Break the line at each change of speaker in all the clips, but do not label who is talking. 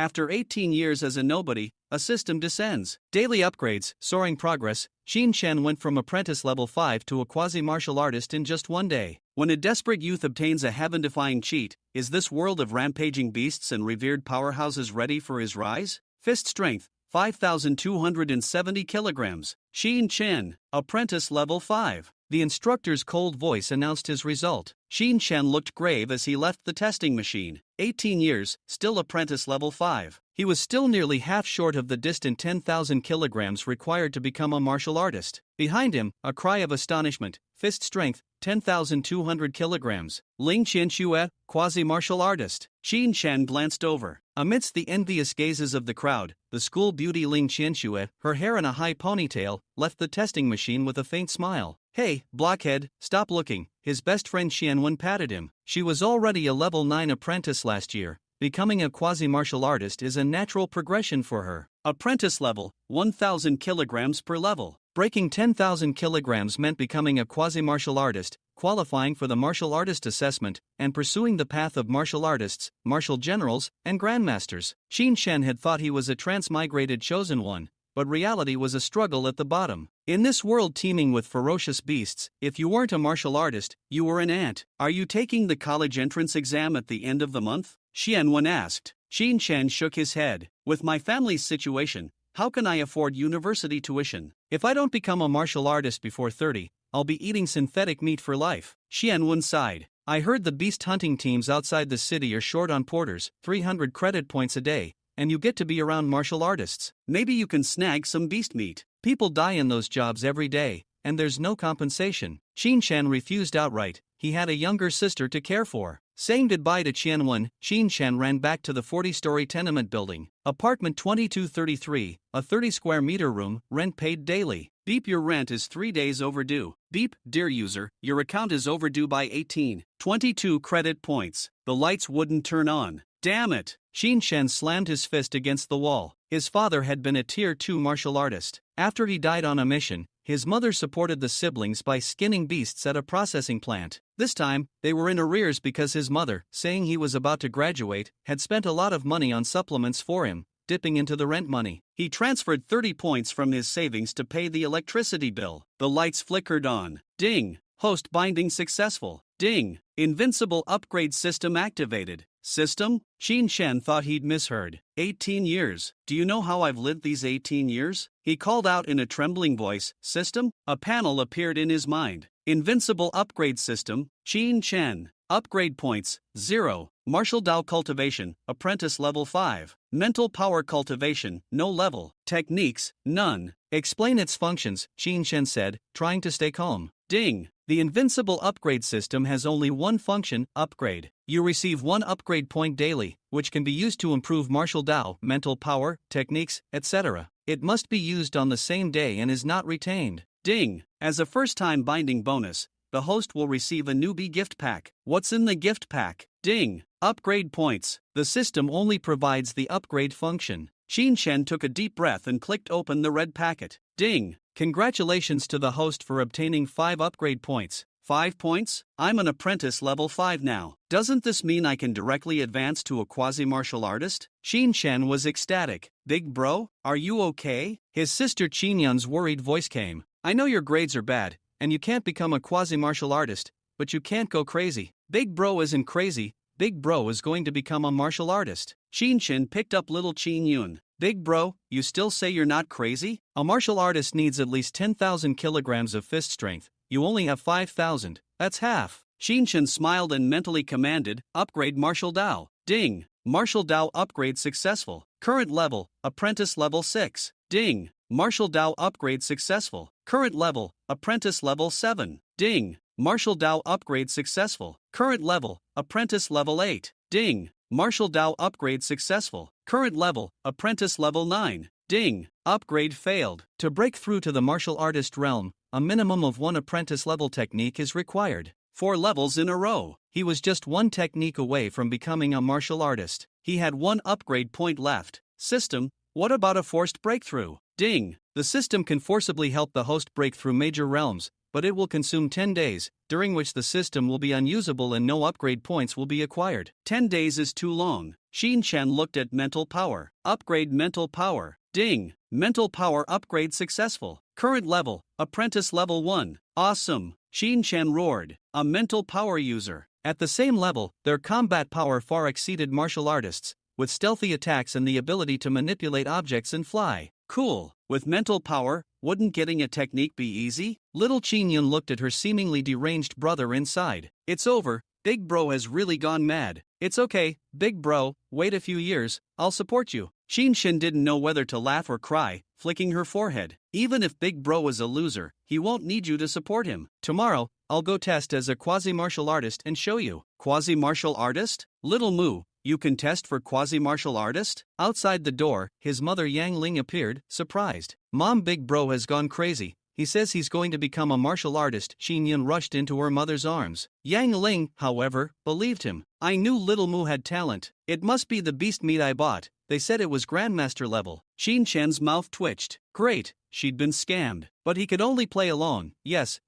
After 18 years as a nobody, a system descends. Daily upgrades, soaring progress. Xin Shen went from apprentice level 5 to a quasi-martial artist in just one day. When a desperate youth obtains a heaven-defying cheat, is this world of rampaging beasts and revered powerhouses ready for his rise? Fist strength, 5,270 kilograms. Xin Chen, apprentice level 5. The instructor's cold voice announced his result. Xin Shen looked grave as he left the testing machine. 18 years, still apprentice level 5. He was still nearly half short of the distant 10,000 kilograms required to become a martial artist. Behind him, a cry of astonishment. Fist strength, 10,200 kilograms. Ling Qianxue, quasi-martial artist. Xin Shen glanced over. Amidst the envious gazes of the crowd, the school beauty Ling Qianxue, her hair in a high ponytail, left the testing machine with a faint smile. "Hey, blockhead, stop looking," his best friend Xianwen patted him. She was already a level 9 apprentice last year. Becoming a quasi-martial artist is a natural progression for her. Apprentice level, 1,000 kilograms per level. Breaking 10,000 kilograms meant becoming a quasi-martial artist, qualifying for the martial artist assessment, and pursuing the path of martial artists, martial generals, and grandmasters. Xin Shen had thought he was a transmigrated chosen one, but reality was a struggle at the bottom. In this world teeming with ferocious beasts, if you weren't a martial artist, you were an ant. "Are you taking the college entrance exam at the end of the month?" Xianwen asked. Xin Shen shook his head. "With my family's situation, how can I afford university tuition? If I don't become a martial artist before 30, I'll be eating synthetic meat for life." Xianwen sighed. "I heard the beast hunting teams outside the city are short on porters, 300 credit points a day, and you get to be around martial artists. Maybe you can snag some beast meat. People die in those jobs every day, and there's no compensation." Xin Shen refused outright. He had a younger sister to care for. Saying goodbye to Qianwen, Xin Shen ran back to the 40-story tenement building. Apartment 2233, a 30-square-meter room, rent paid daily. Beep, your rent is 3 days overdue. Beep, dear user, your account is overdue by 18.22 credit points. The lights wouldn't turn on. Damn it! Xin Shen slammed his fist against the wall. His father had been a Tier 2 martial artist. After he died on a mission, his mother supported the siblings by skinning beasts at a processing plant. This time, they were in arrears because his mother, saying he was about to graduate, had spent a lot of money on supplements for him, dipping into the rent money. He transferred 30 points from his savings to pay the electricity bill. The lights flickered on. Ding! Host binding successful. Ding! Invincible upgrade system activated. System? Xin Shen thought he'd misheard. 18 years. Do you know how I've lived these 18 years? He called out in a trembling voice. System? A panel appeared in his mind. Invincible upgrade system. Xin Shen. Upgrade points, 0. Martial Dao cultivation, apprentice level 5. Mental power cultivation, no level. Techniques, none. Explain its functions, Xin Shen said, trying to stay calm. Ding! The invincible upgrade system has only one function, upgrade. You receive 1 upgrade point daily, which can be used to improve martial Dao, mental power, techniques, etc. It must be used on the same day and is not retained. Ding! As a first-time binding bonus, the host will receive a newbie gift pack. What's in the gift pack? Ding! Upgrade points. The system only provides the upgrade function. Xin Shen took a deep breath and clicked open the red packet. Ding! Congratulations to the host for obtaining 5 upgrade points. 5 points? I'm an apprentice level 5 now. Doesn't this mean I can directly advance to a quasi-martial artist? Xin Shen was ecstatic. Big bro, are you okay? His sister Qinyan's worried voice came. I know your grades are bad, and you can't become a quasi-martial artist, but you can't go crazy. Big bro isn't crazy. Big bro is going to become a martial artist. Xin Shen picked up little Qin Yun. Big bro, you still say you're not crazy? A martial artist needs at least 10,000 kilograms of fist strength. You only have 5,000. That's half. Xin Shen smiled and mentally commanded, upgrade martial Dao. Ding! Martial Dao upgrade successful. Current level, apprentice level 6. Ding! Martial Dao upgrade successful. Current level, apprentice level 7. Ding! Martial Dao upgrade successful. Current level, apprentice level 8. Ding! Martial Dao upgrade successful. Current level, apprentice level 9. Ding! Upgrade failed. To break through to the martial artist realm, a minimum of 1 apprentice level technique is required. 4 levels in a row. He was just 1 technique away from becoming a martial artist. He had 1 upgrade point left. System, what about a forced breakthrough? Ding! The system can forcibly help the host break through major realms, but it will consume 10 days, during which the system will be unusable and no upgrade points will be acquired. 10 days is too long. Xin Chen looked at mental power. Upgrade mental power. Ding! Mental power upgrade successful. Current level, apprentice level 1. Awesome! Xin Chen roared. A mental power user. At the same level, their combat power far exceeded martial artists, with stealthy attacks and the ability to manipulate objects and fly. Cool. With mental power, wouldn't getting a technique be easy? Little Qin Yun looked at her seemingly deranged brother inside. It's over. Big bro has really gone mad. It's okay, big bro, wait a few years, I'll support you. Xin Shen didn't know whether to laugh or cry, flicking her forehead. Even if big bro is a loser, he won't need you to support him. Tomorrow, I'll go test as a quasi-martial artist and show you. Quasi-martial artist? Little Moo, you can test for quasi-martial artist? Outside the door, his mother Yang Ling appeared, surprised. Mom, big bro has gone crazy. He says he's going to become a martial artist. Xin Yun rushed into her mother's arms. Yang Ling, however, believed him. I knew Little Moo had talent. It must be the beast meat I bought. They said it was Grandmaster level. Xin Chen's mouth twitched. Great, she'd been scammed. But he could only play along. Yes,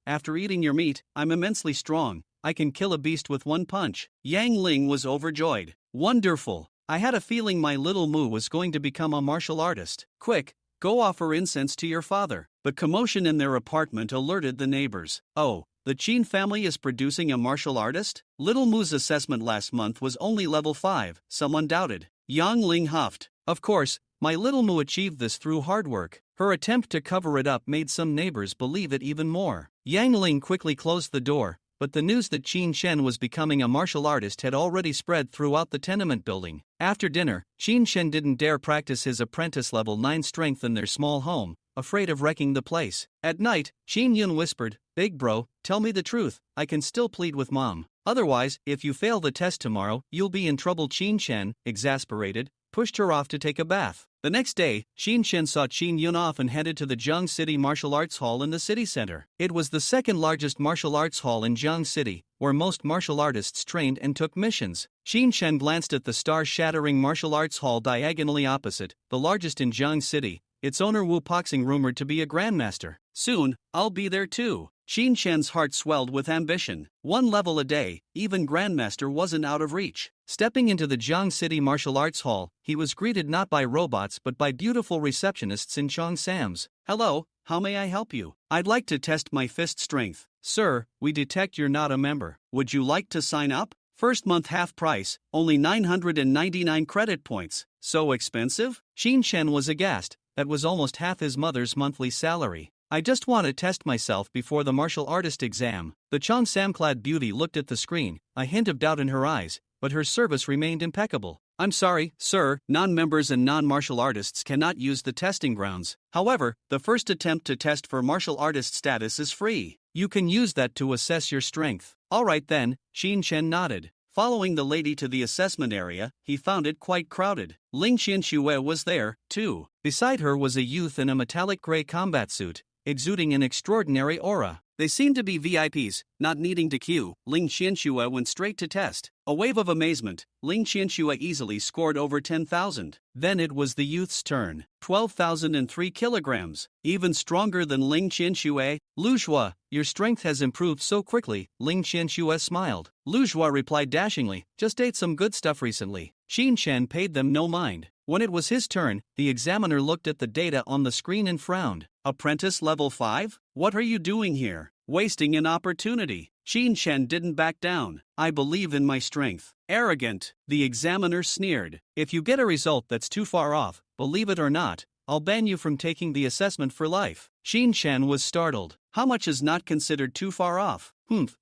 after eating your meat, I'm immensely strong. I can kill a beast with one punch. Yang Ling was overjoyed. Wonderful. I had a feeling my Little Moo was going to become a martial artist. Quick, go offer incense to your father. But commotion in their apartment alerted the neighbors. Oh, the Qin family is producing a martial artist? Little Moo's assessment last month was only level 5, someone doubted. Yang Ling huffed. Of course, my Little Moo achieved this through hard work. Her attempt to cover it up made some neighbors believe it even more. Yang Ling quickly closed the door, but the news that Qin Shen was becoming a martial artist had already spread throughout the tenement building. After dinner, Qin Shen didn't dare practice his apprentice level 9 strength in their small home, afraid of wrecking the place. At night, Xin Yun whispered, Big bro, tell me the truth, I can still plead with mom. Otherwise, if you fail the test tomorrow, you'll be in trouble. Qin Shen, exasperated, pushed her off to take a bath. The next day, Xin Shen saw Qin Yun off and headed to the Jiang City Martial Arts Hall in the city center. It was the second largest martial arts hall in Jiang City, where most martial artists trained and took missions. Xin Shen glanced at the star-shattering martial arts hall diagonally opposite, the largest in Jiang City, its owner Wu Poxing rumored to be a grandmaster. Soon, I'll be there too. Xin Shen's heart swelled with ambition. One level a day, even grandmaster wasn't out of reach. Stepping into the Jiang City Martial Arts Hall, he was greeted not by robots but by beautiful receptionists in Cheongsams. Hello, how may I help you? I'd like to test my fist strength. Sir, we detect you're not a member. Would you like to sign up? First month half price, only 999 credit points. So expensive? Xin Shen was aghast. That was almost half his mother's monthly salary. I just want to test myself before the martial artist exam. The Cheongsam-clad beauty looked at the screen, a hint of doubt in her eyes, but her service remained impeccable. I'm sorry, sir, non-members and non-martial artists cannot use the testing grounds. However, the first attempt to test for martial artist status is free. You can use that to assess your strength. Alright then, Xin Shen nodded. Following the lady to the assessment area, he found it quite crowded. Ling Qianxue was there, too. Beside her was a youth in a metallic gray combat suit, exuding an extraordinary aura. They seemed to be VIPs, not needing to queue. Ling Qianxue went straight to test. A wave of amazement, Ling Qianxue easily scored over 10,000. Then it was the youth's turn. 12,003 kilograms. Even stronger than Ling Qianxue. Lu Zhua, your strength has improved so quickly. Ling Qianxue smiled. Lu Zhua replied dashingly, just ate some good stuff recently. Xin Shen paid them no mind. When it was his turn, the examiner looked at the data on the screen and frowned. Apprentice level 5? What are you doing here? Wasting an opportunity. Xin Shen didn't back down. I believe in my strength. Arrogant. The examiner sneered. If you get a result that's too far off, believe it or not, I'll ban you from taking the assessment for life. Xin Shen was startled. How much is not considered too far off?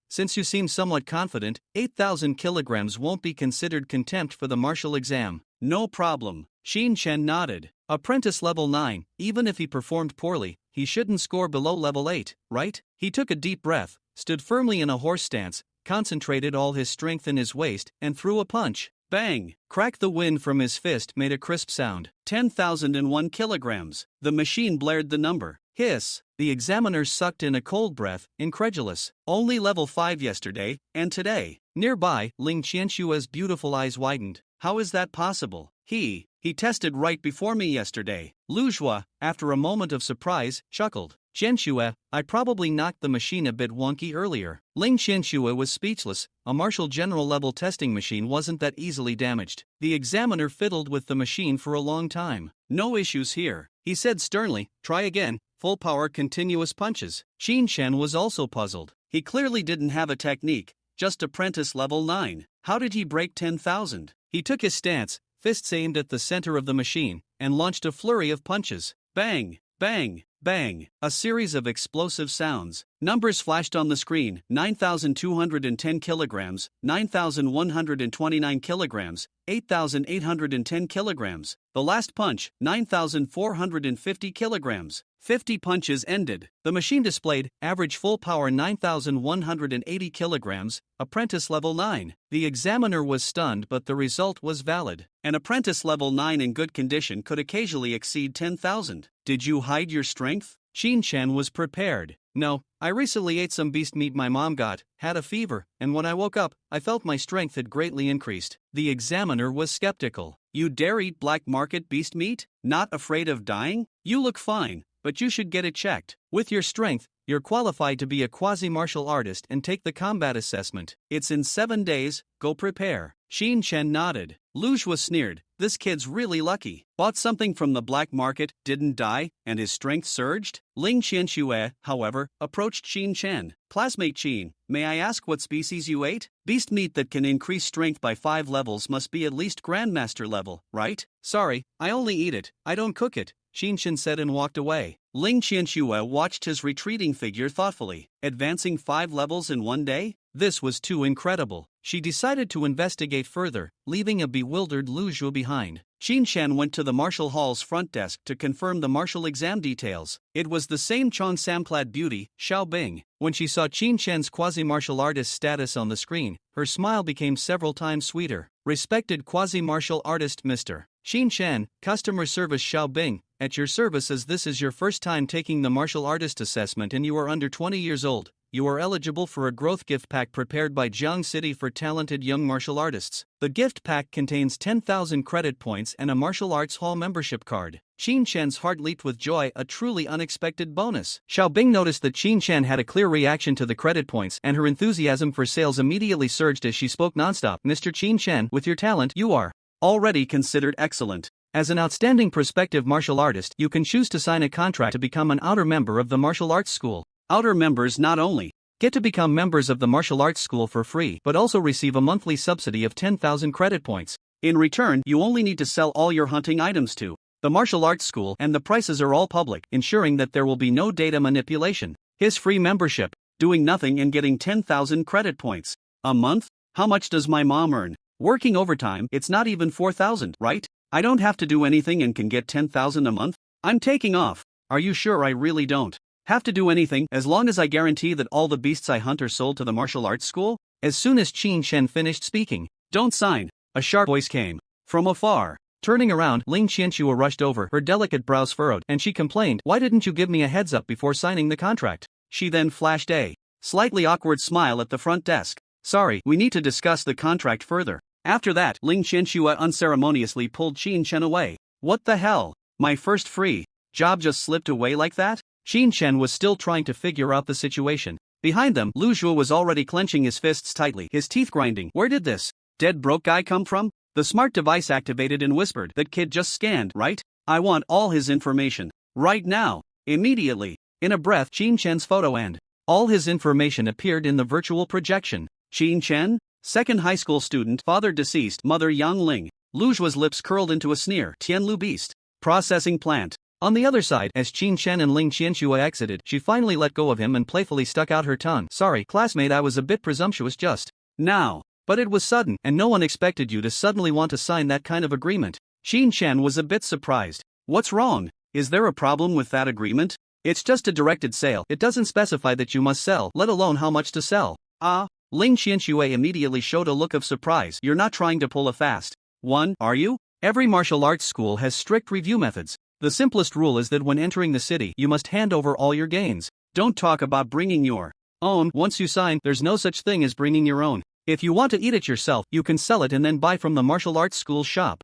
Since you seem somewhat confident, 8,000 kilograms won't be considered contempt for the martial exam. No problem. Xin Shen nodded. Apprentice level 9, even if he performed poorly, he shouldn't score below level 8, right? He took a deep breath, stood firmly in a horse stance, concentrated all his strength in his waist, and threw a punch. Bang! Crack! The wind from his fist made a crisp sound. 10,001 kilograms. The machine blared the number. Hiss! The examiner sucked in a cold breath, incredulous. Only level 5 yesterday, and today. Nearby, Ling Qianxue's beautiful eyes widened. How is that possible? He tested right before me yesterday. Lu Zhua, after a moment of surprise, chuckled. Qianxue, I probably knocked the machine a bit wonky earlier. Ling Qianxue was speechless. A Marshall General level testing machine wasn't that easily damaged. The examiner fiddled with the machine for a long time. No issues here, he said sternly. Try again, full power continuous punches. Qin Shen was also puzzled. He clearly didn't have a technique, just apprentice level 9. How did he break 10,000? He took his stance, fists aimed at the center of the machine, and launched a flurry of punches. Bang, bang, bang. A series of explosive sounds. Numbers flashed on the screen: 9,210 kilograms, 9,129 kilograms, 8,810 kilograms. The last punch, 9,450 kilograms. 50 punches ended. The machine displayed average full power 9,180 kilograms, apprentice level 9. The examiner was stunned, but the result was valid. An apprentice level 9 in good condition could occasionally exceed 10,000. Did you hide your strength? Qin Shen was prepared. No, I recently ate some beast meat my mom had a fever, and when I woke up, I felt my strength had greatly increased. The examiner was skeptical. You dare eat black market beast meat? Not afraid of dying? You look fine, but you should get it checked. With your strength, you're qualified to be a quasi-martial artist and take the combat assessment. It's in 7 days, go prepare. Qin Shen nodded. Luge was sneered. This kid's really lucky. Bought something from the black market, didn't die, and his strength surged? Ling Qianxue, however, approached Qin Shen. Classmate Qin, may I ask what species you ate? Beast meat that can increase strength by 5 levels must be at least Grandmaster level, right? Sorry, I only eat it, I don't cook it, Qin Shen said and walked away. Ling Qianxue watched his retreating figure thoughtfully. Advancing 5 levels in 1 day? This was too incredible. She decided to investigate further, leaving a bewildered Lu Zhu behind. Qin Shen went to the martial hall's front desk to confirm the martial exam details. It was the same Cheongsam-clad beauty, Xiao Bing. When she saw Qin Shen's quasi-martial artist status on the screen, her smile became several times sweeter. Respected quasi-martial artist Mr. Qin Shen, customer service Xiao Bing, at your service. As this is your first time taking the martial artist assessment and you are under 20 years old, you are eligible for a growth gift pack prepared by Jiang City for talented young martial artists. The gift pack contains 10,000 credit points and a martial arts hall membership card. Qin Shen's heart leaped with joy, a truly unexpected bonus. Xiao Bing noticed that Qin Shen had a clear reaction to the credit points, and her enthusiasm for sales immediately surged as she spoke nonstop. Mr. Qin Shen, with your talent, you are already considered excellent. As an outstanding prospective martial artist, you can choose to sign a contract to become an outer member of the martial arts school. Outer members not only get to become members of the martial arts school for free, but also receive a monthly subsidy of 10,000 credit points. In return, you only need to sell all your hunting items to the martial arts school, and the prices are all public, ensuring that there will be no data manipulation. His free membership, doing nothing and getting 10,000 credit points a month? How much does my mom earn? Working overtime, it's not even 4,000, right? I don't have to do anything and can get 10,000 a month? I'm taking off. Are you sure I really don't have to do anything as long as I guarantee that all the beasts I hunt are sold to the martial arts school? As soon as Qin Shen finished speaking, don't sign, a sharp voice came from afar. Turning around, Ling Qianxue rushed over, her delicate brows furrowed, and she complained, why didn't you give me a heads up before signing the contract? She then flashed a slightly awkward smile at the front desk. Sorry, we need to discuss the contract further. After that, Ling Qianxue unceremoniously pulled Qin Shen away. What the hell? My first free job just slipped away like that? Qin Shen was still trying to figure out the situation. Behind them, Lu Zhu was already clenching his fists tightly, his teeth grinding. Where did this dead broke guy come from? The smart device activated and whispered, that kid just scanned, right? I want all his information. Right now. Immediately. In a breath, Qin Shen's photo and all his information appeared in the virtual projection. Qin Shen? Second high school student, father deceased, mother Yang Ling. Lu Zhu's lips curled into a sneer. Tianlu beast. Processing plant. On the other side, as Qin Shen and Ling Qianxue exited, she finally let go of him and playfully stuck out her tongue. Sorry, classmate, I was a bit presumptuous just now. But it was sudden, and no one expected you to suddenly want to sign that kind of agreement. Qin Shen was a bit surprised. What's wrong? Is there a problem with that agreement? It's just a directed sale. It doesn't specify that you must sell, let alone how much to sell. Ah. Ling Qianxue immediately showed a look of surprise. You're not trying to pull a fast one, are you? Every martial arts school has strict review methods. The simplest rule is that when entering the city, you must hand over all your gains. Don't talk about bringing your own. Once you sign, there's no such thing as bringing your own. If you want to eat it yourself, you can sell it and then buy from the martial arts school shop.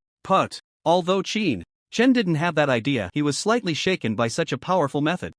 Although Qin Shen didn't have that idea, he was slightly shaken by such a powerful method.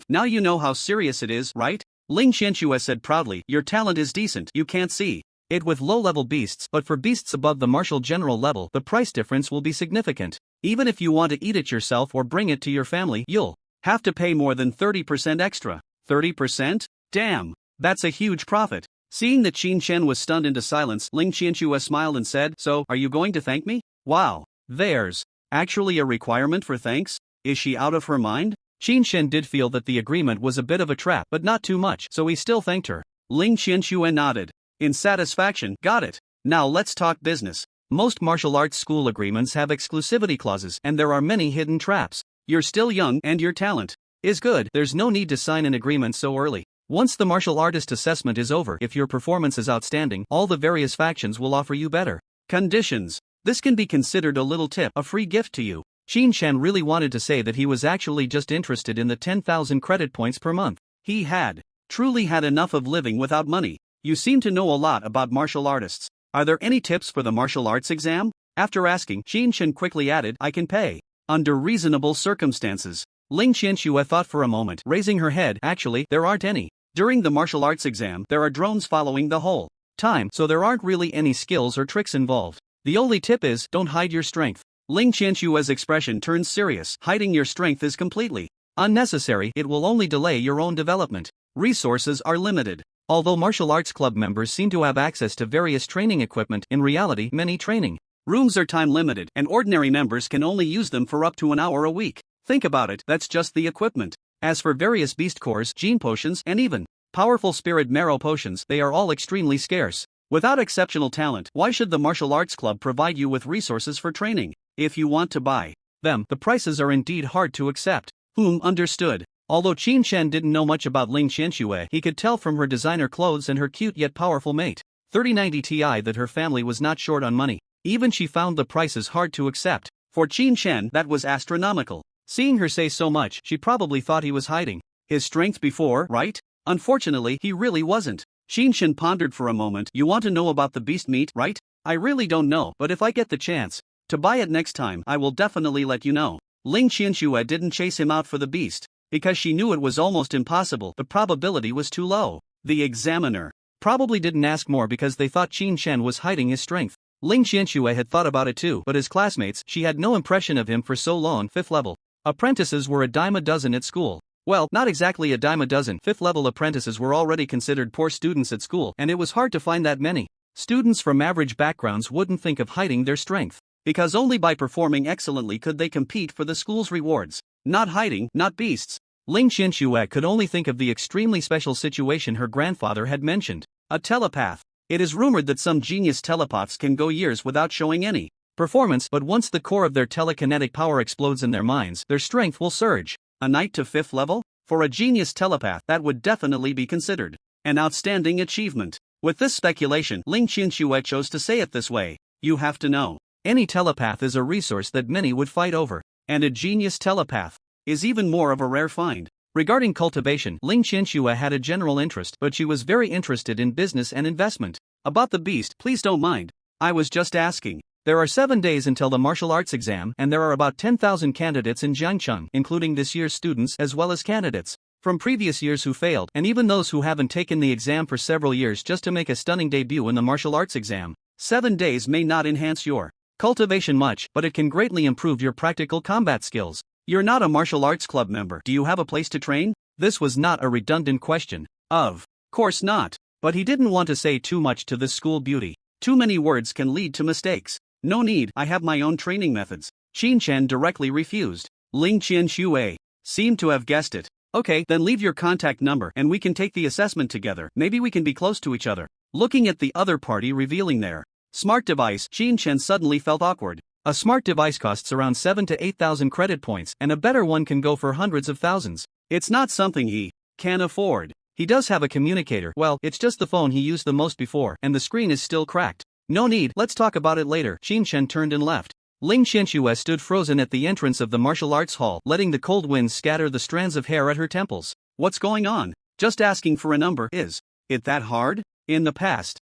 Now you know how serious it is, right? Ling Qianxue said proudly, your talent is decent, you can't see it with low-level beasts, but for beasts above the martial general level, the price difference will be significant. Even if you want to eat it yourself or bring it to your family, you'll have to pay more than 30% extra. 30%? Damn, that's a huge profit. Seeing that Qin Shen was stunned into silence, Ling Qianxue smiled and said, so, are you going to thank me? Wow, there's actually a requirement for thanks? Is she out of her mind? Qin Shen did feel that the agreement was a bit of a trap, but not too much, so he still thanked her. Ling Qianxue nodded in satisfaction. Got it. Now let's talk business. Most martial arts school agreements have exclusivity clauses, and there are many hidden traps. You're still young, and your talent is good. There's no need to sign an agreement so early. Once the martial artist assessment is over, if your performance is outstanding, all the various factions will offer you better conditions. This can be considered a little tip, a free gift to you. Qin Shen really wanted to say that he was actually just interested in the 10,000 credit points per month. He had truly had enough of living without money. You seem to know a lot about martial artists. Are there any tips for the martial arts exam? After asking, Qin Shen quickly added, I can pay under reasonable circumstances. Ling Qianxue thought for a moment, raising her head. Actually, there aren't any. During the martial arts exam, there are drones following the whole time, so there aren't really any skills or tricks involved. The only tip is, don't hide your strength. Ling Qianxue's expression turns serious. Hiding your strength is completely unnecessary. It will only delay your own development. Resources are limited. Although martial arts club members seem to have access to various training equipment, in reality, many training rooms are time limited, and ordinary members can only use them for up to an hour a week. Think about it, that's just the equipment. As for various beast cores, gene potions, and even powerful spirit marrow potions, they are all extremely scarce. Without exceptional talent, why should the martial arts club provide you with resources for training? If you want to buy them, the prices are indeed hard to accept. Understood. Although Qin Shen didn't know much about Ling Qianxue, he could tell from her designer clothes and her cute yet powerful mate 3090 Ti that her family was not short on money. Even she found the prices hard to accept. For Qin Shen, that was astronomical. Seeing her say so much, she probably thought he was hiding his strength before, right? Unfortunately, he really wasn't. Qin Shen pondered for a moment. You want to know about the beast meat, right? I really don't know, but if I get the chance to buy it next time, I will definitely let you know. Ling Qianxue didn't chase him out for the beast, because she knew it was almost impossible. The probability was too low. The examiner probably didn't ask more because they thought Qin Shen was hiding his strength. Ling Qianxue had thought about it too, but his classmates, she had no impression of him for so long. 5th level apprentices were a dime a dozen at school. Well, not exactly a dime a dozen. 5th level apprentices were already considered poor students at school, and it was hard to find that many. Students from average backgrounds wouldn't think of hiding their strength, because only by performing excellently could they compete for the school's rewards. Not hiding, not beasts. Ling Qianxue could only think of the extremely special situation her grandfather had mentioned. A telepath. It is rumored that some genius telepaths can go years without showing any performance, but once the core of their telekinetic power explodes in their minds, their strength will surge. A knight to 5th level? For a genius telepath, that would definitely be considered an outstanding achievement. With this speculation, Ling Qianxue chose to say it this way. You have to know. Any telepath is a resource that many would fight over, and a genius telepath is even more of a rare find. Regarding cultivation, Ling Qianxue had a general interest, but she was very interested in business and investment. About the beast, please don't mind. I was just asking. There are 7 days until the martial arts exam, and there are about 10,000 candidates in Jiangcheng, including this year's students as well as candidates from previous years who failed, and even those who haven't taken the exam for several years just to make a stunning debut in the martial arts exam. 7 days may not enhance your cultivation much, but it can greatly improve your practical combat skills. You're not a martial arts club member. Do you have a place to train? This was not a redundant question. Of course not. But he didn't want to say too much to this school beauty. Too many words can lead to mistakes. No need, I have my own training methods. Qin Shen directly refused. Ling Qianxue seemed to have guessed it. Okay, then leave your contact number and we can take the assessment together. Maybe we can be close to each other. Looking at the other party revealing their smart device, Qin Shen suddenly felt awkward. A smart device costs around 7,000 to 8,000 credit points, and a better one can go for hundreds of thousands. It's not something he can afford. He does have a communicator. Well, it's just the phone he used the most before, and the screen is still cracked. No need, let's talk about it later. Qin Shen turned and left. Ling Qianxue stood frozen at the entrance of the martial arts hall, letting the cold winds scatter the strands of hair at her temples. What's going on? Just asking for a number, is it that hard? In the past,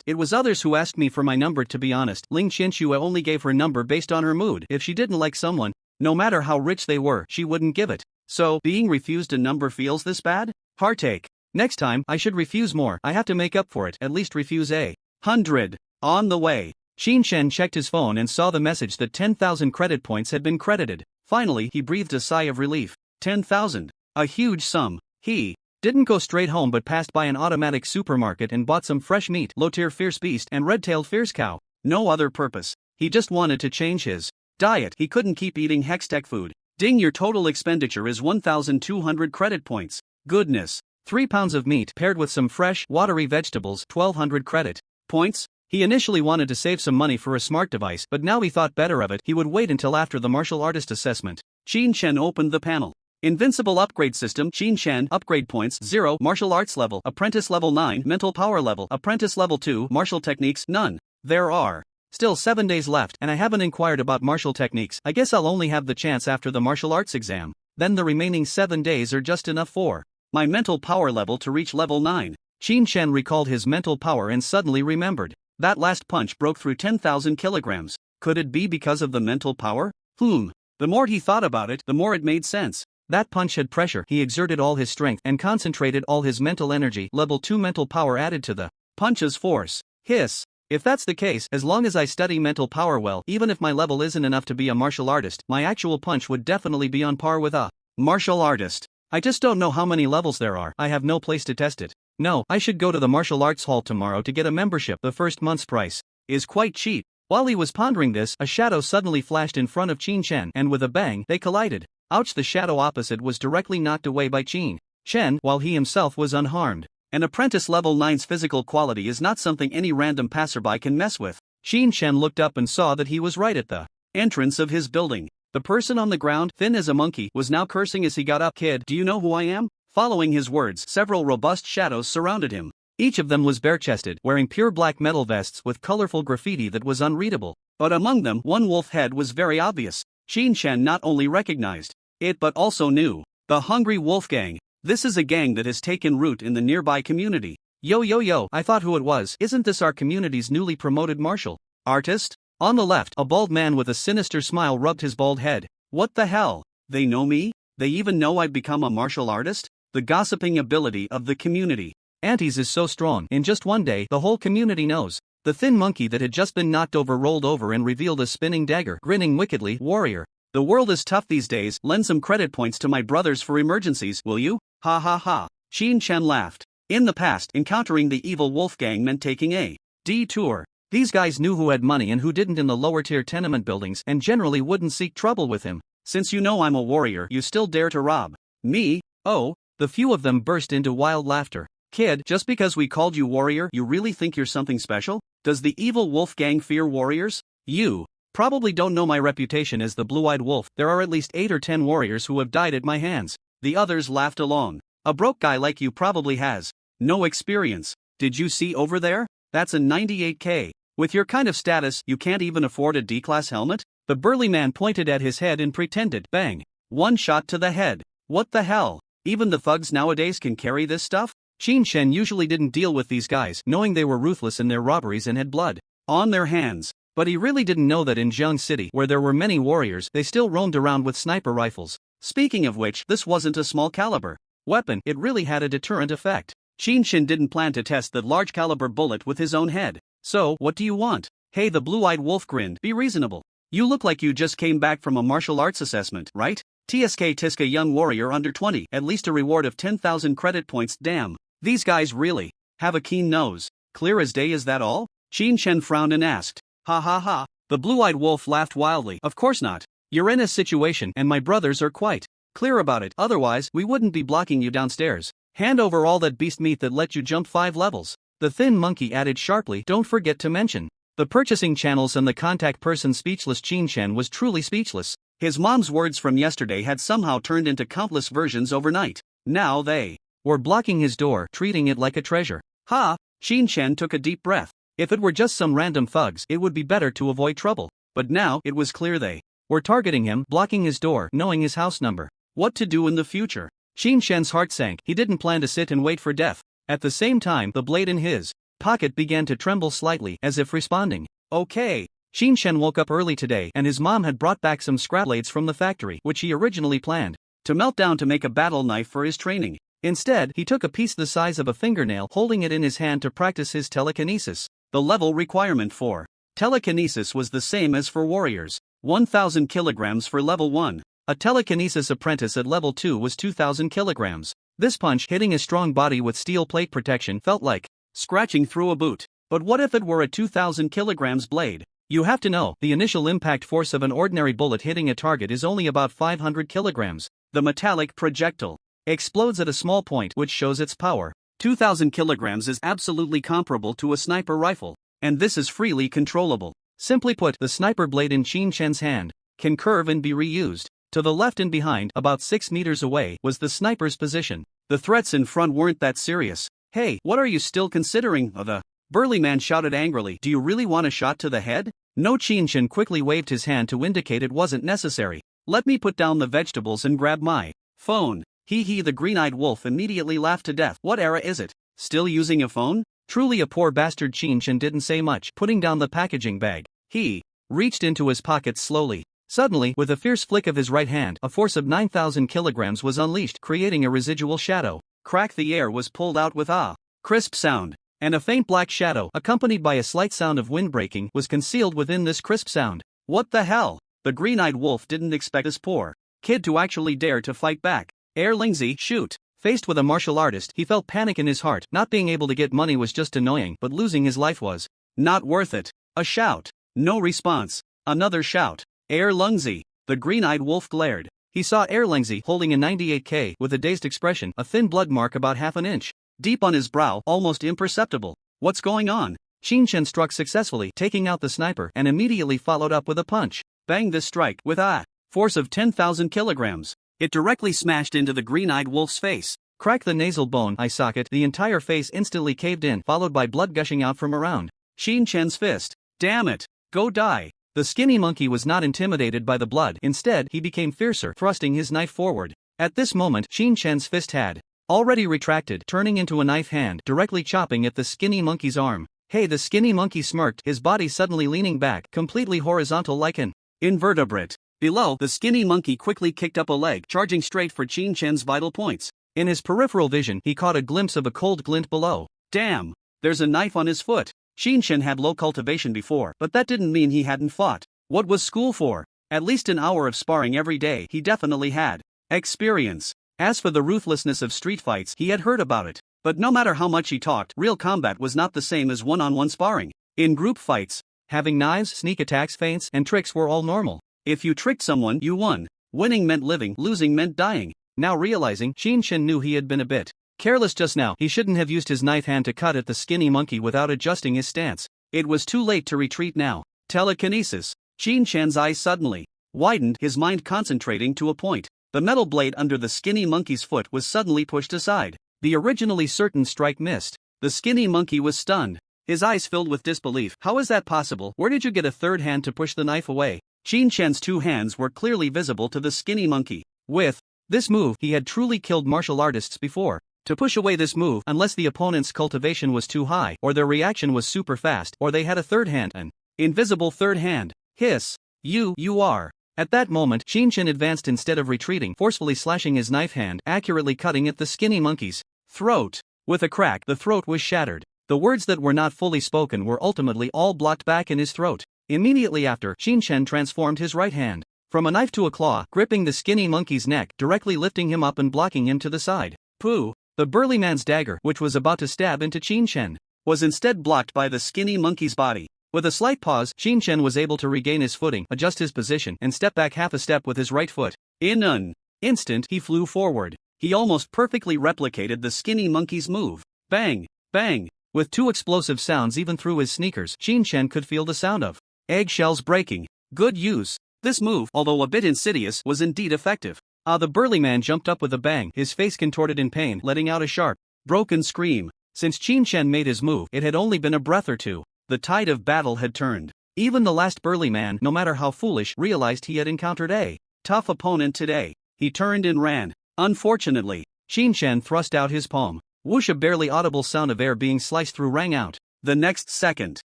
it was others who asked me for my number. To be honest, Ling Qianxue only gave her number based on her mood. If she didn't like someone, no matter how rich they were, she wouldn't give it. So, being refused a number feels this bad? Heartache. Next time, I should refuse more. I have to make up for it, at least refuse 100. On the way, Qin Shen checked his phone and saw the message that 10,000 credit points had been credited. Finally, he breathed a sigh of relief. 10,000. A huge sum. He didn't go straight home but passed by an automatic supermarket and bought some fresh meat, low-tier fierce beast and red-tailed fierce cow. No other purpose. He just wanted to change his diet. He couldn't keep eating Hextech food. Ding, your total expenditure is 1,200 credit points. Goodness. 3 pounds of meat paired with some fresh, watery vegetables, 1,200 credit points. He initially wanted to save some money for a smart device, but now he thought better of it. He would wait until after the martial artist assessment. Qin Shen opened the panel. Invincible upgrade system. Qin Shen upgrade points 0, martial arts level, apprentice level 9, mental power level, apprentice level 2, martial techniques none. There are still 7 days left, and I haven't inquired about martial techniques. I guess I'll only have the chance after the martial arts exam. Then the remaining 7 days are just enough for my mental power level to reach level 9. Qin Shen recalled his mental power and suddenly remembered. That last punch broke through 10,000 kilograms. Could it be because of the mental power? The more he thought about it, the more it made sense. That punch had pressure. He exerted all his strength and concentrated all his mental energy. Level 2 mental power added to the punch's force. Hiss. If that's the case, as long as I study mental power well, even if my level isn't enough to be a martial artist, my actual punch would definitely be on par with a martial artist. I just don't know how many levels there are. I have no place to test it. No, I should go to the martial arts hall tomorrow to get a membership. The first month's price is quite cheap. While he was pondering this, a shadow suddenly flashed in front of Qin Shen, and with a bang, they collided. Ouch! The shadow opposite was directly knocked away by Qin Shen, while he himself was unharmed. An apprentice level 9's physical quality is not something any random passerby can mess with. Qin Shen looked up and saw that he was right at the entrance of his building. The person on the ground, thin as a monkey, was now cursing as he got up. Kid, do you know who I am? Following his words, several robust shadows surrounded him. Each of them was bare-chested, wearing pure black metal vests with colorful graffiti that was unreadable. But among them, one wolf head was very obvious. Qin Shen not only recognized it but also knew the Hungry Wolf Gang. This is a gang that has taken root in the nearby community. Yo, I thought who it was. Isn't this our community's newly promoted martial artist? On the left, a bald man with a sinister smile rubbed his bald head. What the hell? They know me? They even know I've become a martial artist? The gossiping ability of the community. Antes is so strong. In just one day, the whole community knows. The thin monkey that had just been knocked over rolled over and revealed a spinning dagger, grinning wickedly. Warrior. The world is tough these days. Lend some credit points to my brothers for emergencies, will you? Ha ha ha. Qin Shen laughed. In the past, encountering the evil wolf gang meant taking a detour. These guys knew who had money and who didn't in the lower-tier tenement buildings and generally wouldn't seek trouble with him. Since you know I'm a warrior, you still dare to rob me? Oh, the few of them burst into wild laughter. Kid, just because we called you warrior, you really think you're something special? Does the evil wolf gang fear warriors? You probably don't know my reputation as the blue-eyed wolf. There are at least 8 or 10 warriors who have died at my hands. The others laughed along. A broke guy like you probably has no experience. Did you see over there? That's a 98k. With your kind of status, you can't even afford a D-class helmet? The burly man pointed at his head and pretended. Bang. One shot to the head. What the hell? Even the thugs nowadays can carry this stuff? Qin Shen usually didn't deal with these guys, knowing they were ruthless in their robberies and had blood on their hands. But he really didn't know that in Jiang City, where there were many warriors, they still roamed around with sniper rifles. Speaking of which, this wasn't a small caliber weapon. It really had a deterrent effect. Qin Shen didn't plan to test that large caliber bullet with his own head. So, what do you want? Hey, the blue-eyed wolf grinned. Be reasonable. You look like you just came back from a martial arts assessment, right? Tiska young warrior under 20, at least a reward of 10,000 credit points. Damn. These guys really have a keen nose. Clear as day, is that all? Qin Shen frowned and asked. Ha ha ha. The blue-eyed wolf laughed wildly. Of course not. You're in a situation and my brothers are quite clear about it, otherwise we wouldn't be blocking you downstairs. Hand over all that beast meat that let you jump 5 levels. The thin monkey added sharply. Don't forget to mention the purchasing channels and the contact person. Speechless. Qin Shen was truly speechless. His mom's words from yesterday had somehow turned into countless versions overnight. Now they were blocking his door, treating it like a treasure. Ha! Qin Shen took a deep breath. If it were just some random thugs, it would be better to avoid trouble. But now, it was clear they were targeting him, blocking his door, knowing his house number. What to do in the future? Qin Shen's heart sank. He didn't plan to sit and wait for death. At the same time, the blade in his pocket began to tremble slightly, as if responding. Okay. Qin Shen woke up early today and his mom had brought back some scrap blades from the factory, which he originally planned to melt down to make a battle knife for his training. Instead, he took a piece the size of a fingernail, holding it in his hand to practice his telekinesis. The level requirement for telekinesis was the same as for warriors: 1,000 kilograms for level 1. A telekinesis apprentice at level 2 was 2,000 kilograms. This punch hitting a strong body with steel plate protection felt like scratching through a boot. But what if it were a 2,000 kilograms blade? You have to know, the initial impact force of an ordinary bullet hitting a target is only about 500 kilograms. The metallic projectile explodes at a small point, which shows its power. 2,000 kilograms is absolutely comparable to a sniper rifle, and this is freely controllable. Simply put, the sniper blade in Qin Shen's hand can curve and be reused. To the left and behind, about 6 meters away, was the sniper's position. The threats in front weren't that serious. "Hey, what are you still considering?" the burly man shouted angrily. "Do you really want a shot to the head?" No, Qin Shen quickly waved his hand to indicate it wasn't necessary. "Let me put down the vegetables and grab my phone." The green-eyed wolf immediately laughed to death. "What era is it? Still using a phone?" Truly a poor bastard. Qin Shen didn't say much, putting down the packaging bag. He reached into his pockets slowly. Suddenly, with a fierce flick of his right hand, a force of 9,000 kilograms was unleashed, creating a residual shadow. Crack! The air was pulled out with a crisp sound, and a faint black shadow, accompanied by a slight sound of wind breaking, was concealed within this crisp sound. What the hell? The green-eyed wolf didn't expect this poor kid to actually dare to fight back. Lingzi, shoot! Faced with a martial artist, he felt panic in his heart. Not being able to get money was just annoying, but losing his life was not worth it. A shout. No response. Another shout. Lingzi. The green-eyed wolf glared. He saw Lingzi holding a 98K with a dazed expression, a thin blood mark about half an inch deep on his brow, almost imperceptible. What's going on? Qin Shen struck successfully, taking out the sniper, and immediately followed up with a punch. Bang! This strike, with a force of 10,000 kilograms. It directly smashed into the green-eyed wolf's face. Crack! The nasal bone eye socket, the entire face instantly caved in, followed by blood gushing out from around Qin Shen's fist. Damn it! Go die! The skinny monkey was not intimidated by the blood. Instead, he became fiercer, thrusting his knife forward. At this moment, Qin Shen's fist had already retracted, turning into a knife hand, directly chopping at the skinny monkey's arm. Hey! The skinny monkey smirked, his body suddenly leaning back, completely horizontal like an invertebrate. Below, the skinny monkey quickly kicked up a leg, charging straight for Qin Shen's vital points. In his peripheral vision, he caught a glimpse of a cold glint below. Damn! There's a knife on his foot. Qin Shen had low cultivation before, but that didn't mean he hadn't fought. What was school for? At least an hour of sparring every day. He definitely had experience. As for the ruthlessness of street fights, he had heard about it. But no matter how much he talked, real combat was not the same as one-on-one sparring. In group fights, having knives, sneak attacks, feints, and tricks were all normal. If you tricked someone, you won. Winning meant living, losing meant dying. Now realizing, Qin Shen knew he had been a bit careless just now. He shouldn't have used his knife hand to cut at the skinny monkey without adjusting his stance. It was too late to retreat now. Telekinesis. Qin Shen's eyes suddenly widened, his mind concentrating to a point. The metal blade under the skinny monkey's foot was suddenly pushed aside. The originally certain strike missed. The skinny monkey was stunned. His eyes filled with disbelief. How is that possible? Where did you get a third hand to push the knife away? Qin Shen's two hands were clearly visible to the skinny monkey. With this move, he had truly killed martial artists before. To push away this move, unless the opponent's cultivation was too high, or their reaction was super fast, or they had a third hand, an invisible third hand. Hiss. You are. At that moment, Qin Shen advanced instead of retreating, forcefully slashing his knife hand, accurately cutting at the skinny monkey's throat. With a crack, the throat was shattered. The words that were not fully spoken were ultimately all blocked back in his throat. Immediately after, Qin Shen transformed his right hand from a knife to a claw, gripping the skinny monkey's neck, directly lifting him up and blocking him to the side. Pooh! The burly man's dagger, which was about to stab into Qin Shen, was instead blocked by the skinny monkey's body. With a slight pause, Qin Shen was able to regain his footing, adjust his position, and step back half a step with his right foot. In an instant, he flew forward. He almost perfectly replicated the skinny monkey's move. Bang! Bang! With two explosive sounds even through his sneakers, Qin Shen could feel the sound of eggshells breaking. Good use. This move, although a bit insidious, was indeed effective. The burly man jumped up with a bang, his face contorted in pain, letting out a sharp, broken scream. Since Qin Shen made his move, it had only been a breath or two. The tide of battle had turned. Even the last burly man, no matter how foolish, realized he had encountered a tough opponent today. He turned and ran. Unfortunately, Qin Shen thrust out his palm. Whoosh! A barely audible sound of air being sliced through rang out. The next second,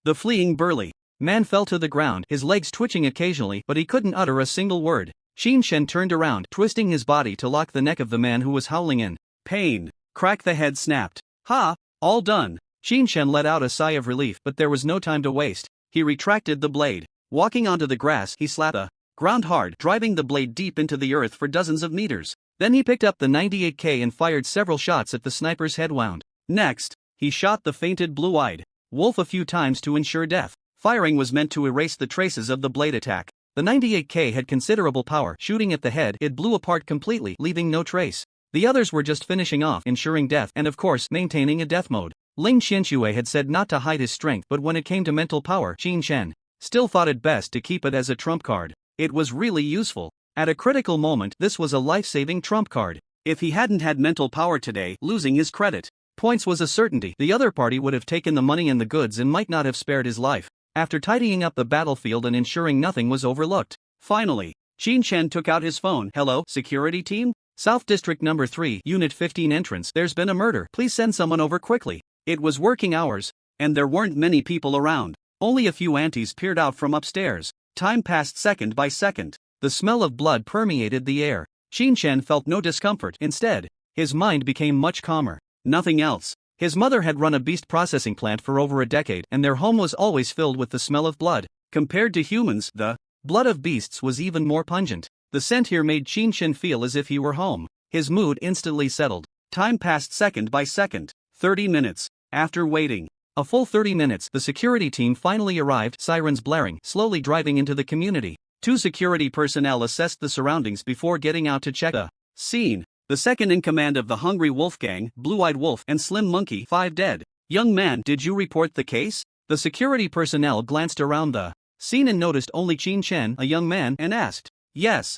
the fleeing burly man fell to the ground, his legs twitching occasionally, but he couldn't utter a single word. Qin Shen turned around, twisting his body to lock the neck of the man who was howling in pain. Crack, the head snapped. Ha! All done. Qin Shen let out a sigh of relief, but there was no time to waste. He retracted the blade. Walking onto the grass, he slapped the ground hard, driving the blade deep into the earth for dozens of meters. Then he picked up the 98K and fired several shots at the sniper's head wound. Next, he shot the fainted blue-eyed wolf a few times to ensure death. Firing was meant to erase the traces of the blade attack. The 98K had considerable power. Shooting at the head, it blew apart completely, leaving no trace. The others were just finishing off, ensuring death, and of course, maintaining a death mode. Ling Qianxue had said not to hide his strength, but when it came to mental power, Qin Shen still thought it best to keep it as a trump card. It was really useful. At a critical moment, this was a life-saving trump card. If he hadn't had mental power today, losing his credit points was a certainty. The other party would have taken the money and the goods and might not have spared his life. After tidying up the battlefield and ensuring nothing was overlooked, finally, Qin Shen took out his phone. Hello, security team? South District Number 3, Unit 15 entrance. There's been a murder. Please send someone over quickly. It was working hours, and there weren't many people around. Only a few aunties peered out from upstairs. Time passed second by second. The smell of blood permeated the air. Qin Shen felt no discomfort. Instead, his mind became much calmer. Nothing else. His mother had run a beast processing plant for over a decade, and their home was always filled with the smell of blood. Compared to humans, the blood of beasts was even more pungent. The scent here made Qin Shen feel as if he were home. His mood instantly settled. Time passed second by second. 30 minutes. After waiting a full 30 minutes, the security team finally arrived, sirens blaring, slowly driving into the community. 2 security personnel assessed the surroundings before getting out to check the scene. The second in command of the Hungry Wolf Gang, Blue-Eyed Wolf and Slim Monkey, 5 dead. Young man, did you report the case? The security personnel glanced around the scene and noticed only Qin Shen, a young man, and asked, yes.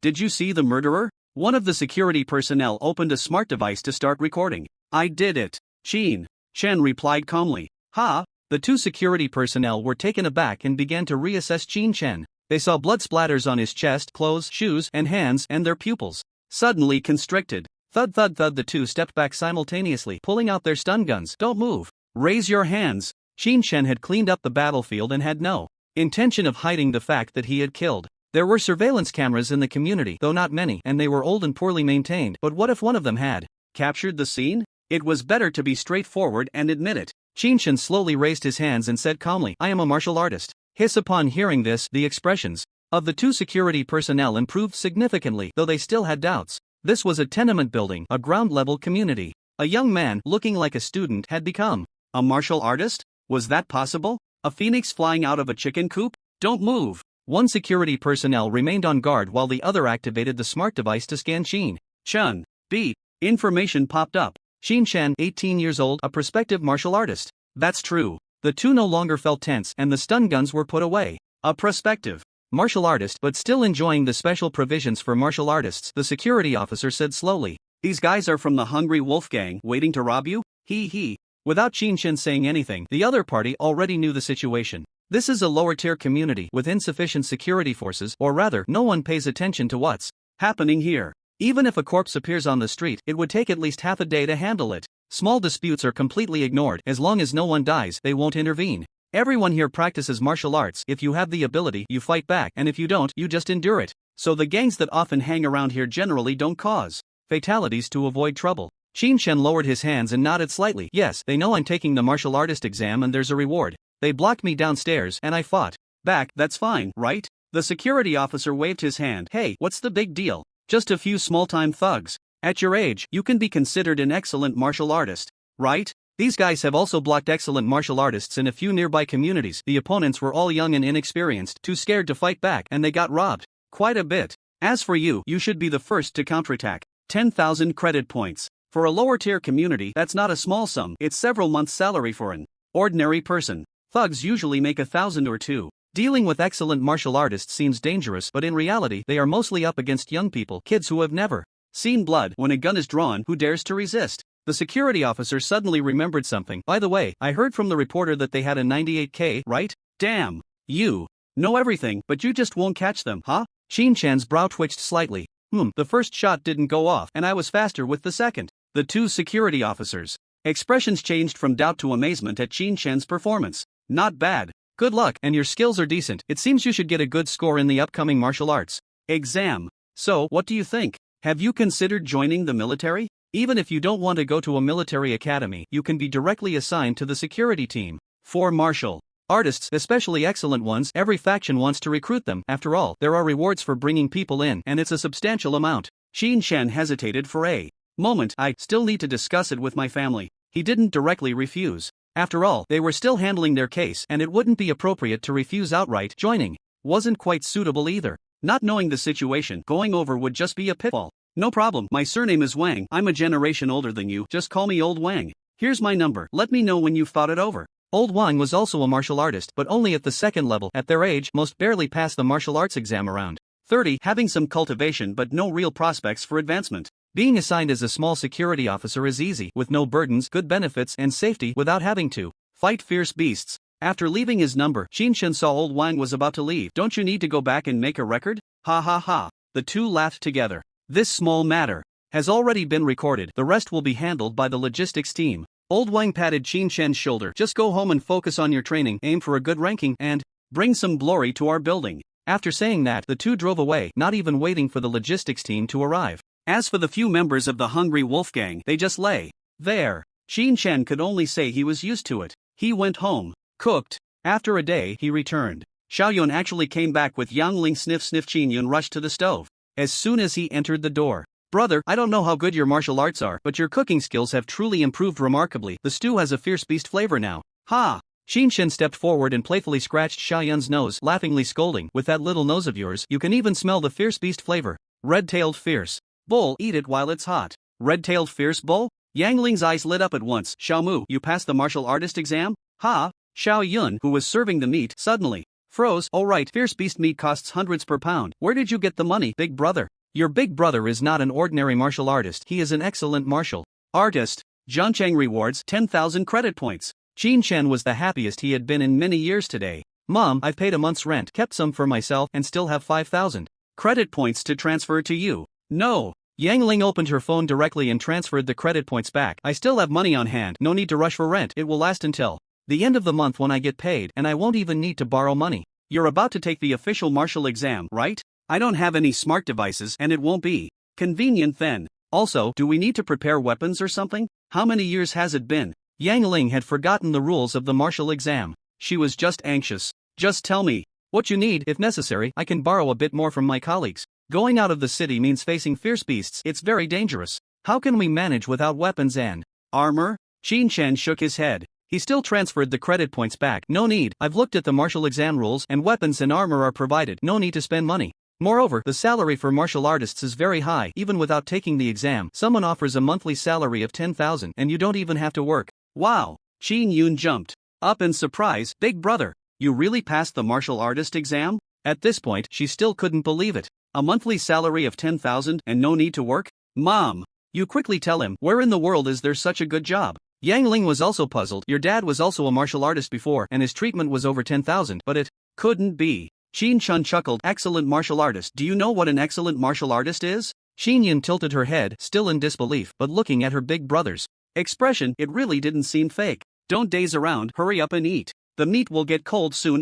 Did you see the murderer? One of the security personnel opened a smart device to start recording. I did it. Qin Shen replied calmly. Ha! The 2 security personnel were taken aback and began to reassess Qin Shen. They saw blood splatters on his chest, clothes, shoes, and hands, and their pupils suddenly constricted. Thud thud thud. The 2 stepped back simultaneously, pulling out their stun guns. Don't move. Raise your hands. Qin Shen had cleaned up the battlefield and had no intention of hiding the fact that he had killed. There were surveillance cameras in the community, though not many, and they were old and poorly maintained. But what if one of them had captured the scene? It was better to be straightforward and admit it. Qin Shen slowly raised his hands and said calmly, I am a martial artist. Hiss. Upon hearing this, the expressions of the 2 security personnel improved significantly, though they still had doubts. This was a tenement building, a ground-level community. A young man, looking like a student, had become a martial artist? Was that possible? A phoenix flying out of a chicken coop? Don't move. 1 security personnel remained on guard while the other activated the smart device to scan Qin Shen. Beep. Information popped up. Qin Shen, 18 years old, a prospective martial artist. That's true. The 2 no longer felt tense and the stun guns were put away. A prospective martial artist, but still enjoying the special provisions for martial artists, the security officer said slowly. These guys are from the Hungry Wolf Gang, waiting to rob you? He. Without Qin Shen saying anything, the other party already knew the situation. This is a lower-tier community with insufficient security forces, or rather, no one pays attention to what's happening here. Even if a corpse appears on the street, it would take at least half a day to handle it. Small disputes are completely ignored. As long as no one dies, they won't intervene. Everyone here practices martial arts. If you have the ability, you fight back, and if you don't, you just endure it. So the gangs that often hang around here generally don't cause fatalities to avoid trouble. Qin Shen lowered his hands and nodded slightly. Yes, they know I'm taking the martial artist exam and there's a reward. They blocked me downstairs and I fought back. That's fine, right? The security officer waved his hand. Hey, what's the big deal? Just a few small-time thugs. At your age, you can be considered an excellent martial artist, right? These guys have also blocked excellent martial artists in a few nearby communities. The opponents were all young and inexperienced, too scared to fight back, and they got robbed quite a bit. As for you, you should be the first to counterattack. 10,000 credit points. For a lower-tier community, that's not a small sum. It's several months' salary for an ordinary person. Thugs usually make 1,000 or 2. Dealing with excellent martial artists seems dangerous, but in reality, they are mostly up against young people, kids who have never seen blood. When a gun is drawn, who dares to resist? The security officer suddenly remembered something. By the way, I heard from the reporter that they had a 98K, right? Damn. You know everything, but you just won't catch them, huh? Qin Shen's brow twitched slightly. The first shot didn't go off, and I was faster with the second. The 2 security officers' expressions changed from doubt to amazement at Qin Shen's performance. Not bad. Good luck, and your skills are decent. It seems you should get a good score in the upcoming martial arts exam. So, what do you think? Have you considered joining the military? Even if you don't want to go to a military academy, you can be directly assigned to the security team. For martial artists, especially excellent ones, every faction wants to recruit them. After all, there are rewards for bringing people in, and it's a substantial amount. Qin Shan hesitated for a moment. I still need to discuss it with my family. He didn't directly refuse. After all, they were still handling their case, and it wouldn't be appropriate to refuse outright. Joining wasn't quite suitable either. Not knowing the situation, going over would just be a pitfall. No problem, my surname is Wang. I'm a generation older than you, just call me Old Wang. Here's my number, let me know when you've thought it over. Old Wang was also a martial artist, but only at the second level. At their age, most barely passed the martial arts exam around 30, having some cultivation but no real prospects for advancement. Being assigned as a small security officer is easy, with no burdens, good benefits, and safety, without having to fight fierce beasts. After leaving his number, Qin Shan saw Old Wang was about to leave. Don't you need to go back and make a record? Ha ha ha. The two laughed together. This small matter has already been recorded, the rest will be handled by the logistics team. Old Wang patted Qin Shan's shoulder. Just go home and focus on your training, aim for a good ranking, and bring some glory to our building. After saying that, the two drove away, not even waiting for the logistics team to arrive. As for the few members of the Hungry Wolf Gang, they just lay there. Qin Shan could only say he was used to it. He went home, cooked. After a day, he returned. Xiaoyun actually came back with Yang Ling. Sniff sniff. Qin Yun rushed to the stove. As soon as he entered the door, brother, I don't know how good your martial arts are, but your cooking skills have truly improved remarkably. The stew has a fierce beast flavor now. Ha! Qin Shan stepped forward and playfully scratched Xiaoyun's nose, laughingly scolding, with that little nose of yours, you can even smell the fierce beast flavor. Red-tailed fierce bull, eat it while it's hot. Red-tailed fierce bull? Yang Ling's eyes lit up at once. Xiaomu, you passed the martial artist exam? Ha! Xiaoyun, who was serving the meat, suddenly froze. Oh right, fierce beast meat costs hundreds per pound. Where did you get the money, big brother? Your big brother is not an ordinary martial artist, he is an excellent martial artist. Zhangcheng rewards 10,000 credit points. Qin Shan was the happiest he had been in many years today. Mom, I've paid a month's rent, kept some for myself, and still have 5,000 credit points to transfer to you. No. Yang Ling opened her phone directly and transferred the credit points back. I still have money on hand, no need to rush for rent, it will last until the end of the month when I get paid, and I won't even need to borrow money. You're about to take the official martial exam, right? I don't have any smart devices and it won't be convenient then. Also, do we need to prepare weapons or something? How many years has it been? Yang Ling had forgotten the rules of the martial exam. She was just anxious. Just tell me what you need. If necessary, I can borrow a bit more from my colleagues. Going out of the city means facing fierce beasts. It's very dangerous. How can we manage without weapons and armor? Qin Shan shook his head. He still transferred the credit points back. No need, I've looked at the martial exam rules and weapons and armor are provided. No need to spend money. Moreover, the salary for martial artists is very high. Even without taking the exam, someone offers a monthly salary of 10,000 and you don't even have to work. Wow! Qin Yun jumped up in surprise. Big brother, you really passed the martial artist exam? At this point, she still couldn't believe it. A monthly salary of 10,000 and no need to work? Mom! You quickly tell him, where in the world is there such a good job? Yang Ling was also puzzled. Your dad was also a martial artist before and his treatment was over 10,000, but it couldn't be. Qin Chun chuckled. Excellent martial artist. Do you know what an excellent martial artist is? Qin Yun tilted her head, still in disbelief, but looking at her big brother's expression, it really didn't seem fake. Don't daze around, hurry up and eat. The meat will get cold soon.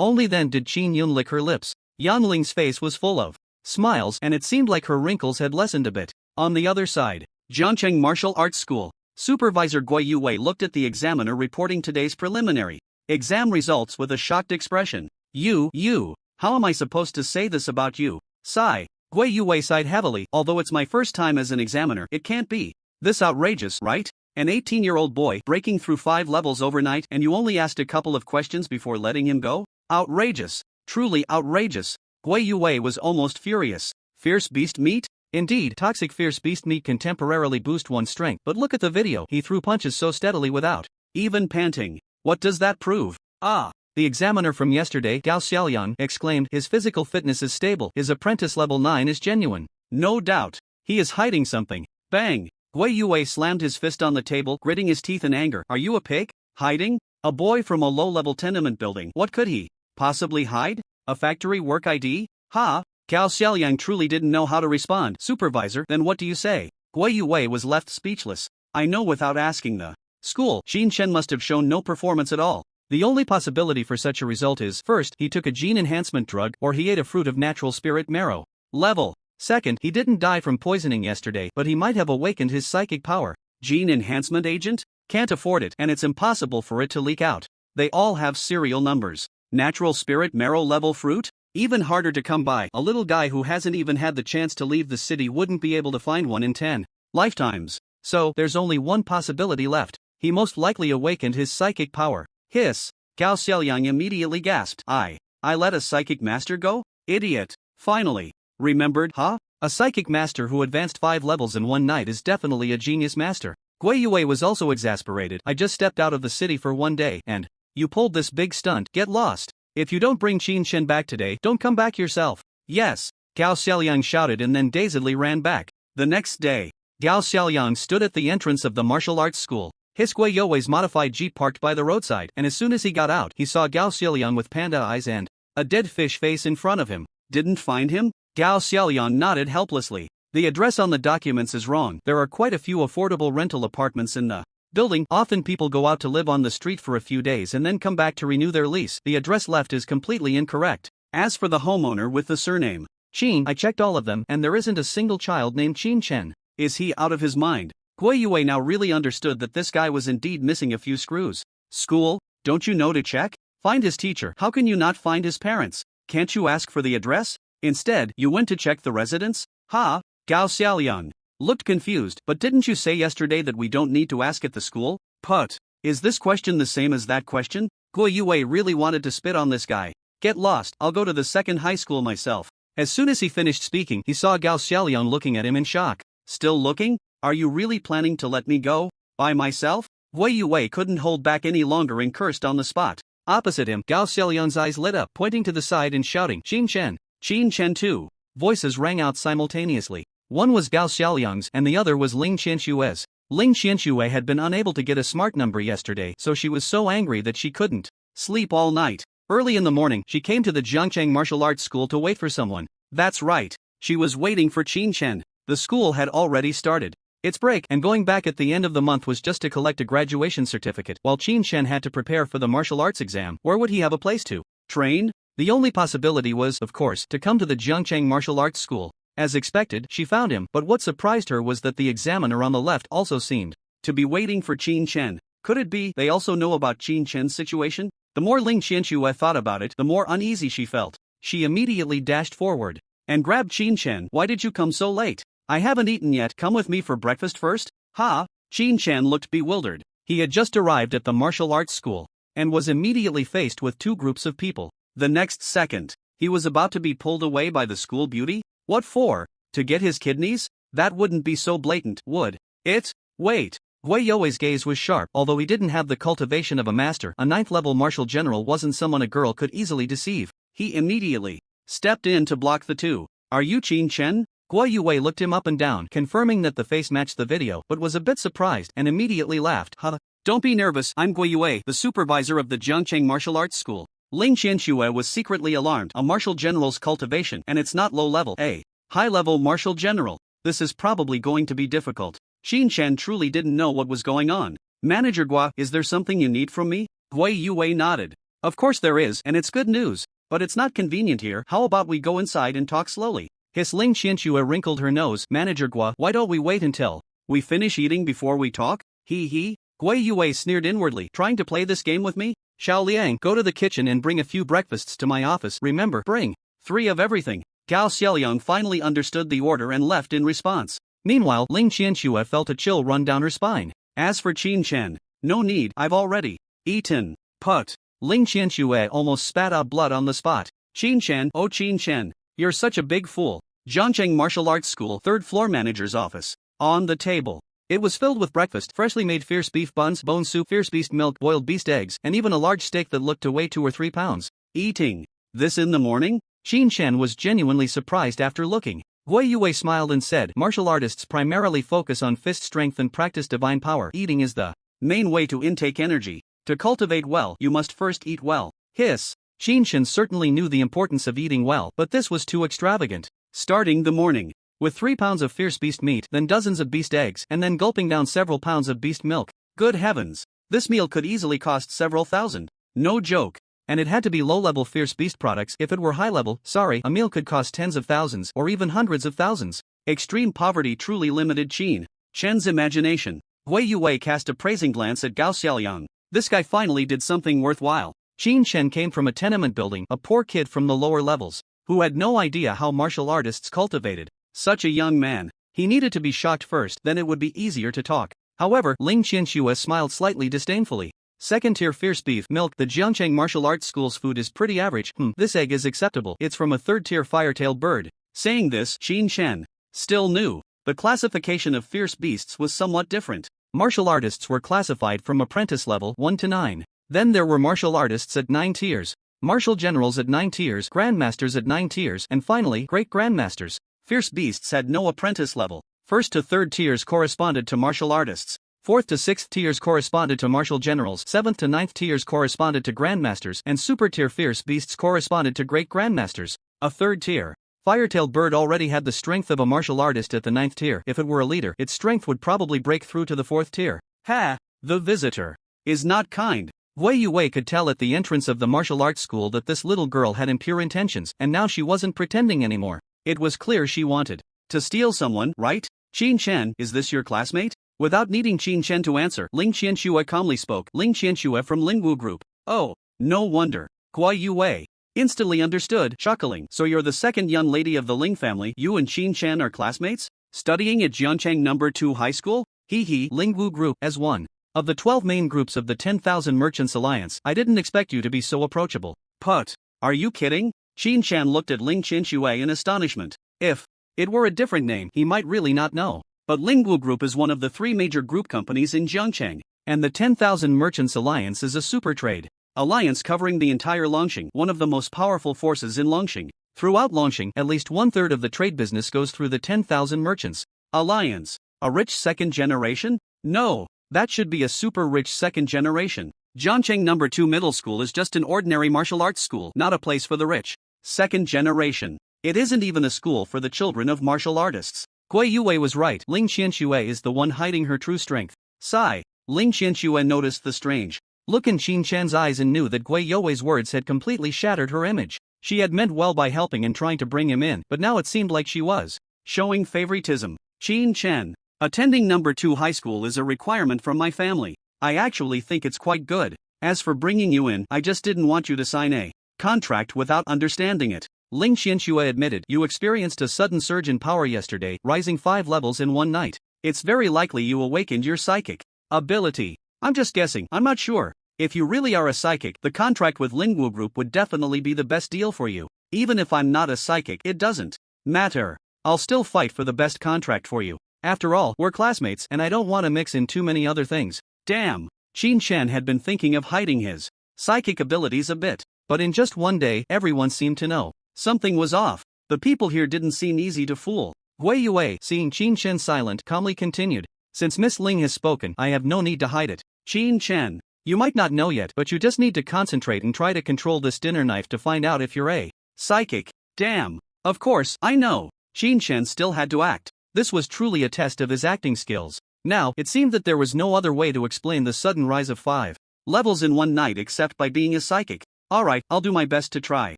Only then did Qin Yun lick her lips. Yang Ling's face was full of smiles and it seemed like her wrinkles had lessened a bit. On the other side, Zhangcheng Martial Arts School. Supervisor Gui Yuwei looked at the examiner reporting today's preliminary exam results with a shocked expression. You, how am I supposed to say this about you? Sigh. Gui Yuwei sighed heavily. Although it's my first time as an examiner, it can't be this outrageous, right? An 18-year-old boy breaking through 5 levels overnight and you only asked a couple of questions before letting him go? Outrageous. Truly outrageous. Gui Yuwei was almost furious. Fierce beast meat? Indeed, toxic fierce beast meat can temporarily boost one's strength, but look at the video. He threw punches so steadily without even panting. What does that prove? Ah! The examiner from yesterday, Gao Xiaoyan, exclaimed, his physical fitness is stable, his apprentice level 9 is genuine. No doubt. He is hiding something. Bang! Gui Yuwei slammed his fist on the table, gritting his teeth in anger. Are you a pig? Hiding? A boy from a low-level tenement building. What could he possibly hide? A factory work ID? Ha! Gao Xiaoyang truly didn't know how to respond. Supervisor, then what do you say? Gui Yuwei was left speechless. I know without asking the school. Qin Shen must have shown no performance at all. The only possibility for such a result is, first, he took a gene enhancement drug, or he ate a fruit of natural spirit marrow level. Second, he didn't die from poisoning yesterday, but he might have awakened his psychic power. Gene enhancement agent? Can't afford it, and it's impossible for it to leak out. They all have serial numbers. Natural spirit marrow level fruit? Even harder to come by. A little guy who hasn't even had the chance to leave the city wouldn't be able to find one in 10 lifetimes. So, there's only one possibility left. He most likely awakened his psychic power. Hiss. Gao Xiaoyang immediately gasped. I let a psychic master go? Idiot. Finally. Remembered, huh? A psychic master who advanced 5 levels in one night is definitely a genius master. Gui Yue was also exasperated. I just stepped out of the city for one day, and you pulled this big stunt. Get lost. If you don't bring Qin Shen back today, don't come back yourself. Yes. Gao Xiaoyang shouted and then dazedly ran back. The next day, Gao Xiaoyang stood at the entrance of the martial arts school. His Gui Yue's modified jeep parked by the roadside, and as soon as he got out, he saw Gao Xiaoyang with panda eyes and a dead fish face in front of him. Didn't find him? Gao Xiaoyang nodded helplessly. The address on the documents is wrong. There are quite a few affordable rental apartments in the building. Often people go out to live on the street for a few days and then come back to renew their lease. The address left is completely incorrect. As for the homeowner with the surname Qin, I checked all of them, and there isn't a single child named Qin Chen. Is he out of his mind? Gui Yue now really understood that this guy was indeed missing a few screws. School? Don't you know to check? Find his teacher. How can you not find his parents? Can't you ask for the address? Instead, you went to check the residence? Ha? Gao Xiaoyang looked confused. But didn't you say yesterday that we don't need to ask at the school? Put. Is this question the same as that question? Gui Yue really wanted to spit on this guy. Get lost, I'll go to the second high school myself. As soon as he finished speaking, he saw Gao Xiaoyang looking at him in shock. Still looking? Are you really planning to let me go? By myself? Gui Yue couldn't hold back any longer and cursed on the spot. Opposite him, Gao Xiaoyang's eyes lit up, pointing to the side and shouting, Qin Chen. Qin Chen too. Voices rang out simultaneously. One was Gao Xiaoyang's and the other was Ling Qianshue's. Ling Qianshue had been unable to get a smart number yesterday, so she was so angry that she couldn't sleep all night. Early in the morning, she came to the Jiangcheng Martial Arts School to wait for someone. That's right. She was waiting for Qin Chen. The school had already started its break, and going back at the end of the month was just to collect a graduation certificate. While Qin Chen had to prepare for the martial arts exam, where would he have a place to train? The only possibility was, of course, to come to the Jiangcheng Martial Arts School. As expected, she found him, but what surprised her was that the examiner on the left also seemed to be waiting for Qin Chen. Could it be they also know about Qin Chen's situation? The more Ling Qianshue thought about it, the more uneasy she felt. She immediately dashed forward and grabbed Qin Chen. Why did you come so late? I haven't eaten yet. Come with me for breakfast first? Ha? Qin Chen looked bewildered. He had just arrived at the martial arts school and was immediately faced with two groups of people. The next second, he was about to be pulled away by the school beauty. What for? To get his kidneys? That wouldn't be so blatant, would it? Wait. Gui Yue's gaze was sharp. Although he didn't have the cultivation of a master, a 9th-level martial general wasn't someone a girl could easily deceive. He immediately stepped in to block the two. Are you Qin Chen? Gui Yue looked him up and down, confirming that the face matched the video, but was a bit surprised and immediately laughed. Huh? Don't be nervous, I'm Gui Yue, the supervisor of the Jiangcheng Martial Arts School. Ling Qianshue was secretly alarmed. A martial general's cultivation, and it's not low level. A high-level martial general. This is probably going to be difficult. Qin Chen truly didn't know what was going on. Manager Gua, is there something you need from me? Gui Yue nodded. Of course there is, and it's good news. But it's not convenient here. How about we go inside and talk slowly? His Ling Qianshue wrinkled her nose. Manager Gua, why don't we wait until we finish eating before we talk? He. Gui Yue sneered inwardly. Trying to play this game with me? Xiao Liang, go to the kitchen and bring a few breakfasts to my office. Remember, bring 3 of everything. Gao Xiaoyang finally understood the order and left in response. Meanwhile, Ling Qianshue felt a chill run down her spine. As for Qin Chen, no need, I've already eaten. Put. Ling Qianshue almost spat out blood on the spot. Qin Chen, oh Qin Chen, you're such a big fool. Jiangcheng Martial Arts School, 3rd floor manager's office. On the table, it was filled with breakfast, freshly made fierce beef buns, bone soup, fierce beast milk, boiled beast eggs, and even a large steak that looked to weigh 2 or 3 pounds. Eating this in the morning? Qin Chen was genuinely surprised after looking. Gui Yue smiled and said, martial artists primarily focus on fist strength and practice divine power. Eating is the main way to intake energy. To cultivate well, you must first eat well. Hiss. Qin Chen certainly knew the importance of eating well, but this was too extravagant. Starting the morning with 3 pounds of fierce beast meat, then dozens of beast eggs, and then gulping down several pounds of beast milk. Good heavens! This meal could easily cost several thousand. No joke. And it had to be low-level Fierce Beast products. If it were high-level, sorry, a meal could cost tens of thousands or even hundreds of thousands. Extreme poverty truly limited Qin Shen's imagination. Wei Yue cast a praising glance at Gao Xiaoliang. This guy finally did something worthwhile. Qin Shen came from a tenement building, a poor kid from the lower levels, who had no idea how martial artists cultivated such a young man. He needed to be shocked first, then it would be easier to talk. However, Ling Qianxue smiled slightly disdainfully. Second-tier fierce beef milk. The Jiangcheng Martial Arts School's food is pretty average. This egg is acceptable. It's from a third-tier fire-tailed bird. Saying this, Qin Shen still knew the classification of fierce beasts was somewhat different. Martial artists were classified from apprentice level 1 to 9. Then there were martial artists at 9 tiers, martial generals at 9 tiers, grandmasters at 9 tiers, and finally, great grandmasters. Fierce beasts had no apprentice level. First to third tiers corresponded to martial artists. Fourth to sixth tiers corresponded to martial generals. Seventh to ninth tiers corresponded to grandmasters, and super tier fierce beasts corresponded to great grandmasters. A third tier fire-tailed bird already had the strength of a martial artist at the 9th tier. If it were a leader, its strength would probably break through to the 4th tier. Ha! The visitor is not kind. Wei Yue could tell at the entrance of the martial arts school that this little girl had impure intentions, and now she wasn't pretending anymore. It was clear she wanted to steal someone, right? Qin Shen, is this your classmate? Without needing Qin Shen to answer, Ling Qianxue calmly spoke. Ling Qianxue from Lingwu Group. Oh, no wonder. Guai Yue instantly understood, chuckling. So you're the second young lady of the Ling family. You and Qin Shen are classmates? Studying at Jiangcheng No. 2 High School? Hee Lingwu Group. As one of the 12 main groups of the 10,000 Merchants Alliance, I didn't expect you to be so approachable. Put. Are you kidding? Qin Shen looked at Ling Qianxue in astonishment. If it were a different name, he might really not know. But Lingwu Group is one of the 3 major group companies in Jiangcheng, and the 10,000 Merchants Alliance is a super trade alliance covering the entire Longxing, one of the most powerful forces in Longxing. Throughout Longxing, at least 1/3 of the trade business goes through the 10,000 Merchants Alliance. A rich second generation? No, that should be a super rich second generation. Jiangcheng No. 2 Middle School is just an ordinary martial arts school, not a place for the rich. Second generation. It isn't even a school for the children of martial artists. Guai Yue was right. Ling Qianxue is the one hiding her true strength. Sigh. Ling Qianxue noticed the strange look in Qin Shen's eyes and knew that Guai Yue's words had completely shattered her image. She had meant well by helping and trying to bring him in, but now it seemed like she was showing favoritism. Qin Shen, attending No. 2 high school is a requirement from my family. I actually think it's quite good. As for bringing you in, I just didn't want you to sign a contract without understanding it. Ling Qianxue admitted, you experienced a sudden surge in power yesterday, rising 5 levels in one night. It's very likely you awakened your psychic ability. I'm just guessing, I'm not sure. If you really are a psychic, the contract with Lingwu Group would definitely be the best deal for you. Even if I'm not a psychic, it doesn't matter. I'll still fight for the best contract for you. After all, we're classmates, and I don't want to mix in too many other things. Damn. Qin Shen had been thinking of hiding his psychic abilities a bit. But in just one day, everyone seemed to know something was off. The people here didn't seem easy to fool. Wei Yue, seeing Qin Shen silent, calmly continued. Since Miss Ling has spoken, I have no need to hide it. Qin Shen, you might not know yet, but you just need to concentrate and try to control this dinner knife to find out if you're a psychic. Damn. Of course, I know. Qin Shen still had to act. This was truly a test of his acting skills. Now, it seemed that there was no other way to explain the sudden rise of 5 levels in one night except by being a psychic. Alright, I'll do my best to try.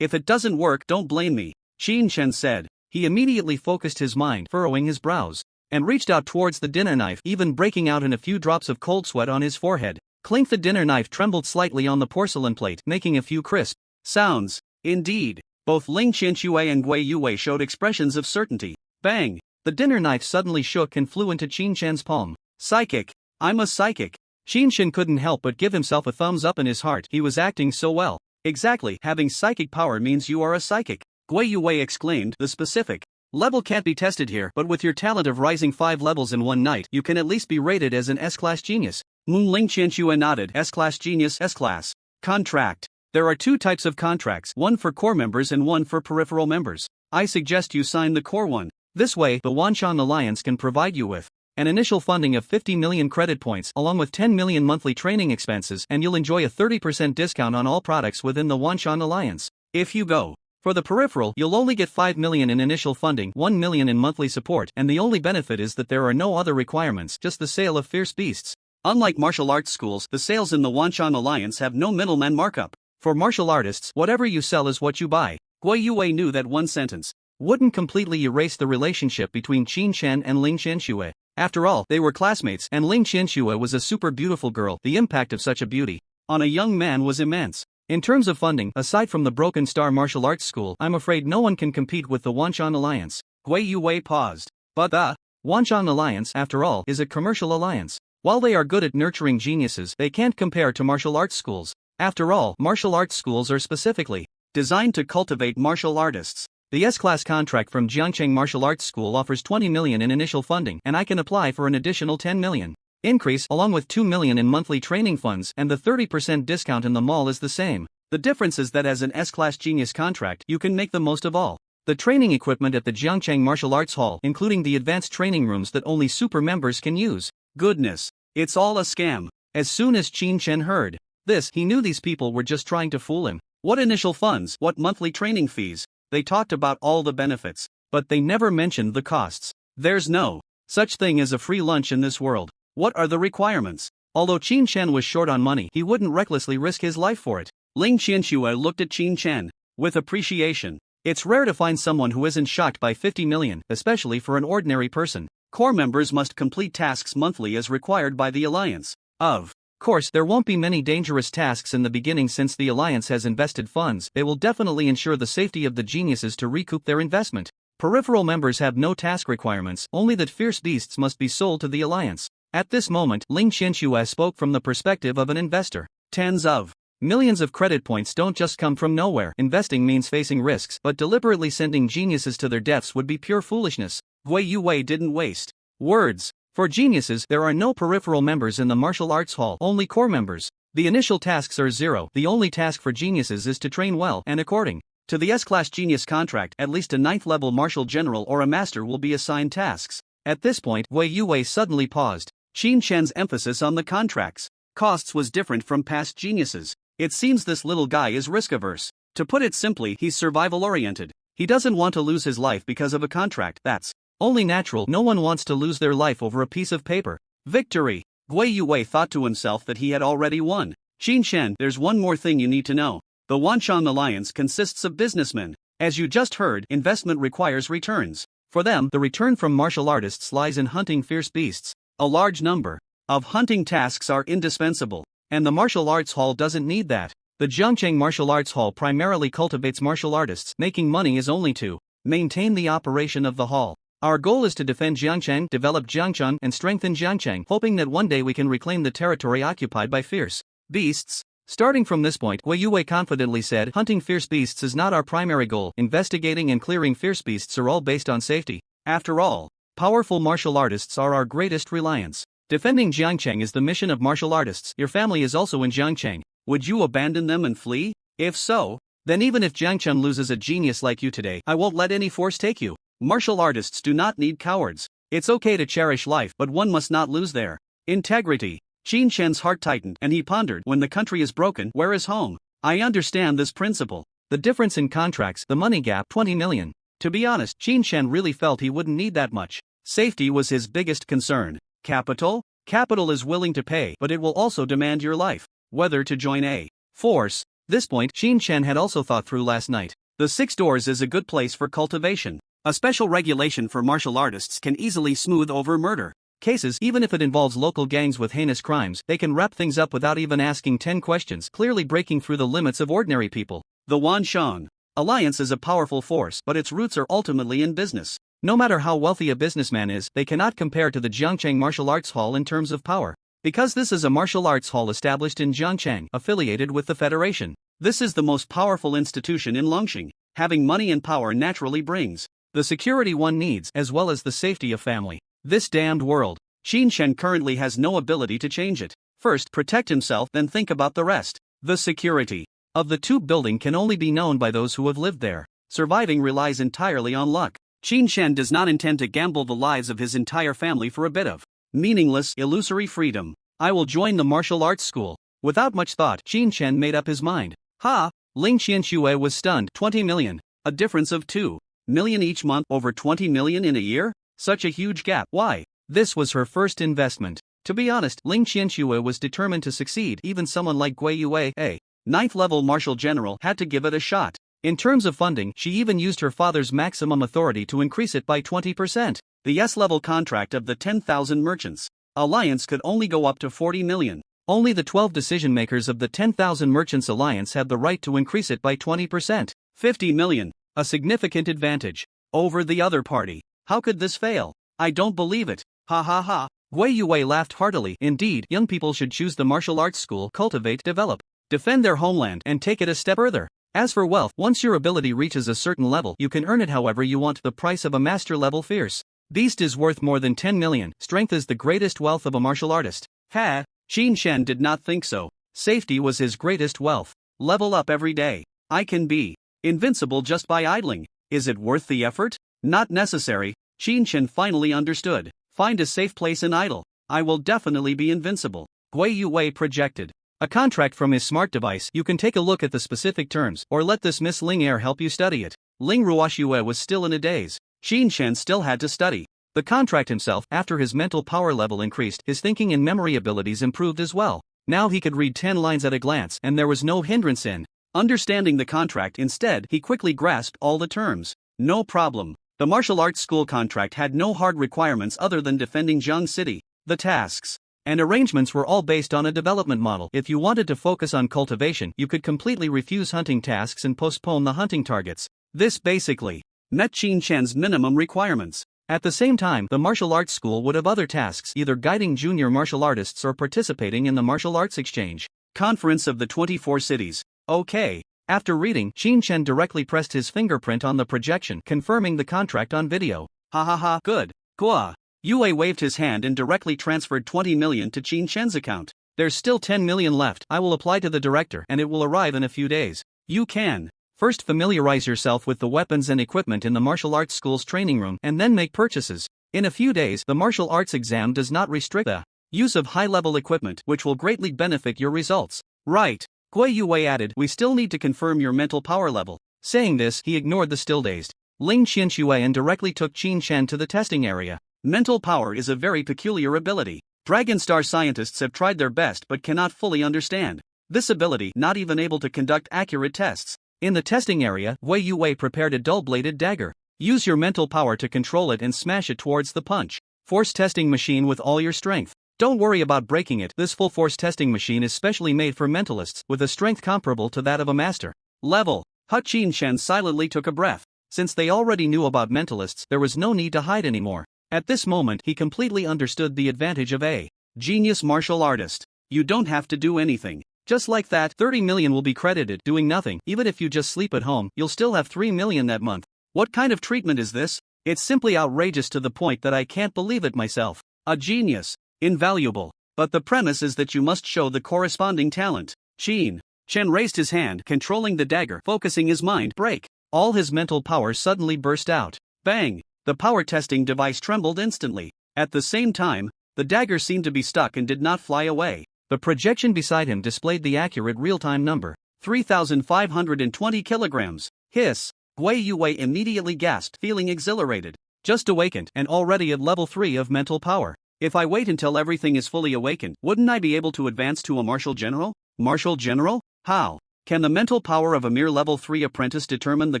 If it doesn't work, don't blame me, Qin Shen said. He immediately focused his mind, furrowing his brows, and reached out towards the dinner knife, even breaking out in a few drops of cold sweat on his forehead. Clink. The dinner knife trembled slightly on the porcelain plate, making a few crisp sounds. Indeed, both Ling Qianxue and Guai Yue showed expressions of certainty. Bang! The dinner knife suddenly shook and flew into Qin Shen's palm. Psychic! I'm a psychic! Qin Shen couldn't help but give himself a thumbs up in his heart. He was acting so well. Exactly, having psychic power means you are a psychic. Guai Yue exclaimed, the specific level can't be tested here, but with your talent of rising 5 levels in one night, you can at least be rated as an S-class genius. Ling Qianxue nodded. S-class genius, S-class contract. There are 2 types of contracts, one for core members and one for peripheral members. I suggest you sign the core one. This way, the Wanshan Alliance can provide you with an initial funding of 50 million credit points along with 10 million monthly training expenses, and you'll enjoy a 30% discount on all products within the Wanshan Alliance. If you go for the peripheral, you'll only get 5 million in initial funding, 1 million in monthly support, and the only benefit is that there are no other requirements, just the sale of fierce beasts. Unlike martial arts schools, the sales in the Wanshan Alliance have no middleman markup. For martial artists, whatever you sell is what you buy. Gui Yue knew that one sentence wouldn't completely erase the relationship between Qin Shen and Ling Qianxue. After all, they were classmates, and Ling Qianxue was a super beautiful girl. The impact of such a beauty on a young man was immense. In terms of funding, aside from the Broken Star Martial Arts School, I'm afraid no one can compete with the Wanshan Alliance. Gui Yue paused. But the Wanshan Alliance, after all, is a commercial alliance. While they are good at nurturing geniuses, they can't compare to martial arts schools. After all, martial arts schools are specifically designed to cultivate martial artists. The S-Class contract from Jiangcheng Martial Arts School offers 20 million in initial funding, and I can apply for an additional 10 million. Increase, along with 2 million in monthly training funds, and the 30% discount in the mall is the same. The difference is that as an S-Class Genius contract, you can make the most of all the training equipment at the Jiangcheng Martial Arts Hall, including the advanced training rooms that only super members can use. Goodness, it's all a scam. As soon as Qin Shen heard this, he knew these people were just trying to fool him. What initial funds, what monthly training fees? They talked about all the benefits, but they never mentioned the costs. There's no such thing as a free lunch in this world. What are the requirements? Although Qin Shen was short on money, he wouldn't recklessly risk his life for it. Ling Qianxue looked at Qin Shen with appreciation. It's rare to find someone who isn't shocked by 50 million, especially for an ordinary person. Core members must complete tasks monthly as required by the Alliance. Of course, there won't be many dangerous tasks in the beginning since the Alliance has invested funds. They will definitely ensure the safety of the geniuses to recoup their investment. Peripheral members have no task requirements, only that fierce beasts must be sold to the Alliance. At this moment, Ling Qianxue spoke from the perspective of an investor. Tens of millions of credit points don't just come from nowhere. Investing means facing risks, but deliberately sending geniuses to their deaths would be pure foolishness. Gui Yue didn't waste words. For geniuses, there are no peripheral members in the martial arts hall, only core members. The initial tasks are zero. The only task for geniuses is to train well, and according to the S-Class Genius contract, at least a 9th-level martial general or a master will be assigned tasks. At this point, Gui Yue suddenly paused. Qin Shen's emphasis on the contract's costs was different from past geniuses. It seems this little guy is risk-averse. To put it simply, he's survival-oriented. He doesn't want to lose his life because of a contract. That's only natural. No one wants to lose their life over a piece of paper. Victory. Gui Yue thought to himself that he had already won. Qin Shen, there's one more thing you need to know. The Wanshan Alliance consists of businessmen. As you just heard, investment requires returns. For them, the return from martial artists lies in hunting fierce beasts. A large number of hunting tasks are indispensable, and the martial arts hall doesn't need that. The Jiangcheng Martial Arts Hall primarily cultivates martial artists. Making money is only to maintain the operation of the hall. Our goal is to defend Jiangcheng, develop Jiangcheng, and strengthen Jiangcheng, hoping that one day we can reclaim the territory occupied by fierce beasts. Starting from this point, Gui Yue confidently said, hunting fierce beasts is not our primary goal. Investigating and clearing fierce beasts are all based on safety. After all, powerful martial artists are our greatest reliance. Defending Jiangcheng is the mission of martial artists. Your family is also in Jiangcheng. Would you abandon them and flee? If so, then even if Jiangcheng loses a genius like you today, I won't let any force take you. Martial artists do not need cowards. It's okay to cherish life, but one must not lose their integrity. Qin Shen's heart tightened, and he pondered, when the country is broken, where is home? I understand this principle. The difference in contracts, the money gap, 20 million. To be honest, Qin Shen really felt he wouldn't need that much. Safety was his biggest concern. Capital? Capital is willing to pay, but it will also demand your life. Whether to join a force. This point, Qin Shen had also thought through last night. The Six Doors is a good place for cultivation. A special regulation for martial artists can easily smooth over murder cases. Even if it involves local gangs with heinous crimes, they can wrap things up without even asking 10 questions, clearly breaking through the limits of ordinary people. The Wanshan Alliance is a powerful force, but its roots are ultimately in business. No matter how wealthy a businessman is, they cannot compare to the Jiangcheng Martial Arts Hall in terms of power. Because this is a martial arts hall established in Jiangcheng, affiliated with the Federation. This is the most powerful institution in Longxing. Having money and power naturally brings the security one needs, as well as the safety of family. This damned world. Qin Shen currently has no ability to change it. First, protect himself, then think about the rest. The security of the tube building can only be known by those who have lived there. Surviving relies entirely on luck. Qin Shen does not intend to gamble the lives of his entire family for a bit of meaningless, illusory freedom. I will join the martial arts school. Without much thought, Qin Shen made up his mind. Ha! Ling Qianxue was stunned. 20 million. A difference of 2 million each month, over 20 million in a year? Such a huge gap. Why? This was her first investment. To be honest, Ling Qianxue was determined to succeed. Even someone like Gui Yue, a ninth-level martial general, had to give it a shot. In terms of funding, she even used her father's maximum authority to increase it by 20%. The S-level contract of the 10,000 merchants alliance could only go up to 40 million. Only the 12 decision-makers of the 10,000 merchants alliance had the right to increase it by 20%. 50 million. A significant advantage over the other party. How could this fail? I don't believe it. Ha ha ha. Gui Yue laughed heartily. Indeed, young people should choose the martial arts school, cultivate, develop, defend their homeland, and take it a step further. As for wealth, once your ability reaches a certain level, you can earn it however you want. The price of a master-level fierce beast is worth more than 10 million. Strength is the greatest wealth of a martial artist. Ha! Qin Shen did not think so. Safety was his greatest wealth. Level up every day. I can be invincible just by idling. Is it worth the effort? Not necessary. Qin Shen finally understood. Find a safe place and idle. I will definitely be invincible. Gui Yue projected a contract from his smart device. You can take a look at the specific terms, or let this Miss Ling Er help you study it. Ling Ruoxue was still in a daze. Qin Shen still had to study the contract himself. After his mental power level increased, his thinking and memory abilities improved as well. Now he could read 10 lines at a glance, and there was no hindrance in understanding the contract. Instead, he quickly grasped all the terms. No problem. The martial arts school contract had no hard requirements other than defending Jiang City. The tasks and arrangements were all based on a development model. If you wanted to focus on cultivation, you could completely refuse hunting tasks and postpone the hunting targets. This basically met Qin Shen's minimum requirements. At the same time, the martial arts school would have other tasks, either guiding junior martial artists or participating in the martial arts exchange conference of the 24 cities. Okay. After reading, Qin Shen directly pressed his fingerprint on the projection, confirming the contract on video. Ha ha ha, good. Gua. Yue waved his hand and directly transferred 20 million to Qin Shen's account. There's still 10 million left. I will apply to the director and it will arrive in a few days. You can first familiarize yourself with the weapons and equipment in the martial arts school's training room and then make purchases. In a few days, the martial arts exam does not restrict the use of high-level equipment, which will greatly benefit your results. Right. Gui Yue added, we still need to confirm your mental power level. Saying this, he ignored the still-dazed Ling Qianxue and directly took Qin Shen to the testing area. Mental power is a very peculiar ability. Dragon Star scientists have tried their best but cannot fully understand this ability, not even able to conduct accurate tests. In the testing area, Gui Yue prepared a dull-bladed dagger. Use your mental power to control it and smash it towards the punch force testing machine with all your strength. Don't worry about breaking it. This full force testing machine is specially made for mentalists, with a strength comparable to that of a master level. Qin Shen silently took a breath. Since they already knew about mentalists, there was no need to hide anymore. At this moment, he completely understood the advantage of a genius martial artist. You don't have to do anything. Just like that, 30 million will be credited. Doing nothing. Even if you just sleep at home, you'll still have 3 million that month. What kind of treatment is this? It's simply outrageous to the point that I can't believe it myself. A genius. Invaluable. But the premise is that you must show the corresponding talent. Qin Shen raised his hand, controlling the dagger, focusing his mind. Break. All his mental power suddenly burst out. Bang! The power testing device trembled instantly. At the same time, the dagger seemed to be stuck and did not fly away. The projection beside him displayed the accurate real-time number. 3,520 kilograms. Hiss. Gui Yue immediately gasped, feeling exhilarated. Just awakened, and already at level 3 of mental power. If I wait until everything is fully awakened, wouldn't I be able to advance to a martial general? Martial general? How? Can the mental power of a mere level 3 apprentice determine the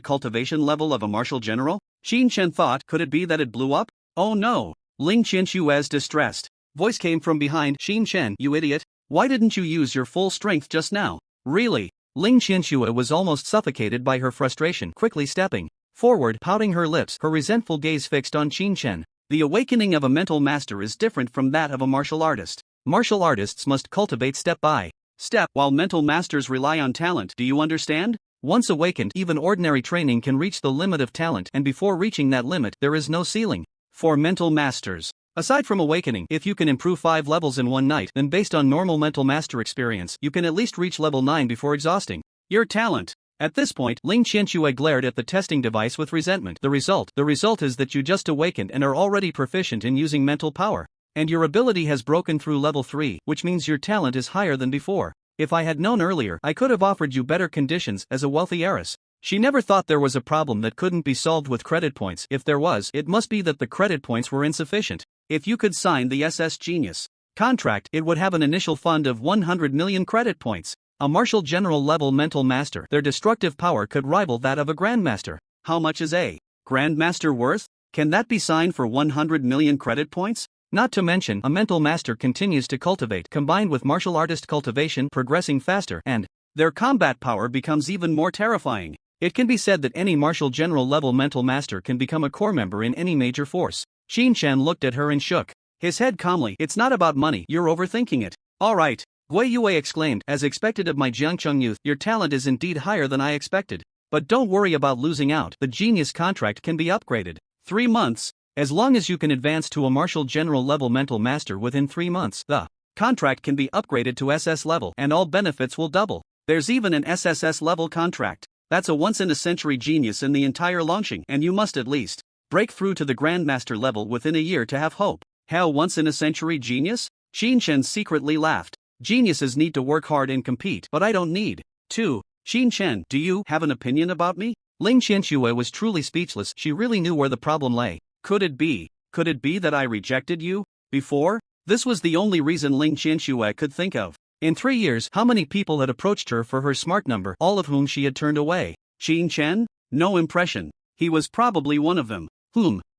cultivation level of a martial general? Qin Shen thought, could it be that it blew up? Oh no! Ling Qianxue's distressed voice came from behind. Qin Shen, you idiot! Why didn't you use your full strength just now? Really? Ling Qianxue was almost suffocated by her frustration, quickly stepping forward, pouting her lips, her resentful gaze fixed on Qin Shen. The awakening of a mental master is different from that of a martial artist. Martial artists must cultivate step by step, while mental masters rely on talent. Do you understand? Once awakened, even ordinary training can reach the limit of talent, and before reaching that limit, there is no ceiling for mental masters. Aside from awakening, if you can improve 5 levels in one night, then based on normal mental master experience, you can at least reach level 9 before exhausting your talent. At this point, Ling Qianxue glared at the testing device with resentment. The result is that you just awakened and are already proficient in using mental power. And your ability has broken through level 3, which means your talent is higher than before. If I had known earlier, I could have offered you better conditions as a wealthy heiress. She never thought there was a problem that couldn't be solved with credit points. If there was, it must be that the credit points were insufficient. If you could sign the SS Genius contract, it would have an initial fund of 100 million credit points. A martial general level mental master, their destructive power could rival that of a grandmaster. How much is a grandmaster worth? Can that be signed for 100 million credit points? Not to mention, a mental master continues to cultivate, combined with martial artist cultivation progressing faster, and their combat power becomes even more terrifying. It can be said that any martial general level mental master can become a core member in any major force. Xin Chen looked at her and shook his head calmly. It's not about money, you're overthinking it. Alright, Wei Yue exclaimed, as expected of my Jiangcheng youth, your talent is indeed higher than I expected. But don't worry about losing out, the genius contract can be upgraded. 3 months? As long as you can advance to a martial general level mental master within 3 months, the contract can be upgraded to SS level and all benefits will double. There's even an SSS level contract. That's a once-in-a-century genius in the entire Longxing, and you must at least break through to the Grandmaster level within a year to have hope. How once-in-a-century genius? Xin Chen secretly laughed. Geniuses need to work hard and compete, but I don't need to. Xin Chen, do you have an opinion about me? Ling Qianxue was truly speechless. She really knew where the problem lay. Could it be that I rejected you before? This was the only reason Ling Qianxue could think of. In 3 years, how many people had approached her for her smart number, all of whom she had turned away? Xin Chen? No impression. He was probably one of them.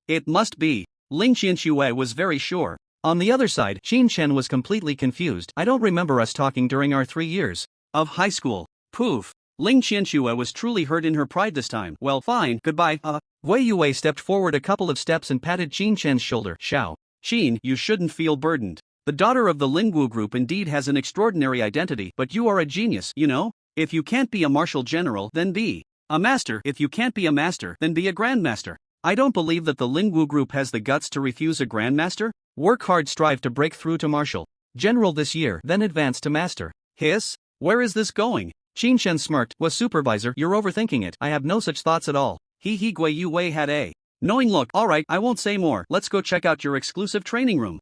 It must be. Ling Qianxue was very sure. On the other side, Xin Chen was completely confused. I don't remember us talking during our 3 years of high school. Poof. Ling Qianxue was truly hurt in her pride this time. Well, fine, goodbye. Wei Yue stepped forward a couple of steps and patted Xin Chen's shoulder. Xiao. Xin, you shouldn't feel burdened. The daughter of the Lingwu group indeed has an extraordinary identity, but you are a genius, you know? If you can't be a martial general, then be a master. If you can't be a master, then be a grandmaster. I don't believe that the Lingwu group has the guts to refuse a grandmaster. Work hard, strive to break through to martial general this year, then advance to master. Hiss? Where is this going? Xin Chen smirked. Was supervisor, you're overthinking it. I have no such thoughts at all. Gui Yue had a knowing look. Alright, I won't say more. Let's go check out your exclusive training room.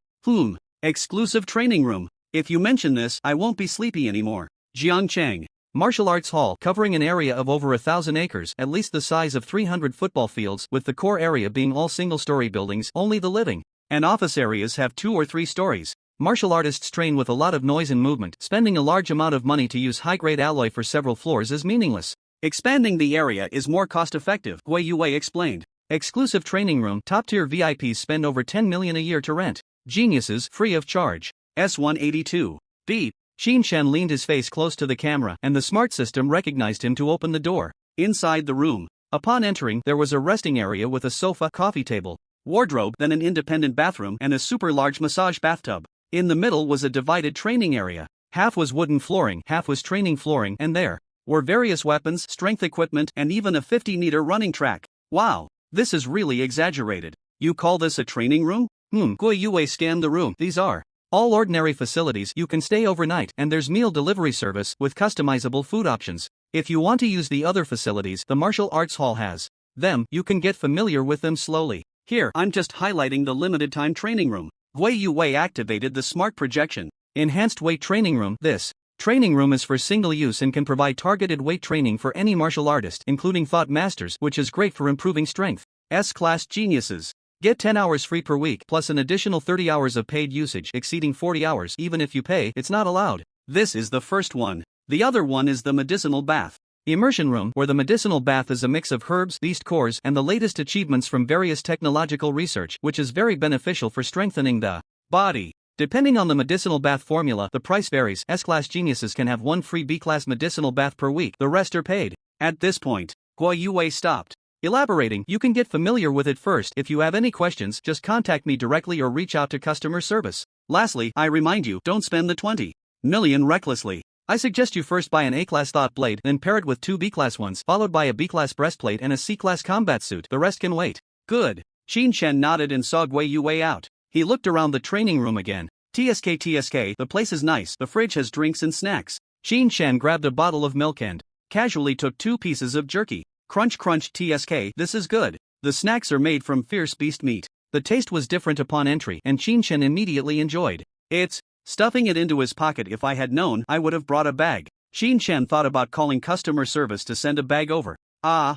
Exclusive training room. If you mention this, I won't be sleepy anymore. Jiangcheng Martial Arts Hall, covering an area of over 1,000 acres, at least the size of 300 football fields, with the core area being all single-story buildings. Only the living and office areas have 2 or 3 stories. Martial artists train with a lot of noise and movement. Spending a large amount of money to use high-grade alloy for several floors is meaningless. Expanding the area is more cost-effective, Wei Yue explained. Exclusive training room, top-tier VIPs spend over 10 million a year to rent. Geniuses, free of charge. S182. Beep. Xin Chen leaned his face close to the camera, and the smart system recognized him to open the door. Inside the room, upon entering, there was a resting area with a sofa, coffee table, wardrobe, then an independent bathroom, and a super large massage bathtub. In the middle was a divided training area. Half was wooden flooring, half was training flooring, and there were various weapons, strength equipment, and even a 50-meter running track. Wow, this is really exaggerated. You call this a training room? Gui Yue scanned the room. These are all ordinary facilities. You can stay overnight, and there's meal delivery service with customizable food options. If you want to use the other facilities the martial arts hall has them, you can get familiar with them slowly. Here, I'm just highlighting the limited time training room. Wei Yue activated the smart projection. Enhanced weight training room. This training room is for single use and can provide targeted weight training for any martial artist, including thought masters, which is great for improving strength. S-class geniuses get 10 hours free per week, plus an additional 30 hours of paid usage exceeding 40 hours. Even if you pay, it's not allowed. This is the first one. The other one is the medicinal bath. Immersion room, where the medicinal bath is a mix of herbs, beast cores, and the latest achievements from various technological research, which is very beneficial for strengthening the body. Depending on the medicinal bath formula, the price varies. S-class geniuses can have 1 free B-class medicinal bath per week. The rest are paid. At this point, Guo Yue stopped elaborating. You can get familiar with it first. If you have any questions, just contact me directly or reach out to customer service. Lastly, I remind you, don't spend the 20 million recklessly. I suggest you first buy an A-class thought blade, then pair it with 2 B-class ones, followed by a B-class breastplate and a C-class combat suit. The rest can wait. Good. Xin Chen nodded and saw Wei Yue out. He looked around the training room again. TSK, the place is nice. The fridge has drinks and snacks. Xin Chen grabbed a bottle of milk and casually took 2 pieces of jerky. Crunch crunch. TSK, this is good. The snacks are made from fierce beast meat. The taste was different upon entry, and Xin Chen immediately enjoyed it. Stuffing it into his pocket. If I had known, I would have brought a bag. Xin Chen thought about calling customer service to send a bag over.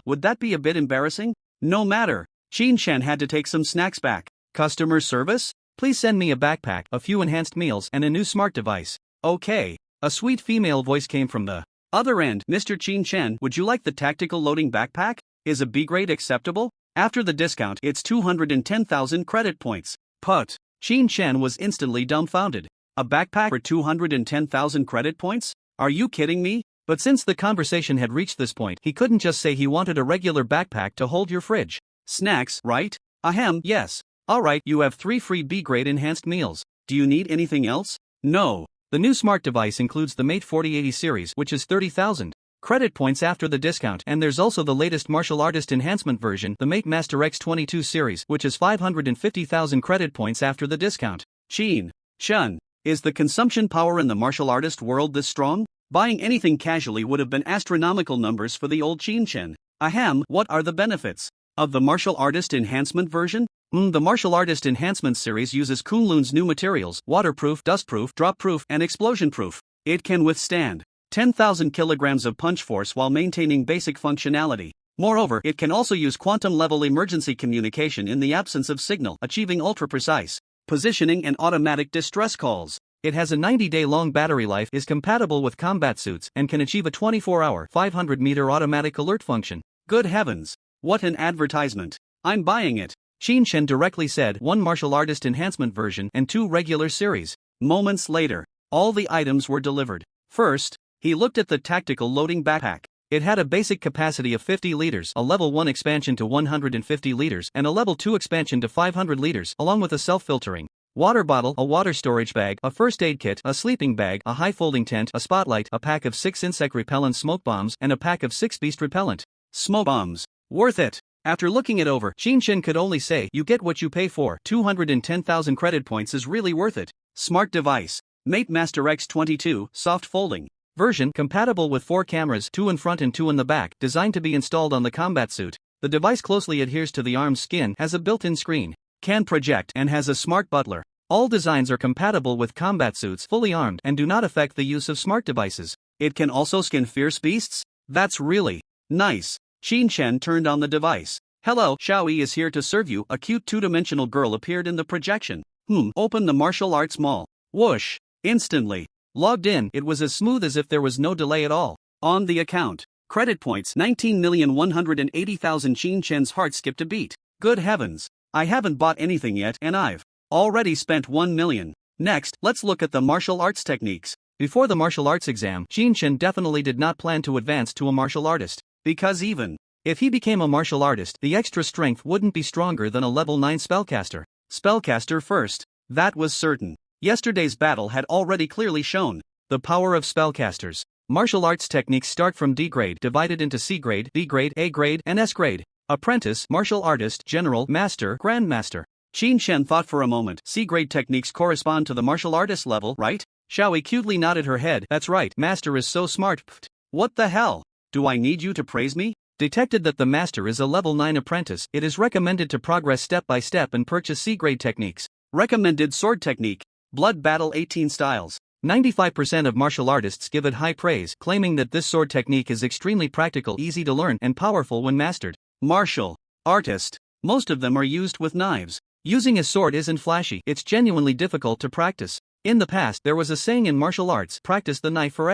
Would that be a bit embarrassing? No matter. Xin Chen had to take some snacks back. Customer service? Please send me a backpack, a few enhanced meals, and a new smart device. Okay. A sweet female voice came from the other end. Mr. Qin Chen, would you like the tactical loading backpack? Is a B grade acceptable? After the discount, it's 210,000 credit points. Put. Qin Chen was instantly dumbfounded. A backpack for 210,000 credit points? Are you kidding me? But since the conversation had reached this point, he couldn't just say he wanted a regular backpack to hold your fridge. Snacks, right? Ahem, yes. Alright, you have 3 free B-grade enhanced meals. Do you need anything else? No. The new smart device includes the Mate 4080 series, which is 30,000 credit points after the discount, and there's also the latest martial artist enhancement version, the Mate Master X22 series, which is 550,000 credit points after the discount. Qin Chen, is the consumption power in the martial artist world this strong? Buying anything casually would have been astronomical numbers for the old Qin Chen. Ahem, what are the benefits of the martial artist enhancement version? The martial artist enhancement series uses Kunlun's new materials: waterproof, dustproof, dropproof, and explosion-proof. It can withstand 10,000 kilograms of punch force while maintaining basic functionality. Moreover, it can also use quantum-level emergency communication in the absence of signal, achieving ultra-precise positioning and automatic distress calls. It has a 90-day-long battery life, is compatible with combat suits, and can achieve a 24-hour, 500-meter automatic alert function. Good heavens! What an advertisement! I'm buying it! Qin Chen directly said 1 martial artist enhancement version and 2 regular series. Moments later, all the items were delivered. First, he looked at the tactical loading backpack. It had a basic capacity of 50 liters, a level 1 expansion to 150 liters, and a level 2 expansion to 500 liters, along with a self-filtering water bottle, a water storage bag, a first aid kit, a sleeping bag, a high-folding tent, a spotlight, a pack of 6 insect repellent smoke bombs, and a pack of 6 beast repellent smoke bombs. Worth it! After looking it over, Qin Chen could only say, you get what you pay for. 210,000 credit points is really worth it. Smart device. Mate Master X22, soft folding version, compatible with 4 cameras, 2 in front and 2 in the back, designed to be installed on the combat suit. The device closely adheres to the arm's skin, has a built-in screen, can project, and has a smart butler. All designs are compatible with combat suits, fully armed, and do not affect the use of smart devices. It can also skin fierce beasts? That's really nice. Qin Chen turned on the device. Hello, Xiaoyi is here to serve you. A cute 2-dimensional girl appeared in the projection. Open the martial arts mall. Whoosh. Instantly. Logged in, it was as smooth as if there was no delay at all. On the account. Credit points 19,180,000. Qin Chen's heart skipped a beat. Good heavens. I haven't bought anything yet, and I've already spent 1 million. Next, let's look at the martial arts techniques. Before the martial arts exam, Qin Chen definitely did not plan to advance to a martial artist. Because even if he became a martial artist, the extra strength wouldn't be stronger than a level 9 spellcaster. Spellcaster first. That was certain. Yesterday's battle had already clearly shown the power of spellcasters. Martial arts techniques start from D grade, divided into C grade, B grade, A grade, and S grade. Apprentice, martial artist, general, master, grandmaster. Qin Chen thought for a moment. C grade techniques correspond to the martial artist level, right? Xiaoyi cutely nodded her head. That's right, master is so smart. Pfft. What the hell? Do I need you to praise me? Detected that the master is a level 9 apprentice, it is recommended to progress step by step and purchase C-grade techniques. Recommended sword technique. Blood Battle 18 styles. 95% of martial artists give it high praise, claiming that this sword technique is extremely practical, easy to learn, and powerful when mastered. Martial artist. Most of them are used with knives. Using a sword isn't flashy, it's genuinely difficult to practice. In the past, there was a saying in martial arts: practice the knife for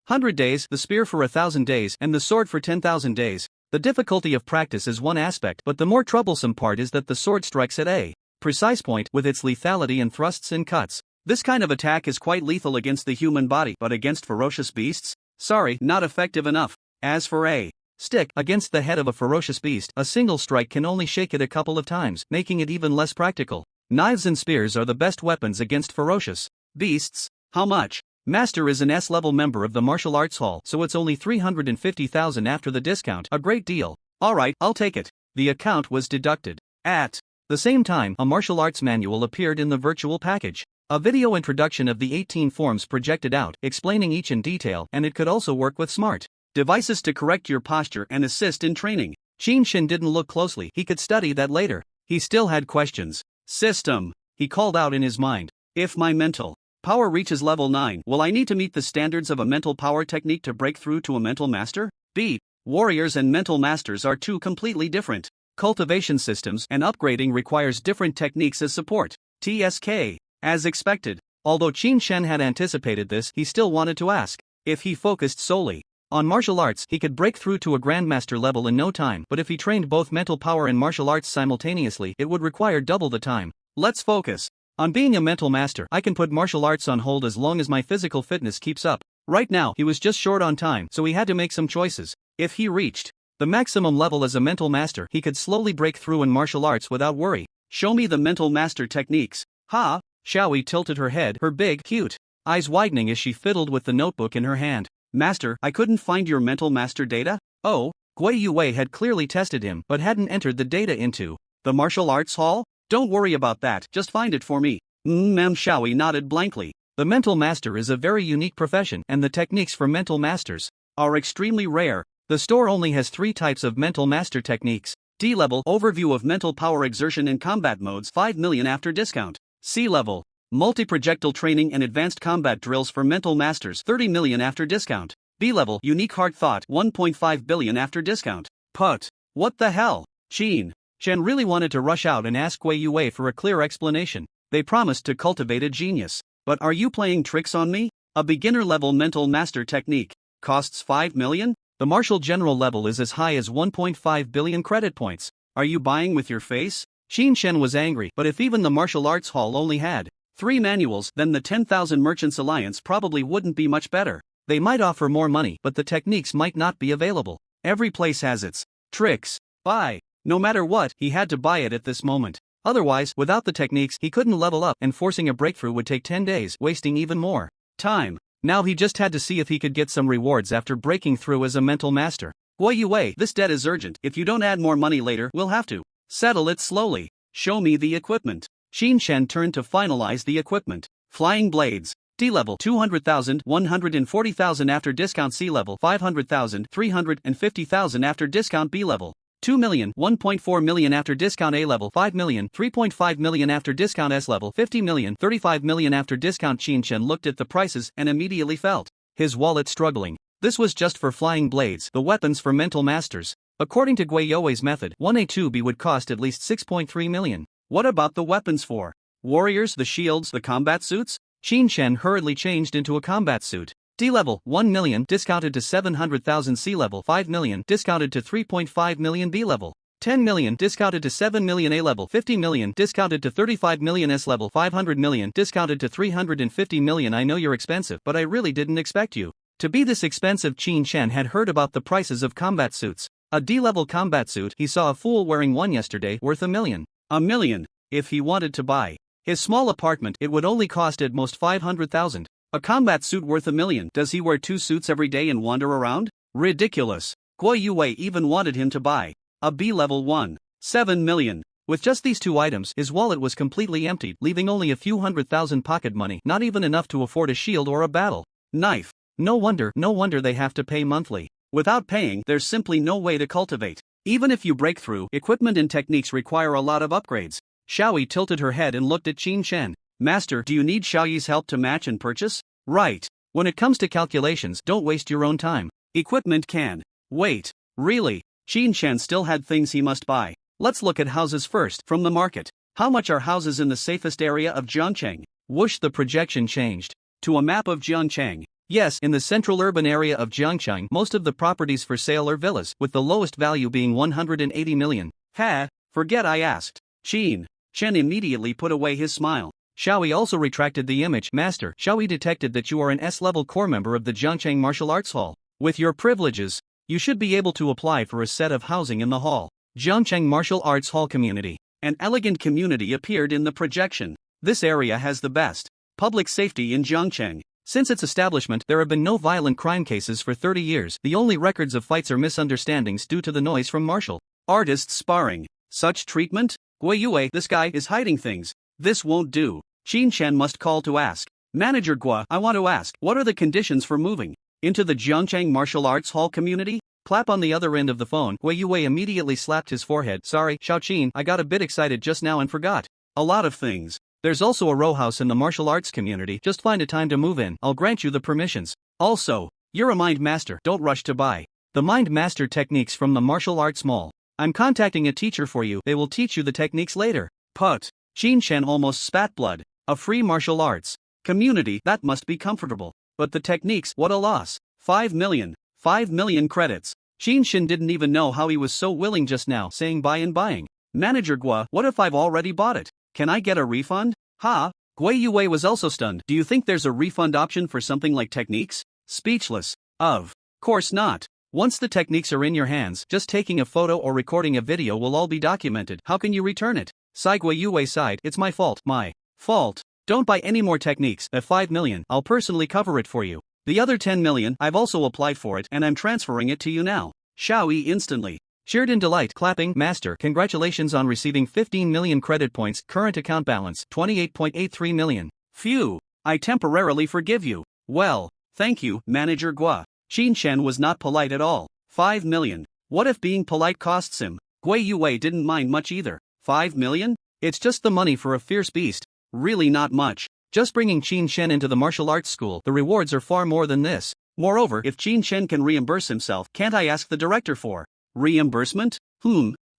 100 days, the spear for 1,000 days, and the sword for 10,000 days. The difficulty of practice is one aspect, but the more troublesome part is that the sword strikes at a precise point with its lethality and thrusts and cuts. This kind of attack is quite lethal against the human body, but against ferocious beasts? Sorry, not effective enough. As for a stick, against the head of a ferocious beast, a single strike can only shake it a couple of times, making it even less practical. Knives and spears are the best weapons against ferocious beasts. How much? Master is an S-level member of the Martial Arts Hall, so it's only 350,000 after the discount. A great deal. Alright, I'll take it. The account was deducted. At the same time, a martial arts manual appeared in the virtual package. A video introduction of the 18 forms projected out, explaining each in detail, and it could also work with smart devices to correct your posture and assist in training. Qin Chen didn't look closely, he could study that later. He still had questions. System, he called out in his mind. If my mental power reaches level 9, will I need to meet the standards of a mental power technique to break through to a mental master? B. Warriors and mental masters are two completely different cultivation systems, and upgrading requires different techniques as support. TSK. As expected. Although Qin Shen had anticipated this, he still wanted to ask. If he focused solely on martial arts, he could break through to a grandmaster level in no time, but if he trained both mental power and martial arts simultaneously, it would require double the time. Let's focus on being a mental master. I can put martial arts on hold as long as my physical fitness keeps up. Right now, he was just short on time, so he had to make some choices. If he reached the maximum level as a mental master, he could slowly break through in martial arts without worry. Show me the mental master techniques. Ha! Xiaoyi tilted her head, her big, cute eyes widening as she fiddled with the notebook in her hand. Master, I couldn't find your mental master data? Oh, Gui Yue had clearly tested him but hadn't entered the data into the martial arts hall? Don't worry about that, just find it for me. Ma'am. Xiaoyi nodded blankly. The mental master is a very unique profession, and the techniques for mental masters are extremely rare. The store only has 3 types of mental master techniques. D-level, overview of mental power exertion in combat modes, 5 million after discount. C-level, multi-projectile training and advanced combat drills for mental masters, 30 million after discount. B-level, unique hard thought, 1.5 billion after discount. Put. What the hell? Qin Shen really wanted to rush out and ask Gui Yue for a clear explanation. They promised to cultivate a genius. But are you playing tricks on me? A beginner-level mental master technique costs 5 million? The martial general level is as high as 1.5 billion credit points. Are you buying with your face? Qin Shen was angry, but if even the martial arts hall only had 3 manuals, then the 10,000 Merchants Alliance probably wouldn't be much better. They might offer more money, but the techniques might not be available. Every place has its tricks. Buy. No matter what, he had to buy it at this moment. Otherwise, without the techniques, he couldn't level up, and forcing a breakthrough would take 10 days, wasting even more time. Now he just had to see if he could get some rewards after breaking through as a mental master. Gui Yue, this debt is urgent. If you don't add more money later, we'll have to settle it slowly. Show me the equipment. Qin Shen turned to finalize the equipment. Flying blades. D-level, 200,000, 140,000 after discount. C-level, 500,000, 350,000 after discount. B-level, 2 million, 1.4 million after discount. A-level, 5 million, 3.5 million after discount. S-level, 50 million, 35 million after discount. Qin Shen looked at the prices and immediately felt his wallet struggling. This was just for flying blades, the weapons for mental masters. According to Gui Yue's method, one A2B would cost at least 6.3 million. What about the weapons for warriors, the shields, the combat suits? Qin Shen hurriedly changed into a combat suit. D-level, 1 million, discounted to 700,000. C-level, 5 million, discounted to 3.5 million. B-level, 10 million, discounted to 7 million. A-level, 50 million, discounted to 35 million. S-level, 500 million, discounted to 350 million. I know you're expensive, but I really didn't expect you to be this expensive. Qin Shen had heard about the prices of combat suits. A D-level combat suit, he saw a fool wearing one yesterday, worth $1 million. $1 million. If he wanted to buy his small apartment, it would only cost at most 500,000. A combat suit worth $1 million. Does he wear 2 suits every day and wander around? Ridiculous. Gui Yue even wanted him to buy a B-level one. 7 million. With just these 2 items, his wallet was completely emptied, leaving only a few 100,000 pocket money, not even enough to afford a shield or a battle knife. No wonder they have to pay monthly. Without paying, there's simply no way to cultivate. Even if you break through, equipment and techniques require a lot of upgrades. Xiaoyi tilted her head and looked at Qin Shen. Master, do you need Xiaoyi's help to match and purchase? Right. When it comes to calculations, don't waste your own time. Equipment can wait. Really? Qin Shen still had things he must buy. Let's look at houses first, from the market. How much are houses in the safest area of Jiangcheng? Whoosh, the projection changed to a map of Jiangcheng. Yes, in the central urban area of Jiangcheng, most of the properties for sale are villas, with the lowest value being 180 million. Ha, forget I asked. Qin Shen immediately put away his smile. Xiaoyi also retracted the image. Master, Xiaoyi detected that you are an S-level core member of the Jiangcheng Martial Arts Hall. With your privileges, you should be able to apply for a set of housing in the hall. Jiangcheng Martial Arts Hall Community. An elegant community appeared in the projection. This area has the best public safety in Jiangcheng. Since its establishment, there have been no violent crime cases for 30 years. The only records of fights are misunderstandings due to the noise from martial artists sparring. Such treatment? Gui Yue, this guy is hiding things. This won't do. Qin Shen must call to ask. Manager Gua, I want to ask, what are the conditions for moving into the Jiangcheng Martial Arts Hall community? Clap on the other end of the phone. Gui Yue immediately slapped his forehead. Sorry, Xiaoqin, I got a bit excited just now and forgot a lot of things. There's also a row house in the martial arts community. Just find a time to move in. I'll grant you the permissions. Also, you're a mind master. Don't rush to buy the mind master techniques from the martial arts mall. I'm contacting a teacher for you. They will teach you the techniques later. Put. Qin Shen almost spat blood. A free martial arts community, that must be comfortable. But the techniques, what a loss. 5 million. 5 million credits. Qin Shen didn't even know how he was so willing just now, saying buy and buying. Manager Gua, what if I've already bought it? Can I get a refund? Ha! Gui Yue was also stunned. Do you think there's a refund option for something like techniques? Speechless. Of course not. Once the techniques are in your hands, just taking a photo or recording a video will all be documented. How can you return it? Gui Yue sighed. It's my fault. My fault. Don't buy any more techniques. At 5 million, I'll personally cover it for you. The other 10 million, I've also applied for it and I'm transferring it to you now. Xiao Yi instantly cheered in delight, clapping. Master, congratulations on receiving 15 million credit points. Current account balance 28.83 million. Phew. I temporarily forgive you. Well, thank you, Manager Gua. Qin Shen was not polite at all. 5 million. What if being polite costs him? Gui Yue didn't mind much either. 5 million? It's just the money for a fierce beast. Really not much. Just bringing Qin Shen into the martial arts school, the rewards are far more than this. Moreover, if Qin Shen can reimburse himself, can't I ask the director for reimbursement?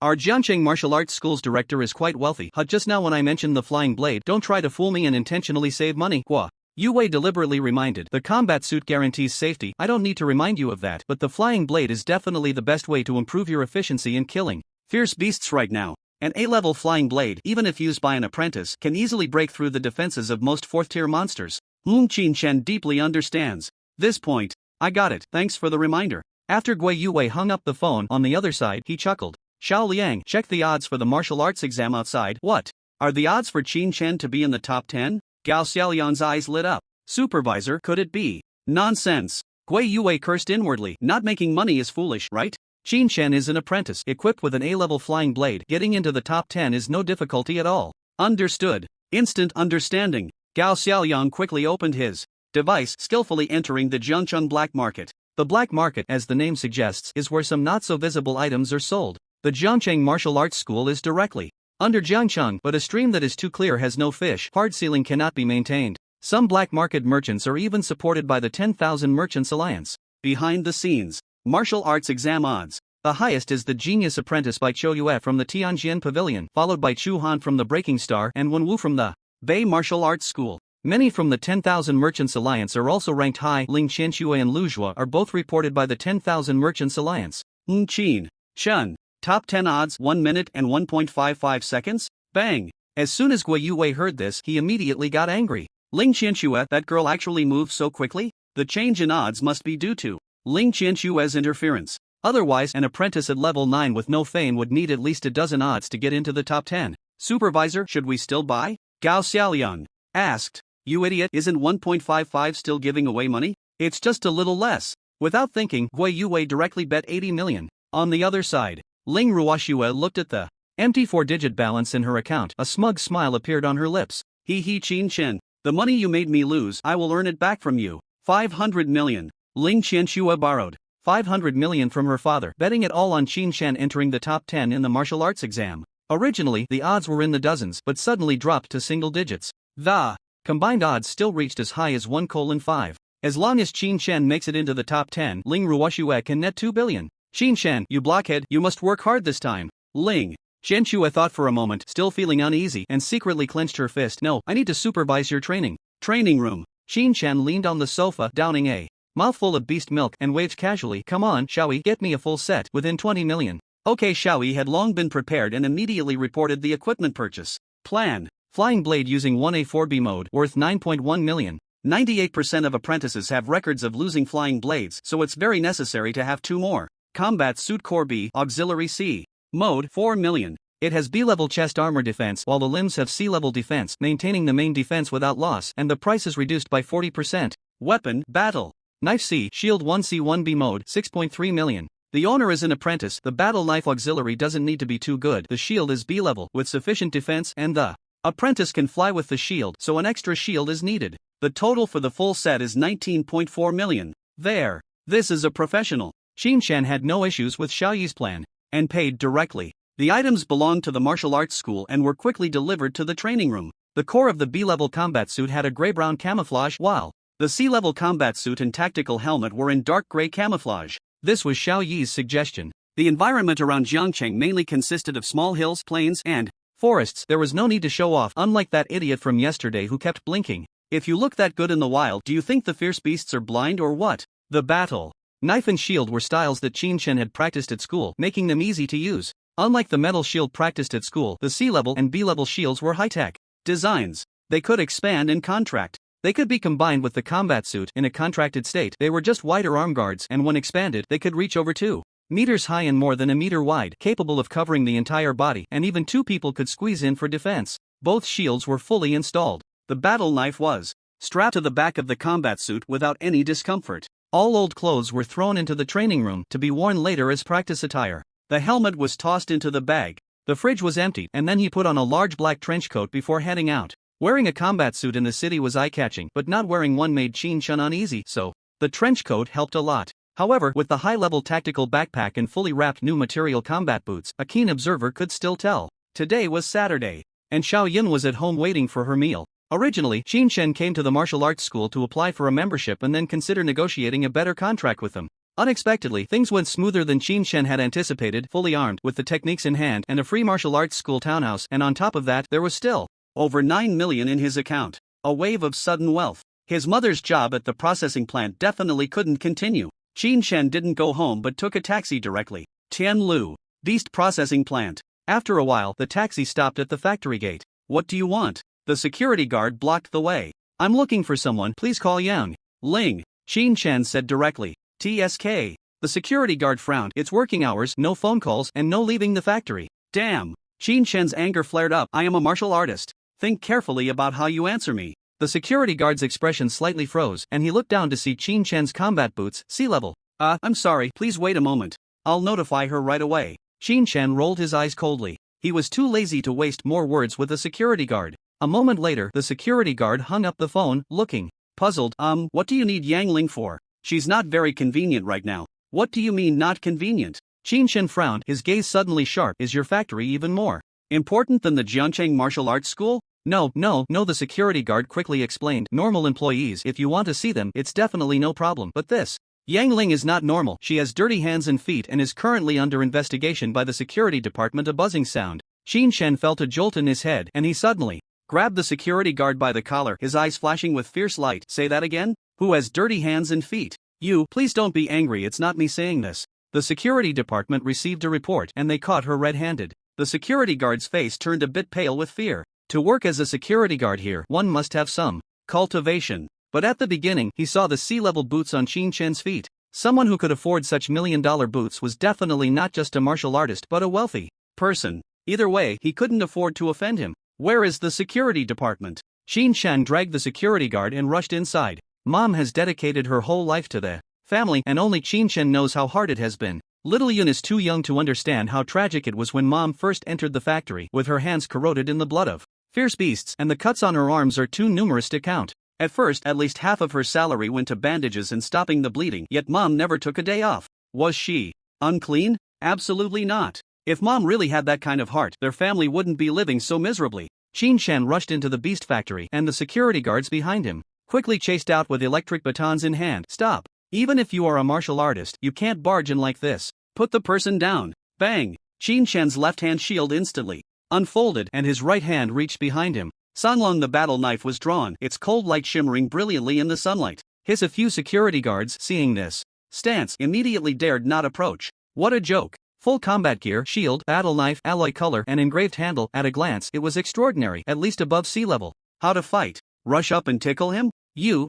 Our Jiangcheng Martial Arts School's director is quite wealthy. Just now when I mentioned the flying blade, don't try to fool me and intentionally save money. Gua Yue deliberately reminded. The combat suit guarantees safety. I don't need to remind you of that, but the flying blade is definitely the best way to improve your efficiency in killing fierce beasts right now. An A-level flying blade, even if used by an apprentice, can easily break through the defenses of most 4th-tier monsters. Qin Shen deeply understands this point. I got it, thanks for the reminder. After Gui Yue hung up the phone on the other side, he chuckled. Xiao Liang, check the odds for the martial arts exam outside. What? Are the odds for Qin Shen to be in the top 10? Gao Xiaolian's eyes lit up. Supervisor, could it be? Nonsense. Gui Yue cursed inwardly. Not making money is foolish, right? Qin Shen is an apprentice, equipped with an A-level flying blade. Getting into the top 10 is no difficulty at all. Understood. Instant understanding. Gao Xiaoliang quickly opened his device, skillfully entering the Jiangcheng black market. The black market, as the name suggests, is where some not-so-visible items are sold. The Jiangcheng Martial Arts School is directly under Jiangcheng, but a stream that is too clear has no fish. Hard ceiling cannot be maintained. Some black market merchants are even supported by the 10,000 Merchants Alliance. Behind the scenes, martial arts exam odds. The highest is the Genius Apprentice by Chou Yue from the Tianjin Pavilion, followed by Chu Han from the Breaking Star and Wen Wu from the Bei Martial Arts School. Many from the 10,000 Merchants Alliance are also ranked high. Ling Qianxue and Lu Zhua are both reported by the 10,000 Merchants Alliance. Qin Shen. Top 10 odds 1 minute and 1.55 seconds? Bang! As soon as Gui Yue heard this, he immediately got angry. Ling Qianxue, that girl actually moves so quickly? The change in odds must be due to Ling Qianxue's interference. Otherwise, an apprentice at level 9 with no fame would need at least a dozen odds to get into the top 10. Supervisor, should we still buy? Gao Xiaoliang asked. You idiot, isn't 1.55 still giving away money? It's just a little less. Without thinking, Gui Yue directly bet 80 million. On the other side, Ling Ruoxue looked at the empty 4-digit balance in her account. A smug smile appeared on her lips. Qin Shen, the money you made me lose, I will earn it back from you. 500 million. Ling Qianxue borrowed 500 million from her father, betting it all on Qin Shen entering the top 10 in the martial arts exam. Originally, the odds were in the dozens, but suddenly dropped to single digits. The combined odds still reached as high as 1:5. As long as Qin Shen makes it into the top 10, Ling Ruoxue can net 2 billion. Qin Shen, you blockhead, you must work hard this time. Ling Qianxue thought for a moment, still feeling uneasy, and secretly clenched her fist. No, I need to supervise your training. Training room. Qin Shen leaned on the sofa, downing a mouthful of beast milk, and waved casually. Come on, Xiaoyi, get me a full set, within 20 million. Okay, Xiaoyi had long been prepared and immediately reported the equipment purchase plan. Flying blade using 1A4B mode, worth 9.1 million. 98% of apprentices have records of losing flying blades, so it's very necessary to have 2 more. Combat Suit Core B, Auxiliary C. Mode, 4 million. It has B-level chest armor defense while the limbs have C-level defense, maintaining the main defense without loss, and the price is reduced by 40%. Weapon, Battle Knife C, Shield 1C1B mode, 6.3 million. The owner is an apprentice. The battle knife auxiliary doesn't need to be too good. The shield is B-level, with sufficient defense, and the apprentice can fly with the shield, so an extra shield is needed. The total for the full set is 19.4 million. There. This is a professional. Qin Shen had no issues with Xiaoyi's plan, and paid directly. The items belonged to the martial arts school and were quickly delivered to the training room. The core of the B-level combat suit had a gray-brown camouflage, while the C-level combat suit and tactical helmet were in dark gray camouflage. This was Xiaoyi's suggestion. The environment around Jiangcheng mainly consisted of small hills, plains, and forests. There was no need to show off, unlike that idiot from yesterday who kept blinking. If you look that good in the wild, do you think the fierce beasts are blind or what? The battle knife and shield were styles that Qin Shen had practiced at school, making them easy to use. Unlike the metal shield practiced at school, the C-level and B-level shields were high-tech designs. They could expand and contract. They could be combined with the combat suit in a contracted state. They were just wider arm guards, and when expanded, they could reach over 2 meters high and more than a meter wide, capable of covering the entire body, and even 2 people could squeeze in for defense. Both shields were fully installed. The battle knife was strapped to the back of the combat suit without any discomfort. All old clothes were thrown into the training room to be worn later as practice attire. The helmet was tossed into the bag. The fridge was emptied, and then he put on a large black trench coat before heading out. Wearing a combat suit in the city was eye-catching, but not wearing one made Qin Shen uneasy, so the trench coat helped a lot. However, with the high-level tactical backpack and fully wrapped new material combat boots, a keen observer could still tell. Today was Saturday, and Xiao Yin was at home waiting for her meal. Originally, Qin Shen came to the martial arts school to apply for a membership and then consider negotiating a better contract with them. Unexpectedly, things went smoother than Qin Shen had anticipated, fully armed, with the techniques in hand, and a free martial arts school townhouse, and on top of that, there was still over 9 million in his account. A wave of sudden wealth. His mother's job at the processing plant definitely couldn't continue. Qin Shen didn't go home but took a taxi directly. Tianlu Beast Processing Plant. After a while, the taxi stopped at the factory gate. What do you want? The security guard blocked the way. I'm looking for someone, please call Yang Ling, Qin Shen said directly. TSK. The security guard frowned. It's working hours, no phone calls, and no leaving the factory. Damn. Qin Shen's anger flared up. I am a martial artist. Think carefully about how you answer me. The security guard's expression slightly froze, and he looked down to see Qin Shen's combat boots, C-level. I'm sorry, please wait a moment. I'll notify her right away. Qin Shen rolled his eyes coldly. He was too lazy to waste more words with the security guard. A moment later, the security guard hung up the phone, looking puzzled. What do you need Yang Ling for? She's not very convenient right now. What do you mean not convenient? Qin Shen frowned, his gaze suddenly sharp. Is your factory even more important than the Jiancheng Martial Arts School? No, the security guard quickly explained. Normal employees, if you want to see them, it's definitely no problem. But this Yang Ling is not normal. She has dirty hands and feet and is currently under investigation by the security department. A buzzing sound. Qin Shen felt a jolt in his head, and he suddenly grabbed the security guard by the collar, his eyes flashing with fierce light. Say that again? Who has dirty hands and feet? You, please don't be angry, it's not me saying this. The security department received a report and they caught her red-handed. The security guard's face turned a bit pale with fear. To work as a security guard here, one must have some cultivation. But at the beginning, he saw the C-level boots on Qin Shen's feet. Someone who could afford such million-dollar boots was definitely not just a martial artist but a wealthy person. Either way, he couldn't afford to offend him. Where is the security department? Qin Shen dragged the security guard and rushed inside. Mom has dedicated her whole life to the family, and only Qin Shen knows how hard it has been. Little Yun is too young to understand how tragic it was when Mom first entered the factory with her hands corroded in the blood of fierce beasts, and the cuts on her arms are too numerous to count. At first, at least half of her salary went to bandages and stopping the bleeding, yet Mom never took a day off. Was she unclean? Absolutely not. If Mom really had that kind of heart, their family wouldn't be living so miserably. Qin Shen rushed into the beast factory, and the security guards behind him quickly chased out with electric batons in hand. Stop. Even if you are a martial artist, you can't barge in like this. Put the person down. Bang. Qin Shen's left-hand shield instantly unfolded, and his right hand reached behind him. Sanlong the battle knife was drawn, its cold light shimmering brilliantly in the sunlight. A few security guards, seeing this stance, immediately dared not approach. What a joke. Full combat gear, shield, battle knife, alloy color, and engraved handle. At a glance, it was extraordinary, at least above sea level. How to fight? Rush up and tickle him?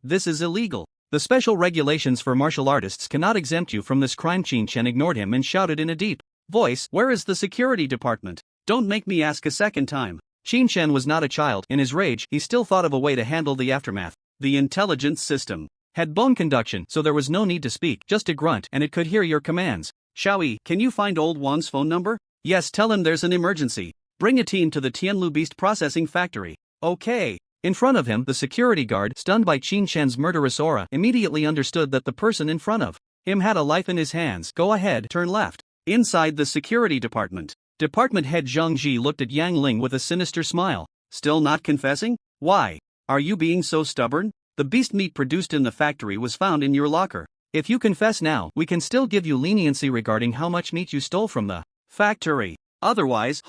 This is illegal. The special regulations for martial artists cannot exempt you from this crime. Qin Shen ignored him and shouted in a deep voice, where is the security department? Don't make me ask a second time. Qin Shen was not a child. In his rage, he still thought of a way to handle the aftermath. The intelligence system had bone conduction, so there was no need to speak, just a grunt, and it could hear your commands. Xiaoyi, can you find old Wan's phone number? Yes, tell him there's an emergency. Bring a team to the Tianlu Beast Processing Factory. Okay. In front of him, the security guard, stunned by Qin Shen's murderous aura, immediately understood that the person in front of him had a life in his hands. Go ahead, turn left. Inside the security department, department head Zhang Ji looked at Yang Ling with a sinister smile. Still not confessing? Why? Are you being so stubborn? The beast meat produced in the factory was found in your locker. If you confess now, we can still give you leniency regarding how much meat you stole from the factory. Otherwise,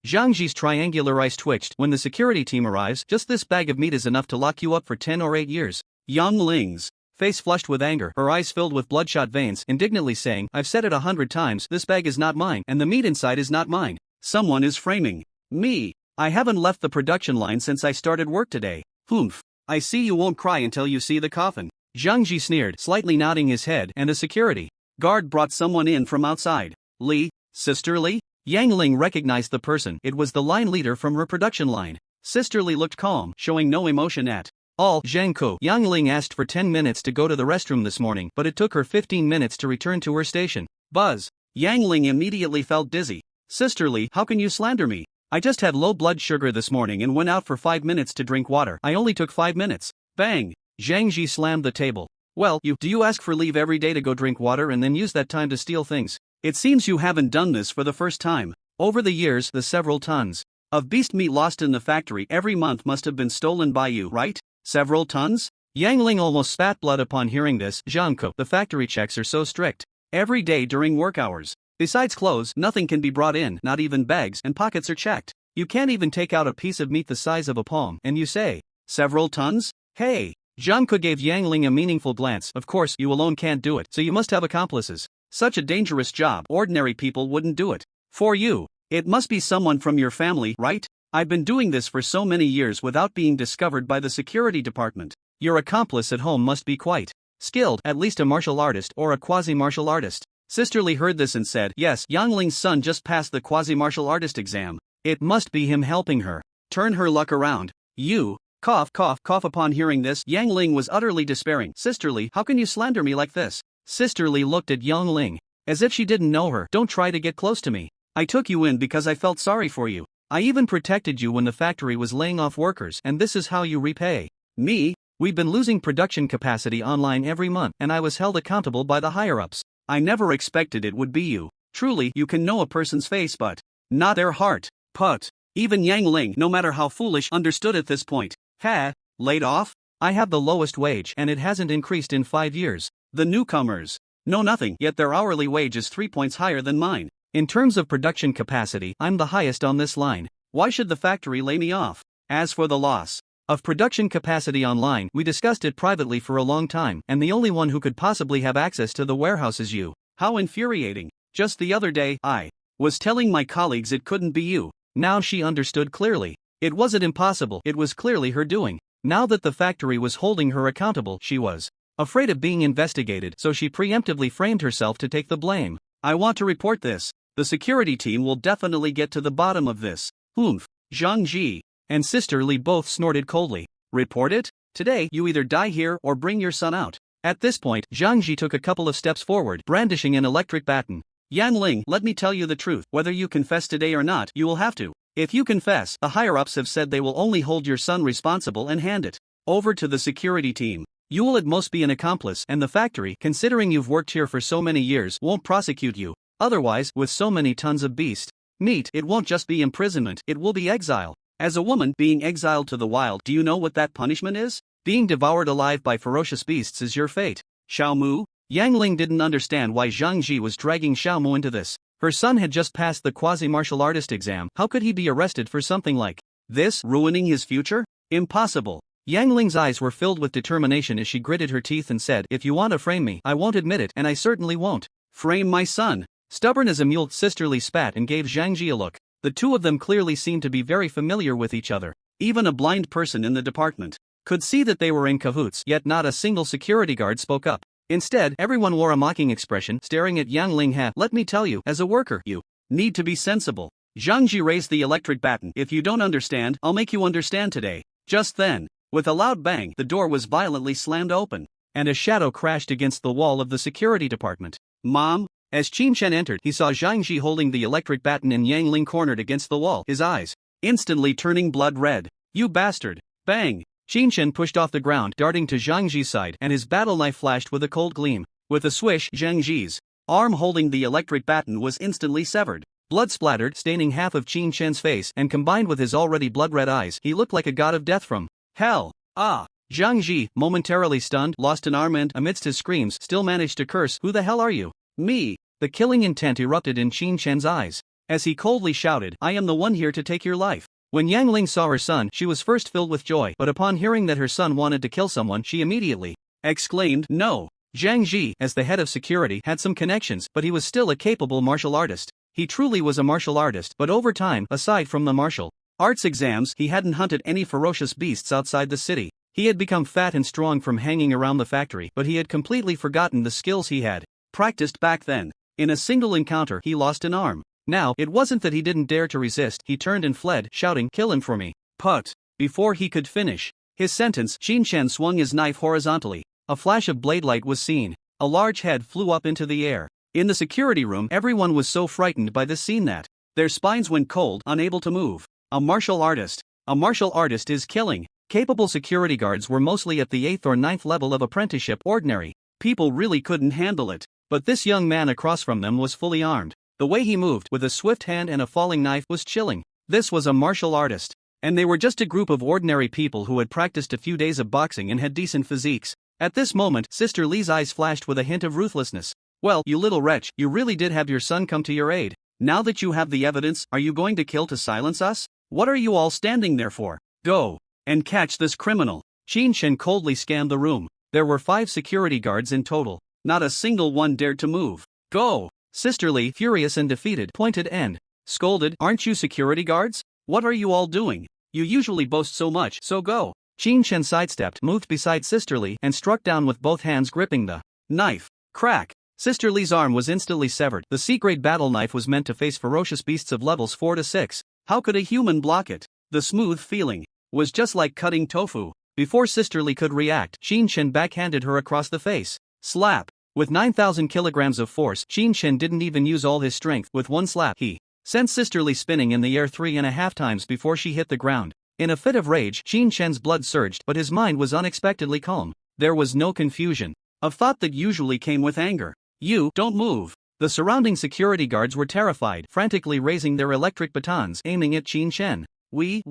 Zhang Ji's triangular eyes twitched. When the security team arrives, just this bag of meat is enough to lock you up for 10 or 8 years. Yang Ling's face flushed with anger, her eyes filled with bloodshot veins, indignantly saying, I've said it 100 times, this bag is not mine, and the meat inside is not mine. Someone is framing me. I haven't left the production line since I started work today. Humph. I see you won't cry until you see the coffin. Zhang Ji sneered, slightly nodding his head, and a security guard brought someone in from outside. Li, Sister Li? Yang Ling recognized the person. It was the line leader from her production line. Sister Li looked calm, showing no emotion at all. Zhang Ku. Yang Ling asked for 10 minutes to go to the restroom this morning, but it took her 15 minutes to return to her station. Buzz. Yang Ling immediately felt dizzy. Sister Li, how can you slander me? I just had low blood sugar this morning and went out for 5 minutes to drink water. I only took 5 minutes. Bang! Zhang Ji slammed the table. Well, do you ask for leave every day to go drink water and then use that time to steal things? It seems you haven't done this for the first time. Over the years, the several tons of beast meat lost in the factory every month must have been stolen by you, right? Several tons? Yang Ling almost spat blood upon hearing this. Zhang Ku, the factory checks are so strict. Every day during work hours. Besides clothes, nothing can be brought in, not even bags, and pockets are checked. You can't even take out a piece of meat the size of a palm, and you say, several tons? Hey! Zhang Ku gave Yang Ling a meaningful glance. Of course, you alone can't do it, so you must have accomplices. Such a dangerous job, ordinary people wouldn't do it. For you, it must be someone from your family, right? I've been doing this for so many years without being discovered by the security department. Your accomplice at home must be quite skilled, at least a martial artist or a quasi-martial artist. Sister Li heard this and said, yes, Yang Ling's son just passed the quasi-martial artist exam. It must be him helping her turn her luck around. You, cough, cough, cough. Upon hearing this, Yang Ling was utterly despairing. Sister Li, how can you slander me like this? Sister Li looked at Yang Ling as if she didn't know her. Don't try to get close to me. I took you in because I felt sorry for you. I even protected you when the factory was laying off workers, and this is how you repay me. We've been losing production capacity online every month, and I was held accountable by the higher-ups. I never expected it would be you. Truly, you can know a person's face but not their heart. Put. Even Yang Ling, no matter how foolish, understood at this point. Ha, laid off? I have the lowest wage and it hasn't increased in 5 years. The newcomers know nothing, yet their hourly wage is 3 points higher than mine. In terms of production capacity, I'm the highest on this line. Why should the factory lay me off? As for the loss of production capacity online, we discussed it privately for a long time, and the only one who could possibly have access to the warehouse is you. How infuriating. Just the other day, I was telling my colleagues it couldn't be you. Now she understood clearly. It wasn't impossible, it was clearly her doing. Now that the factory was holding her accountable, she was afraid of being investigated, so she preemptively framed herself to take the blame. I want to report this. The security team will definitely get to the bottom of this. Humph. Zhang Ji and Sister Li both snorted coldly. Report it? Today, you either die here or bring your son out. At this point, Zhang Ji took a couple of steps forward, brandishing an electric baton. Yan Ling, let me tell you the truth. Whether you confess today or not, you will have to. If you confess, the higher-ups have said they will only hold your son responsible and hand it over to the security team. You will at most be an accomplice, and the factory, considering you've worked here for so many years, won't prosecute you. Otherwise, with so many tons of beast meat, it won't just be imprisonment, it will be exile. As a woman, being exiled to the wild, do you know what that punishment is? Being devoured alive by ferocious beasts is your fate. Xiaomu? Yang Ling didn't understand why Zhang Ji was dragging Xiaomu into this. Her son had just passed the quasi-martial artist exam. How could he be arrested for something like this, ruining his future? Impossible. Yang Ling's eyes were filled with determination as she gritted her teeth and said, if you want to frame me, I won't admit it, and I certainly won't frame my son. Stubborn as a mule, Sister Li spat and gave Zhang Ji a look. The two of them clearly seemed to be very familiar with each other. Even a blind person in the department could see that they were in cahoots, yet not a single security guard spoke up. Instead, everyone wore a mocking expression, staring at Yang Ling. Let me tell you, as a worker, you need to be sensible. Zhang Ji raised the electric baton. If you don't understand, I'll make you understand today. Just then, with a loud bang, the door was violently slammed open, and a shadow crashed against the wall of the security department. Mom? As Qin Shen entered, he saw Zhang Ji holding the electric baton and Yang Ling cornered against the wall, his eyes instantly turning blood red. You bastard! Bang! Qin Shen pushed off the ground, darting to Zhang Ji's side, and his battle knife flashed with a cold gleam. With a swish, Zhang Ji's arm holding the electric baton was instantly severed. Blood splattered, staining half of Qin Shen's face, and combined with his already blood-red eyes, he looked like a god of death from hell. Ah! Zhang Ji, momentarily stunned, lost an arm and, amidst his screams, still managed to curse, "Who the hell are you?" Me. The killing intent erupted in Qin Shen's eyes. as he coldly shouted, "I am the one here to take your life." When Yang Ling saw her son, she was first filled with joy, but upon hearing that her son wanted to kill someone, she immediately exclaimed, "No." Zhang Ji, as the head of security, had some connections, but he was still a capable martial artist. He truly was a martial artist, but over time, aside from the martial arts exams, he hadn't hunted any ferocious beasts outside the city. He had become fat and strong from hanging around the factory, but he had completely forgotten the skills he had practiced back then. In a single encounter, he lost an arm. Now, it wasn't that he didn't dare to resist, he turned and fled, shouting, "Kill him for me." But before he could finish his sentence, Qin Shen swung his knife horizontally. A flash of blade light was seen. A large head flew up into the air. In the security room, everyone was so frightened by this scene that their spines went cold, unable to move. A martial artist. A martial artist is killing. Capable security guards were mostly at the 8th or 9th level of apprenticeship. Ordinary people really couldn't handle it. But this young man across from them was fully armed. The way he moved, with a swift hand and a falling knife, was chilling. This was a martial artist. And they were just a group of ordinary people who had practiced a few days of boxing and had decent physiques. At this moment, Sister Li's eyes flashed with a hint of ruthlessness. "Well, you little wretch, you really did have your son come to your aid. Now that you have the evidence, are you going to kill to silence us? What are you all standing there for? Go and catch this criminal." Qin Shen coldly scanned the room. There were 5 security guards in total. Not a single one dared to move. "Go!" Sister Li, furious and defeated, pointed and scolded, "Aren't you security guards? What are you all doing? You usually boast so much, so go." Qin Shen sidestepped, moved beside Sister Li, and struck down with both hands gripping the knife. Crack! Sister Li's arm was instantly severed. The C-grade battle knife was meant to face ferocious beasts of levels 4 to 6. How could a human block it? The smooth feeling was just like cutting tofu. Before Sister Li could react, Qin Shen backhanded her across the face. Slap! With 9,000 kilograms of force, Qin Shen didn't even use all his strength. With one slap, he sent Sister Li spinning in the air 3.5 times before she hit the ground. In a fit of rage, Qin Shen's blood surged, but his mind was unexpectedly calm. There was no confusion of thought that usually came with anger. "You, don't move." The surrounding security guards were terrified, frantically raising their electric batons, aiming at Qin Shen. We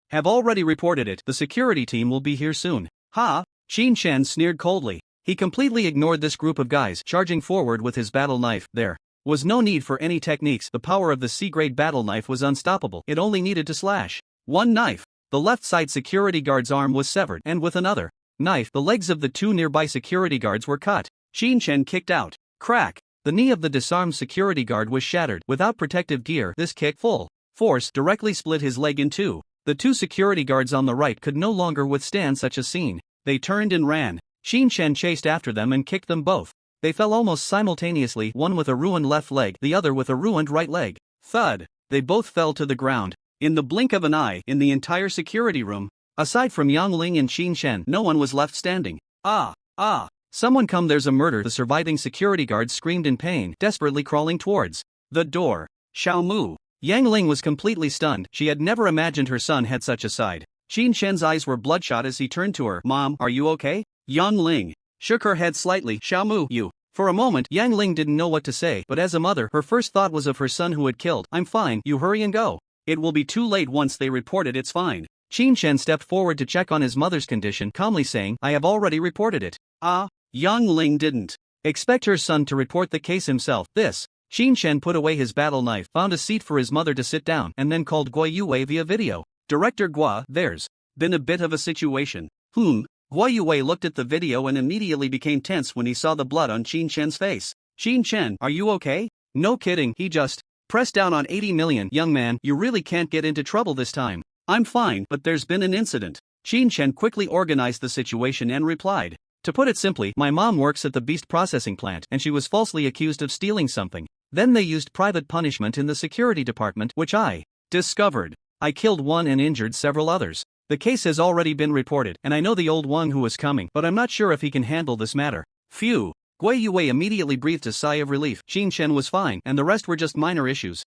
have already reported it. The security team will be here soon." "Ha!" Qin Shen sneered coldly. He completely ignored this group of guys, charging forward with his battle knife. There was no need for any techniques. The power of the C-grade battle knife was unstoppable. It only needed to slash one knife. The left side security guard's arm was severed, and with another knife, the legs of the 2 nearby security guards were cut. Qin Shen kicked out. Crack! The knee of the disarmed security guard was shattered. Without protective gear, this kick, full force, directly split his leg in 2. The 2 security guards on the right could no longer withstand such a scene. They turned and ran. Qin Shen chased after them and kicked them both. They fell almost simultaneously, one with a ruined left leg, the other with a ruined right leg. Thud! They both fell to the ground. In the blink of an eye, in the entire security room, aside from Yang Ling and Qin Shen, no one was left standing. "Ah! Someone come, there's a murder!" The surviving security guards screamed in pain, desperately crawling towards the door. "Xiao Mu!" Yang Ling was completely stunned. She had never imagined her son had such a side. Qin Shen's eyes were bloodshot as he turned to her. "Mom, are you okay?" Yang Ling shook her head slightly. "Xiao Mu, you." For a moment, Yang Ling didn't know what to say, but as a mother, her first thought was of her son who had killed. "I'm fine, you hurry and go. It will be too late once they report it, it's fine." Qin Shen stepped forward to check on his mother's condition, calmly saying, "I have already reported it." Yang Ling didn't expect her son to report the case himself. Qin Shen put away his battle knife, found a seat for his mother to sit down, and then called Guo Yue via video. "Director Guo, there's been a bit of a situation." Guo Yue looked at the video and immediately became tense when he saw the blood on Qin Shen's face. "Qin Shen, are you okay?" "No kidding, he just pressed down on 80 million. Young man, you really can't get into trouble this time." "I'm fine, but there's been an incident." Qin Shen quickly organized the situation and replied. "To put it simply, my mom works at the beast processing plant and she was falsely accused of stealing something. Then they used private punishment in the security department, which I discovered. I killed one and injured several others. The case has already been reported, and I know the old Wang who is coming, but I'm not sure if he can handle this matter." Phew! Guo Yue immediately breathed a sigh of relief. Qin Shen was fine, and the rest were just minor issues.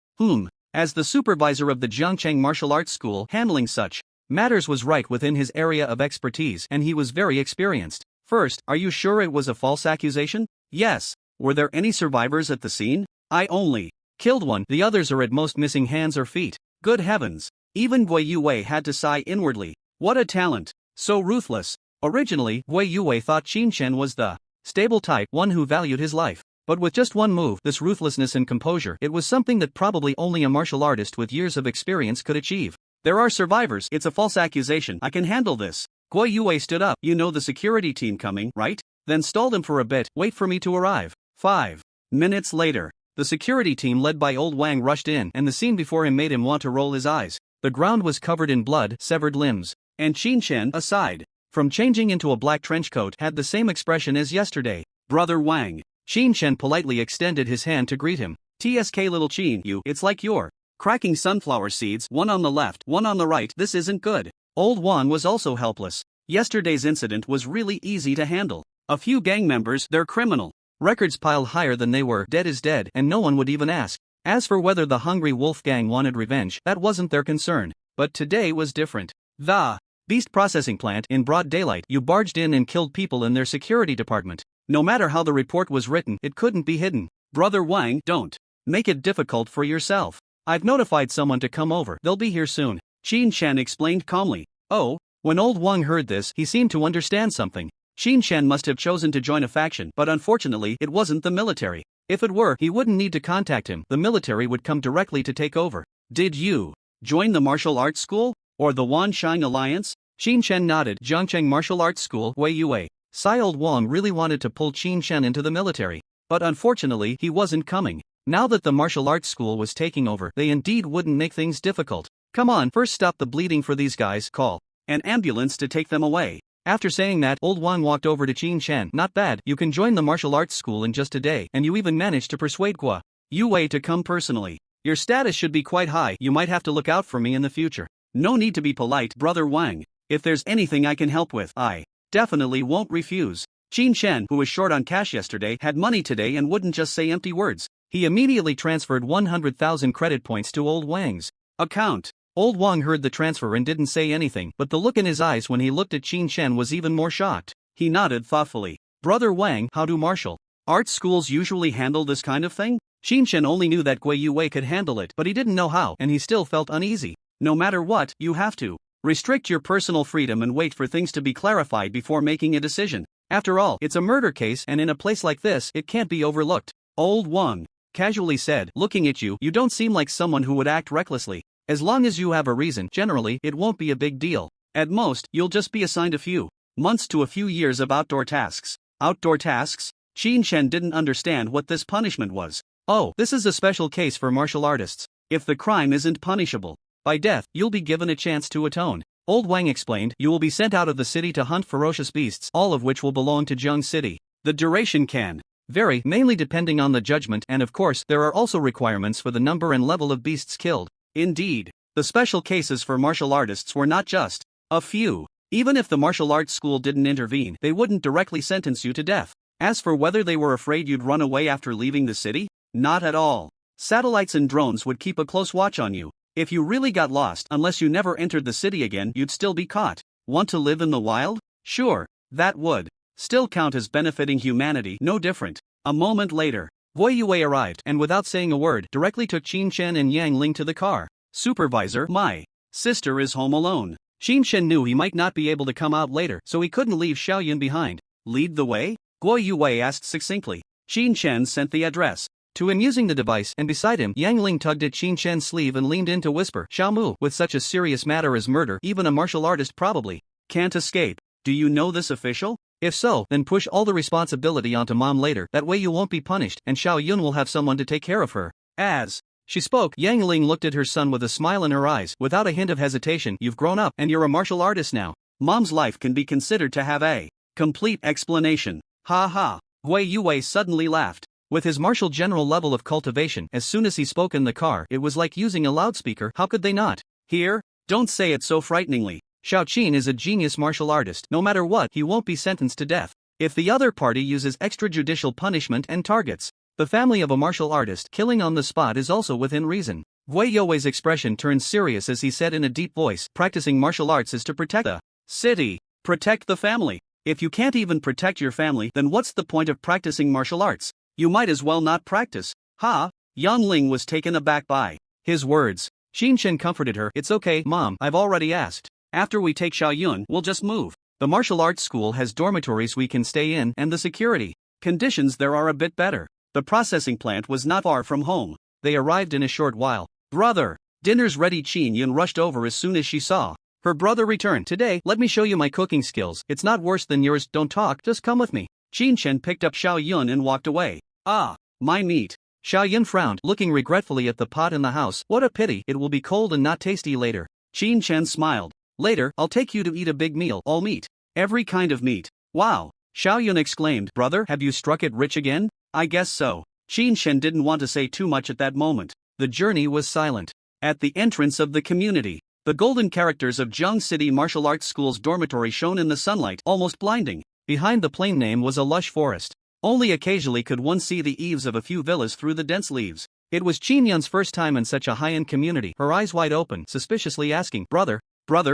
As the supervisor of the Jiangcheng Martial Arts School, handling such matters was right within his area of expertise, and he was very experienced. "First, are you sure it was a false accusation?" "Yes." "Were there any survivors at the scene?" "I only killed one, the others are at most missing hands or feet." Good heavens! Even Guo Yue had to sigh inwardly. What a talent! So ruthless. Originally, Guo Yue thought Qin Shen was the stable type, one who valued his life. But with just one move, this ruthlessness and composure, it was something that probably only a martial artist with years of experience could achieve. There are survivors, it's a false accusation, I can handle this. Guo Yue stood up, you know the security team coming, right? Then stalled him for a bit, wait for me to arrive. 5 minutes later, the security team led by old Wang rushed in, and the scene before him made him want to roll his eyes. The ground was covered in blood, severed limbs, and Qin Shen, aside from changing into a black trench coat, had the same expression as yesterday. Brother Wang. Qin Shen politely extended his hand to greet him. TSK little Qin, it's like you're cracking sunflower seeds, one on the left, one on the right, this isn't good. Old Wang was also helpless. Yesterday's incident was really easy to handle. A few gang members, they're criminal records piled higher than they were, dead is dead, and no one would even ask. As for whether the Hungry Wolf gang wanted revenge, that wasn't their concern. But today was different. The beast processing plant, in broad daylight, you barged in and killed people in their security department. No matter how the report was written, it couldn't be hidden. Brother Wang, don't make it difficult for yourself. I've notified someone to come over, they'll be here soon. Qin Shen explained calmly. Oh, when old Wang heard this, he seemed to understand something. Qin Shen must have chosen to join a faction, but unfortunately, it wasn't the military. If it were, he wouldn't need to contact him, the military would come directly to take over. Did you join the martial arts school? Or the Wansheng Alliance? Qin Shen nodded. Zhangcheng Martial Arts School, Wei Yue. Old Wang really wanted to pull Qin Shen into the military. But unfortunately, he wasn't coming. Now that the martial arts school was taking over, they indeed wouldn't make things difficult. Come on, first stop the bleeding for these guys, call an ambulance to take them away. After saying that, old Wang walked over to Qin Shen. Not bad, you can join the martial arts school in just a day, and you even managed to persuade Guo Yue to come personally. Your status should be quite high, you might have to look out for me in the future. No need to be polite, Brother Wang. If there's anything I can help with, I definitely won't refuse. Qin Shen, who was short on cash yesterday, had money today and wouldn't just say empty words. He immediately transferred 100,000 credit points to old Wang's account. Old Wang heard the transfer and didn't say anything, but the look in his eyes when he looked at Qin Shen was even more shocked. He nodded thoughtfully. Brother Wang, how do martial arts schools usually handle this kind of thing? Qin Shen only knew that Guo Yue could handle it, but he didn't know how, and he still felt uneasy. No matter what, you have to restrict your personal freedom and wait for things to be clarified before making a decision. After all, it's a murder case, and in a place like this, it can't be overlooked. Old Wang casually said, looking at you, you don't seem like someone who would act recklessly. As long as you have a reason, generally, it won't be a big deal. At most, you'll just be assigned a few months to a few years of outdoor tasks. Outdoor tasks? Qin Shen didn't understand what this punishment was. Oh, this is a special case for martial artists. If the crime isn't punishable by death, you'll be given a chance to atone. Old Wang explained, you will be sent out of the city to hunt ferocious beasts, all of which will belong to Zheng City. The duration can vary, mainly depending on the judgment, and of course, there are also requirements for the number and level of beasts killed. Indeed, the special cases for martial artists were not just a few. Even if the martial arts school didn't intervene, they wouldn't directly sentence you to death. As for whether they were afraid you'd run away after leaving the city, not at all. Satellites and drones would keep a close watch on you. If you really got lost, unless you never entered the city again, you'd still be caught. Want to live in the wild? Sure, that would still count as benefiting humanity, no different. A moment later, Guo Yue arrived, and without saying a word, directly took Qin Shen and Yang Ling to the car. Supervisor, my sister is home alone. Qin Shen knew he might not be able to come out later, so he couldn't leave Xiaoyun behind. Lead the way? Guo Yue asked succinctly. Qin Shen sent the address to him using the device, and beside him, Yang Ling tugged at Qin Shen's sleeve and leaned in to whisper, Xiaomu, with such a serious matter as murder, even a martial artist probably can't escape. Do you know this official? If so, then push all the responsibility onto mom later, that way you won't be punished, and Xiaoyun will have someone to take care of her. As she spoke, Yang Ling looked at her son with a smile in her eyes, without a hint of hesitation. You've grown up, and you're a martial artist now. Mom's life can be considered to have a complete explanation. Ha ha. Guo Yue suddenly laughed. With his martial general level of cultivation, as soon as he spoke in the car, it was like using a loudspeaker. How could they not hear? Don't say it so frighteningly. Xiao Qin is a genius martial artist. No matter what, he won't be sentenced to death. If the other party uses extrajudicial punishment and targets the family of a martial artist, killing on the spot is also within reason. Guo Yue's expression turned serious as he said in a deep voice, practicing martial arts is to protect the city, protect the family. If you can't even protect your family, then what's the point of practicing martial arts? You might as well not practice. Ha! Yang Ling was taken aback by his words. Qin Shen comforted her. It's okay, Mom, I've already asked. After we take Xiaoyun, we'll just move. The martial arts school has dormitories we can stay in, and the security conditions there are a bit better. The processing plant was not far from home. They arrived in a short while. Brother, dinner's ready. Qin Yun rushed over as soon as she saw her brother return. Today, let me show you my cooking skills. It's not worse than yours. Don't talk, just come with me. Qin Shen picked up Xiao Yun and walked away. Ah, my meat. Xiao Yun frowned, looking regretfully at the pot in the house. What a pity, it will be cold and not tasty later. Qin Shen smiled. Later, I'll take you to eat a big meal, all meat. Every kind of meat. Wow. Xiao Yun exclaimed. Brother, have you struck it rich again? I guess so. Qin Shen didn't want to say too much at that moment. The journey was silent. At the entrance of the community, the golden characters of Zheng City Martial Arts School's dormitory shone in the sunlight, almost blinding. Behind the plain name was a lush forest. Only occasionally could one see the eaves of a few villas through the dense leaves. It was Qin Yun's first time in such a high-end community, her eyes wide open, suspiciously asking, Brother,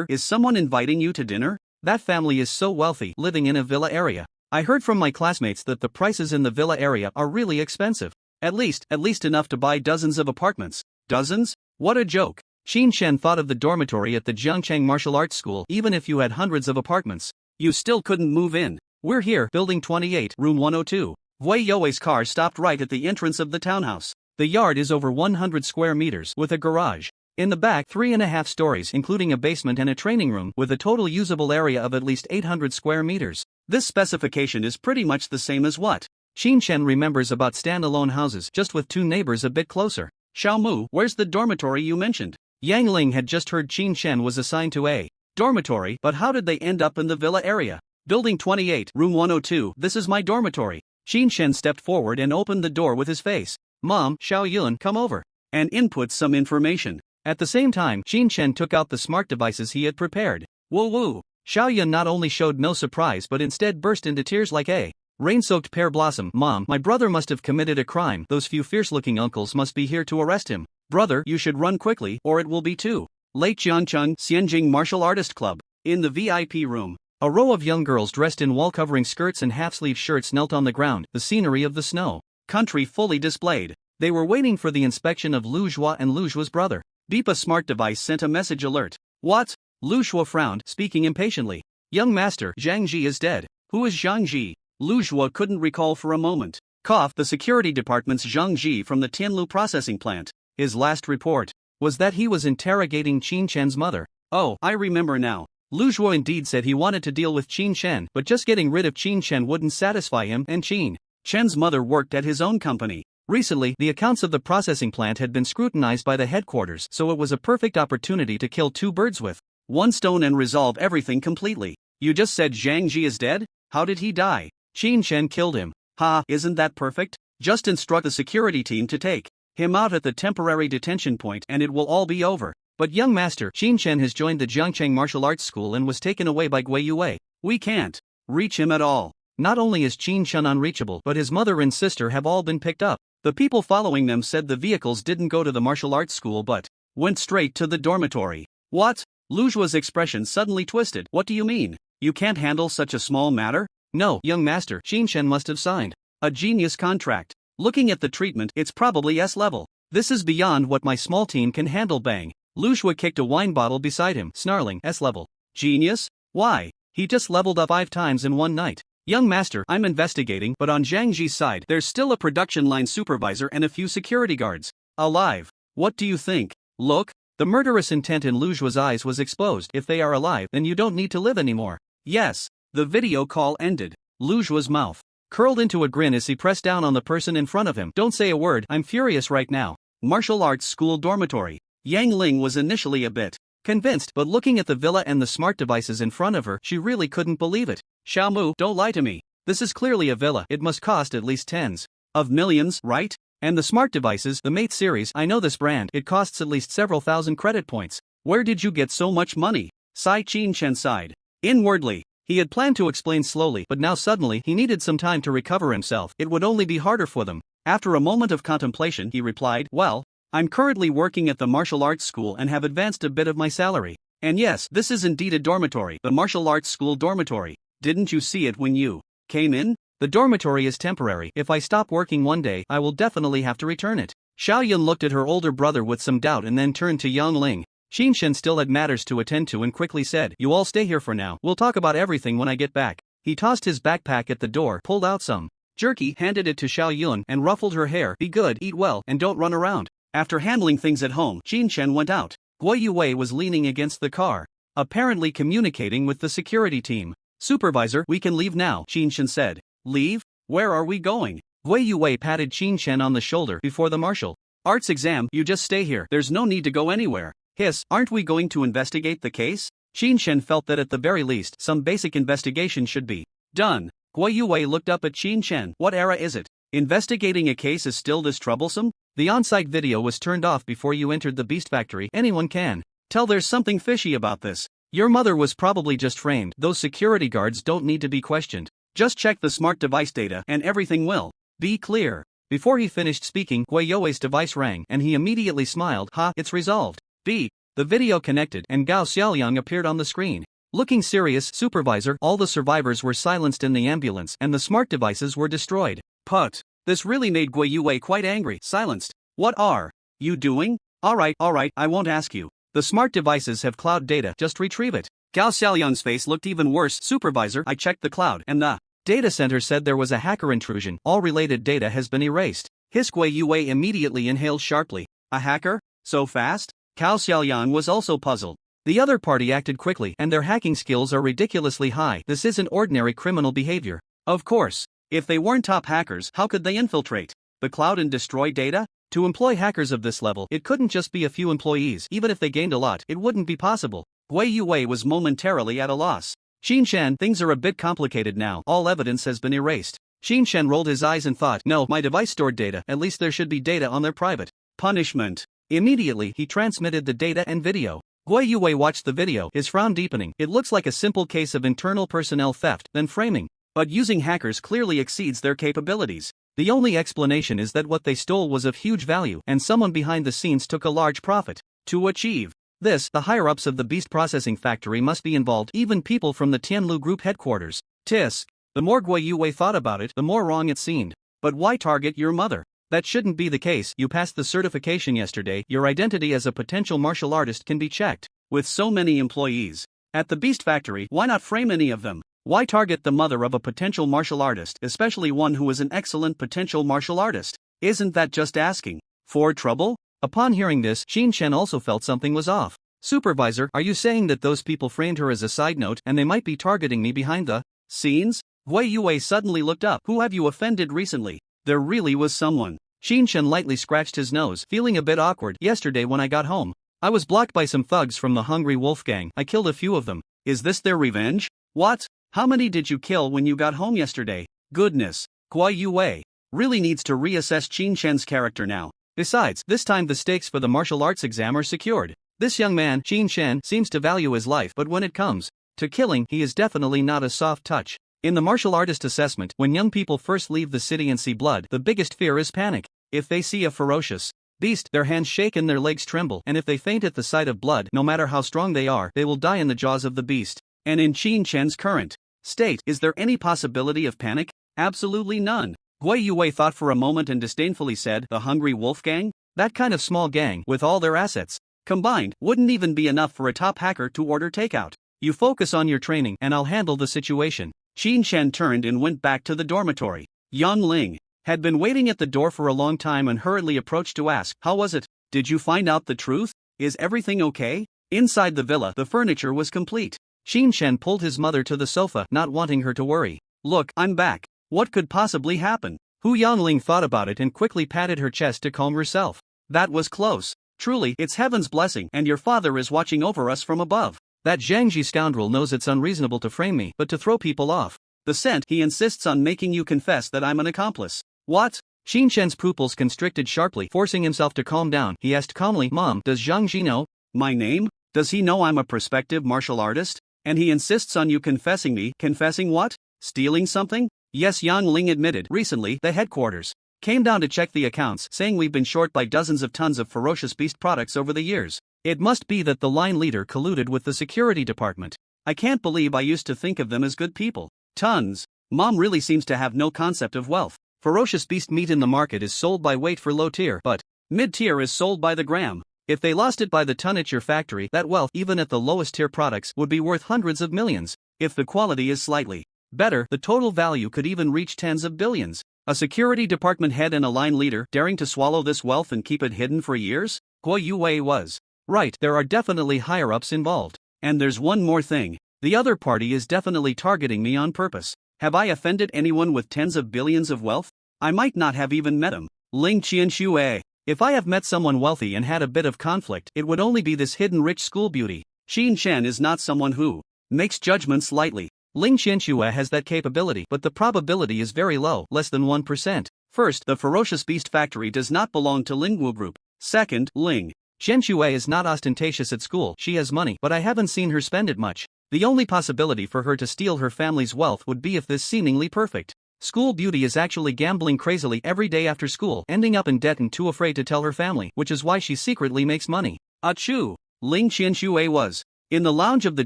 is someone inviting you to dinner? That family is so wealthy, living in a villa area. I heard from my classmates that the prices in the villa area are really expensive. At least enough to buy dozens of apartments. Dozens? What a joke. Qin Shen thought of the dormitory at the Zhengcheng Martial Arts School. Even if you had hundreds of apartments, you still couldn't move in. We're here, building 28, room 102. Wei You's car stopped right at the entrance of the townhouse. The yard is over 100 square meters, with a garage. In the back, 3.5 stories, including a basement and a training room, with a total usable area of at least 800 square meters. This specification is pretty much the same as what Qin Shen remembers about standalone houses, just with two neighbors a bit closer. Xiao Mu, where's the dormitory you mentioned? Yang Ling had just heard Qin Shen was assigned to a dormitory, but how did they end up in the villa area? Building 28, room 102, this is my dormitory. Qin Shen stepped forward and opened the door with his face. Mom, Xiao Yun, come over and input some information. At the same time, Qin Shen took out the smart devices he had prepared. Woo woo. Xiao Yun not only showed no surprise but instead burst into tears like a rain-soaked pear blossom. Mom, my brother must have committed a crime. Those few fierce-looking uncles must be here to arrest him. Brother, you should run quickly, or it will be too late. Jiancheng Xianjing Martial Artist Club. In the VIP room, a row of young girls dressed in wall-covering skirts and half-sleeve shirts knelt on the ground, the scenery of the snow country fully displayed. They were waiting for the inspection of Lu Zhua and Lu Zhua's brother. Beep, a smart device sent a message alert. What? Lu Zhua frowned, speaking impatiently. Young master, Zhang Ji is dead. Who is Zhang Ji? Lu Zhua couldn't recall for a moment. Cough, the security department's Zhang Ji from the Tianlu processing plant. His last report was that he was interrogating Qin Shen's mother. Oh, I remember now. Lu Zhuo indeed said he wanted to deal with Qin Shen, but just getting rid of Qin Shen wouldn't satisfy him, and Qin Shen's mother worked at his own company. Recently, the accounts of the processing plant had been scrutinized by the headquarters, so it was a perfect opportunity to kill two birds with one stone and resolve everything completely. You just said Zhang Ji is dead? How did he die? Qin Shen killed him. Ha, isn't that perfect? Just instruct the security team to take him out at the temporary detention point and it will all be over. But young master, Qin Shen has joined the Zhengcheng Martial Arts School and was taken away by Gui Yue. We can't reach him at all. Not only is Qin Shen unreachable, but his mother and sister have all been picked up. The people following them said the vehicles didn't go to the martial arts school but went straight to the dormitory. What? Lu Zhua's expression suddenly twisted. What do you mean? You can't handle such a small matter? No, young master, Qin Shen must have signed a genius contract. Looking at the treatment, it's probably S-level. This is beyond what my small team can handle. Bang. Lu Zhua kicked a wine bottle beside him, snarling, S-level. Genius? Why? He just leveled up 5 times in one night. Young master, I'm investigating, but on Zhang Ji's side, there's still a production line supervisor and a few security guards alive. What do you think? Look, the murderous intent in Lu Zhua's eyes was exposed. If they are alive, then you don't need to live anymore. Yes. The video call ended. Lu Zhua's mouth curled into a grin as he pressed down on the person in front of him. Don't say a word, I'm furious right now. Martial arts school dormitory. Yang Ling was initially a bit convinced, but looking at the villa and the smart devices in front of her, she really couldn't believe it. Xiao Mu, don't lie to me. This is clearly a villa. It must cost at least tens of millions, right? And the smart devices, the Mate series, I know this brand, it costs at least several thousand credit points. Where did you get so much money? Sai Qin Shen sighed. Inwardly, he had planned to explain slowly, but now suddenly he needed some time to recover himself. It would only be harder for them. After a moment of contemplation, he replied, well, I'm currently working at the martial arts school and have advanced a bit of my salary. And yes, this is indeed a dormitory, the martial arts school dormitory. Didn't you see it when you came in? The dormitory is temporary. If I stop working one day, I will definitely have to return it. Xiao Yun looked at her older brother with some doubt and then turned to Yang Ling. Qin Shen still had matters to attend to and quickly said, you all stay here for now. We'll talk about everything when I get back. He tossed his backpack at the door, pulled out some Jerky handed it to Xiao Yun and ruffled her hair. Be good, eat well, and don't run around. After handling things at home, Qin Shen went out. Guo Yue was leaning against the car, apparently communicating with the security team. Supervisor, we can leave now, Qin Shen said. Leave? Where are we going? Guo Yue patted Qin Shen on the shoulder before the martial arts exam. You just stay here, there's no need to go anywhere. Hiss, aren't we going to investigate the case? Qin Shen felt that at the very least some basic investigation should be done. Guo Yue looked up at Qin Shen. What era is it? Investigating a case is still this troublesome? The on-site video was turned off before you entered the beast factory. Anyone can tell there's something fishy about this. Your mother was probably just framed. Those security guards don't need to be questioned. Just check the smart device data and everything will be clear. Before he finished speaking, Guo Yue's device rang and he immediately smiled. Ha, it's resolved. B. The video connected and Gao Xiaoliang appeared on the screen. Looking serious, supervisor, all the survivors were silenced in the ambulance and the smart devices were destroyed. Put. This really made Guo Yue quite angry. Silenced. What are you doing? Alright, I won't ask you. The smart devices have cloud data, just retrieve it. Gao Xiaoliang's face looked even worse. Supervisor, I checked the cloud and the data center said there was a hacker intrusion. All related data has been erased. His Guo Yue immediately inhaled sharply. A hacker? So fast? Gao Xiaoliang was also puzzled. The other party acted quickly and their hacking skills are ridiculously high. This isn't ordinary criminal behavior. Of course. If they weren't top hackers, how could they infiltrate the cloud and destroy data? To employ hackers of this level, it couldn't just be a few employees. Even if they gained a lot, it wouldn't be possible. Guo Yue was momentarily at a loss. Qin Shen, things are a bit complicated now. All evidence has been erased. Qin Shen rolled his eyes and thought, no, my device stored data. At least there should be data on their private punishment. Immediately, he transmitted the data and video. Guo Yue watched the video, his frown deepening. It looks like a simple case of internal personnel theft, then framing. But using hackers clearly exceeds their capabilities. The only explanation is that what they stole was of huge value and someone behind the scenes took a large profit. To achieve this, the higher-ups of the beast processing factory must be involved, even people from the Tianlu Group headquarters. Tisk. The more Guo Yue thought about it, the more wrong it seemed. But why target your mother? That shouldn't be the case. You passed the certification yesterday. Your identity as a potential martial artist can be checked. With so many employees at the beast factory, why not frame any of them? Why target the mother of a potential martial artist, especially one who is an excellent potential martial artist? Isn't that just asking for trouble? Upon hearing this, Qin Shen also felt something was off. Supervisor, are you saying that those people framed her as a side note and they might be targeting me behind the scenes? Guo Yue suddenly looked up. Who have you offended recently? There really was someone. Qin Shen lightly scratched his nose, feeling a bit awkward. Yesterday when I got home, I was blocked by some thugs from the Hungry Wolf gang. I killed a few of them. Is this their revenge? What? How many did you kill when you got home yesterday? Goodness. Guo Yue really needs to reassess Qin Shen's character now. Besides, this time the stakes for the martial arts exam are secured. This young man, Qin Shen, seems to value his life, but when it comes to killing, he is definitely not a soft touch. In the martial artist assessment, when young people first leave the city and see blood, the biggest fear is panic. If they see a ferocious beast, their hands shake and their legs tremble, and if they faint at the sight of blood, no matter how strong they are, they will die in the jaws of the beast. And in Qin Shen's current state, is there any possibility of panic? Absolutely none. Guo Yue thought for a moment and disdainfully said, the Hungry Wolf gang? That kind of small gang, with all their assets combined, wouldn't even be enough for a top hacker to order takeout. You focus on your training and I'll handle the situation. Qin Shen turned and went back to the dormitory. Yang Ling had been waiting at the door for a long time and hurriedly approached to ask, how was it? Did you find out the truth? Is everything okay? Inside the villa, the furniture was complete. Qin Shen pulled his mother to the sofa, not wanting her to worry. Look, I'm back. What could possibly happen? Hu Yanling thought about it and quickly patted her chest to calm herself. That was close. Truly, it's heaven's blessing, and your father is watching over us from above. That Zhangji scoundrel knows it's unreasonable to frame me, but to throw people off the scent, he insists on making you confess that I'm an accomplice. What? Qin Shen's pupils constricted sharply, forcing himself to calm down. He asked calmly, Mom, does Zhangji know my name? Does he know I'm a prospective martial artist? And he insists on you confessing me. Confessing what? Stealing something? Yes, Yang Ling admitted. Recently, the headquarters came down to check the accounts, saying we've been short by dozens of tons of ferocious beast products over the years. It must be that the line leader colluded with the security department. I can't believe I used to think of them as good people. Tons. Mom really seems to have no concept of wealth. Ferocious beast meat in the market is sold by weight for low tier, but mid-tier is sold by the gram. If they lost it by the ton at your factory, that wealth, even at the lowest tier products, would be worth hundreds of millions. If the quality is slightly Better, the total value could even reach tens of billions. A security department head and a line leader daring to swallow this wealth and keep it hidden for years? Guo Yuwei was right, there are definitely higher-ups involved. And there's one more thing. The other party is definitely targeting me on purpose. Have I offended anyone with tens of billions of wealth? I might not have even met him. Ling Qianxue. If I have met someone wealthy and had a bit of conflict, it would only be this hidden rich school beauty. Xin Chen is not someone who makes judgments lightly. Ling Qianxue has that capability, but the probability is very low, less than 1%. First, the Ferocious Beast Factory does not belong to Lingwu Group. Second, Ling Qianxue is not ostentatious at school. She has money, but I haven't seen her spend it much. The only possibility for her to steal her family's wealth would be if this seemingly perfect school beauty is actually gambling crazily every day after school, ending up in debt and too afraid to tell her family, which is why she secretly makes money. Achoo! Ling Qianxue was in the lounge of the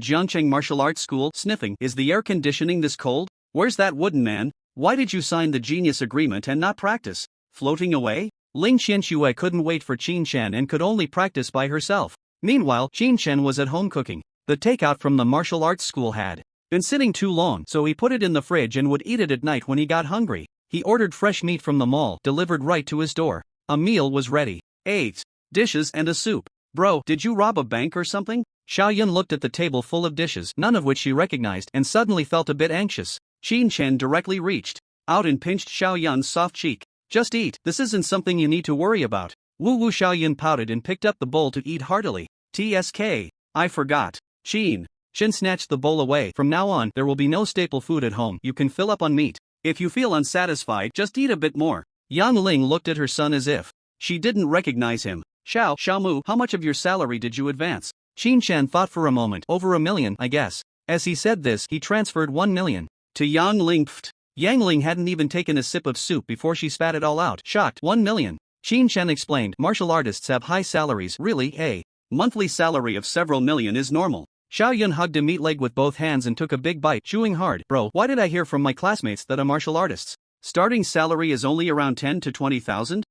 Jiangcheng Martial Arts School, sniffing. Is the air conditioning this cold? Where's that wooden man? Why did you sign the genius agreement and not practice? Floating away? Ling Qianxue couldn't wait for Qin Chen and could only practice by herself. Meanwhile, Qin Chen was at home cooking. The takeout from the martial arts school had been sitting too long, so he put it in the fridge and would eat it at night when he got hungry. He ordered fresh meat from the mall, delivered right to his door. A meal was ready. 8 dishes and a soup. Bro, did you rob a bank or something? Xiaoyun looked at the table full of dishes, none of which she recognized, and suddenly felt a bit anxious. Qin Chen directly reached out and pinched Xiaoyun's soft cheek. Just eat, this isn't something you need to worry about. Wu Xiaoyun pouted and picked up the bowl to eat heartily. TSK. I forgot. Qin Chen snatched the bowl away. From now on, there will be no staple food at home. You can fill up on meat. If you feel unsatisfied, just eat a bit more. Yang Ling looked at her son as if she didn't recognize him. Xiaomu, how much of your salary did you advance? Qin Chen thought for a moment. Over $1 million, I guess. As he said this, he transferred 1 million to Yang Ling. Pfft. Yang Ling hadn't even taken a sip of soup before she spat it all out. Shocked. 1 million. Qin Chen explained, martial artists have high salaries. Really? A monthly salary of several million is normal. Xiaoyun hugged a meat leg with both hands and took a big bite, chewing hard. Bro, why did I hear from my classmates that are martial artists starting salary is only around 10 to 20,000?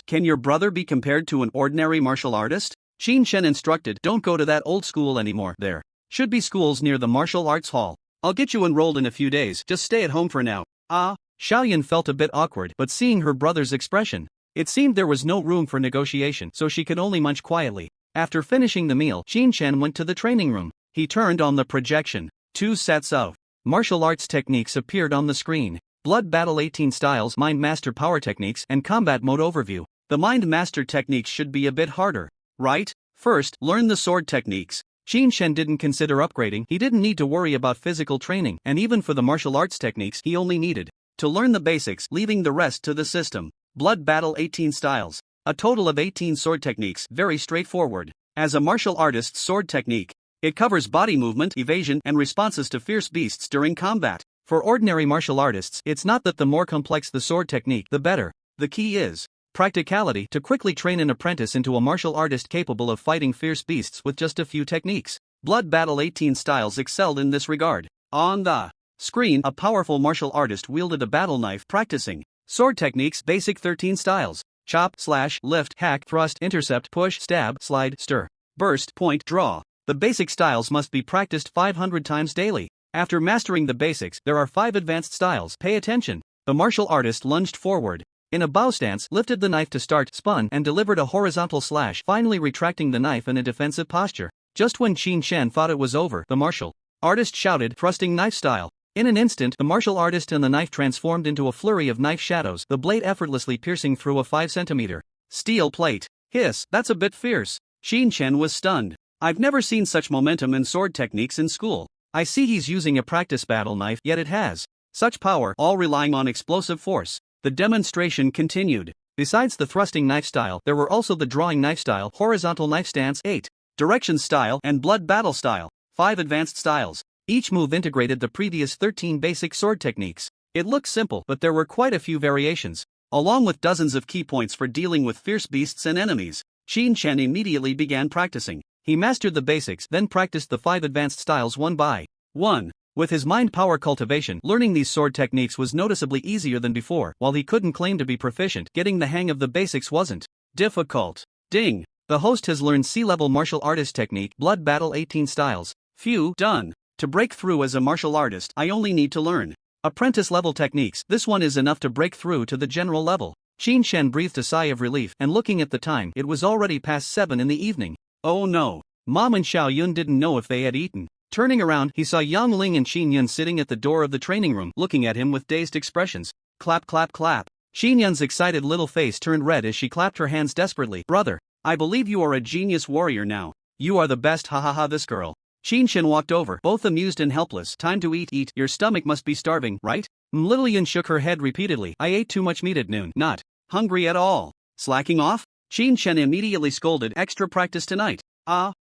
Can your brother be compared to an ordinary martial artist? Qin Chen instructed, don't go to that old school anymore. There should be schools near the martial arts hall. I'll get you enrolled in a few days, just stay at home for now. Xiaoyun felt a bit awkward, but seeing her brother's expression, it seemed there was no room for negotiation, so she could only munch quietly. After finishing the meal, Qin Chen went to the training room. He turned on the projection. 2 sets of martial arts techniques appeared on the screen. Blood Battle 18 Styles, Mind Master Power Techniques, and Combat Mode Overview. The Mind Master techniques should be a bit harder, right? First, learn the sword techniques. Qin Chen didn't consider upgrading. He didn't need to worry about physical training, and even for the martial arts techniques, he only needed to learn the basics, leaving the rest to the system. Blood Battle 18 Styles. A total of 18 sword techniques, very straightforward. As a martial artist's sword technique, it covers body movement, evasion, and responses to fierce beasts during combat. For ordinary martial artists, it's not that the more complex the sword technique, the better. The key is practicality, to quickly train an apprentice into a martial artist capable of fighting fierce beasts with just a few techniques. Blood Battle 18 Styles excelled in this regard. On the screen, a powerful martial artist wielded a battle knife practicing sword techniques. Basic 13 styles: chop, slash, lift, hack, thrust, intercept, push, stab, slide, stir, burst, point, draw. The basic styles must be practiced 500 times daily. After mastering the basics, there are 5 advanced styles. Pay attention. The martial artist lunged forward in a bow stance, lifted the knife to start, spun, and delivered a horizontal slash, finally retracting the knife in a defensive posture. Just when Qin Chen thought it was over, the martial artist shouted, thrusting knife style. In an instant, the martial artist and the knife transformed into a flurry of knife shadows, the blade effortlessly piercing through a 5 cm steel plate. Hiss, that's a bit fierce. Qin Chen was stunned. I've never seen such momentum in sword techniques in school. I see he's using a practice battle knife, yet it has such power, all relying on explosive force. The demonstration continued. Besides the thrusting knife style, there were also the drawing knife style, horizontal knife stance, 8 direction style, and blood battle style, 5 advanced styles. Each move integrated the previous 13 basic sword techniques. It looked simple, but there were quite a few variations, along with dozens of key points for dealing with fierce beasts and enemies. Qin Chen immediately began practicing. He mastered the basics, then practiced the 5 advanced styles one by one. With his mind power cultivation, learning these sword techniques was noticeably easier than before. While he couldn't claim to be proficient, getting the hang of the basics wasn't difficult. Ding! The host has learned C-level martial artist technique, Blood Battle 18 Styles. Phew, done. To break through as a martial artist, I only need to learn Apprentice-level techniques, this one is enough to break through to the general level. Qin Shen breathed a sigh of relief, and looking at the time, it was already past 7 in the evening. Oh no. Mom and Xiao Yun didn't know if they had eaten. Turning around, he saw Yang Ling and Qin Yun sitting at the door of the training room, looking at him with dazed expressions. Clap clap clap. Qin Yun's excited little face turned red as she clapped her hands desperately. Brother, I believe you are a genius warrior now. You are the best, ha ha ha. This girl. Qin Shen walked over, both amused and helpless. Time to eat. Your stomach must be starving, right? Little Yun shook her head repeatedly. I ate too much meat at noon. Not hungry at all. Slacking off? Qin Shen immediately scolded. Extra practice tonight.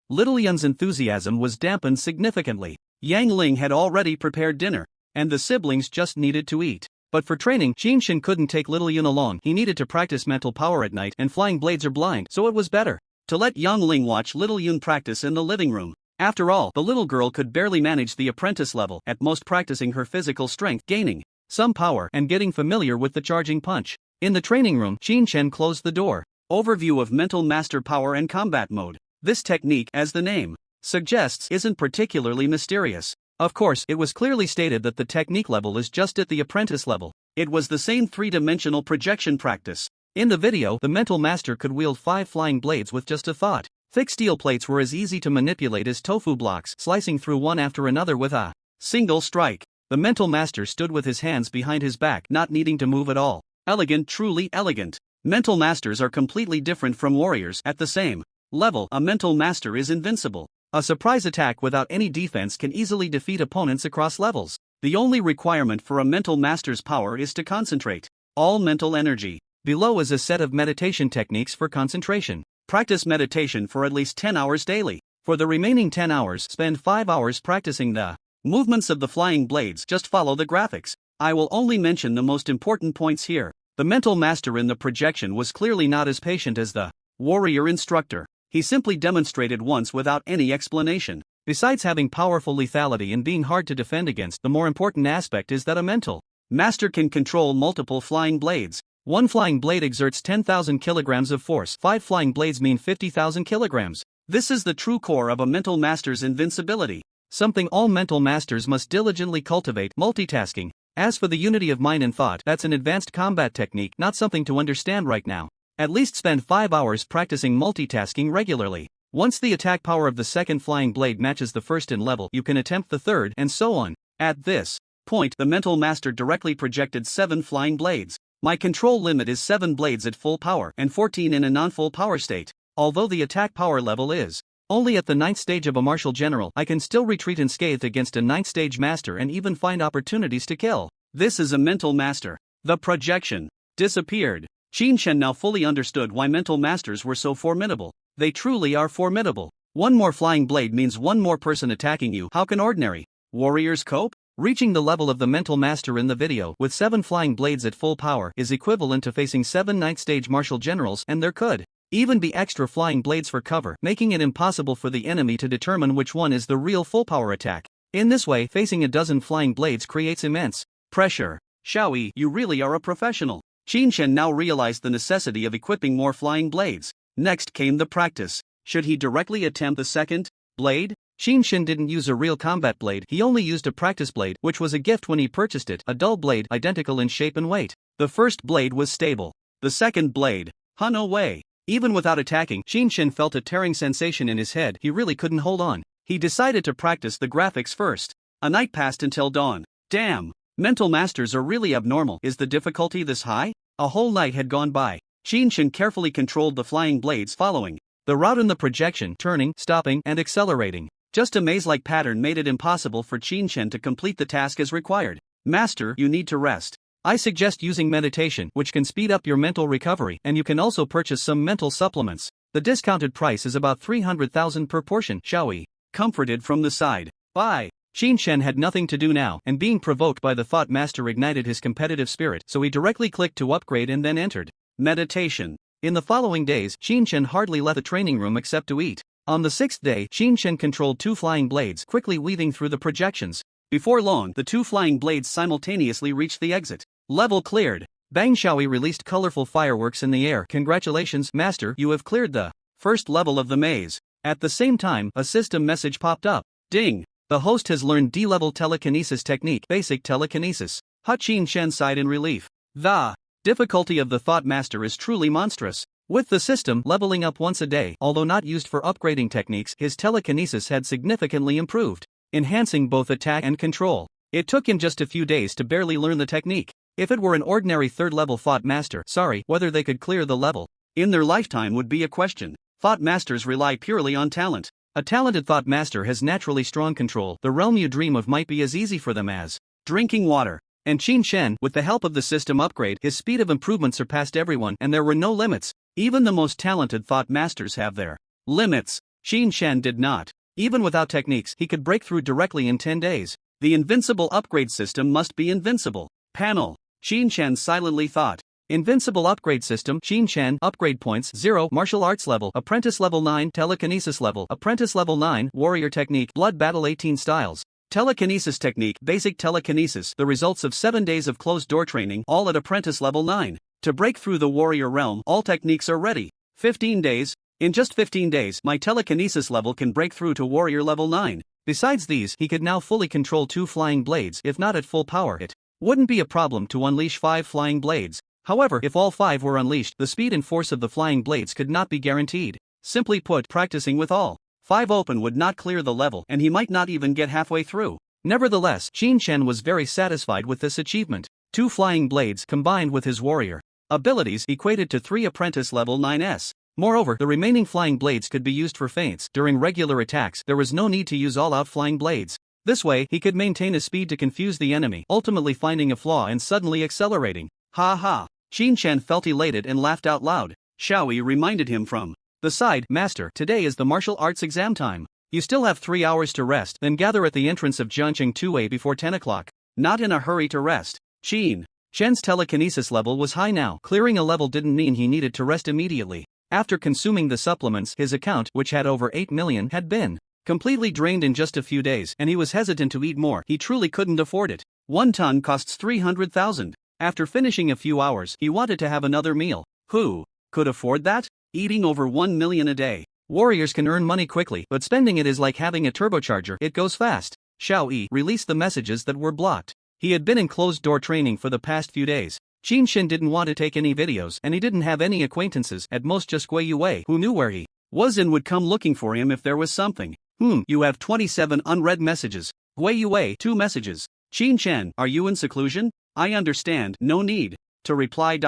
Little Yun's enthusiasm was dampened significantly. Yang Ling had already prepared dinner, and the siblings just needed to eat. But for training, Qin Shen couldn't take Little Yun along. He needed to practice mental power at night, and flying blades are blind, so it was better to let Yang Ling watch Little Yun practice in the living room. After all, the little girl could barely manage the apprentice level, at most practicing her physical strength, gaining some power, and getting familiar with the charging punch. In the training room, Qin Shen closed the door. Overview of mental master power and combat mode. This technique, as the name suggests, isn't particularly mysterious. Of course, it was clearly stated that the technique level is just at the apprentice level. It was the same three-dimensional projection practice. In the video, the mental master could wield 5 flying blades with just a thought. Thick steel plates were as easy to manipulate as tofu blocks, slicing through one after another with a single strike. The mental master stood with his hands behind his back, not needing to move at all. Elegant, truly elegant. Mental masters are completely different from warriors. At the same level, a mental master is invincible. A surprise attack without any defense can easily defeat opponents across levels. The only requirement for a mental master's power is to concentrate all mental energy. Below is a set of meditation techniques for concentration. Practice meditation for at least 10 hours daily. For the remaining 10 hours, spend 5 hours practicing the movements of the flying blades. Just follow the graphics. I will only mention the most important points here. The mental master in the projection was clearly not as patient as the warrior instructor. He simply demonstrated once without any explanation. Besides having powerful lethality and being hard to defend against, the more important aspect is that a mental master can control multiple flying blades. One flying blade exerts 10,000 kilograms of force. 5 flying blades mean 50,000 kilograms. This is the true core of a mental master's invincibility. Something all mental masters must diligently cultivate: multitasking. As for the unity of mind and thought, that's an advanced combat technique, not something to understand right now. At least spend 5 hours practicing multitasking regularly. Once the attack power of the second flying blade matches the first in level, you can attempt the third, and so on. At this point, the mental master directly projected 7 flying blades. My control limit is 7 blades at full power, and 14 in a non-full power state. Although the attack power level is only at the 9th stage of a martial general, I can still retreat unscathed against a 9th stage master and even find opportunities to kill. This is a mental master. The projection disappeared. Qin Shen now fully understood why mental masters were so formidable. They truly are formidable. One more flying blade means one more person attacking you. How can ordinary warriors cope? Reaching the level of the mental master in the video, with 7 flying blades at full power, is equivalent to facing 7 9th stage martial generals, and there could even be extra flying blades for cover, making it impossible for the enemy to determine which one is the real full power attack. In this way, facing a dozen flying blades creates immense pressure. Xiaoyi, you really are a professional. Qin Shen now realized the necessity of equipping more flying blades. Next came the practice. Should he directly attempt the second blade? Qin Shen didn't use a real combat blade, he only used a practice blade, which was a gift when he purchased it, a dull blade, identical in shape and weight. The first blade was stable. The second blade, no way. Even without attacking, Qin Shen felt a tearing sensation in his head. He really couldn't hold on. He decided to practice the graphics first. A night passed until dawn. Damn! Mental masters are really abnormal. Is the difficulty this high? A whole night had gone by. Qin Shen carefully controlled the flying blades, following the route in the projection, turning, stopping, and accelerating. Just a maze-like pattern made it impossible for Qin Shen to complete the task as required. Master, you need to rest. I suggest using meditation, which can speed up your mental recovery, and you can also purchase some mental supplements. The discounted price is about 300,000 per portion. Xiaoyi comforted from the side. Bye. Qin Shen had nothing to do now, and being provoked by the thought master ignited his competitive spirit, so he directly clicked to upgrade and then entered meditation. In the following days, Qin Shen hardly left the training room except to eat. On the 6th day, Qin Shen controlled 2 flying blades, quickly weaving through the projections. Before long, the 2 flying blades simultaneously reached the exit. Level cleared. Bang Xiaoyi released colorful fireworks in the air. Congratulations, Master, you have cleared the first level of the maze. At the same time, a system message popped up. Ding! The host has learned D-level telekinesis technique, basic telekinesis. Qin Shen sighed in relief. The difficulty of the Thought Master is truly monstrous. With the system leveling up once a day, although not used for upgrading techniques, his telekinesis had significantly improved, enhancing both attack and control. It took him just a few days to barely learn the technique. If it were an ordinary third-level Thought Master, whether they could clear the level in their lifetime would be a question. Thought Masters rely purely on talent. A talented Thought Master has naturally strong control. The realm you dream of might be as easy for them as drinking water. And Qin Shen, with the help of the system upgrade, his speed of improvement surpassed everyone, and there were no limits. Even the most talented Thought Masters have their limits. Qin Shen did not. Even without techniques, he could break through directly in 10 days. The invincible upgrade system must be invincible. Panel. Qin Shen silently thought. Invincible upgrade system. Qin Shen. Upgrade points 0. Martial arts level. Apprentice level 9. Telekinesis level. Apprentice level 9. Warrior technique. Blood battle 18 styles. Telekinesis technique. Basic telekinesis. The results of 7 days of closed-door training, all at apprentice level 9. To break through the warrior realm, all techniques are ready. 15 days. In just 15 days, my telekinesis level can break through to warrior level 9. Besides these, he could now fully control 2 flying blades. If not at full power, it wouldn't be a problem to unleash 5 flying blades. However, if all 5 were unleashed, the speed and force of the flying blades could not be guaranteed. Simply put, practicing with all 5 open would not clear the level, and he might not even get halfway through. Nevertheless, Qin Shen was very satisfied with this achievement. 2 flying blades combined with his warrior abilities equated to 3 apprentice level 9s. Moreover, the remaining flying blades could be used for feints. During regular attacks, there was no need to use all-out flying blades. This way, he could maintain a speed to confuse the enemy, ultimately finding a flaw and suddenly accelerating. Ha ha! Qin Shen felt elated and laughed out loud. Xiaoyi reminded him from the side, Master, today is the martial arts exam time. You still have 3 hours to rest, then gather at the entrance of Jiangqing 2A before 10 o'clock. Not in a hurry to rest. Qin Shen's telekinesis level was high now. Clearing a level didn't mean he needed to rest immediately. After consuming the supplements, his account, which had over 8 million, had been completely drained in just a few days, and he was hesitant to eat more. He truly couldn't afford it. 1 ton costs 300,000. After finishing a few hours, he wanted to have another meal. Who could afford that? Eating over 1 million a day. Warriors can earn money quickly, but spending it is like having a turbocharger. It goes fast. Xiaoyi released the messages that were blocked. He had been in closed-door training for the past few days. Qin Shen didn't want to take any videos, and he didn't have any acquaintances, at most just Gui Yue, who knew where he was and would come looking for him if there was something. You have 27 unread messages. Gui Yue, 2 messages. Qin Shen, are you in seclusion? I understand, no need to reply.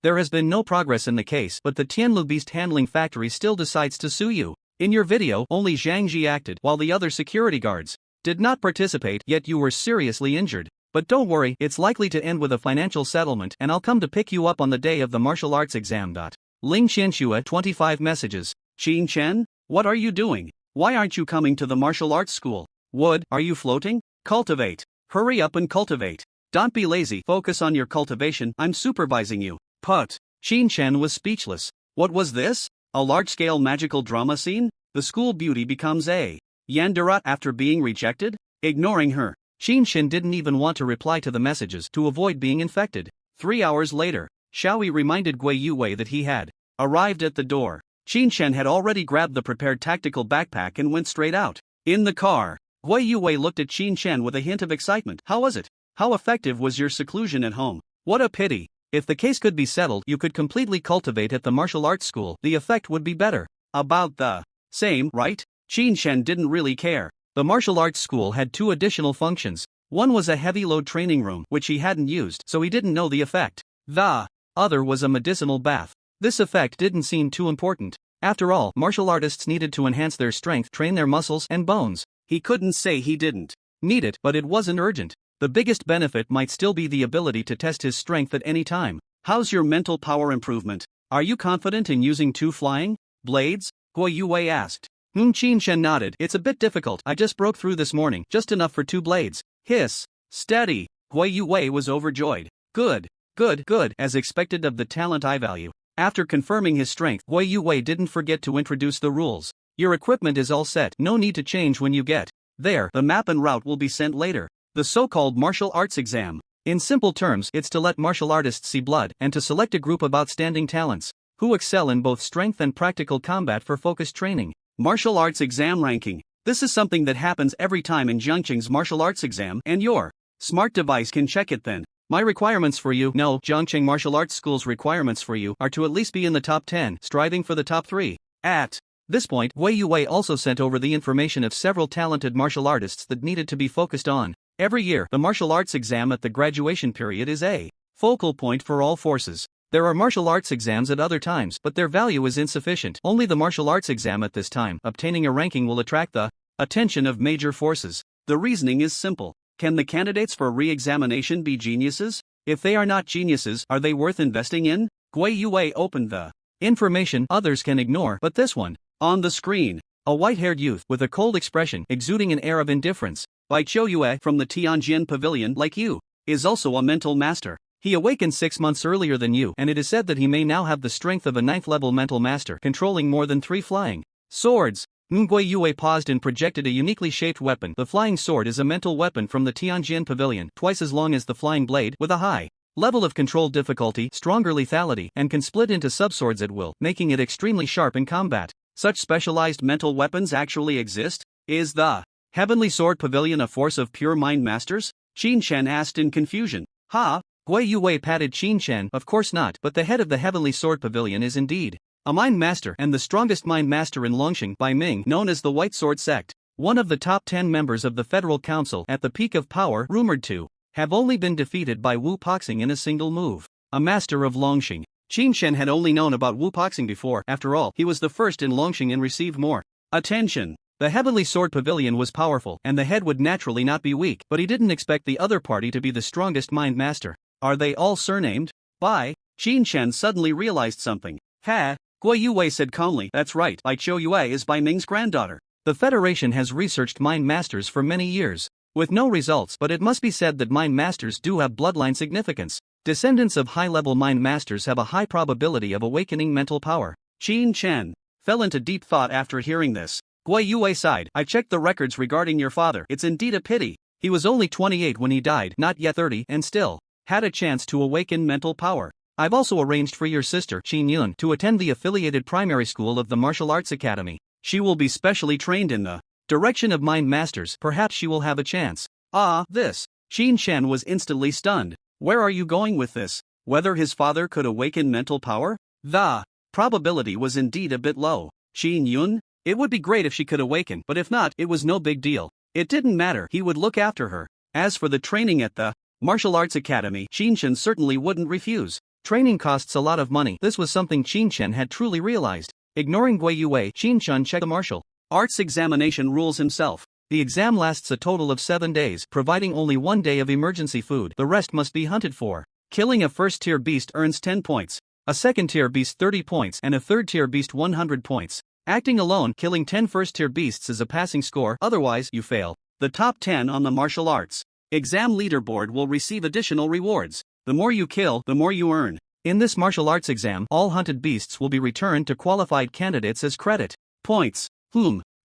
There has been no progress in the case, but the Tianlu Beast Handling Factory still decides to sue you. In your video, only Zhang Ji acted, while the other security guards did not participate, yet you were seriously injured. But don't worry, it's likely to end with a financial settlement, and I'll come to pick you up on the day of the martial arts exam. Ling Qianxue, 25 messages. Qin Shen, what are you doing? Why aren't you coming to the martial arts school? Wood, are you floating? Cultivate. Hurry up and cultivate. Don't be lazy, focus on your cultivation, I'm supervising you. Put. Qin Shen was speechless. What was this? A large-scale magical drama scene? The school beauty becomes a Yandere after being rejected? Ignoring her, Qin Shen didn't even want to reply to the messages to avoid being infected. 3 hours later, Xiaoyi reminded Gui Yue that he had arrived at the door. Qin Shen had already grabbed the prepared tactical backpack and went straight out. In the car, Gui Yue looked at Qin Shen with a hint of excitement. How was it? How effective was your seclusion at home? What a pity. If the case could be settled, you could completely cultivate at the martial arts school. The effect would be better. About the same, right? Qin Shen didn't really care. The martial arts school had 2 additional functions. One was a heavy load training room, which he hadn't used, so he didn't know the effect. The other was a medicinal bath. This effect didn't seem too important. After all, martial artists needed to enhance their strength, train their muscles and bones. He couldn't say he didn't need it, but it wasn't urgent. The biggest benefit might still be the ability to test his strength at any time. How's your mental power improvement? Are you confident in using 2 flying blades? Gui Yue asked. Qin Shen nodded. It's a bit difficult. I just broke through this morning, just enough for 2 blades. Hiss. Steady. Gui Yue was overjoyed. Good. As expected of the talent I value. After confirming his strength, Gui Yue didn't forget to introduce the rules. Your equipment is all set. No need to change when you get there. The map and route will be sent later. The so-called martial arts exam. In simple terms, it's to let martial artists see blood and to select a group of outstanding talents who excel in both strength and practical combat for focused training. Martial arts exam ranking. This is something that happens every time in Zhangqing's martial arts exam, and your smart device can check it then. My requirements for you, no, Zhangqing Martial Arts School's requirements for you are to at least be in the top 10, striving for the top 3. At this point, Wei Yue also sent over the information of several talented martial artists that needed to be focused on. Every year, the martial arts exam at the graduation period is a focal point for all forces. There are martial arts exams at other times, but their value is insufficient. Only the martial arts exam at this time, obtaining a ranking, will attract the attention of major forces. The reasoning is simple. Can the candidates for re-examination be geniuses? If they are not geniuses, are they worth investing in? Gui Yue opened the information others can ignore, but this one. On the screen, a white-haired youth with a cold expression exuding an air of indifference. Bai Yue from the Tianjin Pavilion, like you, is also a mental master. He awakened 6 months earlier than you, and it is said that he may now have the strength of a 9th-level mental master, controlling more than 3 flying swords. Gui Yue paused and projected a uniquely shaped weapon. The flying sword is a mental weapon from the Tianjin Pavilion, twice as long as the flying blade, with a high level of control difficulty, stronger lethality, and can split into sub-swords at will, making it extremely sharp in combat. Such specialized mental weapons actually exist? Is the Heavenly Sword Pavilion a force of pure mind masters? Qin Shen asked in confusion. Ha? Gui Yue patted Qin Shen. Of course not, but the head of the Heavenly Sword Pavilion is indeed a mind master, and the strongest mind master in Longxing, by Ming, known as the White Sword Sect. One of the top 10 members of the Federal Council, at the peak of power, rumored to have only been defeated by Wu Poxing in a single move. A master of Longxing. Qin Shen had only known about Wu Poxing before. After all, he was the first in Longxing and received more attention. The Heavenly Sword Pavilion was powerful, and the head would naturally not be weak, but he didn't expect the other party to be the strongest mind master. Are they all surnamed Bai? Qin Shen suddenly realized something. Ha! Gui Yue said calmly, that's right, Bai Yue is Bai Ming's granddaughter. The Federation has researched mind masters for many years, with no results, but it must be said that mind masters do have bloodline significance. Descendants of high-level mind masters have a high probability of awakening mental power. Qin Shen fell into deep thought after hearing this. Gui Yue sighed. I checked the records regarding your father. It's indeed a pity. He was only 28 when he died, not yet 30, and still had a chance to awaken mental power. I've also arranged for your sister, Qin Yun, to attend the affiliated primary school of the Martial Arts Academy. She will be specially trained in the direction of mind masters. Perhaps she will have a chance. Ah, this. Qin Shen was instantly stunned. Where are you going with this? Whether his father could awaken mental power? The probability was indeed a bit low. Qin Yun? It would be great if she could awaken, but if not, it was no big deal. It didn't matter, he would look after her. As for the training at the Martial Arts Academy, Qin Shen certainly wouldn't refuse. Training costs a lot of money. This was something Qin Shen had truly realized. Ignoring Gui Yue, Qin Shen checked the martial arts examination rules himself. The exam lasts a total of 7 days, providing only 1 day of emergency food. The rest must be hunted for. Killing a first-tier beast earns 10 points, a second-tier beast 30 points, and a third-tier beast 100 points. Acting alone, killing 10 first-tier beasts is a passing score, otherwise, you fail. The top 10 on the martial arts exam leaderboard will receive additional rewards. The more you kill, the more you earn. In this martial arts exam, all hunted beasts will be returned to qualified candidates as credit points.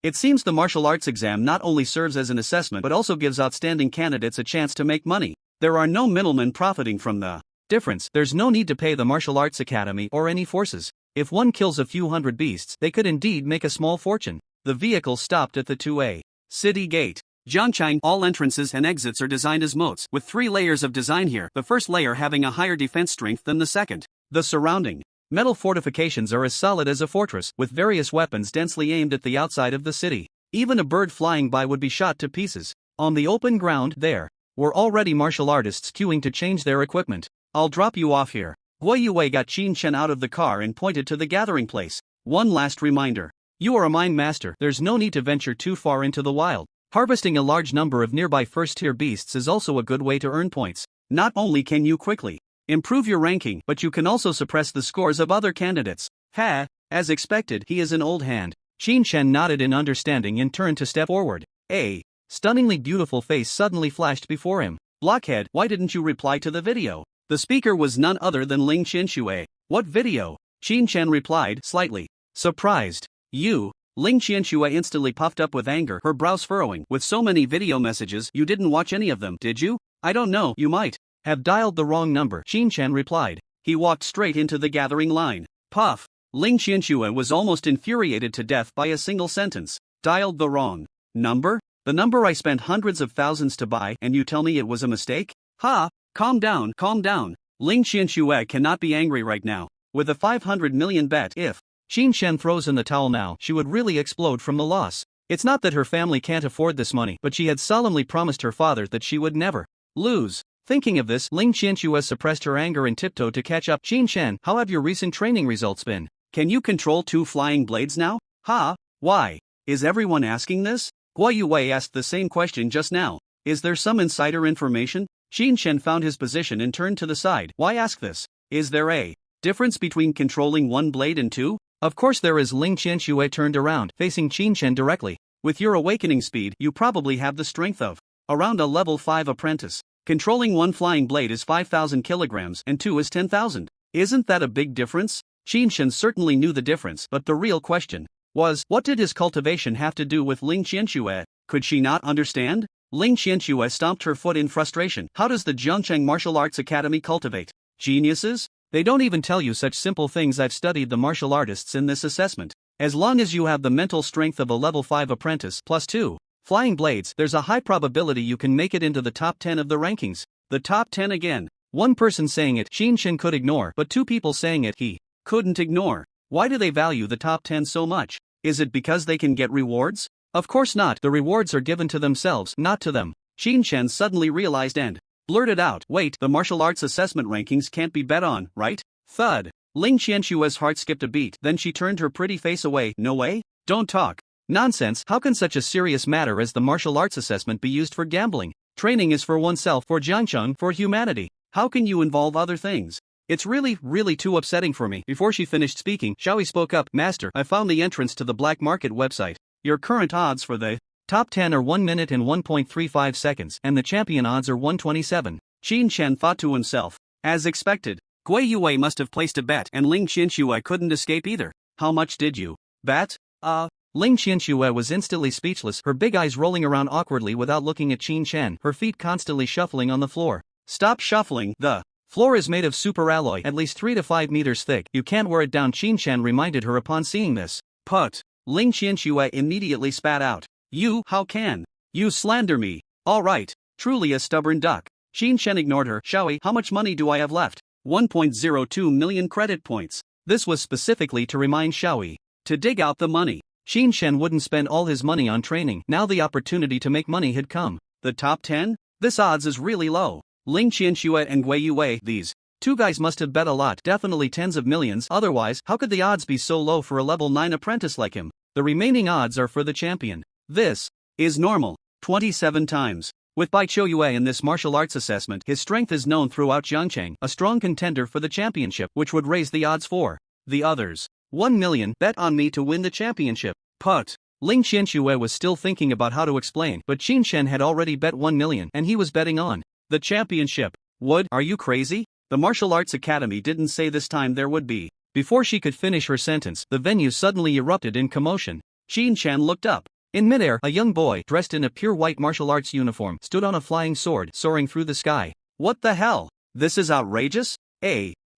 It seems the martial arts exam not only serves as an assessment but also gives outstanding candidates a chance to make money. There are no middlemen profiting from the difference. There's no need to pay the Martial Arts Academy or any forces. If one kills a few hundred beasts, they could indeed make a small fortune. The vehicle stopped at the 2A city gate. Zhangchang, all entrances and exits are designed as moats, with 3 layers of design here, the first layer having a higher defense strength than the second. The surrounding metal fortifications are as solid as a fortress, with various weapons densely aimed at the outside of the city. Even a bird flying by would be shot to pieces. On the open ground, there were already martial artists queuing to change their equipment. I'll drop you off here. Gui Yue got Qin Shen out of the car and pointed to the gathering place. One last reminder. You are a mind master, there's no need to venture too far into the wild. Harvesting a large number of nearby first-tier beasts is also a good way to earn points. Not only can you quickly improve your ranking, but you can also suppress the scores of other candidates. As expected, he is an old hand. Qin Shen nodded in understanding and turned to step forward. A stunningly beautiful face suddenly flashed before him. Blockhead, why didn't you reply to the video? The speaker was none other than Ling Qianxue. What video? Qin Shen replied, slightly surprised. You? Ling Qianxue instantly puffed up with anger, her brows furrowing. With so many video messages, you didn't watch any of them, did you? I don't know, you might have dialed the wrong number, Qin Shen replied. He walked straight into the gathering line. Puff. Ling Qianxue was almost infuriated to death by a single sentence. Dialed the wrong Number? The number I spent hundreds of thousands to buy and you tell me it was a mistake? Ha! Calm down, calm down. Ling Qianxue cannot be angry right now. With a 500 million bet, if Qin Shen throws in the towel now, she would really explode from the loss. It's not that her family can't afford this money, but she had solemnly promised her father that she would never lose. Thinking of this, Ling Qianxue suppressed her anger and tiptoed to catch up. Qin Shen, how have your recent training results been? Can you control 2 flying blades now? Ha! Why? Is everyone asking this? Guo Yue asked the same question just now. Is there some insider information? Qin Shen found his position and turned to the side. Why ask this? Is there a difference between controlling 1 blade and 2? Of course there is. Ling Qianxue turned around, facing Qin Shen directly. With your awakening speed, you probably have the strength of around a level 5 apprentice. Controlling 1 flying blade is 5,000 kilograms and 2 is 10,000. Isn't that a big difference? Qin Shen certainly knew the difference, but the real question was, what did his cultivation have to do with Ling Qianxue? Could she not understand? Ling Qianxue stomped her foot in frustration. How does the Zhengcheng Martial Arts Academy cultivate geniuses? They don't even tell you such simple things. I've studied the martial artists in this assessment. As long as you have the mental strength of a level 5 apprentice plus 2 flying blades, there's a high probability you can make it into the top 10 of the rankings. The top 10 again. One person saying it Qin Shen could ignore, but 2 people saying it he couldn't ignore. Why do they value the top 10 so much? Is it because they can get rewards? Of course not. The rewards are given to themselves, not to them. Qin Shen suddenly realized and blurted out, wait, the martial arts assessment rankings can't be bet on, right? Thud. Ling Qianxue's heart skipped a beat, then she turned her pretty face away. No way? Don't talk. Nonsense. How can such a serious matter as the martial arts assessment be used for gambling? Training is for oneself, for Jiangcheng, for humanity. How can you involve other things? It's really too upsetting for me. Before she finished speaking, Xiaoyi spoke up. Master, I found the entrance to the black market website. Your current odds for the top 10 are 1 minute and 1.35 seconds, and the champion odds are 127. Qin Shen thought to himself. As expected, Guo Yue must have placed a bet, and Ling Qianxue couldn't escape either. How much did you bet? Ling Qianxue was instantly speechless, her big eyes rolling around awkwardly without looking at Qin Shen, her feet constantly shuffling on the floor. Stop shuffling. The floor is made of super alloy, at least 3 to 5 meters thick. You can't wear it down. Qin Shen reminded her upon seeing this. Put. Ling Qianxue immediately spat out. You, how can you slander me? All right, truly a stubborn duck. Qin Shen ignored her. Xiaoyi, how much money do I have left? 1.02 million credit points. This was specifically to remind Xiaoyi to dig out the money. Qin Shen wouldn't spend all his money on training. Now the opportunity to make money had come. The top 10? This odds is really low. Ling Qianxue and Guo Yue, these 2 guys must have bet a lot, definitely tens of millions. Otherwise, how could the odds be so low for a level 9 apprentice like him? The remaining odds are for the champion. This is normal. 27 times. With Bai Qiuyue in this martial arts assessment, his strength is known throughout Jiangcheng, a strong contender for the championship, which would raise the odds for the others. 1 million, bet on me to win the championship. Put. Ling Qianxue was still thinking about how to explain, but Qin Shen had already bet 1 million, and he was betting on the championship. Are you crazy? The Martial Arts Academy didn't say this time there would be. Before she could finish her sentence, the venue suddenly erupted in commotion. Qin Shen looked up. In midair, a young boy, dressed in a pure white martial arts uniform, stood on a flying sword, soaring through the sky. What the hell? This is outrageous?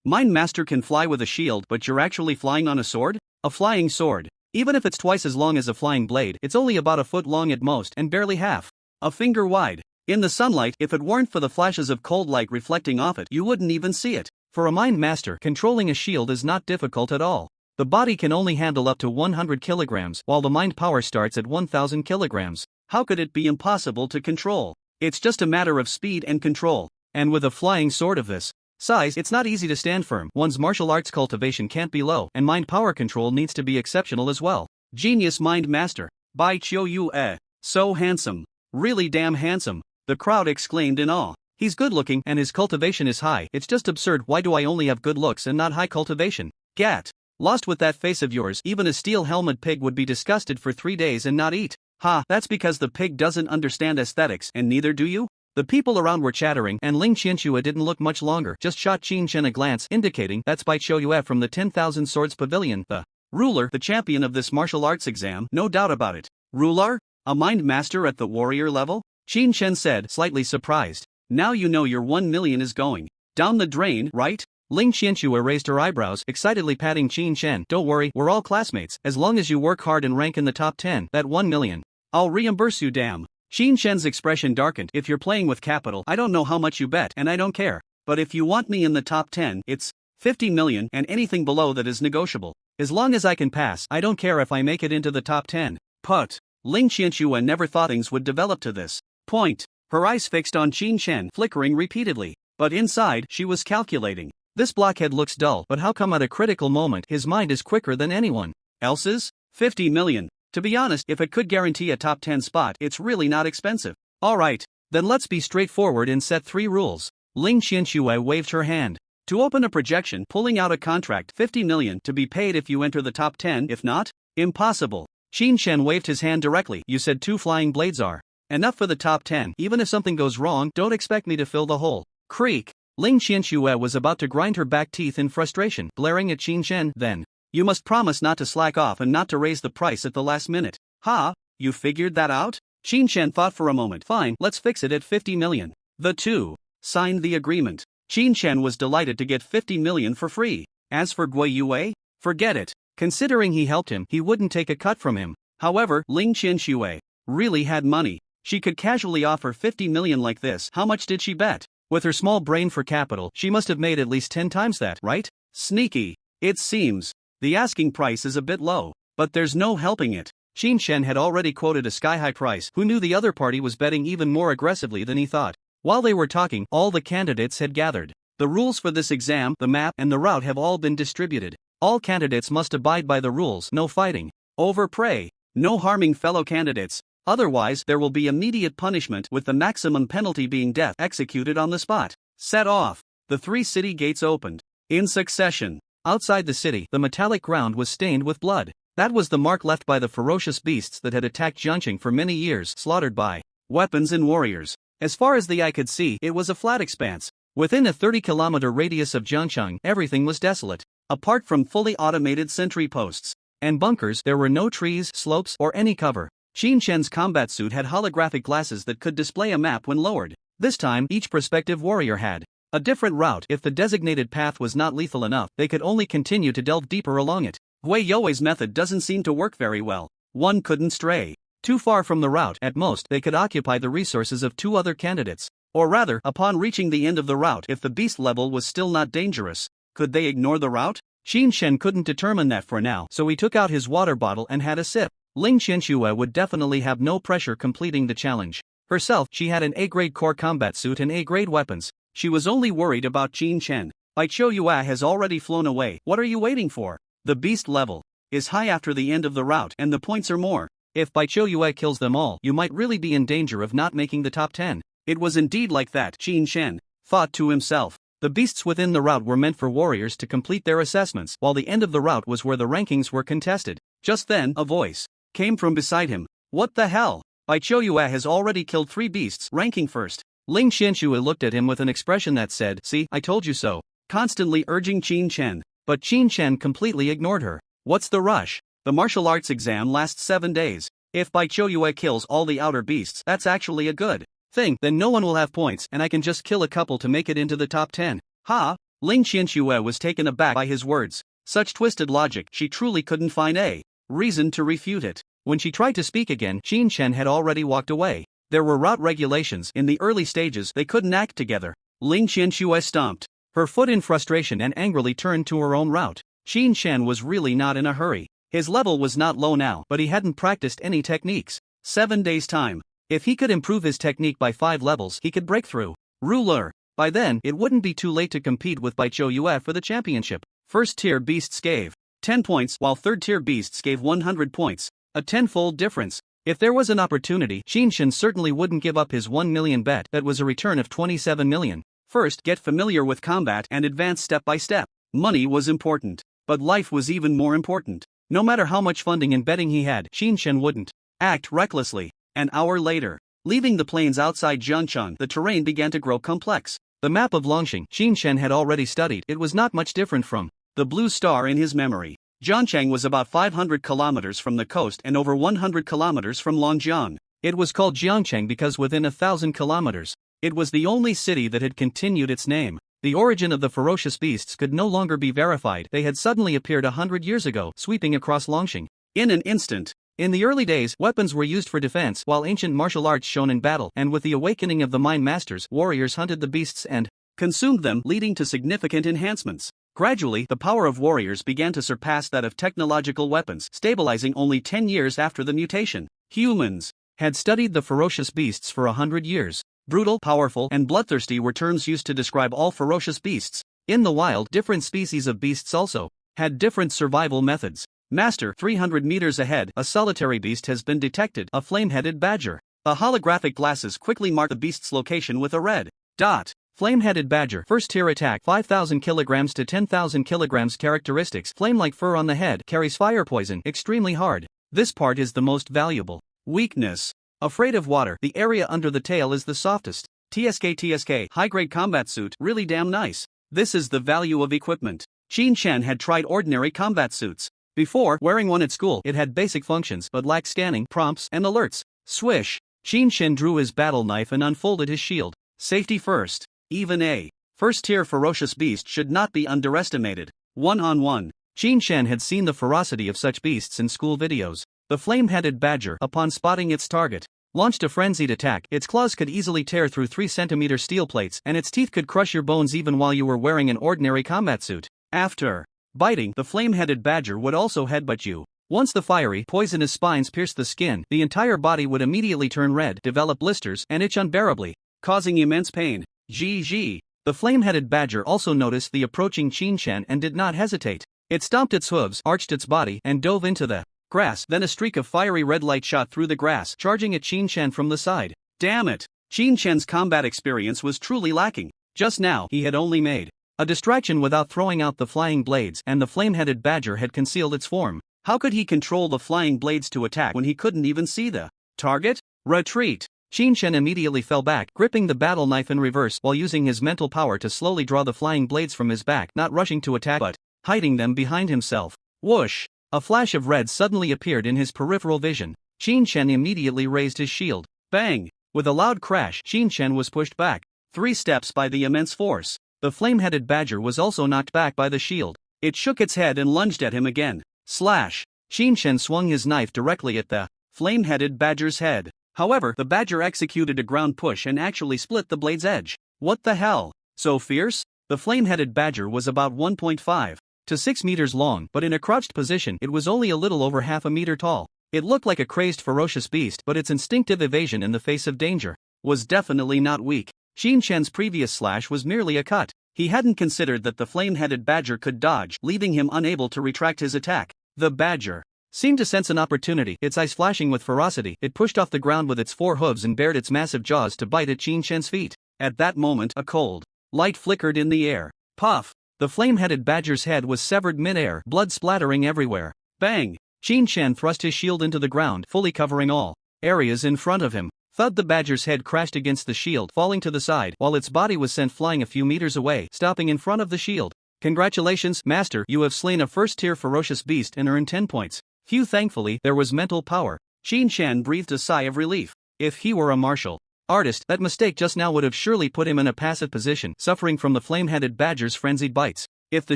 Mind Master can fly with a shield, but you're actually flying on a sword? A flying sword. Even if it's twice as long as a flying blade, it's only about a foot long at most and barely half a finger wide. In the sunlight, if it weren't for the flashes of cold light reflecting off it, you wouldn't even see it. For a Mind Master, controlling a shield is not difficult at all. The body can only handle up to 100 kilograms, while the mind power starts at 1000 kilograms. How could it be impossible to control? It's just a matter of speed and control. And with a flying sword of this size, it's not easy to stand firm. One's martial arts cultivation can't be low, and mind power control needs to be exceptional as well. Genius Mind Master. Bai Qiuyue. So handsome. Really damn handsome. The crowd exclaimed in awe. He's good looking and his cultivation is high. It's just absurd. Why do I only have good looks and not high cultivation? Gat. Lost with that face of yours, even a steel-helmet pig would be disgusted for 3 days and not eat. Ha, that's because the pig doesn't understand aesthetics, and neither do you? The people around were chattering, and Ling Qianxue didn't look much longer, just shot Qin Shen a glance, indicating that's Bai Qiuyue from the 10,000 Swords Pavilion, the ruler, the champion of this martial arts exam, no doubt about it. Ruler? A mind master at the warrior level? Qin Shen said, slightly surprised. Now you know your 1 million is going down the drain, right? Ling Qianxue raised her eyebrows, excitedly patting Qin Shen. Don't worry, we're all classmates. As long as you work hard and rank in the top 10, that 1 million I'll reimburse you, damn. Qin Shen's expression darkened. If you're playing with capital, I don't know how much you bet and I don't care. But if you want me in the top 10, it's 50 million and anything below that is negotiable. As long as I can pass, I don't care if I make it into the top 10. Put. Ling Qianxue never thought things would develop to this point. Her eyes fixed on Qin Shen, flickering repeatedly. But inside, she was calculating. This blockhead looks dull, but how come at a critical moment his mind is quicker than anyone else's? 50 million. To be honest, if it could guarantee a top 10 spot, it's really not expensive. Alright, then let's be straightforward and set 3 rules. Ling Qianxue waved her hand. To open a projection, pulling out a contract, 50 million to be paid if you enter the top 10, if not, impossible. Qin Shen waved his hand directly. You said 2 flying blades are enough for the top 10. Even if something goes wrong, don't expect me to fill the hole. Creak. Ling Qianxue was about to grind her back teeth in frustration, glaring at Qin Shen. Then, you must promise not to slack off and not to raise the price at the last minute. Ha, you figured that out? Qin Shen thought for a moment. Fine, let's fix it at 50 million. The two signed the agreement. Qin Shen was delighted to get 50 million for free. As for Gui Yue, forget it. Considering he helped him, he wouldn't take a cut from him. However, Ling Qianxue really had money. She could casually offer 50 million like this. How much did she bet? With her small brain for capital, she must have made at least 10 times that, right? Sneaky. It seems. The asking price is a bit low, but there's no helping it. Qin Shen had already quoted a sky-high price. Who knew the other party was betting even more aggressively than he thought? While they were talking, all the candidates had gathered. The rules for this exam, the map, and the route have all been distributed. All candidates must abide by the rules. No fighting over prey. No harming fellow candidates. Otherwise, there will be immediate punishment, with the maximum penalty being death executed on the spot. Set off. The 3 city gates opened in succession. Outside the city, the metallic ground was stained with blood. That was the mark left by the ferocious beasts that had attacked Jiangqing for many years, slaughtered by weapons and warriors. As far as the eye could see, it was a flat expanse. Within a 30-kilometer radius of Jiangcheng, everything was desolate. Apart from fully automated sentry posts and bunkers, there were no trees, slopes, or any cover. Qin Shen's combat suit had holographic glasses that could display a map when lowered. This time, each prospective warrior had a different route. If the designated path was not lethal enough, they could only continue to delve deeper along it. Gui You's method doesn't seem to work very well. One couldn't stray too far from the route. At most, they could occupy the resources of 2 other candidates. Or rather, upon reaching the end of the route, if the beast level was still not dangerous, could they ignore the route? Qin Shen couldn't determine that for now, so he took out his water bottle and had a sip. Ling Qianxue would definitely have no pressure completing the challenge. Herself, she had an A-grade core combat suit and A-grade weapons. She was only worried about Qin Shen. Baiqiu Yue has already flown away. What are you waiting for? The beast level is high after the end of the route, and the points are more. If Baiqiu Yue kills them all, you might really be in danger of not making the top 10. It was indeed like that, Qin Shen thought to himself. The beasts within the route were meant for warriors to complete their assessments, while the end of the route was where the rankings were contested. Just then, a voice came from beside him. What the hell? Baiqiu Yue has already killed 3 beasts, ranking first. Ling Qianxue looked at him with an expression that said, "See, I told you so," constantly urging Qin Shen. But Qin Shen completely ignored her. What's the rush? The martial arts exam lasts 7 days. If Baiqiu Yue kills all the outer beasts, that's actually a good thing. Then no one will have points, and I can just kill a couple to make it into the top 10. Ha! Ling Qianxue was taken aback by his words. Such twisted logic, she truly couldn't find a reason to refute it. When she tried to speak again, Qin Shen had already walked away. There were route regulations. In the early stages, they couldn't act together. Ling Qianxue stomped her foot in frustration and angrily turned to her own route. Qin Shen was really not in a hurry. His level was not low now, but he hadn't practiced any techniques. 7 days' time. If he could improve his technique by 5 levels, he could break through. Ruler. By then, it wouldn't be too late to compete with Baiqiu Yue for the championship. First-tier beasts gave 10 points, while third-tier beasts gave 100 points. A 10-fold difference. If there was an opportunity, Qin Shen certainly wouldn't give up his 1 million bet. That was a return of 27 million. First, get familiar with combat and advance step by step. Money was important, but life was even more important. No matter how much funding and betting he had, Qin Shen wouldn't act recklessly. An hour later, leaving the plains outside Jiangcheng, the terrain began to grow complex. The map of Longxing, Qin Shen had already studied. It was not much different from the blue star in his memory. Jiangcheng was about 500 kilometers from the coast and over 100 kilometers from Longjiang. It was called Jiangcheng because within 1,000 kilometers, it was the only city that had continued its name. The origin of the ferocious beasts could no longer be verified. They had suddenly appeared 100 years ago, sweeping across Longxing. In an instant, In the early days, weapons were used for defense, while ancient martial arts shone in battle, and with the awakening of the mind masters, warriors hunted the beasts and consumed them, leading to significant enhancements. Gradually, the power of warriors began to surpass that of technological weapons, stabilizing only 10 years after the mutation. Humans had studied the ferocious beasts for 100 years. Brutal, powerful, and bloodthirsty were terms used to describe all ferocious beasts. In the wild, different species of beasts also had different survival methods. Master, 300 meters ahead, a solitary beast has been detected, a flame-headed badger. The holographic glasses quickly mark the beast's location with a red dot. Flame-headed badger, first tier attack, 5,000 kilograms to 10,000 kilograms. Characteristics: flame-like fur on the head, carries fire poison, extremely hard. This part is the most valuable. Weakness: afraid of water, the area under the tail is the softest. TSK, high-grade combat suit, really damn nice. This is the value of equipment. Qin Shan had tried ordinary combat suits before. Wearing one at school, it had basic functions but lacked scanning, prompts, and alerts. Swish! Qin Shan drew his battle knife and unfolded his shield. Safety first. Even a first-tier ferocious beast should not be underestimated. One-on-one. Qin Shan had seen the ferocity of such beasts in school videos. The flame-headed badger, upon spotting its target, launched a frenzied attack. Its claws could easily tear through 3-centimeter steel plates, and its teeth could crush your bones even while you were wearing an ordinary combat suit. After biting, the flame-headed badger would also headbutt you. Once the fiery, poisonous spines pierced the skin, the entire body would immediately turn red, develop blisters, and itch unbearably, causing immense pain. GG. The flame-headed badger also noticed the approaching Qin Shan and did not hesitate. It stomped its hooves, arched its body, and dove into the grass. Then a streak of fiery red light shot through the grass, charging at Qin Shan from the side. Damn it! Qin Shan's combat experience was truly lacking. Just now, he had only made a distraction without throwing out the flying blades, and the flame-headed badger had concealed its form. How could he control the flying blades to attack when he couldn't even see the target? Retreat! Qin Shan immediately fell back, gripping the battle knife in reverse while using his mental power to slowly draw the flying blades from his back, not rushing to attack but hiding them behind himself. Whoosh! A flash of red suddenly appeared in his peripheral vision. Qin Shan immediately raised his shield. Bang! With a loud crash, Qin Shan was pushed back 3 steps by the immense force. The flame-headed badger was also knocked back by the shield. It shook its head and lunged at him again. Slash! Qin Shan swung his knife directly at the flame-headed badger's head. However, the badger executed a ground push and actually split the blade's edge. What the hell? So fierce? The flame-headed badger was about 1.5 to 6 meters long, but in a crouched position it was only a little over half a meter tall. It looked like a crazed ferocious beast, but its instinctive evasion in the face of danger was definitely not weak. Qin Shan's previous slash was merely a cut. He hadn't considered that the flame-headed badger could dodge, leaving him unable to retract his attack. The badger seemed to sense an opportunity, its eyes flashing with ferocity. It pushed off the ground with its 4 hooves and bared its massive jaws to bite at Qin Shan's feet. At that moment, a cold light flickered in the air. Puff! The flame-headed badger's head was severed mid-air, blood splattering everywhere. Bang! Qin Shan thrust his shield into the ground, fully covering all areas in front of him. Thud! The badger's head crashed against the shield, falling to the side, while its body was sent flying a few meters away, stopping in front of the shield. Congratulations, Master, you have slain a first-tier ferocious beast and earned 10 points. Phew! Thankfully, there was mental power. Qin Shan breathed a sigh of relief. If he were a martial artist, that mistake just now would have surely put him in a passive position, suffering from the flame-headed badger's frenzied bites. If the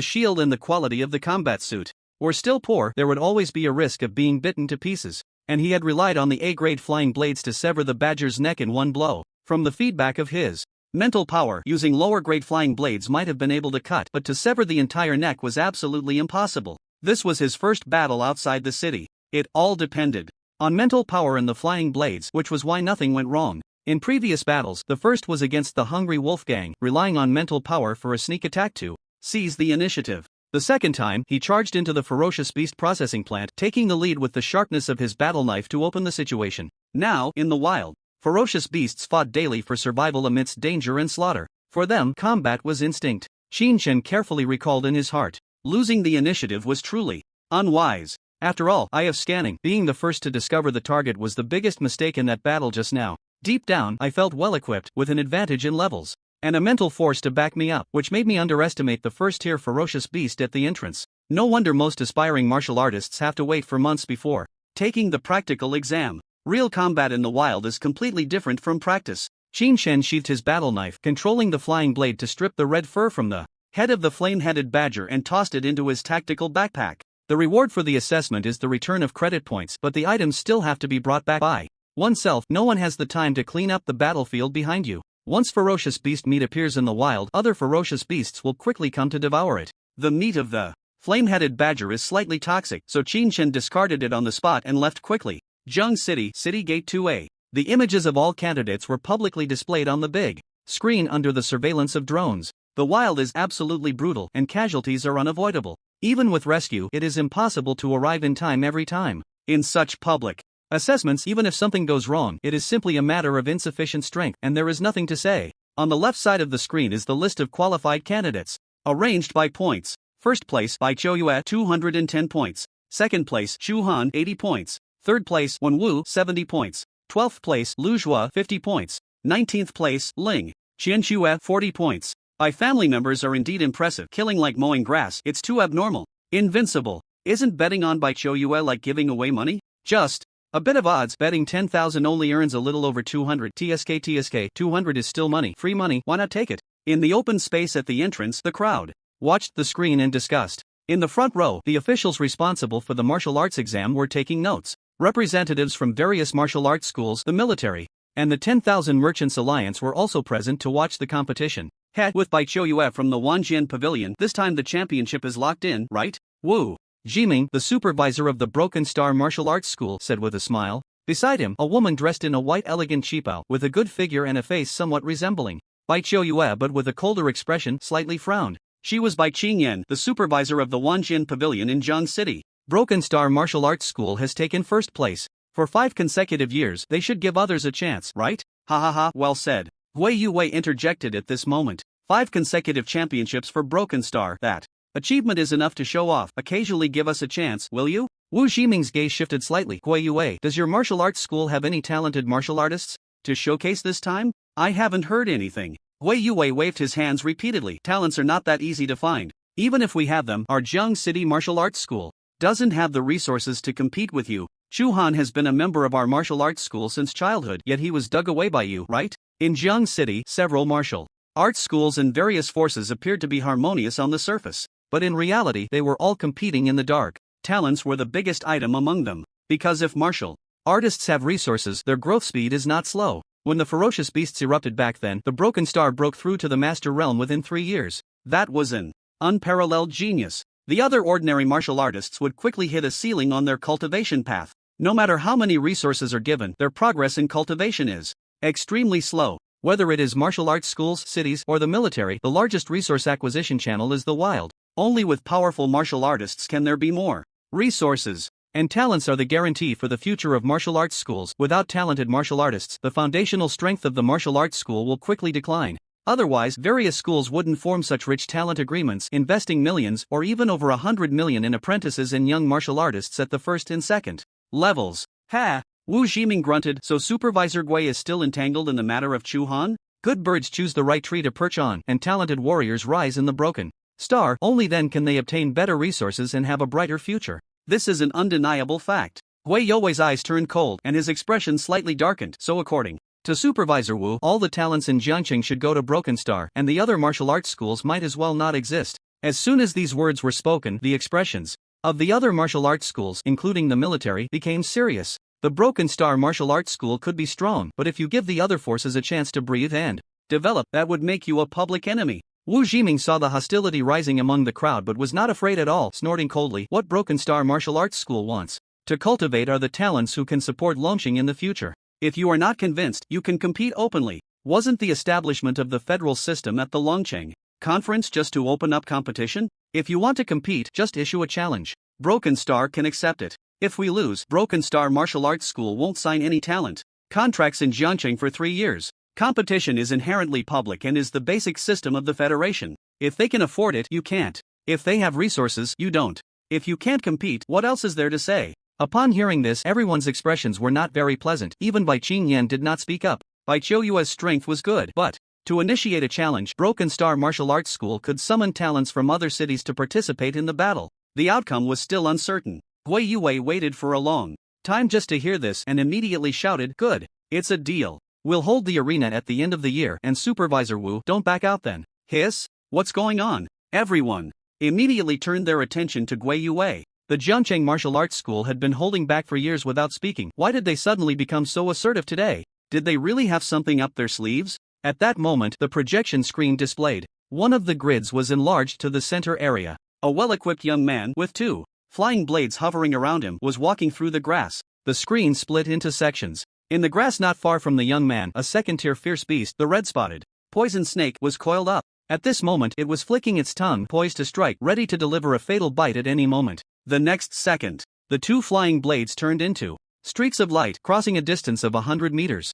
shield and the quality of the combat suit were still poor, there would always be a risk of being bitten to pieces. And he had relied on the A-grade flying blades to sever the badger's neck in one blow. From the feedback of his mental power, using lower-grade flying blades might have been able to cut, but to sever the entire neck was absolutely impossible. This was his first battle outside the city. It all depended on mental power and the flying blades, which was why nothing went wrong. In previous battles, the first was against the Hungry Wolf Gang, relying on mental power for a sneak attack to seize the initiative. The second time, he charged into the ferocious beast processing plant, taking the lead with the sharpness of his battle knife to open the situation. Now, in the wild, ferocious beasts fought daily for survival amidst danger and slaughter. For them, combat was instinct. Qin Shan carefully recalled in his heart. Losing the initiative was truly unwise. After all, eye of scanning, being the first to discover the target was the biggest mistake in that battle just now. Deep down, I felt well-equipped, with an advantage in levels and a mental force to back me up, which made me underestimate the first-tier ferocious beast at the entrance. No wonder most aspiring martial artists have to wait for months before taking the practical exam. Real combat in the wild is completely different from practice. Qin Shan sheathed his battle knife, controlling the flying blade to strip the red fur from the head of the flame-headed badger and tossed it into his tactical backpack. The reward for the assessment is the return of credit points, but the items still have to be brought back by oneself. No one has the time to clean up the battlefield behind you. Once ferocious beast meat appears in the wild, other ferocious beasts will quickly come to devour it. The meat of the flame-headed badger is slightly toxic, so Qin Chen discarded it on the spot and left quickly. Zheng City, City Gate 2A. The images of all candidates were publicly displayed on the big screen under the surveillance of drones. The wild is absolutely brutal and casualties are unavoidable. Even with rescue, it is impossible to arrive in time every time. In such public assessments, even if something goes wrong, it is simply a matter of insufficient strength and there is nothing to say. On the left side of the screen is the list of qualified candidates, arranged by points. First place by Zhou Yue 210 points. Second place Xu Han 80 points. Third place Wen Wu 70 points. 12th place Lu Zhua 50 points. 19th place Ling Qianxue 40 points. By family members are indeed impressive. Killing like mowing grass, it's too abnormal. Invincible. Isn't betting on Bai Zhou Yue like giving away money? Just a bit of odds. Betting 10,000 only earns a little over 200 TSK. 200 is still money. Free money, why not take it? In the open space at the entrance, the crowd watched the screen in disgust. In the front row, the officials responsible for the martial arts exam were taking notes. Representatives from various martial arts schools, the military, and the 10,000 Merchants Alliance were also present to watch the competition. With Bai Zhou Yue from the Wanjian Pavilion, this time the championship is locked in, right? Wu Jiming, the supervisor of the Broken Star Martial Arts School, said with a smile. Beside him, a woman dressed in a white elegant qipao, with a good figure and a face somewhat resembling Bai Zhou Yue but with a colder expression, slightly frowned. She was Bai Qingyan, the supervisor of the Wanjian Pavilion in Zhang City. Broken Star Martial Arts School has taken first place. For 5 consecutive years, they should give others a chance, right? Ha ha ha, well said. Hui Yuwei interjected at this moment. 5 consecutive championships for Broken Star. That achievement is enough to show off. Occasionally give us a chance, will you? Wu Ximing's gaze shifted slightly. Hui Yuwei, does your martial arts school have any talented martial artists to showcase this time? I haven't heard anything. Hui Yuwei waved his hands repeatedly. Talents are not that easy to find. Even if we have them, our Zheng City Martial Arts School doesn't have the resources to compete with you. Chu Han has been a member of our martial arts school since childhood, yet he was dug away by you, right? In Zheng City, several martial arts schools and various forces appeared to be harmonious on the surface, but in reality they were all competing in the dark. Talents were the biggest item among them, because if martial artists have resources, their growth speed is not slow. When the ferocious beasts erupted back then, the Broken Star broke through to the Master Realm within 3 years. That was an unparalleled genius. The other ordinary martial artists would quickly hit a ceiling on their cultivation path. No matter how many resources are given, their progress in cultivation is extremely slow. Whether it is martial arts schools, cities, or the military, the largest resource acquisition channel is the wild. Only with powerful martial artists can there be more resources. And talents are the guarantee for the future of martial arts schools. Without talented martial artists, the foundational strength of the martial arts school will quickly decline. Otherwise, various schools wouldn't form such rich talent agreements, investing millions or even over 100 million in apprentices and young martial artists at the first and second levels. Ha! Wu Ximing grunted. So Supervisor Gui is still entangled in the matter of Chu Han? Good birds choose the right tree to perch on, and talented warriors rise in the Broken Star. Only then can they obtain better resources and have a brighter future. This is an undeniable fact. Hui Youwei's eyes turned cold and his expression slightly darkened. So according to Supervisor Wu, all the talents in Jiangqing should go to Broken Star, and the other martial arts schools might as well not exist. As soon as these words were spoken, the expressions of the other martial arts schools, including the military, became serious. The Broken Star Martial Arts School could be strong, but if you give the other forces a chance to breathe and develop, that would make you a public enemy. Wu Ximing saw the hostility rising among the crowd but was not afraid at all, snorting coldly. What Broken Star Martial Arts School wants to cultivate are the talents who can support Longqing in the future. If you are not convinced, you can compete openly. Wasn't the establishment of the federal system at the Longqing conference just to open up competition? If you want to compete, just issue a challenge. Broken Star can accept it. If we lose, Broken Star Martial Arts School won't sign any talent contracts in Jiangqing for 3 years. Competition is inherently public and is the basic system of the Federation. If they can afford it, you can't. If they have resources, you don't. If you can't compete, what else is there to say? Upon hearing this, everyone's expressions were not very pleasant. Even Bai Qingyan did not speak up. Bai Qiuyue's strength was good, but to initiate a challenge, Broken Star Martial Arts School could summon talents from other cities to participate in the battle. The outcome was still uncertain. Hui Yuwei waited for a long time just to hear this and immediately shouted, "Good. It's a deal. We'll hold the arena at the end of the year, and Supervisor Wu, don't back out then." Hiss? What's going on? Everyone immediately turned their attention to Gui Yuwei. The Jiangcheng Martial Arts School had been holding back for years without speaking. Why did they suddenly become so assertive today? Did they really have something up their sleeves? At that moment, the projection screen displayed. One of the grids was enlarged to the center area. A well-equipped young man, with 2 flying blades hovering around him, was walking through the grass. The screen split into sections. In the grass not far from the young man, a second-tier fierce beast, the red-spotted poison snake, was coiled up. At this moment, it was flicking its tongue, poised to strike, ready to deliver a fatal bite at any moment. The next second, the 2 flying blades turned into streaks of light, crossing a distance of 100 meters.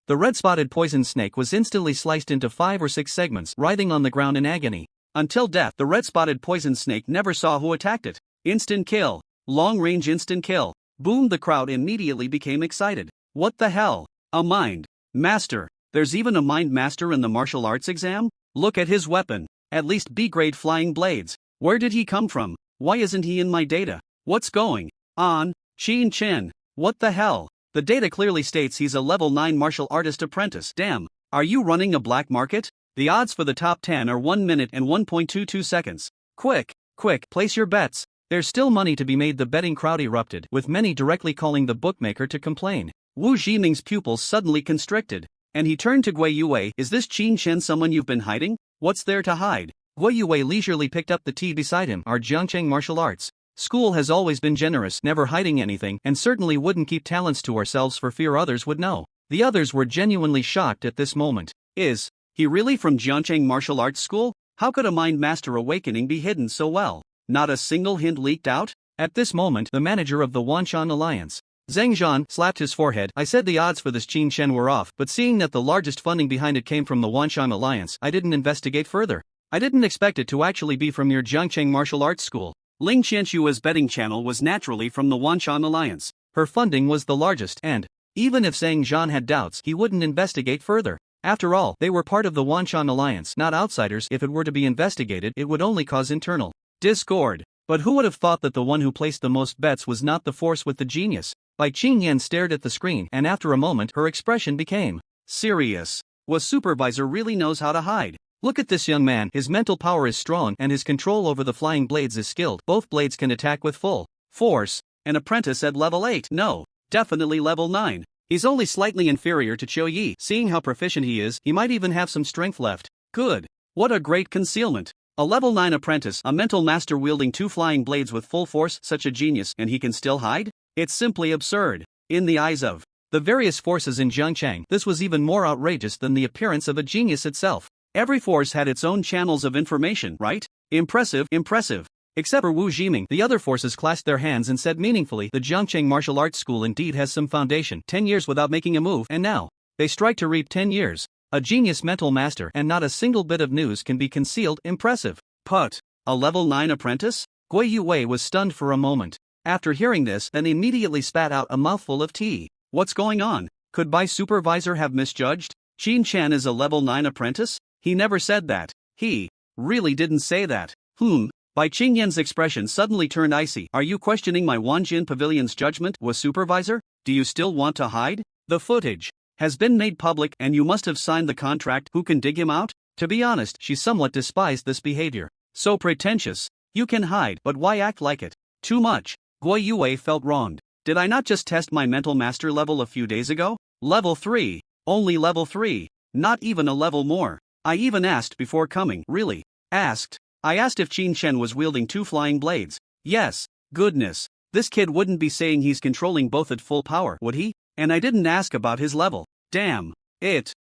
The red-spotted poison snake was instantly sliced into 5 or 6 segments, writhing on the ground in agony. Until death, the red-spotted poison snake never saw who attacked it. Instant kill. Long-range instant kill. Boom! The crowd immediately became excited. What the hell? A mind master. There's even a mind master in the martial arts exam? Look at his weapon. At least B-grade flying blades. Where did he come from? Why isn't he in my data? What's going on? Qin Chen. What the hell? The data clearly states he's a level 9 martial artist apprentice. Damn. Are you running a black market? The odds for the top 10 are 1 minute and 1.22 seconds. Quick, place your bets. There's still money to be made. The betting crowd erupted, with many directly calling the bookmaker to complain. Wu Jiming's pupils suddenly constricted, and he turned to Gui Yue. Is this Qin Chen someone you've been hiding? What's there to hide? Gui Yue leisurely picked up the tea beside him. Our Jiangcheng Martial Arts School has always been generous, never hiding anything, and certainly wouldn't keep talents to ourselves for fear others would know. The others were genuinely shocked at this moment. Is he really from Jiangcheng Martial Arts School? How could a mind master awakening be hidden so well? Not a single hint leaked out? At this moment, the manager of the Wanshan Alliance, Zhang Zhan, slapped his forehead. I said the odds for this Qin Chen were off, but seeing that the largest funding behind it came from the Wanshan Alliance, I didn't investigate further. I didn't expect it to actually be from your Jiangcheng Martial Arts School. Ling Qianshua's betting channel was naturally from the Wanshan Alliance. Her funding was the largest, and even if Zhang Zhan had doubts, he wouldn't investigate further. After all, they were part of the Wanshan Alliance, not outsiders. If it were to be investigated, it would only cause internal discord. But who would have thought that the one who placed the most bets was not the force with the genius? Bai Qingyan stared at the screen, and after a moment, her expression became serious. Was supervisor really knows how to hide? Look at this young man. His mental power is strong, and his control over the flying blades is skilled. Both blades can attack with full force. An apprentice at level 8. No, definitely level 9. He's only slightly inferior to Qiu Yi. Seeing how proficient he is, he might even have some strength left. Good. What a great concealment. A level 9 apprentice, a mental master wielding 2 flying blades with full force, such a genius, and he can still hide? It's simply absurd. In the eyes of the various forces in Jiangcheng, this was even more outrageous than the appearance of a genius itself. Every force had its own channels of information, right? Impressive. Except for Wu Jiming, the other forces clasped their hands and said meaningfully, the Jiangcheng Martial Arts School indeed has some foundation. 10 years without making a move, and now they strike to reap 10 years. A genius mental master, and not a single bit of news can be concealed. Impressive. Put. A level 9 apprentice? Gui Yue was stunned for a moment. After hearing this, then immediately spat out a mouthful of tea. What's going on? Could Bai supervisor have misjudged? Qin Chen is a level 9 apprentice? He never said that. He really didn't say that. Bai Qingyan's expression suddenly turned icy. Are you questioning my Wanjin Pavilion's judgment? Was supervisor? Do you still want to hide? The footage has been made public, and you must have signed the contract. Who can dig him out? To be honest, she somewhat despised this behavior. So pretentious. You can hide, but why act like it? Too much. Gui Yue felt wronged. Did I not just test my mental master level a few days ago? Level 3. Only level 3. Not even a level more. I even asked before coming. Really? Asked? I asked if Qin Chen was wielding 2 flying blades. Yes. Goodness. This kid wouldn't be saying he's controlling both at full power, would he? And I didn't ask about his level. Damn.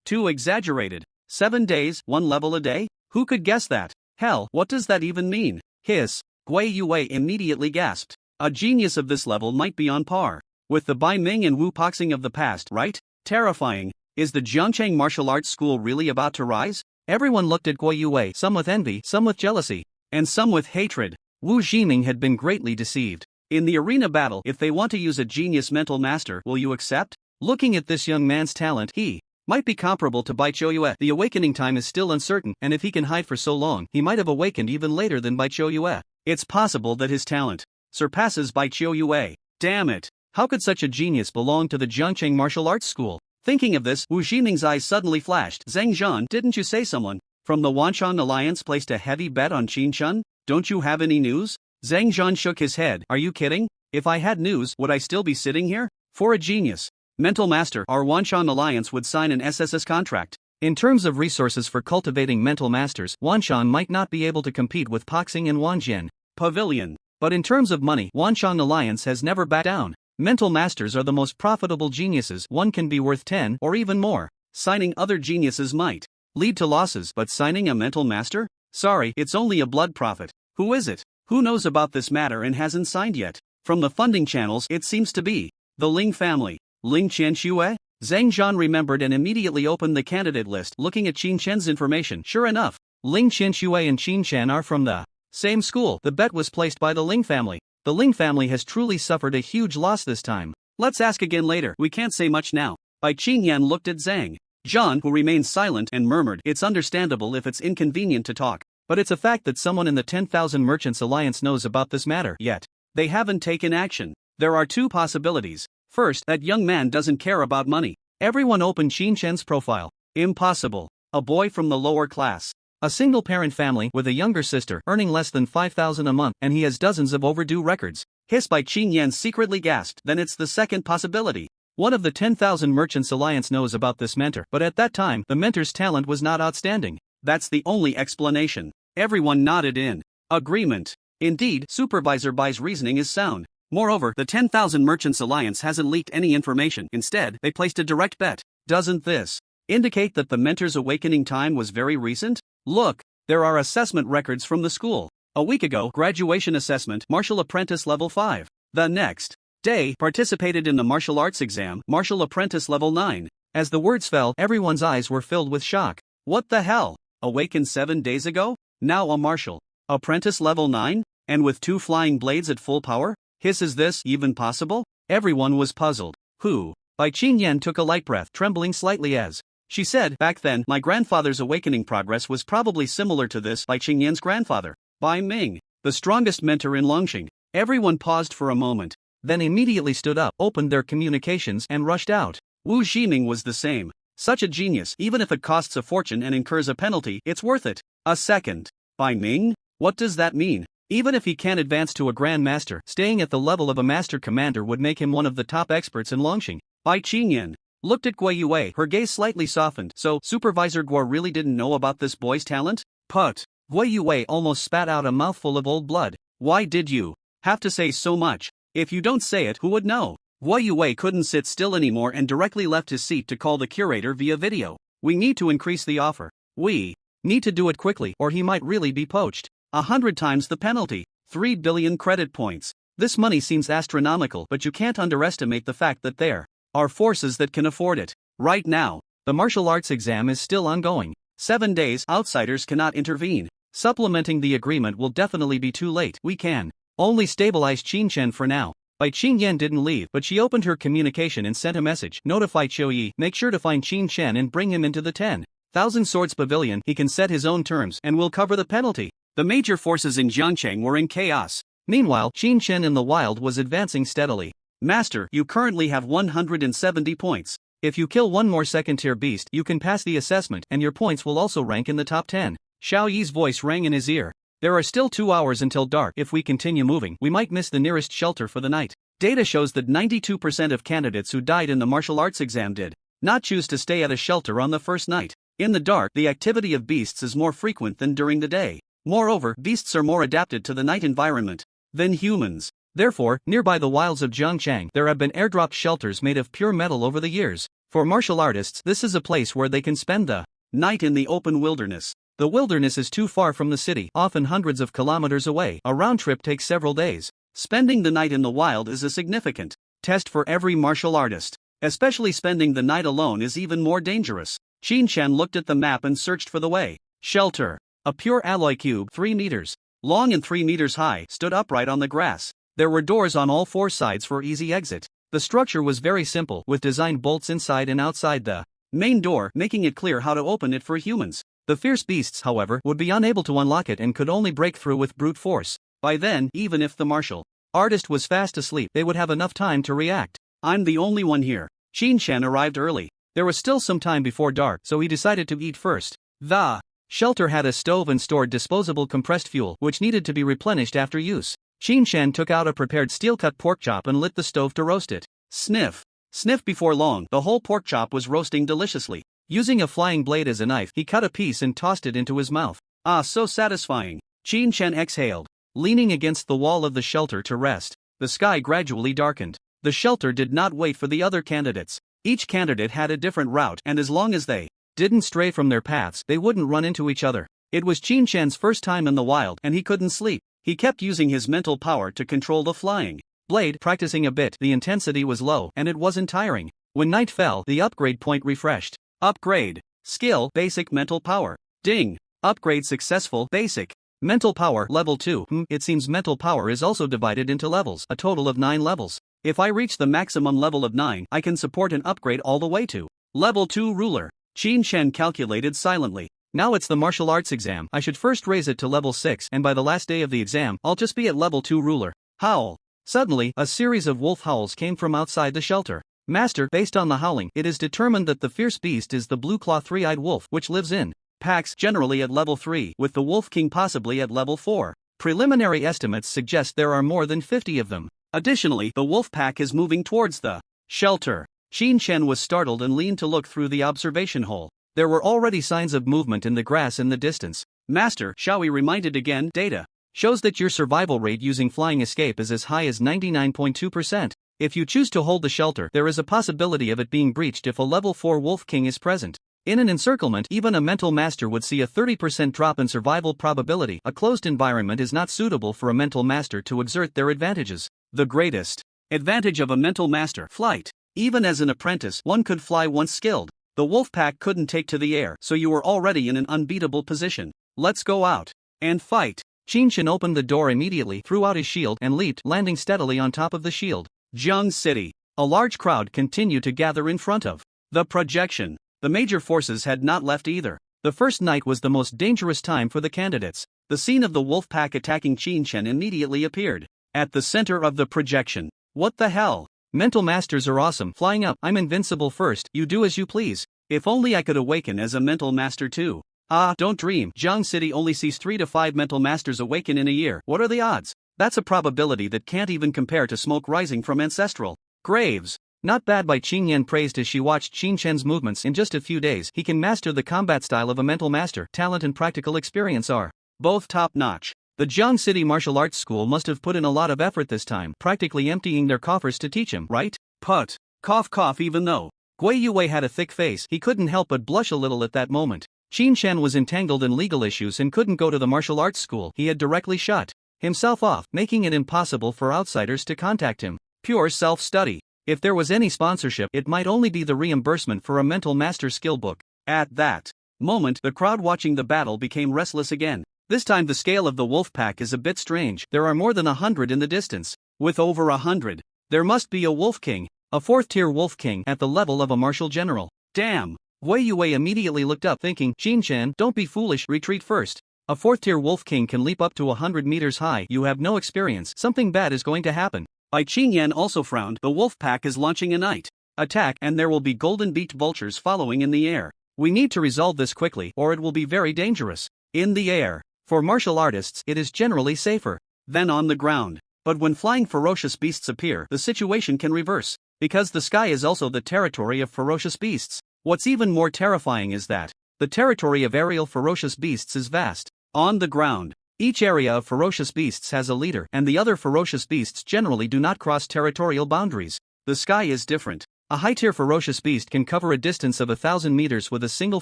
Too exaggerated. 7 days, 1 level a day? Who could guess that? Hell, what does that even mean? Hiss. Gui Yue immediately gasped. A genius of this level might be on par with the Bai Ming and Wu Poxing of the past, right? Terrifying. Is the Jiangcheng Martial Arts School really about to rise? Everyone looked at Gui Yue, some with envy, some with jealousy, and some with hatred. Wu Jiming had been greatly deceived. In the arena battle, if they want to use a genius mental master, will you accept? Looking at this young man's talent, he might be comparable to Bai Qiuyue. The awakening time is still uncertain, and if he can hide for so long, he might have awakened even later than Bai Qiuyue. It's possible that his talent surpasses Bai Qiuyue. Damn it! How could such a genius belong to the Jiangcheng Martial Arts School? Thinking of this, Wu Jiming's eyes suddenly flashed. Zhang Zhan, didn't you say someone from the Wanshan Alliance placed a heavy bet on Qin Chen? Don't you have any news? Zhang Zhan shook his head. Are you kidding? If I had news, would I still be sitting here? For a genius. Mental master, our Wanshan Alliance would sign an SSS contract. In terms of resources for cultivating mental masters, Wanshan might not be able to compete with Poxing and Wanjian Pavilion. But in terms of money, Wanshan Alliance has never backed down. Mental masters are the most profitable geniuses. One can be worth 10 or even more. Signing other geniuses might lead to losses, but signing a mental master? Sorry, it's only a blood prophet. Who is it? Who knows about this matter and hasn't signed yet? From the funding channels, it seems to be the Ling family. Ling Qianxue? Zhang Zhan remembered and immediately opened the candidate list, looking at Qin Chen's information. Sure enough, Ling Qianxue and Qin Chen are from the same school. The bet was placed by the Ling family. The Ling family has truly suffered a huge loss this time. Let's ask again later. We can't say much now. Bai Qingyan looked at Zhang Zhan, who remained silent, and murmured, it's understandable if it's inconvenient to talk, but it's a fact that someone in the 10,000 Merchants Alliance knows about this matter. Yet they haven't taken action. There are two possibilities. First, that young man doesn't care about money. Everyone opened Qin Chen's profile. Impossible. A boy from the lower class. A single-parent family with a younger sister earning less than 5,000 a month, and he has dozens of overdue records. Hiss by Qin Yan secretly gasped. Then it's the second possibility. One of the 10,000 Merchants Alliance knows about this mentor, but at that time, the mentor's talent was not outstanding. That's the only explanation. Everyone nodded in agreement. Indeed, Supervisor Bai's reasoning is sound. Moreover, the 10,000 Merchants Alliance hasn't leaked any information. Instead, they placed a direct bet. Doesn't this indicate that the mentor's awakening time was very recent? Look, there are assessment records from the school. A week ago, graduation assessment, martial apprentice level 5. The next day, participated in the martial arts exam, martial apprentice level 9. As the words fell, everyone's eyes were filled with shock. What the hell? Awakened 7 days ago? Now a martial apprentice level 9? And with 2 flying blades at full power? Hiss, is this even possible? Everyone was puzzled. Who? Bai Qingyan took a light breath, trembling slightly as she said, back then, my grandfather's awakening progress was probably similar to this. Bai Qingyan's grandfather, Bai Ming, the strongest mentor in Longxing. Everyone paused for a moment, then immediately stood up, opened their communications, and rushed out. Wu Ximing was the same. Such a genius, even if it costs a fortune and incurs a penalty, it's worth it. A second. Bai Ming? What does that mean? Even if he can't advance to a Grand Master, staying at the level of a Master Commander would make him one of the top experts in Longxing. Bai Qingyan looked at Gui Yue, her gaze slightly softened. So, Supervisor Guo really didn't know about this boy's talent? Put. Gui Yue almost spat out a mouthful of old blood. Why did you have to say so much? If you don't say it, who would know? Gui Yue couldn't sit still anymore and directly left his seat to call the curator via video. We need to increase the offer. We need to do it quickly, or he might really be poached. 100 times the penalty. 3 billion credit points. This money seems astronomical, but you can't underestimate the fact that there are forces that can afford it. Right now, the martial arts exam is still ongoing. 7 days, outsiders cannot intervene. Supplementing the agreement will definitely be too late. We can only stabilize Qin Chen for now. Bai Qingyan didn't leave, but she opened her communication and sent a message. Notify Qiu Yi, make sure to find Qin Chen and bring him into the 10,000 Swords Pavilion. He can set his own terms and will cover the penalty. The major forces in Jiangcheng were in chaos. Meanwhile, Qin Chen in the wild was advancing steadily. Master, you currently have 170 points. If you kill one more second-tier beast, you can pass the assessment, and your points will also rank in the top 10. Xiao Yi's voice rang in his ear. There are still 2 hours until dark. If we continue moving, we might miss the nearest shelter for the night. Data shows that 92% of candidates who died in the martial arts exam did not choose to stay at a shelter on the first night. In the dark, the activity of beasts is more frequent than during the day. Moreover, beasts are more adapted to the night environment than humans. Therefore, nearby the wilds of Jiangcheng, there have been airdropped shelters made of pure metal over the years. For martial artists, this is a place where they can spend the night in the open wilderness. The wilderness is too far from the city, often hundreds of kilometers away. A round trip takes several days. Spending the night in the wild is a significant test for every martial artist. Especially spending the night alone is even more dangerous. Qin Chen looked at the map and searched for the way. Shelter. A pure alloy cube, 3 meters long and 3 meters high, stood upright on the grass. There were doors on all 4 sides for easy exit. The structure was very simple, with designed bolts inside and outside the main door, making it clear how to open it for humans. The fierce beasts, however, would be unable to unlock it and could only break through with brute force. By then, even if the martial artist was fast asleep, they would have enough time to react. I'm the only one here. Qin Chen arrived early. There was still some time before dark, so he decided to eat first. The shelter had a stove and stored disposable compressed fuel, which needed to be replenished after use. Qin Shan took out a prepared steel-cut pork chop and lit the stove to roast it. Sniff. Sniff. Before long, the whole pork chop was roasting deliciously. Using a flying blade as a knife, he cut a piece and tossed it into his mouth. Ah, so satisfying. Qin Shan exhaled, leaning against the wall of the shelter to rest. The sky gradually darkened. The shelter did not wait for the other candidates. Each candidate had a different route, and as long as they didn't stray from their paths, they wouldn't run into each other. It was Qin Shan's first time in the wild, and he couldn't sleep. He kept using his mental power to control the flying blade, practicing a bit. The intensity was low, and it wasn't tiring. When night fell, the upgrade point refreshed. Upgrade. Skill, basic mental power. Ding. Upgrade successful, basic. Mental power, level 2. It seems mental power is also divided into levels, a total of 9 levels. If I reach the maximum level of 9, I can support an upgrade all the way to level 2 ruler. Qin Shan calculated silently. Now it's the martial arts exam. I should first raise it to level 6, and by the last day of the exam, I'll just be at level 2 ruler. Howl. Suddenly, a series of wolf howls came from outside the shelter. Master, based on the howling, it is determined that the fierce beast is the blue claw three-eyed wolf, which lives in packs, generally at level 3, with the wolf king possibly at level 4. Preliminary estimates suggest there are more than 50 of them. Additionally, the wolf pack is moving towards the shelter. Qin Shan was startled and leaned to look through the observation hole. There were already signs of movement in the grass in the distance. Master, shall we remind it again? Data shows that your survival rate using flying escape is as high as 99.2%. If you choose to hold the shelter, there is a possibility of it being breached if a level 4 wolf king is present. In an encirclement, even a mental master would see a 30% drop in survival probability. A closed environment is not suitable for a mental master to exert their advantages. The greatest advantage of a mental master: flight. Even as an apprentice, one could fly once skilled. The wolf pack couldn't take to the air, so you were already in an unbeatable position. Let's go out and fight. Qin Shan opened the door immediately, threw out his shield, and leaped, landing steadily on top of the shield. Jiang City. A large crowd continued to gather in front of the projection. The major forces had not left either. The first night was the most dangerous time for the candidates. The scene of the wolf pack attacking Qin Shan immediately appeared at the center of the projection. What the hell? Mental masters are awesome. Flying up, I'm invincible first, you do as you please. If only I could awaken as a mental master too. Ah, don't dream. Jiang City only sees 3 to 5 mental masters awaken in a year. What are the odds? That's a probability that can't even compare to smoke rising from ancestral graves. Not bad by Qin Yan praised as she watched Qin Shan's movements. In just a few days, he can master the combat style of a mental master. Talent and practical experience are both top-notch. The Jiang City Martial Arts School must have put in a lot of effort this time, practically emptying their coffers to teach him, right? Put. Cough cough. Even though Gui Yue had a thick face, he couldn't help but blush a little at that moment. Qin Shan was entangled in legal issues and couldn't go to the martial arts school. He had directly shut himself off, making it impossible for outsiders to contact him. Pure self-study. If there was any sponsorship, it might only be the reimbursement for a mental master skill book. At that moment, the crowd watching the battle became restless again. This time the scale of the wolf pack is a bit strange. There are more than 100 in the distance. With over 100, there must be a wolf king, a 4th-tier wolf king at the level of a martial general. Damn! Wei Yue immediately looked up, thinking, Qin Shan, don't be foolish, retreat first. A 4th-tier wolf king can leap up to 100 meters high. You have no experience. Something bad is going to happen. Qin Yan also frowned. The wolf pack is launching a night attack, and there will be golden-beaked vultures following in the air. We need to resolve this quickly, or it will be very dangerous. In the air. For martial artists, it is generally safer than on the ground. But when flying ferocious beasts appear, the situation can reverse, because the sky is also the territory of ferocious beasts. What's even more terrifying is that the territory of aerial ferocious beasts is vast. On the ground, each area of ferocious beasts has a leader, and the other ferocious beasts generally do not cross territorial boundaries. The sky is different. A high-tier ferocious beast can cover a distance of 1,000 meters with a single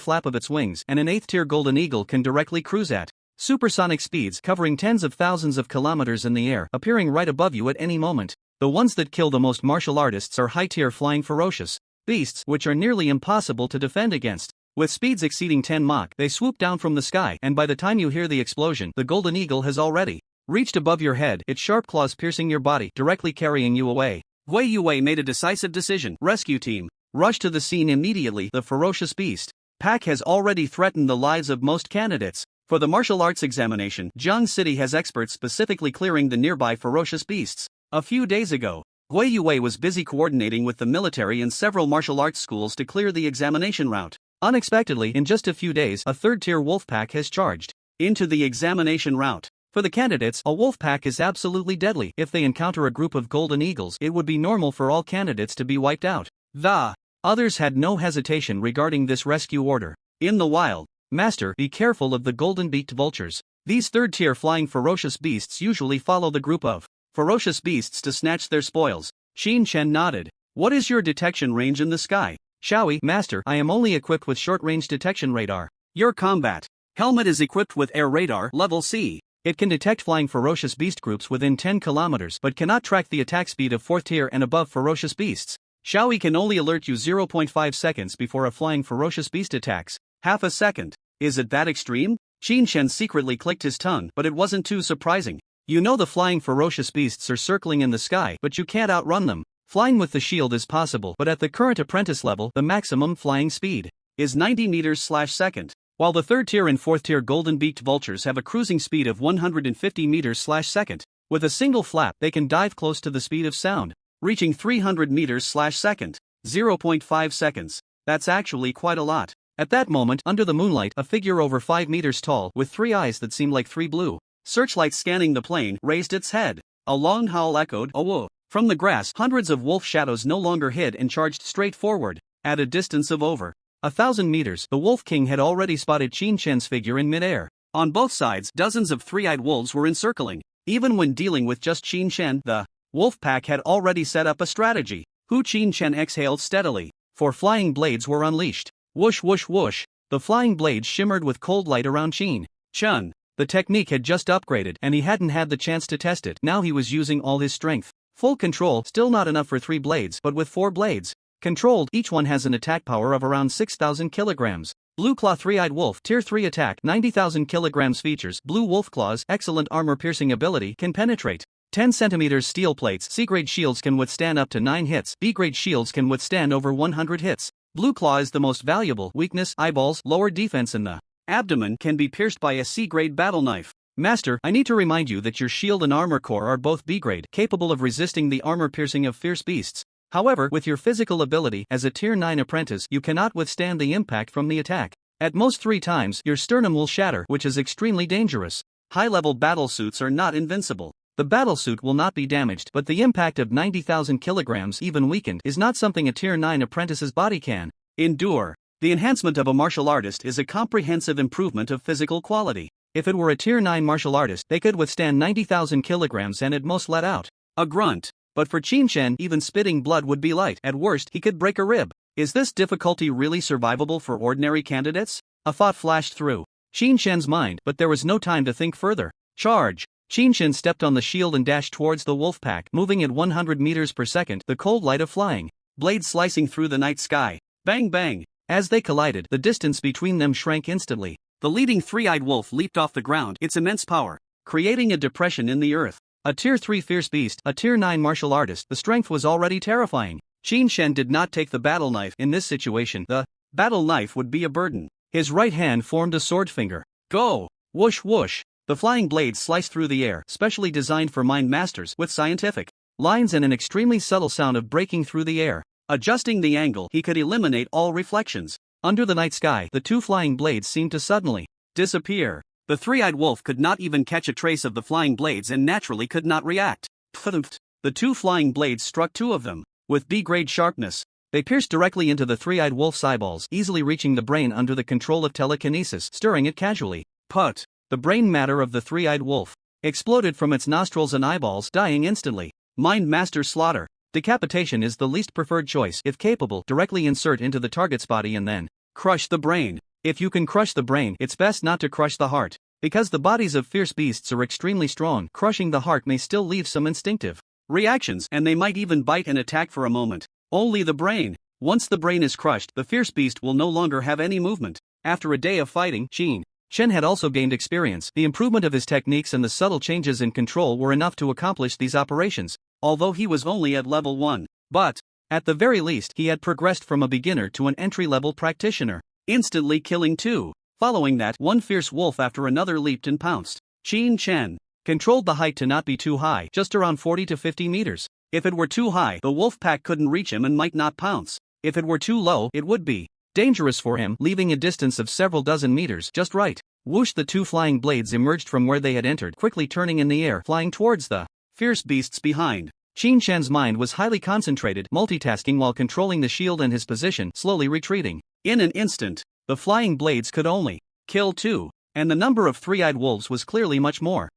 flap of its wings, and an 8th-tier golden eagle can directly cruise at supersonic speeds, covering tens of thousands of kilometers in the air, appearing right above you at any moment. The ones that kill the most martial artists are high-tier flying ferocious beasts, which are nearly impossible to defend against. With speeds exceeding 10 Mach, they swoop down from the sky, and by the time you hear the explosion, the golden eagle has already reached above your head, its sharp claws piercing your body, directly carrying you away. Wei Yue made a decisive decision. Rescue team, rush to the scene immediately. The ferocious beast pack has already threatened the lives of most candidates. For the martial arts examination, Jiang City has experts specifically clearing the nearby ferocious beasts. A few days ago, Gui Yue was busy coordinating with the military and several martial arts schools to clear the examination route. Unexpectedly, in just a few days, a 3rd-tier wolf pack has charged into the examination route. For the candidates, a wolf pack is absolutely deadly. If they encounter a group of golden eagles, it would be normal for all candidates to be wiped out. The others had no hesitation regarding this rescue order. In the wild, Master, be careful of the golden-beaked vultures. These third-tier flying ferocious beasts usually follow the group of ferocious beasts to snatch their spoils. Qin Chen nodded. What is your detection range in the sky? Shaoui, Master, I am only equipped with short-range detection radar. Your combat helmet is equipped with air radar level C. It can detect flying ferocious beast groups within 10 kilometers but cannot track the attack speed of 4th tier and above ferocious beasts. Shaoui can only alert you 0.5 seconds before a flying ferocious beast attacks. Half a second. Is it that extreme? Qin Chen secretly clicked his tongue, but it wasn't too surprising. You know the flying ferocious beasts are circling in the sky, but you can't outrun them. Flying with the shield is possible, but at the current apprentice level, the maximum flying speed is 90 meters/second. While the 3rd tier and 4th tier golden-beaked vultures have a cruising speed of 150 meters/second, with a single flap they can dive close to the speed of sound, reaching 300 meters/second, 0.5 seconds. That's actually quite a lot. At that moment, under the moonlight, a figure over 5 meters tall, with 3 eyes that seemed like 3 blue searchlights scanning the plane, raised its head. A long howl echoed, "Oh whoa." From the grass, hundreds of wolf shadows no longer hid and charged straight forward. At a distance of over 1,000 meters, the Wolf King had already spotted Qin Chen's figure in midair. On both sides, dozens of three-eyed wolves were encircling. Even when dealing with just Qin Chen, the wolf pack had already set up a strategy. Qin Chen exhaled steadily, for flying blades were unleashed. Whoosh whoosh whoosh, the flying blades shimmered with cold light around Qin Chen. The technique had just upgraded and he hadn't had the chance to test it. Now he was using all his strength. Full control, still not enough for 3 blades, but with 4 blades controlled, each one has an attack power of around 6,000 kilograms. Blue Claw Three-Eyed Wolf, Tier 3 attack, 90,000 kilograms features. Blue Wolf Claws, excellent armor-piercing ability, can penetrate 10 centimeters. Steel plates, C-grade shields can withstand up to 9 hits. B-grade shields can withstand over 100 hits. Blue Claw is the most valuable. Weakness, eyeballs, lower defense in the abdomen, can be pierced by a C-grade battle knife. Master, I need to remind you that your shield and armor core are both B-grade, capable of resisting the armor piercing of fierce beasts. However, with your physical ability as a Tier 9 apprentice, you cannot withstand the impact from the attack. At most 3 times, your sternum will shatter, which is extremely dangerous. High-level battlesuits are not invincible. The battlesuit will not be damaged, but the impact of 90,000 kilograms, even weakened, is not something a Tier 9 apprentice's body can endure. The enhancement of a martial artist is a comprehensive improvement of physical quality. If it were a Tier 9 martial artist, they could withstand 90,000 kilograms and at most let out a grunt. But for Qin Chen, even spitting blood would be light. At worst, he could break a rib. Is this difficulty really survivable for ordinary candidates? A thought flashed through Qin Chen's mind, but there was no time to think further. Charge! Qin Chen stepped on the shield and dashed towards the wolf pack, moving at 100 meters per second, the cold light of flying blades slicing through the night sky. Bang bang! As they collided, the distance between them shrank instantly. The leading three-eyed wolf leaped off the ground, its immense power creating a depression in the earth. A Tier 3 fierce beast, a Tier 9 martial artist, the strength was already terrifying. Qin Chen did not take the battle knife. In this situation, the battle knife would be a burden. His right hand formed a sword finger. Go! Whoosh whoosh! The flying blades sliced through the air, specially designed for mind masters, with scientific lines and an extremely subtle sound of breaking through the air. Adjusting the angle, he could eliminate all reflections. Under the night sky, the 2 flying blades seemed to suddenly disappear. The three-eyed wolf could not even catch a trace of the flying blades and naturally could not react. The 2 flying blades struck 2 of them with B-grade sharpness. They pierced directly into the three-eyed wolf's eyeballs, easily reaching the brain under the control of telekinesis, stirring it casually. Put! The brain matter of the three-eyed wolf exploded from its nostrils and eyeballs, dying instantly. Mind Master slaughter. Decapitation is the least preferred choice. If capable, directly insert into the target's body and then crush the brain. If you can crush the brain, it's best not to crush the heart. Because the bodies of fierce beasts are extremely strong, crushing the heart may still leave some instinctive reactions, and they might even bite and attack for a moment. Only the brain. Once the brain is crushed, the fierce beast will no longer have any movement. After a day of fighting, Qin Chen had also gained experience. The improvement of his techniques and the subtle changes in control were enough to accomplish these operations, although he was only at level 1. But, at the very least, he had progressed from a beginner to an entry-level practitioner, instantly killing 2. Following that, one fierce wolf after another leaped and pounced. Qin Chen controlled the height to not be too high, just around 40 to 50 meters. If it were too high, the wolf pack couldn't reach him and might not pounce. If it were too low, it would be dangerous for him, leaving a distance of several dozen meters just right. Whoosh! The two flying blades emerged from where they had entered, quickly turning in the air, flying towards the fierce beasts behind. Qin Shan's mind was highly concentrated, multitasking while controlling the shield and his position, slowly retreating. In an instant, the flying blades could only kill two, and the number of three-eyed wolves was clearly much more.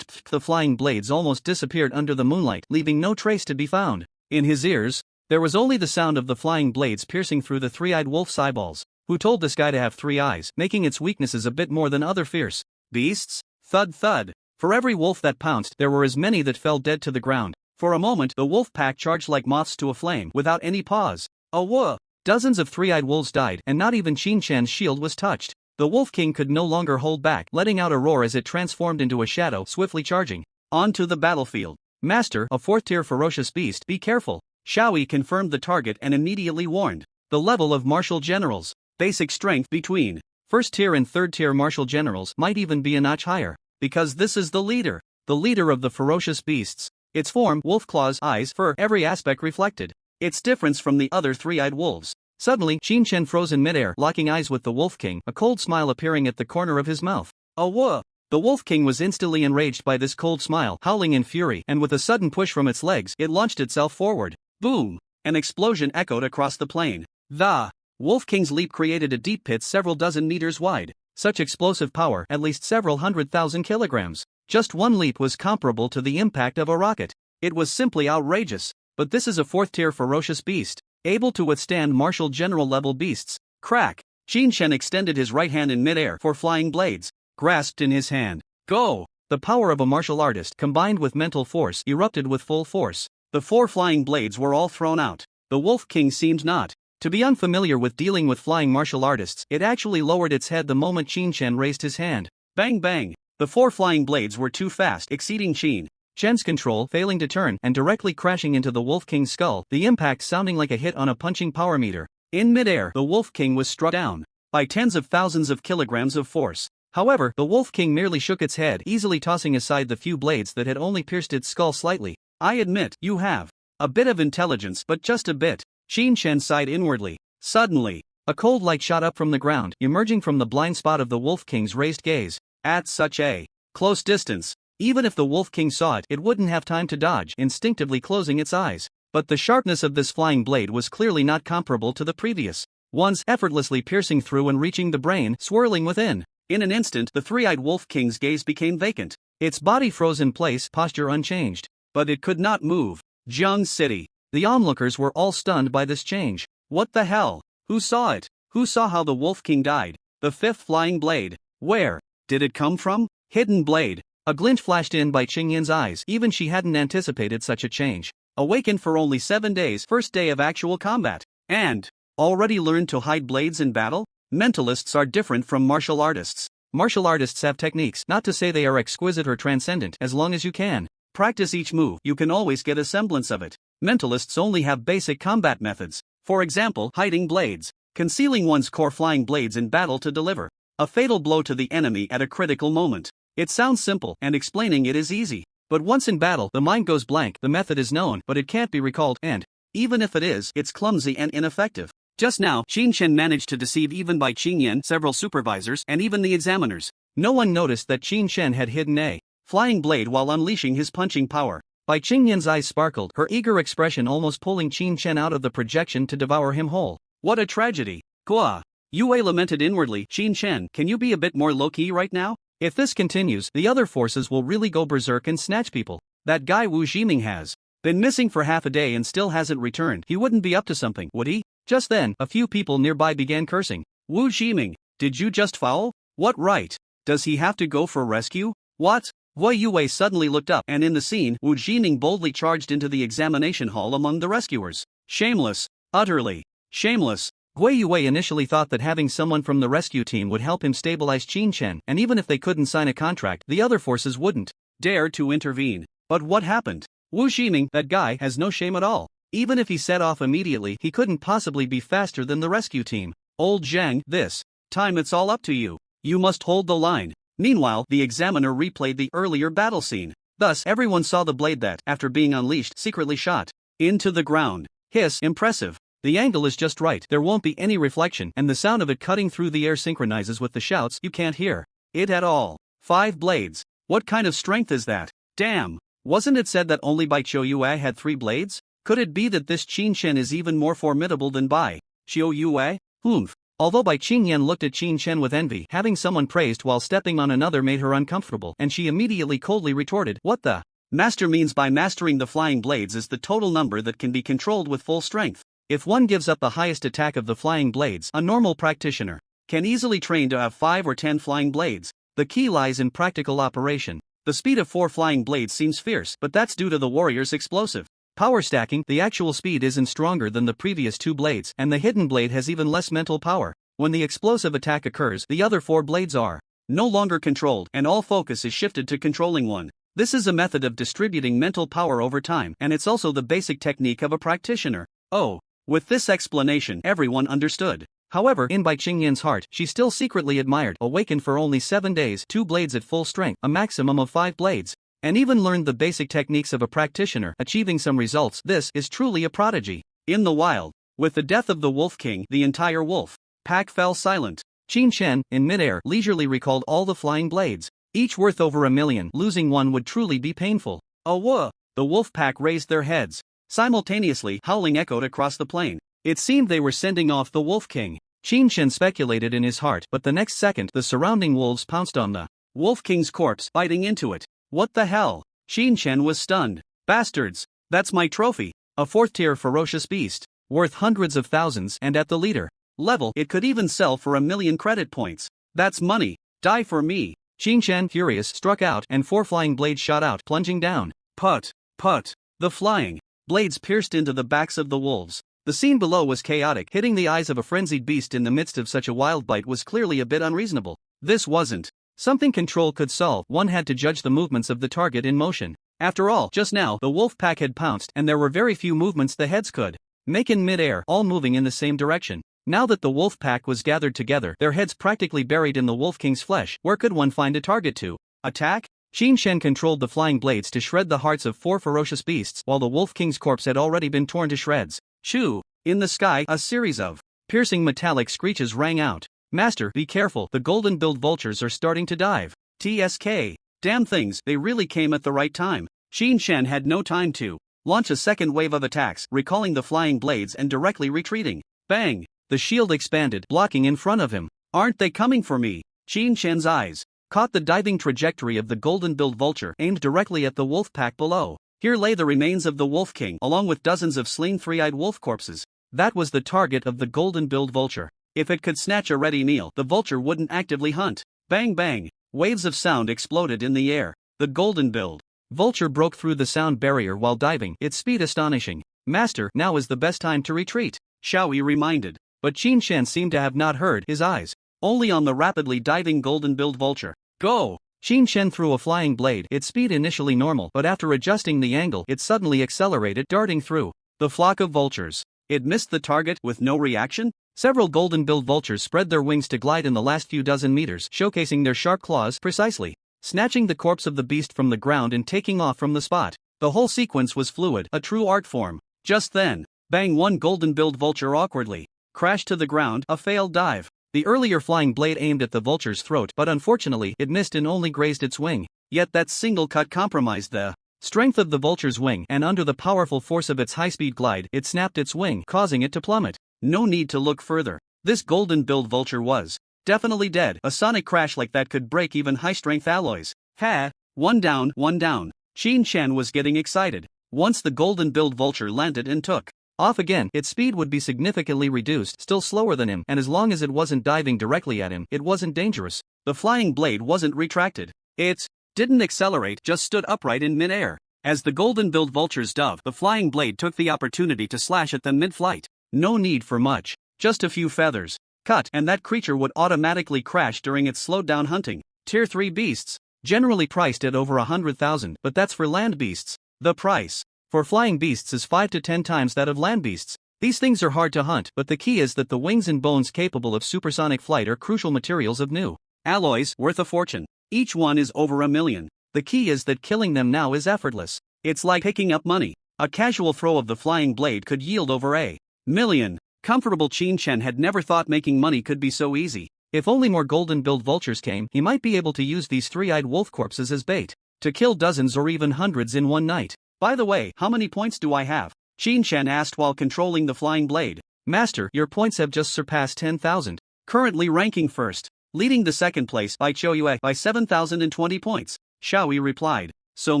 The flying blades almost disappeared under the moonlight, leaving no trace to be found. In his ears, there was only the sound of the flying blades piercing through the three-eyed wolf's eyeballs. Who told this guy to have 3 eyes, making its weaknesses a bit more than other fierce beasts? Thud thud. For every wolf that pounced, there were as many that fell dead to the ground. For a moment, the wolf pack charged like moths to a flame, without any pause. Whoa! Dozens of three-eyed wolves died, and not even Qin Shan's shield was touched. The Wolf King could no longer hold back, letting out a roar as it transformed into a shadow, swiftly charging onto the battlefield. Master, a 4th-tier ferocious beast, be careful. Xiaoyi confirmed the target and immediately warned. The level of martial generals. Basic strength between 1st-tier and 3rd-tier martial generals might even be a notch higher, because this is the leader of the ferocious beasts. Its form, wolf claws, eyes, fur, every aspect reflected its difference from the other three-eyed wolves. Suddenly, Qin Shan froze in midair, locking eyes with the Wolf King, a cold smile appearing at the corner of his mouth. Whoa! The Wolf King was instantly enraged by this cold smile, howling in fury, and with a sudden push from its legs, it launched itself forward. Boom! An explosion echoed across the plain. The Wolf King's leap created a deep pit several dozen meters wide. Such explosive power, at least several 100,000 kilograms. Just one leap was comparable to the impact of a rocket. It was simply outrageous. But this is a 4th-tier ferocious beast, able to withstand martial general-level beasts. Crack! Qin Shan extended his right hand in midair for flying blades, grasped in his hand. Go! The power of a martial artist, combined with mental force, erupted with full force. The 4 flying blades were all thrown out. The Wolf King seemed not to be unfamiliar with dealing with flying martial artists. It actually lowered its head the moment Qin Shan raised his hand. Bang bang! The 4 flying blades were too fast, exceeding Qin Shan's control, failing to turn, and directly crashing into the Wolf King's skull, the impact sounding like a hit on a punching power meter. In midair, the Wolf King was struck down by tens of thousands of kilograms of force. However, the Wolf King merely shook its head, easily tossing aside the few blades that had only pierced its skull slightly. I admit, you have a bit of intelligence, but just a bit. Qin Shan sighed inwardly. Suddenly, a cold light shot up from the ground, emerging from the blind spot of the Wolf King's raised gaze. At such a close distance, even if the Wolf King saw it, it wouldn't have time to dodge, instinctively closing its eyes. But the sharpness of this flying blade was clearly not comparable to the previous ones, effortlessly piercing through and reaching the brain, swirling within. In an instant, the three-eyed Wolf King's gaze became vacant. Its body froze in place, posture unchanged. But it could not move. Jiang City. The onlookers were all stunned by this change. What the hell? Who saw it? Who saw how the Wolf King died? The 5th flying blade. Where did it come from? Hidden blade. A glint flashed in by Qingyin's eyes. Even she hadn't anticipated such a change. Awakened for only 7 days, first day of actual combat. And already learned to hide blades in battle? Mentalists are different from martial artists. Martial artists have techniques, not to say they are exquisite or transcendent. As long as you can practice each move, you can always get a semblance of it. Mentalists only have basic combat methods. For example, hiding blades, concealing one's core flying blades in battle to deliver a fatal blow to the enemy at a critical moment. It sounds simple, and explaining it is easy. But once in battle, the mind goes blank. The method is known, but it can't be recalled, and even if it is, it's clumsy and ineffective. Just now, Qin Shan managed to deceive even by Qingyan, several supervisors, and even the examiners. No one noticed that Qin Shan had hidden a flying blade while unleashing his punching power. Bai Qingyan's eyes sparkled, her eager expression almost pulling Qin Shan out of the projection to devour him whole. What a tragedy. Gua. Yue lamented inwardly. Qin Shan, can you be a bit more low-key right now? If this continues, the other forces will really go berserk and snatch people. That guy Wu Ximing has been missing for half a day and still hasn't returned. He wouldn't be up to something, would he? Just then, a few people nearby began cursing. Wu Ximing, did you just foul? What right does he have to go for rescue? What? Wei Yue suddenly looked up, and in the scene, Wu Ximing boldly charged into the examination hall among the rescuers. Shameless. Utterly shameless. Wei Yue initially thought that having someone from the rescue team would help him stabilize Qin Shan, and even if they couldn't sign a contract, the other forces wouldn't dare to intervene. But what happened? Wu Ximing, that guy, has no shame at all. Even if he set off immediately, he couldn't possibly be faster than the rescue team. Old Zhang, this time it's all up to you. You must hold the line. Meanwhile, the examiner replayed the earlier battle scene. Thus, everyone saw the blade that, after being unleashed, secretly shot into the ground. Hiss, impressive. The angle is just right, there won't be any reflection, and the sound of it cutting through the air synchronizes with the shouts you can't hear. it had all 5 blades. What kind of strength is that? Damn! Wasn't it said that only Bai Qiuyue had 3 blades? Could it be that this Qin Shen is even more formidable than Bai Qiuyue? Humph. Although Bai Qingyan looked at Qin Shen with envy, having someone praised while stepping on another made her uncomfortable, and she immediately coldly retorted, "What the?" Master means by mastering the flying blades is the total number that can be controlled with full strength. If one gives up the highest attack of the flying blades, a normal practitioner can easily train to have 5 or 10 flying blades. The key lies in practical operation. The speed of 4 flying blades seems fierce, but that's due to the warrior's explosive power stacking. The actual speed isn't stronger than the previous 2 blades, and the hidden blade has even less mental power. When the explosive attack occurs, the other 4 blades are no longer controlled, and all focus is shifted to controlling one. This is a method of distributing mental power over time, and it's also the basic technique of a practitioner. Oh, with this explanation, everyone understood. However, in Bai Qingyan's heart, she still secretly admired, awakened for only 7 days, 2 blades at full strength, a maximum of 5 blades, and even learned the basic techniques of a practitioner, achieving some results. This is truly a prodigy. In the wild, with the death of the Wolf King, the entire wolf pack fell silent. Qin Shen, in midair, leisurely recalled all the flying blades, each worth over 1,000,000. Losing one would truly be painful. Oh whoa! The wolf pack raised their heads. Simultaneously, howling echoed across the plain. It seemed they were sending off the Wolf King. Qin Shen speculated in his heart, but the next second, the surrounding wolves pounced on the Wolf King's corpse, biting into it. What the hell? Qin Shen was stunned. Bastards! That's my trophy, a 4th-tier ferocious beast, worth hundreds of thousands, and at the leader level, it could even sell for 1,000,000 credit points. That's money. Die for me. Qin Shen, furious, struck out, and 4 flying blades shot out, plunging down. Put, put. The flying blades pierced into the backs of the wolves. The scene below was chaotic. Hitting the eyes of a frenzied beast in the midst of such a wild bite was clearly a bit unreasonable. This wasn't something control could solve. One had to judge the movements of the target in motion. After all, just now, the wolf pack had pounced, and there were very few movements the heads could make in mid-air, all moving in the same direction. Now that the wolf pack was gathered together, their heads practically buried in the Wolf King's flesh, where could one find a target to attack? Qin Shen controlled the flying blades to shred the hearts of 4 ferocious beasts, while the Wolf King's corpse had already been torn to shreds. Shoo! In the sky, a series of piercing metallic screeches rang out. Master, be careful, the golden-billed vultures are starting to dive. TSK. Damn things, they really came at the right time. Qin Shen had no time to launch a second wave of attacks, recalling the flying blades and directly retreating. Bang! The shield expanded, blocking in front of him. Aren't they coming for me? Qin Shen's eyes caught the diving trajectory of the golden-billed vulture, aimed directly at the wolf pack below. Here lay the remains of the Wolf King, along with dozens of slain 3-eyed wolf corpses. That was the target of the golden-billed vulture. If it could snatch a ready meal, the vulture wouldn't actively hunt. Bang bang! Waves of sound exploded in the air. The golden-billed vulture broke through the sound barrier while diving, its speed astonishing. Master, now is the best time to retreat, Xiaoyi reminded. But Qin Shen seemed to have not heard, his eyes only on the rapidly diving golden-billed vulture. Go! Qin Shen threw a flying blade, its speed initially normal, but after adjusting the angle, it suddenly accelerated, darting through the flock of vultures. It missed the target with no reaction. Several golden-billed vultures spread their wings to glide in the last few dozen meters, showcasing their sharp claws precisely, snatching the corpse of the beast from the ground and taking off from the spot. The whole sequence was fluid, a true art form. Just then, bang! One golden-billed vulture awkwardly crashed to the ground, a failed dive. The earlier flying blade aimed at the vulture's throat, but unfortunately, it missed and only grazed its wing. Yet that single cut compromised the strength of the vulture's wing, and under the powerful force of its high-speed glide, it snapped its wing, causing it to plummet. No need to look further. This golden-billed vulture was definitely dead. A sonic crash like that could break even high-strength alloys. Ha! One down, one down. Qin Shen was getting excited. Once the golden-billed vulture landed and took off again, its speed would be significantly reduced, still slower than him, and as long as it wasn't diving directly at him, it wasn't dangerous. The flying blade wasn't retracted. It didn't accelerate, just stood upright in mid-air. As the golden-billed vultures dove, the flying blade took the opportunity to slash at them mid-flight. No need for much. Just a few feathers. Cut, and that creature would automatically crash during its slowed-down hunting. Tier 3 beasts. Generally priced at over 100,000, but that's for land beasts. The price for flying beasts is 5 to 10 times that of land beasts. These things are hard to hunt, but the key is that the wings and bones capable of supersonic flight are crucial materials of new alloys worth a fortune. Each one is over 1,000,000. The key is that killing them now is effortless. It's like picking up money. A casual throw of the flying blade could yield over 1,000,000. Comfortable. Qin Shen had never thought making money could be so easy. If only more golden-billed vultures came, he might be able to use these three-eyed wolf corpses as bait to kill dozens or even hundreds in one night. By the way, how many points do I have? Qin asked while controlling the flying blade. Master, your points have just surpassed 10,000. Currently ranking first, leading the second place by Chouyue by 7,020 points. Xiaoyi replied. So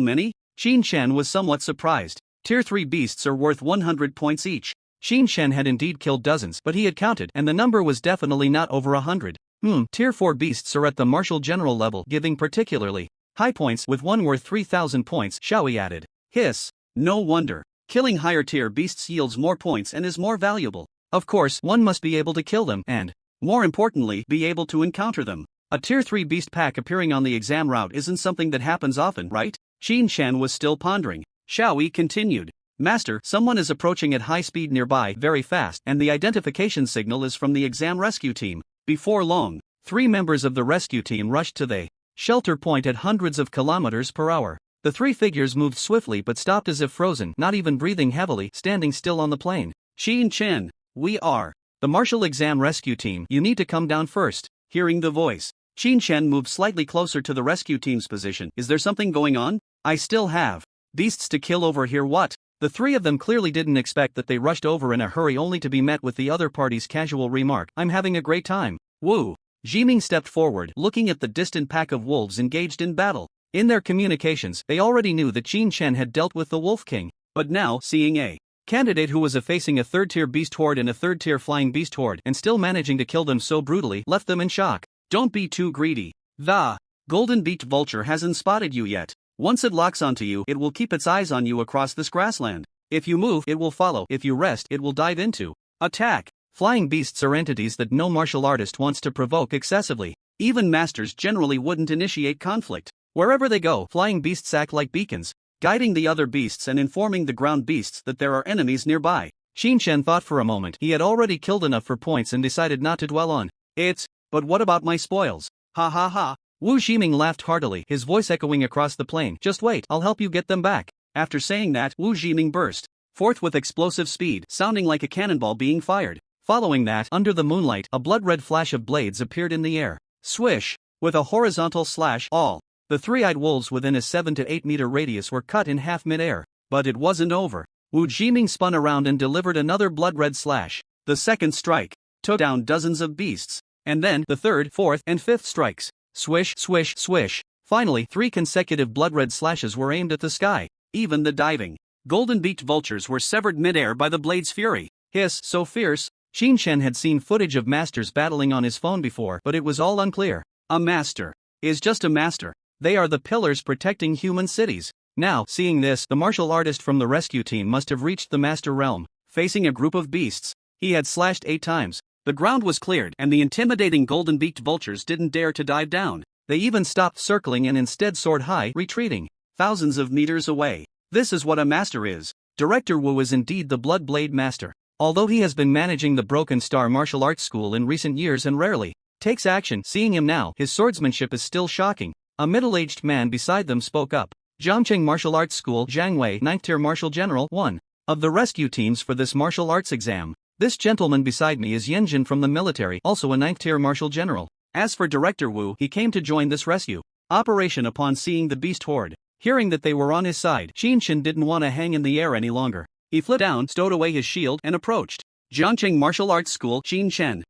many? Qin was somewhat surprised. Tier 3 beasts are worth 100 points each. Qin had indeed killed dozens, but he had counted, and the number was definitely not over 100. Tier 4 beasts are at the martial general level, giving particularly high points, with one worth 3,000 points, Xiaoyi added. Hiss. No wonder. Killing higher tier beasts yields more points and is more valuable. Of course, one must be able to kill them and, more importantly, be able to encounter them. A tier 3 beast pack appearing on the exam route isn't something that happens often, right? Qin was still pondering. Xiaoyi continued. Master, someone is approaching at high speed nearby very fast, and the identification signal is from the exam rescue team. Before long, 3 members of the rescue team rushed to the shelter point at hundreds of kilometers per hour. The 3 figures moved swiftly but stopped as if frozen, not even breathing heavily, standing still on the plane. Qin, we are the martial exam rescue team. You need to come down first. Hearing the voice, Qin moved slightly closer to the rescue team's position. Is there something going on? I still have beasts to kill over here. What? The 3 of them clearly didn't expect that they rushed over in a hurry only to be met with the other party's casual remark, I'm having a great time. Woo! Jiming stepped forward, looking at the distant pack of wolves engaged in battle. In their communications, they already knew that Qin had dealt with the Wolf King, but now, seeing a candidate who was facing a third-tier beast horde and a third-tier flying beast horde and still managing to kill them so brutally left them in shock. Don't be too greedy. The golden-beaked vulture hasn't spotted you yet. Once it locks onto you, it will keep its eyes on you across this grassland. If you move, it will follow. If you rest, it will dive into attack. Flying beasts are entities that no martial artist wants to provoke excessively. Even masters generally wouldn't initiate conflict. Wherever they go, flying beasts act like beacons, guiding the other beasts and informing the ground beasts that there are enemies nearby. Qin thought for a moment. He had already killed enough for points and decided not to dwell on it. But what about my spoils? Ha ha ha. Wu Ximing laughed heartily, his voice echoing across the plain. Just wait, I'll help you get them back. After saying that, Wu Ximing burst forth with explosive speed, sounding like a cannonball being fired. Following that, under the moonlight, a blood-red flash of blades appeared in the air. Swish! With a horizontal slash, all the 3-eyed wolves within a 7 to 8 meter radius were cut in half mid-air. But it wasn't over. Wu Ximing spun around and delivered another blood-red slash. The second strike took down dozens of beasts. And then, the third, fourth, and fifth strikes. Swish, swish, swish. Finally, 3 consecutive blood-red slashes were aimed at the sky. Even the diving golden-beaked vultures were severed mid-air by the blade's fury. Hiss, so fierce. Qin had seen footage of masters battling on his phone before, but it was all unclear. A master is just a master. They are the pillars protecting human cities. Now, seeing this, the martial artist from the rescue team must have reached the master realm. Facing a group of beasts, he had slashed 8 times. The ground was cleared, and the intimidating golden-beaked vultures didn't dare to dive down. They even stopped circling and instead soared high, retreating thousands of meters away. This is what a master is. Director Wu is indeed the Blood Blade Master. Although he has been managing the Broken Star martial arts school in recent years and rarely takes action, seeing him now, his swordsmanship is still shocking. A middle-aged man beside them spoke up. Zhangcheng Martial Arts School, Zhang Wei, 9th Tier Martial General, 1 of the rescue teams for this martial arts exam. This gentleman beside me is Yanjin from the military, also a 9th Tier Martial General. As for Director Wu, he came to join this rescue operation upon seeing the beast horde. Hearing that they were on his side, Qin didn't want to hang in the air any longer. He flipped down, stowed away his shield, and approached Zhangcheng Martial Arts School, Qin.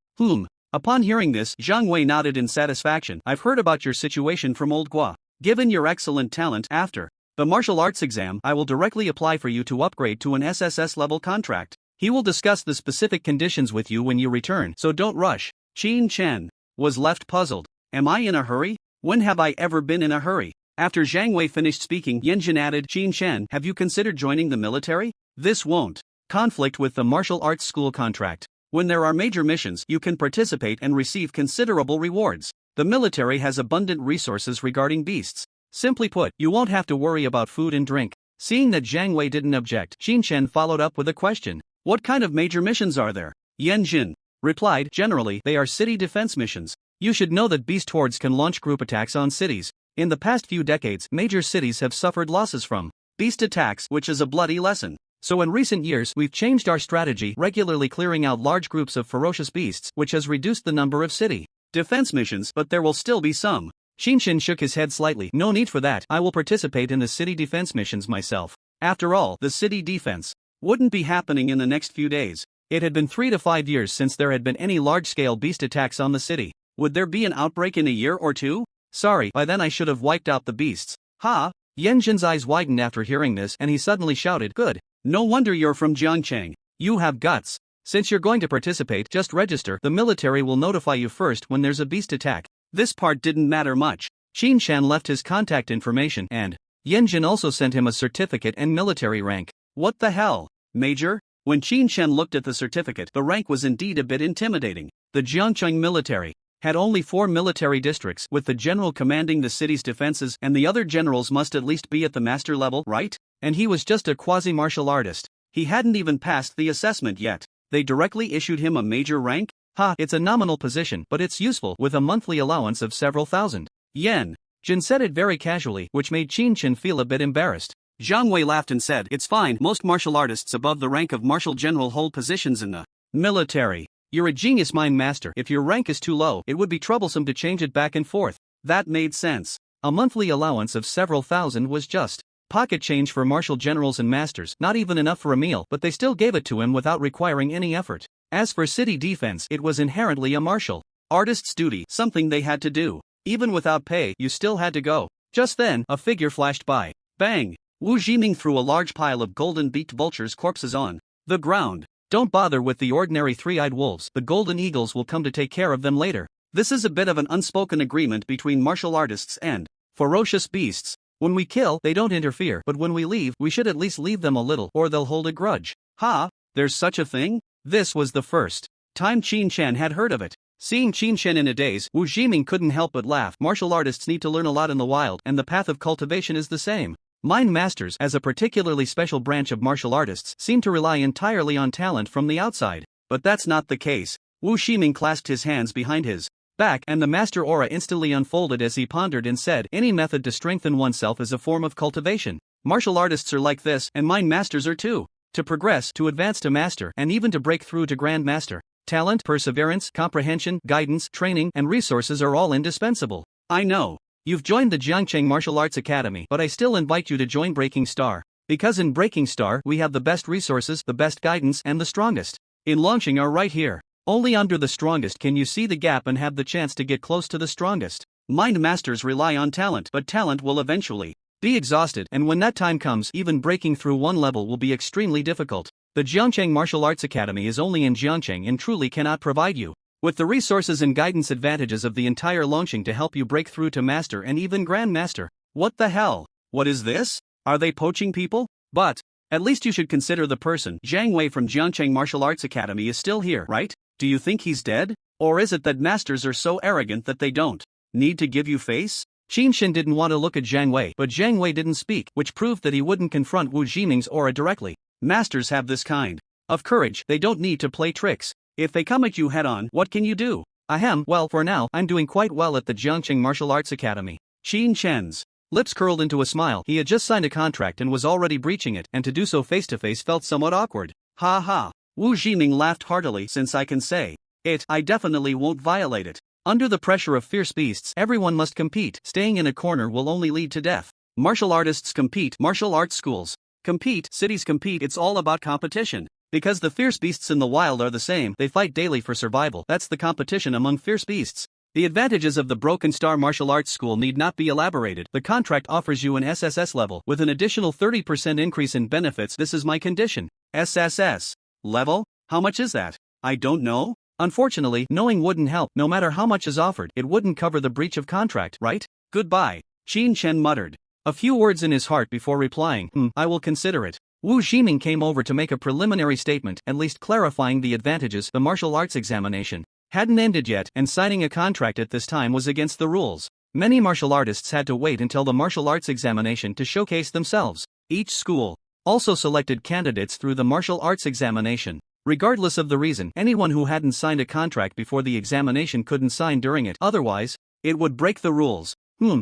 Upon hearing this, Zhang Wei nodded in satisfaction. I've heard about your situation from Old Gua. Given your excellent talent, after the martial arts exam, I will directly apply for you to upgrade to an SSS level contract. He will discuss the specific conditions with you when you return, so don't rush. Qin was left puzzled. Am I in a hurry? When have I ever been in a hurry? After Zhang Wei finished speaking, Yanjin added, Qin, have you considered joining the military? This won't conflict with the martial arts school contract. When there are major missions, you can participate and receive considerable rewards. The military has abundant resources regarding beasts. Simply put, you won't have to worry about food and drink. Seeing that Zhang Wei didn't object, Qin followed up with a question. What kind of major missions are there? Yanjin replied, generally, they are city defense missions. You should know that beast hordes can launch group attacks on cities. In the past few decades, major cities have suffered losses from beast attacks, which is a bloody lesson. So in recent years, we've changed our strategy, regularly clearing out large groups of ferocious beasts, which has reduced the number of city defense missions, but there will still be some. Qinshan shook his head slightly. No need for that, I will participate in the city defense missions myself. After all, the city defense wouldn't be happening in the next few days. It had been 3 to 5 years since there had been any large-scale beast attacks on the city. Would there be an outbreak in a year or two? Sorry, by then I should have wiped out the beasts. Ha! Yanjin's eyes widened after hearing this and he suddenly shouted, good. No wonder you're from Jiangcheng. You have guts. Since you're going to participate, just register. The military will notify you first when there's a beast attack. This part didn't matter much. Qinshan left his contact information and Yanjin also sent him a certificate and military rank. What the hell? Major? When Qinshan looked at the certificate, the rank was indeed a bit intimidating. The Jiangcheng military had only 4 military districts, with the general commanding the city's defenses, and the other generals must at least be at the master level, right? And he was just a quasi-martial artist. He hadn't even passed the assessment yet. They directly issued him a major rank? Ha, it's a nominal position, but it's useful, with a monthly allowance of several thousand yen. Jin said it very casually, which made Qinshan feel a bit embarrassed. Zhang Wei laughed and said, it's fine, most martial artists above the rank of martial general hold positions in the military. You're a genius mine master. If your rank is too low, it would be troublesome to change it back and forth. That made sense. A monthly allowance of several thousand was just pocket change for martial generals and masters, not even enough for a meal, but they still gave it to him without requiring any effort. As for city defense, it was inherently a martial artist's duty, something they had to do. Even without pay, you still had to go. Just then, a figure flashed by. Bang! Wu Jiming threw a large pile of golden-beaked vultures' corpses on the ground. Don't bother with the ordinary three-eyed wolves, the golden eagles will come to take care of them later. This is a bit of an unspoken agreement between martial artists and ferocious beasts. When we kill, they don't interfere, but when we leave, we should at least leave them a little, or they'll hold a grudge. Ha! There's such a thing? This was the first time Qinshan had heard of it. Seeing Qinshan in a daze, Wu Jiming couldn't help but laugh. Martial artists need to learn a lot in the wild, and the path of cultivation is the same. Mind masters, as a particularly special branch of martial artists, seem to rely entirely on talent from the outside. But that's not the case. Wu Jiming clasped his hands behind his back, and the master aura instantly unfolded as he pondered and said, any method to strengthen oneself is a form of cultivation. Martial artists are like this, and mind masters are too. To progress, to advance to master, and even to break through to grand master, talent, perseverance, comprehension, guidance, training, and resources are all indispensable. I know. You've joined the Jiangcheng Martial Arts Academy, but I still invite you to join Breaking Star. Because in Breaking Star, we have the best resources, the best guidance, and the strongest. In launching are right here. Only under the strongest can you see the gap and have the chance to get close to the strongest. Mind masters rely on talent, but talent will eventually be exhausted, and when that time comes, even breaking through one level will be extremely difficult. The Jiangcheng Martial Arts Academy is only in Jiangcheng and truly cannot provide you with the resources and guidance advantages of the entire launching to help you break through to master and even grand master. What the hell? What is this? Are they poaching people? But at least you should consider the person. Zhang Wei from Jiangcheng Martial Arts Academy is still here, right? Do you think he's dead? Or is it that masters are so arrogant that they don't need to give you face? Qinshan didn't want to look at Zhang Wei, but Zhang Wei didn't speak, which proved that he wouldn't confront Wu Jiming's aura directly. Masters have this kind of courage, they don't need to play tricks. If they come at you head-on, what can you do? Ahem, well, for now, I'm doing quite well at the Jiangcheng Martial Arts Academy. Qinshan's lips curled into a smile. He had just signed a contract and was already breaching it, and to do so face-to-face felt somewhat awkward. Ha ha. Wu Jiming laughed heartily. Since I can say it, I definitely won't violate it. Under the pressure of fierce beasts, everyone must compete. Staying in a corner will only lead to death. Martial artists compete, martial arts schools compete, cities compete, it's all about competition. Because the fierce beasts in the wild are the same, they fight daily for survival. That's the competition among fierce beasts. The advantages of the Broken Star Martial Arts School need not be elaborated. The contract offers you an SSS level, with an additional 30% increase in benefits. This is my condition. SSS level? How much is that? I don't know. Unfortunately, knowing wouldn't help. No matter how much is offered, it wouldn't cover the breach of contract, right? Goodbye. Qinshan muttered a few words in his heart before replying, I will consider it. Wu Jiming came over to make a preliminary statement, at least clarifying the advantages. The martial arts examination hadn't ended yet, and signing a contract at this time was against the rules. Many martial artists had to wait until the martial arts examination to showcase themselves. Each school also selected candidates through the martial arts examination. Regardless of the reason, anyone who hadn't signed a contract before the examination couldn't sign during it, otherwise, it would break the rules.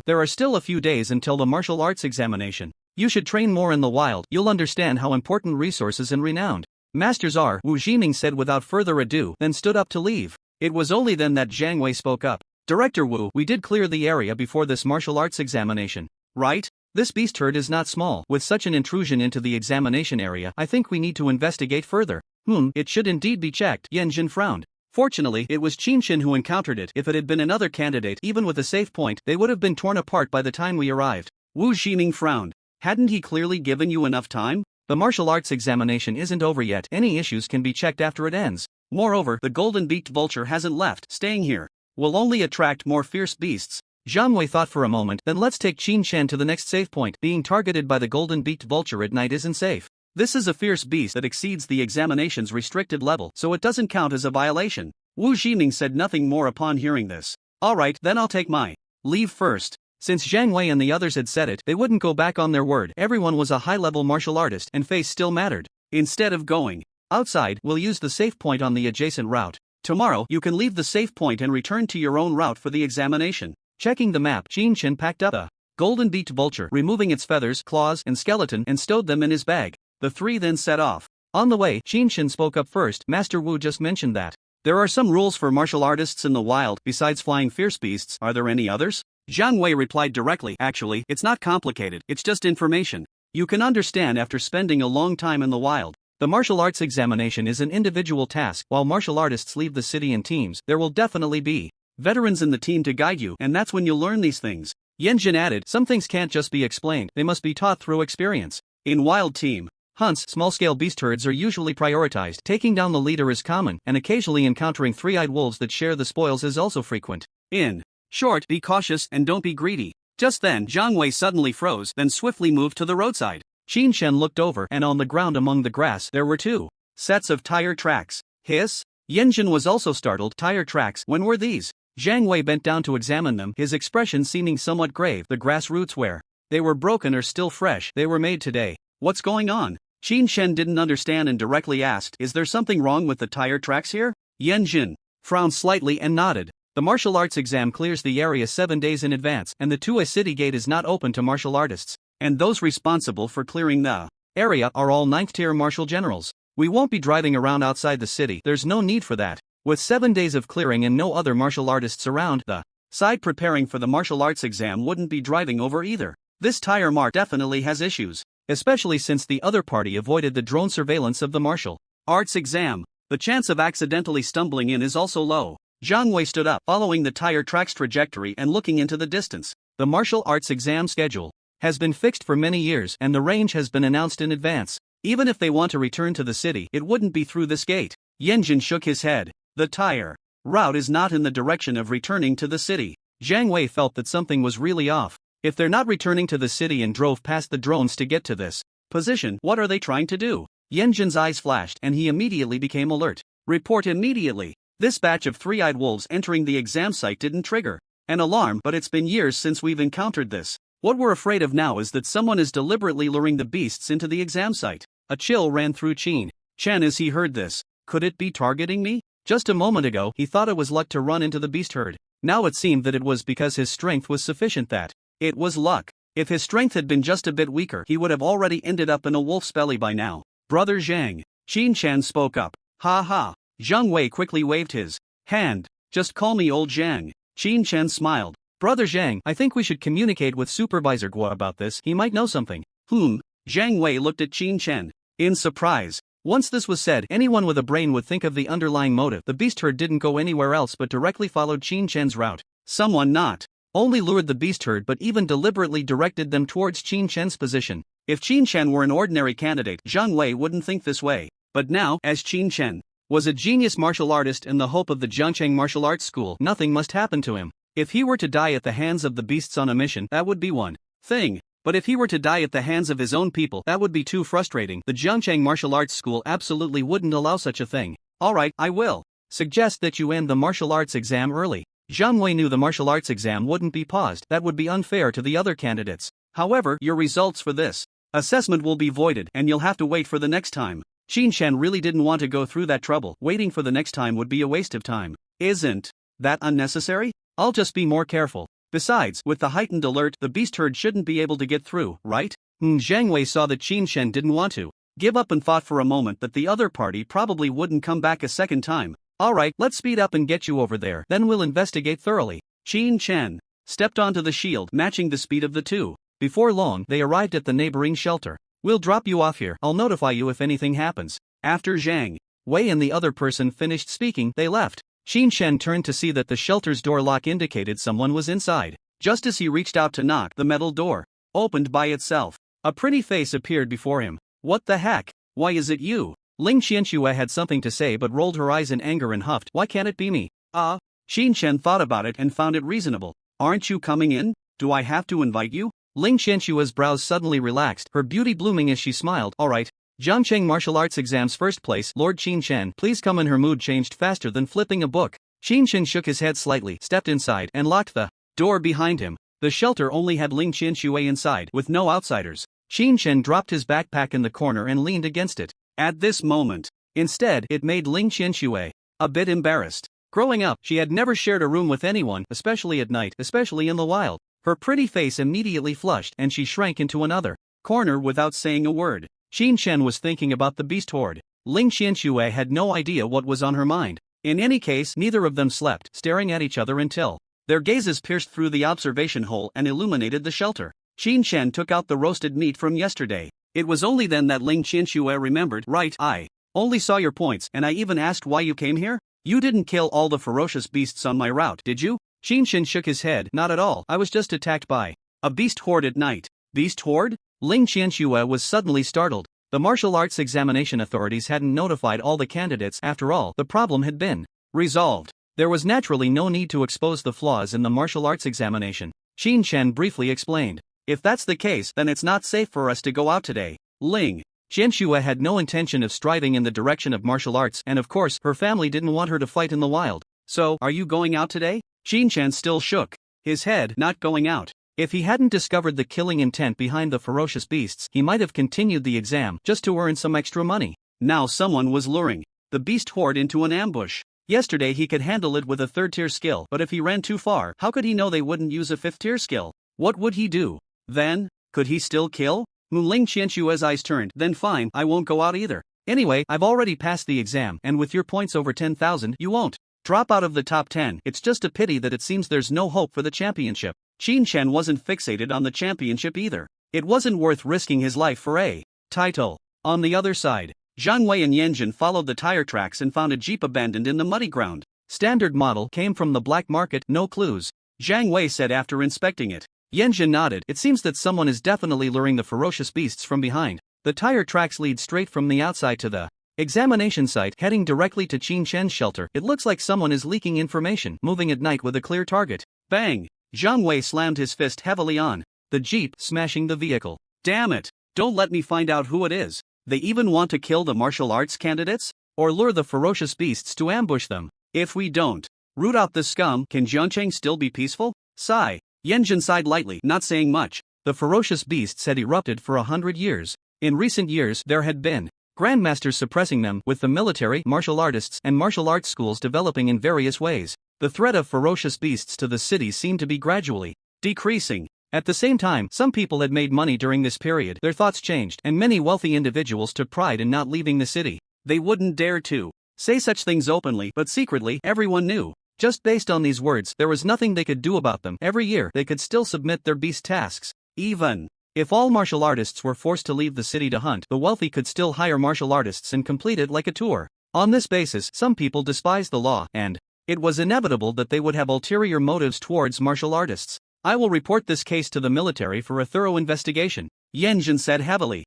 There are still a few days until the martial arts examination. You should train more in the wild, you'll understand how important resources and renowned masters are, Wu Jiming said without further ado, then stood up to leave. It was only then that Jiang Wei spoke up. Director Wu, we did clear the area before this martial arts examination, right? This beast herd is not small. With such an intrusion into the examination area, I think we need to investigate further. It should indeed be checked. Yanjin frowned. Fortunately, it was Qin Shin who encountered it. If it had been another candidate, even with a safe point, they would have been torn apart by the time we arrived. Wu Ximing frowned. Hadn't he clearly given you enough time? The martial arts examination isn't over yet. Any issues can be checked after it ends. Moreover, the golden-beaked vulture hasn't left. Staying here will only attract more fierce beasts. Jiang Wei thought for a moment. Then let's take Qin Shen to the next safe point. Being targeted by the golden-beaked vulture at night isn't safe. This is a fierce beast that exceeds the examination's restricted level, so it doesn't count as a violation. Wu Ximing said nothing more upon hearing this. Alright, then I'll take my leave first. Since Jiang Wei and the others had said it, they wouldn't go back on their word. Everyone was a high-level martial artist, and face still mattered. Instead of going outside, we'll use the safe point on the adjacent route. Tomorrow, you can leave the safe point and return to your own route for the examination. Checking the map, Qin Shen packed up a golden-beaked vulture, removing its feathers, claws, and skeleton, and stowed them in his bag. The three then set off. On the way, Qin Shen spoke up first. Master Wu just mentioned that there are some rules for martial artists in the wild. Besides flying fierce beasts, are there any others? Jiang Wei replied directly. Actually, it's not complicated, it's just information you can understand after spending a long time in the wild. The martial arts examination is an individual task. While martial artists leave the city in teams, there will definitely be veterans in the team to guide you, and that's when you'll learn these things. Yanjin added, some things can't just be explained, they must be taught through experience. In wild team hunts, small-scale beast herds are usually prioritized. Taking down the leader is common, and occasionally encountering three-eyed wolves that share the spoils is also frequent. In short, be cautious and don't be greedy. Just then, Jiang Wei suddenly froze, then swiftly moved to the roadside. Qin Shen looked over, and on the ground among the grass, there were two sets of tire tracks. Hiss? Yanjin was also startled. Tire tracks, when were these? Jiang Wei bent down to examine them, his expression seeming somewhat grave. The grass roots where they were broken are still fresh. They were made today. What's going on? Qin Shen didn't understand and directly asked, is there something wrong with the tire tracks here? Yanjin frowned slightly and nodded. The martial arts exam clears the area 7 days in advance, and the Tuai City Gate is not open to martial artists, and those responsible for clearing the area are all 9th-tier martial generals. We won't be driving around outside the city, there's no need for that. With 7 days of clearing and no other martial artists around, the side preparing for the martial arts exam wouldn't be driving over either. This tire mark definitely has issues, especially since the other party avoided the drone surveillance of the martial arts exam. The chance of accidentally stumbling in is also low. Jiang Wei stood up, following the tire track's trajectory and looking into the distance. The martial arts exam schedule has been fixed for many years, and the range has been announced in advance. Even if they want to return to the city, it wouldn't be through this gate. Yanjin shook his head. The tire route is not in the direction of returning to the city. Jiang Wei felt that something was really off. If they're not returning to the city and drove past the drones to get to this position, what are they trying to do? Yanjin's eyes flashed, and he immediately became alert. Report immediately. This batch of three-eyed wolves entering the exam site didn't trigger an alarm, but it's been years since we've encountered this. What we're afraid of now is that someone is deliberately luring the beasts into the exam site. A chill ran through Qin Shen as he heard this. Could it be targeting me? Just a moment ago, he thought it was luck to run into the beast herd. Now it seemed that it was because his strength was sufficient that it was luck. If his strength had been just a bit weaker, he would have already ended up in a wolf's belly by now. Brother Zhang, Qin Shen spoke up. Ha ha. Jiang Wei quickly waved his hand. Just call me old Zhang. Qin Shen smiled. Brother Zhang, I think we should communicate with Supervisor Guo about this, he might know something. Jiang Wei looked at Qin Shen in surprise. Once this was said, anyone with a brain would think of the underlying motive. The beast herd didn't go anywhere else but directly followed Qin Shen's route. Someone not only lured the beast herd but even deliberately directed them towards Qin Shen's position. If Qin Shen were an ordinary candidate, Jiang Wei wouldn't think this way. But now, as Qin Shen was a genius martial artist in the hope of the Jiangcheng martial arts school, nothing must happen to him. If he were to die at the hands of the beasts on a mission, that would be one thing. But if he were to die at the hands of his own people, that would be too frustrating. The Jiangcheng martial arts school absolutely wouldn't allow such a thing. Alright, I will suggest that you end the martial arts exam early. Jiang Wei knew the martial arts exam wouldn't be paused. That would be unfair to the other candidates. However, your results for this assessment will be voided, and you'll have to wait for the next time. Qin Shen really didn't want to go through that trouble. Waiting for the next time would be a waste of time. Isn't that unnecessary? I'll just be more careful. Besides, with the heightened alert, the beast herd shouldn't be able to get through, right? Jiang Wei saw that Qin Shen didn't want to give up and thought for a moment that the other party probably wouldn't come back a second time. Alright, let's speed up and get you over there, then we'll investigate thoroughly. Qin Chen stepped onto the shield, matching the speed of the two. Before long, they arrived at the neighboring shelter. We'll drop you off here, I'll notify you if anything happens. After Zhang Wei and the other person finished speaking, they left. Qin Chen turned to see that the shelter's door lock indicated someone was inside. Just as he reached out to knock, the metal door opened by itself. A pretty face appeared before him. What the heck? Why is it you? Ling Qianxue had something to say but rolled her eyes in anger and huffed. Why can't it be me? Qin Chen thought about it and found it reasonable. Aren't you coming in? Do I have to invite you? Ling Qianxue's brows suddenly relaxed, her beauty blooming as she smiled. Alright. Zhangcheng Martial Arts Exams first place, Lord Qin Chen, please come in. Her mood changed faster than flipping a book. Qin Chen shook his head slightly, stepped inside, and locked the door behind him. The shelter only had Ling Qianxue inside, with no outsiders. Qin Chen dropped his backpack in the corner and leaned against it. At this moment, instead, it made Ling Qianxue a bit embarrassed. Growing up, she had never shared a room with anyone, especially at night, especially in the wild. Her pretty face immediately flushed and she shrank into another corner without saying a word. Qin Chen was thinking about the beast horde. Ling Qianxue had no idea what was on her mind. In any case, neither of them slept, staring at each other until their gazes pierced through the observation hole and illuminated the shelter. Qin Chen took out the roasted meat from yesterday. It was only then that Ling Qianxue remembered. Right, I only saw your points and I even asked why you came here? You didn't kill all the ferocious beasts on my route, did you? Qin Chen shook his head. Not at all, I was just attacked by a beast horde at night. Beast horde? Ling Qianxue was suddenly startled. The martial arts examination authorities hadn't notified all the candidates. After all, the problem had been resolved. There was naturally no need to expose the flaws in the martial arts examination. Qin Chen briefly explained. If that's the case, then it's not safe for us to go out today. Ling Qianxue had no intention of striding in the direction of martial arts, and of course, her family didn't want her to fight in the wild. So, are you going out today? Qin Chen still shook his head. Not going out. If he hadn't discovered the killing intent behind the ferocious beasts, he might have continued the exam just to earn some extra money. Now someone was luring the beast horde into an ambush. Yesterday he could handle it with a third-tier skill, but if he ran too far, how could he know they wouldn't use a fifth-tier skill? What would he do? Then, could he still kill? Ling Qianxue's eyes turned. Then fine, I won't go out either. Anyway, I've already passed the exam, and with your points over 10,000, you won't drop out of the top 10. It's just a pity that it seems there's no hope for the championship. Qin Chen wasn't fixated on the championship either. It wasn't worth risking his life for a title. On the other side, Zhang Wei and Yanjin followed the tire tracks and found a jeep abandoned in the muddy ground. Standard model, came from the black market, no clues. Zhang Wei said after inspecting it. Yanjin nodded. It seems that someone is definitely luring the ferocious beasts from behind. The tire tracks lead straight from the outside to the examination site, heading directly to Qin Chen's shelter. It looks like someone is leaking information, moving at night with a clear target. Bang! Zhang Wei slammed his fist heavily on the jeep, smashing the vehicle. Damn it! Don't let me find out who it is. They even want to kill the martial arts candidates? Or lure the ferocious beasts to ambush them? If we don't root out the scum, can Jiangcheng still be peaceful? Sigh. Yanjin sighed lightly, not saying much. The ferocious beasts had erupted for 100 years. In recent years, there had been grandmasters suppressing them, with the military, martial artists, and martial arts schools developing in various ways. The threat of ferocious beasts to the city seemed to be gradually decreasing. At the same time, some people had made money during this period. Their thoughts changed, and many wealthy individuals took pride in not leaving the city. They wouldn't dare to say such things openly, but secretly, everyone knew. Just based on these words, there was nothing they could do about them. Every year, they could still submit their beast tasks. Even if all martial artists were forced to leave the city to hunt, the wealthy could still hire martial artists and complete it like a tour. On this basis, some people despised the law, and it was inevitable that they would have ulterior motives towards martial artists. I will report this case to the military for a thorough investigation, Yanjin said heavily.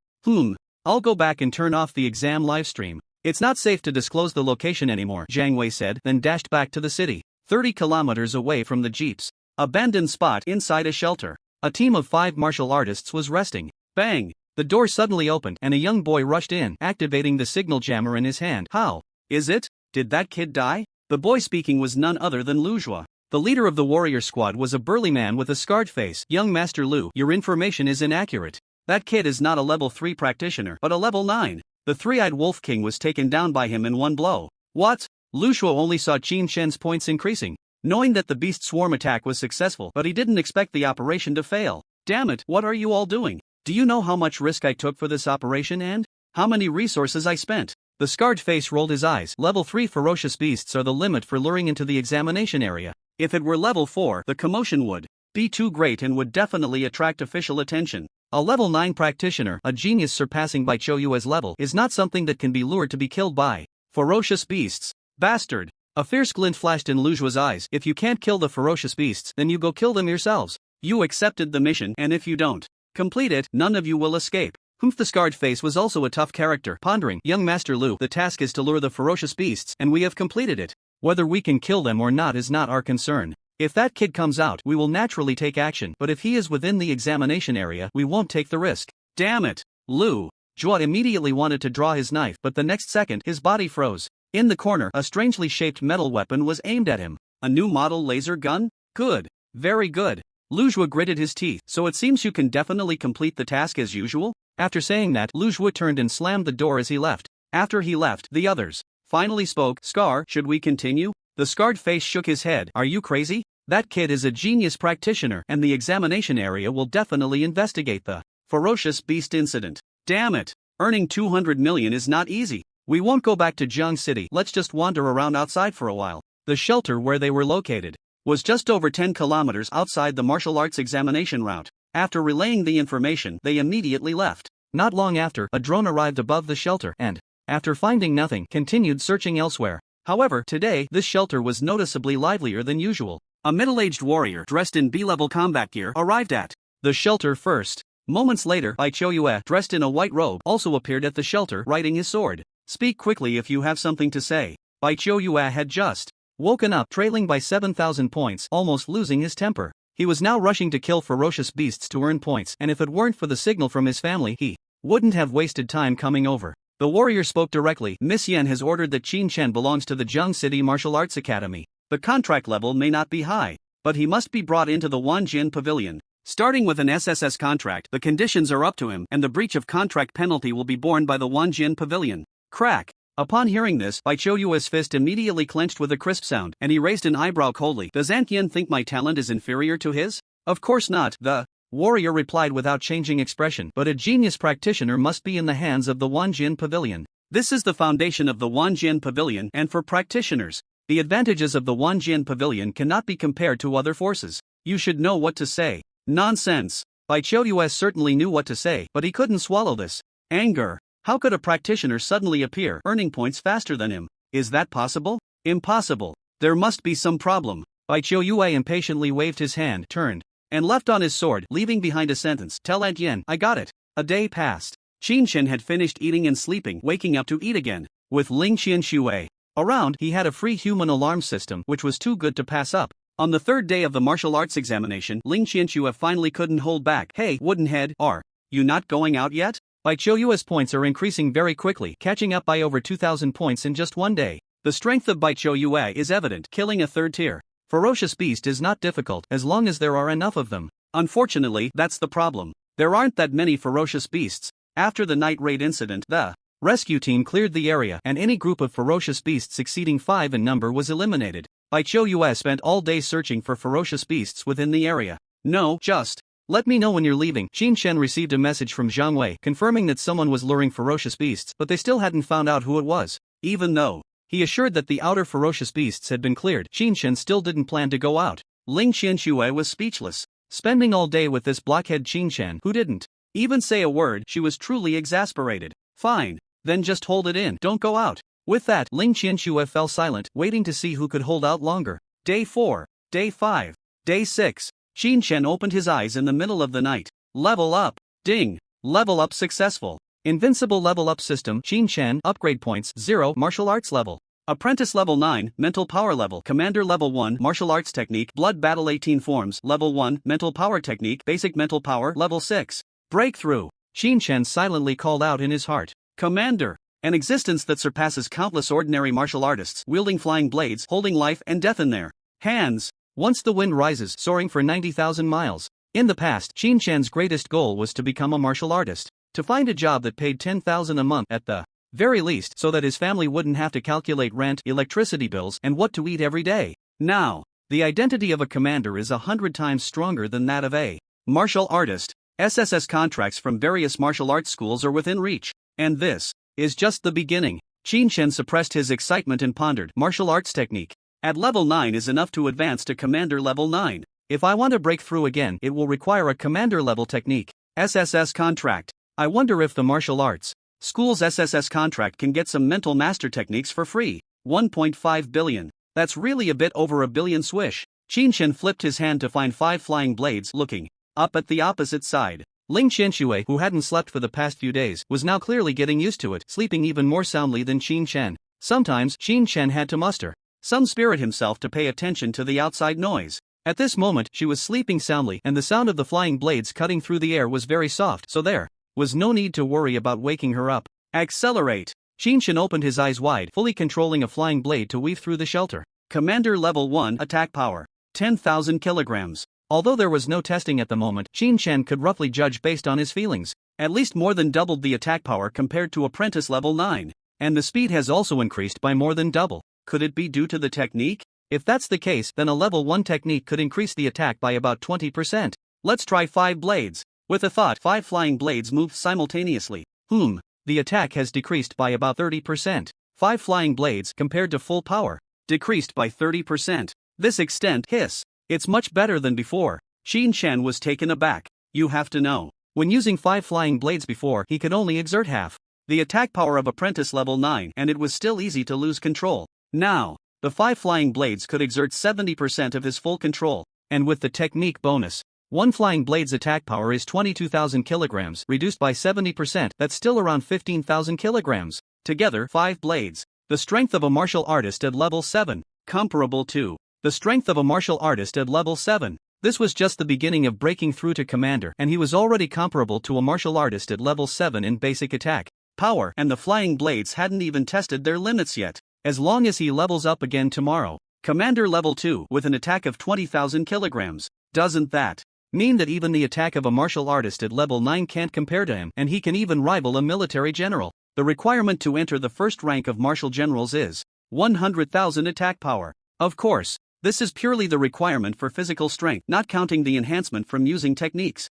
I'll go back and turn off the exam livestream. It's not safe to disclose the location anymore, Zhang Wei said, then dashed back to the city. 30 kilometers away from the jeep's abandoned spot inside a shelter, a team of 5 martial artists was resting. Bang! The door suddenly opened and a young boy rushed in, activating the signal jammer in his hand. How is it? Did that kid die? The boy speaking was none other than Lu Zhua. The leader of the warrior squad was a burly man with a scarred face. Young Master Lu, your information is inaccurate. That kid is not a level 3 practitioner, but a level 9. The three-eyed Wolf King was taken down by him in one blow. What? Lu Shuo only saw Qin Shen's points increasing, knowing that the beast swarm attack was successful, but he didn't expect the operation to fail. Damn it, what are you all doing? Do you know how much risk I took for this operation and how many resources I spent? The scarred face rolled his eyes. Level 3 ferocious beasts are the limit for luring into the examination area. If it were level 4, the commotion would be too great and would definitely attract official attention. A level 9 practitioner, a genius surpassing Bai Chouyue's level, is not something that can be lured to be killed by ferocious beasts. Bastard! A fierce glint flashed in Lujua's eyes. If you can't kill the ferocious beasts, then you go kill them yourselves. You accepted the mission, and if you don't complete it, none of you will escape. Humph! The scarred face was also a tough character, pondering, young Master Lu, the task is to lure the ferocious beasts, and we have completed it. Whether we can kill them or not is not our concern. If that kid comes out, we will naturally take action, but if he is within the examination area, we won't take the risk. Damn it! Lu Jua immediately wanted to draw his knife, but the next second, his body froze. In the corner, a strangely shaped metal weapon was aimed at him. A new model laser gun? Good. Very good. Lu Jua gritted his teeth. So it seems you can definitely complete the task as usual? After saying that, Lu Jua turned and slammed the door as he left. After he left, the others finally spoke. Scar, should we continue? The scarred face shook his head. Are you crazy? That kid is a genius practitioner, and the examination area will definitely investigate the ferocious beast incident. Damn it! Earning 200 million is not easy. We won't go back to Jiang City, let's just wander around outside for a while. The shelter where they were located was just over 10 kilometers outside the martial arts examination route. After relaying the information, they immediately left. Not long after, a drone arrived above the shelter and, after finding nothing, continued searching elsewhere. However, today, this shelter was noticeably livelier than usual. A middle-aged warrior dressed in B-level combat gear arrived at the shelter first. Moments later, Bai Chouyue, dressed in a white robe, also appeared at the shelter, riding his sword. Speak quickly if you have something to say. Bai Chouyue had just woken up, trailing by 7,000 points, almost losing his temper. He was now rushing to kill ferocious beasts to earn points, and if it weren't for the signal from his family, he wouldn't have wasted time coming over. The warrior spoke directly. Miss Yan has ordered that Qin Chen belongs to the Jiang City Martial Arts Academy. The contract level may not be high, but he must be brought into the Wanjian Pavilion. Starting with an SSS contract, the conditions are up to him, and the breach of contract penalty will be borne by the Wanjian Pavilion. Crack! Upon hearing this, Bai Chouyue's fist immediately clenched with a crisp sound, and he raised an eyebrow coldly. Does Antien think my talent is inferior to his? Of course not, the warrior replied without changing expression. But a genius practitioner must be in the hands of the Wanjian Pavilion. This is the foundation of the Wanjian Pavilion, and for practitioners, the advantages of the Wanjian Pavilion cannot be compared to other forces. You should know what to say. Nonsense! Bai Chouyue certainly knew what to say, but he couldn't swallow this anger. How could a practitioner suddenly appear, earning points faster than him? Is that possible? Impossible. There must be some problem. Bai Chouyue impatiently waved his hand, turned, and left on his sword, leaving behind a sentence. Tell Antien, I got it. A day passed. Qin Chen had finished eating and sleeping, waking up to eat again. With Ling Qianxue around, he had a free human alarm system, which was too good to pass up. On the third day of the martial arts examination, Ling Qianxue finally couldn't hold back. Hey, woodenhead, are you not going out yet? Bai Chouyue's points are increasing very quickly, catching up by over 2,000 points in just one day. The strength of Bai Chouyue is evident. Killing a third-tier ferocious beast is not difficult, as long as there are enough of them. Unfortunately, that's the problem. There aren't that many ferocious beasts. After the night raid incident, the rescue team cleared the area, and any group of ferocious beasts exceeding 5 in number was eliminated. Bai Chouyue spent all day searching for ferocious beasts within the area. No, just let me know when you're leaving. Qin Chen received a message from Zhang Wei confirming that someone was luring ferocious beasts, but they still hadn't found out who it was. Even though he assured that the outer ferocious beasts had been cleared, Qin Chen still didn't plan to go out. Ling Qianxue was speechless. Spending all day with this blockhead Qin Chen, who didn't even say a word, she was truly exasperated. Fine, then just hold it in, don't go out. With that, Ling Qianxue fell silent, waiting to see who could hold out longer. Day 4, Day 5, Day 6. Qin Chen opened his eyes in the middle of the night. Level up. Ding. Level up successful. Invincible level up system. Qin Chen. Upgrade points 0. Martial arts level. Apprentice level 9. Mental power level. Commander level 1. Martial arts technique. Blood battle 18 forms. Level 1. Mental power technique. Basic mental power. Level 6. Breakthrough. Qin Chen silently called out in his heart. Commander. An existence that surpasses countless ordinary martial artists, wielding flying blades, holding life and death in their hands. Once the wind rises, soaring for 90,000 miles. In the past, Qin Chen's greatest goal was to become a martial artist, to find a job that paid 10,000 a month at the very least, so that his family wouldn't have to calculate rent, electricity bills, and what to eat every day. Now, the identity of a commander is 100 times stronger than that of a martial artist. SSS contracts from various martial arts schools are within reach, and this is just the beginning. Qin Shen suppressed his excitement and pondered. Martial arts technique. At level 9 is enough to advance to commander level 9. If I want to break through again, it will require a commander level technique. SSS contract. I wonder if the martial arts school's SSS contract can get some mental master techniques for free. 1.5 billion. That's really a bit over a billion swish. Qin Shen flipped his hand to find 5 flying blades, looking up at the opposite side. Ling Qianxue, who hadn't slept for the past few days, was now clearly getting used to it, sleeping even more soundly than Qin Shen. Sometimes, Qin Shen had to muster some spirit himself to pay attention to the outside noise. At this moment, she was sleeping soundly, and the sound of the flying blades cutting through the air was very soft, so there was no need to worry about waking her up. Accelerate! Qin Shen opened his eyes wide, fully controlling a flying blade to weave through the shelter. Commander level 1 attack power. 10,000 kilograms. Although there was no testing at the moment, Qin Shen could roughly judge based on his feelings. At least more than doubled the attack power compared to apprentice level 9. And the speed has also increased by more than double. Could it be due to the technique? If that's the case, then a level 1 technique could increase the attack by about 20%. Let's try 5 blades. With a thought, 5 flying blades moved simultaneously. The attack has decreased by about 30%. 5 flying blades, compared to full power, decreased by 30%. This extent, hiss. It's much better than before. Qin Shen was taken aback. You have to know. When using 5 flying blades before, he could only exert half the attack power of apprentice level 9, and it was still easy to lose control. Now, the 5 flying blades could exert 70% of his full control. And with the technique bonus, 1 flying blade's attack power is 22,000 kilograms, reduced by 70%, that's still around 15,000 kilograms. Together, 5 blades. The strength of a martial artist at level 7. Comparable to the strength of a martial artist at level 7. This was just the beginning of breaking through to commander, and he was already comparable to a martial artist at level 7 in basic attack power, and the flying blades hadn't even tested their limits yet. As long as he levels up again tomorrow, commander level 2 with an attack of 20,000 kilograms. Doesn't that mean that even the attack of a martial artist at level 9 can't compare to him, and he can even rival a military general? The requirement to enter the first rank of martial generals is 100,000 attack power. Of course, this is purely the requirement for physical strength, not counting the enhancement from using techniques.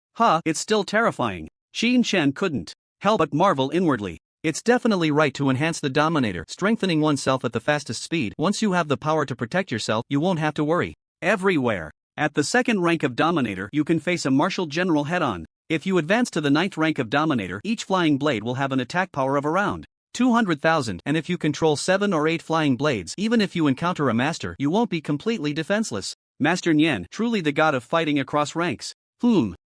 It's still terrifying. Qin Shen couldn't help but marvel inwardly. It's definitely right to enhance the Dominator, strengthening oneself at the fastest speed. Once you have the power to protect yourself, you won't have to worry. Everywhere. At the 2nd rank of Dominator, you can face a martial general head-on. If you advance to the 9th rank of Dominator, each flying blade will have an attack power of around 200,000, and if you control 7 or 8 flying blades, even if you encounter a master, you won't be completely defenseless. Master Nian, truly the god of fighting across ranks.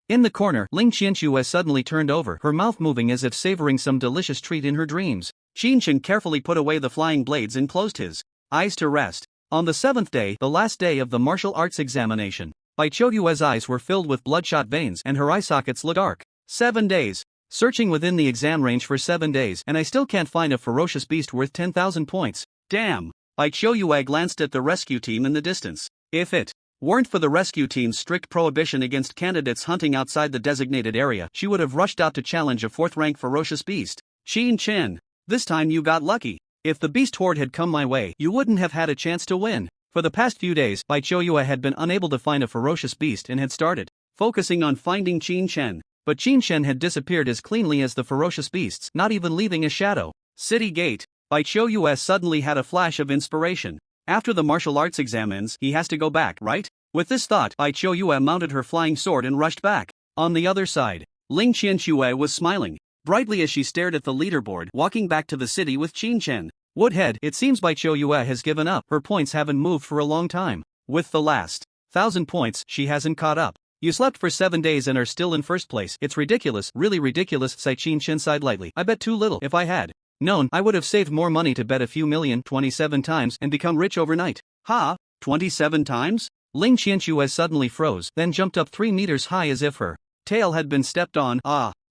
In the corner, Ling Qianxue suddenly turned over, her mouth moving as if savoring some delicious treat in her dreams. Qin Shen carefully put away the flying blades and closed his eyes to rest. On the 7th day, the last day of the martial arts examination, Bai Qiuyue's eyes were filled with bloodshot veins and her eye sockets looked dark. 7 days. Searching within the exam range for 7 days, and I still can't find a ferocious beast worth 10,000 points. Damn! Bai Qiuyue glanced at the rescue team in the distance. If it weren't for the rescue team's strict prohibition against candidates hunting outside the designated area, she would have rushed out to challenge a 4th-rank ferocious beast. Qin Shen, this time you got lucky. If the beast horde had come my way, you wouldn't have had a chance to win. For the past few days, Bai Qiuyue had been unable to find a ferocious beast and had started focusing on finding Qin Shen. But Qin Shen had disappeared as cleanly as the ferocious beasts, not even leaving a shadow. City Gate. Bai Qiuyue suddenly had a flash of inspiration. After the martial arts exam ends, he has to go back, right? With this thought, Bai Qiuyue mounted her flying sword and rushed back. On the other side, Ling Qianxue was smiling brightly as she stared at the leaderboard, walking back to the city with Qin Shen. Woodhead, it seems Bai Qiuyue has given up. Her points haven't moved for a long time. With the last 1,000 points, she hasn't caught up. You slept for 7 days and are still in first place. It's ridiculous, really ridiculous, sighed Qin Shen sighed lightly. I bet too little. If I had known, I would have saved more money to bet a few million 27 times and become rich overnight. 27 times? Ling Qianxue suddenly froze, then jumped up 3 meters high as if her tail had been stepped on.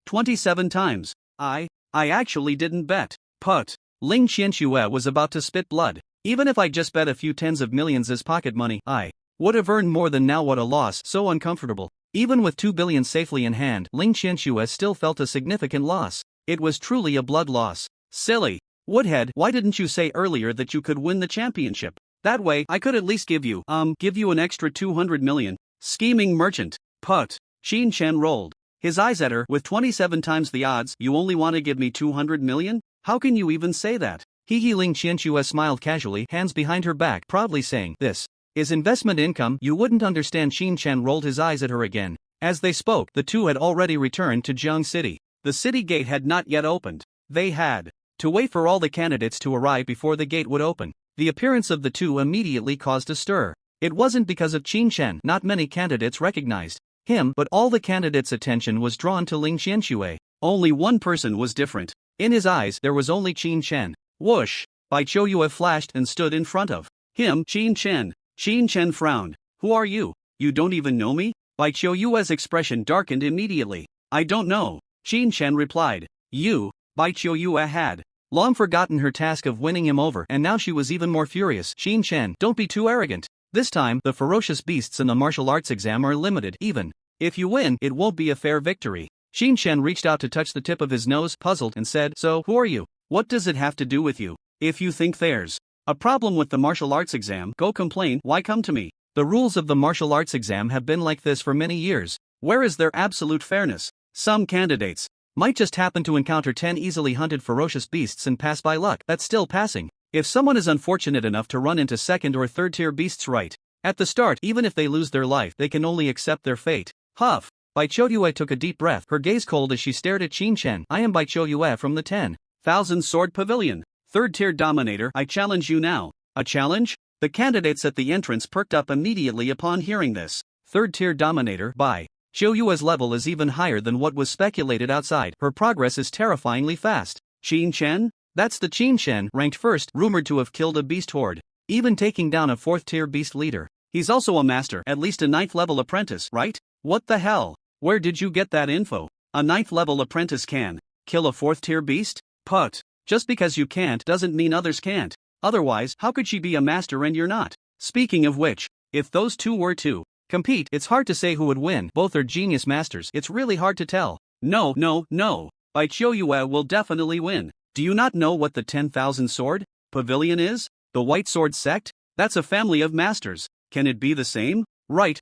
27 times. I actually didn't bet. Put. Ling Qianxue was about to spit blood. Even if I just bet a few tens of millions as pocket money, I would have earned more than now. What a loss, so uncomfortable. Even with 2 billion safely in hand, Ling Qianxue still felt a significant loss. It was truly a blood loss. Silly. Woodhead, why didn't you say earlier that you could win the championship? That way, I could at least give you an extra 200 million. Scheming merchant. Put. Qin Shen rolled his eyes at her. With 27 times the odds, you only want to give me 200 million? How can you even say that? Ling Qianxue smiled casually, hands behind her back, proudly saying, "This is investment income." You wouldn't understand. Qin Chen rolled his eyes at her again. As they spoke, the two had already returned to Jiang City. The city gate had not yet opened. They had to wait for all the candidates to arrive before the gate would open. The appearance of the two immediately caused a stir. It wasn't because of Qin Chen. Not many candidates recognized him, but all the candidates' attention was drawn to Ling Qianxue. Only one person was different. In his eyes, there was only Qin Chen. Whoosh! Bai Qiuyue flashed and stood in front of him. Qin Chen. Qin Chen frowned. "Who are you? You don't even know me?" Bai Qiuyue's expression darkened immediately. "I don't know," Qin Chen replied. "You." Bai Qiuyue had long forgotten her task of winning him over, and now she was even more furious. "Qin Chen, don't be too arrogant. This time, the ferocious beasts in the martial arts exam are limited. Even if you win, it won't be a fair victory." Qin Chen reached out to touch the tip of his nose, puzzled, and said, "So, who are you? What does it have to do with you? If you think there's a problem with the martial arts exam, go complain. Why come to me? The rules of the martial arts exam have been like this for many years. Where is their absolute fairness? Some candidates might just happen to encounter 10 easily hunted ferocious beasts and pass by luck. That's still passing. If someone is unfortunate enough to run into second or third tier beasts right at the start, even if they lose their life, they can only accept their fate." Huff! Bai Qiuyue took a deep breath, her gaze cold as she stared at Qin Chen. "I am Bai Qiuyue from the 10,000 Sword Pavilion. Third tier dominator. I challenge you now." "A challenge?" The candidates at the entrance perked up immediately upon hearing this. Third tier dominator. Bai Qiuyue's level is even higher than what was speculated outside. Her progress is terrifyingly fast. Qin Chen? That's the Qin Chen, ranked first, rumored to have killed a beast horde, even taking down a 4th tier beast leader. He's also a master, at least a 9th level apprentice, right? What the hell? Where did you get that info? A 9th level apprentice can kill a 4th tier beast? Put. Just because you can't doesn't mean others can't. Otherwise, how could she be a master and you're not? Speaking of which, if those two were to compete, it's hard to say who would win. Both are genius masters. It's really hard to tell. No. Bai Qiuyue will definitely win. Do you not know what the 10,000 Sword Pavilion is? The White Sword Sect? That's a family of masters. Can it be the same? Right.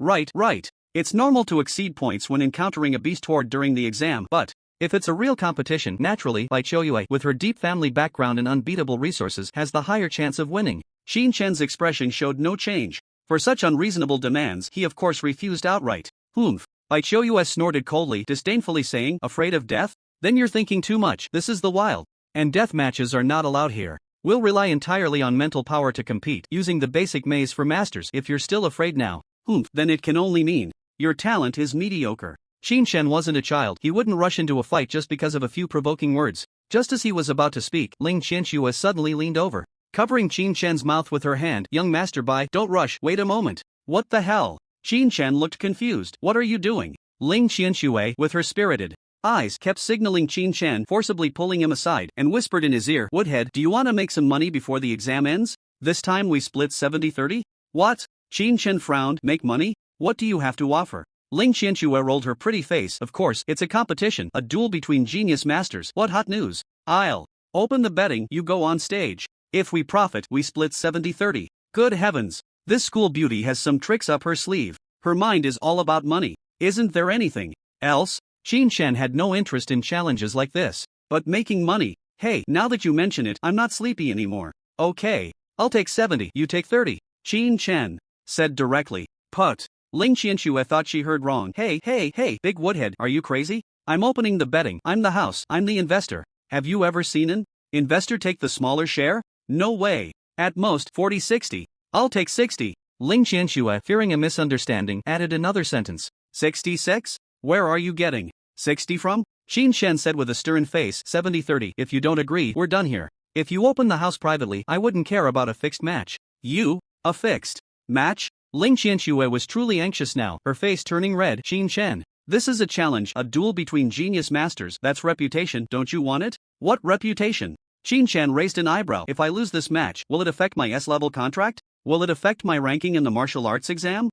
It's normal to exceed points when encountering a beast horde during the exam, but if it's a real competition, naturally, Bai Qiuyue, with her deep family background and unbeatable resources, has the higher chance of winning. Qin Chen's expression showed no change. For such unreasonable demands, he of course refused outright. "Humph." Bai Qiuyue snorted coldly, disdainfully saying, "Afraid of death? Then you're thinking too much. This is the wild, and death matches are not allowed here. We'll rely entirely on mental power to compete, using the basic maze for masters. If you're still afraid now, then it can only mean your talent is mediocre." Qin Chen wasn't a child. He wouldn't rush into a fight just because of a few provoking words. Just as he was about to speak, Ling Qianxue suddenly leaned over, covering Qin Chen's mouth with her hand. "Young Master Bai, don't rush. Wait a moment." "What the hell?" Qin Chen looked confused. "What are you doing?" Ling Qianxue, with her spirited eyes, kept signaling Qin Chen, forcibly pulling him aside, and whispered in his ear, "Woodhead, do you want to make some money before the exam ends? This time we split 70-30? What?" Qin Chen frowned. "Make money? What do you have to offer?" Ling Qianxue rolled her pretty face. "Of course, it's a competition, a duel between genius masters. What hot news? I'll open the betting, you go on stage. If we profit, we split 70-30. Good heavens, this school beauty has some tricks up her sleeve. Her mind is all about money. Isn't there anything else? Qin Chen had no interest in challenges like this. But making money? Hey, now that you mention it, I'm not sleepy anymore. Okay, I'll take 70, you take 30. Qin Chen said directly. Put. Ling Qianxue thought she heard wrong. Hey, big Woodhead, are you crazy? I'm opening the betting. I'm the house. I'm the investor. Have you ever seen an investor take the smaller share? No way. At most 40-60. I'll take 60. Ling Qianxue, fearing a misunderstanding, added another sentence. 66? Where are you getting 60 from? Qin Chen said with a stern face. 70-30. If you don't agree, we're done here. If you open the house privately, I wouldn't care about a fixed match. You? A fixed match? Ling Qianxue was truly anxious now, her face turning red. Qin Chen. This is a challenge, a duel between genius masters. That's reputation, don't you want it? What reputation? Qin Chen raised an eyebrow. If I lose this match, will it affect my S-level contract? Will it affect my ranking in the martial arts exam?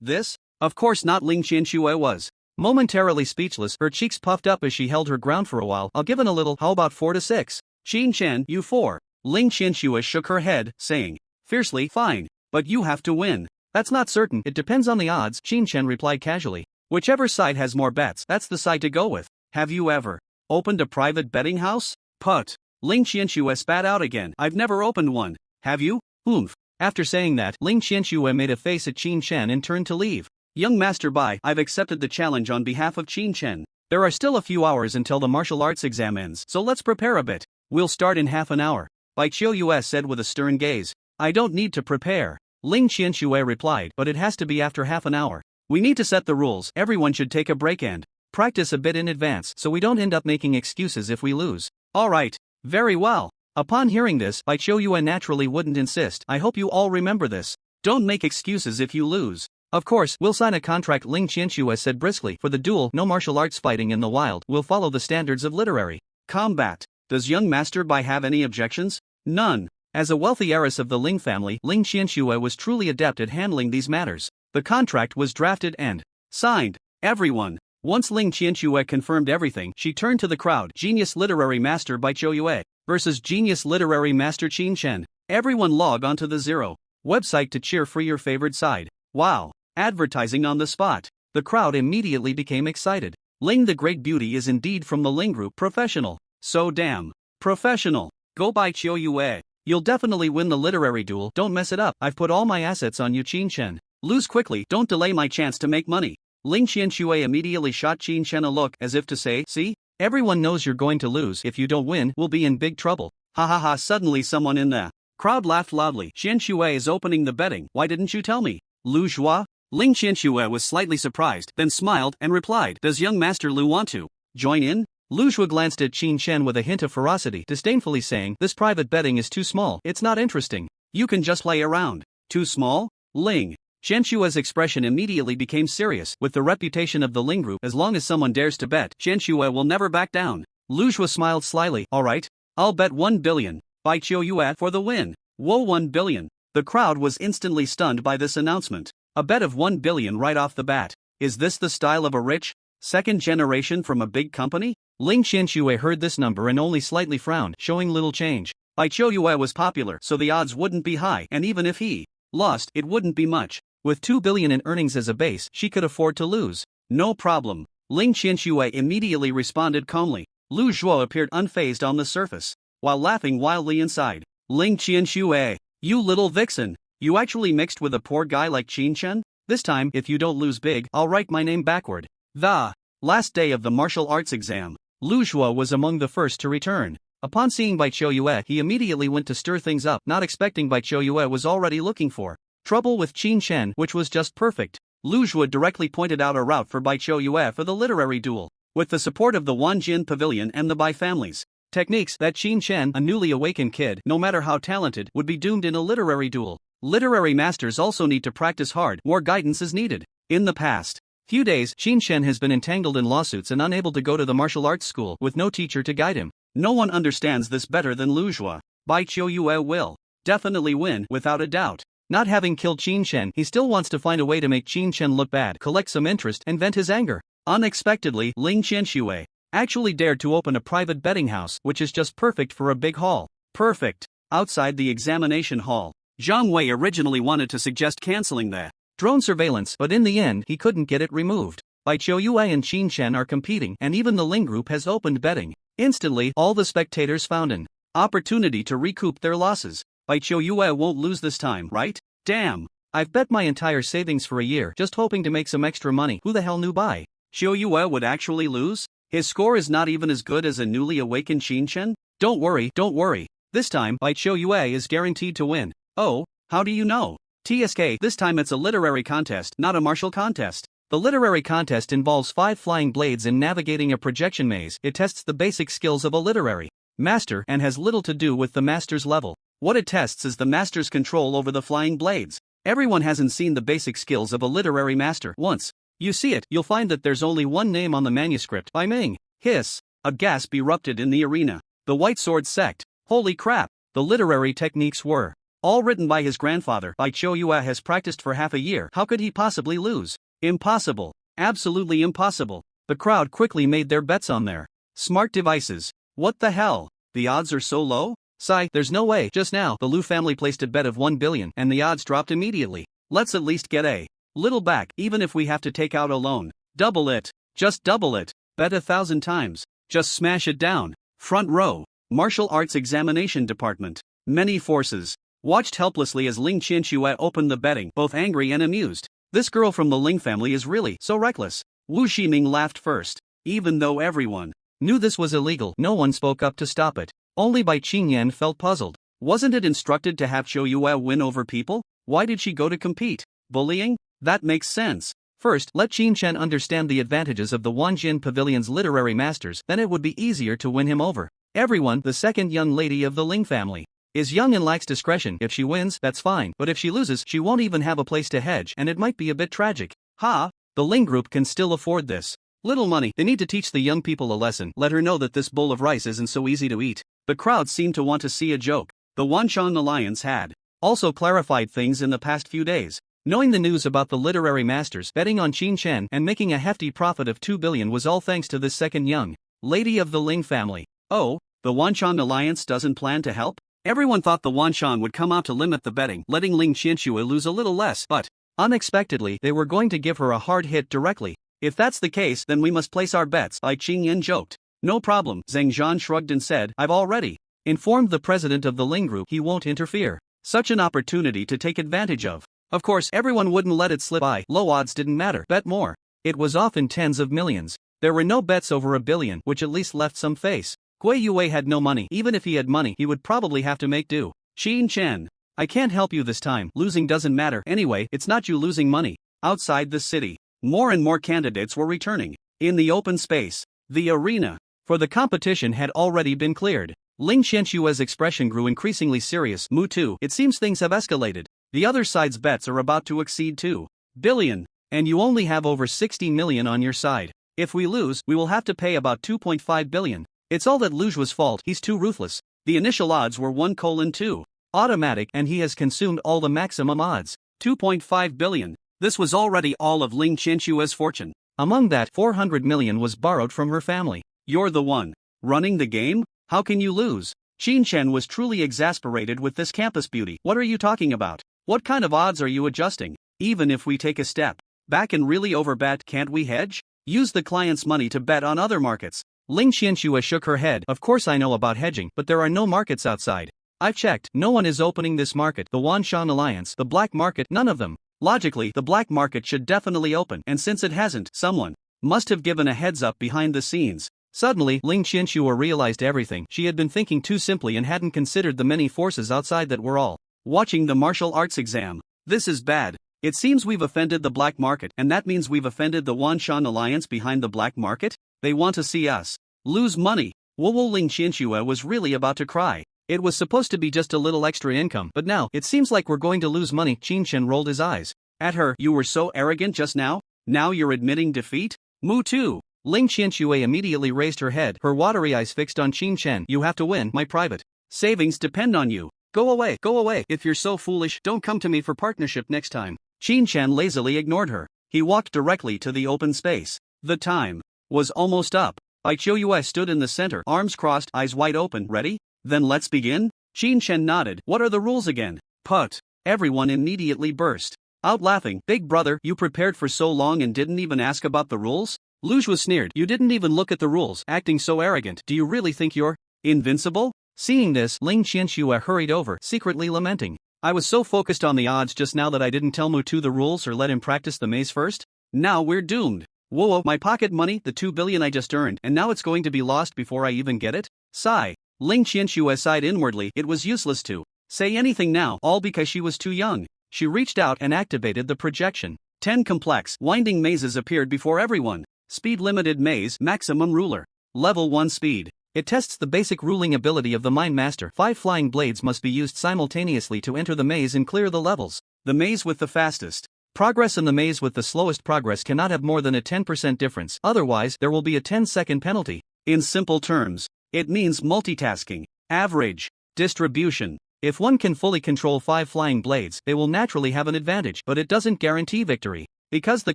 This? Of course not. Ling Qianxue was momentarily speechless, her cheeks puffed up as she held her ground for a while. I'll give in a little. How about 4-6? Qin Chen, you 4. Ling Qianxue shook her head, saying fiercely, fine, but you have to win. That's not certain, it depends on the odds, Qin Chen replied casually. Whichever side has more bets, that's the side to go with. Have you ever opened a private betting house? Put. Ling Qianxue spat out again. I've never opened one. Have you? Oomph. After saying that, Ling Qianxue made a face at Qin Chen and turned to leave. Young Master Bai, I've accepted the challenge on behalf of Qin Chen. There are still a few hours until the martial arts exam ends, so let's prepare a bit. We'll start in half an hour. Bai Qiuyue said with a stern gaze. I don't need to prepare. Ling Qianxue replied, but it has to be after half an hour. We need to set the rules. Everyone should take a break and practice a bit in advance so we don't end up making excuses if we lose. Alright. Very well. Upon hearing this, Bai Qiuyue naturally wouldn't insist. I hope you all remember this. Don't make excuses if you lose. Of course, we'll sign a contract, Ling Qianxue said briskly. For the duel, no martial arts fighting in the wild. We'll follow the standards of literary combat. Does young Master Bai have any objections? None. As a wealthy heiress of the Ling family, Ling Qianxue was truly adept at handling these matters. The contract was drafted and signed. Everyone. Once Ling Qianxue confirmed everything, she turned to the crowd. Genius Literary Master Bai Qiuyue versus Genius Literary Master Qin Chen. Everyone log onto the Zero website to cheer for your favored side. Wow. Advertising on the spot. The crowd immediately became excited. Ling the Great Beauty is indeed from the Ling Group. Professional. So damn professional. Go Bai Qiuyue. You'll definitely win the literary duel. Don't mess it up. I've put all my assets on you, Qin Chen. Lose quickly. Don't delay my chance to make money. Ling Qianxue immediately shot Qin Chen a look as if to say, see? Everyone knows you're going to lose. If you don't win, we'll be in big trouble. Ha ha ha. Suddenly someone in the crowd laughed loudly. Qianxue is opening the betting. Why didn't you tell me? Lu Zhua? Ling Qianxue was slightly surprised, then smiled and replied, does young Master Lu want to join in? Lu Zhua glanced at Qin Chen with a hint of ferocity, disdainfully saying, this private betting is too small. It's not interesting. You can just play around. Too small? Ling Qianxue's expression immediately became serious. With the reputation of the Ling Group, as long as someone dares to bet, Qianxue will never back down. Lu Zhua smiled slyly. Alright. I'll bet 1 billion. Bai Qiuyue for the win. Whoa, 1 billion. The crowd was instantly stunned by this announcement. A bet of 1 billion right off the bat. Is this the style of a rich second generation from a big company? Ling Qianxue heard this number and only slightly frowned, showing little change. Bai Qiuyue was popular, so the odds wouldn't be high, and even if he lost, it wouldn't be much. With 2 billion in earnings as a base, she could afford to lose. No problem. Ling Qianxue immediately responded calmly. Lu Zhuo appeared unfazed on the surface, while laughing wildly inside. Ling Qianxue, you little vixen. You actually mixed with a poor guy like Qin Chen? This time, if you don't lose big, I'll write my name backward. The last day of the martial arts exam. Lu Zhuo was among the first to return. Upon seeing Bai Qiuyue, he immediately went to stir things up, not expecting Bai Qiuyue was already looking for trouble with Qin Chen, which was just perfect. Lu Zhuo directly pointed out a route for Bai Qiuyue for the literary duel. With the support of the Wanjin Pavilion and the Bai families, techniques that Qin Chen, a newly awakened kid, no matter how talented, would be doomed in a literary duel. Literary masters also need to practice hard. More guidance is needed. In the past few days, Qin Chen has been entangled in lawsuits and unable to go to the martial arts school with no teacher to guide him. No one understands this better than Lu Zhuo. Bai Qiuyue will definitely win, without a doubt. Not having killed Qin Chen, he still wants to find a way to make Qin Chen look bad, collect some interest, and vent his anger. Unexpectedly, Ling Qianxue actually dared to open a private betting house, which is just perfect for a big hall. Perfect. Outside the examination hall, Zhang Wei originally wanted to suggest canceling the drone surveillance, but in the end he couldn't get it removed. Bai Qiuyue and Qin Chen are competing, and even the Ling Group has opened betting. Instantly, all the spectators found an opportunity to recoup their losses. Bai Qiuyue won't lose this time, right? Damn. I've bet my entire savings for a year just hoping to make some extra money. Who the hell knew Bai Qiuyue would actually lose? His score is not even as good as a newly awakened Qin Chen? Don't worry. This time, Bai Qiuyue is guaranteed to win. Oh, how do you know? TSK, this time it's a literary contest, not a martial contest. The literary contest involves 5 flying blades and navigating a projection maze. It tests the basic skills of a literary master and has little to do with the master's level. What it tests is the master's control over the flying blades. Everyone hasn't seen the basic skills of a literary master. Once you see it, you'll find that there's only one name on the manuscript. Bai Ming. Hiss. A gasp erupted in the arena. The White Sword Sect. Holy crap. The literary techniques were all written by his grandfather. Bai Qiuyue has practiced for half a year. How could he possibly lose? Impossible. Absolutely impossible. The crowd quickly made their bets on their smart devices. What the hell? The odds are so low? Sigh, there's no way. Just now, the Lu family placed a bet of 1 billion and the odds dropped immediately. Let's at least get a little back, even if we have to take out a loan. Double it. Just double it. Bet 1,000 times. Just smash it down. Front row. Martial Arts Examination Department. Many forces watched helplessly as Ling Qianxue opened the betting, both angry and amused. This girl from the Ling family is really so reckless. Wu Ximing laughed first. Even though everyone knew this was illegal, no one spoke up to stop it. Only Bai Qingyan felt puzzled. Wasn't it instructed to have Zhou Yue win over people? Why did she go to compete? Bullying? That makes sense. First, let Qin Chen understand the advantages of the Wanjin Pavilion's literary masters, then it would be easier to win him over. Everyone, the second young lady of the Ling family, is young and lacks discretion. If she wins, that's fine, but if she loses, she won't even have a place to hedge, and it might be a bit tragic. The Ling group can still afford this. Little money, they need to teach the young people a lesson, let her know that this bowl of rice isn't so easy to eat. The crowd seemed to want to see a joke. The Wanshan Alliance had also clarified things in the past few days. Knowing the news about the literary masters betting on Qin Chen and making a hefty profit of 2 billion was all thanks to this second young lady of the Ling family. Oh, the Wanshan Alliance doesn't plan to help? Everyone thought the Wanshan would come out to limit the betting, letting Ling Qianxue lose a little less, but unexpectedly, they were going to give her a hard hit directly. If that's the case, then we must place our bets, Bai Qingyan joked. No problem, Zhang Zhan shrugged and said, I've already informed the president of the Ling group he won't interfere. Such an opportunity to take advantage of. Of course, everyone wouldn't let it slip by. Low odds didn't matter. Bet more. It was often tens of millions. There were no bets over a billion, which at least left some face. Gui Yue had no money. Even if he had money, he would probably have to make do. Qin Chen, I can't help you this time. Losing doesn't matter. Anyway, it's not you losing money. Outside the city, more and more candidates were returning. In the open space, the arena for the competition had already been cleared. Ling Qianxue's expression grew increasingly serious. Mu Tu, it seems things have escalated. The other side's bets are about to exceed 2 billion, and you only have over 60 million on your side. If we lose, we will have to pay about 2.5 billion. It's all that Luju's fault, he's too ruthless. The initial odds were 1:2. Automatic, and he has consumed all the maximum odds. 2.5 billion. This was already all of Ling Qianxue's fortune. Among that, 400 million was borrowed from her family. You're the one running the game? How can you lose? Qin Chen was truly exasperated with this campus beauty. What are you talking about? What kind of odds are you adjusting? Even if we take a step back and really overbet, can't we hedge? Use the client's money to bet on other markets. Ling Qianxue shook her head. Of course I know about hedging, but there are no markets outside. I've checked, no one is opening this market. The Wanshan Alliance, the black market, none of them. Logically, the black market should definitely open, and since it hasn't, someone must have given a heads up behind the scenes. Suddenly, Ling Qianxue realized everything. She had been thinking too simply and hadn't considered the many forces outside that were all watching the martial arts exam. This is bad. It seems we've offended the black market, and that means we've offended the Wanshan Alliance behind the black market? They want to see us lose money. Ling Qianxue was really about to cry. It was supposed to be just a little extra income, but now, it seems like we're going to lose money. Qin Chen rolled his eyes at her. You were so arrogant just now? Now you're admitting defeat? Mu Tu. Ling Qianxue immediately raised her head, her watery eyes fixed on Qin Chen. You have to win. My private savings depend on you. Go away, go away. If you're so foolish, don't come to me for partnership next time. Qin Chen lazily ignored her. He walked directly to the open space. The time was almost up. Bai Qiuyue stood in the center, arms crossed, eyes wide open. Ready? Then let's begin? Qin Chen nodded. What are the rules again? Put. Everyone immediately burst out laughing. Big brother, you prepared for so long and didn't even ask about the rules? Luge was sneered. You didn't even look at the rules, acting so arrogant. Do you really think you're invincible? Seeing this, Ling Qianxue hurried over, secretly lamenting. I was so focused on the odds just now that I didn't tell Mu Tu the rules or let him practice the maze first. Now we're doomed. Whoa, my pocket money, the 2 billion I just earned, and now it's going to be lost before I even get it? Sigh. Ling Qianxue sighed inwardly. It was useless to say anything now, all because she was too young. She reached out and activated the projection. 10 complex, winding mazes appeared before everyone. Speed limited maze, maximum ruler. Level 1 speed. It tests the basic ruling ability of the Mind Master. 5 flying blades must be used simultaneously to enter the maze and clear the levels. The maze with the fastest progress and the maze with the slowest progress cannot have more than a 10% difference, otherwise there will be a 10-second penalty. In simple terms, it means multitasking. Average distribution. If one can fully control 5 flying blades, they will naturally have an advantage, but it doesn't guarantee victory. Because the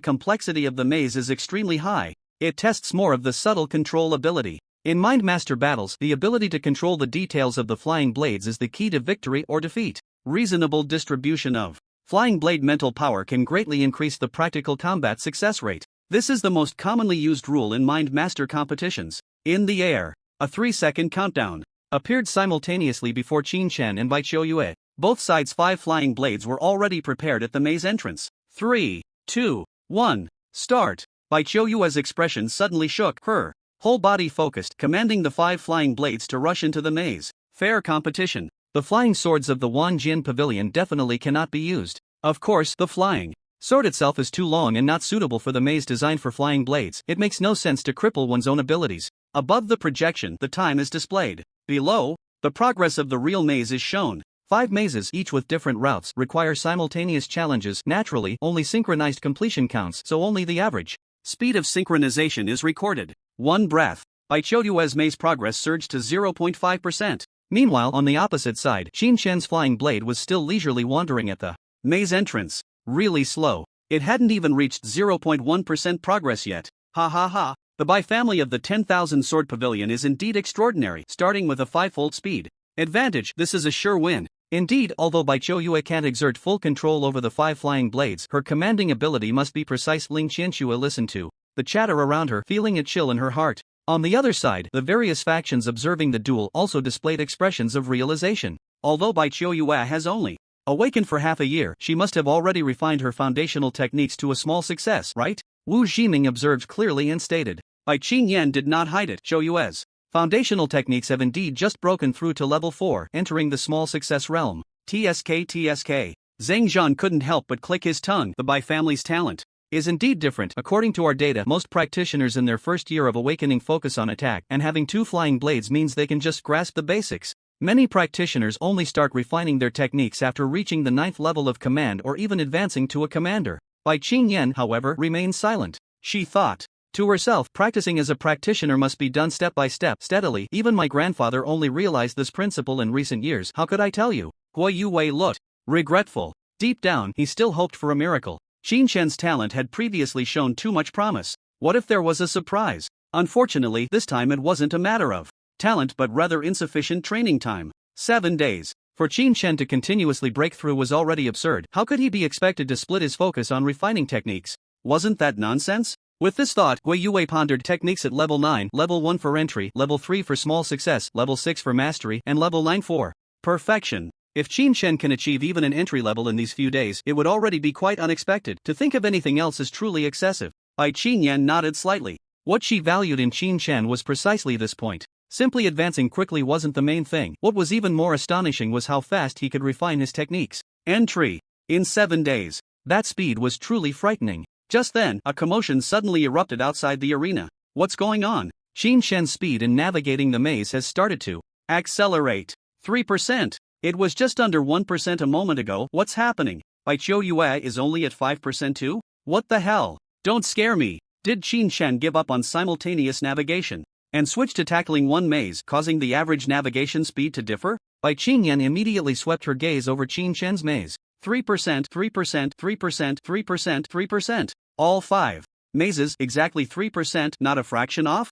complexity of the maze is extremely high, it tests more of the subtle control ability. In Mind Master battles, the ability to control the details of the flying blades is the key to victory or defeat. Reasonable distribution of flying blade mental power can greatly increase the practical combat success rate. This is the most commonly used rule in Mind Master competitions. In the air. A 3-second countdown. appeared simultaneously before Qin Shan and Bai Qiuyue. Both sides' 5 flying blades were already prepared at the maze entrance. 3, 2, 1, start. Bai Qiuyue's expression suddenly shook, her whole body focused, commanding the 5 flying blades to rush into the maze. Fair competition. The flying swords of the Wanjian Pavilion definitely cannot be used. Of course, the flying sword itself is too long and not suitable for the maze designed for flying blades. It makes no sense to cripple one's own abilities. Above the projection, the time is displayed. Below, the progress of the real maze is shown. 5 mazes, each with different routes, require simultaneous challenges. Naturally, only synchronized completion counts, so only the average speed of synchronization is recorded. 1 breath. Bai Qiuyue's maze progress surged to 0.5%. Meanwhile, on the opposite side, Qin Shan's flying blade was still leisurely wandering at the maze entrance. Really slow. It hadn't even reached 0.1% progress yet. Ha ha ha. The Bai family of the 10,000 Sword Pavilion is indeed extraordinary, starting with a 5-fold speed advantage. This is a sure win. Indeed, although Bai Qiuyue can't exert full control over the 5 flying blades, her commanding ability must be precise. Ling Qianxue listened to the chatter around her, feeling a chill in her heart. On the other side, the various factions observing the duel also displayed expressions of realization. Although Bai Qiuyue has only awakened for half a year, she must have already refined her foundational techniques to a small success, right? Wu Ximing observed clearly and stated. Bai Qingyan did not hide it. Qiuyue's foundational techniques have indeed just broken through to level 4, entering the small success realm. TSK. Zhang Zhan couldn't help but click his tongue. The Bai family's talent is indeed different. According to our data, most practitioners in their first year of awakening focus on attack, and having 2 flying blades means they can just grasp the basics. Many practitioners only start refining their techniques after reaching the 9th level of command or even advancing to a commander. Bai Qingyan, however, remained silent. She thought to herself, practicing as a practitioner must be done step by step, steadily. Even my grandfather only realized this principle in recent years. How could I tell you? Hua Yue looked regretful. Deep down, he still hoped for a miracle. Qin Shan's talent had previously shown too much promise. What if there was a surprise? Unfortunately, this time it wasn't a matter of talent but rather insufficient training time. 7 days. For Qin Shan to continuously break through was already absurd. How could he be expected to split his focus on refining techniques? Wasn't that nonsense? With this thought, Hua Yue pondered techniques at level 9, level 1 for entry, level 3 for small success, level 6 for mastery, and level 9 for perfection. If Qin Shan can achieve even an entry level in these few days, it would already be quite unexpected. To think of anything else is truly excessive. Bai Qingyan nodded slightly. What she valued in Qin Shan was precisely this point. Simply advancing quickly wasn't the main thing. What was even more astonishing was how fast he could refine his techniques. Entry. In 7 days. That speed was truly frightening. Just then, a commotion suddenly erupted outside the arena. What's going on? Qin Shan's speed in navigating the maze has started to accelerate. 3%. It was just under 1% a moment ago. What's happening? Bai Qiuyue is only at 5% too? What the hell? Don't scare me. Did Qin Shan give up on simultaneous navigation and switch to tackling one maze, causing the average navigation speed to differ? Bai Qingyan immediately swept her gaze over Qin Shan's maze. 3%, 3%, 3%, 3%, 3%. All 5 mazes, exactly 3%, not a fraction off?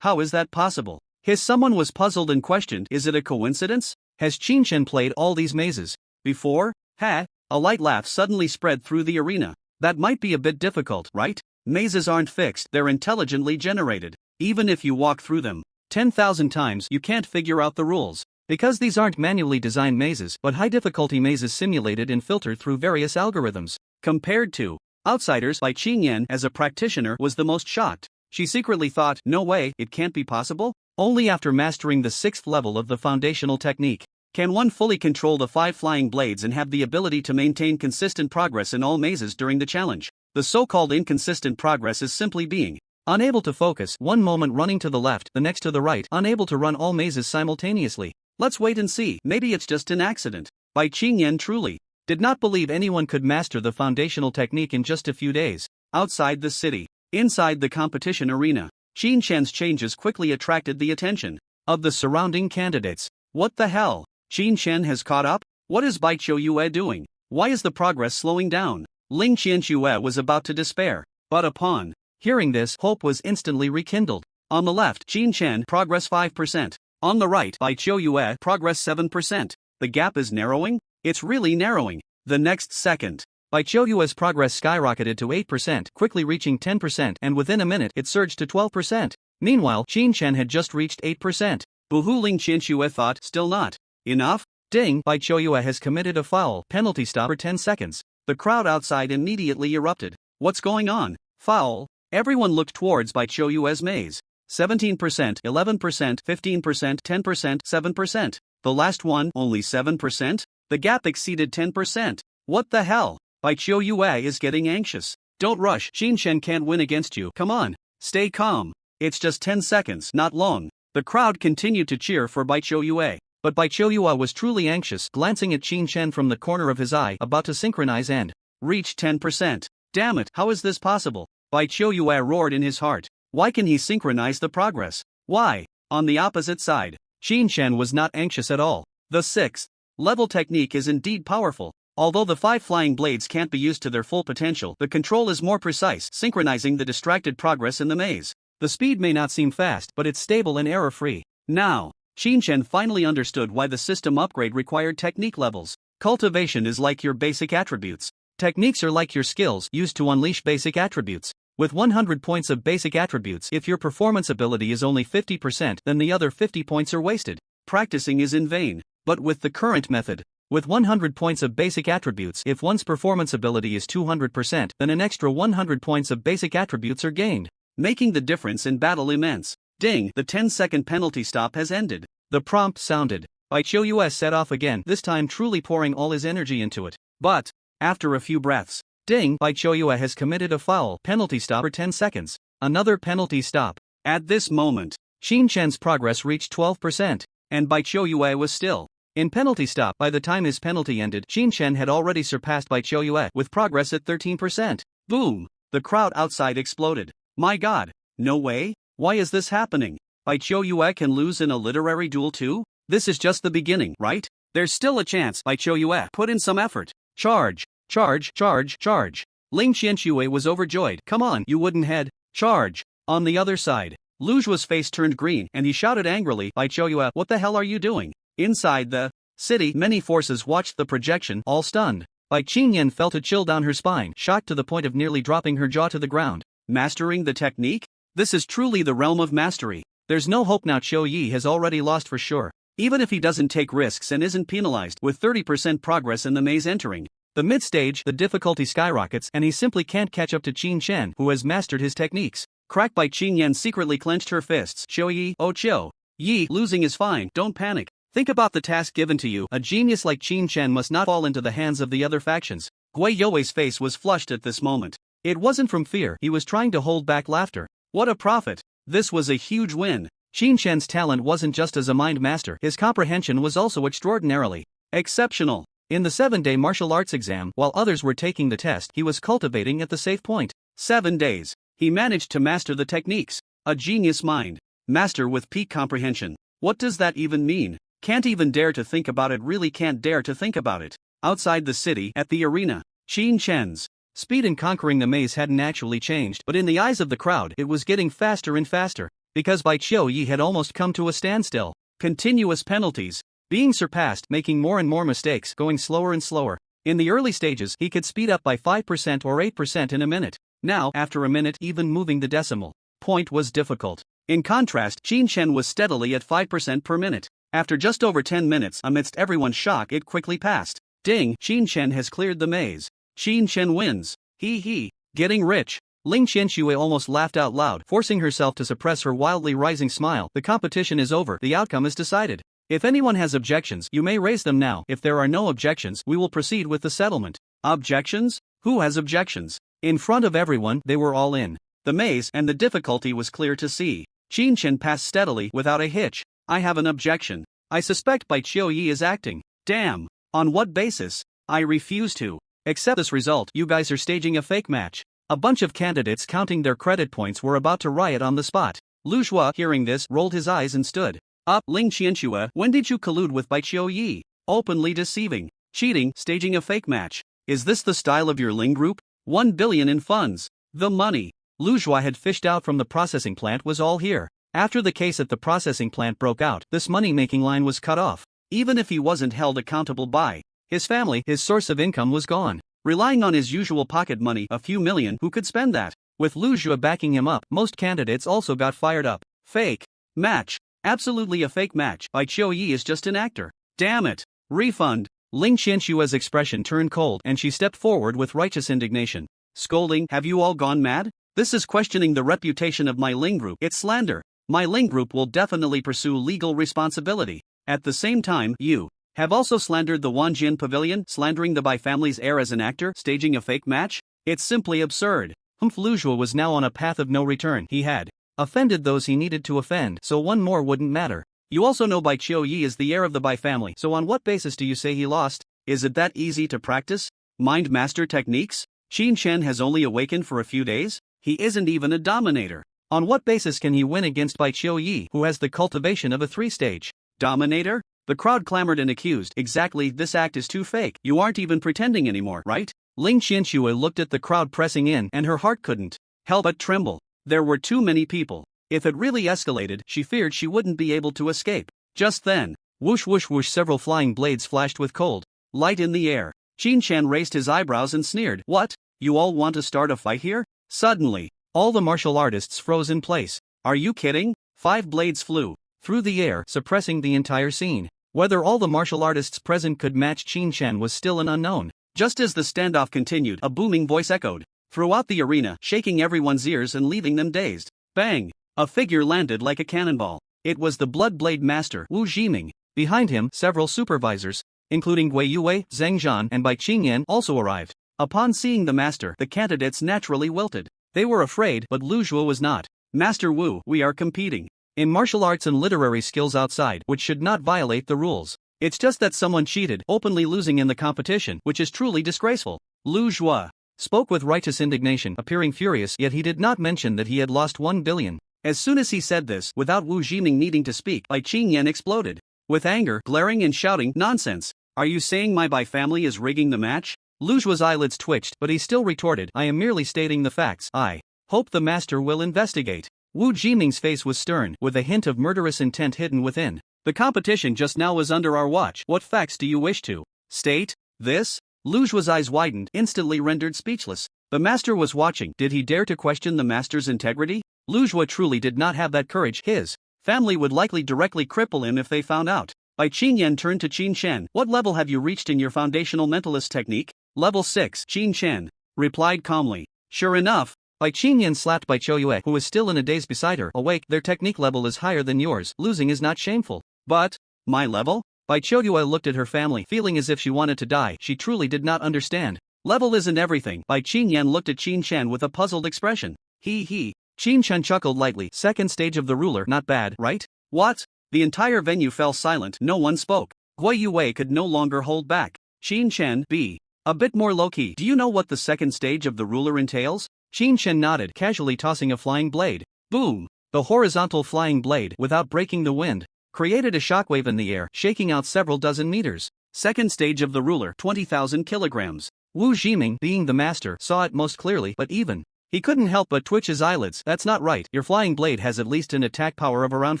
How is that possible? Someone was puzzled and questioned, is it a coincidence? Has Qin Shan played all these mazes before? A light laugh suddenly spread through the arena. That might be a bit difficult, right? Mazes aren't fixed, they're intelligently generated. Even if you walk through them 10,000 times, you can't figure out the rules. Because these aren't manually designed mazes, but high-difficulty mazes simulated and filtered through various algorithms. Compared to outsiders, Bai Qingyan, as a practitioner, was the most shocked. She secretly thought, no way, it can't be possible? Only after mastering the 6th level of the foundational technique can one fully control the 5 flying blades and have the ability to maintain consistent progress in all mazes during the challenge. The so-called inconsistent progress is simply being unable to focus, one moment running to the left, the next to the right, unable to run all mazes simultaneously. Let's wait and see, maybe it's just an accident. Bai Qingyan truly did not believe anyone could master the foundational technique in just a few days. Outside the city, inside the competition arena, Qin Shan's changes quickly attracted the attention of the surrounding candidates. What the hell? Qin Shan has caught up? What is Bai Qiuyue doing? Why is the progress slowing down? Ling Qianxue was about to despair, but upon hearing this, hope was instantly rekindled. On the left, Qin Shan, progress 5%. On the right, Bai Qiuyue, progress 7%. The gap is narrowing? It's really narrowing. The next second, Bai Qiuyue's progress skyrocketed to 8%, quickly reaching 10%, and within a minute it surged to 12%. Meanwhile, Qin Shan had just reached 8%. Boo-hoo, Ling Qianxue thought, still not enough? Ding, Bai Qiuyue has committed a foul. Penalty stop for 10 seconds. The crowd outside immediately erupted. What's going on? Foul. Everyone looked towards Bai Qiuyue's maze. 17%, 11%, 15%, 10%, 7%. The last one, only 7%? The gap exceeded 10%. What the hell? Bai Qiuyue is getting anxious. Don't rush, Qin Shen can't win against you. Come on. Stay calm. It's just 10 seconds, not long. The crowd continued to cheer for Bai Qiuyue. But Bai Qiuyue was truly anxious, glancing at Qin Shen from the corner of his eye, about to synchronize and reach 10%. Damn it, how is this possible? Bai Qiuyue roared in his heart. Why can he synchronize the progress? Why? On the opposite side, Qin Shen was not anxious at all. The 6th level technique is indeed powerful. Although the 5 flying blades can't be used to their full potential, the control is more precise, synchronizing the distracted progress in the maze. The speed may not seem fast, but it's stable and error-free. Now, Qin Shen finally understood why the system upgrade required technique levels. Cultivation is like your basic attributes. Techniques are like your skills used to unleash basic attributes. With 100 points of basic attributes, if your performance ability is only 50%, then the other 50 points are wasted. Practicing is in vain. But with the current method, with 100 points of basic attributes, if one's performance ability is 200%, then an extra 100 points of basic attributes are gained, making the difference in battle immense. Ding, the 10-second penalty stop has ended. The prompt sounded. Bai Qiuyue set off again, this time truly pouring all his energy into it. But, after a few breaths, ding, Bai Qiuyue has committed a foul. Penalty stop for 10 seconds. Another penalty stop. At this moment, Qin Shen's progress reached 12%, and Bai Qiuyue was still in penalty stop. By the time his penalty ended, Qin Shen had already surpassed Bai Qiuyue with progress at 13%. Boom! The crowd outside exploded. My god, no way? Why is this happening? Bai Qiuyue can lose in a literary duel too? This is just the beginning, right? There's still a chance. Bai Qiuyue put in some effort. Charge! Charge! Charge! Charge! Ling Qianxue was overjoyed. Come on, you wooden head. Charge! On the other side, Lu Zhua's face turned green and he shouted angrily, Bai Qiuyue, what the hell are you doing? Inside the city, many forces watched the projection, all stunned. Bai Qinyan felt a chill down her spine, shocked to the point of nearly dropping her jaw to the ground. Mastering the technique? This is truly the realm of mastery. There's no hope now. Qiu Yi has already lost for sure. Even if he doesn't take risks and isn't penalized, with 30% progress in the maze entering the mid-stage, the difficulty skyrockets and he simply can't catch up to Qin Shen, who has mastered his techniques. Crack. Bai Qinyan secretly clenched her fists. Qiu Yi, oh Qiu Yi, losing is fine, don't panic. Think about the task given to you. A genius like Qin Shen must not fall into the hands of the other factions. Gui Youwei's face was flushed at this moment. It wasn't from fear, he was trying to hold back laughter. What a profit! This was a huge win. Qin Shen's talent wasn't just as a mind master, his comprehension was also extraordinarily exceptional. In the 7-day martial arts exam, while others were taking the test, he was cultivating at the safe point. 7 days. He managed to master the techniques. A genius mind. Master with peak comprehension. What does that even mean? Can't even dare to think about it. Really can't dare to think about it. Outside the city, at the arena, Qin Shen's speed in conquering the maze hadn't actually changed, but in the eyes of the crowd, it was getting faster and faster. Because Bai Qiu Yi had almost come to a standstill. Continuous penalties. Being surpassed, making more and more mistakes, going slower and slower. In the early stages, he could speed up by 5% or 8% in a minute. Now, after a minute, even moving the decimal point was difficult. In contrast, Qin Shen was steadily at 5% per minute. After just over 10 minutes, amidst everyone's shock, it quickly passed. Ding, Qin Shen has cleared the maze. Qin Shen wins. He. Getting rich. Ling Qianxue almost laughed out loud, forcing herself to suppress her wildly rising smile. The competition is over, the outcome is decided. If anyone has objections, you may raise them now. If there are no objections, we will proceed with the settlement. Objections? Who has objections? In front of everyone, they were all in the maze, and the difficulty was clear to see. Qin Shen passed steadily, without a hitch. I have an objection. I suspect Bai Qiu Yi is acting. Damn. On what basis? I refuse to accept this result. You guys are staging a fake match. A bunch of candidates counting their credit points were about to riot on the spot. Lu Zhua, hearing this, rolled his eyes and stood up. Ling Qianxue, when did you collude with Bai Qiu Yi? Openly deceiving, cheating, staging a fake match. Is this the style of your Ling group? 1 billion in funds. The money Lu Zhua had fished out from the processing plant was all here. After the case at the processing plant broke out, this money-making line was cut off. Even if he wasn't held accountable by his family, his source of income was gone. Relying on his usual pocket money, a few million, who could spend that? With Lu Zhua backing him up, most candidates also got fired up. Fake match. Absolutely a fake match. Bai Qiu Yi is just an actor. Damn it. Refund. Ling Qianshua's expression turned cold and she stepped forward with righteous indignation. Scolding, have you all gone mad? This is questioning the reputation of my Ling group. It's slander. My Ling group will definitely pursue legal responsibility. At the same time, you have also slandered the Wanjian Pavilion, slandering the Bai family's heir as an actor, staging a fake match? It's simply absurd. Lu Zhuo was now on a path of no return. He had offended those he needed to offend, so one more wouldn't matter. You also know Bai Qiu Yi is the heir of the Bai family, so on what basis do you say he lost? Is it that easy to practice? Mind master techniques? Qin Chen has only awakened for a few days? He isn't even a dominator. On what basis can he win against Bai Qiu Yi, who has the cultivation of a 3-stage dominator? The crowd clamored and accused. Exactly, this act is too fake. You aren't even pretending anymore, right? Ling Qianxue looked at the crowd pressing in and her heart couldn't help but tremble. There were too many people. If it really escalated, she feared she wouldn't be able to escape. Just then, whoosh whoosh whoosh, several flying blades flashed with cold light in the air. Qin Chen raised his eyebrows and sneered. What? You all want to start a fight here? Suddenly, all the martial artists froze in place. Are you kidding? 5 blades flew through the air, suppressing the entire scene. Whether all the martial artists present could match Qin Chen was still an unknown. Just as the standoff continued, a booming voice echoed throughout the arena, shaking everyone's ears and leaving them dazed. Bang! A figure landed like a cannonball. It was the Blood Blade Master, Wu Jiming. Behind him, several supervisors, including Gui Yue, Zhang Zhan, and Bai Qingyan, also arrived. Upon seeing the master, the candidates naturally wilted. They were afraid, but Lu Zhuo was not. Master Wu, we are competing in martial arts and literary skills outside, which should not violate the rules. It's just that someone cheated, openly losing in the competition, which is truly disgraceful. Lu Zhuo spoke with righteous indignation, appearing furious, yet he did not mention that he had lost 1 billion. As soon as he said this, without Wu Jiming needing to speak, Bai Qingyan exploded with anger, glaring and shouting, nonsense! Are you saying my Bai family is rigging the match? Lu Zhuo's eyelids twitched, but he still retorted, I am merely stating the facts. I hope the master will investigate. Wu Jiming's face was stern, with a hint of murderous intent hidden within. The competition just now was under our watch. What facts do you wish to state? This? Lu Zhuo's eyes widened, instantly rendered speechless. The master was watching. Did he dare to question the master's integrity? Lu Zhuo truly did not have that courage. His family would likely directly cripple him if they found out. Bai Qingyan turned to Qin Chen. What level have you reached in your foundational mentalist technique? Level 6, Qin Chen replied calmly. Sure enough. Bai Qingyan slapped Bai Qiu Yue, who was still in a daze beside her. Awake, their technique level is higher than yours. Losing is not shameful. But, my level? Bai Qiu Yue looked at her family, feeling as if she wanted to die. She truly did not understand. Level isn't everything. Bai Qingyan looked at Qin Chen with a puzzled expression. He. Qin Chen chuckled lightly. 2nd stage of the ruler, not bad, right? What? The entire venue fell silent. No one spoke. Gui Yue could no longer hold back. Qin Chen, be a bit more low-key. Do you know what the 2nd stage of the ruler entails? Qin Chen nodded, casually tossing a flying blade. Boom! The horizontal flying blade, without breaking the wind, created a shockwave in the air, shaking out several dozen meters. 2nd stage of the ruler, 20,000 kilograms. Wu Jiming, being the master, saw it most clearly, but even he couldn't help but twitch his eyelids. That's not right. Your flying blade has at least an attack power of around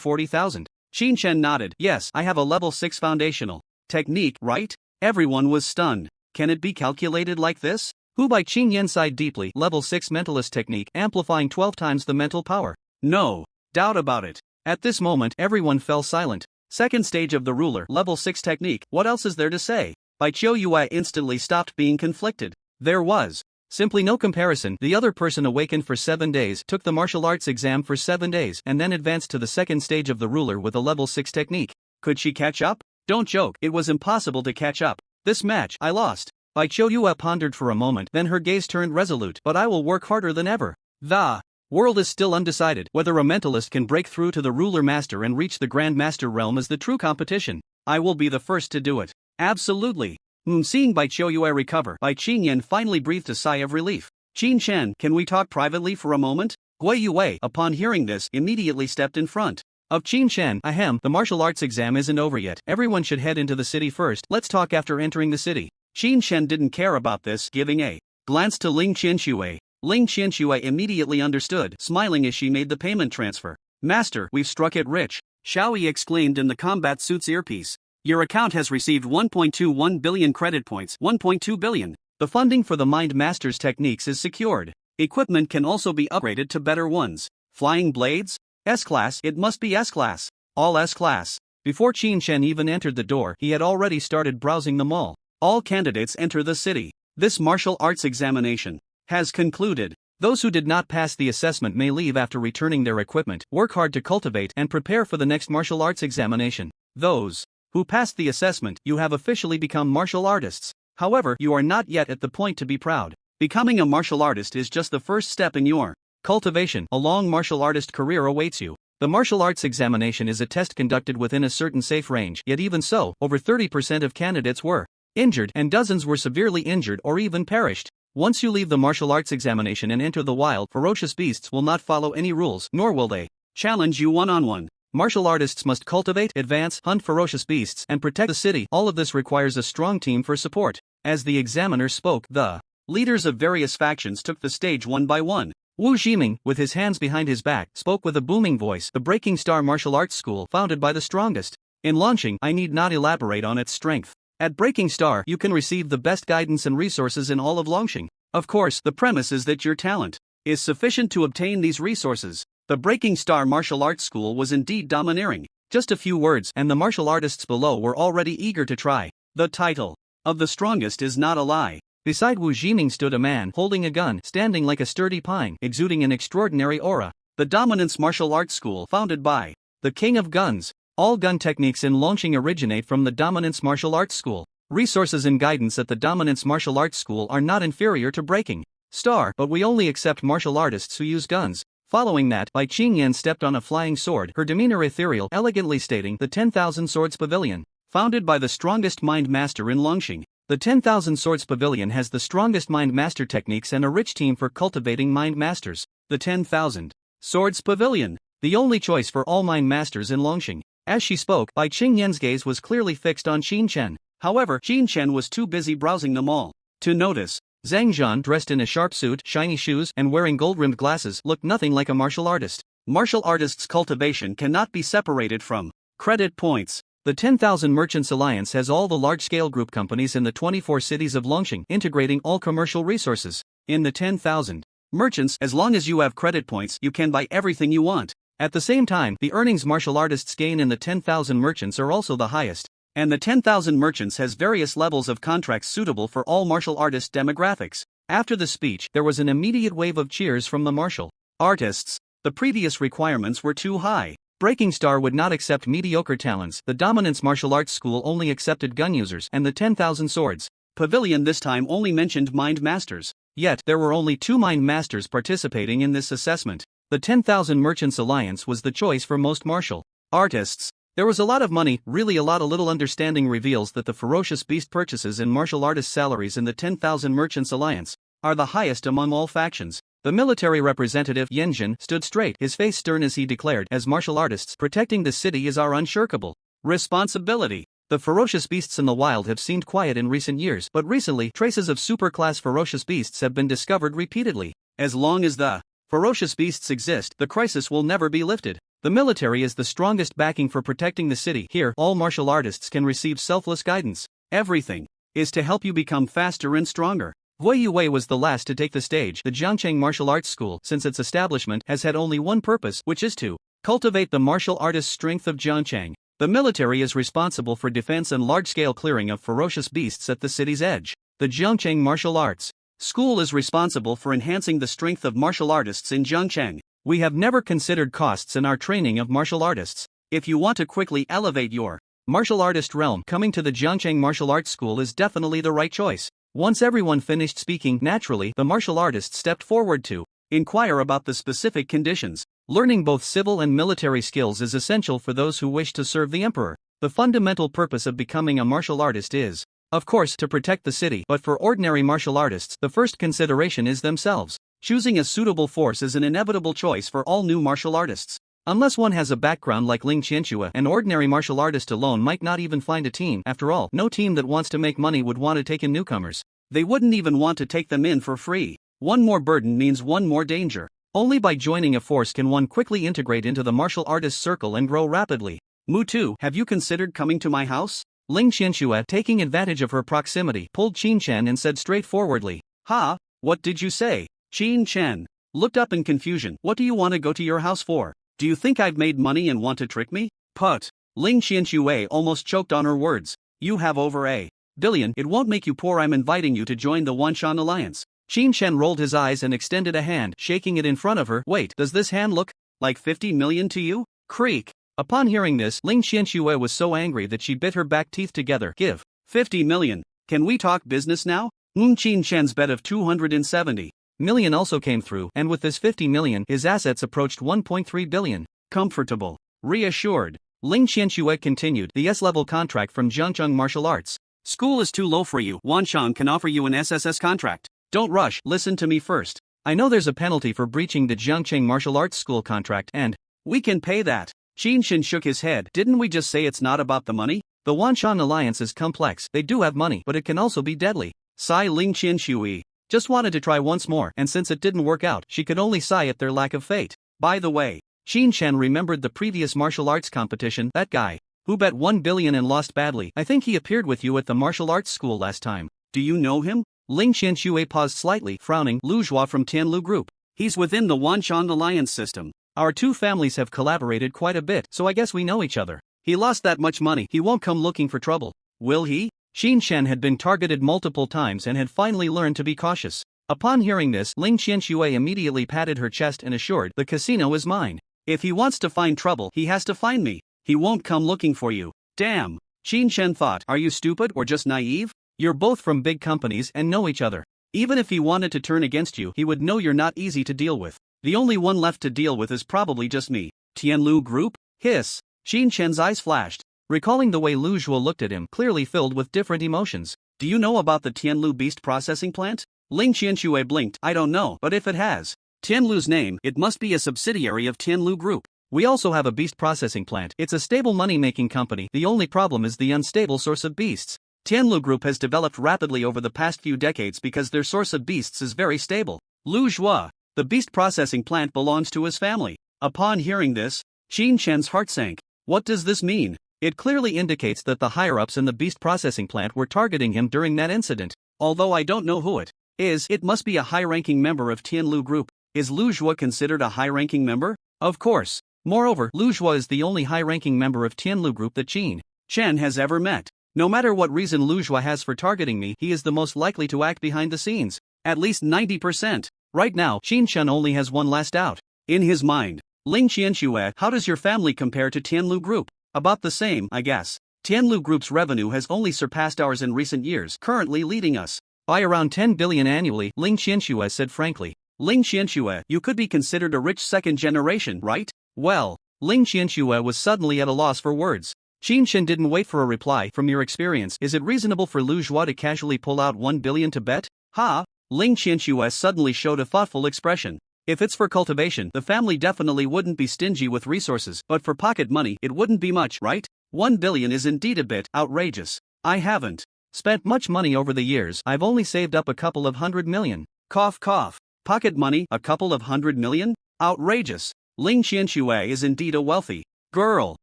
40,000. Qin Chen nodded. Yes, I have a level 6 foundational technique, right? Everyone was stunned. Can it be calculated like this? Hu Bai Qingyan sighed deeply. Level 6 mentalist technique, amplifying 12 times the mental power. No doubt about it. At this moment, everyone fell silent. 2nd stage of the ruler, level 6 technique. What else is there to say? Bai Qiu Yue instantly stopped being conflicted. There was simply no comparison. The other person awakened for 7 days, took the martial arts exam for 7 days, and then advanced to the 2nd stage of the ruler with a level 6 technique. Could she catch up? Don't joke, it was impossible to catch up. This match, I lost. Bai Qiu Yue pondered for a moment, then her gaze turned resolute. But I will work harder than ever. The world is still undecided. Whether a mentalist can break through to the ruler master and reach the Grand Master realm is the true competition. I will be the first to do it. Absolutely. Seeing Bai Qiu Yue recover, Bai Qingyan finally breathed a sigh of relief. Qin Chen, can we talk privately for a moment? Gui Yue, upon hearing this, immediately stepped in front of Qin Chen. Ahem, the martial arts exam isn't over yet. Everyone should head into the city first. Let's talk after entering the city. Qin Chen didn't care about this, giving a glance to Ling Qianxue. Ling Qianxue immediately understood, smiling as she made the payment transfer. Master, we've struck it rich, Xiao Yi exclaimed in the combat suit's earpiece. Your account has received 1.21 billion credit points. 1.2 billion. The funding for the Mind Master's techniques is secured. Equipment can also be upgraded to better ones. Flying blades? S-Class, it must be S-Class. all S-class. Before Qin Chen even entered the door, he had already started browsing the mall. All candidates enter the city. This martial arts examination has concluded. Those who did not pass the assessment may leave after returning their equipment. Work hard to cultivate and prepare for the next martial arts examination. Those who passed the assessment, you have officially become martial artists. However, you are not yet at the point to be proud. Becoming a martial artist is just the first step in your cultivation. A long martial artist career awaits you. The martial arts examination is a test conducted within a certain safe range, yet even so, over 30% of candidates were injured and dozens were severely injured or even perished. Once you leave the martial arts examination and enter the wild, ferocious beasts will not follow any rules, nor will they challenge you one-on-one. Martial artists must cultivate, advance, hunt ferocious beasts, and protect the city. All of this requires a strong team for support. As the examiner spoke, the leaders of various factions took the stage one by one. Wu Zhiming, with his hands behind his back, spoke with a booming voice. The Breaking Star Martial Arts School, founded by the strongest in Longqing, I need not elaborate on its strength. At Breaking Star, you can receive the best guidance and resources in all of Longqing. Of course, the premise is that your talent is sufficient to obtain these resources. The Breaking Star Martial Arts School was indeed domineering. Just a few words, and the martial artists below were already eager to try. The title of the strongest is not a lie. Beside Wu Zhiming stood a man holding a gun, standing like a sturdy pine, exuding an extraordinary aura. The Dominance Martial Arts School, founded by the King of Guns. All gun techniques in Longqing originate from the Dominance Martial Arts School. Resources and guidance at the Dominance Martial Arts School are not inferior to Breaking Star, but we only accept martial artists who use guns. Following that, Bai Qingyan stepped on a flying sword, her demeanor ethereal, elegantly stating, the 10,000 Swords Pavilion. Founded by the strongest mind master in Longqing. The 10,000 Swords Pavilion has the strongest mind master techniques and a rich team for cultivating mind masters. The 10,000 Swords Pavilion, the only choice for all mind masters in Longqing. As she spoke, Bai Qingyan's gaze was clearly fixed on Qin Chen. However, Qin Chen was too busy browsing the mall to notice. Zhang Zhan, dressed in a sharp suit, shiny shoes, and wearing gold-rimmed glasses, looked nothing like a martial artist. Martial artists' cultivation cannot be separated from credit points. The 10,000 Merchants Alliance has all the large-scale group companies in the 24 cities of Longqing, integrating all commercial resources. In the 10,000 merchants, as long as you have credit points, you can buy everything you want. At the same time, the earnings martial artists gain in the 10,000 merchants are also the highest. And the 10,000 merchants has various levels of contracts suitable for all martial artist demographics. After the speech, there was an immediate wave of cheers from the martial artists. The previous requirements were too high. Breaking Star would not accept mediocre talents. The Dominance Martial Arts School only accepted gun users, and the 10,000 Swords Pavilion this time only mentioned mind masters. Yet, there were only 2 mind masters participating in this assessment. The 10,000 Merchants Alliance was the choice for most martial artists. There was a lot of money, really a lot. A little understanding reveals that the ferocious beast purchases and martial artist salaries in the 10,000 Merchants Alliance are the highest among all factions. The military representative, Yanjin, stood straight, his face stern as he declared, as martial artists, protecting the city is our unshirkable responsibility. The ferocious beasts in the wild have seemed quiet in recent years, but recently, traces of super-class ferocious beasts have been discovered repeatedly. As long as the ferocious beasts exist, the crisis will never be lifted. The military is the strongest backing for protecting the city. Here, all martial artists can receive selfless guidance. Everything is to help you become faster and stronger. Hui Yue was the last to take the stage. The Jiangcheng Martial Arts School, since its establishment, has had only one purpose, which is to cultivate the martial artist strength of Jiangcheng. The military is responsible for defense and large-scale clearing of ferocious beasts at the city's edge. The Jiangcheng Martial Arts School is responsible for enhancing the strength of martial artists in Jiangcheng. We have never considered costs in our training of martial artists. If you want to quickly elevate your martial artist realm, coming to the Jiangcheng Martial Arts School is definitely the right choice. Once everyone finished speaking, naturally, the martial artist stepped forward to inquire about the specific conditions. Learning both civil and military skills is essential for those who wish to serve the emperor. The fundamental purpose of becoming a martial artist is, of course, to protect the city, but for ordinary martial artists, the first consideration is themselves. Choosing a suitable force is an inevitable choice for all new martial artists. Unless one has a background like Ling Qianxue, an ordinary martial artist alone might not even find a team. After all, no team that wants to make money would want to take in newcomers. They wouldn't even want to take them in for free. One more burden means one more danger. Only by joining a force can one quickly integrate into the martial artist circle and grow rapidly. Mutu, have you considered coming to my house? Ling Qianxue, taking advantage of her proximity, pulled Qin Chen and said straightforwardly. Ha? What did you say? Qin Chen looked up in confusion. What do you want to go to your house for? Do you think I've made money and want to trick me? Put. Ling Qianxue almost choked on her words. You have over a billion. It won't make you poor. I'm inviting you to join the Wanshan Alliance. Qin Shen rolled his eyes and extended a hand, shaking it in front of her. Wait, does this hand look like 50 million to you? Creak. Upon hearing this, Ling Qianxue was so angry that she bit her back teeth together. Give. 50 million. Can we talk business now? Qin Shen's bet of 270 million also came through, and with this 50 million, his assets approached 1.3 billion. Comfortable. Reassured. Ling Qianxue continued. The S-level contract from Jiangcheng Martial Arts School is too low for you. Wanshan can offer you an SSS contract. Don't rush, listen to me first. I know there's a penalty for breaching the Jiangcheng Martial Arts School contract, and we can pay that. Qin Shen shook his head. Didn't we just say it's not about the money? The Wanshan Alliance is complex. They do have money, but it can also be deadly. Sigh. Ling Qianxue just wanted to try once more, and since it didn't work out, she could only sigh at their lack of fate. By the way, Qin Shen remembered the previous martial arts competition. That guy who bet 1 billion and lost badly. I think he appeared with you at the martial arts school last time. Do you know him? Ling Qianxue paused slightly, frowning. Lu Zhua from Tianlu Group. He's within the Wanshan Alliance system. Our two families have collaborated quite a bit, so I guess we know each other. He lost that much money. He won't come looking for trouble. Will he? Qin Shen had been targeted multiple times and had finally learned to be cautious. Upon hearing this, Ling Qianxue immediately patted her chest and assured, the casino is mine. If he wants to find trouble, he has to find me. He won't come looking for you. Damn. Qin Shen thought, are you stupid or just naive? You're both from big companies and know each other. Even if he wanted to turn against you, he would know you're not easy to deal with. The only one left to deal with is probably just me. Tianlu Group? Hiss. Qin Shen's eyes flashed, recalling the way Lu Zhuo looked at him, clearly filled with different emotions. Do you know about the Tianlu Beast Processing Plant? Ling Qianxue blinked. I don't know, but if it has Tianlu's name, it must be a subsidiary of Tianlu Group. We also have a beast processing plant. It's a stable money-making company. The only problem is the unstable source of beasts. Tianlu Group has developed rapidly over the past few decades because their source of beasts is very stable. Lu Zhuo, the beast processing plant belongs to his family. Upon hearing this, Qin Shen's heart sank. What does this mean? It clearly indicates that the higher-ups in the beast processing plant were targeting him during that incident. Although I don't know who it is, it must be a high-ranking member of Tianlu Group. Is Lu Zhuo considered a high-ranking member? Of course. Moreover, Lu Zhuo is the only high-ranking member of Tianlu Group that Qin Shen has ever met. No matter what reason Lu Zhuo has for targeting me, he is the most likely to act behind the scenes. At least 90%. Right now, Qin Shen only has one last out in his mind. Ling Qianxue, how does your family compare to Tianlu Group? About the same, I guess. Tianlu Group's revenue has only surpassed ours in recent years, currently leading us by around 10 billion annually, Ling Qianxue said frankly. Ling Qianxue, you could be considered a rich second generation, right? Well, Ling Qianxue was suddenly at a loss for words. Qin Shen didn't wait for a reply. From your experience, is it reasonable for Lu Zhuo to casually pull out 1 billion to bet? Ha! Ling Qianxue suddenly showed a thoughtful expression. If it's for cultivation, the family definitely wouldn't be stingy with resources, but for pocket money, it wouldn't be much, right? 1 billion is indeed a bit outrageous. I haven't spent much money over the years. I've only saved up a couple of 100 million. Cough cough. Pocket money, a couple of 100 million? Outrageous. Ling Qianxue is indeed a wealthy girl,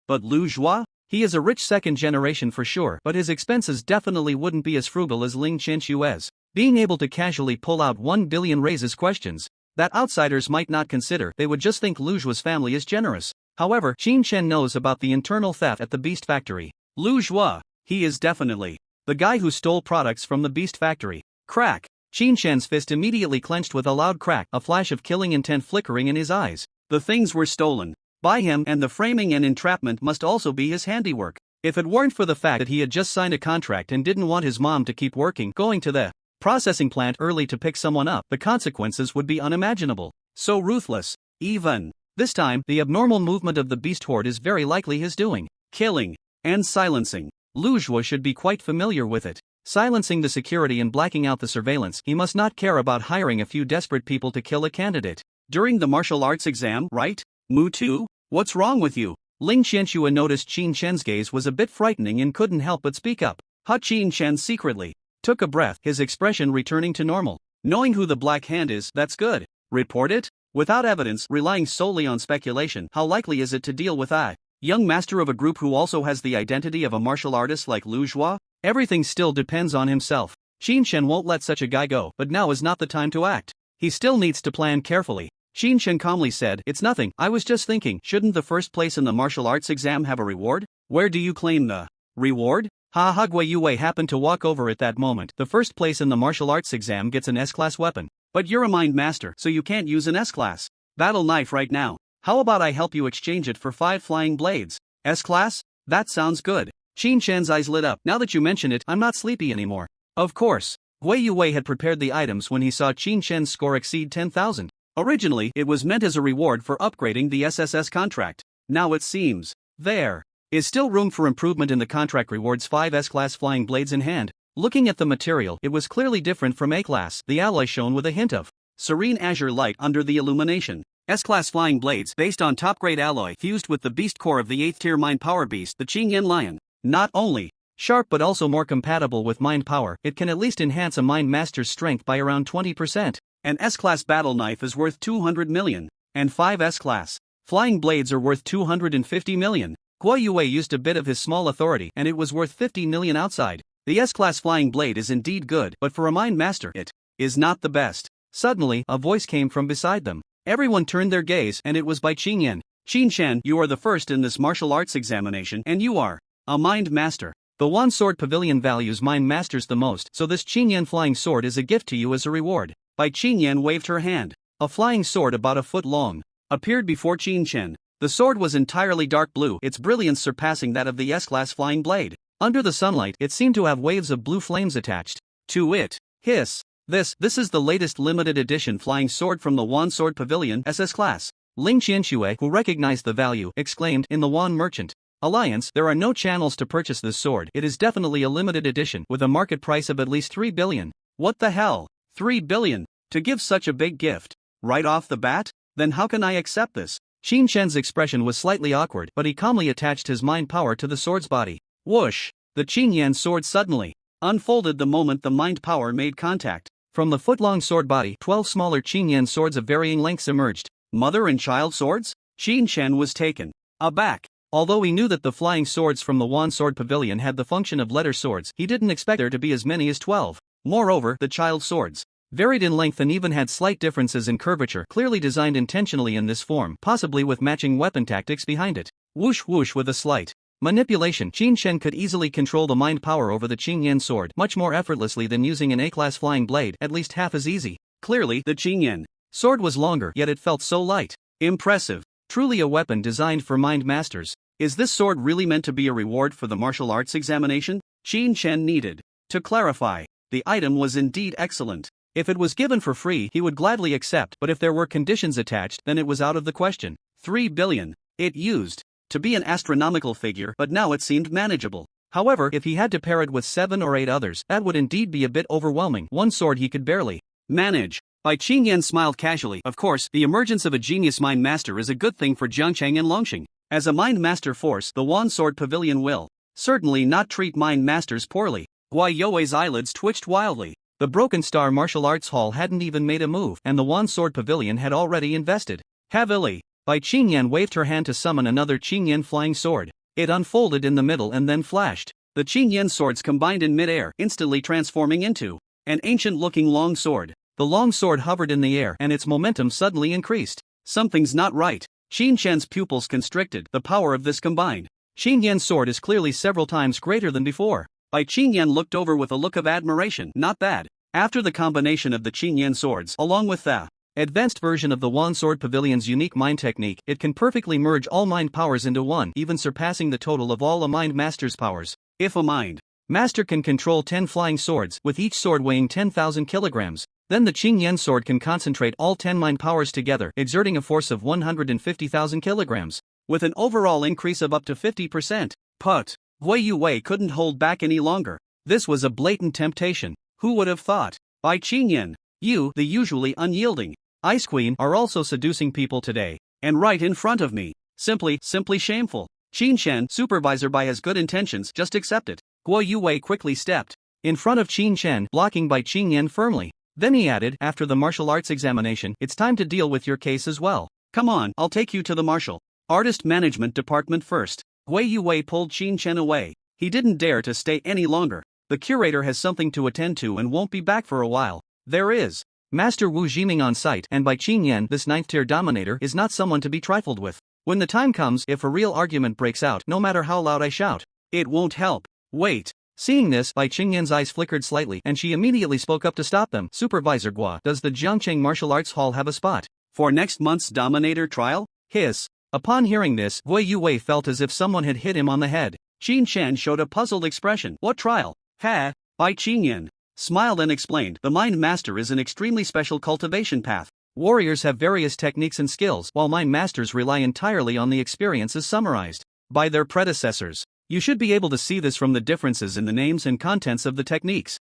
but Lu Zhuo? He is a rich second generation for sure, but his expenses definitely wouldn't be as frugal as Ling Qianxue's. Being able to casually pull out 1 billion raises questions that outsiders might not consider. They would just think Lu Zhuo's family is generous. However, Qin Shen knows about the internal theft at the Beast Factory. Lu Zhuo, he is definitely the guy who stole products from the Beast Factory. Crack. Qin Shen's fist immediately clenched with a loud crack, a flash of killing intent flickering in his eyes. The things were stolen by him, and the framing and entrapment must also be his handiwork. If it weren't for the fact that he had just signed a contract and didn't want his mom to keep going to the processing plant early to pick someone up, the consequences would be unimaginable. So ruthless. Even this time, the abnormal movement of the beast horde is very likely his doing. Killing and silencing. Lu Zhuo should be quite familiar with it. Silencing the security and blacking out the surveillance. He must not care about hiring a few desperate people to kill a candidate. During the martial arts exam, right? Mu Tu? What's wrong with you? Ling Qianxue noticed Qin Shen's gaze was a bit frightening and couldn't help but speak up. Qin Shen secretly took a breath, his expression returning to normal. Knowing who the Black Hand is, that's good. Report it? Without evidence, relying solely on speculation, how likely is it to deal with a young master of a group who also has the identity of a martial artist like Lu Zhuo? Everything still depends on himself. Qin Shen won't let such a guy go, but now is not the time to act. He still needs to plan carefully. Xin Shen calmly said, "It's nothing, I was just thinking, shouldn't the first place in the martial arts exam have a reward? Where do you claim the reward?" Ha ha. Gui Yue happened to walk over at that moment. "The first place in the martial arts exam gets an S-class weapon. But you're a mind master, so you can't use an S-class battle knife right now. How about I help you exchange it for 5 flying blades? S-class? That sounds good." Xin Shen's eyes lit up. "Now that you mention it, I'm not sleepy anymore." Of course. Gui Yue had prepared the items when he saw Xin Shen's score exceed 10,000. Originally, it was meant as a reward for upgrading the SSS contract. Now it seems there is still room for improvement in the contract rewards. 5 S-class flying blades in hand. Looking at the material, it was clearly different from A-class. The alloy shone with a hint of serene azure light under the illumination. S-class flying blades based on top-grade alloy fused with the beast core of the 8th tier mind power beast, the Qingyan Lion. Not only sharp but also more compatible with mind power, it can at least enhance a mind master's strength by around 20%. An S-class battle knife is worth 200 million, and 5 S-class flying blades are worth 250 million. Gui Yue used a bit of his small authority and it was worth 50 million outside. The S-class flying blade is indeed good, but for a mind master it is not the best. Suddenly, a voice came from beside them. Everyone turned their gaze and it was by Qingyan. "Xin Shen, you are the first in this martial arts examination and you are a mind master. The One Sword Pavilion values mind masters the most, so this Qingyan flying sword is a gift to you as a reward." Bai Qingyan waved her hand. A flying sword about a foot long appeared before Qin Shen. The sword was entirely dark blue, its brilliance surpassing that of the S-class flying blade. Under the sunlight, it seemed to have waves of blue flames attached to it. Hiss. This is the latest limited edition flying sword from the Wan Sword Pavilion SS class. Ling Qianxue, who recognized the value, exclaimed, "In the Wan Merchant Alliance, there are no channels to purchase this sword. It is definitely a limited edition, with a market price of at least 3 billion. What the hell? 3 billion? To give such a big gift? Right off the bat? Then how can I accept this?" Xin Shen's expression was slightly awkward, but he calmly attached his mind power to the sword's body. Whoosh! The Qingyan sword suddenly unfolded the moment the mind power made contact. From the foot-long sword body, 12 smaller Qingyan swords of varying lengths emerged. Mother and child swords? Xin Shen was taken aback. Although he knew that the flying swords from the Wan Sword Pavilion had the function of letter swords, he didn't expect there to be as many as 12. Moreover, the child swords varied in length and even had slight differences in curvature, clearly designed intentionally in this form, possibly with matching weapon tactics behind it. Whoosh whoosh. With a slight manipulation, Qin Shen could easily control the mind power over the Qingyan sword, much more effortlessly than using an A-class flying blade, at least half as easy. Clearly, the Qingyan sword was longer, yet it felt so light. Impressive. Truly a weapon designed for mind masters. Is this sword really meant to be a reward for the martial arts examination? Qin Shen needed to clarify. The item was indeed excellent. If it was given for free, he would gladly accept, but if there were conditions attached, then it was out of the question. 3 billion. It used to be an astronomical figure, but now it seemed manageable. However, if he had to pair it with 7 or 8 others, that would indeed be a bit overwhelming. One sword he could barely manage. Bai Qingyan smiled casually. Of course, the emergence of a genius mind master is a good thing for Jiangcheng and Longxing. As a mind master force, the Wan Sword Pavilion will certainly not treat mind masters poorly. Gui You's eyelids twitched wildly. The Broken Star Martial Arts Hall hadn't even made a move, and the Wan Sword Pavilion had already invested heavily. Bai Qingyan waved her hand to summon another Qingyan flying sword. It unfolded in the middle and then flashed. The Qingyan swords combined in mid-air, instantly transforming into an ancient-looking long sword. The long sword hovered in the air and its momentum suddenly increased. Something's not right. Xin Shen's pupils constricted. The power of this combined Qingyan sword is clearly several times greater than before. Bai Qingyan looked over with a look of admiration. Not bad. After the combination of the Qingyan swords, along with the advanced version of the Wan Sword Pavilion's unique mind technique, it can perfectly merge all mind powers into one, even surpassing the total of all a mind master's powers. If a mind master can control 10 flying swords, with each sword weighing 10,000 kilograms, then the Qingyan sword can concentrate all 10 mind powers together, exerting a force of 150,000 kilograms, with an overall increase of up to 50%. But Gui Yue couldn't hold back any longer. This was a blatant temptation. Who would have thought? Bai Qingyan, you, the usually unyielding Ice Queen, are also seducing people today, and right in front of me. Simply shameful. Qin Shen, supervisor by his good intentions, just accept it. Gui Yue quickly stepped in front of Qin Shen, blocking Bai Qingyan firmly. Then he added, after the martial arts examination, it's time to deal with your case as well. Come on, I'll take you to the martial artist management department first. Gui Yue pulled Qin Shen away. He didn't dare to stay any longer. The curator has something to attend to and won't be back for a while. There is Master Wu Jiming on site, and by Qin Yan, this 9th-tier dominator is not someone to be trifled with. When the time comes, if a real argument breaks out, no matter how loud I shout, it won't help. Wait. Seeing this, Bai Qingyan's eyes flickered slightly and she immediately spoke up to stop them. Supervisor Gua, does the Jiangcheng Martial Arts Hall have a spot for next month's Dominator trial? Hiss. Upon hearing this, Gui Yuwei felt as if someone had hit him on the head. Qin Chen showed a puzzled expression. What trial? Ha! Bai Qingyan smiled and explained, the Mind Master is an extremely special cultivation path. Warriors have various techniques and skills, while Mind Masters rely entirely on the experiences summarized by their predecessors. You should be able to see this from the differences in the names and contents of the techniques.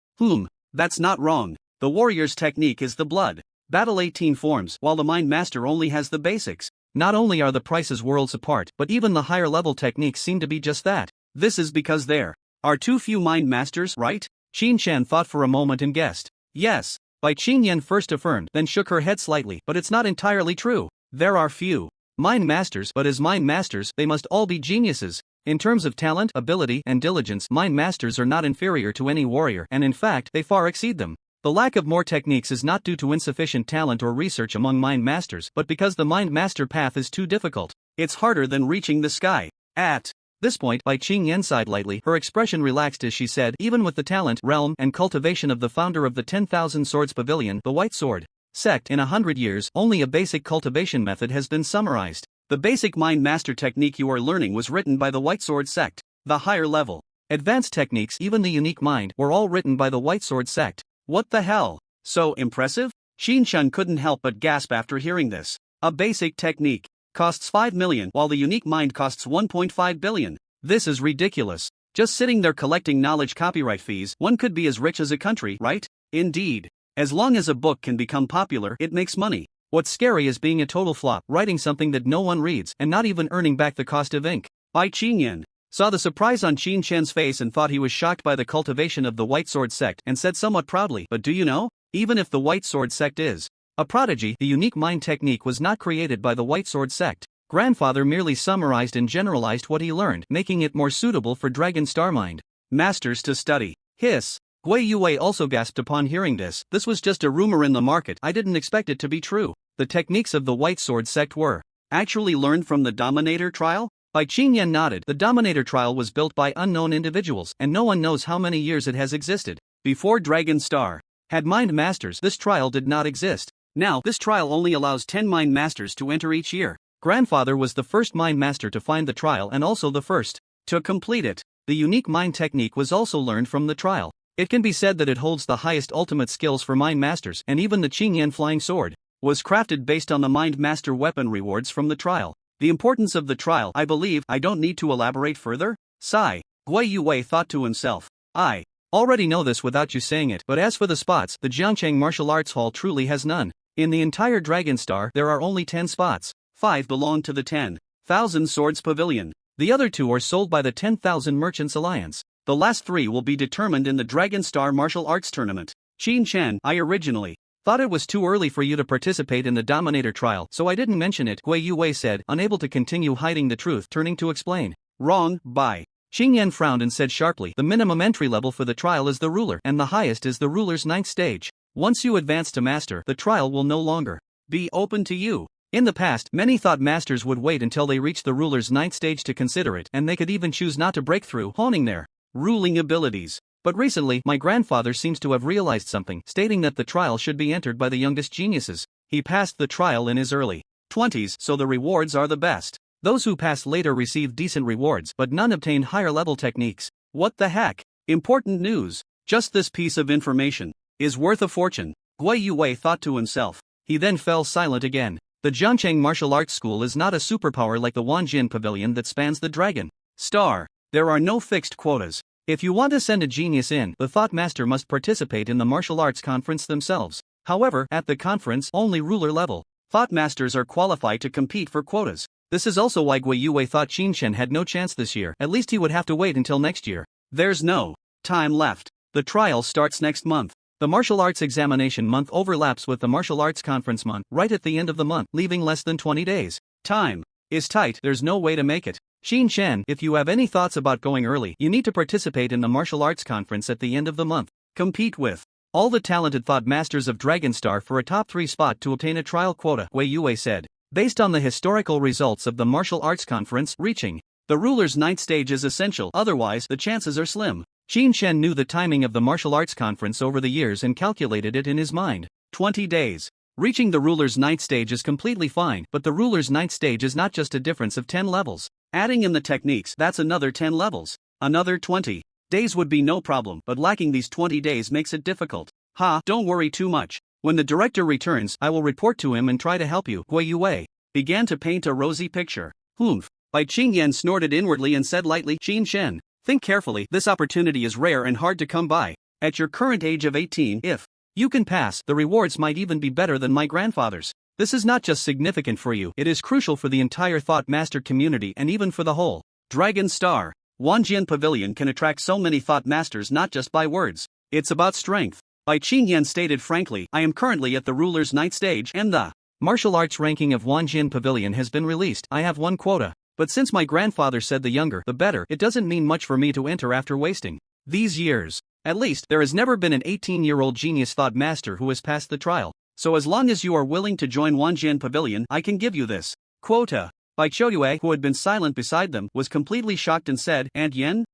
That's not wrong. The warrior's technique is the blood battle 18 forms, while the Mind Master only has the basics. Not only are the prices worlds apart, but even the higher level techniques seem to be just that. This is because there are too few Mind Masters, right? Qin Chen thought for a moment and guessed. Yes. Bai Qingyan first affirmed, then shook her head slightly, but it's not entirely true. There are few Mind Masters, but as Mind Masters, they must all be geniuses. In terms of talent, ability, and diligence, Mind Masters are not inferior to any warrior, and in fact, they far exceed them. The lack of more techniques is not due to insufficient talent or research among Mind Masters, but because the Mind Master path is too difficult. It's harder than reaching the sky. At this point, Bai Qingyan sighed lightly, her expression relaxed as she said, even with the talent, realm, and cultivation of the founder of the 10,000 Swords Pavilion, the White Sword Sect, in 100 years, only a basic cultivation method has been summarized. The basic Mind Master technique you are learning was written by the White Sword Sect. The higher level, advanced techniques, even the unique mind, were all written by the White Sword Sect. What the hell? So impressive? Qin Chen couldn't help but gasp after hearing this. A basic technique costs 5 million, while the unique mind costs 1.5 billion. This is ridiculous. Just sitting there collecting knowledge copyright fees, one could be as rich as a country, right? Indeed. As long as a book can become popular, it makes money. What's scary is being a total flop, writing something that no one reads, and not even earning back the cost of ink. Bai Qingyan saw the surprise on Qin Chen's face and thought he was shocked by the cultivation of the White Sword Sect and said somewhat proudly, but do you know? Even if the White Sword Sect is a prodigy, the unique mind technique was not created by the White Sword Sect. Grandfather merely summarized and generalized what he learned, making it more suitable for Dragon Star Mind Masters to study. Hiss. Gui Yuwei also gasped upon hearing this. This was just a rumor in the market, I didn't expect it to be true. The techniques of the White Sword Sect were actually learned from the Dominator trial? Bai Qingyan nodded. The Dominator trial was built by unknown individuals, and no one knows how many years it has existed. Before Dragon Star had Mind Masters, this trial did not exist. Now, this trial only allows 10 Mind Masters to enter each year. Grandfather was the first Mind Master to find the trial and also the first to complete it. The unique mind technique was also learned from the trial. It can be said that it holds the highest ultimate skills for Mind Masters, and even the Qingyan Flying Sword was crafted based on the Mind Master weapon rewards from the trial. The importance of the trial, I believe, I don't need to elaborate further? Sigh. Gui Yuwei thought to himself. I already know this without you saying it, but as for the spots, the Jiangcheng Martial Arts Hall truly has none. In the entire Dragon Star, there are only 10 spots. 5 belong to the 10,000 Swords Pavilion. The other 2 are sold by the 10,000 Merchants Alliance. The last 3 will be determined in the Dragon Star Martial Arts Tournament. Qin Chen, I originally thought it was too early for you to participate in the Dominator trial, so I didn't mention it, Gui Yuwei said, unable to continue hiding the truth, turning to explain. Wrong, Bai. Qingyan frowned and said sharply, the minimum entry level for the trial is the ruler, and the highest is the ruler's 9th stage. Once you advance to master, the trial will no longer be open to you. In the past, many thought masters would wait until they reached the ruler's 9th stage to consider it, and they could even choose not to break through, honing their ruling abilities. But recently, my grandfather seems to have realized something, stating that the trial should be entered by the youngest geniuses. He passed the trial in his early 20s, so the rewards are the best. Those who pass later receive decent rewards, but none obtain higher level techniques. What the heck? Important news. Just this piece of information is worth a fortune. Gui Yuwei thought to himself. He then fell silent again. The Jiangcheng Martial Arts School is not a superpower like the Wanjin Pavilion that spans the Dragon Star. There are no fixed quotas. If you want to send a genius in, the Thought Master must participate in the martial arts conference themselves. However, at the conference, only ruler level Thought Masters are qualified to compete for quotas. This is also why Gui Yuwei thought Qin Chen had no chance this year. At least he would have to wait until next year. There's no time left. The trial starts next month. The martial arts examination month overlaps with the martial arts conference month, right at the end of the month, leaving less than 20 days. Time is tight, there's no way to make it. Qin Chen, if you have any thoughts about going early, you need to participate in the martial arts conference at the end of the month. Compete with all the talented thought masters of Dragonstar for a top 3 spot to obtain a trial quota, Wei Yue said. Based on the historical results of the martial arts conference, reaching the ruler's 9th stage is essential, otherwise the chances are slim. Qin Shen knew the timing of the martial arts conference over the years and calculated it in his mind. 20 days. Reaching the ruler's 9th stage is completely fine, but the ruler's 9th stage is not just a difference of 10 levels. Adding in the techniques, that's another 10 levels. Another 20 days would be no problem, but lacking these 20 days makes it difficult. Don't worry too much. When the director returns, I will report to him and try to help you. Wei Yue began to paint a rosy picture. Humph. Bai Qingyan snorted inwardly and said lightly, Qin Shen, think carefully, this opportunity is rare and hard to come by. At your current age of 18, if you can pass, the rewards might even be better than my grandfather's. This is not just significant for you, it is crucial for the entire Thought Master community and even for the whole Dragon Star. Wanjian Pavilion can attract so many Thought Masters not just by words. It's about strength. Bai Qingyan stated frankly, I am currently at the ruler's 9th stage and the martial arts ranking of Wanjian Pavilion has been released. I have 1 quota. But since my grandfather said the younger, the better, it doesn't mean much for me to enter after wasting these years. At least, there has never been an 18-year-old genius Thought Master who has passed the trial. So as long as you are willing to join Wanjian Pavilion, I can give you this quota. Bai Qiuyue, who had been silent beside them, was completely shocked and said, Aunt Yen,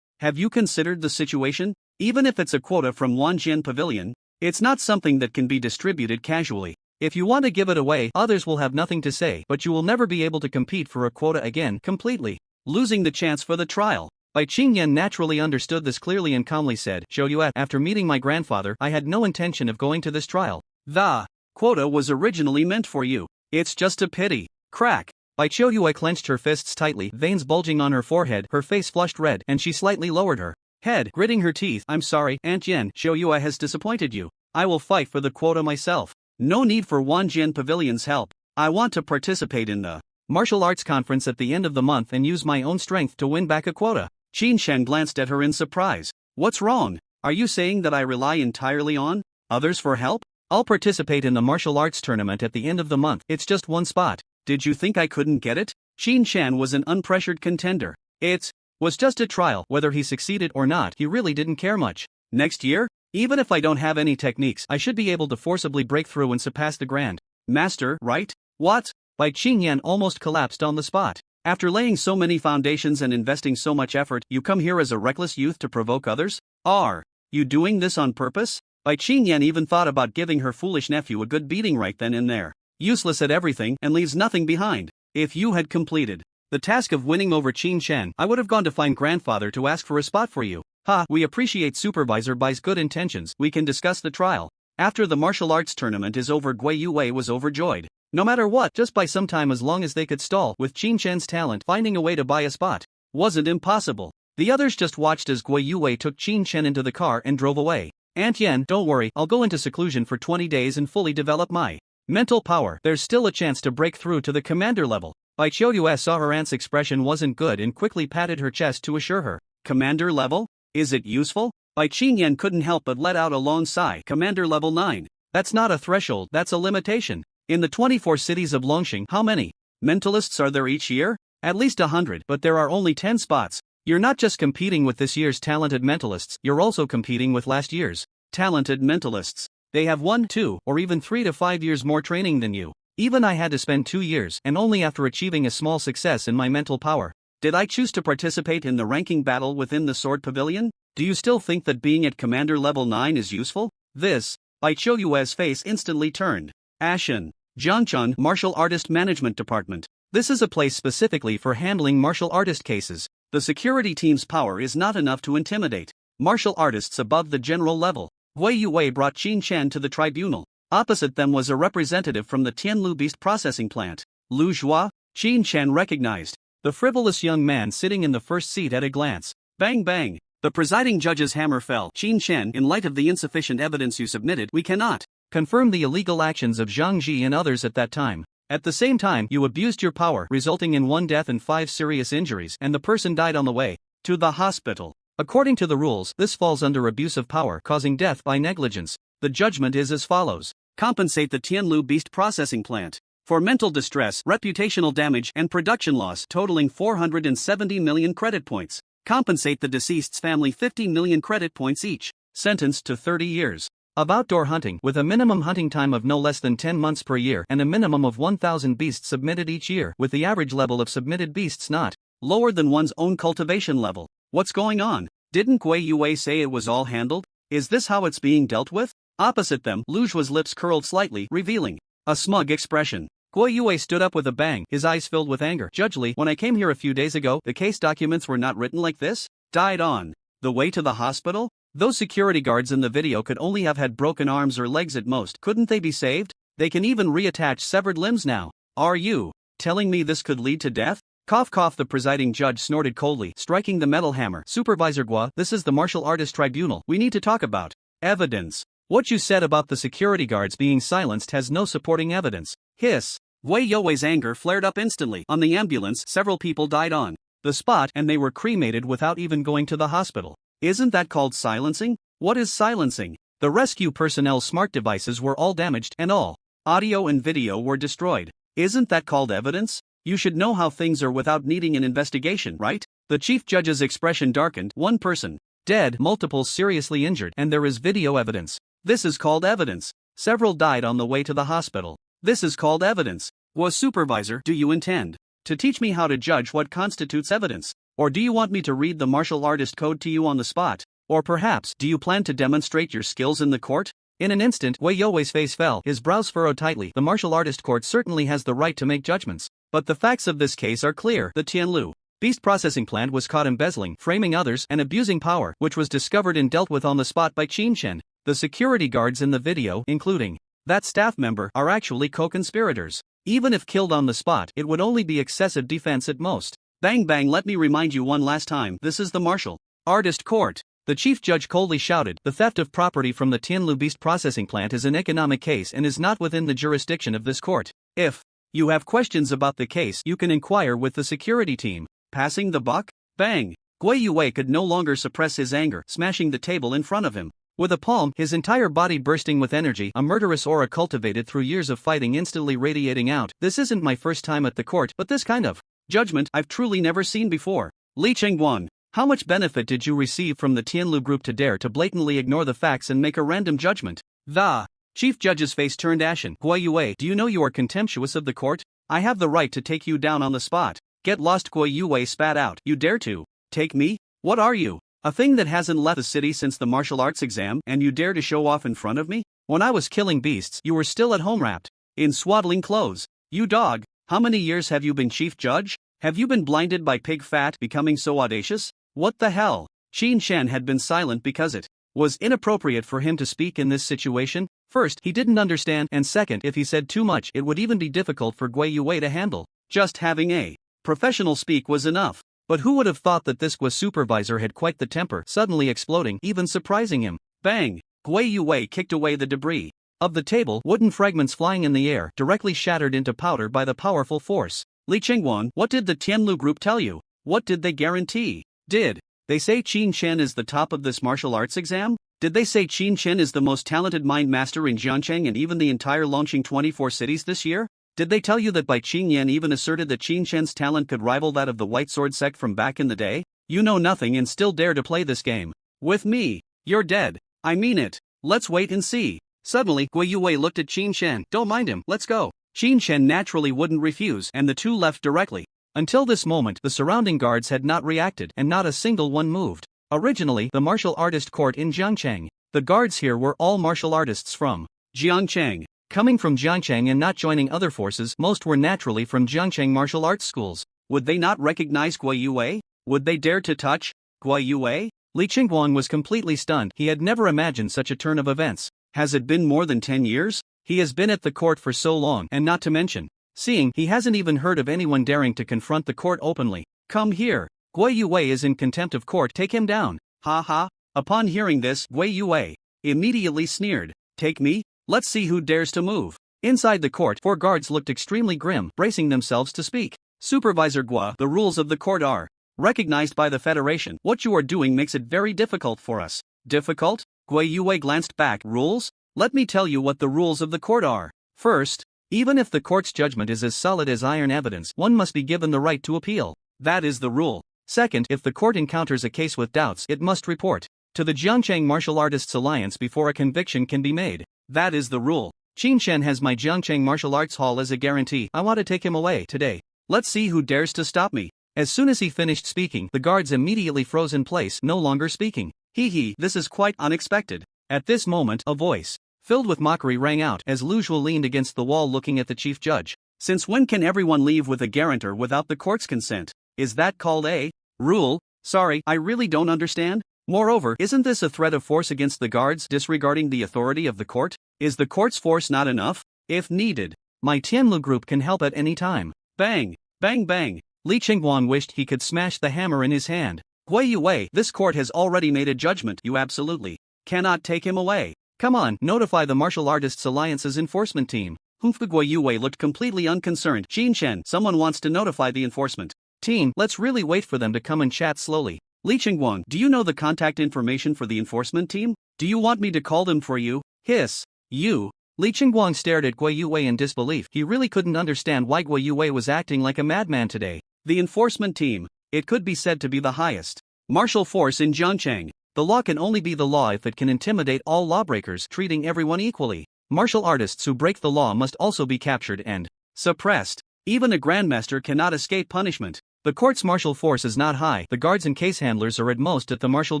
have you considered the situation? Even if it's a quota from Wanjian Pavilion, it's not something that can be distributed casually. If you want to give it away, others will have nothing to say, but you will never be able to compete for a quota again, completely losing the chance for the trial. Bai Qingyan naturally understood this clearly and calmly said, Qiuyue, after meeting my grandfather, I had no intention of going to this trial. The quota was originally meant for you. It's just a pity. Crack. Bai Qiuyue clenched her fists tightly, veins bulging on her forehead, her face flushed red, and she slightly lowered her head, gritting her teeth. I'm sorry, Aunt Yen, Qiuyue has disappointed you. I will fight for the quota myself. No need for Wanjian Pavilion's help. I want to participate in the martial arts conference at the end of the month and use my own strength to win back a quota. Qin Shen glanced at her in surprise. What's wrong? Are you saying that I rely entirely on others for help? I'll participate in the martial arts tournament at the end of the month. It's just 1 spot. Did you think I couldn't get it? Qin Shen was an unpressured contender. It was just a trial. Whether he succeeded or not, he really didn't care much. Next year? Even if I don't have any techniques, I should be able to forcibly break through and surpass the Grand Master, right? What? Bai Qingyan almost collapsed on the spot. After laying so many foundations and investing so much effort, you come here as a reckless youth to provoke others? Are you doing this on purpose? Bai Qingyan even thought about giving her foolish nephew a good beating right then and there. Useless at everything and leaves nothing behind. If you had completed the task of winning over Qin Shen, I would have gone to find grandfather to ask for a spot for you. We appreciate Supervisor Bai's good intentions. We can discuss the trial after the martial arts tournament is over. Wei Yue was overjoyed. No matter what, just buy some time as long as they could stall. With Qin Shen's talent, finding a way to buy a spot wasn't impossible. The others just watched as Wei Yue took Qin Shen into the car and drove away. Aunt Yen, don't worry, I'll go into seclusion for 20 days and fully develop my mental power. There's still a chance to break through to the commander level. Bai Qiuyue saw her aunt's expression wasn't good and quickly patted her chest to assure her. Commander level? Is it useful? Bai Qingyan couldn't help but let out a long sigh. Commander level 9. That's not a threshold, that's a limitation. In the 24 cities of Longxing, how many mentalists are there each year? At least 100, but there are only 10 spots. You're not just competing with this year's talented mentalists, you're also competing with last year's talented mentalists. They have 1, 2, or even 3 to 5 years more training than you. Even I had to spend 2 years, and only after achieving a small success in my mental power did I choose to participate in the ranking battle within the Sword Pavilion? Do you still think that being at Commander level 9 is useful? This, Bai Qiuyue's face instantly turned ashen. Jiangchun Martial Artist Management Department. This is a place specifically for handling martial artist cases. The security team's power is not enough to intimidate martial artists above the general level. Wei Yue brought Qin Shen to the tribunal. Opposite them was a representative from the Tianlu Beast Processing Plant. Lu Zhua, Qin Shen recognized the frivolous young man sitting in the first seat at a glance. Bang bang. The presiding judge's hammer fell. Qin Shen, in light of the insufficient evidence you submitted, we cannot confirm the illegal actions of Zhang Ji and others at that time. At the same time, you abused your power, resulting in 1 death and 5 serious injuries, and the person died on the way to the hospital. According to the rules, this falls under abuse of power causing death by negligence. The judgment is as follows. Compensate the Tianlu Beast Processing Plant for mental distress, reputational damage, and production loss totaling 470 million credit points. Compensate the deceased's family 50 million credit points each. sentenced to 30 years. Of outdoor hunting, with a minimum hunting time of no less than 10 months per year and a minimum of 1,000 beasts submitted each year, with the average level of submitted beasts not lower than one's own cultivation level. What's going on? Didn't Gui Yue say it was all handled? Is this how it's being dealt with? Opposite them, Lujua's lips curled slightly, revealing a smug expression. Gui Yue stood up with a bang, his eyes filled with anger. Judge Li, when I came here a few days ago, the case documents were not written like this? Died on the way to the hospital? Those security guards in the video could only have had broken arms or legs at most. Couldn't they be saved? They can even reattach severed limbs now. Are you telling me this could lead to death? Cough cough, the presiding judge snorted coldly, striking the metal hammer. Supervisor Gua, this is the martial artist tribunal. We need to talk about evidence. What you said about the security guards being silenced has no supporting evidence. Hiss. Gui You's anger flared up instantly. On the ambulance, several people died on the spot and they were cremated without even going to the hospital. Isn't that called silencing? What is silencing? The rescue personnel's smart devices were all damaged and all audio and video were destroyed. Isn't that called evidence? You should know how things are without needing an investigation, right? The chief judge's expression darkened. One person dead, multiple seriously injured, and there is video evidence. This is called evidence. Several died on the way to the hospital. This is called evidence. Was supervisor, do you intend to teach me how to judge what constitutes evidence? Or do you want me to read the martial artist code to you on the spot? Or perhaps, do you plan to demonstrate your skills in the court? In an instant, Gui You's face fell, his brows furrowed tightly. The martial artist court certainly has the right to make judgments. But the facts of this case are clear. The Tianlu beast processing plant was caught embezzling, framing others, and abusing power, which was discovered and dealt with on the spot by Qin Shen. The security guards in the video, including that staff member, are actually co-conspirators. Even if killed on the spot, it would only be excessive defense at most. Bang bang, let me remind you one last time, this is the martial artist court. The chief judge coldly shouted, the theft of property from the Tianlu beast processing plant is an economic case and is not within the jurisdiction of this court. If you have questions about the case, you can inquire with the security team. Passing the buck? Bang! Gui Yue could no longer suppress his anger, smashing the table in front of him. With a palm, his entire body bursting with energy, a murderous aura cultivated through years of fighting instantly radiating out. This isn't my first time at the court, but this kind of judgment I've truly never seen before. Li Chengguan, how much benefit did you receive from the Tianlu group to dare to blatantly ignore the facts and make a random judgment? The chief judge's face turned ashen. Gui Yue, do you know you are contemptuous of the court? I have the right to take you down on the spot. Get lost, Gui Yue spat out. You dare to take me? What are you? A thing that hasn't left the city since the martial arts exam, and you dare to show off in front of me? When I was killing beasts, you were still at home wrapped in swaddling clothes. You dog, how many years have you been chief judge? Have you been blinded by pig fat becoming so audacious? What the hell? Qin Shen had been silent because it was inappropriate for him to speak in this situation. First, he didn't understand, and second, if he said too much, it would even be difficult for Gui Yue to handle. Just having a professional speak was enough. But who would have thought that this Gua supervisor had quite the temper, suddenly exploding, even surprising him. Bang! Gui Yue kicked away the debris of the table, wooden fragments flying in the air, directly shattered into powder by the powerful force. Li Chengguan, what did the Tianlu group tell you? What did they guarantee? Did they say Qin Shen is the top of this martial arts exam? Did they say Qin Shen is the most talented mind master in Jiangcheng and even the entire Longqing 24 cities this year? Did they tell you that Bai Qingyan even asserted that Qin Shen's talent could rival that of the White Sword sect from back in the day? You know nothing and still dare to play this game with me. You're dead. I mean it. Let's wait and see. Suddenly, Gui Yue looked at Qin Shen. Don't mind him, let's go. Qin Shen naturally wouldn't refuse, and the two left directly. Until this moment, the surrounding guards had not reacted, and not a single one moved. Originally, the martial artist court in Jiangcheng. The guards here were all martial artists from Jiangcheng. Coming from Jiangcheng and not joining other forces, most were naturally from Jiangcheng martial arts schools. Would they not recognize Gui Yue? Would they dare to touch Gui Yue? Li Chengguan was completely stunned. He had never imagined such a turn of events. Has it been more than 10 years? He has been at the court for so long, and not to mention seeing, he hasn't even heard of anyone daring to confront the court openly. Come here. Gui Yue is in contempt of court. Take him down. Ha ha. Upon hearing this, Gui Yue immediately sneered. Take me? Let's see who dares to move. Inside the court, 4 guards looked extremely grim, bracing themselves to speak. Supervisor Gua, the rules of the court are recognized by the Federation. What you are doing makes it very difficult for us. Difficult? Gui Yue glanced back. Rules? Let me tell you what the rules of the court are. First, even if the court's judgment is as solid as iron evidence, one must be given the right to appeal. That is the rule. Second, if the court encounters a case with doubts, it must report to the Jiangchang Martial Artists Alliance before a conviction can be made. That is the rule. Qin Shen has my Jiangchang Martial Arts Hall as a guarantee. I want to take him away today. Let's see who dares to stop me. As soon as he finished speaking, the guards immediately froze in place, no longer speaking. Hee, this is quite unexpected. At this moment, a voice, filled with mockery, rang out as Lu Zhuo leaned against the wall looking at the chief judge. Since when can everyone leave with a guarantor without the court's consent? Is that called a rule? Sorry, I really don't understand. Moreover, isn't this a threat of force against the guards disregarding the authority of the court? Is the court's force not enough? If needed, my Tianlu group can help at any time. Bang, bang, bang. Li Qingguang wished he could smash the hammer in his hand. Gui Yue, this court has already made a judgment. You absolutely cannot take him away. Come on, notify the Martial Artists Alliance's enforcement team. Gui Yue looked completely unconcerned. Qin Shen, someone wants to notify the enforcement team. Let's really wait for them to come and chat slowly. Li Qingguang, do you know the contact information for the enforcement team? Do you want me to call them for you? Hiss. You. Li Qingguang stared at Gui Yue in disbelief. He really couldn't understand why Gui Yue was acting like a madman today. The enforcement team. It could be said to be the highest martial force in Jiangchang. The law can only be the law if it can intimidate all lawbreakers, treating everyone equally. Martial artists who break the law must also be captured and suppressed. Even a grandmaster cannot escape punishment. The court's martial force is not high. The guards and case handlers are at most at the martial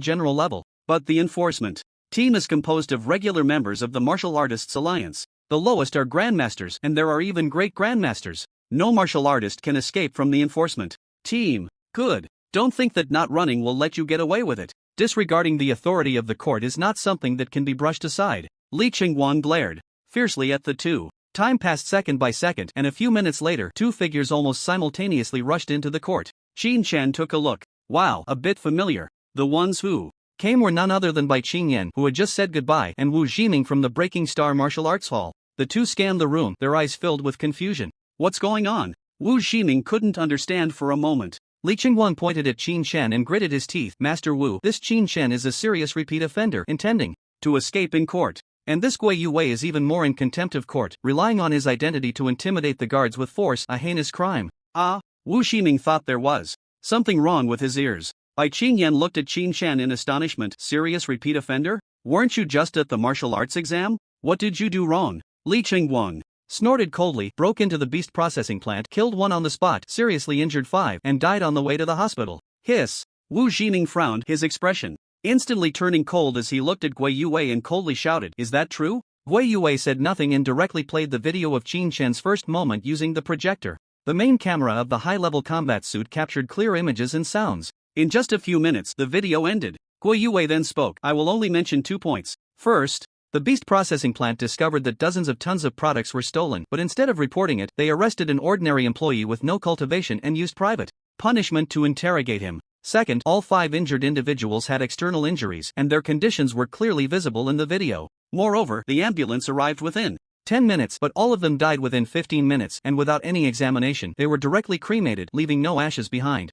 general level. But the enforcement team is composed of regular members of the Martial Artists Alliance. The lowest are grandmasters, and there are even great grandmasters. No martial artist can escape from the enforcement team. Good. Don't think that not running will let you get away with it. Disregarding the authority of the court is not something that can be brushed aside. Li Qingguang glared fiercely at the two. Time passed second by second, and a few minutes later, two figures almost simultaneously rushed into the court. Qin Shen took a look. Wow, a bit familiar. The ones who came were none other than Bai Qingyan, who had just said goodbye, and Wu Jiming from the Breaking Star Martial Arts Hall. The two scanned the room, their eyes filled with confusion. What's going on? Wu Jiming couldn't understand for a moment. Li Qingguang pointed at Qin Shen and gritted his teeth. Master Wu, this Qin Shen is a serious repeat offender, intending to escape in court. And this Gui Yue is even more in contempt of court, relying on his identity to intimidate the guards with force, a heinous crime. Wu Jiming thought there was something wrong with his ears. Bai Qingyan looked at Qin Shen in astonishment. Serious repeat offender? Weren't you just at the martial arts exam? What did you do wrong? Li Qingguang snorted coldly, broke into the beast processing plant, killed one on the spot, seriously injured 5, and died on the way to the hospital. Hiss. Wu Jiming frowned, his expression instantly turning cold as he looked at Gui Yue and coldly shouted, "Is that true?" Gui Yue said nothing and directly played the video of Qin Shen's first moment using the projector. The main camera of the high-level combat suit captured clear images and sounds. In just a few minutes, the video ended. Gui Yue then spoke. I will only mention 2 points. First, the beast processing plant discovered that dozens of tons of products were stolen, but instead of reporting it, they arrested an ordinary employee with no cultivation and used private punishment to interrogate him. Second, all 5 injured individuals had external injuries, and their conditions were clearly visible in the video. Moreover, the ambulance arrived within 10 minutes, but all of them died within 15 minutes, and without any examination, they were directly cremated, leaving no ashes behind.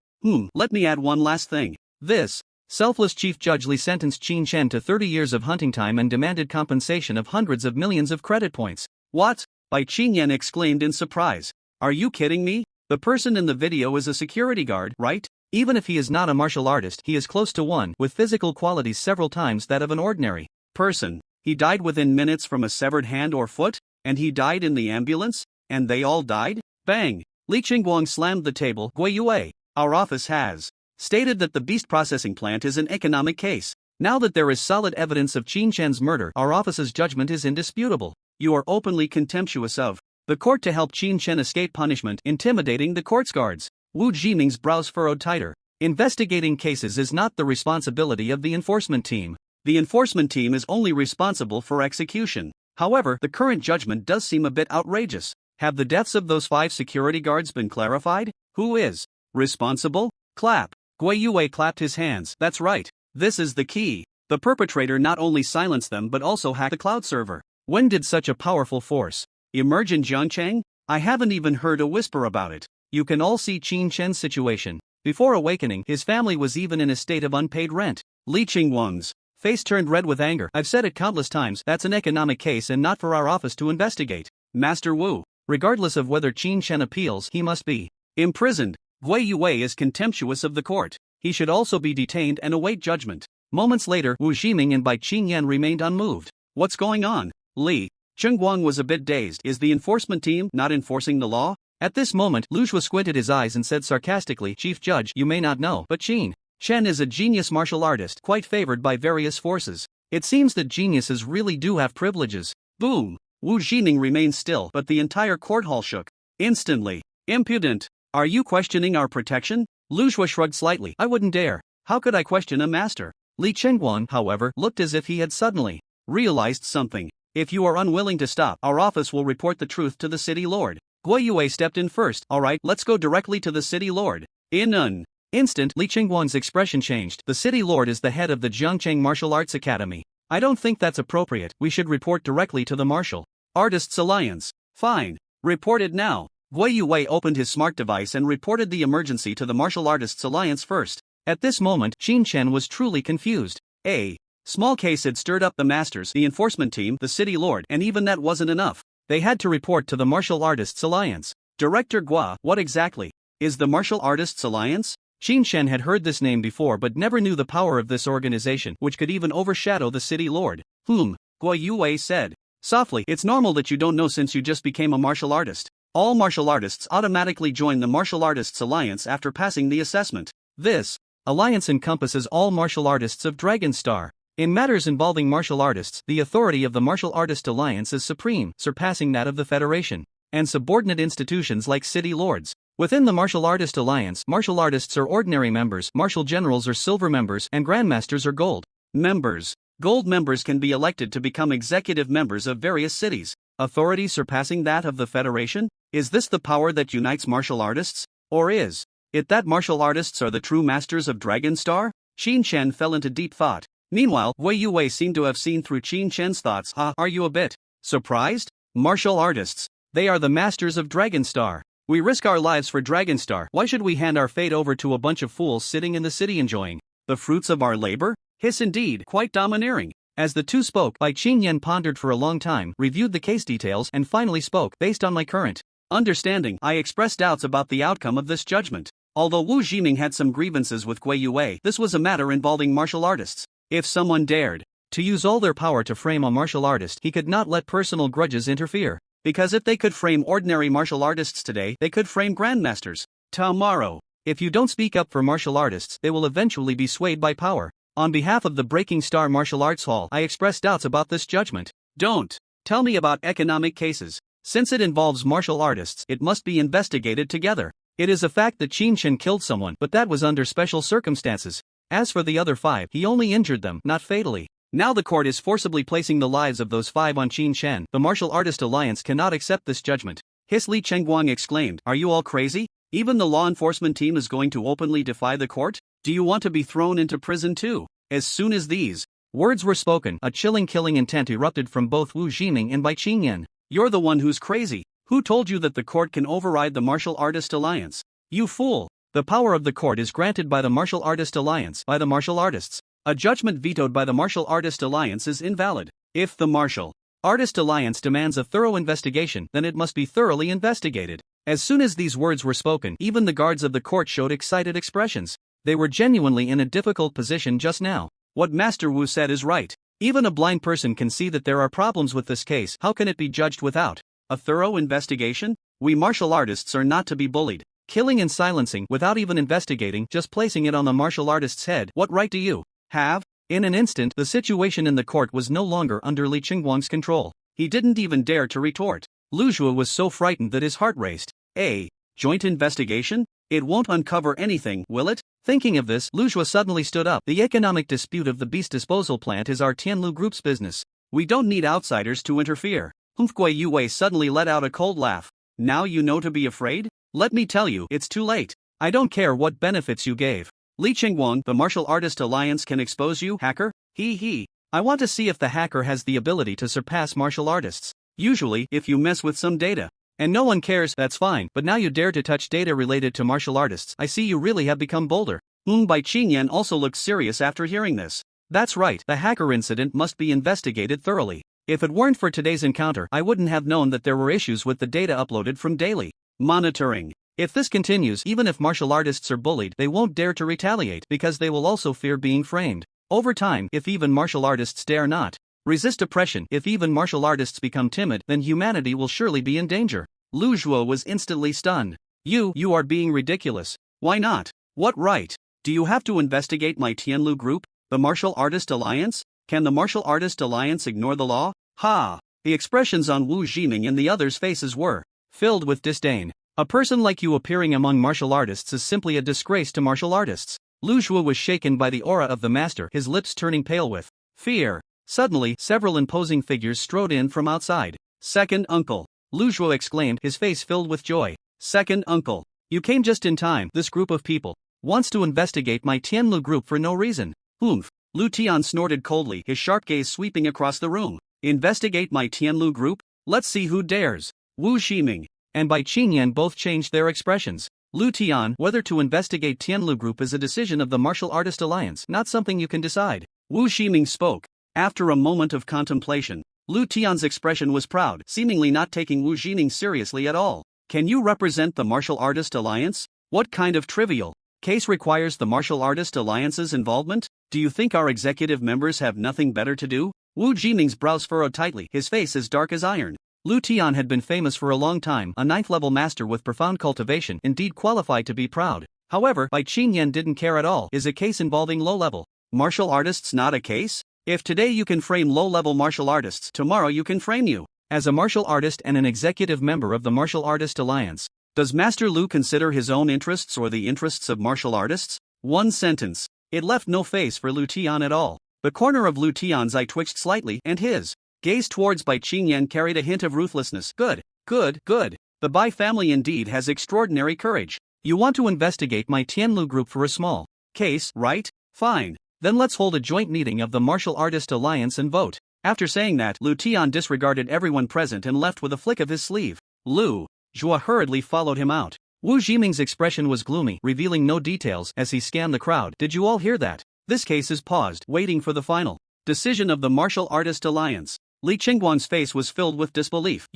Let me add one last thing. This selfless Chief Judge Li sentenced Qin Shen to 30 years of hunting time and demanded compensation of hundreds of millions of credit points. What? Bai Qingyan exclaimed in surprise. Are you kidding me? The person in the video is a security guard, right? Even if he is not a martial artist, he is close to one, with physical qualities several times that of an ordinary person. He died within minutes from a severed hand or foot? And he died in the ambulance? And they all died? Bang! Li Qingguang slammed the table. Gui Yue, our office has stated that the beast processing plant is an economic case. Now that there is solid evidence of Qin Shen's murder, our office's judgment is indisputable. You are openly contemptuous of the court to help Qin Shen escape punishment, intimidating the court's guards. Wu Jiming's brows furrowed tighter. Investigating cases is not the responsibility of the enforcement team. The enforcement team is only responsible for execution. However, the current judgment does seem a bit outrageous. Have the deaths of those 5 security guards been clarified? Who is responsible? Clap. Gui Yue clapped his hands. That's right. This is the key. The perpetrator not only silenced them but also hacked the cloud server. When did such a powerful force emerge in Jiangchang? I haven't even heard a whisper about it. You can all see Qin Shen's situation. Before awakening, his family was even in a state of unpaid rent. Li Qingguang's face turned red with anger. I've said it countless times, that's an economic case and not for our office to investigate. Master Wu, regardless of whether Qin Shen appeals, he must be imprisoned. Gui Yue is contemptuous of the court. He should also be detained and await judgment. Moments later, Wu Ximing and Bai Qingyan remained unmoved. What's going on? Li Chengguang was a bit dazed. Is the enforcement team not enforcing the law? At this moment, Lu Zhuo squinted his eyes and said sarcastically, Chief Judge, you may not know, but Qin Shen is a genius martial artist, quite favored by various forces. It seems that geniuses really do have privileges. Boom! Wu Ximing remained still, but the entire court hall shook. Instantly. Impudent! Are you questioning our protection? Lu Zhuo shrugged slightly. I wouldn't dare. How could I question a master? Li Chengguang, however, looked as if he had suddenly realized something. If you are unwilling to stop, our office will report the truth to the city lord. Guo Yue stepped in first. Alright, let's go directly to the city lord. In an instant, Li Chengguang's expression changed. The city lord is the head of the Jiangcheng Martial Arts Academy. I don't think that's appropriate. We should report directly to the Martial Artists Alliance. Fine. Report it now. Guo Yue opened his smart device and reported the emergency to the Martial Artists Alliance first. At this moment, Qin Shen was truly confused. A small case had stirred up the masters, the enforcement team, the city lord, and even that wasn't enough. They had to report to the Martial Artists Alliance. Director Gua, what exactly is the Martial Artists Alliance? Qin Shen had heard this name before but never knew the power of this organization, which could even overshadow the city lord. Guo Yue said softly, it's normal that you don't know since you just became a martial artist. All martial artists automatically join the Martial Artists Alliance after passing the assessment. This alliance encompasses all martial artists of Dragon Star. In matters involving martial artists, the authority of the Martial Artist Alliance is supreme, surpassing that of the Federation and subordinate institutions like city lords. Within the Martial Artist Alliance, martial artists are ordinary members, martial generals are silver members, and grandmasters are gold members. Gold members can be elected to become executive members of various cities. Authority surpassing that of the Federation? Is this the power that unites martial artists? Or is it that martial artists are the true masters of Dragon Star? Qin Shen fell into deep thought. Meanwhile, Wei Yue seemed to have seen through Qin Shen's thoughts. Are you a bit surprised? Martial artists. They are the masters of Dragon Star. We risk our lives for Dragon Star. Why should we hand our fate over to a bunch of fools sitting in the city enjoying the fruits of our labor? Hiss indeed, quite domineering. As the two spoke, Bai Qingyan pondered for a long time, reviewed the case details, and finally spoke. Based on my current understanding, I express doubts about the outcome of this judgment. Although Wu Ximing had some grievances with Guo Yue, this was a matter involving martial artists. If someone dared to use all their power to frame a martial artist, he could not let personal grudges interfere. Because if they could frame ordinary martial artists today, they could frame grandmasters tomorrow. If you don't speak up for martial artists, they will eventually be swayed by power. On behalf of the Breaking Star Martial Arts Hall, I express doubts about this judgment. Don't tell me about economic cases. Since it involves martial artists, it must be investigated together. It is a fact that Qin Shen killed someone, but that was under special circumstances. As for the other 5, he only injured them, not fatally. Now the court is forcibly placing the lives of those 5 on Qin Shen. The Martial Artist Alliance cannot accept this judgment. Hiss Li Chengguang exclaimed, are you all crazy? Even the law enforcement team is going to openly defy the court? Do you want to be thrown into prison too? As soon as these words were spoken, a chilling killing intent erupted from both Wu Ximing and Bai Qingyan. You're the one who's crazy. Who told you that the court can override the Martial Artist Alliance? You fool! The power of the court is granted by the Martial Artist Alliance, by the martial artists. A judgment vetoed by the Martial Artist Alliance is invalid. If the Martial Artist Alliance demands a thorough investigation, then it must be thoroughly investigated. As soon as these words were spoken, even the guards of the court showed excited expressions. They were genuinely in a difficult position just now. What Master Wu said is right. Even a blind person can see that there are problems with this case. How can it be judged without a thorough investigation? We martial artists are not to be bullied. Killing and silencing without even investigating, just placing it on the martial artist's head. What right do you have? In an instant, the situation in the court was no longer under Li Chengguang's control. He didn't even dare to retort. Lu Zhuo was so frightened that his heart raced. A joint investigation? It won't uncover anything, will it? Thinking of this, Lu Zhuo suddenly stood up. The economic dispute of the beast disposal plant is our Tianlu Group's business. We don't need outsiders to interfere. Guo Yue suddenly let out a cold laugh. Now you know to be afraid? Let me tell you, it's too late. I don't care what benefits you gave. Li Chengguang, the Martial Artist Alliance can expose you, hacker? I want to see if the hacker has the ability to surpass martial artists. Usually, if you mess with some data, and no one cares, that's fine, but now you dare to touch data related to martial artists. I see you really have become bolder. Bai Qingyan also looked serious after hearing this. That's right, the hacker incident must be investigated thoroughly. If it weren't for today's encounter, I wouldn't have known that there were issues with the data uploaded from daily monitoring. If this continues, even if martial artists are bullied, they won't dare to retaliate because they will also fear being framed. Over time, if even martial artists dare not resist oppression, if even martial artists become timid, then humanity will surely be in danger. Lu Zhuo was instantly stunned. You are being ridiculous. Why not? What right do you have to investigate my Tianlu group, the Martial Artist Alliance? Can the Martial Artist Alliance ignore the law? Ha! The expressions on Wu Jiming and the others' faces were filled with disdain. A person like you appearing among martial artists is simply a disgrace to martial artists. Lu Zhuo was shaken by the aura of the master, his lips turning pale with fear. Suddenly, several imposing figures strode in from outside. Second uncle, Lu Zhuo exclaimed, his face filled with joy. Second uncle, you came just in time. This group of people wants to investigate my Tianlu group for no reason. Oomph. Lu Tian snorted coldly, his sharp gaze sweeping across the room. Investigate my Tianlu group? Let's see who dares. Wu Ximing and Bai Qingyan both changed their expressions. Lu Tian, whether to investigate Tianlu group is a decision of the Martial Artist Alliance, not something you can decide. Wu Ximing spoke. After a moment of contemplation, Lu Tian's expression was proud, seemingly not taking Wu Ximing seriously at all. Can you represent the Martial Artist Alliance? What kind of trivial case requires the Martial Artist Alliance's involvement? Do you think our executive members have nothing better to do? Wu Jiming's brows furrowed tightly, his face as dark as iron. Lu Tian had been famous for a long time, a 9th-level master with profound cultivation, indeed qualified to be proud. However, Bai Qingyan didn't care at all. Is a case involving low-level martial artists not a case? If today you can frame low-level martial artists, tomorrow you can frame you. As a martial artist and an executive member of the Martial Artist Alliance, does Master Lu consider his own interests or the interests of martial artists? One sentence. It left no face for Lu Tian at all. The corner of Lu Tian's eye twitched slightly, and his gaze towards Bai Qingyan carried a hint of ruthlessness. Good. The Bai family indeed has extraordinary courage. You want to investigate my Tianlu group for a small case, right? Fine. Then let's hold a joint meeting of the Martial Artist Alliance and vote. After saying that, Lu Tian disregarded everyone present and left with a flick of his sleeve. Lu Zhuo hurriedly followed him out. Wu Jiming's expression was gloomy, revealing no details as he scanned the crowd. Did you all hear that? This case is paused, waiting for the final decision of the Martial Artist Alliance. Li Qingguan's face was filled with disbelief.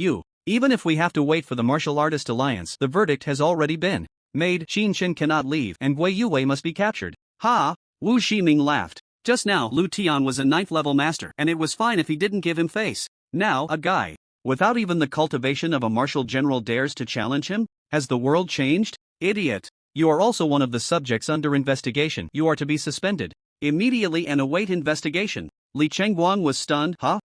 Even if we have to wait for the Martial Artist Alliance, the verdict has already been made. Qin Shen cannot leave, and Wei Yue must be captured. Ha! Wu Ximing laughed. Just now, Lu Tian was a 9th-level master, and it was fine if he didn't give him face. Now, a guy without even the cultivation of a martial general dares to challenge him? Has the world changed? Idiot! You are also one of the subjects under investigation. You are to be suspended immediately and await investigation. Li Chengguang was stunned. Huh?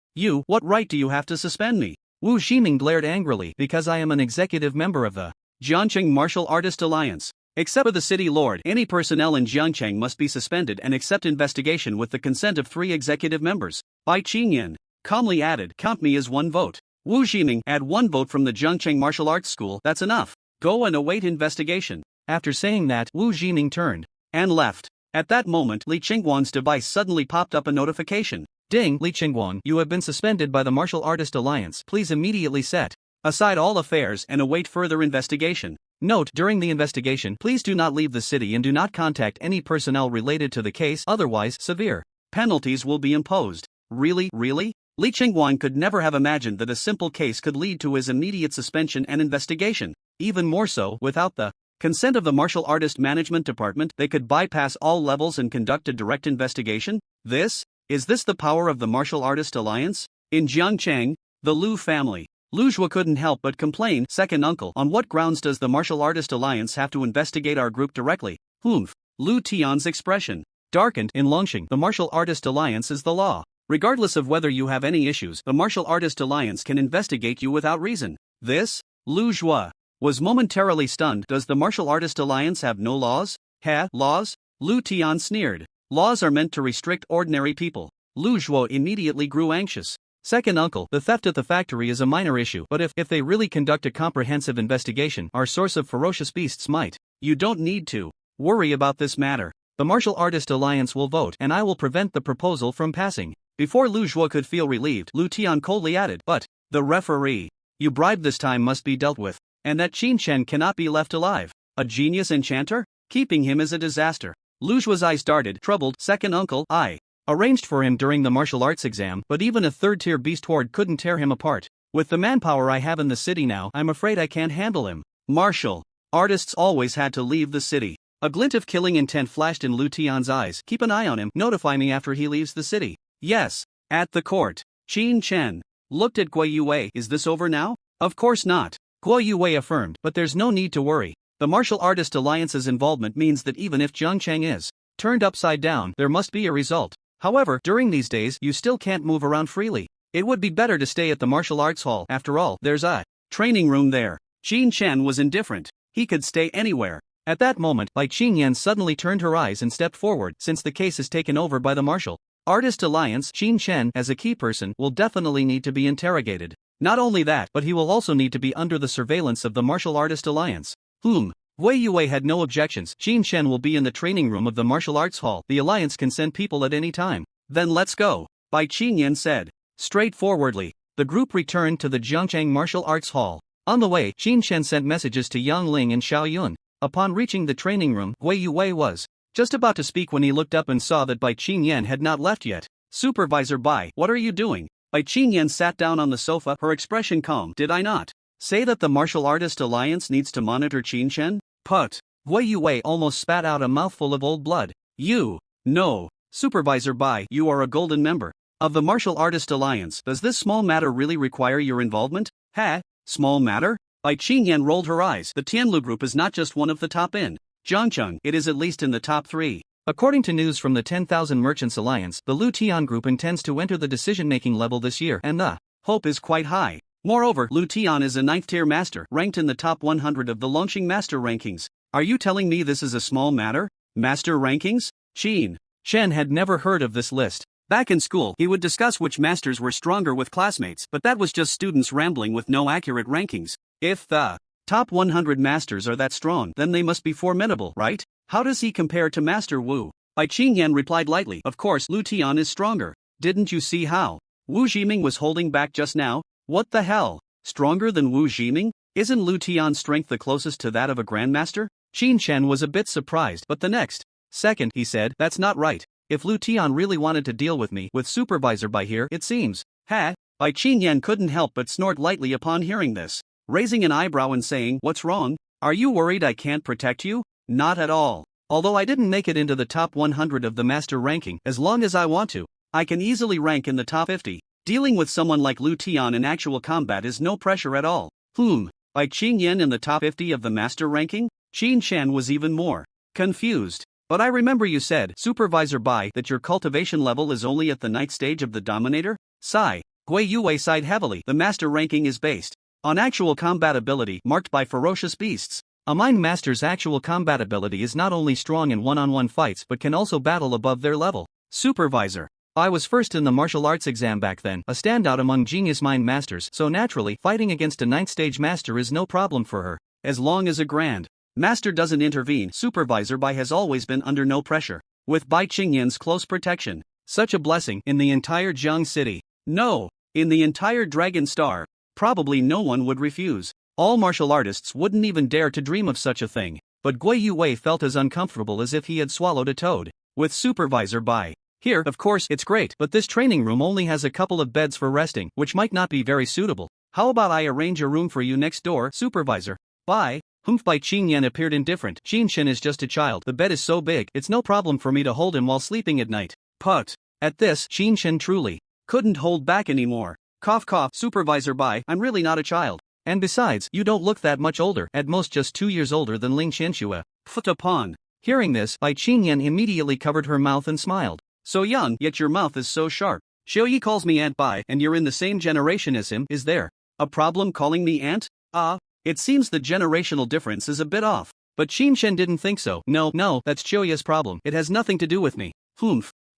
What right do you have to suspend me? Wu Ximing glared angrily. Because I am an executive member of the Jiangcheng Martial Artist Alliance. Except for the city lord, any personnel in Jiangcheng must be suspended and accept investigation with the consent of 3 executive members. Bai Qingyan calmly added, count me as 1 vote. Wu Ximing, add 1 vote from the Jiangcheng Martial Arts School, that's enough. Go and await investigation. After saying that, Wu Ximing turned and left. At that moment, Li Qingguan's device suddenly popped up a notification. Ding, Li Qingguan, you have been suspended by the Martial Artist Alliance. Please immediately set aside all affairs and await further investigation. Note, during the investigation, please do not leave the city and do not contact any personnel related to the case, otherwise, severe penalties will be imposed. Really? Li Qingguan could never have imagined that a simple case could lead to his immediate suspension and investigation. Even more so, without the consent of the Martial Artist Management Department, they could bypass all levels and conduct a direct investigation? Is this the power of the Martial Artist Alliance? In Jiangcheng, the Lu family. Lu Zhuo couldn't help but complain. Second uncle, on what grounds does the Martial Artist Alliance have to investigate our group directly? Lu Tian's expression darkened. In Longxing, the Martial Artist Alliance is the law. Regardless of whether you have any issues, the Martial Artist Alliance can investigate you without reason. Lu Zhuo was momentarily stunned. Does the Martial Artist Alliance have no laws? Laws? Lu Tian sneered. Laws are meant to restrict ordinary people. Lu Zhuo immediately grew anxious. Second uncle, the theft at the factory is a minor issue, but if they really conduct a comprehensive investigation, our source of ferocious beasts might. You don't need to worry about this matter. The Martial Artist Alliance will vote, and I will prevent the proposal from passing. Before Lu Zhuo could feel relieved, Lu Tian coldly added, but the referee you bribed this time must be dealt with, and that Qin Shen cannot be left alive. A genius enchanter? Keeping him is a disaster. Lu Zhuo's eyes darted, troubled. Second uncle, I arranged for him during the martial arts exam, but even a 3rd-tier beast horde couldn't tear him apart. With the manpower I have in the city now, I'm afraid I can't handle him. Martial artists always had to leave the city. A glint of killing intent flashed in Lu Tian's eyes. Keep an eye on him, notify me after he leaves the city. Yes. At the court, Qin Chen looked at Guo Yue. Is this over now? Of course not. Guo Yue affirmed, but there's no need to worry. The Martial Artist Alliance's involvement means that even if Zhangcheng is turned upside down, there must be a result. However, during these days, you still can't move around freely. It would be better to stay at the martial arts hall. After all, there's a training room there. Qin Chen was indifferent. He could stay anywhere. At that moment, Bai Qingyan suddenly turned her eyes and stepped forward. Since the case is taken over by the Martial Artist Alliance, Qin Chen, as a key person, will definitely need to be interrogated. Not only that, but he will also need to be under the surveillance of the Martial Artist Alliance. Wei Yue had no objections. Qin Chen will be in the training room of the martial arts hall. The Alliance can send people at any time. Then let's go, Bai Qingyan said. Straightforwardly, the group returned to the Zhangcheng Martial Arts Hall. On the way, Qin Chen sent messages to Yang Ling and Xiao Yun. Upon reaching the training room, Wei Yue was just about to speak when he looked up and saw that Bai Qingyan had not left yet. Supervisor Bai, what are you doing? Bai Qingyan sat down on the sofa, her expression calm. Did I not say that the Martial Artist Alliance needs to monitor Qin Chen? Put. Wei Yue almost spat out a mouthful of old blood. You. No. Supervisor Bai, you are a golden member of the Martial Artist Alliance. Does this small matter really require your involvement? Small matter? Bai Qingyan rolled her eyes. The Tianlu Group is not just one of the top in Zhangcheng, it is at least in the top 3. According to news from the 10,000 Merchants Alliance, the Lu Tian Group intends to enter the decision-making level this year, and the hope is quite high. Moreover, Lu Tian is a 9th-tier master, ranked in the top 100 of the Longqing Master Rankings. Are you telling me this is a small matter? Master Rankings? Qin Chen had never heard of this list. Back in school, he would discuss which masters were stronger with classmates, but that was just students rambling with no accurate rankings. If the top 100 masters are that strong, then they must be formidable, right? How does he compare to Master Wu? Bai Qingyan replied lightly. Of course, Lu Tian is stronger. Didn't you see how Wu Zhiming was holding back just now? What the hell? Stronger than Wu Zhiming? Isn't Lu Tian's strength the closest to that of a grandmaster? Qin Chen was a bit surprised, but the next second, he said, that's not right. If Lu Tian really wanted to deal with me, with Supervisor Bai here, it seems. Bai Qingyan couldn't help but snort lightly upon hearing this, raising an eyebrow and saying, what's wrong? Are you worried I can't protect you? Not at all. Although I didn't make it into the top 100 of the master ranking, as long as I want to, I can easily rank in the top 50. Dealing with someone like Lu Tian in actual combat is no pressure at all. Bai Qingyan in the top 50 of the master ranking? Qin Chen was even more confused. But I remember you said, Supervisor Bai, that your cultivation level is only at the 9th stage of the Dominator? Sigh. Gui Yue sighed heavily. The master ranking is based on actual combat ability, marked by ferocious beasts. A mind master's actual combat ability is not only strong in one-on-one fights but can also battle above their level. Supervisor. I was first in the martial arts exam back then, a standout among genius mind masters, so naturally, fighting against a 9th stage master is no problem for her. As long as a grand master doesn't intervene, Supervisor Bai has always been under no pressure. With Bai Qingyan's close protection, such a blessing in the entire Jiang city. No, in the entire Dragon Star, probably no one would refuse. All martial artists wouldn't even dare to dream of such a thing. But Gui Yue felt as uncomfortable as if he had swallowed a toad. With Supervisor Bai here, of course, it's great, but this training room only has a couple of beds for resting, which might not be very suitable. How about I arrange a room for you next door, Supervisor Bai? Bai Qingyan appeared indifferent. Qin Chen is just a child. The bed is so big, it's no problem for me to hold him while sleeping at night. Put. At this, Qin Chen truly couldn't hold back anymore. Cough cough, Supervisor Bai, I'm really not a child. And besides, you don't look that much older, at most just 2 years older than Ling Qianxue. Put upon. Hearing this, Bai Qingyan immediately covered her mouth and smiled. So young, yet your mouth is so sharp. Xiuyi calls me Aunt Bai, and you're in the same generation as him. Is there a problem calling me Aunt? It seems the generational difference is a bit off. But Qin Chen didn't think so. No, that's Qiuyi's problem. It has nothing to do with me.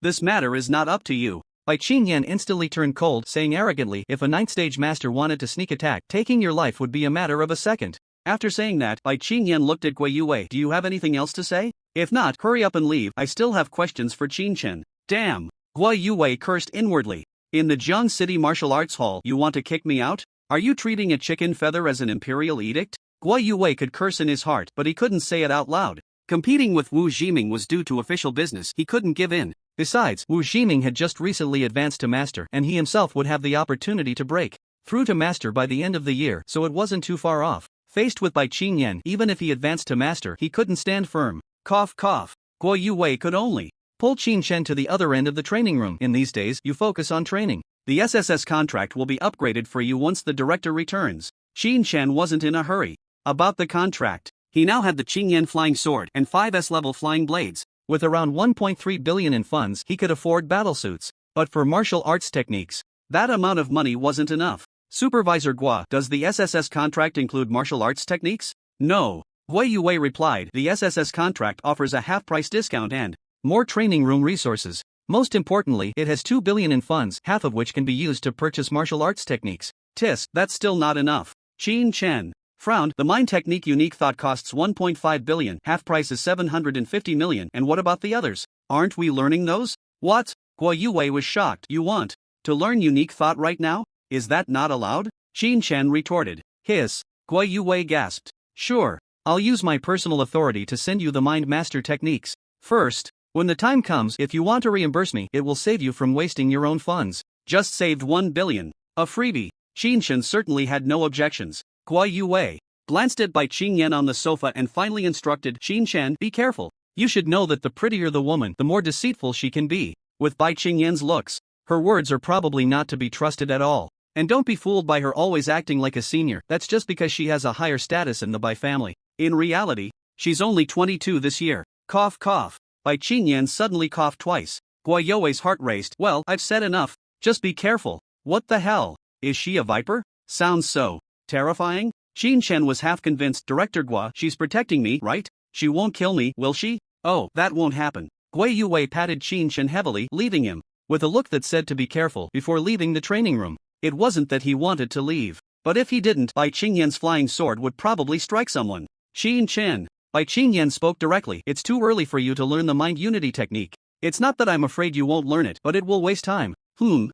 This matter is not up to you. Bai Qingyan instantly turned cold, saying arrogantly, if a 9th stage master wanted to sneak attack, taking your life would be a matter of a second. After saying that, Bai Qingyan looked at Gui Yue. Do you have anything else to say? If not, hurry up and leave. I still have questions for Qin Chen. Damn. Gui Yue cursed inwardly. In the Jiang City Martial Arts Hall, you want to kick me out? Are you treating a chicken feather as an imperial edict? Gui Yue could curse in his heart, but he couldn't say it out loud. Competing with Wu Zhiming was due to official business. He couldn't give in. Besides, Wu Zhiming had just recently advanced to master, and he himself would have the opportunity to break through to master by the end of the year, so it wasn't too far off. Faced with Bai Qingyan, even if he advanced to master, he couldn't stand firm. Cough cough. Guo Yuwei could only pull Qin Shen to the other end of the training room. In these days, you focus on training. The SSS contract will be upgraded for you once the director returns. Qin Shen wasn't in a hurry about the contract. He now had the Qingyan flying sword and 5 S-level flying blades. With around 1.3 billion in funds, he could afford battlesuits. But for martial arts techniques, that amount of money wasn't enough. Supervisor Guo, does the SSS contract include martial arts techniques? No. Guo Yuwei replied, the SSS contract offers a half-price discount and more training room resources. Most importantly, it has 2 billion in funds, half of which can be used to purchase martial arts techniques. Tisk, that's still not enough. Qin Chen frowned. The mind technique unique thought costs 1.5 billion, half price is 750 million, and what about the others? Aren't we learning those? What? Guo Yuwei was shocked. You want to learn unique thought right now? Is that not allowed? Qin Chen retorted. Hiss. Guo Yuwei gasped. Sure, I'll use my personal authority to send you the mind master techniques. First, when the time comes, if you want to reimburse me, it will save you from wasting your own funds. Just saved 1 billion. A freebie. Qin Shen certainly had no objections. Guo Yuwei glanced at Bai Qingyan on the sofa and finally instructed Qin Shen, be careful. You should know that the prettier the woman, the more deceitful she can be. With Bai Qingyan's looks, her words are probably not to be trusted at all. And don't be fooled by her always acting like a senior, that's just because she has a higher status in the Bai family. In reality, she's only 22 this year. Cough cough. Bai Qingyan suddenly coughed twice. Guo Yuwei's heart raced. Well, I've said enough. Just be careful. What the hell? Is she a viper? Sounds so terrifying. Qin Shen was half convinced. Director Guo, she's protecting me, right? She won't kill me, will she? Oh, that won't happen. Guo Yuwei patted Qin Shen heavily, leaving him with a look that said to be careful before leaving the training room. It wasn't that he wanted to leave, but if he didn't, Bai Qingyan's flying sword would probably strike someone. Qin Shen. Bai Qingyan spoke directly. It's too early for you to learn the mind unity technique. It's not that I'm afraid you won't learn it, but it will waste time. Qin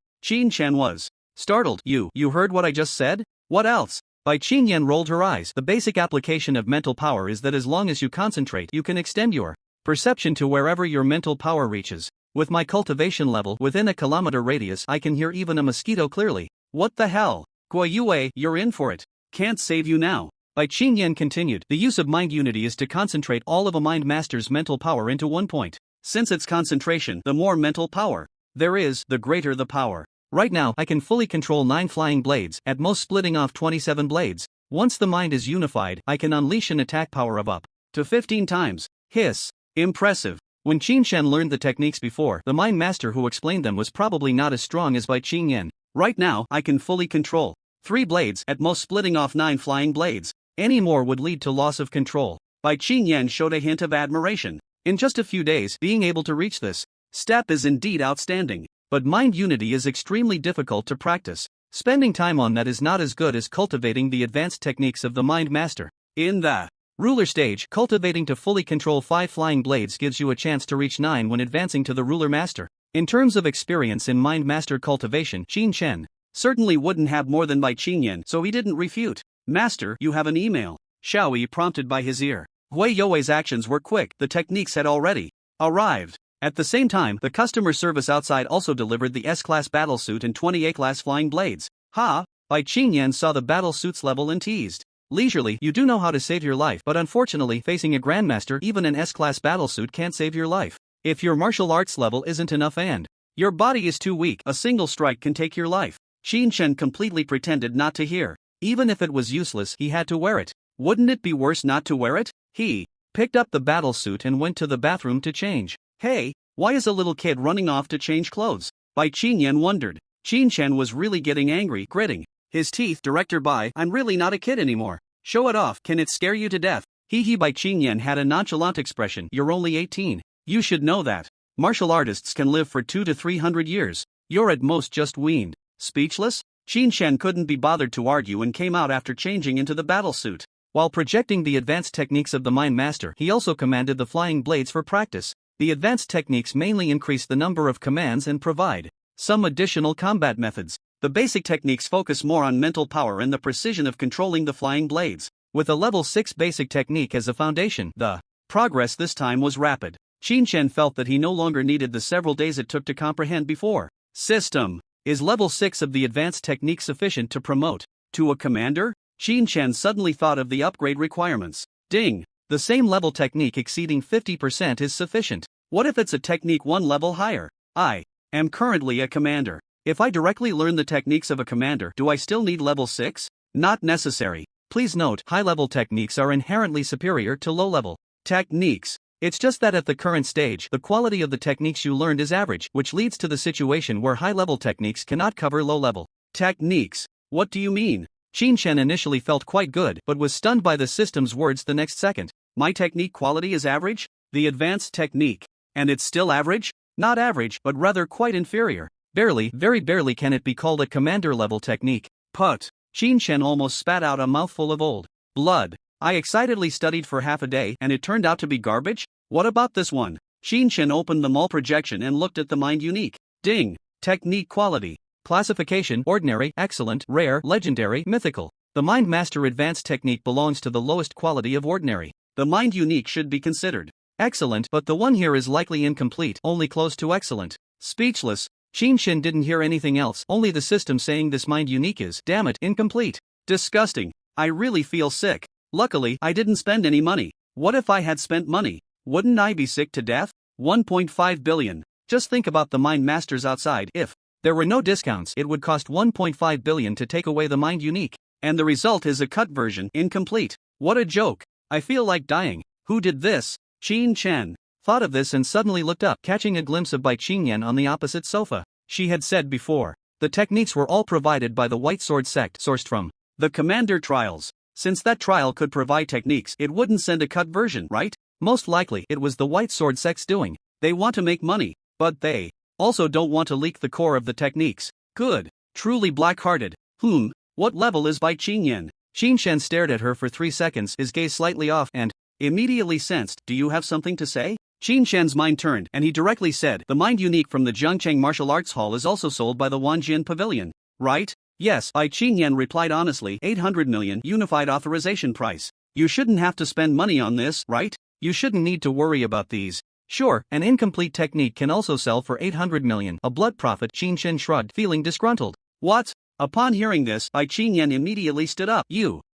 Shen was startled. You heard what I just said? What else? Bai Qingyan rolled her eyes. The basic application of mental power is that as long as you concentrate, you can extend your perception to wherever your mental power reaches. With my cultivation level within a kilometer radius, I can hear even a mosquito clearly. What the hell? Guo Yuwei, you're in for it. Can't save you now. Bai Qingyan continued. The use of mind unity is to concentrate all of a mind master's mental power into one point. Since it's concentration, the more mental power there is, the greater the power. Right now, I can fully control 9 flying blades, at most splitting off 27 blades. Once the mind is unified, I can unleash an attack power of up to 15 times. Hiss. Impressive. When Qin Shen learned the techniques before, the mind master who explained them was probably not as strong as Bai Qingyan. Right now, I can fully control 3 blades, at most splitting off 9 flying blades. Any more would lead to loss of control. Bai Qingyan showed a hint of admiration. In just a few days, being able to reach this step is indeed outstanding. But mind unity is extremely difficult to practice. Spending time on that is not as good as cultivating the advanced techniques of the mind master. In the ruler stage, cultivating to fully control 5 flying blades gives you a chance to reach 9 when advancing to the ruler master. In terms of experience in mind master cultivation, Qin Shen certainly wouldn't have more than Bai Qingyan, so he didn't refute. Master, you have an email. Xiaoyi prompted by his ear. Guo Yuwei's actions were quick. The techniques had already arrived. At the same time, the customer service outside also delivered the S-Class battlesuit and 20 A-Class flying blades. Ha! Bai Qingyan saw the battlesuit's level and teased. Leisurely, you do know how to save your life, but unfortunately, facing a grandmaster, even an S-Class battlesuit can't save your life. If your martial arts level isn't enough and your body is too weak, a single strike can take your life. Qin Shen completely pretended not to hear. Even if it was useless, he had to wear it. Wouldn't it be worse not to wear it? He picked up the battlesuit and went to the bathroom to change. Hey, why is a little kid running off to change clothes? Bai Qingyan wondered. Qin Shen was really getting angry, gritting his teeth. Director Bai, I'm really not a kid anymore. Show it off, can it scare you to death? He Bai Qingyan had a nonchalant expression. You're only 18. You should know that. Martial artists can live for 200 to 300 years. You're at most just weaned. Speechless? Qin Shen couldn't be bothered to argue and came out after changing into the battlesuit. While projecting the advanced techniques of the mind master, he also commanded the flying blades for practice. The advanced techniques mainly increase the number of commands and provide some additional combat methods. The basic techniques focus more on mental power and the precision of controlling the flying blades. With a level 6 basic technique as a foundation, the progress this time was rapid. Qin Shen felt that he no longer needed the several days it took to comprehend before. System. Is level 6 of the advanced technique sufficient to promote to a commander? Qin Shen suddenly thought of the upgrade requirements. Ding! The same level technique exceeding 50% is sufficient. What if it's a technique one level higher? I am currently a commander. If I directly learn the techniques of a commander, do I still need level 6? Not necessary. Please note, high-level techniques are inherently superior to low-level techniques. It's just that at the current stage, the quality of the techniques you learned is average, which leads to the situation where high-level techniques cannot cover low-level techniques. What do you mean? Qin Shen initially felt quite good, but was stunned by the system's words the next second. My technique quality is average? The advanced technique. And it's still average? Not average, but rather quite inferior. Barely, very barely can it be called a commander-level technique. Put. Qin Shen almost spat out a mouthful of old blood. I excitedly studied for half a day and it turned out to be garbage? What about this one? Qin Shen opened the mall projection and looked at the mind unique. Ding. Technique quality. Classification: ordinary, excellent, rare, legendary, mythical. The Mind Master Advanced technique belongs to the lowest quality of ordinary. The Mind Unique should be considered excellent, but the one here is likely incomplete, only close to excellent. Speechless, Qin Shen didn't hear anything else, only the system saying this Mind Unique is, damn it, incomplete. Disgusting. I really feel sick. Luckily, I didn't spend any money. What if I had spent money? Wouldn't I be sick to death? 1.5 billion. Just think about the Mind Masters outside. If there were no discounts, it would cost 1.5 billion to take away the Mind Unique. And the result is a cut version, incomplete. What a joke. I feel like dying. Who did this? Qin Shen thought of this and suddenly looked up, catching a glimpse of Bai Qingyan on the opposite sofa. She had said before, the techniques were all provided by the White Sword sect, sourced from the Commander Trials. Since that trial could provide techniques, it wouldn't send a cut version, right? Most likely, it was the White Sword sect's doing. They want to make money, but they also don't want to leak the core of the techniques. Good. Truly black-hearted. What level is Bai Qingyan? Qin Shen stared at her for 3 seconds, his gaze slightly off, and immediately sensed, do you have something to say? Qin Shen's mind turned, and he directly said, the Mind Unique from the Jiangcheng Martial Arts Hall is also sold by the Wanjian Pavilion, right? Yes, Bai Qingyan replied honestly, 800 million unified authorization price. You shouldn't have to spend money on this, right? You shouldn't need to worry about these. Sure, an incomplete technique can also sell for 800 million, a blood profit. Qin Shen shrugged, feeling disgruntled. What? Upon hearing this, Bai Qingyan immediately stood up.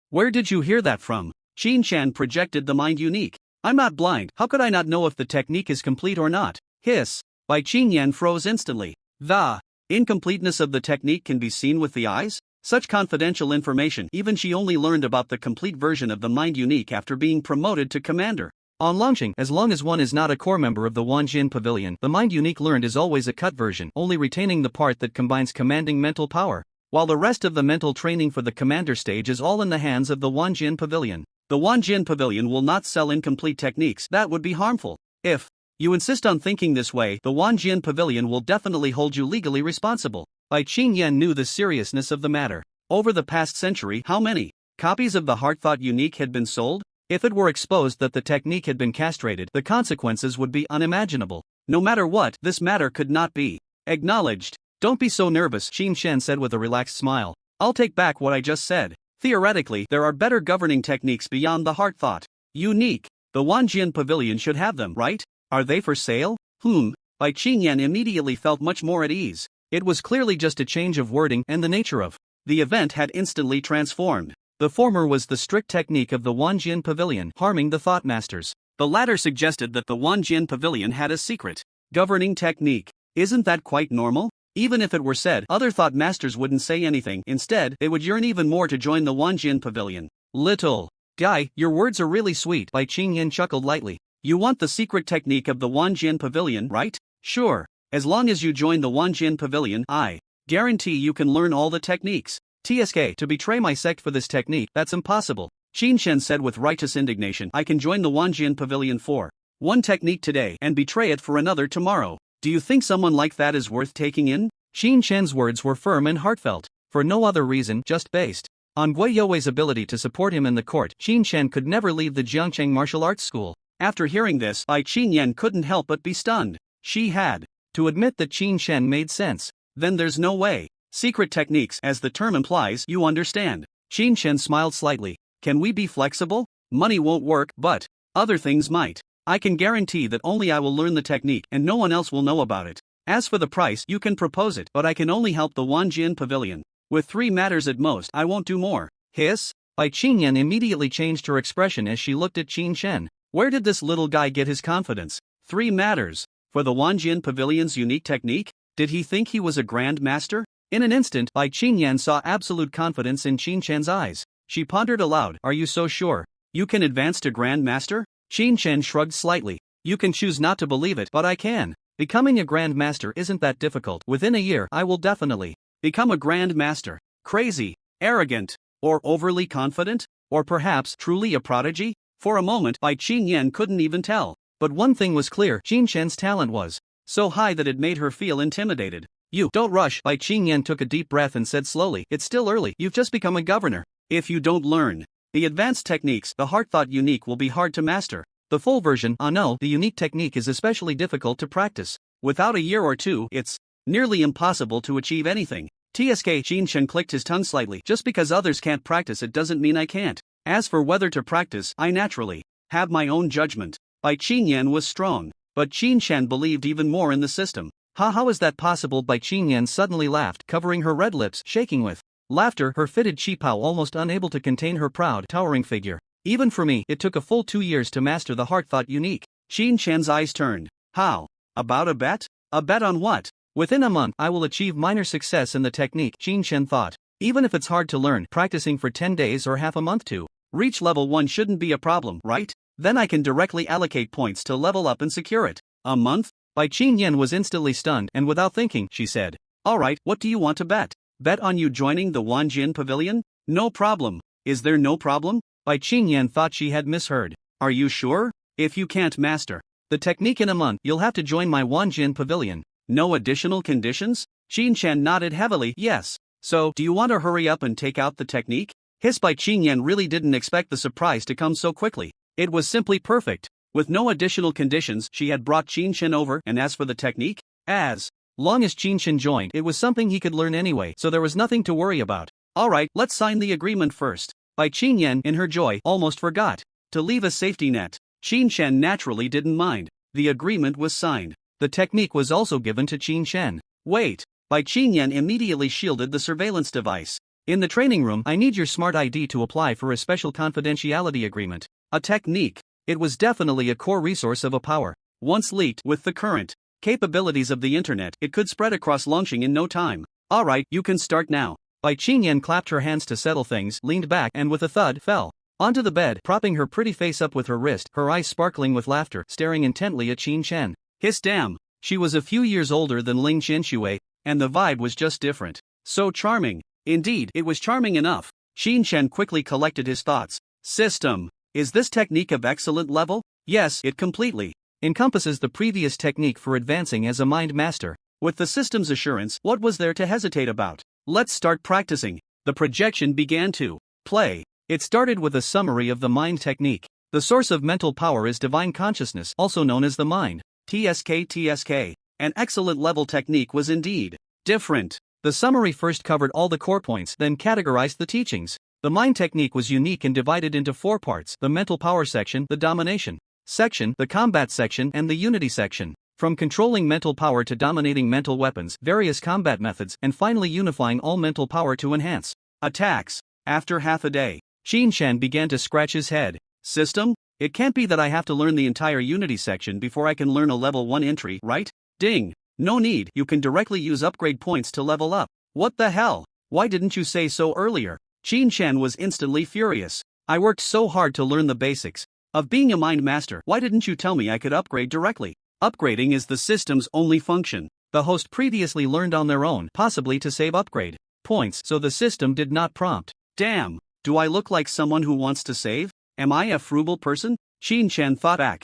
Where did you hear that from? Qin Shen projected the Mind Unique. I'm not blind, how could I not know if the technique is complete or not? Hiss. Bai Qingyan froze instantly. The incompleteness of the technique can be seen with the eyes? Such confidential information, even she only learned about the complete version of the Mind Unique after being promoted to commander. On Longqing, as long as one is not a core member of the Wanjian Pavilion, the Mind Unique learned is always a cut version, only retaining the part that combines commanding mental power, while the rest of the mental training for the commander stage is all in the hands of the Wanjian Pavilion. The Wanjian Pavilion will not sell incomplete techniques, that would be harmful. If you insist on thinking this way, the Wanjian Pavilion will definitely hold you legally responsible. Bai Qingyan knew the seriousness of the matter. Over the past century, how many copies of the Heartthought Unique had been sold? If it were exposed that the technique had been castrated, the consequences would be unimaginable. No matter what, this matter could not be acknowledged. Don't be so nervous, Qin Shen said with a relaxed smile. I'll take back what I just said. Theoretically, there are better governing techniques beyond the Heartthought Unique. The Wanjian Pavilion should have them, right? Are they for sale? Bai Qingyan immediately felt much more at ease. It was clearly just a change of wording, and the nature of the event had instantly transformed. The former was the strict technique of the Wanjian Pavilion, harming the Thought Masters. The latter suggested that the Wanjian Pavilion had a secret governing technique. Isn't that quite normal? Even if it were said, other Thought Masters wouldn't say anything. Instead, they would yearn even more to join the Wanjian Pavilion. Little guy, your words are really sweet, Bai Qingyan chuckled lightly. You want the secret technique of the Wanjian Pavilion, right? Sure. As long as you join the Wanjian Pavilion, I guarantee you can learn all the techniques. TSK, to betray my sect for this technique, that's impossible. Qin Shen said with righteous indignation. I can join the Wanjian Pavilion for one technique today and betray it for another tomorrow. Do you think someone like that is worth taking in? Qin Shen's words were firm and heartfelt. For no other reason, just based on Gui Youwei's ability to support him in the court, Qin Shen could never leave the Jiangcheng Martial Arts School. After hearing this, Bai Qingyan couldn't help but be stunned. She had to admit that Qin Shen made sense. Then there's no way. Secret techniques, as the term implies, you understand. Qin Shen smiled slightly. Can we be flexible? Money won't work, but other things might. I can guarantee that only I will learn the technique and no one else will know about it. As for the price, you can propose it, but I can only help the Wanjian Pavilion. With 3 matters at most, I won't do more. Hiss? Bai Qingyan immediately changed her expression as she looked at Qin Shen. Where did this little guy get his confidence? 3 matters. For the Wanjian Pavilion's unique technique? Did he think he was a grand master? In an instant, Bai Qingyan saw absolute confidence in Qin Shen's eyes. She pondered aloud, "Are you so sure? You can advance to grand master?" Qin Shen shrugged slightly. "You can choose not to believe it, but I can. Becoming a grand master isn't that difficult. Within a year, I will definitely become a grand master." Crazy, arrogant, or overly confident? Or perhaps truly a prodigy? For a moment, Bai Qingyan couldn't even tell. But one thing was clear, Qin Shen's talent was so high that it made her feel intimidated. "You don't rush." Bai Qingyan took a deep breath and said slowly, "It's still early. You've just become a governor. If you don't learn the advanced techniques the heart thought unique will be hard to master. The full version, no, the unique technique is especially difficult to practice. Without a year or two, it's nearly impossible to achieve anything." TSK Qin Shen clicked his tongue slightly. "Just because others can't practice it doesn't mean I can't. As for whether to practice, I naturally have my own judgment." Bai Qingyan was strong, but Qin Shen believed even more in the system. How is that possible?" Bai Qingyan suddenly laughed, covering her red lips, shaking with laughter, her fitted qipao almost unable to contain her proud, towering figure. "Even for me, it took a full 2 years to master the heart thought unique." Qin Shen's eyes turned. "How? About a bet? A bet on what?" "Within a month, I will achieve minor success in the technique," Qin Shen thought. "Even if it's hard to learn, practicing for 10 days or half a month to reach level 1 shouldn't be a problem, right? Then I can directly allocate points to level up and secure it." "A month?" Bai Qingyan was instantly stunned, and without thinking, she said, "Alright, what do you want to bet?" "Bet on you joining the Wanjian Pavilion?" "No problem." "Is there no problem?" Bai Qingyan thought she had misheard. "Are you sure? If you can't master the technique in a month, you'll have to join my Wanjian Pavilion." "No additional conditions?" Qin Shen nodded heavily. "Yes. So, do you want to hurry up and take out the technique?" Bai Qingyan really didn't expect the surprise to come so quickly. It was simply perfect. With no additional conditions, she had brought Qin Shen over, and as for the technique, as long as Qin Shen joined, it was something he could learn anyway, so there was nothing to worry about. "Alright, let's sign the agreement first." Bai Qingyan, in her joy, almost forgot to leave a safety net. Qin Shen naturally didn't mind. The agreement was signed. The technique was also given to Qin Shen. "Wait." Bai Qingyan immediately shielded the surveillance device. "In the training room, I need your smart ID to apply for a special confidentiality agreement." A technique. It was definitely a core resource of a power. Once leaked, with the current capabilities of the internet, it could spread across Longxing in no time. "Alright, you can start now." Bai Qingyan clapped her hands to settle things, leaned back, and with a thud, fell onto the bed, propping her pretty face up with her wrist, her eyes sparkling with laughter, staring intently at Qin Shen. Damn. She was a few years older than Ling Qianxue, and the vibe was just different. So charming. Indeed, it was charming enough. Qin Shen quickly collected his thoughts. System. Is this technique of excellent level? Yes, it completely encompasses the previous technique for advancing as a mind master. With the system's assurance, what was there to hesitate about? Let's start practicing. The projection began to play. It started with a summary of the mind technique. The source of mental power is divine consciousness, also known as the mind. TSK. An excellent level technique was indeed different. The summary first covered all the core points, then categorized the teachings. The mind technique was unique and divided into 4 parts: the mental power section, the domination section, the combat section, and the unity section. From controlling mental power to dominating mental weapons, various combat methods, and finally unifying all mental power to enhance attacks. After half a day, Qin Shen began to scratch his head. System? It can't be that I have to learn the entire unity section before I can learn a level 1 entry, right? Ding. No need, you can directly use upgrade points to level up. What the hell? Why didn't you say so earlier? Qin Shen was instantly furious. I worked so hard to learn the basics of being a mind master. Why didn't you tell me I could upgrade directly? Upgrading is the system's only function. The host previously learned on their own, possibly to save upgrade points, so the system did not prompt. Damn, do I look like someone who wants to save? Am I a frugal person? Qin Shen thought back.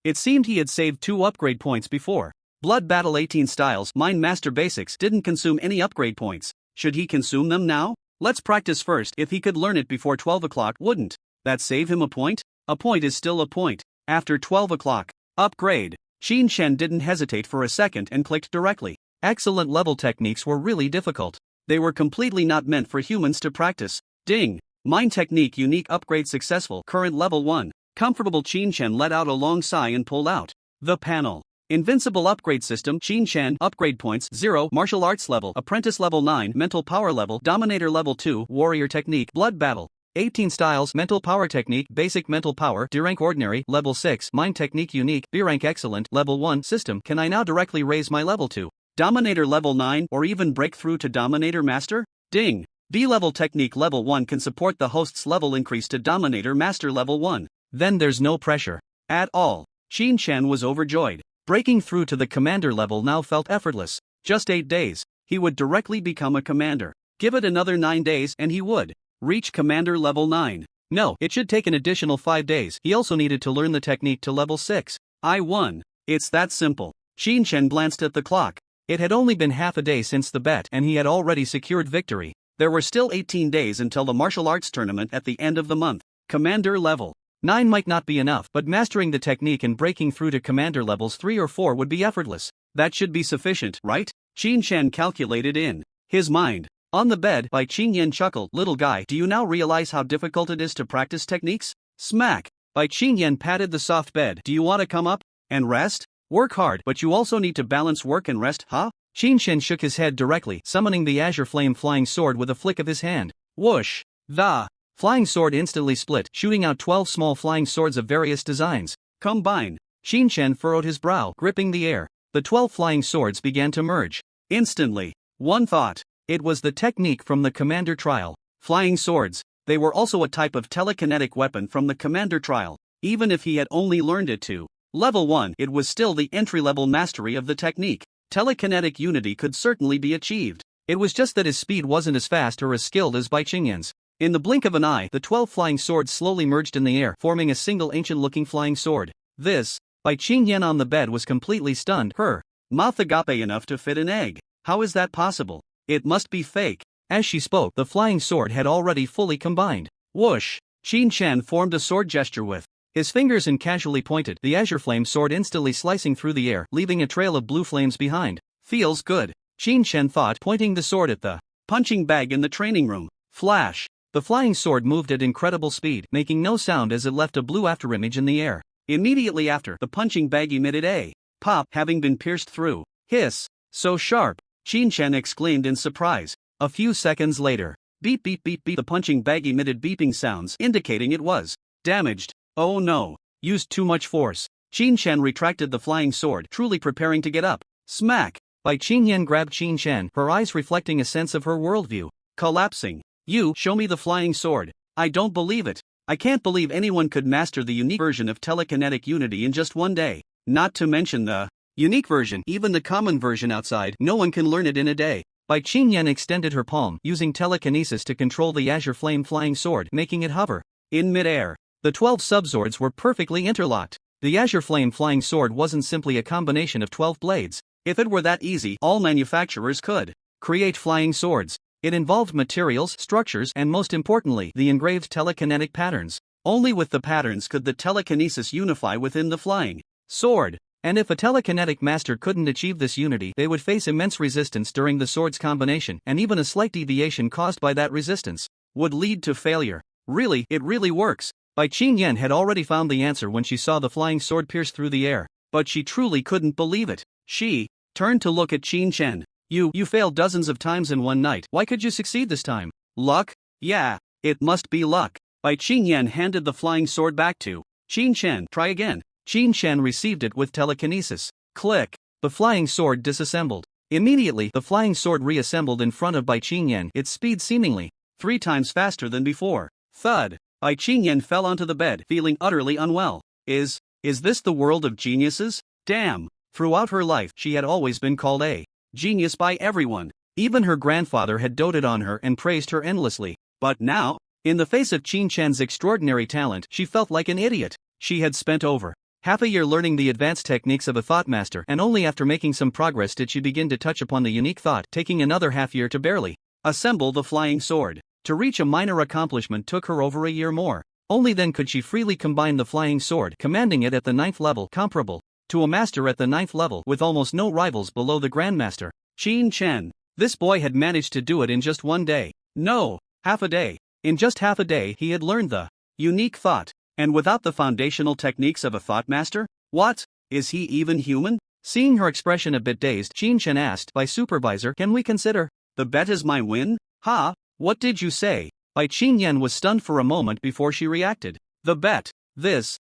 It seemed he had saved 2 upgrade points before. Blood Battle 18 Styles Mind Master Basics didn't consume any upgrade points. Should he consume them now? Let's practice first. If he could learn it before 12 o'clock, wouldn't that save him a point? A point is still a point. After 12 o'clock, upgrade. Qin Shen didn't hesitate for a second and clicked directly. Excellent level techniques were really difficult. They were completely not meant for humans to practice. Ding. Mind technique unique upgrade successful. Current level 1. Comfortable. Qin Shen let out a long sigh and pulled out the panel. Invincible upgrade system. Qin Shen upgrade points 0. Martial arts level. Apprentice level 9. Mental power level. Dominator level 2. Warrior technique. Blood battle. 18 styles: Mental Power Technique, Basic Mental Power, D rank Ordinary, Level 6, Mind Technique Unique, B rank Excellent, Level 1. System: can I now directly raise my level to Dominator Level 9 or even break through to Dominator Master? Ding! B-level technique level 1 can support the host's level increase to Dominator Master level 1. Then there's no pressure at all. Qin Chen was overjoyed. Breaking through to the commander level now felt effortless. Just 8 days, he would directly become a commander. Give it another 9 days and he would reach commander level 9. No, it should take an additional 5 days. He also needed to learn the technique to level 6. I won. It's that simple. Qin Chen glanced at the clock. It had only been half a day since the bet and he had already secured victory. There were still 18 days until the martial arts tournament at the end of the month. Commander level 9 might not be enough, but mastering the technique and breaking through to commander levels 3 or 4 would be effortless. That should be sufficient, right? Qin Chen calculated in his mind. On the bed, Bai Qingyan chuckled. Little guy, do you now realize how difficult it is to practice techniques? Smack! Bai Qingyan patted the soft bed. Do you want to come up and rest? Work hard, but you also need to balance work and rest, huh? Qin Chen shook his head directly, summoning the Azure Flame flying sword with a flick of his hand. Whoosh! The flying sword instantly split, shooting out 12 small flying swords of various designs. Combine! Qin Chen furrowed his brow, gripping the air. The 12 flying swords began to merge. Instantly, one thought. It was the technique from the Commander Trial. Flying swords. They were also a type of telekinetic weapon from the Commander Trial. Even if he had only learned it to Level 1, it was still the entry-level mastery of the technique. Telekinetic unity could certainly be achieved. It was just that his speed wasn't as fast or as skilled as Bai Qingyan's. In the blink of an eye, the 12 flying swords slowly merged in the air, forming a single ancient-looking flying sword. This, Bai Qingyan on the bed was completely stunned. Her mouth agape enough to fit an egg. How is that possible? It must be fake. As she spoke, the flying sword had already fully combined. Whoosh! Qin Chen formed a sword gesture with his fingers and casually pointed, the Azure Flame sword instantly slicing through the air, leaving a trail of blue flames behind. Feels good, Qin Chen thought, pointing the sword at the punching bag in the training room. Flash! The flying sword moved at incredible speed, making no sound as it left a blue afterimage in the air. Immediately after, the punching bag emitted a pop, having been pierced through. Hiss! So sharp! Qin Chen exclaimed in surprise. A few seconds later, beep beep beep beep, the punching bag emitted beeping sounds, indicating it was damaged. Oh no, used too much force. Qin Chen retracted the flying sword, truly preparing to get up. Smack! Bai Qingyan grabbed Qin Chen, her eyes reflecting a sense of her worldview. Collapsing. You, show me the flying sword. I don't believe it. I can't believe anyone could master the unique version of telekinetic unity in just one day. Not to mention the unique version, even the common version outside, no one can learn it in a day. Bai Qingyan extended her palm, using telekinesis to control the Azure Flame flying sword, making it hover in midair. The 12 subswords were perfectly interlocked. The Azure Flame flying sword wasn't simply a combination of 12 blades. If it were that easy, all manufacturers could create flying swords. It involved materials, structures, and most importantly, the engraved telekinetic patterns. Only with the patterns could the telekinesis unify within the flying sword. And if a telekinetic master couldn't achieve this unity, they would face immense resistance during the sword's combination, and even a slight deviation caused by that resistance would lead to failure. Really, it really works. Bai Qingyan had already found the answer when she saw the flying sword pierce through the air, but she truly couldn't believe it. She turned to look at Qin Chen. You failed dozens of times in one night. Why could you succeed this time? Luck? Yeah, it must be luck. Bai Qingyan handed the flying sword back to Qin Chen. Try again. Qin Chen received it with telekinesis. Click. The flying sword disassembled. Immediately, the flying sword reassembled in front of Bai Qingyan, its speed seemingly 3 times faster than before. Thud. Bai Qingyan fell onto the bed, feeling utterly unwell. Is this the world of geniuses? Damn. Throughout her life, she had always been called a genius by everyone. Even her grandfather had doted on her and praised her endlessly. But now, in the face of Qin Chen's extraordinary talent, she felt like an idiot. She had spent over half a year learning the advanced techniques of a thought master, and only after making some progress did she begin to touch upon the unique thought, taking another half year to barely assemble the flying sword. To reach a minor accomplishment took her over a year more. Only then could she freely combine the flying sword, commanding it at the 9th level, comparable to a master at the 9th level, with almost no rivals below the grandmaster. Qin Chen. This boy had managed to do it in just one day. No, half a day. In just half a day he had learned the unique thought. And without the foundational techniques of a thought master? What? Is he even human? Seeing her expression a bit dazed, Qin Chen asked, "By supervisor, can we consider the bet as my win?" Ha? What did you say? Bai Qingyan was stunned for a moment before she reacted. The bet. This.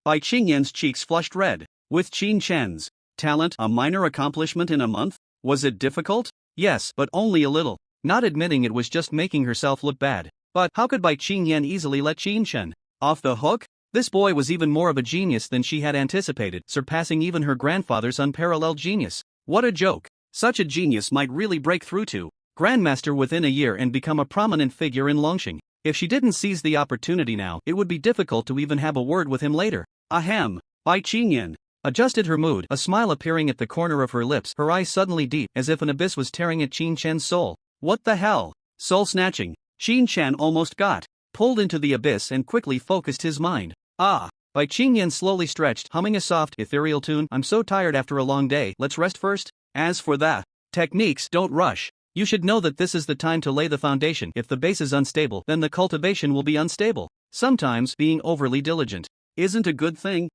Bai Qingyan's cheeks flushed red. With Qin Chen's talent, a minor accomplishment in a month? Was it difficult? Yes, but only a little. Not admitting it was just making herself look bad. But how could Bai Qingyan easily let Qin Chen off the hook? This boy was even more of a genius than she had anticipated, surpassing even her grandfather's unparalleled genius. What a joke. Such a genius might really break through to Grandmaster within a year and become a prominent figure in Longxing. If she didn't seize the opportunity now, it would be difficult to even have a word with him later. Ahem. Bai Qingyan adjusted her mood, a smile appearing at the corner of her lips, her eyes suddenly deep, as if an abyss was tearing at Qin Chen's soul. What the hell? Soul snatching. Qin Chen almost got pulled into the abyss and quickly focused his mind. Bai Qingyan slowly stretched, humming a soft, ethereal tune. I'm so tired after a long day, let's rest first. As for the techniques, don't rush. You should know that this is the time to lay the foundation. If the base is unstable, then the cultivation will be unstable. Sometimes, being overly diligent isn't a good thing.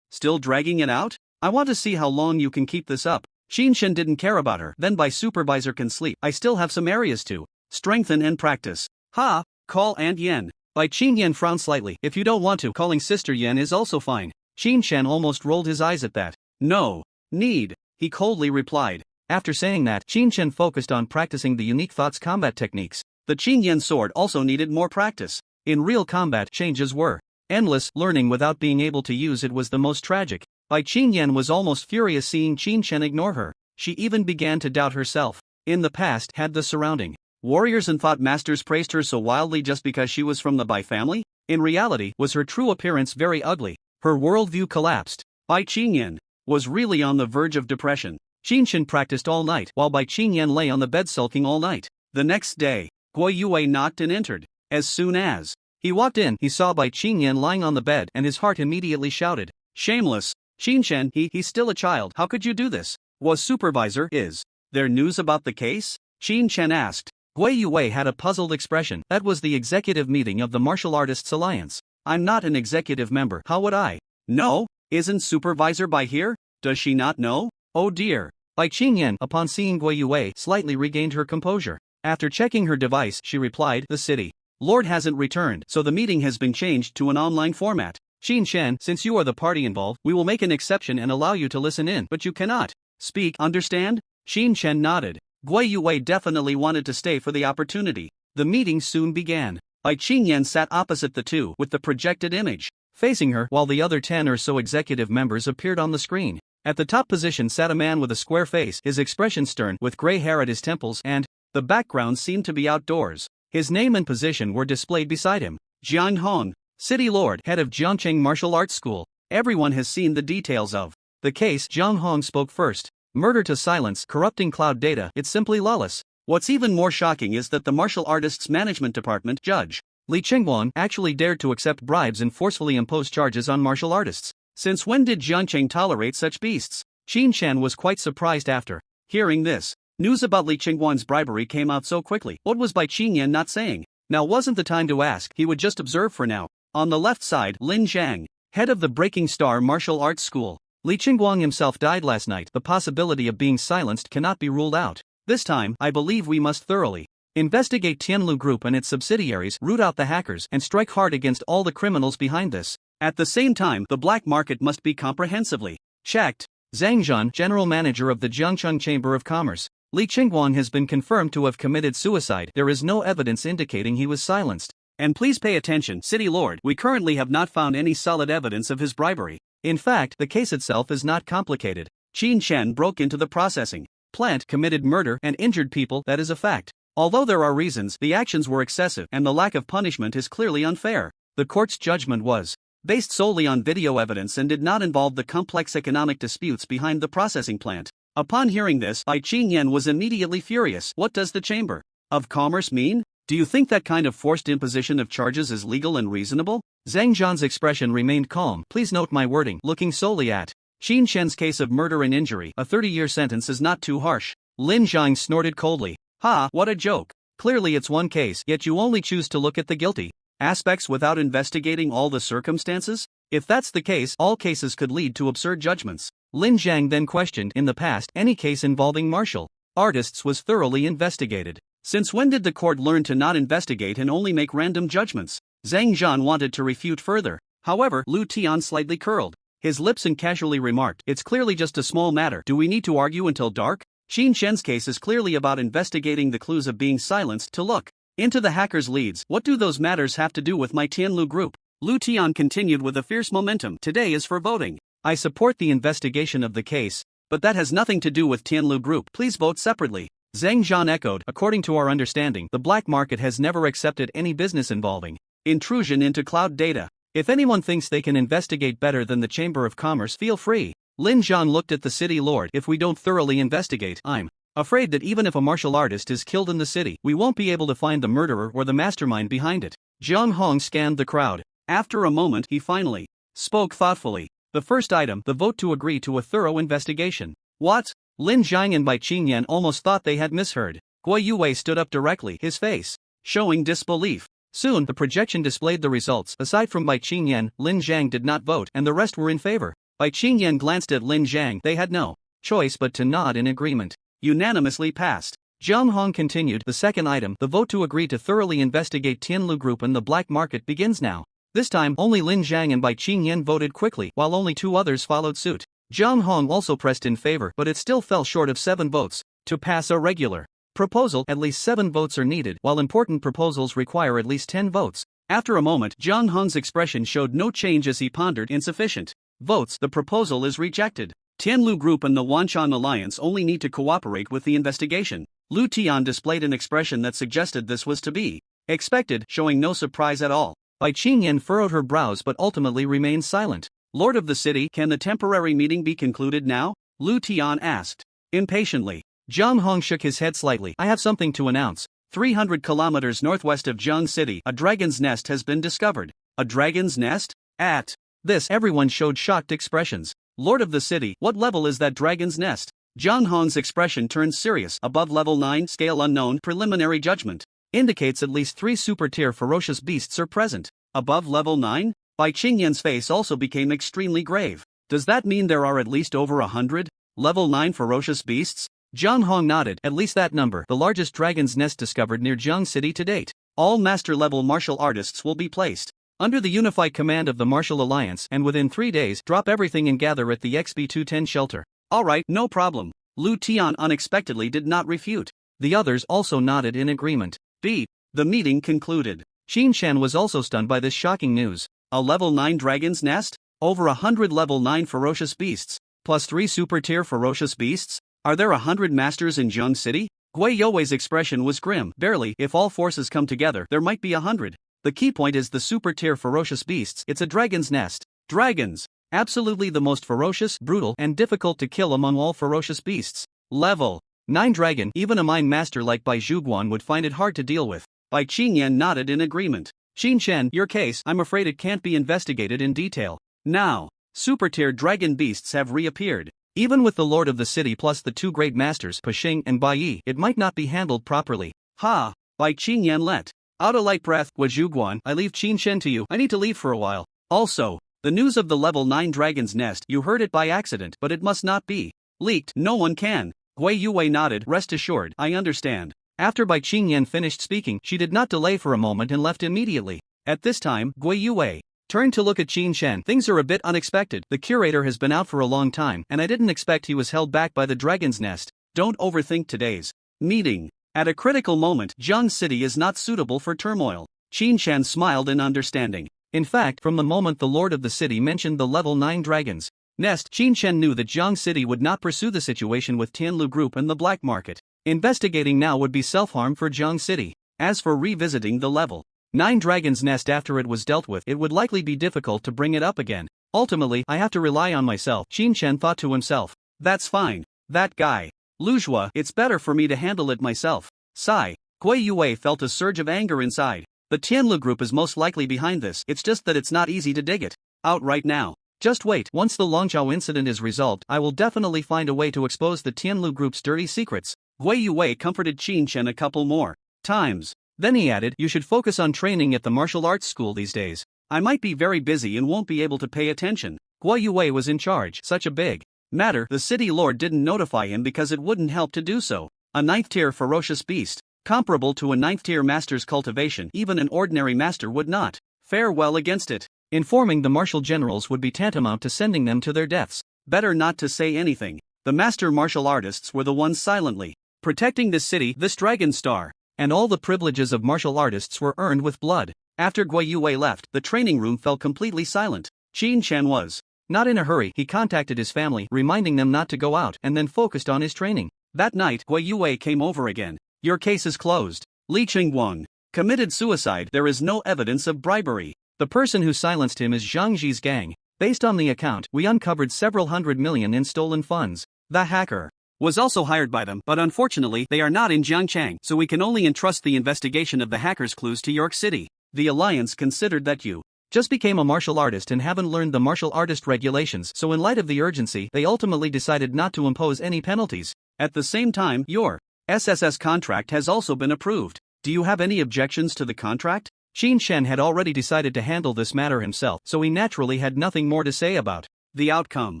Still dragging it out? I want to see how long you can keep this up. Qin Chen didn't care about her. Then Bai Supervisor can sleep. I still have some areas to strengthen and practice. Call Aunt Yen. Bai Qingyan frowned slightly. If you don't want to, calling Sister Yen is also fine. Qin Chen almost rolled his eyes at that. No need, he coldly replied. After saying that, Qin Chen focused on practicing the unique thoughts combat techniques. The Qin Yen sword also needed more practice. In real combat, changes were endless. Learning without being able to use it was the most tragic. Bai Qingyan was almost furious seeing Qin Chen ignore her. She even began to doubt herself. In the past, had the surrounding warriors and thought masters praised her so wildly just because she was from the Bai family? In reality, was her true appearance very ugly. Her worldview collapsed. Bai Qingyan was really on the verge of depression. Qin Chen practiced all night, while Bai Qingyan lay on the bed sulking all night. The next day, Guo Yue knocked and entered. As soon as he walked in, he saw Bai Qingyan lying on the bed, and his heart immediately shouted, "Shameless! Qin Chen, he's still a child. How could you do this?" Was Supervisor, is there news about the case? Qin Chen asked. Guo Yue had a puzzled expression. That was the executive meeting of the Martial Artists Alliance. I'm not an executive member. How would I know? Isn't Supervisor Bai here? Does she not know? Oh dear. Bai Qingyan, upon seeing Guo Yue, slightly regained her composure. After checking her device, she replied, the city Lord hasn't returned, so the meeting has been changed to an online format. Qin Chen, since you are the party involved, we will make an exception and allow you to listen in, but you cannot speak, understand? Qin Chen nodded. Guo Yue definitely wanted to stay for the opportunity. The meeting soon began. Bai Qingyan sat opposite the two, with the projected image facing her, while the other 10 or so executive members appeared on the screen. At the top position sat a man with a square face, his expression stern, with gray hair at his temples, and the background seemed to be outdoors. His name and position were displayed beside him. Jiang Hong, City Lord, head of Jiangcheng Martial Arts School. Everyone has seen the details of the case. Jiang Hong spoke first. Murder to silence, corrupting cloud data, it's simply lawless. What's even more shocking is that the Martial Artists Management Department Judge Li Qingguang actually dared to accept bribes and forcefully impose charges on martial artists. Since when did Jiangcheng tolerate such beasts? Qin Chen was quite surprised after hearing this. News about Li Qingguang's bribery came out so quickly. What was Bai Qingyan not saying? Now wasn't the time to ask, he would just observe for now. On the left side, Lin Zhang, head of the Breaking Star Martial Arts School. Li Qingguang himself died last night. The possibility of being silenced cannot be ruled out. This time, I believe we must thoroughly investigate Tianlu Group and its subsidiaries, root out the hackers, and strike hard against all the criminals behind this. At the same time, the black market must be comprehensively checked. Zhang Zhan, general manager of the Jiangcheng Chamber of Commerce. Li Qingguang has been confirmed to have committed suicide. There is no evidence indicating he was silenced. And please pay attention, City Lord, we currently have not found any solid evidence of his bribery. In fact, the case itself is not complicated. Qin Chen broke into the processing plant, committed murder, and injured people, that is a fact. Although there are reasons, the actions were excessive, and the lack of punishment is clearly unfair. The court's judgment was based solely on video evidence and did not involve the complex economic disputes behind the processing plant. Upon hearing this, Bai Qingyan was immediately furious. What does the Chamber of Commerce mean? Do you think that kind of forced imposition of charges is legal and reasonable? Zhang Zhan's expression remained calm. Please note my wording, looking solely at Qin Chen's case of murder and injury. A 30-year sentence is not too harsh. Lin Zhang snorted coldly. What a joke. Clearly it's one case, yet you only choose to look at the guilty aspects without investigating all the circumstances? If that's the case, all cases could lead to absurd judgments. Lin Zhang then questioned, in the past, any case involving martial artists was thoroughly investigated. Since when did the court learn to not investigate and only make random judgments? Zhang Zhan wanted to refute further. However, Lu Tian slightly curled his lips and casually remarked, "It's clearly just a small matter. Do we need to argue until dark?" Qin Shen's case is clearly about investigating the clues of being silenced to look into the hacker's leads. What do those matters have to do with my Tianlu group? Lu Tian continued with a fierce momentum. Today is for voting. I support the investigation of the case, but that has nothing to do with Tianlu group. Please vote separately. Zhang Zhan echoed, according to our understanding, the black market has never accepted any business involving intrusion into cloud data. If anyone thinks they can investigate better than the Chamber of Commerce, feel free. Lin Zhan looked at the city lord. If we don't thoroughly investigate, I'm afraid that even if a martial artist is killed in the city, we won't be able to find the murderer or the mastermind behind it. Zhang Hong scanned the crowd. After a moment, he finally spoke thoughtfully. The first item, the vote to agree to a thorough investigation. What? Lin Zhang and Bai Qingyan almost thought they had misheard. Guo Yue stood up directly, his face showing disbelief. Soon, the projection displayed the results. Aside from Bai Qingyan, Lin Zhang did not vote, and the rest were in favor. Bai Qingyan glanced at Lin Zhang. They had no choice but to nod in agreement. Unanimously passed. Zhang Hong continued. The second item, the vote to agree to thoroughly investigate Tianlu Group and the black market, begins now. This time, only Lin Zhang and Bai Qingyan voted quickly, while only 2 others followed suit. Zhang Hong also pressed in favor, but it still fell short of 7 votes. To pass a regular proposal, at least 7 votes are needed, while important proposals require at least 10 votes. After a moment, Zhang Hong's expression showed no change as he pondered. Insufficient votes, the proposal is rejected. Tianlu Group and the Wanshan Alliance only need to cooperate with the investigation. Lu Tian displayed an expression that suggested this was to be expected, showing no surprise at all. Bai Qingyan furrowed her brows but ultimately remained silent. Lord of the city, can the temporary meeting be concluded now? Lu Tian asked impatiently. Zhang Hong shook his head slightly. I have something to announce. 300 kilometers northwest of Zhang City, a dragon's nest has been discovered. A dragon's nest? At this, everyone showed shocked expressions. Lord of the city, what level is that dragon's nest? Zhang Hong's expression turned serious. Above level 9, scale unknown, preliminary judgment indicates at least 3 super-tier ferocious beasts are present. Above level 9? Bai Qingyan's face also became extremely grave. Does that mean there are at least over 100 level 9 ferocious beasts? Zhang Hong nodded. At least that number, the largest dragon's nest discovered near Zhang City to date. All master-level martial artists will be placed under the unified command of the Martial Alliance, and within 3 days, drop everything and gather at the XB210 shelter. Alright, no problem. Lu Tian unexpectedly did not refute. The others also nodded in agreement. The meeting concluded. Qin Shan was also stunned by this shocking news. A level 9 dragon's nest? Over 100 level 9 ferocious beasts, plus 3 super-tier ferocious beasts? Are there 100 masters in Zhang City? Guo You's expression was grim. Barely. If all forces come together, there might be 100. The key point is the super-tier ferocious beasts. It's a dragon's nest. Dragons. Absolutely the most ferocious, brutal, and difficult to kill among all ferocious beasts. Level 9 dragon. Even a mind master like Bai Zhuguan would find it hard to deal with. Bai Qingyan nodded in agreement. Qin Shen, your case, I'm afraid it can't be investigated in detail. Now, super-tier dragon beasts have reappeared. Even with the Lord of the City plus the 2 great masters, Pashing and Bai Yi, it might not be handled properly. Ha! Bai Qingyan let out a light breath. Zhuguan, I leave Qin Shen to you. I need to leave for a while. Also, the news of the level 9 dragon's nest, you heard it by accident, but it must not be leaked. No one can. Guo Yue nodded. Rest assured, I understand. After Bai Qingyan finished speaking, she did not delay for a moment and left immediately. At this time, Guo Yue turned to look at Qin Shen. Things are a bit unexpected. The curator has been out for a long time, and I didn't expect he was held back by the dragon's nest. Don't overthink today's meeting. At a critical moment, Zhang City is not suitable for turmoil. Qin Shen smiled in understanding. In fact, from the moment the Lord of the City mentioned the level 9 dragon's nest, Qin Shen knew that Zhang City would not pursue the situation with Tianlu Group and the black market. Investigating now would be self-harm for Zhang City. As for revisiting the level 9 dragon's nest after it was dealt with, it would likely be difficult to bring it up again. Ultimately, I have to rely on myself, Qin Shen thought to himself. That's fine. That guy. Luzhua, it's better for me to handle it myself. Sigh. Guo Yue felt a surge of anger inside. The Tianlu Group is most likely behind this, it's just that it's not easy to dig it out right now. Just wait, once the Longzhou incident is resolved, I will definitely find a way to expose the Tianlu Group's dirty secrets. Guo Yue comforted Qin Shen a couple more times. Then he added, you should focus on training at the martial arts school these days. I might be very busy and won't be able to pay attention. Guo Yue was in charge. Such a big matter, the city lord didn't notify him because it wouldn't help to do so. A 9th tier ferocious beast. comparable to a 9th-tier master's cultivation. Even an ordinary master would not fare well against it. Informing the martial generals would be tantamount to sending them to their deaths. Better not to say anything. The master martial artists were the ones silently protecting this city, this Dragon Star, and all the privileges of martial artists were earned with blood. After Guo Yue left, the training room fell completely silent. Qin Chen was not in a hurry. He contacted his family, reminding them not to go out, and then focused on his training. That night, Guo Yue came over again. Your case is closed. Li Qingguang committed suicide. There is no evidence of bribery. The person who silenced him is Zhang Ji's gang. Based on the account, we uncovered several hundred million in stolen funds. The hacker was also hired by them, but unfortunately they are not in Jiangchang, so we can only entrust the investigation of the hackers' clues to York City. The Alliance considered that you just became a martial artist and haven't learned the martial artist regulations, so in light of the urgency, they ultimately decided not to impose any penalties. At the same time, your SSS contract has also been approved. Do you have any objections to the contract? Qin Chen had already decided to handle this matter himself, so he naturally had nothing more to say about the outcome.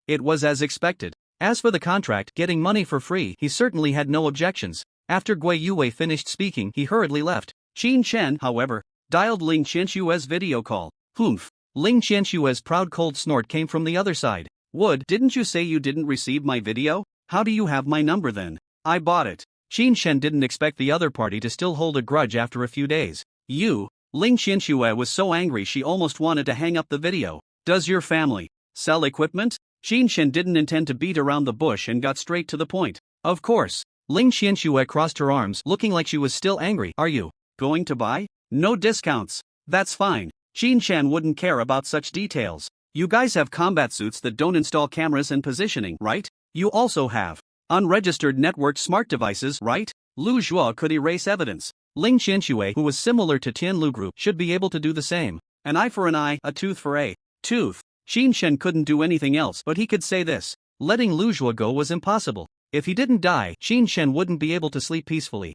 It was as expected. As for the contract, getting money for free, he certainly had no objections. After Guo Yue finished speaking, he hurriedly left. Qin Chen, however, dialed Ling Qianshue's video call. Humph. Ling Qianshue's proud cold snort came from the other side. Wood, didn't you say you didn't receive my video? How do you have my number then? I bought it. Qin Chen didn't expect the other party to still hold a grudge after a few days. Ling Qianshue was so angry she almost wanted to hang up the video. Does your family sell equipment? Qin Chen didn't intend to beat around the bush and got straight to the point. Of course. Ling Qianshue crossed her arms, looking like she was still angry. Are you going to buy? No discounts. That's fine. Qin Chen wouldn't care about such details. You guys have combat suits that don't install cameras and positioning, right? You also have unregistered networked smart devices, right? Lu Zhuo could erase evidence. Ling Qianshue, who was similar to Tianlu Group, should be able to do the same. An eye for an eye, a tooth for a tooth. Qin Chen couldn't do anything else, but he could say this. Letting Lu Zhuo go was impossible. If he didn't die, Qin Chen wouldn't be able to sleep peacefully.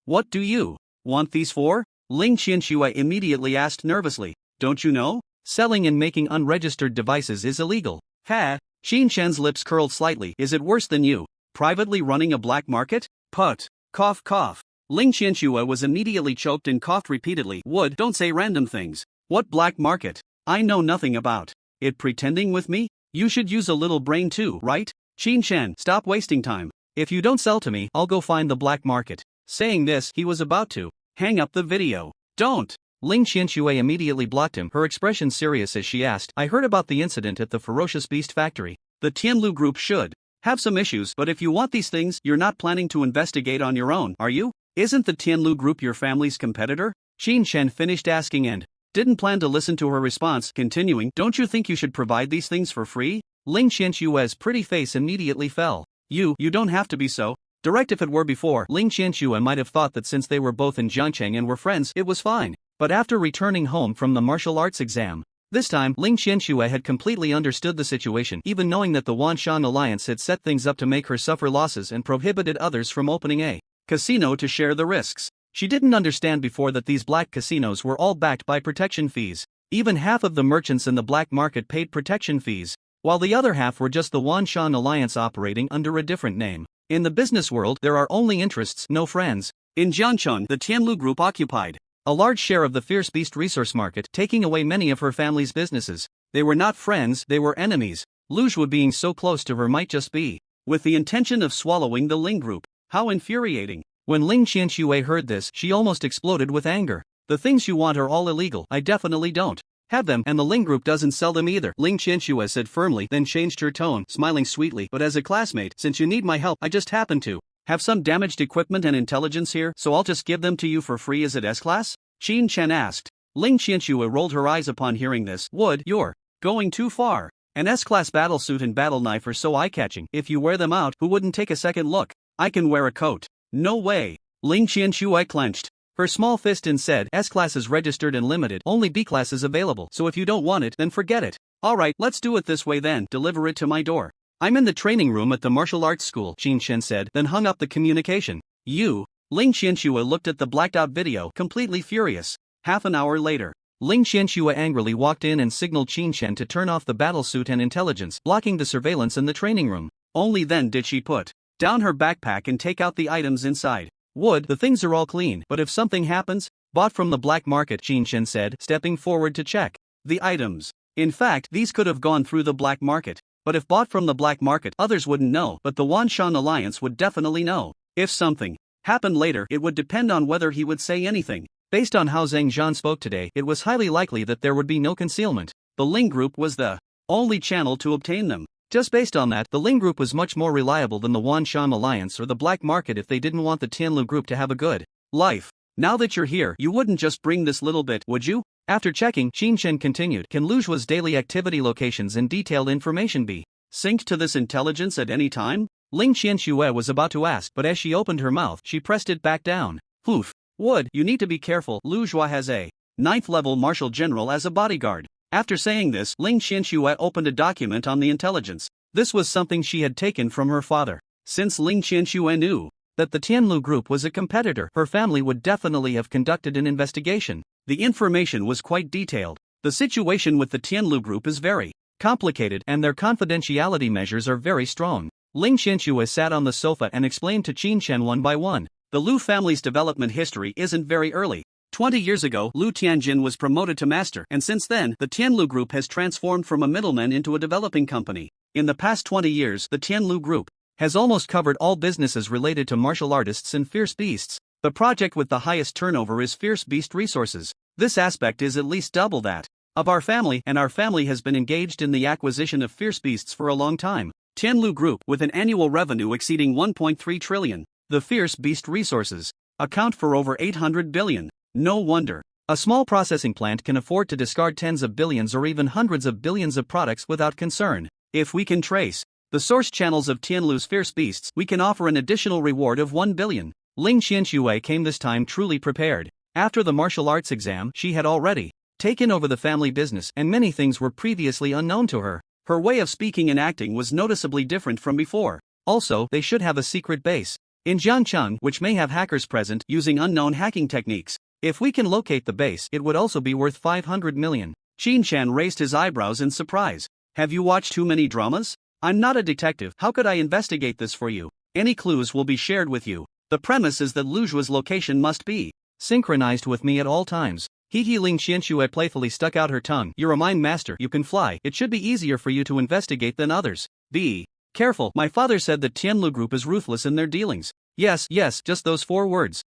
What do you want these for? Ling Qianshue immediately asked nervously. Don't you know? Selling and making unregistered devices is illegal. Ha! Qin Chen's lips curled slightly. Is it worse than you privately running a black market? Put. Cough cough. Ling Qianshue was immediately choked and coughed repeatedly. Wood, don't say random things. What black market? I know nothing about it. Pretending with me? You should use a little brain too, right? Qin Chen, stop wasting time. If you don't sell to me, I'll go find the black market. Saying this, he was about to hang up the video. Don't. Ling Qianshue immediately blocked him, her expression serious as she asked, I heard about the incident at the Ferocious Beast Factory. The Tianlu Group should have some issues, but if you want these things, you're not planning to investigate on your own, are you? Isn't the Tianlu Group your family's competitor? Qin Chen finished asking and didn't plan to listen to her response, continuing, don't you think you should provide these things for free? Ling Qianshue's pretty face immediately fell. You don't have to be so direct. If it were before, Ling Qianshue might have thought that since they were both in Jiangcheng and were friends, it was fine. But after returning home from the martial arts exam, this time, Ling Qianshue had completely understood the situation, even knowing that the Wanshan Alliance had set things up to make her suffer losses and prohibited others from opening a casino to share the risks. She didn't understand before that these black casinos were all backed by protection fees. Even half of the merchants in the black market paid protection fees, while the other half were just the Wanshan Alliance operating under a different name. In the business world, there are only interests, no friends. In Jiangcheng, the Tianlu Group occupied a large share of the Fierce Beast resource market, taking away many of her family's businesses. They were not friends, they were enemies. Lu Zhuo being so close to her might just be with the intention of swallowing the Ling Group. How infuriating. When Ling Qianshue heard this, she almost exploded with anger. The things you want are all illegal. I definitely don't have them, and the Ling Group doesn't sell them either. Ling Qianshue said firmly, then changed her tone, smiling sweetly. But as a classmate, since you need my help, I just happen to have some damaged equipment and intelligence here, so I'll just give them to you for free. Is it S-class? Qin Chen asked. Ling Qianshue rolled her eyes upon hearing this. Wood, you're going too far. An S-class battlesuit and battle knife are so eye-catching. If you wear them out, who wouldn't take a second look? I can wear a coat. No way. Ling Qianshue clenched her small fist and said, S-class is registered and limited, only B-class is available, so if you don't want it, then forget it. Alright, let's do it this way then, deliver it to my door. I'm in the training room at the martial arts school, Qin Chen said, then hung up the communication. Ling Qianshue looked at the blacked-out video, completely furious. Half an hour later, Ling Qianshue angrily walked in and signaled Qin Chen to turn off the battlesuit and intelligence, blocking the surveillance in the training room. Only then did she put down her backpack and take out the items inside. Wood, the things are all clean, but if something happens, bought from the black market, Qin Shen said, stepping forward to check the items. In fact, these could have gone through the black market, but if bought from the black market, others wouldn't know, but the Wanshan Alliance would definitely know. If something happened later, it would depend on whether he would say anything. Based on how Zhang Zhan spoke today, it was highly likely that there would be no concealment. The Ling Group was the only channel to obtain them. Just based on that, the Ling Group was much more reliable than the Wanshan Alliance or the black market if they didn't want the Tianlu Group to have a good life. Now that you're here, you wouldn't just bring this little bit, would you? After checking, Qin Shen continued, can Lujua's daily activity locations and detailed information be synced to this intelligence at any time? Ling Qianxue was about to ask, but as she opened her mouth, she pressed it back down. Poof. Wood, you need to be careful, Lu Zhua has a 9th level marshal general as a bodyguard. After saying this, Ling Qianxue opened a document on the intelligence. This was something she had taken from her father. Since Ling Qianxue knew that the Tianlu Group was a competitor, her family would definitely have conducted an investigation. The information was quite detailed. The situation with the Tianlu Group is very complicated and their confidentiality measures are very strong. Ling Qianxue sat on the sofa and explained to Qin Shen one by one. The Lu family's development history isn't very early. 20 years ago, Lu Tianjin was promoted to master, and since then, the Tianlu Group has transformed from a middleman into a developing company. In the past 20 years, the Tianlu Group has almost covered all businesses related to martial artists and fierce beasts. The project with the highest turnover is Fierce Beast Resources. This aspect is at least double that of our family, and our family has been engaged in the acquisition of fierce beasts for a long time. Tianlu Group, with an annual revenue exceeding 1.3 trillion, the Fierce Beast Resources account for over 800 billion. No wonder a small processing plant can afford to discard tens of billions or even hundreds of billions of products without concern. If we can trace the source channels of Tianlu's fierce beasts, we can offer an additional reward of 1 billion. Ling Qianxue came this time truly prepared. After the martial arts exam, she had already taken over the family business, and many things were previously unknown to her. Her way of speaking and acting was noticeably different from before. Also, they should have a secret base in Jiangcheng, which may have hackers present using unknown hacking techniques. If we can locate the base, it would also be worth 500 million. Qin Shan raised his eyebrows in surprise. Have you watched too many dramas? I'm not a detective, how could I investigate this for you? Any clues will be shared with you. The premise is that Lujua's location must be synchronized with me at all times. Ling Qianxue playfully stuck out her tongue. You're a mind master, you can fly, it should be easier for you to investigate than others. Be careful, my father said that Tianlu Group is ruthless in their dealings. Yes, just those 4 words.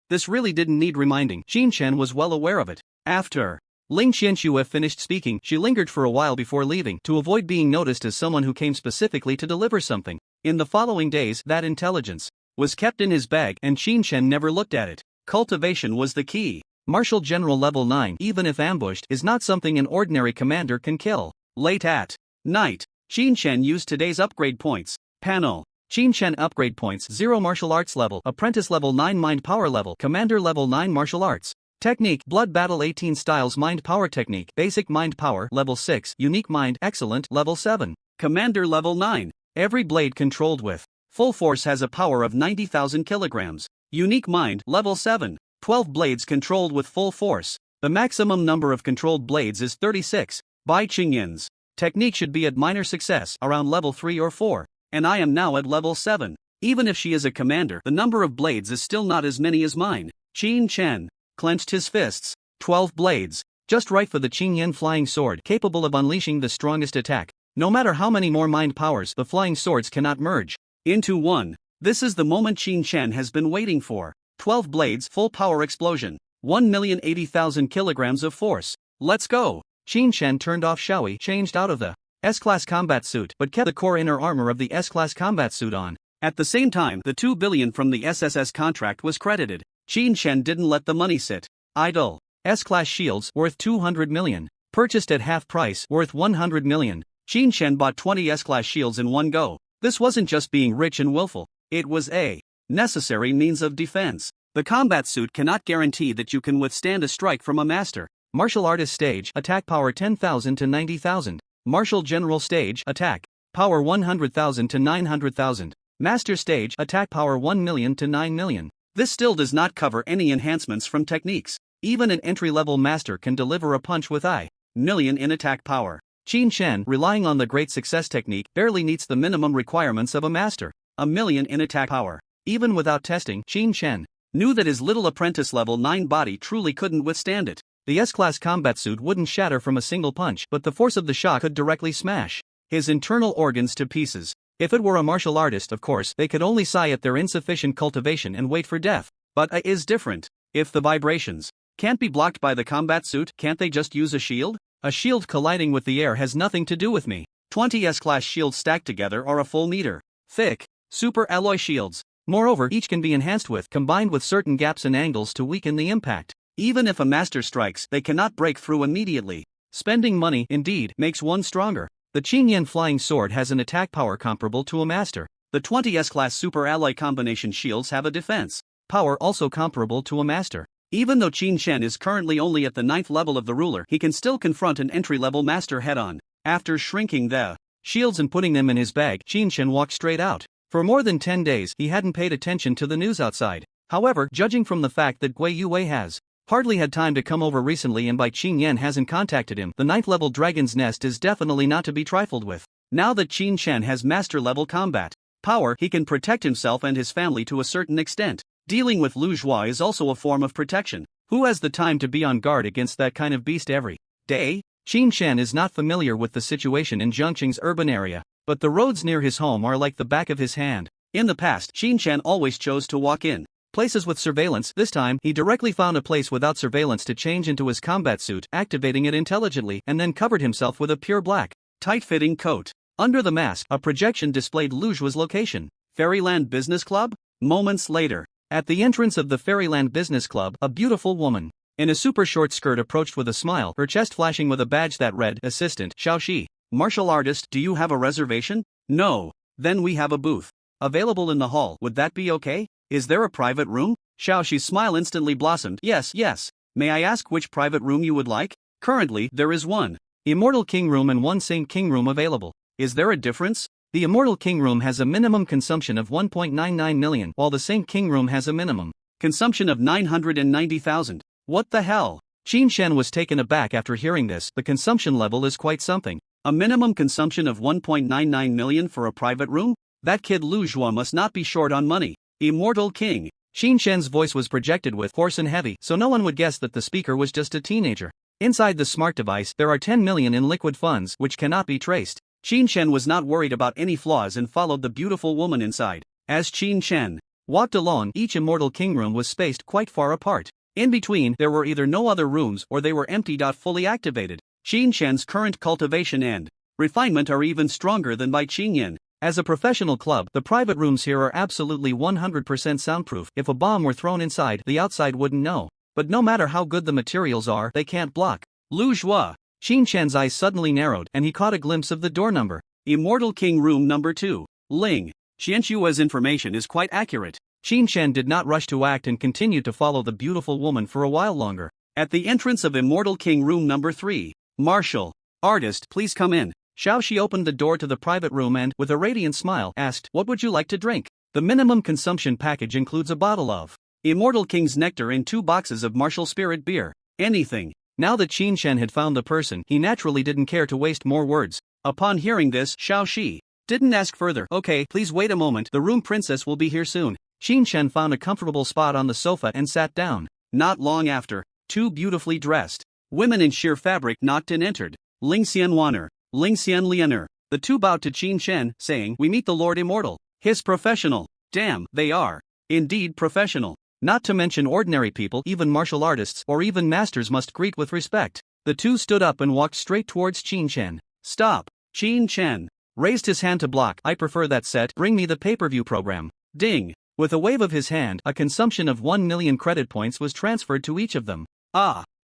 This really didn't need reminding. Qin Shen was well aware of it. After Ling Qianxue finished speaking, she lingered for a while before leaving, to avoid being noticed as someone who came specifically to deliver something. In the following days, that intelligence was kept in his bag, and Qin Shen never looked at it. Cultivation was the key. Martial General Level 9, even if ambushed, is not something an ordinary commander can kill. Late at night, Qin Shen used today's upgrade points. Panel. Qin Shen upgrade points: 0 martial arts level, apprentice level 9 mind power level, commander level 9 martial arts. Technique: blood battle 18 styles mind power technique, basic mind power level 6, unique mind excellent level 7, commander level 9. Every blade controlled with full force has a power of 90,000 kilograms. Unique mind level 7. 12 blades controlled with full force. The maximum number of controlled blades is 36. Bai Qingyin's technique should be at minor success, around level 3 or 4. And I am now at level 7. Even if she is a commander, the number of blades is still not as many as mine. Qin Shen clenched his fists. 12 blades. Just right for the Qingyan flying sword, capable of unleashing the strongest attack. No matter how many more mind powers, the flying swords cannot merge into one. This is the moment Qin Shen has been waiting for. 12 blades, full power explosion. 1,080,000 kilograms of force. Let's go. Qin Shen turned off Shaoyi, changed out of the S-Class combat suit, but kept the core inner armor of the S-Class combat suit on. At the same time, the 2 billion from the SSS contract was credited. Qin Shen didn't let the money sit idle. S-Class shields, worth 200 million. Purchased at half price, worth 100 million. Qin Shen bought 20 S-Class shields in one go. This wasn't just being rich and willful. It was a necessary means of defense. The combat suit cannot guarantee that you can withstand a strike from a master. Martial artist stage, attack power 10,000 to 90,000. Martial general stage, attack power 100,000 to 900,000. Master stage, attack power 1 million to 9 million. This still does not cover any enhancements from techniques. Even an entry-level master can deliver a punch with I million in attack power. Qin Shen, relying on the great success technique, barely meets the minimum requirements of a master. A million in attack power. Even without testing, Qin Chen knew that his little apprentice level 9 body truly couldn't withstand it. The S-class combat suit wouldn't shatter from a single punch, but the force of the shock could directly smash his internal organs to pieces. If it were a martial artist, of course, they could only sigh at their insufficient cultivation and wait for death. But A is different. If the vibrations can't be blocked by the combat suit, can't they just use a shield? A shield colliding with the air has nothing to do with me. 20 S-class shields stacked together are a full meter thick, super alloy shields. Moreover, each can be enhanced with, combined with certain gaps and angles to weaken the impact. Even if a master strikes, they cannot break through immediately. Spending money, indeed, makes one stronger. The Qin Yan flying sword has an attack power comparable to a master. The 20 S-class super alloy combination shields have a defense power also comparable to a master. Even though Qin Chen is currently only at the 9th level of the ruler, he can still confront an entry-level master head-on. After shrinking the shields and putting them in his bag, Qin Chen walked straight out. For more than 10 days, he hadn't paid attention to the news outside. However, judging from the fact that Gui Yue has hardly had time to come over recently and by Qin Yan hasn't contacted him, the 9th level dragon's nest is definitely not to be trifled with. Now that Qin Chen has master-level combat power, he can protect himself and his family to a certain extent. Dealing with Lu Zhua is also a form of protection. Who has the time to be on guard against that kind of beast every day? Qin Chen is not familiar with the situation in Zhengqing's urban area, but the roads near his home are like the back of his hand. In the past, Qin Chen always chose to walk in places with surveillance. This time, he directly found a place without surveillance to change into his combat suit, activating it intelligently, and then covered himself with a pure black, tight-fitting coat. Under the mask, a projection displayed Lu Zhua's location. Fairyland Business Club? Moments later, at the entrance of the Fairyland Business Club, a beautiful woman in a super short skirt approached with a smile, her chest flashing with a badge that read, Assistant, Xiaoxi. Martial artist, do you have a reservation? No. Then we have a booth available in the hall. Would that be okay? Is there a private room? Xiaoxi's smile instantly blossomed. Yes. May I ask which private room you would like? Currently, there is one Immortal King room and one Saint King room available. Is there a difference? The Immortal King room has a minimum consumption of 1.99 million, while the Saint King room has a minimum consumption of 990,000. What the hell? Qin Chen was taken aback after hearing this. The consumption level is quite something. A minimum consumption of 1.99 million for a private room? That kid Lu Zhua must not be short on money. Immortal King. Qin Shen's voice was projected with force and heavy, so no one would guess that the speaker was just a teenager. Inside the smart device, there are 10 million in liquid funds, which cannot be traced. Qin Chen was not worried about any flaws and followed the beautiful woman inside. As Qin Chen walked along, each Immortal King room was spaced quite far apart. In between, there were either no other rooms or they were empty. Fully activated. Qin Chen's current cultivation and refinement are even stronger than by Qin Yan. As a professional club, the private rooms here are absolutely 100% soundproof. If a bomb were thrown inside, the outside wouldn't know. But no matter how good the materials are, they can't block Lu Zhua. Qin Chen's eyes suddenly narrowed, and he caught a glimpse of the door number. Immortal King Room Number 2. Ling. Xianxua's information is quite accurate. Qin Chen did not rush to act and continued to follow the beautiful woman for a while longer. At the entrance of Immortal King Room Number 3, Martial Artist, please come in. Xiaoxi opened the door to the private room and, with a radiant smile, asked, What would you like to drink? The minimum consumption package includes a bottle of Immortal King's Nectar and 2 boxes of Martial Spirit beer. Anything. Now that Qin Chen had found the person, he naturally didn't care to waste more words. Upon hearing this, Xiaoxi didn't ask further. Okay, please wait a moment, the room princess will be here soon. Qin Chen found a comfortable spot on the sofa and sat down. Not long after, 2 beautifully dressed women in sheer fabric knocked and entered. Ling Xianwaner, Ling Xianlianer. The 2 bowed to Qin Chen, saying, We meet the Lord Immortal. His professional. Damn, they are indeed professional. Not to mention ordinary people, even martial artists or even masters must greet with respect. The 2 stood up and walked straight towards Qin Chen. Stop. Qin Chen raised his hand to block. I prefer that set. Bring me the pay-per-view program. Ding. With a wave of his hand, a consumption of 1 million credit points was transferred to each of them.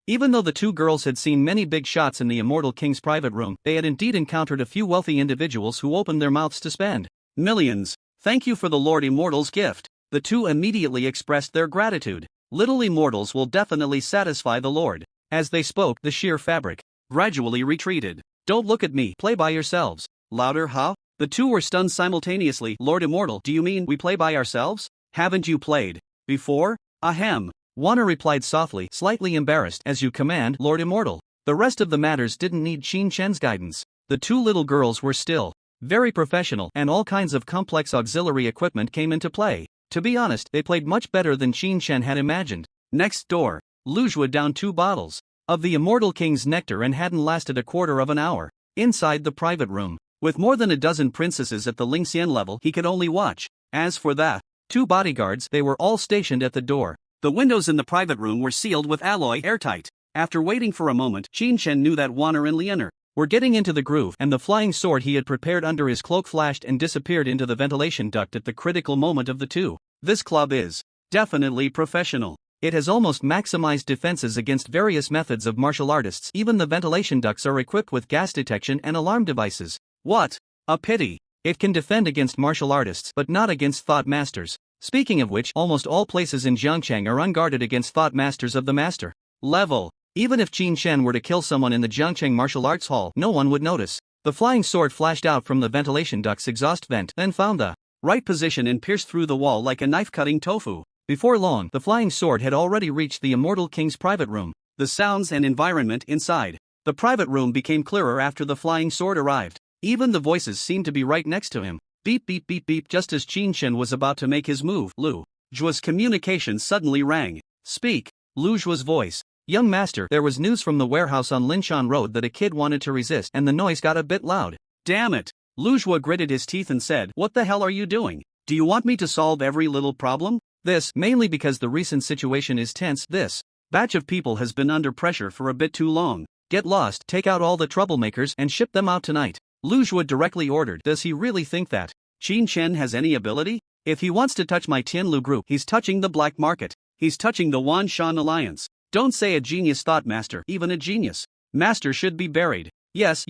Even though the 2 girls had seen many big shots in the Immortal King's private room, they had indeed encountered a few wealthy individuals who opened their mouths to spend millions. Thank you for the Lord Immortal's gift. The 2 immediately expressed their gratitude. Little immortals will definitely satisfy the Lord. As they spoke, the sheer fabric gradually retreated. Don't look at me, play by yourselves. Louder, huh? The 2 were stunned simultaneously. Lord Immortal, do you mean we play by ourselves? Haven't you played before? Ahem. Wana replied softly, slightly embarrassed. As you command, Lord Immortal. The rest of the matters didn't need Qin Chen's guidance. The 2 little girls were still very professional, and all kinds of complex auxiliary equipment came into play. To be honest, they played much better than Qin Shen had imagined. Next door, Lu Zhuo downed 2 bottles of the Immortal King's nectar and hadn't lasted a quarter of an hour. Inside the private room, with more than a dozen princesses at the Lingxian level, he could only watch. As for the 2 bodyguards, they were all stationed at the door. The windows in the private room were sealed with alloy airtight. After waiting for a moment, Qin Shen knew that Wanner and Lianer were getting into the groove, and the flying sword he had prepared under his cloak flashed and disappeared into the ventilation duct at the critical moment of the two. This club is definitely professional. It has almost maximized defenses against various methods of martial artists. Even the ventilation ducts are equipped with gas detection and alarm devices. What a pity! It can defend against martial artists but not against thought masters. Speaking of which, almost all places in Jiangchang are unguarded against thought masters of the master level. Even if Qin Shen were to kill someone in the Jiangchang Martial Arts Hall, no one would notice. The flying sword flashed out from the ventilation duct's exhaust vent, then found the right position and pierced through the wall like a knife cutting tofu. Before long, the flying sword had already reached the Immortal King's private room. The sounds and environment inside the private room became clearer after the flying sword arrived. Even the voices seemed to be right next to him. Beep beep beep beep. Just as Qin Shen was about to make his move, Lu Zhuo's communication suddenly rang. Speak. Lu Zhuo's voice. Young master, there was news from the warehouse on Linshan Road that a kid wanted to resist and the noise got a bit loud. Damn it. Lu Zhuo gritted his teeth and said, what the hell are you doing? Do you want me to solve every little problem? This, mainly because the recent situation is tense. This batch of people has been under pressure for a bit too long. Get lost, take out all the troublemakers and ship them out tonight. Lu Zhuo directly ordered. Does he really think that Qin Shen has any ability? If he wants to touch my Tianlu group, he's touching the black market. He's touching the Wan Shan alliance. Don't say a genius thought master. Even a genius master should be buried. Yes,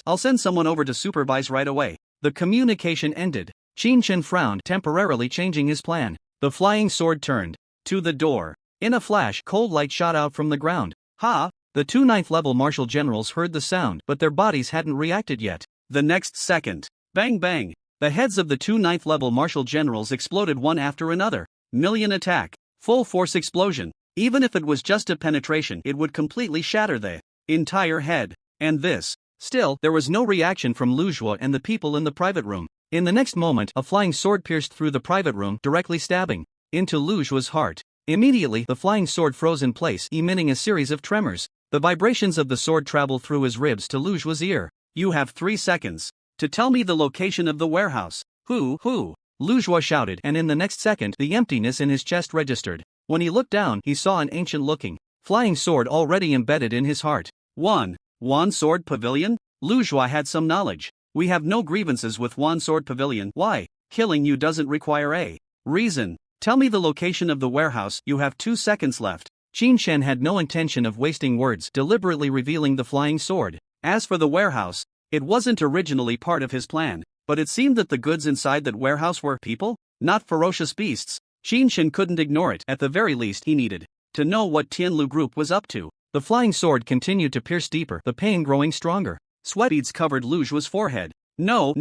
I'll send someone over to supervise right away. The communication ended. Qin Shen frowned, temporarily changing his plan. The flying sword turned to the door. In a flash, cold light shot out from the ground. Ha! The 2 9th-level martial generals heard the sound, but their bodies hadn't reacted yet. The next second, bang bang, the heads of the 2 9th-level martial generals exploded one after another. Million attack, full force explosion. Even if it was just a penetration, it would completely shatter the entire head. And this. Still, there was no reaction from Lu Zhuo and the people in the private room. In the next moment, a flying sword pierced through the private room, directly stabbing into Lu Zhuo's heart. Immediately, the flying sword froze in place, emitting a series of tremors. The vibrations of the sword traveled through his ribs to Lu Zhuo's ear. You have 3 seconds to tell me the location of the warehouse. Who? Lu Zhuo shouted, and in the next second, the emptiness in his chest registered. When he looked down, he saw an ancient-looking flying sword already embedded in his heart. Wan Sword Pavilion? Lu Zhuo had some knowledge. We have no grievances with Wan Sword Pavilion. Why? Killing you doesn't require a reason. Tell me the location of the warehouse. You have 2 seconds left. Qin Shen had no intention of wasting words, deliberately revealing the flying sword. As for the warehouse, it wasn't originally part of his plan, but it seemed that the goods inside that warehouse were people, not ferocious beasts. Qin Shen couldn't ignore it. At the very least, he needed to know what Tianlu Group was up to. The flying sword continued to pierce deeper, the pain growing stronger. Sweat beads covered Lu Zhuo's forehead. No,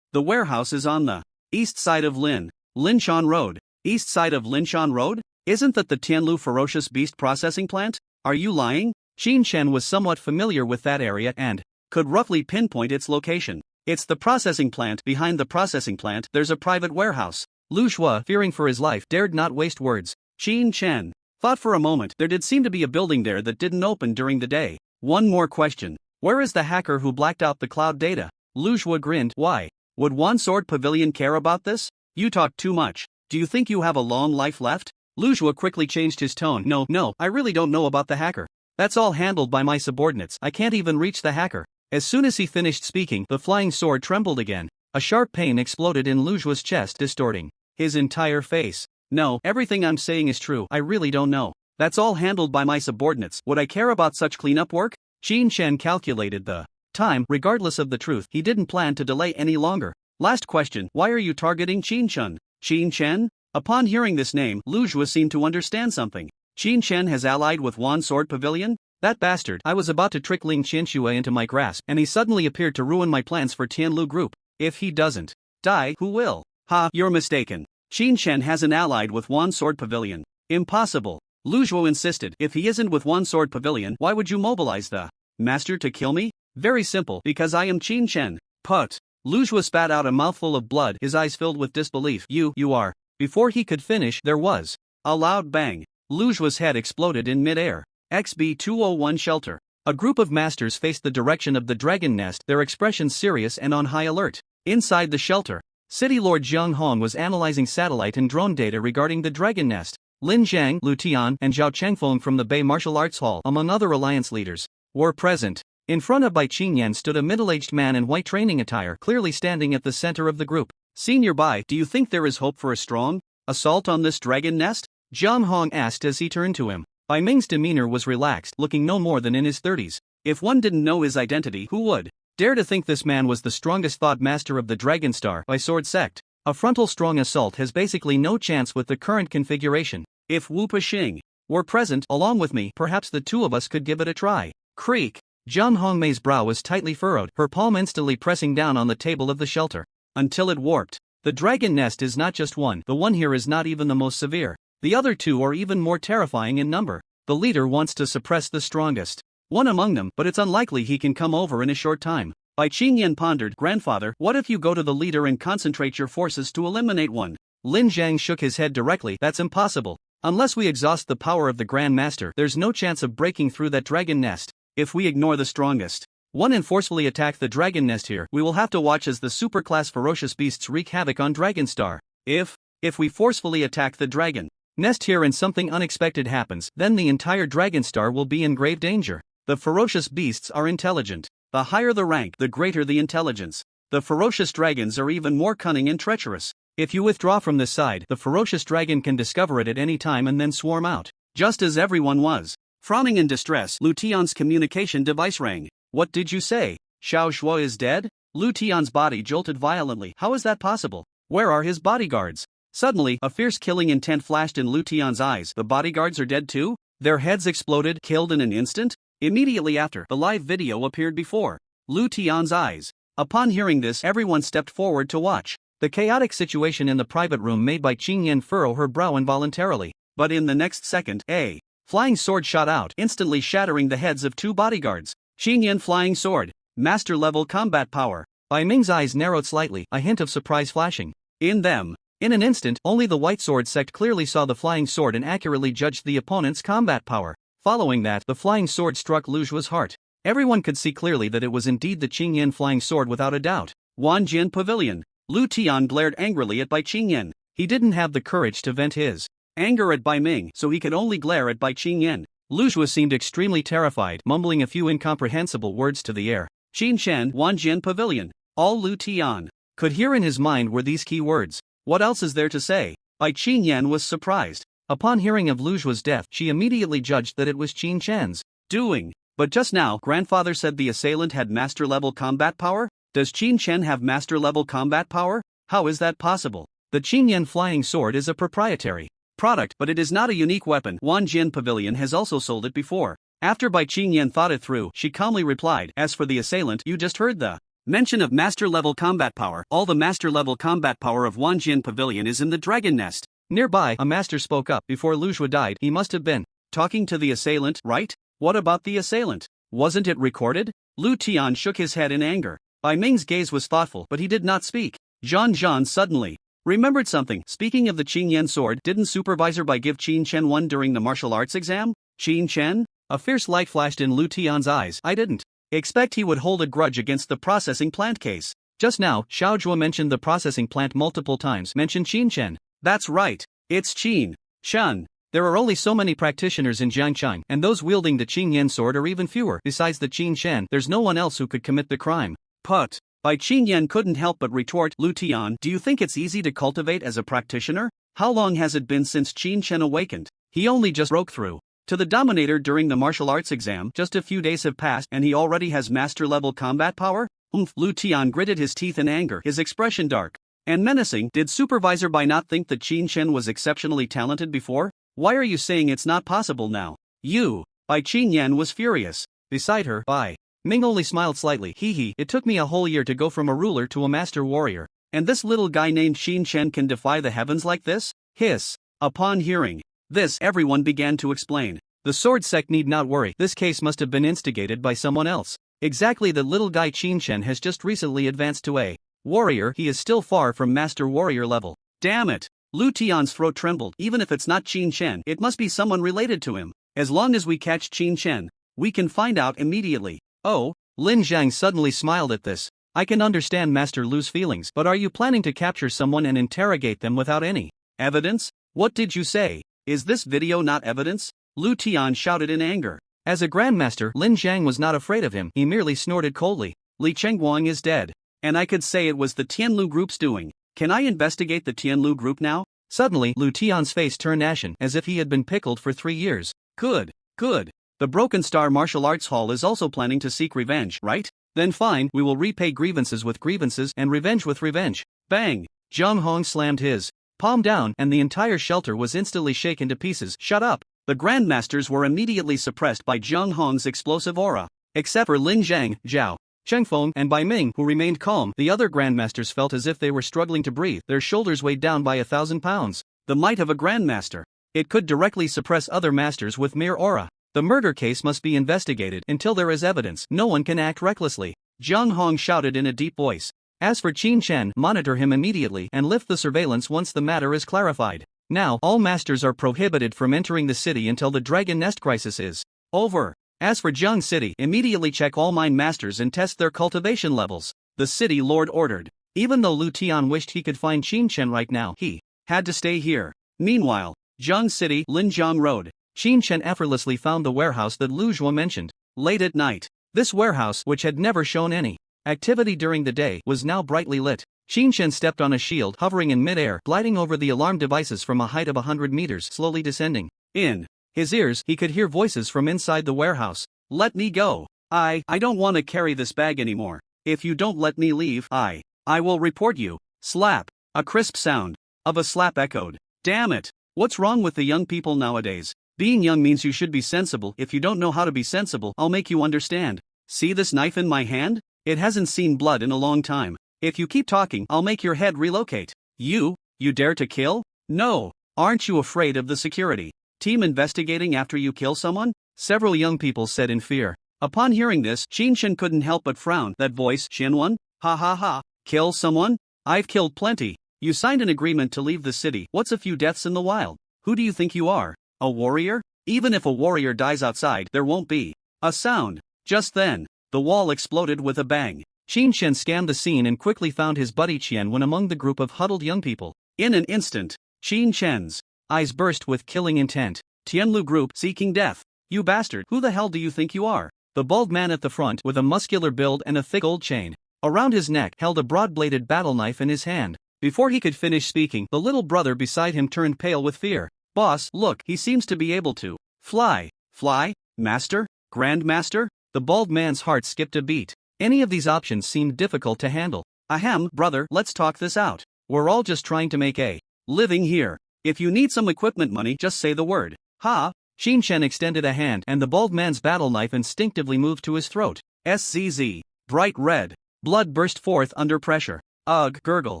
the warehouse is on the east side of Linshan Road. East side of Linshan Road? Isn't that the Tianlu ferocious beast processing plant? Are you lying? Qin Shen was somewhat familiar with that area and could roughly pinpoint its location. It's the processing plant. Behind the processing plant, there's a private warehouse. Lu Zhuo, fearing for his life, dared not waste words. Qin Shen thought for a moment. There did seem to be a building there that didn't open during the day. One more question. Where is the hacker who blacked out the cloud data? Lu Zhuo grinned. Why? Would Wan Sword Pavilion care about this? You talk too much. Do you think you have a long life left? Lu Zhuo quickly changed his tone. No, I really don't know about the hacker. That's all handled by my subordinates. I can't even reach the hacker. As soon as he finished speaking, the flying sword trembled again. A sharp pain exploded in Lu Zhuo's chest, distorting his entire face. No, everything I'm saying is true. I really don't know. That's all handled by my subordinates. Would I care about such cleanup work? Qin Shen calculated the time. Regardless of the truth, he didn't plan to delay any longer. Last question. Why are you targeting Qin Shen? Qin Shen? Upon hearing this name, Lu Zhuo seemed to understand something. Qin Shen has allied with Wan Sword Pavilion? That bastard. I was about to trick Ling Qianxue into my grasp, and he suddenly appeared to ruin my plans for Tianlu Group. If he doesn't die, who will? Ha, you're mistaken. Qin Shen hasn't allied with Wan Sword Pavilion. Impossible. Lu Zhuo insisted. If he isn't with Wan Sword Pavilion, why would you mobilize the master to kill me? Very simple. Because I am Qin Shen. Put. Lu Zhuo spat out a mouthful of blood, his eyes filled with disbelief. You are Before he could finish, there was a loud bang. Luju's head exploded in mid-air. XB-201 shelter. A group of masters faced the direction of the dragon nest, their expressions serious and on high alert. Inside the shelter, City Lord Jiang Hong was analyzing satellite and drone data regarding the dragon nest. Lin Zhang, Lu Tian, and Zhao Chengfeng from the Bei Martial Arts Hall, among other alliance leaders, were present. In front of Bai Qingyan stood a middle-aged man in white training attire, clearly standing at the center of the group. Senior Bai, do you think there is hope for a strong assault on this dragon nest? Jiang Hong asked as he turned to him. Bai Ming's demeanor was relaxed, looking no more than in his 30s. If one didn't know his identity, who would dare to think this man was the strongest thought master of the Dragon Star by Sword Sect? A frontal strong assault has basically no chance with the current configuration. If Wu Peixing were present, along with me, perhaps the two of us could give it a try. Creak. Jiang Hongmei's brow was tightly furrowed, her palm instantly pressing down on the table of the shelter. Until it warped. The dragon nest is not just one, the one here is not even the most severe. The other two are even more terrifying in number. The leader wants to suppress the strongest one among them, but it's unlikely he can come over in a short time. Bai Qingyan pondered, grandfather, what if you go to the leader and concentrate your forces to eliminate one? Lin Zhang shook his head directly, that's impossible. Unless we exhaust the power of the Grand Master, there's no chance of breaking through that dragon nest. If we ignore the strongest one and forcefully attack the dragon nest here, we will have to watch as the superclass ferocious beasts wreak havoc on Dragon Star. If we forcefully attack the dragon nest here and something unexpected happens, then the entire Dragon Star will be in grave danger. The ferocious beasts are intelligent. The higher the rank, the greater the intelligence. The ferocious dragons are even more cunning and treacherous. If you withdraw from this side, the ferocious dragon can discover it at any time and then swarm out. Just as everyone was frowning in distress, Lu Tian's communication device rang. What did you say? Xiao Shuo is dead? Lu Tian's body jolted violently. How is that possible? Where are his bodyguards? Suddenly, a fierce killing intent flashed in Lu Tian's eyes. The bodyguards are dead too? Their heads exploded, killed in an instant? Immediately after, the live video appeared before Lu Tian's eyes. Upon hearing this, everyone stepped forward to watch. The chaotic situation in the private room made Bai Qingyan furrow her brow involuntarily. But in the next second, a flying sword shot out, instantly shattering the heads of two bodyguards. Qingyan flying sword. Master level combat power. Bai Ming's eyes narrowed slightly, a hint of surprise flashing in them. In an instant, only the White Sword sect clearly saw the flying sword and accurately judged the opponent's combat power. Following that, the flying sword struck Luju's heart. Everyone could see clearly that it was indeed the Qingyan flying sword without a doubt. Wanjian Pavilion. Lu Tian glared angrily at Bai Qingyan. He didn't have the courage to vent his anger at Bai Ming, so he could only glare at Bai Qingyan. Luju seemed extremely terrified, mumbling a few incomprehensible words to the air. Qin Shen, Wanjian Pavilion. All Lu Tian could hear in his mind were these key words. What else is there to say? Bai Qingyan was surprised. Upon hearing of Luju's death, she immediately judged that it was Qin Shen's doing. But just now, grandfather said the assailant had master-level combat power? Does Qin Shen have master-level combat power? How is that possible? The Qingyan flying sword is a proprietary product, but it is not a unique weapon. Wanjian Pavilion has also sold it before. After Bai Qingyan thought it through, she calmly replied, as for the assailant, you just heard the mention of master-level combat power. All the master-level combat power of Wanjian Pavilion is in the dragon nest. Nearby, a master spoke up. Before Luju died, he must have been talking to the assailant, right? What about the assailant? Wasn't it recorded? Lu Tian shook his head in anger. Bai Ming's gaze was thoughtful, but he did not speak. Zhan suddenly remembered something. Speaking of the Qingyan sword, didn't Supervisor Bai give Qin Chen one during the martial arts exam? Qin Chen? A fierce light flashed in Lu Tian's eyes. I didn't expect he would hold a grudge against the processing plant case. Just now, Xiao Zhuo mentioned the processing plant multiple times, mentioned Qin Chen. That's right. It's Qin Shen. There are only so many practitioners in Jiangchang, and those wielding the Qingyan sword are even fewer. Besides the Qin Shen, there's no one else who could commit the crime. Put. Bai Qingyan couldn't help but retort, Lu Tian, do you think it's easy to cultivate as a practitioner? How long has it been since Qin Shen awakened? He only just broke through to the Dominator during the martial arts exam. Just a few days have passed and he already has master-level combat power? Lu Tian gritted his teeth in anger, his expression dark and menacing. Did Supervisor Bai not think that Qin Shen was exceptionally talented before? Why are you saying it's not possible now? Bai Qingyan was furious. Beside her, Bai Ming only smiled slightly. It took me a whole year to go from a ruler to a master warrior. And this little guy named Qin Shen can defy the heavens like this? Hiss. Upon hearing this, everyone began to explain. The sword sect need not worry, this case must have been instigated by someone else. Exactly, the little guy Qin Shen has just recently advanced to a warrior. He is still far from master warrior level. Damn it. Lu Tian's throat trembled. Even if it's not Qin Chen, it must be someone related to him. As long as we catch Qin Chen, we can find out immediately. Oh, Lin Zhang suddenly smiled at this. I can understand Master Lu's feelings, but are you planning to capture someone and interrogate them without any evidence? What did you say? Is this video not evidence? Lu Tian shouted in anger. As a grandmaster, Lin Zhang was not afraid of him. He merely snorted coldly. Li Chengguang is dead. And I could say it was the Tianlu group's doing. Can I investigate the Tianlu group now? Suddenly, Lu Tian's face turned ashen, as if he had been pickled for 3 years. Good. The Broken Star Martial Arts Hall is also planning to seek revenge, right? Then fine, we will repay grievances with grievances and revenge with revenge. Bang! Zhang Hong slammed his palm down, and the entire shelter was instantly shaken to pieces. Shut up! The Grandmasters were immediately suppressed by Zhang Hong's explosive aura. Except for Lin Zhang, Zhao, Chengfeng, and Bai Ming, who remained calm, the other Grandmasters felt as if they were struggling to breathe. Their shoulders weighed down by 1,000 pounds. The might of a Grandmaster. It could directly suppress other masters with mere aura. The murder case must be investigated. Until there is evidence, no one can act recklessly. Zhang Hong shouted in a deep voice. As for Qin Chen, monitor him immediately and lift the surveillance once the matter is clarified. Now, all masters are prohibited from entering the city until the Dragon Nest crisis is over. As for Jiang City, immediately check all mine masters and test their cultivation levels. The city lord ordered. Even though Lu Tian wished he could find Qin Chen right now, he had to stay here. Meanwhile, Jiang City, Linjiang Road. Qin Chen effortlessly found the warehouse that Lu Zhuo mentioned. Late at night, this warehouse, which had never shown any activity during the day, was now brightly lit. Qin Chen stepped on a shield, hovering in midair, gliding over the alarm devices from a height of 100 meters, slowly descending. In his ears, he could hear voices from inside the warehouse. Let me go. I don't want to carry this bag anymore. If you don't let me leave, I will report you. Slap. A crisp sound of a slap echoed. Damn it. What's wrong with the young people nowadays? Being young means you should be sensible. If you don't know how to be sensible, I'll make you understand. See this knife in my hand? It hasn't seen blood in a long time. If you keep talking, I'll make your head relocate. You dare to kill? No. Aren't you afraid of the security team investigating after you kill someone? Several young people said in fear. Upon hearing this, Qin Chen couldn't help but frown. That voice, Xianwen? Ha ha ha. Kill someone? I've killed plenty. You signed an agreement to leave the city. What's a few deaths in the wild? Who do you think you are? A warrior? Even if a warrior dies outside, there won't be a sound. Just then, the wall exploded with a bang. Qin Chen scanned the scene and quickly found his buddy Qianwen among the group of huddled young people. In an instant, Qin Chen's eyes burst with killing intent. Tianlu group seeking death. You bastard, who the hell do you think you are? The bald man at the front, with a muscular build and a thick gold chain around his neck, held a broad-bladed battle knife in his hand. Before he could finish speaking, the little brother beside him turned pale with fear. Boss, look, he seems to be able to fly. Fly? Master? Grandmaster? The bald man's heart skipped a beat. Any of these options seemed difficult to handle. Ahem, brother, let's talk this out. We're all just trying to make a living here. If you need some equipment money, just say the word. Ha! Qin Chen extended a hand, and the bald man's battle knife instinctively moved to his throat. SZZ. Bright red. Blood burst forth under pressure. Ugh, gurgle.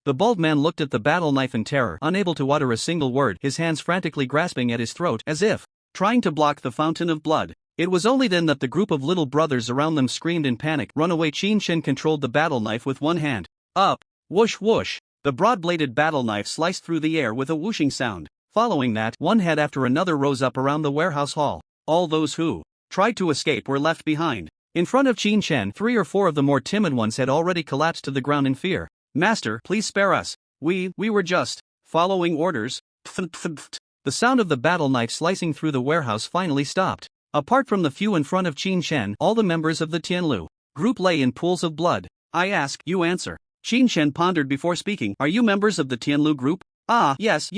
The bald man looked at the battle knife in terror, unable to utter a single word, his hands frantically grasping at his throat, as if trying to block the fountain of blood. It was only then that the group of little brothers around them screamed in panic. Run away! Qin Chen controlled the battle knife with one hand. Up. Whoosh whoosh. The broad-bladed battle knife sliced through the air with a whooshing sound. Following that, one head after another rose up around the warehouse hall. All those who tried to escape were left behind. In front of Qin Chen, 3 or 4 of the more timid ones had already collapsed to the ground in fear. Master, please spare us. We were just following orders. The sound of the battle knife slicing through the warehouse finally stopped. Apart from the few in front of Qin Chen, all the members of the Tianlu group lay in pools of blood. I ask, you answer. Qin Chen pondered before speaking. Are you members of the Tianlu group? Ah, yes.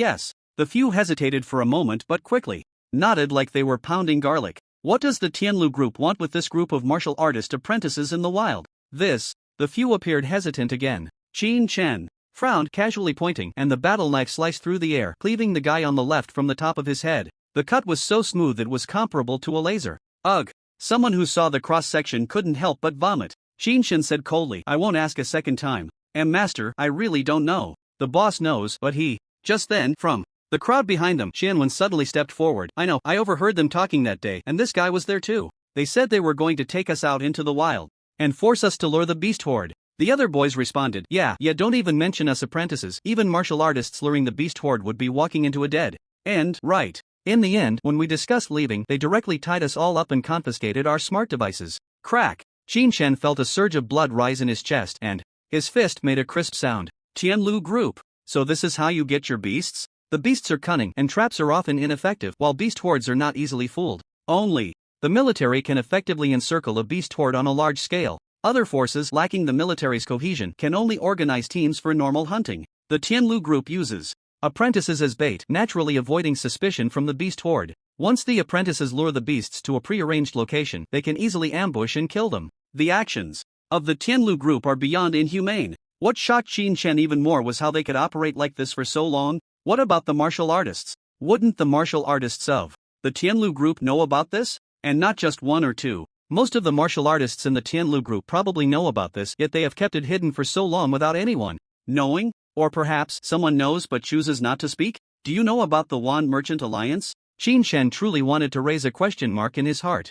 The few hesitated for a moment but quickly nodded like they were pounding garlic. What does the Tianlu group want with this group of martial artist apprentices in the wild? The few appeared hesitant again. Qin Chen frowned, casually pointing, and the battle knife sliced through the air, cleaving the guy on the left from the top of his head. The cut was so smooth it was comparable to a laser. Ugh! Someone who saw the cross-section couldn't help but vomit. Qin Chen said coldly, I won't ask a second time. Master, I really don't know. The boss knows, but he. Just then, from the crowd behind them, Xianwen suddenly stepped forward. I know, I overheard them talking that day, and this guy was there too. They said they were going to take us out into the wild and force us to lure the beast horde. The other boys responded, yeah, don't even mention us apprentices, even martial artists luring the beast horde would be walking into a dead end, right? In the end, when we discussed leaving, they directly tied us all up and confiscated our smart devices. Crack! Qinshan felt a surge of blood rise in his chest and his fist made a crisp sound. Tianlu Group. So this is how you get your beasts? The beasts are cunning and traps are often ineffective, while beast hordes are not easily fooled. Only the military can effectively encircle a beast horde on a large scale. Other forces lacking the military's cohesion can only organize teams for normal hunting. The Tianlu Group uses apprentices as bait, naturally avoiding suspicion from the beast horde. Once the apprentices lure the beasts to a prearranged location, they can easily ambush and kill them. The actions of the Tianlu Group are beyond inhumane. What shocked Qinshan even more was how they could operate like this for so long. What about the martial artists? Wouldn't the martial artists of the Tianlu Group know about this? And not just one or two. Most of the martial artists in the Tianlu Group probably know about this, yet they have kept it hidden for so long without anyone knowing. Or perhaps someone knows but chooses not to speak? Do you know about the Wand Merchant Alliance? Qinshan truly wanted to raise a question mark in his heart.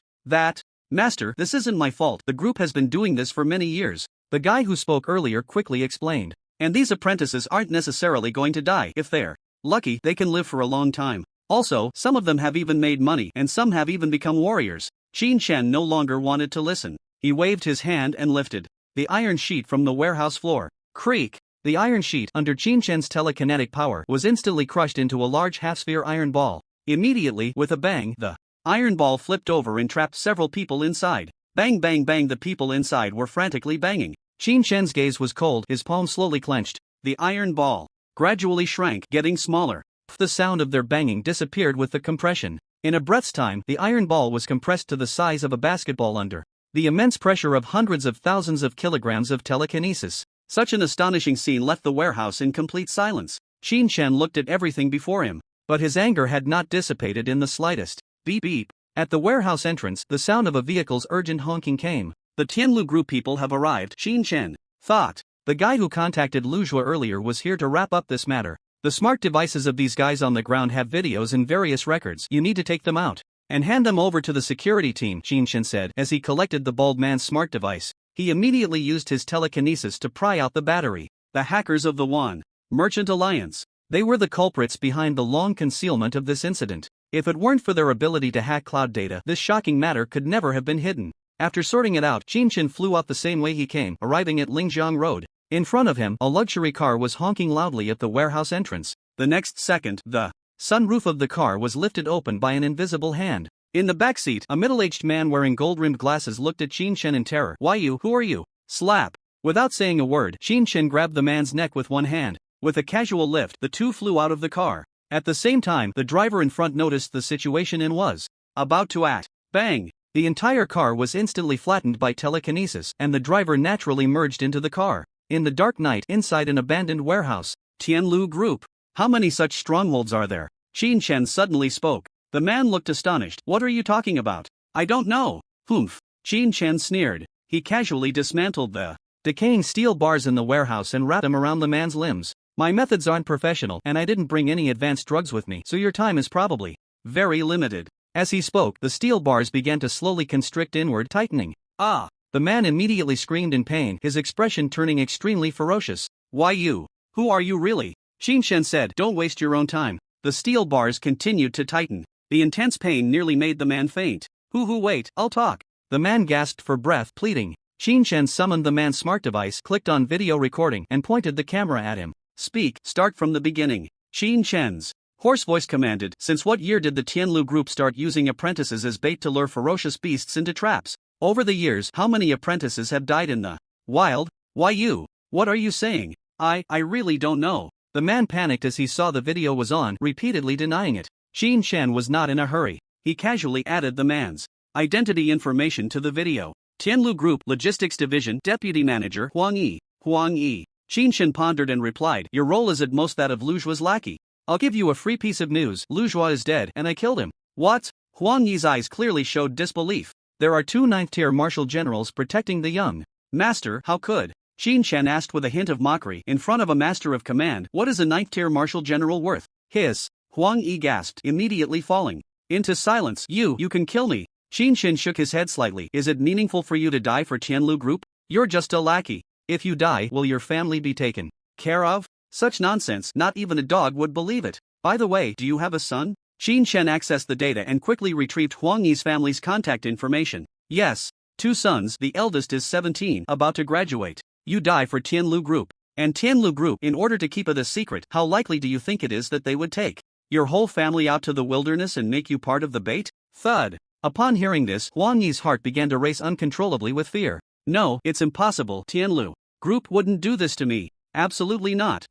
Master, this isn't my fault. The group has been doing this for many years. The guy who spoke earlier quickly explained. And these apprentices aren't necessarily going to die. If they're lucky, they can live for a long time. Also, some of them have even made money and some have even become warriors. Qinshan no longer wanted to listen. He waved his hand and lifted the iron sheet from the warehouse floor. Creak! The iron sheet, under Qinshan's telekinetic power, was instantly crushed into a large half-sphere iron ball. Immediately, with a bang, the iron ball flipped over and trapped several people inside. Bang bang bang, the people inside were frantically banging. Qinshan's gaze was cold, his palm slowly clenched. The iron ball gradually shrank, getting smaller. The sound of their banging disappeared with the compression. In a breath's time, the iron ball was compressed to the size of a basketball under the immense pressure of hundreds of thousands of kilograms of telekinesis. Such an astonishing scene left the warehouse in complete silence. Qinshan looked at everything before him, but his anger had not dissipated in the slightest. Beep beep. At the warehouse entrance, the sound of a vehicle's urgent honking came. The Tianlu Group people have arrived, Qinshan thought. The guy who contacted Luzhua earlier was here to wrap up this matter. The smart devices of these guys on the ground have videos and various records. You need to take them out and hand them over to the security team, Qinshan said as he collected the bald man's smart device. He immediately used his telekinesis to pry out the battery. The hackers of the Wand Merchant Alliance. They were the culprits behind the long concealment of this incident. If it weren't for their ability to hack cloud data, this shocking matter could never have been hidden. After sorting it out, Qinshan flew out the same way he came, arriving at Lingjiang Road. In front of him, a luxury car was honking loudly at the warehouse entrance. The next second, the sunroof of the car was lifted open by an invisible hand. In the backseat, a middle-aged man wearing gold-rimmed glasses looked at Qinshan in terror. Who are you? Slap! Without saying a word, Qinshan grabbed the man's neck with one hand. With a casual lift, the two flew out of the car. At the same time, the driver in front noticed the situation and was about to act. Bang! The entire car was instantly flattened by telekinesis, and the driver naturally merged into the car. In the dark night, inside an abandoned warehouse. Tianlu Group. How many such strongholds are there? Qinshan suddenly spoke. The man looked astonished. What are you talking about? I don't know. Humph. Qinshan sneered. He casually dismantled the decaying steel bars in the warehouse and wrapped them around the man's limbs. My methods aren't professional, and I didn't bring any advanced drugs with me, so your time is probably very limited. As he spoke, the steel bars began to slowly constrict inward, tightening. Ah! The man immediately screamed in pain, his expression turning extremely ferocious. Why you? Who are you really? Qinshan said. Don't waste your own time. The steel bars continued to tighten. The intense pain nearly made the man faint. Wait, I'll talk. The man gasped for breath, pleading. Qinshan summoned the man's smart device, clicked on video recording, and pointed the camera at him. Speak, start from the beginning. Qinshan's hoarse voice commanded. Since what year did the Tianlu Group start using apprentices as bait to lure ferocious beasts into traps? Over the years, how many apprentices have died in the wild? Why you? What are you saying? I really don't know. The man panicked as he saw the video was on, repeatedly denying it. Qinshan was not in a hurry. He casually added the man's identity information to the video. Tianlu Group Logistics Division Deputy Manager Huang Yi. Qinshan pondered and replied, your role is at most that of Luzhua's lackey. I'll give you a free piece of news. Luzhua is dead and I killed him. What? Huang Yi's eyes clearly showed disbelief. There are 2 9th-tier martial generals protecting the young master. How could? Qinshan asked with a hint of mockery. In front of a master of command, what is a 9th-tier martial general worth? Hiss. Huang Yi gasped, immediately falling into silence. You can kill me. Qinshan shook his head slightly. Is it meaningful for you to die for Tianlu Group? You're just a lackey. If you die, will your family be taken care of? Such nonsense, not even a dog would believe it. By the way, do you have a son? Qin Shen accessed the data and quickly retrieved Huang Yi's family's contact information. Yes, 2 sons, the eldest is 17, about to graduate. You die for Tianlu Group. And Tianlu Group, in order to keep it a secret, how likely do you think it is that they would take your whole family out to the wilderness and make you part of the bait? Thud. Upon hearing this, Huang Yi's heart began to race uncontrollably with fear. No, it's impossible. Tianlu Group wouldn't do this to me. Absolutely not.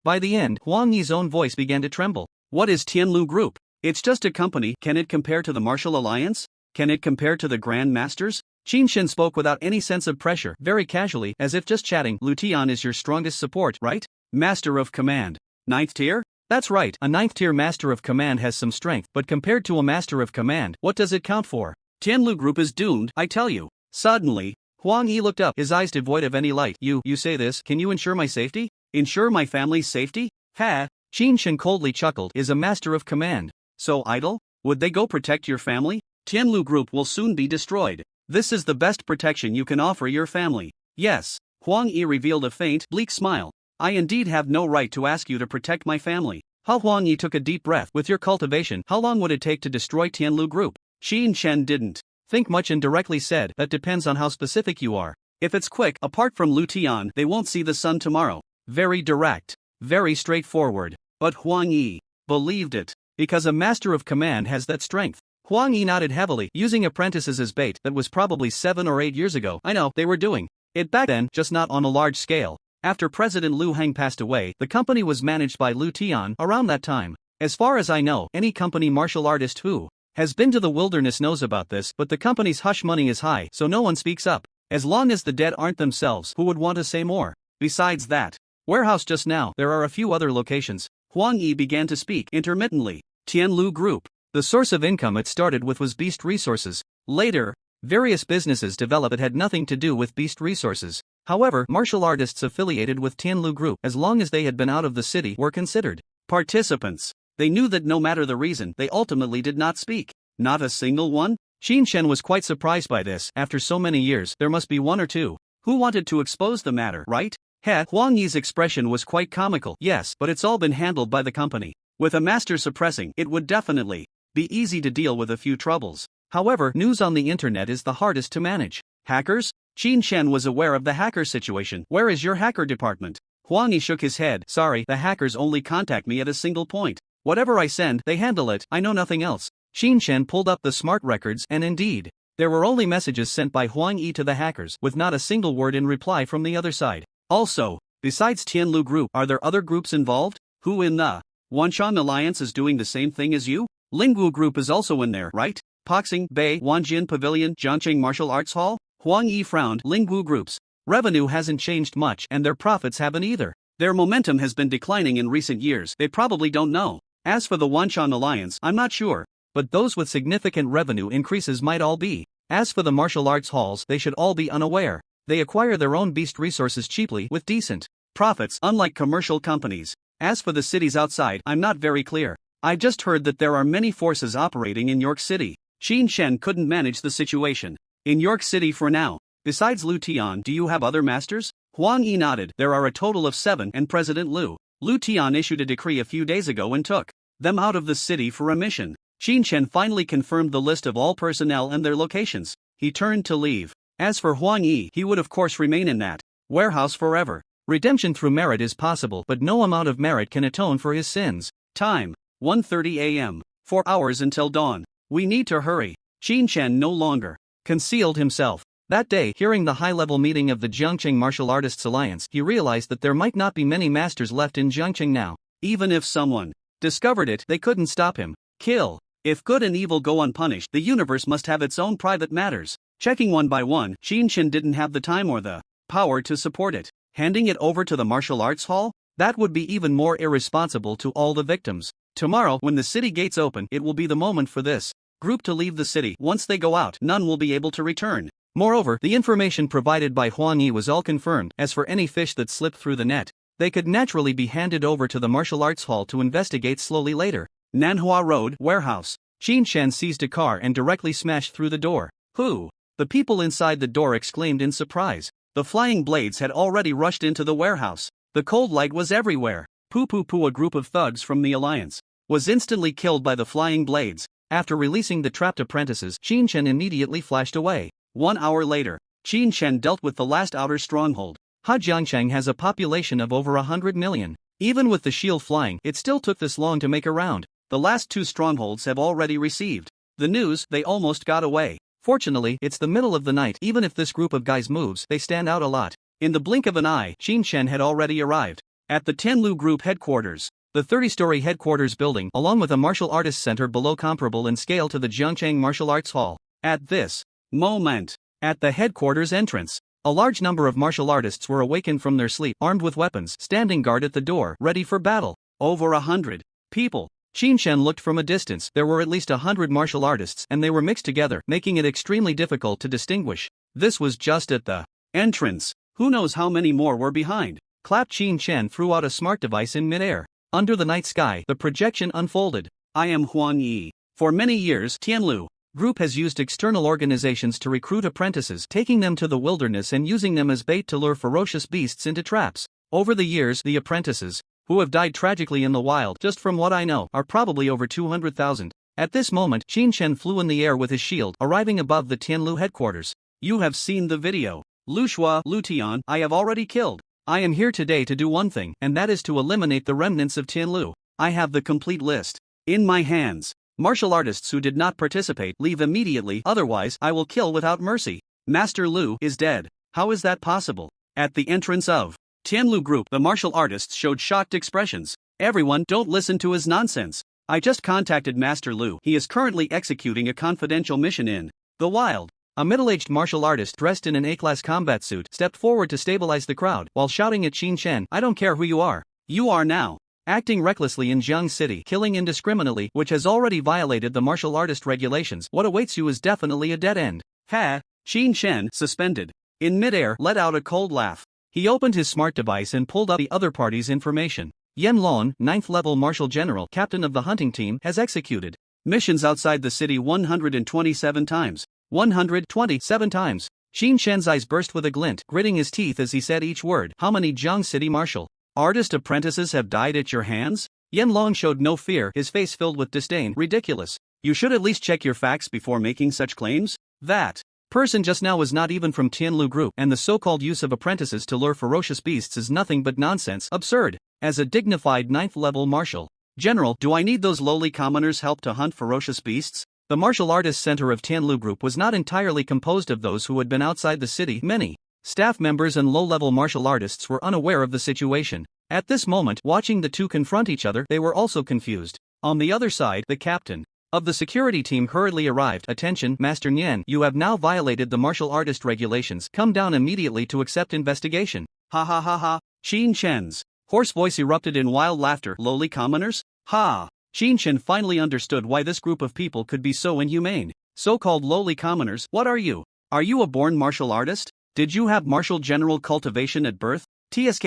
By the end, Huang Yi's own voice began to tremble. What is Tianlu Group? It's just a company. Can it compare to the Martial Alliance? Can it compare to the Grand Masters? Qin Shen spoke without any sense of pressure, very casually, as if just chatting. Lu Tian is your strongest support, right? Master of Command. 9th tier? That's right, a 9th tier Master of Command has some strength, but compared to a Master of Command, what does it count for? Tianlu Group is doomed, I tell you. Suddenly, Huang Yi looked up, his eyes devoid of any light. You say this, can you ensure my safety? Ensure my family's safety? Ha! Qin Shen coldly chuckled, is a Master of Command so idle? Would they go protect your family? Tianlu Group will soon be destroyed. This is the best protection you can offer your family. Yes. Huang Yi revealed a faint, bleak smile. I indeed have no right to ask you to protect my family. Huang Yi took a deep breath. With your cultivation, how long would it take to destroy Tianlu Group? Qin Shen didn't think much and directly said, that depends on how specific you are. If it's quick, apart from Lu Tian, they won't see the sun tomorrow. Very direct. Very straightforward. But Huang Yi believed it. Because a Master of Command has that strength. Huang Yi nodded heavily, using apprentices as bait. That was probably 7 or 8 years ago. I know, they were doing it back then, just not on a large scale. After President Liu Heng passed away, the company was managed by Lu Tian around that time. As far as I know, any company martial artist who has been to the wilderness knows about this, but the company's hush money is high, so no one speaks up. As long as the dead aren't themselves, who would want to say more? Besides that warehouse just now, there are a few other locations. Huang Yi began to speak intermittently. Tianlu Group. The source of income it started with was beast resources. Later, various businesses developed that had nothing to do with beast resources. However, martial artists affiliated with Tianlu Group, as long as they had been out of the city, were considered participants. They knew that no matter the reason, they ultimately did not speak. Not a single one? Qin Shen was quite surprised by this. After so many years, there must be 1 or 2 who wanted to expose the matter, right? Huang Yi's expression was quite comical. Yes, but it's all been handled by the company. With a master suppressing, it would definitely be easy to deal with a few troubles. However, news on the internet is the hardest to manage. Hackers? Qin Shen was aware of the hacker situation. Where is your hacker department? Huang Yi shook his head. Sorry, the hackers only contact me at a single point. Whatever I send, they handle it. I know nothing else. Qin Shen pulled up the smart records, and indeed, there were only messages sent by Huang Yi to the hackers, with not a single word in reply from the other side. Also, besides Tianlu Group, are there other groups involved? Who in the Wanshan Alliance is doing the same thing as you? Lingwu Group is also in there, right? Poxing, Bay, Wanjian Pavilion, Jiangqing Martial Arts Hall? Huang Yi frowned. Lingwu Group's revenue hasn't changed much, and their profits haven't either. Their momentum has been declining in recent years. They probably don't know. As for the Wanshan Alliance, I'm not sure. But those with significant revenue increases might all be. As for the martial arts halls, they should all be unaware. They acquire their own beast resources cheaply with decent profits, unlike commercial companies. As for the cities outside, I'm not very clear. I just heard that there are many forces operating in York City. Qin Shen couldn't manage the situation in York City for now. Besides Lu Tian, do you have other masters? Huang Yi nodded. There are a total of 7, and President Lu Tian issued a decree a few days ago and took them out of the city for a mission. Qin Shen finally confirmed the list of all personnel and their locations. He turned to leave. As for Huang Yi, he would of course remain in that warehouse forever. Redemption through merit is possible, but no amount of merit can atone for his sins. Time: 1:30 a.m. 4 hours until dawn. We need to hurry. Qin Shen no longer concealed himself. That day, hearing the high-level meeting of the Jiangqing Martial Artists Alliance, he realized that there might not be many masters left in Jiangqing now. Even if someone discovered it, they couldn't stop him. Kill. If good and evil go unpunished, the universe must have its own private matters. Checking one by one, Qin Shen didn't have the time or the power to support it. Handing it over to the martial arts hall? That would be even more irresponsible to all the victims. Tomorrow, when the city gates open, it will be the moment for this group to leave the city. Once they go out, none will be able to return. Moreover, the information provided by Huang Yi was all confirmed. As for any fish that slipped through the net, they could naturally be handed over to the martial arts hall to investigate slowly later. Nanhua Road, warehouse. Qin Shen seized a car and directly smashed through the door. Who? The people inside the door exclaimed in surprise. The flying blades had already rushed into the warehouse. The cold light was everywhere. A group of thugs from the Alliance, was instantly killed by the flying blades. After releasing the trapped apprentices, Qin Chen immediately flashed away. 1 hour later, Qin Chen dealt with the last outer stronghold. Hejiangchang has a population of over 100 million. Even with the shield flying, it still took this long to make a round. The last 2 strongholds have already received the news. They almost got away. Fortunately, it's the middle of the night. Even if this group of guys moves, they stand out a lot. In the blink of an eye, Qin Chen had already arrived at the Tianlu Group headquarters. The 30-story headquarters building, along with a martial artist center below, comparable in scale to the Jiangchang Martial Arts Hall. At this moment, at the headquarters entrance, a large number of martial artists were awakened from their sleep, armed with weapons, standing guard at the door, ready for battle. Over 100 people. Qin Chen looked from a distance. There were at least 100 martial artists, and they were mixed together, making it extremely difficult to distinguish. This was just at the entrance. Who knows how many more were behind? Clapped. Qin Chen threw out a smart device in midair. Under the night sky, the projection unfolded. I am Huang Yi. For many years, Tianlu Group has used external organizations to recruit apprentices, taking them to the wilderness and using them as bait to lure ferocious beasts into traps. Over the years, the apprentices, who have died tragically in the wild, just from what I know, are probably over 200,000. At this moment, Qin Chen flew in the air with his shield, arriving above the Tianlu headquarters. You have seen the video. Lu Shua, Lu Tian, I have already killed. I am here today to do one thing, and that is to eliminate the remnants of Tianlu. I have the complete list in my hands. Martial artists who did not participate, leave immediately, otherwise I will kill without mercy. Master Lu is dead. How is that possible? At the entrance of Tianlu Group, the martial artists showed shocked expressions. Everyone, don't listen to his nonsense. I just contacted Master Lu. He is currently executing a confidential mission in the wild. A middle-aged martial artist dressed in an A-class combat suit stepped forward to stabilize the crowd while shouting at Qin Chen, I don't care who you are. You are now acting recklessly in Jiang City, killing indiscriminately, which has already violated the martial artist regulations. What awaits you is definitely a dead end. Ha! Qin Chen, suspended in midair, let out a cold laugh. He opened his smart device and pulled up the other party's information. Yan Lon, 9th level martial general, captain of the hunting team, has executed missions outside the city 127 times. 127 times. Qin Chen's eyes burst with a glint, gritting his teeth as he said each word. How many Jiang City martial artist apprentices have died at your hands? Yan Long showed no fear, his face filled with disdain. Ridiculous. You should at least check your facts before making such claims. That person just now was not even from Tianlu Group, and the so-called use of apprentices to lure ferocious beasts is nothing but nonsense. Absurd. As a dignified 9th level martial general, do I need those lowly commoners' help to hunt ferocious beasts? The martial artists center of Tianlu Group was not entirely composed of those who had been outside the city. Many staff members and low-level martial artists were unaware of the situation. At this moment, watching the two confront each other, they were also confused. On the other side, the captain of the security team hurriedly arrived. Attention, Master Nian, you have now violated the martial artist regulations. Come down immediately to accept investigation. Ha ha ha ha. Qin Chen's hoarse voice erupted in wild laughter. Lowly commoners? Ha! Qin Chen finally understood why this group of people could be so inhumane. So-called lowly commoners, what are you? Are you a born martial artist? Did you have martial general cultivation at birth? TSK,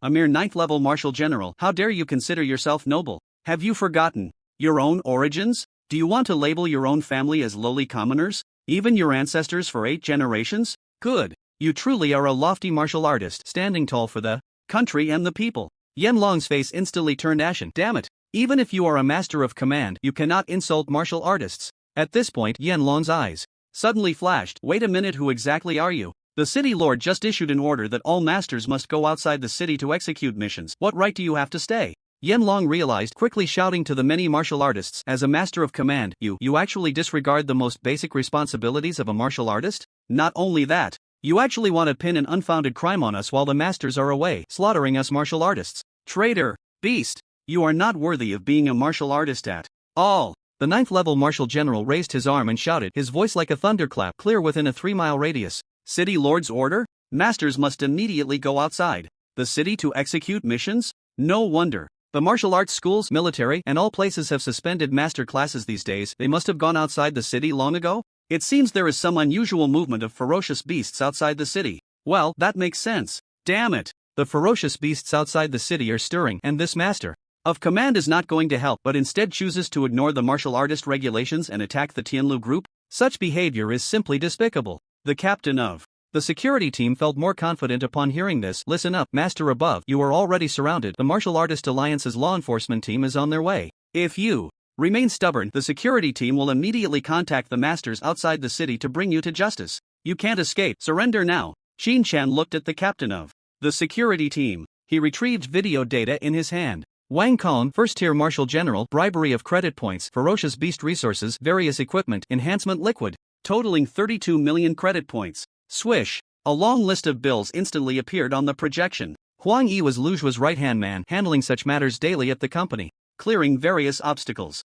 a mere 9th level martial general, how dare you consider yourself noble? Have you forgotten your own origins? Do you want to label your own family as lowly commoners? Even your ancestors for 8 generations? Good. You truly are a lofty martial artist, standing tall for the country and the people. Yan Long's face instantly turned ashen. Damn it. Even if you are a master of command, you cannot insult martial artists. At this point, Yan Long's eyes suddenly flashed. Wait a minute, who exactly are you? The city lord just issued an order that all masters must go outside the city to execute missions. What right do you have to stay? Yan Long realized, quickly shouting to the many martial artists, as a master of command, you actually disregard the most basic responsibilities of a martial artist? Not only that, you actually want to pin an unfounded crime on us while the masters are away, slaughtering us martial artists. Traitor! Beast! You are not worthy of being a martial artist at all. The 9th level martial general raised his arm and shouted, his voice like a thunderclap, clear within a 3-mile radius. City lord's order? Masters must immediately go outside the city to execute missions? No wonder. The martial arts schools, military, and all places have suspended master classes these days. They must have gone outside the city long ago? It seems there is some unusual movement of ferocious beasts outside the city. Well, that makes sense. Damn it. The ferocious beasts outside the city are stirring, and this master of command is not going to help, but instead chooses to ignore the martial artist regulations and attack the Tianlu Group? Such behavior is simply despicable. The captain of The security team felt more confident upon hearing this. Listen up, Master above, you are already surrounded. The Martial Artist Alliance's law enforcement team is on their way. If you remain stubborn, the security team will immediately contact the masters outside the city to bring you to justice. You can't escape. Surrender now. Qin Chan looked at the captain of the security team. He retrieved video data in his hand. Wang Kong, first-tier martial general, bribery of credit points, ferocious beast resources, various equipment, enhancement liquid, totaling 32 million credit points. Swish. A long list of bills instantly appeared on the projection. Huang Yi was Lu Zhuo's right-hand man, handling such matters daily at the company, clearing various obstacles.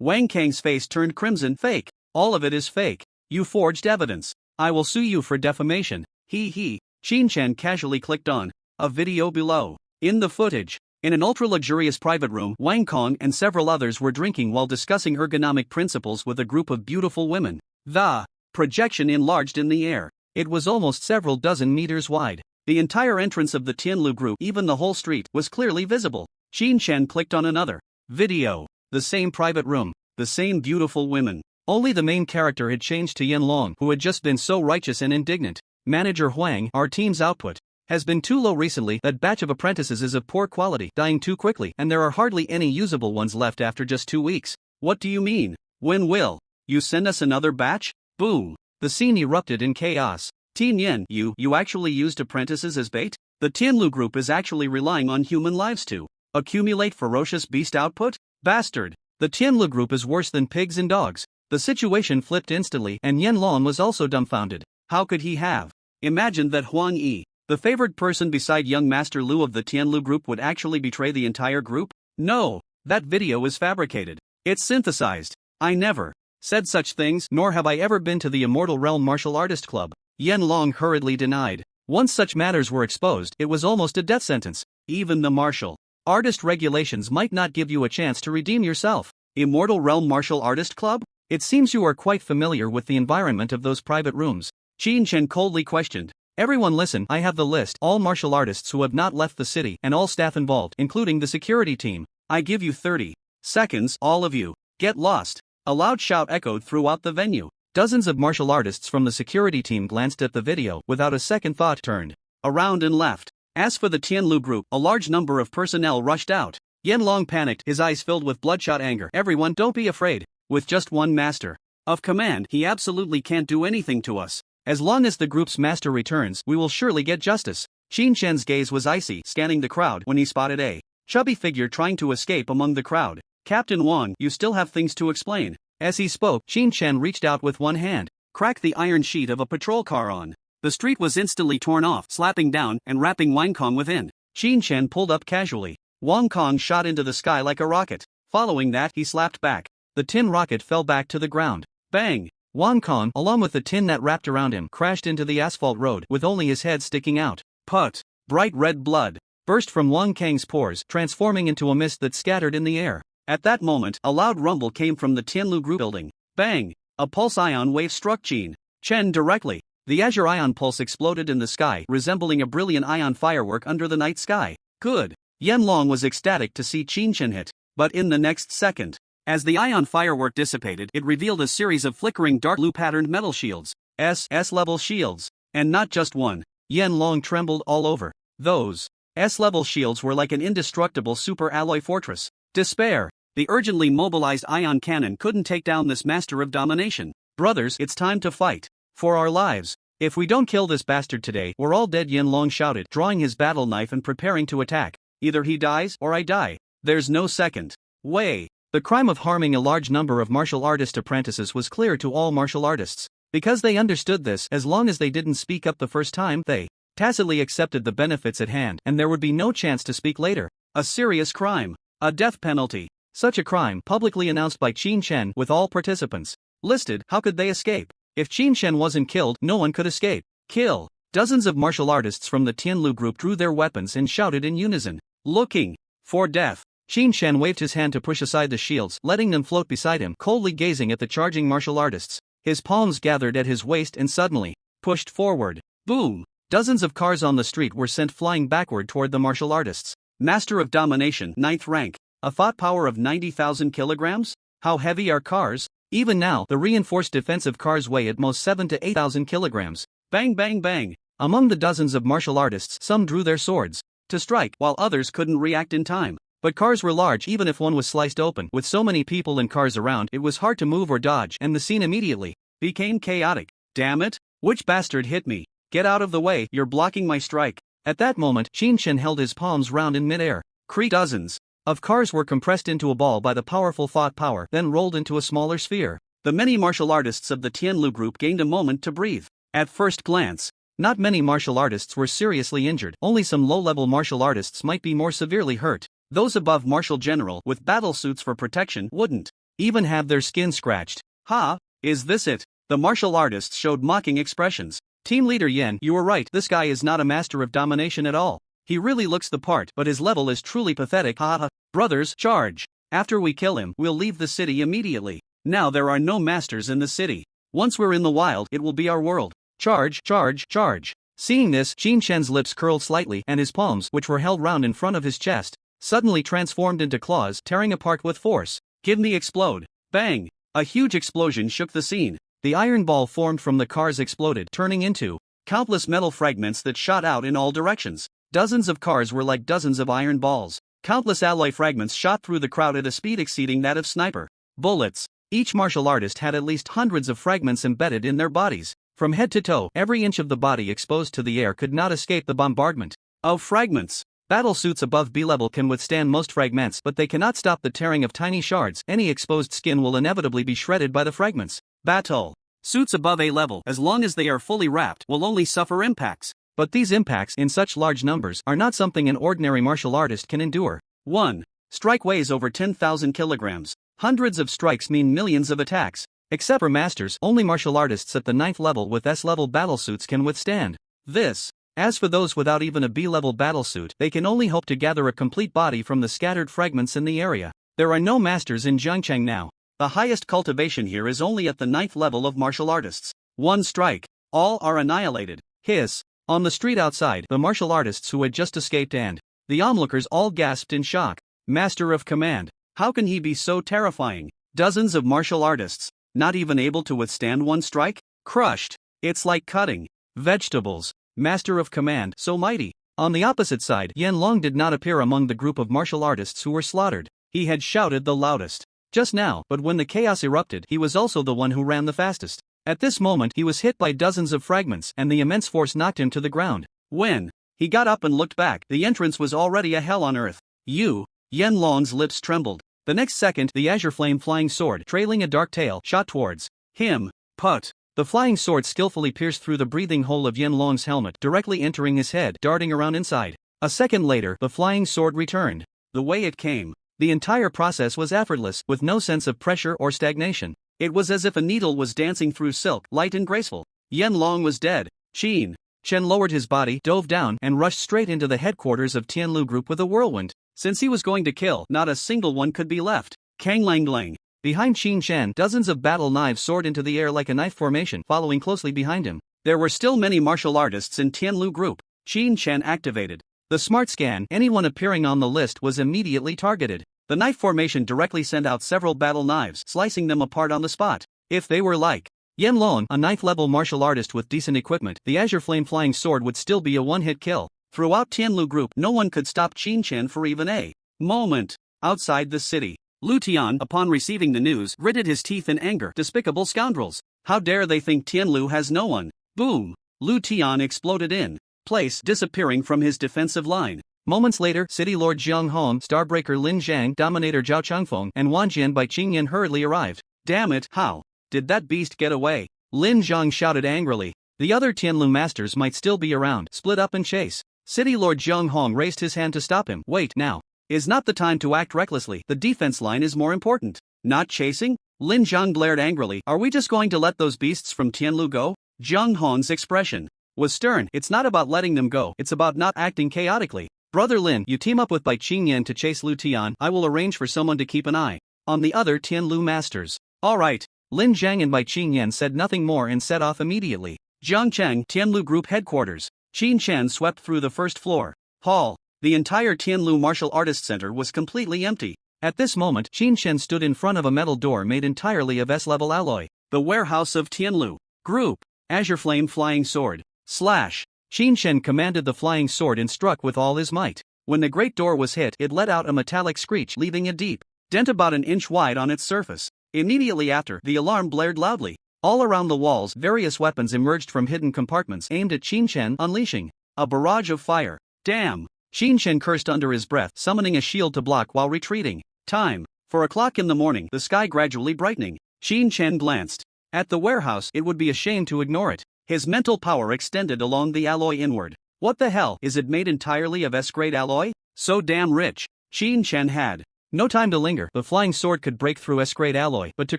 Wang Kang's face turned crimson. Fake. All of it is fake. You forged evidence. I will sue you for defamation. He. Qin Chan casually clicked on a video below. In the footage, in an ultra-luxurious private room, Wang Kong and several others were drinking while discussing ergonomic principles with a group of beautiful women. The projection enlarged in the air. It was almost several dozen meters wide. The entire entrance of the Tianlu group, even the whole street, was clearly visible. Qin Chan clicked on another video. The same private room, the same beautiful women. Only the main character had changed to Yanlong, who had just been so righteous and indignant. Manager Huang, our team's output has been too low recently. That batch of apprentices is of poor quality, dying too quickly, and there are hardly any usable ones left after just 2 weeks. What do you mean? When will you send us another batch? Boom. The scene erupted in chaos. Tin Yen, you actually used apprentices as bait? The Tianlu group is actually relying on human lives to accumulate ferocious beast output? Bastard. The Tianlu group is worse than pigs and dogs. The situation flipped instantly, and Yanlong was also dumbfounded. How could he have imagined that Huang Yi, the favored person beside young Master Lu of the Tianlu group, would actually betray the entire group? No, that video is fabricated. It's synthesized. I never said such things, nor have I ever been to the Immortal Realm Martial Artist Club. Yanlong hurriedly denied. Once such matters were exposed, it was almost a death sentence. Even the martial artist regulations might not give you a chance to redeem yourself. Immortal Realm Martial Artist Club? It seems you are quite familiar with the environment of those private rooms. Qin Chen coldly questioned. Everyone listen, I have the list, all martial artists who have not left the city, and all staff involved, including the security team. I give you 30 seconds, all of you. Get lost. A loud shout echoed throughout the venue. Dozens of martial artists from the security team glanced at the video, without a second thought turned around and left. As for the Tianlu group, a large number of personnel rushed out. Yanlong panicked, his eyes filled with bloodshot anger. Everyone, don't be afraid. With just one master of command, he absolutely can't do anything to us. As long as the group's master returns, we will surely get justice. Qin Chen's gaze was icy, scanning the crowd when he spotted a chubby figure trying to escape among the crowd. Captain Wang, you still have things to explain. As he spoke, Qin Chen reached out with one hand, cracked the iron sheet of a patrol car on. The street was instantly torn off, slapping down and wrapping Wang Kong within. Qin Chen pulled up casually. Wang Kong shot into the sky like a rocket. Following that, he slapped back. The tin rocket fell back to the ground. Bang! Wang Kong, along with the tin that wrapped around him, crashed into the asphalt road with only his head sticking out. Put! Bright red blood burst from Wang Kang's pores, transforming into a mist that scattered in the air. At that moment, a loud rumble came from the Tianlu group building. Bang! A pulse ion wave struck Qin Chen directly. The azure ion pulse exploded in the sky, resembling a brilliant ion firework under the night sky. Good! Yanlong was ecstatic to see Qin Chen hit. But in the next second, as the ion firework dissipated, it revealed a series of flickering dark blue patterned metal shields. S-level shields. And not just one. Yanlong trembled all over. Those S-level shields were like an indestructible super alloy fortress. Despair. The urgently mobilized ion cannon couldn't take down this master of domination. Brothers, it's time to fight. For our lives. If we don't kill this bastard today, we're all dead, Yanlong shouted, drawing his battle knife and preparing to attack. Either he dies or I die. There's no second way. The crime of harming a large number of martial artist apprentices was clear to all martial artists. Because they understood this, as long as they didn't speak up the first time, they tacitly accepted the benefits at hand, and there would be no chance to speak later. A serious crime. A death penalty. Such a crime, publicly announced by Qin Chen with all participants listed, how could they escape? If Qin Chen wasn't killed, no one could escape. Kill. Dozens of martial artists from the Tianlu group drew their weapons and shouted in unison. Looking for death. Qin Chen waved his hand to push aside the shields, letting them float beside him, coldly gazing at the charging martial artists. His palms gathered at his waist and suddenly pushed forward. Boom! Dozens of cars on the street were sent flying backward toward the martial artists. Master of Domination, 9th rank. A thought power of 90,000 kilograms? How heavy are cars? Even now, the reinforced defensive cars weigh at most 7 to 8,000 kilograms. Bang bang bang. Among the dozens of martial artists, some drew their swords to strike, while others couldn't react in time. But cars were large even if one was sliced open. With so many people and cars around, it was hard to move or dodge, and the scene immediately became chaotic. Damn it! Which bastard hit me? Get out of the way, you're blocking my strike. At that moment, Qin Shen held his palms round in midair. Dozens of cars were compressed into a ball by the powerful thought power, then rolled into a smaller sphere. The many martial artists of the Tianlu group gained a moment to breathe. At first glance, not many martial artists were seriously injured. Only some low-level martial artists might be more severely hurt. Those above martial general with battle suits for protection wouldn't even have their skin scratched. Ha, is this it? The martial artists showed mocking expressions. Team leader Yan, you were right, this guy is not a master of domination at all. He really looks the part, but his level is truly pathetic. Ha ha. Brothers, charge. After we kill him, we'll leave the city immediately. Now there are no masters in the city. Once we're in the wild, it will be our world. Charge, charge, charge. Seeing this, Qin Shen's lips curled slightly, and his palms, which were held round in front of his chest, suddenly transformed into claws, tearing apart with force. Give me explode. Bang! A huge explosion shook the scene. The iron ball formed from the cars exploded, turning into countless metal fragments that shot out in all directions. Dozens of cars were like dozens of iron balls. Countless alloy fragments shot through the crowd at a speed exceeding that of sniper bullets. Each martial artist had at least hundreds of fragments embedded in their bodies. From head to toe, every inch of the body exposed to the air could not escape the bombardment of fragments. Battle suits above B level can withstand most fragments, but they cannot stop the tearing of tiny shards. Any exposed skin will inevitably be shredded by the fragments. Battle suits above A level, as long as they are fully wrapped, will only suffer impacts. But these impacts, in such large numbers, are not something an ordinary martial artist can endure. 1. Strike weighs over 10,000 kilograms. Hundreds of strikes mean millions of attacks. Except for masters, only martial artists at the 9th level with S-level battlesuits can withstand this. As for those without even a B-level battlesuit, they can only hope to gather a complete body from the scattered fragments in the area. There are no masters in Zhangcheng now. The highest cultivation here is only at the 9th level of martial artists. One strike. All are annihilated. Hiss. On the street outside, the martial artists who had just escaped and the onlookers all gasped in shock. Master of command. How can he be so terrifying? Dozens of martial artists, not even able to withstand one strike? Crushed. It's like cutting vegetables. Master of command, so mighty. On the opposite side, Yan Long did not appear among the group of martial artists who were slaughtered. He had shouted the loudest just now, but when the chaos erupted, he was also the one who ran the fastest. At this moment, he was hit by dozens of fragments, and the immense force knocked him to the ground. When he got up and looked back, the entrance was already a hell on earth. Yan Long's lips trembled. The next second, the azure flame flying sword, trailing a dark tail, shot towards him. Put. The flying sword skillfully pierced through the breathing hole of Yan Long's helmet, directly entering his head, darting around inside. A second later, the flying sword returned. The way it came. The entire process was effortless, with no sense of pressure or stagnation. It was as if a needle was dancing through silk, light and graceful. Yan Long was dead. Qin Shen lowered his body, dove down, and rushed straight into the headquarters of Tianlu Group with a whirlwind. Since he was going to kill, not a single one could be left. Kang Lang Lang. Behind Qin Shen, dozens of battle knives soared into the air like a knife formation, following closely behind him. There were still many martial artists in Tianlu Group. Qin Shen activated the smart scan. Anyone appearing on the list was immediately targeted. The knife formation directly sent out several battle knives, slicing them apart on the spot. If they were like Yan Long, a 9th level martial artist with decent equipment, the azure flame flying sword would still be a one-hit kill. Throughout Tianlu Group, no one could stop Qin Shen for even a moment. Outside the city, Lu Tian, upon receiving the news, gritted his teeth in anger. Despicable scoundrels! How dare they think Tianlu has no one? Boom! Lu Tian exploded in place, disappearing from his defensive line. Moments later, City Lord Jiang Hong, Starbreaker Lin Zhang, Dominator Zhao Changfeng, and Wan Jian by Qing Yan hurriedly arrived. Damn it, how did that beast get away? Lin Zhang shouted angrily. The other Tianlu masters might still be around, split up and chase. City Lord Jiang Hong raised his hand to stop him. Wait, now is not the time to act recklessly. The defense line is more important. Not chasing? Lin Zhang blared angrily. Are we just going to let those beasts from Tianlu go? Jiang Hong's expression was stern. It's not about letting them go, it's about not acting chaotically. Brother Lin, you team up with Bai Qingyan to chase Lu Tian. I will arrange for someone to keep an eye on the other Tianlu masters. Alright. Lin Zhang and Bai Qingyan said nothing more and set off immediately. Jiangcheng, Tianlu Group headquarters. Qin Shen swept through the first floor hall. The entire Tianlu Martial Artist Center was completely empty. At this moment, Qin Shen stood in front of a metal door made entirely of S-level alloy. The warehouse of Tianlu Group. Azure Flame Flying Sword. Slash. Qin Shen commanded the flying sword and struck with all his might. When the great door was hit, it let out a metallic screech, leaving a deep dent about an inch wide on its surface. Immediately after, the alarm blared loudly. All around the walls, various weapons emerged from hidden compartments aimed at Qin Shen, unleashing a barrage of fire. Damn! Qin Shen cursed under his breath, summoning a shield to block while retreating. Time. 4 o'clock in the morning, the sky gradually brightening. Qin Shen glanced at the warehouse. It would be a shame to ignore it. His mental power extended along the alloy inward. What the hell, is it made entirely of S-grade alloy? So damn rich. Qin Shen had no time to linger. The flying sword could break through S-grade alloy, but to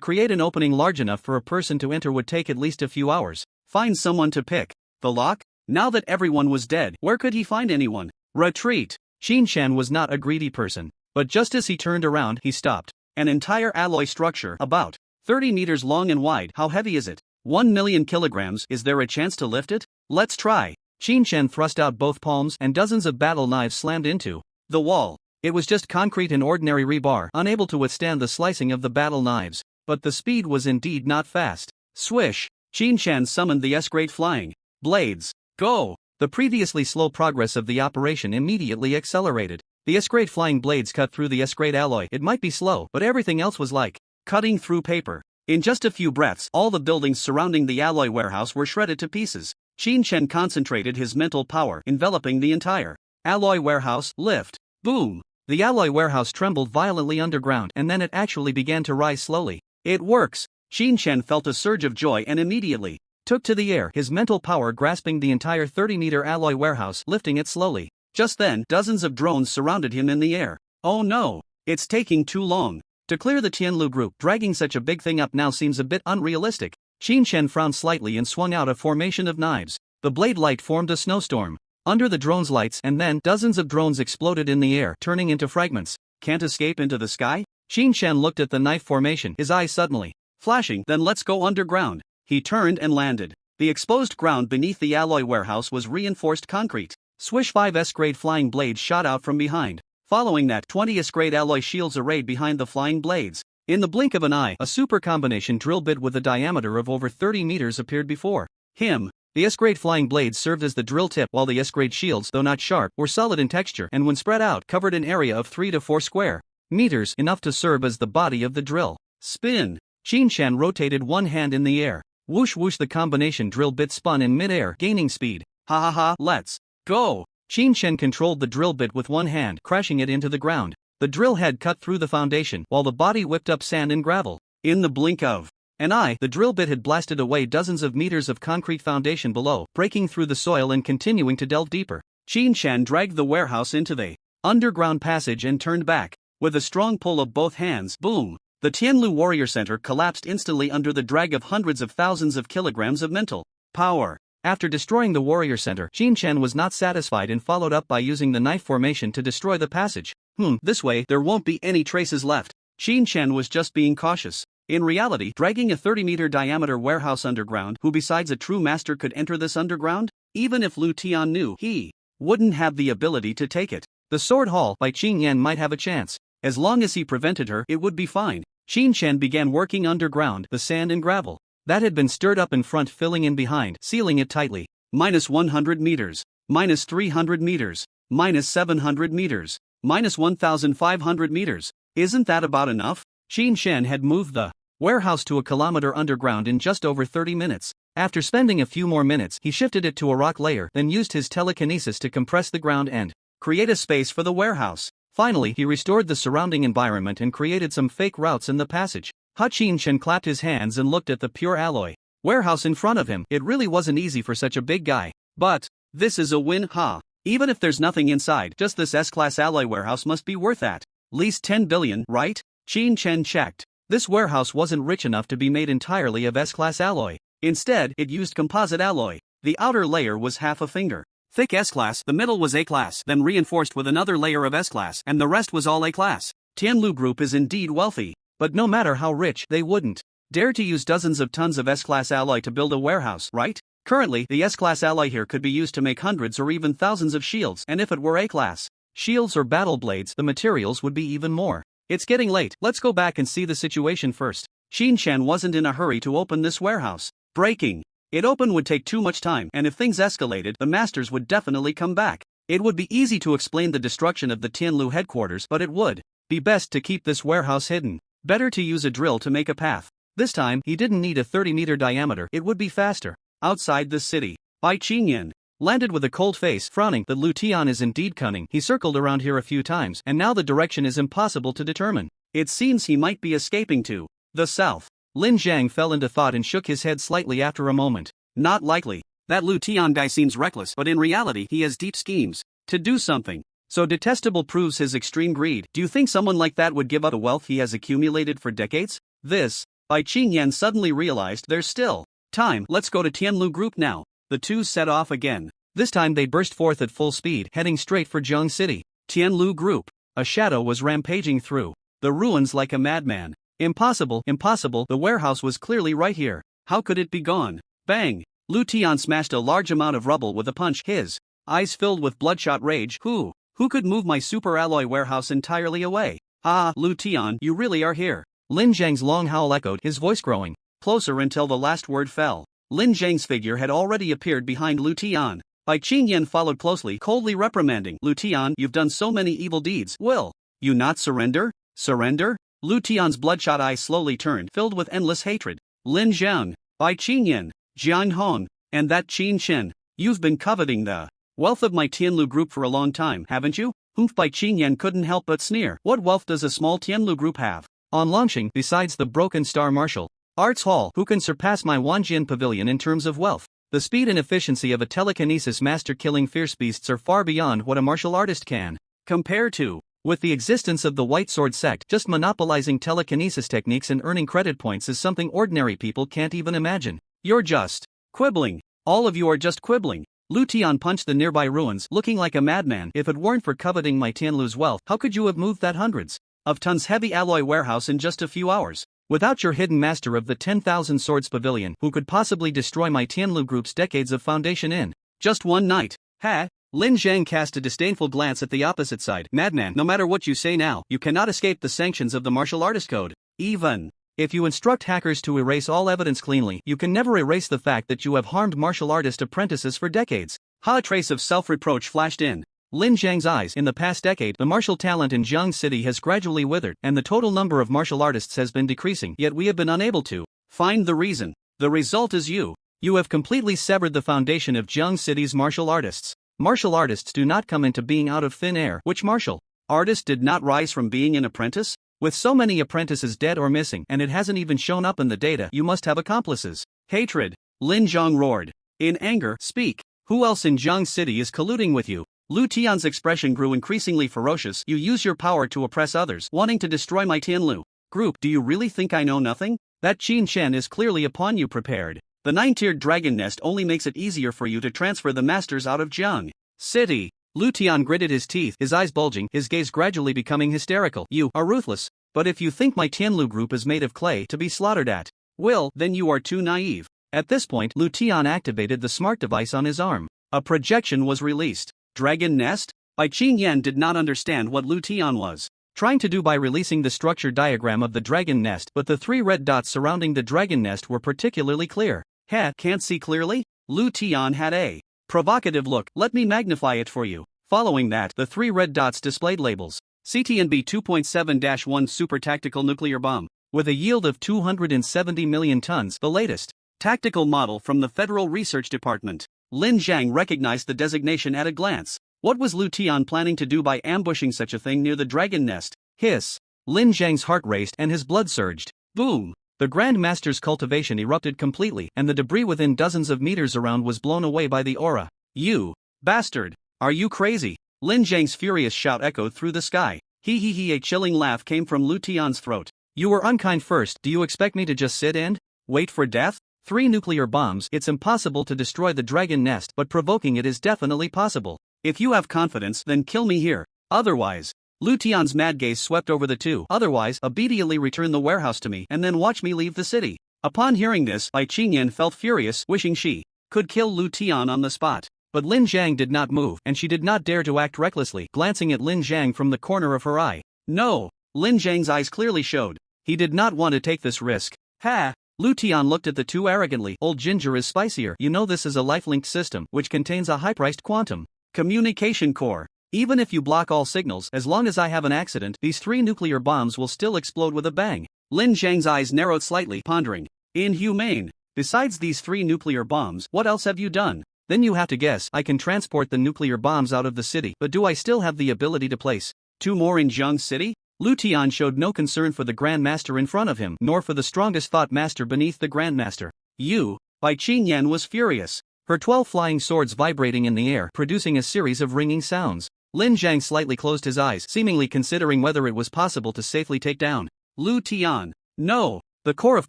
create an opening large enough for a person to enter would take at least a few hours. Find someone to pick the lock? Now that everyone was dead, where could he find anyone? Retreat. Qin Shen was not a greedy person, but just as he turned around, he stopped. An entire alloy structure, about 30 meters long and wide. How heavy is it? 1 million kilograms. Is there a chance to lift it? Let's try. Qin Shen thrust out both palms and dozens of battle knives slammed into the wall. It was just concrete and ordinary rebar, unable to withstand the slicing of the battle knives. But the speed was indeed not fast. Swish! Qin Shen summoned the S-grade flying blades. Go! The previously slow progress of the operation immediately accelerated. The S-grade flying blades cut through the S-grade alloy. It might be slow, but everything else was like cutting through paper. In just a few breaths, all the buildings surrounding the alloy warehouse were shredded to pieces. Qin Shen concentrated his mental power, enveloping the entire alloy warehouse. Lift. Boom. The alloy warehouse trembled violently underground, and then it actually began to rise slowly. It works. Qin Shen felt a surge of joy and immediately took to the air, his mental power grasping the entire 30-meter alloy warehouse, lifting it slowly. Just then, dozens of drones surrounded him in the air. Oh no! It's taking too long. To clear the Tianlu group, dragging such a big thing up now seems a bit unrealistic. Qin Shen frowned slightly and swung out a formation of knives. The blade light formed a snowstorm under the drones' lights, and then dozens of drones exploded in the air, turning into fragments. Can't escape into the sky? Qin Shen looked at the knife formation, his eyes suddenly flashing. Then let's go underground. He turned and landed. The exposed ground beneath the alloy warehouse was reinforced concrete. Swish! 5 S-grade flying blades shot out from behind. Following that, 20 S-grade alloy shields arrayed behind the flying blades. In the blink of an eye, a super combination drill bit with a diameter of over 30 meters appeared before him. The S-grade flying blades served as the drill tip, while the S-grade shields, though not sharp, were solid in texture and when spread out, covered an area of 3 to 4 square meters, enough to serve as the body of the drill. Spin! Qin Shen rotated one hand in the air. Whoosh whoosh! The combination drill bit spun in mid-air, gaining speed. Ha ha ha, let's go! Qin Shen controlled the drill bit with one hand, crashing it into the ground. The drill head cut through the foundation, while the body whipped up sand and gravel. In the blink of an eye, the drill bit had blasted away dozens of meters of concrete foundation below, breaking through the soil and continuing to delve deeper. Qin Shen dragged the warehouse into the underground passage and turned back. With a strong pull of both hands, boom! The Tianlu Warrior Center collapsed instantly under the drag of hundreds of thousands of kilograms of mental power. After destroying the Warrior Center, Qin Shen was not satisfied and followed up by using the knife formation to destroy the passage. This way, there won't be any traces left. Qin Shen was just being cautious. In reality, dragging a 30-meter diameter warehouse underground, who besides a true master could enter this underground? Even if Lu Tian knew, he wouldn't have the ability to take it. The sword hall by Qin Yan might have a chance. As long as he prevented her, it would be fine. Qin Shen began working underground, the sand and gravel that had been stirred up in front filling in behind, sealing it tightly. -100 meters. -300 meters. -700 meters. -1,500 meters. Isn't that about enough? Qin Shen had moved the warehouse to a kilometer underground in just over 30 minutes. After spending a few more minutes, he shifted it to a rock layer, then used his telekinesis to compress the ground and create a space for the warehouse. Finally, he restored the surrounding environment and created some fake routes in the passage. Qin Shen clapped his hands and looked at the pure alloy warehouse in front of him. It really wasn't easy for such a big guy. But this is a win, ha! Even if there's nothing inside, just this S-class alloy warehouse must be worth at least 10 billion, right? Qin Shen checked. This warehouse wasn't rich enough to be made entirely of S-class alloy. Instead, it used composite alloy. The outer layer was half a finger thick S-class, the middle was A-class, then reinforced with another layer of S-class, and the rest was all A-class. Tianlu Group is indeed wealthy. But no matter how rich, they wouldn't dare to use dozens of tons of S-class alloy to build a warehouse, right? Currently, the S-class alloy here could be used to make hundreds or even thousands of shields, and if it were A-class shields or battle blades, the materials would be even more. It's getting late, let's go back and see the situation first. Qin Shen wasn't in a hurry to open this warehouse. Breaking. It open would take too much time, and if things escalated, the masters would definitely come back. It would be easy to explain the destruction of the Tianlu headquarters, but it would be best to keep this warehouse hidden. Better to use a drill to make a path. This time, he didn't need a 30-meter diameter, it would be faster. Outside the city, Bai Qingyan landed with a cold face, frowning. The Lu Tian is indeed cunning. He circled around here a few times, and now the direction is impossible to determine. It seems he might be escaping to the south. Lin Zhang fell into thought and shook his head slightly after a moment. Not likely. That Lu Tian guy seems reckless, but in reality he has deep schemes to do something so detestable proves his extreme greed. Do you think someone like that would give up the wealth he has accumulated for decades? This, Bai Qingyan suddenly realized there's still time. Let's go to Tianlu Group now. The two set off again. This time they burst forth at full speed, heading straight for Zheng City. Tianlu Group. A shadow was rampaging through the ruins like a madman. Impossible, impossible, the warehouse was clearly right here. How could it be gone? Bang! Lu Tian smashed a large amount of rubble with a punch, his eyes filled with bloodshot rage. Who could move my super alloy warehouse entirely away? Ah, Lu Tian, you really are here. Lin Zhang's long howl echoed, his voice growing closer until the last word fell. Lin Zhang's figure had already appeared behind Lu Tian. Bai Qingyan followed closely, coldly reprimanding. Lu Tian, you've done so many evil deeds. Will you not surrender? Surrender? Lu Tian's bloodshot eyes slowly turned, filled with endless hatred. Lin Zhang, Bai Qingyan, Jiang Hong, and that Qin Chen. You've been coveting the wealth of my Tianlu group for a long time, haven't you? Bai Qingyan couldn't help but sneer. What wealth does a small Tianlu group have? On Longxing, besides the Broken Star Martial Arts Hall, who can surpass my Wanjian Pavilion in terms of wealth? The speed and efficiency of a telekinesis master killing fierce beasts are far beyond what a martial artist can compare to. With the existence of the White Sword sect, just monopolizing telekinesis techniques and earning credit points is something ordinary people can't even imagine. You're just quibbling. All of you are just quibbling. Lu Tian punched the nearby ruins, looking like a madman. If it weren't for coveting my Tianlu's wealth, how could you have moved that hundreds of tons heavy alloy warehouse in just a few hours? Without your hidden master of the 10,000 Swords Pavilion, who could possibly destroy my Tianlu group's decades of foundation in just one night? Ha! Lin Zhang cast a disdainful glance at the opposite side. Madman, no matter what you say now, you cannot escape the sanctions of the martial artist code. Even if you instruct hackers to erase all evidence cleanly, you can never erase the fact that you have harmed martial artist apprentices for decades. A trace of self-reproach flashed in Lin Zhang's eyes. In the past decade, the martial talent in Zheng City has gradually withered, and the total number of martial artists has been decreasing, yet we have been unable to find the reason. The result is you. You have completely severed the foundation of Zheng City's martial artists. Martial artists do not come into being out of thin air. Which martial artist did not rise from being an apprentice? With so many apprentices dead or missing, and it hasn't even shown up in the data, you must have accomplices. Hatred. Lin Zhang roared. In anger, speak. Who else in Zheng City is colluding with you? Lu Tian's expression grew increasingly ferocious. You use your power to oppress others, wanting to destroy my Tianlu group. Do you really think I know nothing? That Qin Chen is clearly upon you prepared. The 9-tiered dragon nest only makes it easier for you to transfer the masters out of Zheng City. Lu Tian gritted his teeth, his eyes bulging, his gaze gradually becoming hysterical. You are ruthless, but if you think my Tianlu group is made of clay to be slaughtered at will, then you are too naive. At this point, Lu Tian activated the smart device on his arm. A projection was released. Dragon nest? Bai Qingyan did not understand what Lu Tian was trying to do by releasing the structure diagram of the dragon nest, but the 3 red dots surrounding the dragon nest were particularly clear. Can't see clearly? Lu Tian had a provocative look. Let me magnify it for you. Following that, the 3 red dots displayed labels. CTNB 2.7-1 Super Tactical Nuclear Bomb. With a yield of 270 million tons, the latest tactical model from the Federal Research Department. Lin Zhang recognized the designation at a glance. What was Lu Tian planning to do by ambushing such a thing near the dragon nest? Hiss. Lin Zhang's heart raced and his blood surged. Boom! The Grand Master's cultivation erupted completely, and the debris within dozens of meters around was blown away by the aura. You bastard! Are you crazy? Lin Zhang's furious shout echoed through the sky. A chilling laugh came from Lu Tian's throat. You were unkind first. Do you expect me to just sit and wait for death? 3 nuclear bombs. It's impossible to destroy the dragon nest, but provoking it is definitely possible. If you have confidence, then kill me here. Otherwise, Lu Tian's mad gaze swept over the two. Otherwise, immediately return the warehouse to me and then watch me leave the city. Upon hearing this, Bai Qingyan felt furious, wishing she could kill Lu Tian on the spot. But Lin Zhang did not move, and she did not dare to act recklessly, glancing at Lin Zhang from the corner of her eye. No, Lin Zhang's eyes clearly showed. He did not want to take this risk. Ha! Lu Tian looked at the two arrogantly. Old ginger is spicier. You know this is a life-linked system which contains a high-priced quantum communication core. Even if you block all signals, as long as I have an accident, these 3 nuclear bombs will still explode with a bang. Lin Zhang's eyes narrowed slightly, pondering. Inhumane. Besides these 3 nuclear bombs, what else have you done? Then you have to guess. I can transport the nuclear bombs out of the city, but do I still have the ability to place 2 more in Jiang City? Lu Tian showed no concern for the Grand Master in front of him, nor for the strongest thought master beneath the Grand Master. You. Bai Qingyan was furious, her 12 flying swords vibrating in the air, producing a series of ringing sounds. Lin Zhang slightly closed his eyes, seemingly considering whether it was possible to safely take down Lu Tian. No. The core of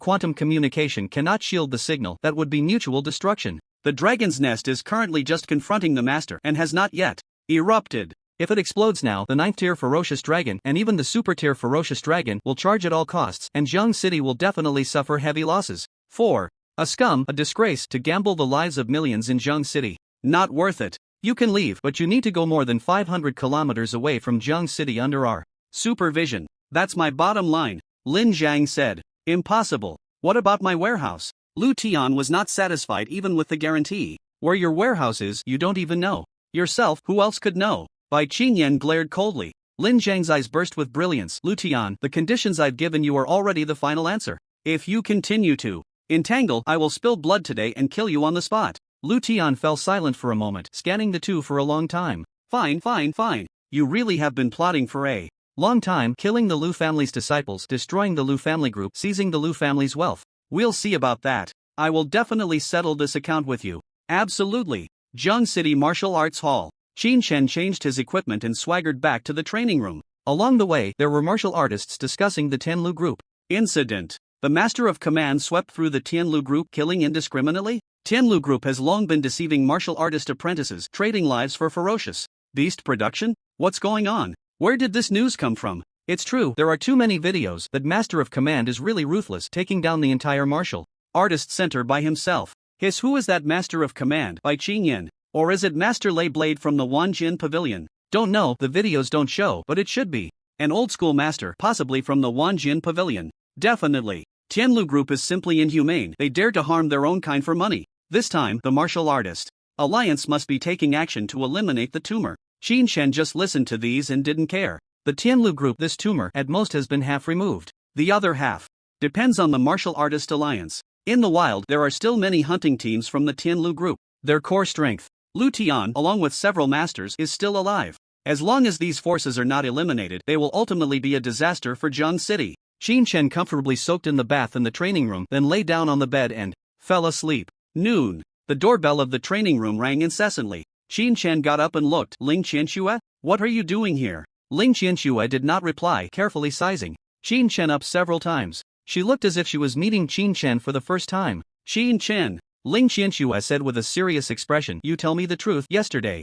quantum communication cannot shield the signal. That would be mutual destruction. The dragon's nest is currently just confronting the master and has not yet erupted. If it explodes now, the 9th tier ferocious dragon and even the super tier ferocious dragon will charge at all costs, and Jiang City will definitely suffer heavy losses. 4. A scum, a disgrace to gamble the lives of millions in Jiang City. Not worth it. You can leave, but you need to go more than 500 kilometers away from Jiang City under our supervision. That's my bottom line, Lin Zhang said. Impossible. What about my warehouse? Lu Tian was not satisfied even with the guarantee. Where your warehouse is, you don't even know. Yourself, who else could know? Bai Qingyan glared coldly. Lin Zhang's eyes burst with brilliance. Lu Tian, the conditions I've given you are already the final answer. If you continue to entangle, I will spill blood today and kill you on the spot. Lu Tian fell silent for a moment, scanning the two for a long time. Fine. You really have been plotting for a long time, killing the Lu family's disciples, destroying the Lu family group, seizing the Lu family's wealth. We'll see about that. I will definitely settle this account with you. Absolutely. Jiang City Martial Arts Hall. Qin Shen changed his equipment and swaggered back to the training room. Along the way, there were martial artists discussing the Tianlu group incident. The master of command swept through the Tianlu group, killing indiscriminately. Tianlu group has long been deceiving martial artist apprentices, trading lives for ferocious beast production. What's going on? Where did this news come from? It's true, there are too many videos that Master of Command is really ruthless, taking down the entire martial artist center by himself. Who is that Master of Command? Bai Qingyan? Or is it Master Lei Blade from the Wanjin Pavilion? Don't know, the videos don't show, but it should be an old school master, possibly from the Wanjin Pavilion. Definitely. Tianlu group is simply inhumane. They dare to harm their own kind for money. This time, the martial artist alliance must be taking action to eliminate the tumor. Qin Shen just listened to these and didn't care. The Tianlu group, this tumor at most has been half removed. The other half depends on the martial artist alliance. In the wild, there are still many hunting teams from the Tianlu group. Their core strength, Lu Tian, along with several masters, is still alive. As long as these forces are not eliminated, they will ultimately be a disaster for Jiang City. Qin Shen comfortably soaked in the bath in the training room, then lay down on the bed and fell asleep. Noon. The doorbell of the training room rang incessantly. Qin Shen got up and looked. Ling Qianxue? What are you doing here? Ling Qianxue did not reply, carefully sizing Qin Shen up several times. She looked as if she was meeting Qin Shen for the first time. Qin Shen, Ling Qianxue said with a serious expression, you tell me the truth. Yesterday.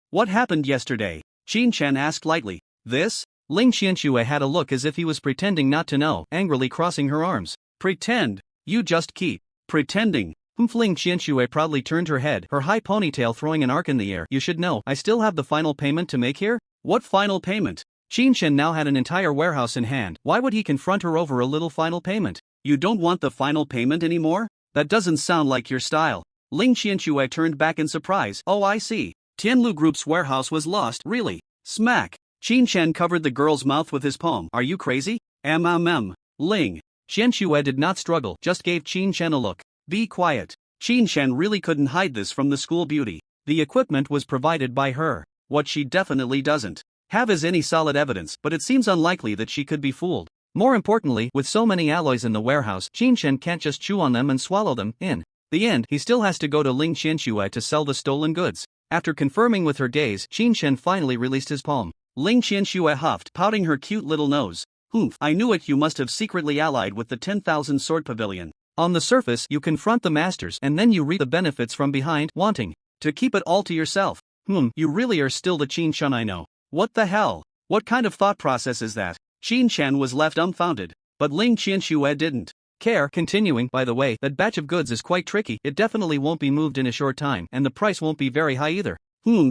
What happened yesterday? Qin Shen asked lightly. This? Ling Qianxue had a look as if he was pretending not to know, angrily crossing her arms. Pretend? You just keep pretending. Ling Qianxue proudly turned her head, her high ponytail throwing an arc in the air. You should know, I still have the final payment to make here? What final payment? Qin Shen now had an entire warehouse in hand. Why would he confront her over a little final payment? You don't want the final payment anymore? That doesn't sound like your style. Ling Qianxue turned back in surprise. Oh, I see. Tianlu Group's warehouse was lost. Really? Smack. Qin Shen covered the girl's mouth with his palm. Are you crazy? Ling Qianxue did not struggle, just gave Qin Shen a look. Be quiet. Qin Shen really couldn't hide this from the school beauty. The equipment was provided by her. What she definitely doesn't have is any solid evidence, but it seems unlikely that she could be fooled. More importantly, with so many alloys in the warehouse, Qin Shen can't just chew on them and swallow them. In the end, he still has to go to Ling Qianxue to sell the stolen goods. After confirming with her gaze, Qin Shen finally released his palm. Ling Qianxue huffed, pouting her cute little nose. Humph, I knew it, you must have secretly allied with the 10,000 Sword Pavilion. On the surface, you confront the masters and then you reap the benefits from behind, wanting to keep it all to yourself. You really are still the Qin Shen I know. What the hell? What kind of thought process is that? Qin Shen was left dumbfounded, but Ling Qianxue didn't care, continuing, by the way, that batch of goods is quite tricky, it definitely won't be moved in a short time, and the price won't be very high either.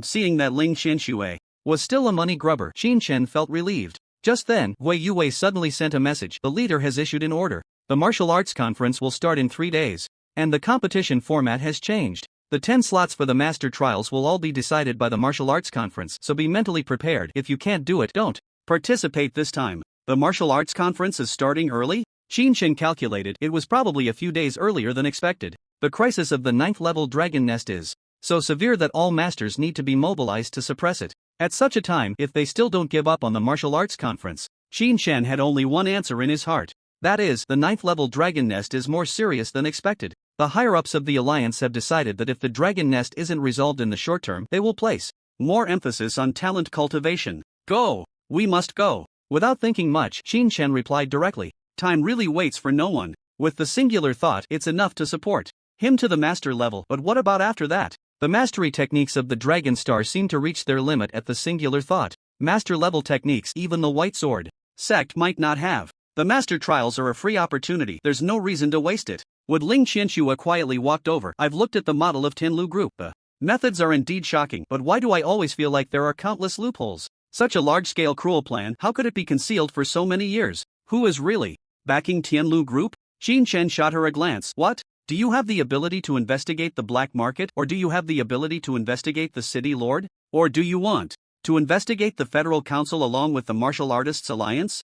Seeing that Ling Qianxue was still a money grubber, Qin Shen felt relieved. Just then, Wei Yue suddenly sent a message, the leader has issued an order. The martial arts conference will start in 3 days. And the competition format has changed. The 10 slots for the master trials will all be decided by the martial arts conference, so be mentally prepared. If you can't do it, don't participate this time. The martial arts conference is starting early? Qinshen calculated it was probably a few days earlier than expected. The crisis of the 9th level dragon nest is so severe that all masters need to be mobilized to suppress it. At such a time, if they still don't give up on the martial arts conference, Qinshen had only one answer in his heart. That is, the 9th level dragon nest is more serious than expected. The higher-ups of the alliance have decided that if the dragon nest isn't resolved in the short term, they will place more emphasis on talent cultivation. Go! We must go! Without thinking much, Qinshen replied directly. Time really waits for no one. With the singular thought, it's enough to support him to the master level, but what about after that? The mastery techniques of the dragon star seem to reach their limit at the singular thought. Master level techniques even the White Sword sect might not have. The master trials are a free opportunity, there's no reason to waste it. Would Ling Qianxue quietly walked over. I've looked at the model of Tianlu Group. The methods are indeed shocking, but why do I always feel like there are countless loopholes? Such a large-scale cruel plan, how could it be concealed for so many years? Who is really backing Tianlu Group? Qinshen shot her a glance. What? Do you have the ability to investigate the black market, or do you have the ability to investigate the city lord? Or do you want to investigate the Federal Council along with the Martial Artists Alliance?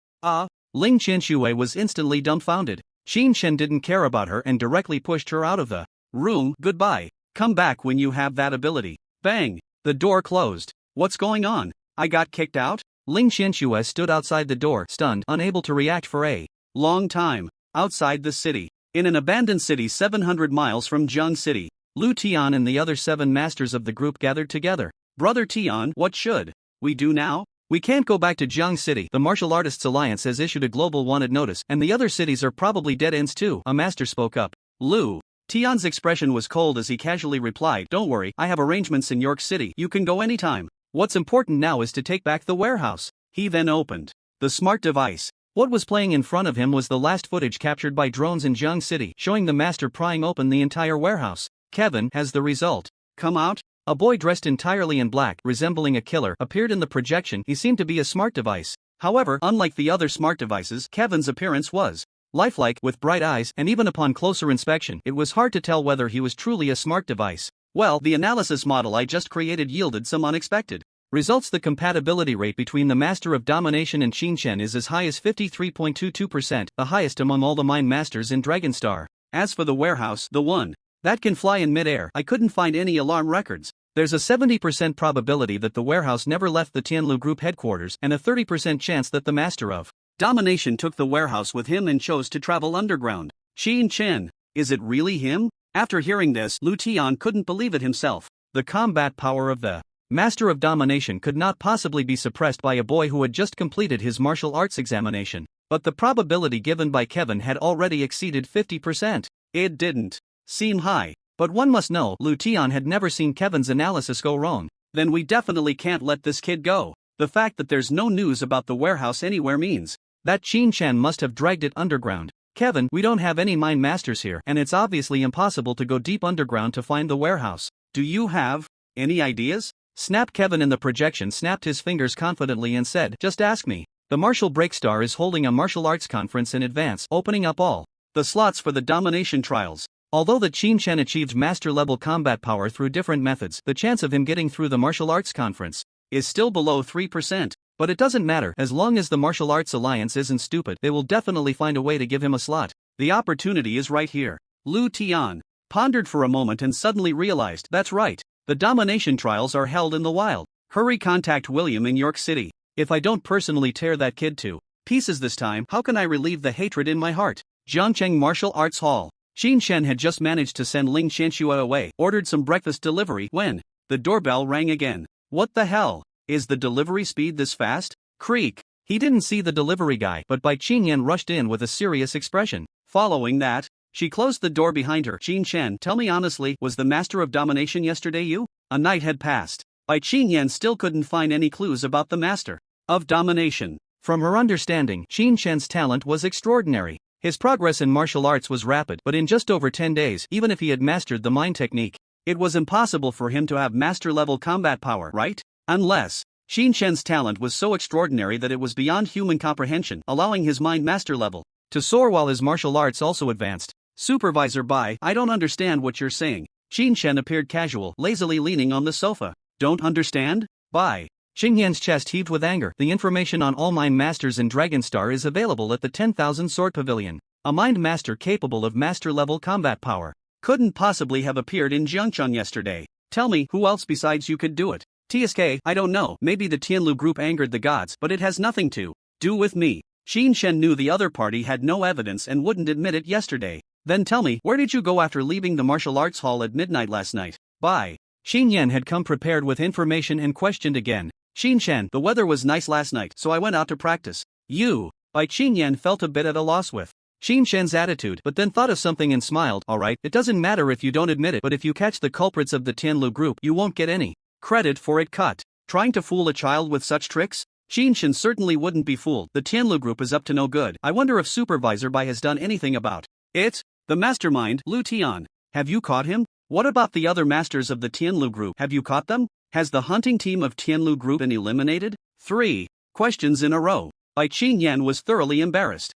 Ling Qianxue was instantly dumbfounded. Qinshen didn't care about her and directly pushed her out of the room. Goodbye. Come back when you have that ability. Bang! The door closed. What's going on? I got kicked out? Ling Qianxue stood outside the door, stunned, unable to react for a long time. Outside the city, in an abandoned city 700 miles from Jiang City, Lu Tian and the other 7 masters of the group gathered together. Brother Tian, what should we do now? We can't go back to Jiang City. The Martial Artists Alliance has issued a global wanted notice, and the other cities are probably dead ends too. A master spoke up. Lu Tian's expression was cold as he casually replied, Don't worry, I have arrangements in York City. You can go anytime. What's important now is to take back the warehouse. He then opened the smart device. What was playing in front of him was the last footage captured by drones in Jiang City, showing the master prying open the entire warehouse. Kevin has the result. Come out. A boy dressed entirely in black, resembling a killer, appeared in the projection. He seemed to be a smart device. However, unlike the other smart devices, Kevin's appearance was lifelike, with bright eyes, and even upon closer inspection, it was hard to tell whether he was truly a smart device. Well, the analysis model I just created yielded some unexpected results. The compatibility rate between the Master of Domination and Qinshen is as high as 53.22%, the highest among all the Mind Masters in Dragonstar. As for the warehouse, the one that can fly in midair, I couldn't find any alarm records. There's a 70% probability that the warehouse never left the Tianlu Group headquarters, and a 30% chance that the Master of Domination took the warehouse with him and chose to travel underground. Qinshen, is it really him? After hearing this, Lu Tian couldn't believe it himself. The combat power of the Master of Domination could not possibly be suppressed by a boy who had just completed his martial arts examination. But the probability given by Kevin had already exceeded 50%. It didn't seem high. But one must know, Lu Tian had never seen Kevin's analysis go wrong. Then we definitely can't let this kid go. The fact that there's no news about the warehouse anywhere means that Qinshen must have dragged it underground. Kevin, we don't have any mind masters here, and it's obviously impossible to go deep underground to find the warehouse. Do you have any ideas? Snap. Kevin in the projection snapped his fingers confidently and said, Just ask me. The Martial Breakstar is holding a martial arts conference in advance, opening up all the slots for the domination trials. Although the Qinshen achieved master-level combat power through different methods, the chance of him getting through the martial arts conference is still below 3%. But it doesn't matter, as long as the Martial Arts Alliance isn't stupid, they will definitely find a way to give him a slot. The opportunity is right here. Lu Tian pondered for a moment and suddenly realized, that's right. The domination trials are held in the wild. Hurry, contact William in York City. If I don't personally tear that kid to pieces this time, how can I relieve the hatred in my heart? Jiangcheng Martial Arts Hall. Qinshen had just managed to send Ling Qianxue away, ordered some breakfast delivery, when the doorbell rang again. What the hell? Is the delivery speed this fast? Creak. He didn't see the delivery guy, but Bai Qingyan rushed in with a serious expression. Following that, she closed the door behind her. Qinshen, tell me honestly, was the Master of Domination yesterday you? A night had passed. Bai Qingyan still couldn't find any clues about the Master of Domination. From her understanding, Qinshen's talent was extraordinary. His progress in martial arts was rapid, but in just over 10 days, even if he had mastered the mind technique, it was impossible for him to have master-level combat power, right? Unless Qinshen's talent was so extraordinary that it was beyond human comprehension, allowing his mind master level to soar while his martial arts also advanced. Supervisor Bai, I don't understand what you're saying. Qin Shen appeared casual, lazily leaning on the sofa. Don't understand? Bai. Xing Yan's chest heaved with anger. The information on all mind masters in Dragonstar is available at the 10,000 Sword Pavilion. A mind master capable of master-level combat power couldn't possibly have appeared in Jiangcheng yesterday. Tell me, who else besides you could do it? TSK, I don't know, maybe the Tianlu group angered the gods, but it has nothing to do with me. Qin Shen knew the other party had no evidence and wouldn't admit it yesterday. Then tell me, where did you go after leaving the martial arts hall at midnight last night? Bye. Xin Yan had come prepared with information and questioned again. Qin Shen, the weather was nice last night, so I went out to practice. You. Bai Qin Yan felt a bit at a loss with Qin Shen's attitude, but then thought of something and smiled. Alright, it doesn't matter if you don't admit it, but if you catch the culprits of the Tianlu group, you won't get any credit for it. Cut. Trying to fool a child with such tricks? Qin Shen certainly wouldn't be fooled. The Tianlu group is up to no good. I wonder if Supervisor Bai has done anything about it. The mastermind, Lu Tian. Have you caught him? What about the other masters of the Tianlu group? Have you caught them? Has the hunting team of Tianlu group been eliminated? 3 questions in a row. Bai Qin Yan was thoroughly embarrassed.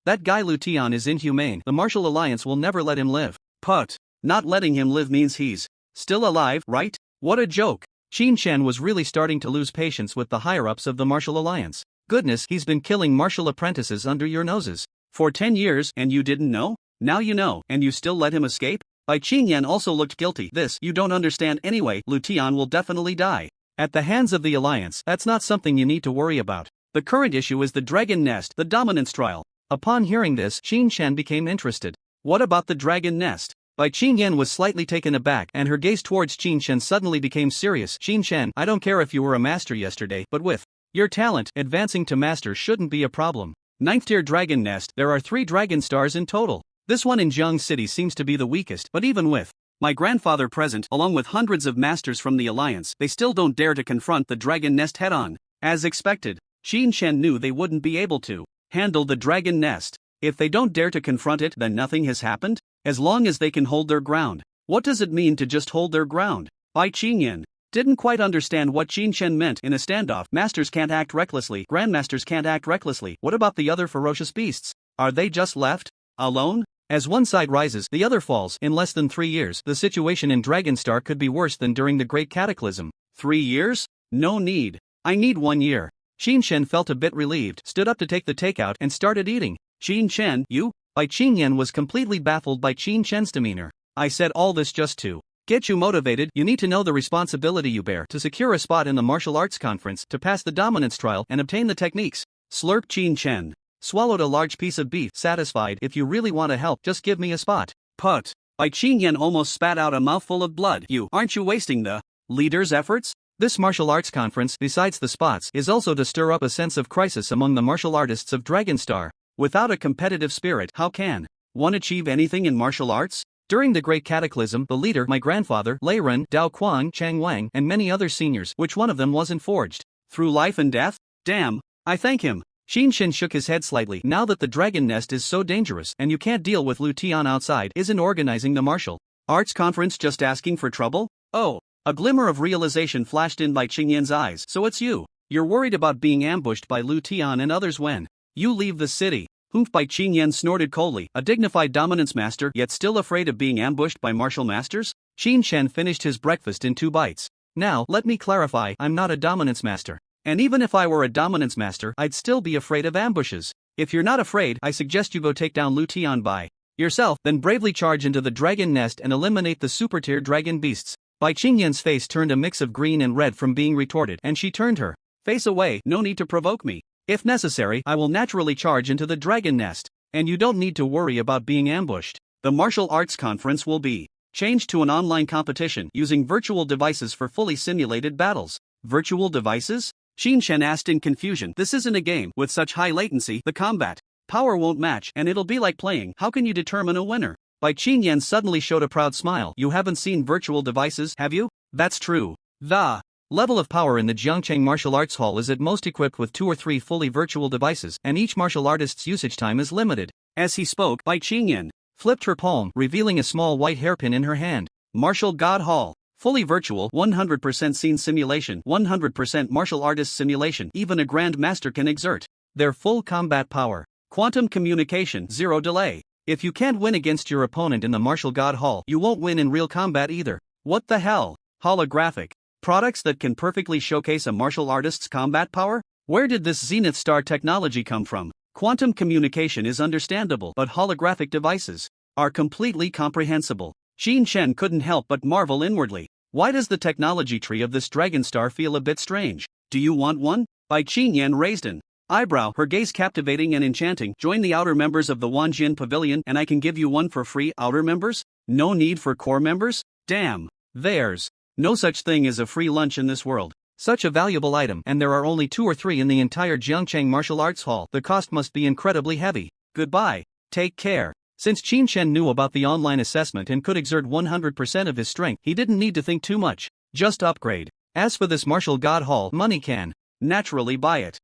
That guy Lu Tian is inhumane. The Martial Alliance will never let him live. But not letting him live means he's still alive, right? What a joke. Qin Shen was really starting to lose patience with the higher-ups of the Martial Alliance. Goodness, he's been killing martial apprentices under your noses for 10 years, and you didn't know? Now you know, and you still let him escape? Bai Qin Yan also looked guilty. This you don't understand anyway. Lu Tian will definitely die at the hands of the Alliance. That's not something you need to worry about. The current issue is the Dragon Nest, the dominance trial. Upon hearing this, Qin Shen became interested. What about the Dragon Nest? Bai Qin Yan was slightly taken aback, and her gaze towards Qin Shen suddenly became serious. Qin Shen, I don't care if you were a master yesterday, but with your talent, advancing to master shouldn't be a problem. 9th tier Dragon Nest, there are 3 Dragon Stars in total. This one in Jiang City seems to be the weakest, but even with my grandfather present, along with hundreds of masters from the Alliance, they still don't dare to confront the Dragon Nest head-on. As expected, Qin Shen knew they wouldn't be able to handle the Dragon Nest. If they don't dare to confront it, then nothing has happened? As long as they can hold their ground. What does it mean to just hold their ground? Bai Qin Yan didn't quite understand what Qin Shen meant. In a standoff, masters can't act recklessly, grandmasters can't act recklessly. What about the other ferocious beasts? Are they just left alone? As one side rises, the other falls. In less than 3 years, the situation in Dragonstar could be worse than during the Great Cataclysm. 3 years? No need. I need 1 year. Qin Shen felt a bit relieved, stood up to take the takeout, and started eating. Qin Shen, you? Bai Qin Yan was completely baffled by Qin Shen's demeanor. I said all this just to get you motivated. You need to know the responsibility you bear to secure a spot in the martial arts conference, to pass the dominance trial, and obtain the techniques. Slurped. Qin Shen swallowed a large piece of beef, satisfied. If you really want to help, just give me a spot. Put. Bai Qin Yan almost spat out a mouthful of blood. Aren't you wasting the leader's efforts? This martial arts conference, besides the spots, is also to stir up a sense of crisis among the martial artists of Dragonstar. Without a competitive spirit, how can one achieve anything in martial arts? During the Great Cataclysm, the leader, my grandfather, Lei Ren, Dao Quang, Chang Wang, and many other seniors, which one of them wasn't forged through life and death? Damn, I thank him. Qin Shen shook his head slightly. Now that the Dragon Nest is so dangerous, and you can't deal with Lu Tian outside, isn't organizing the martial arts conference just asking for trouble? Oh, a glimmer of realization flashed in Bai Qin Yan's eyes. So it's you. You're worried about being ambushed by Lu Tian and others when you leave the city. Bai Qin Yan snorted coldly, a dignified dominance master, yet still afraid of being ambushed by martial masters? Qin Shen finished his breakfast in 2 bites. Now, let me clarify, I'm not a dominance master. And even if I were a dominance master, I'd still be afraid of ambushes. If you're not afraid, I suggest you go take down Lu Tian by yourself, then bravely charge into the Dragon Nest and eliminate the super-tier dragon beasts. Bai Qin Yan's face turned a mix of green and red from being retorted, and she turned her face away. No need to provoke me. If necessary, I will naturally charge into the Dragon Nest, and you don't need to worry about being ambushed. The martial arts conference will be changed to an online competition using virtual devices for fully simulated battles. Virtual devices? Qin Shen asked in confusion. This isn't a game. With such high latency, the combat power won't match, and it'll be like playing. How can you determine a winner? Bai Qin Yan suddenly showed a proud smile. You haven't seen virtual devices, have you? That's true. The level of power in the Jiangcheng Martial Arts Hall is at most equipped with 2 or 3 fully virtual devices, and each martial artist's usage time is limited. As he spoke, Bai Qin Yan flipped her palm, revealing a small white hairpin in her hand. Martial God Hall. Fully virtual, 100% scene simulation, 100% martial artist simulation. Even a grand master can exert their full combat power Quantum communication, zero delay. If you can't win against your opponent in the martial god hall, you won't win in real combat either. What the hell? Holographic products that can perfectly showcase a martial artist's combat power? Where did this Zenith Star technology come from? Quantum communication is understandable, but holographic devices are completely comprehensible. Qin Shen couldn't help but marvel inwardly. Why does the technology tree of this dragon star feel a bit strange? Do you want one? Bai Qinyan raised an eyebrow, her gaze captivating and enchanting. Join the outer members of the Wanjian Pavilion and I can give you one for free. Outer members? No need for core members? Damn. There's no such thing as a free lunch in this world. Such a valuable item, and there are only 2 or 3 in the entire Jiangcheng Martial Arts Hall. The cost must be incredibly heavy. Goodbye. Take care. Since Qin Shen knew about the online assessment and could exert 100% of his strength, he didn't need to think too much. Just upgrade. As for this martial god hall, money can naturally buy it.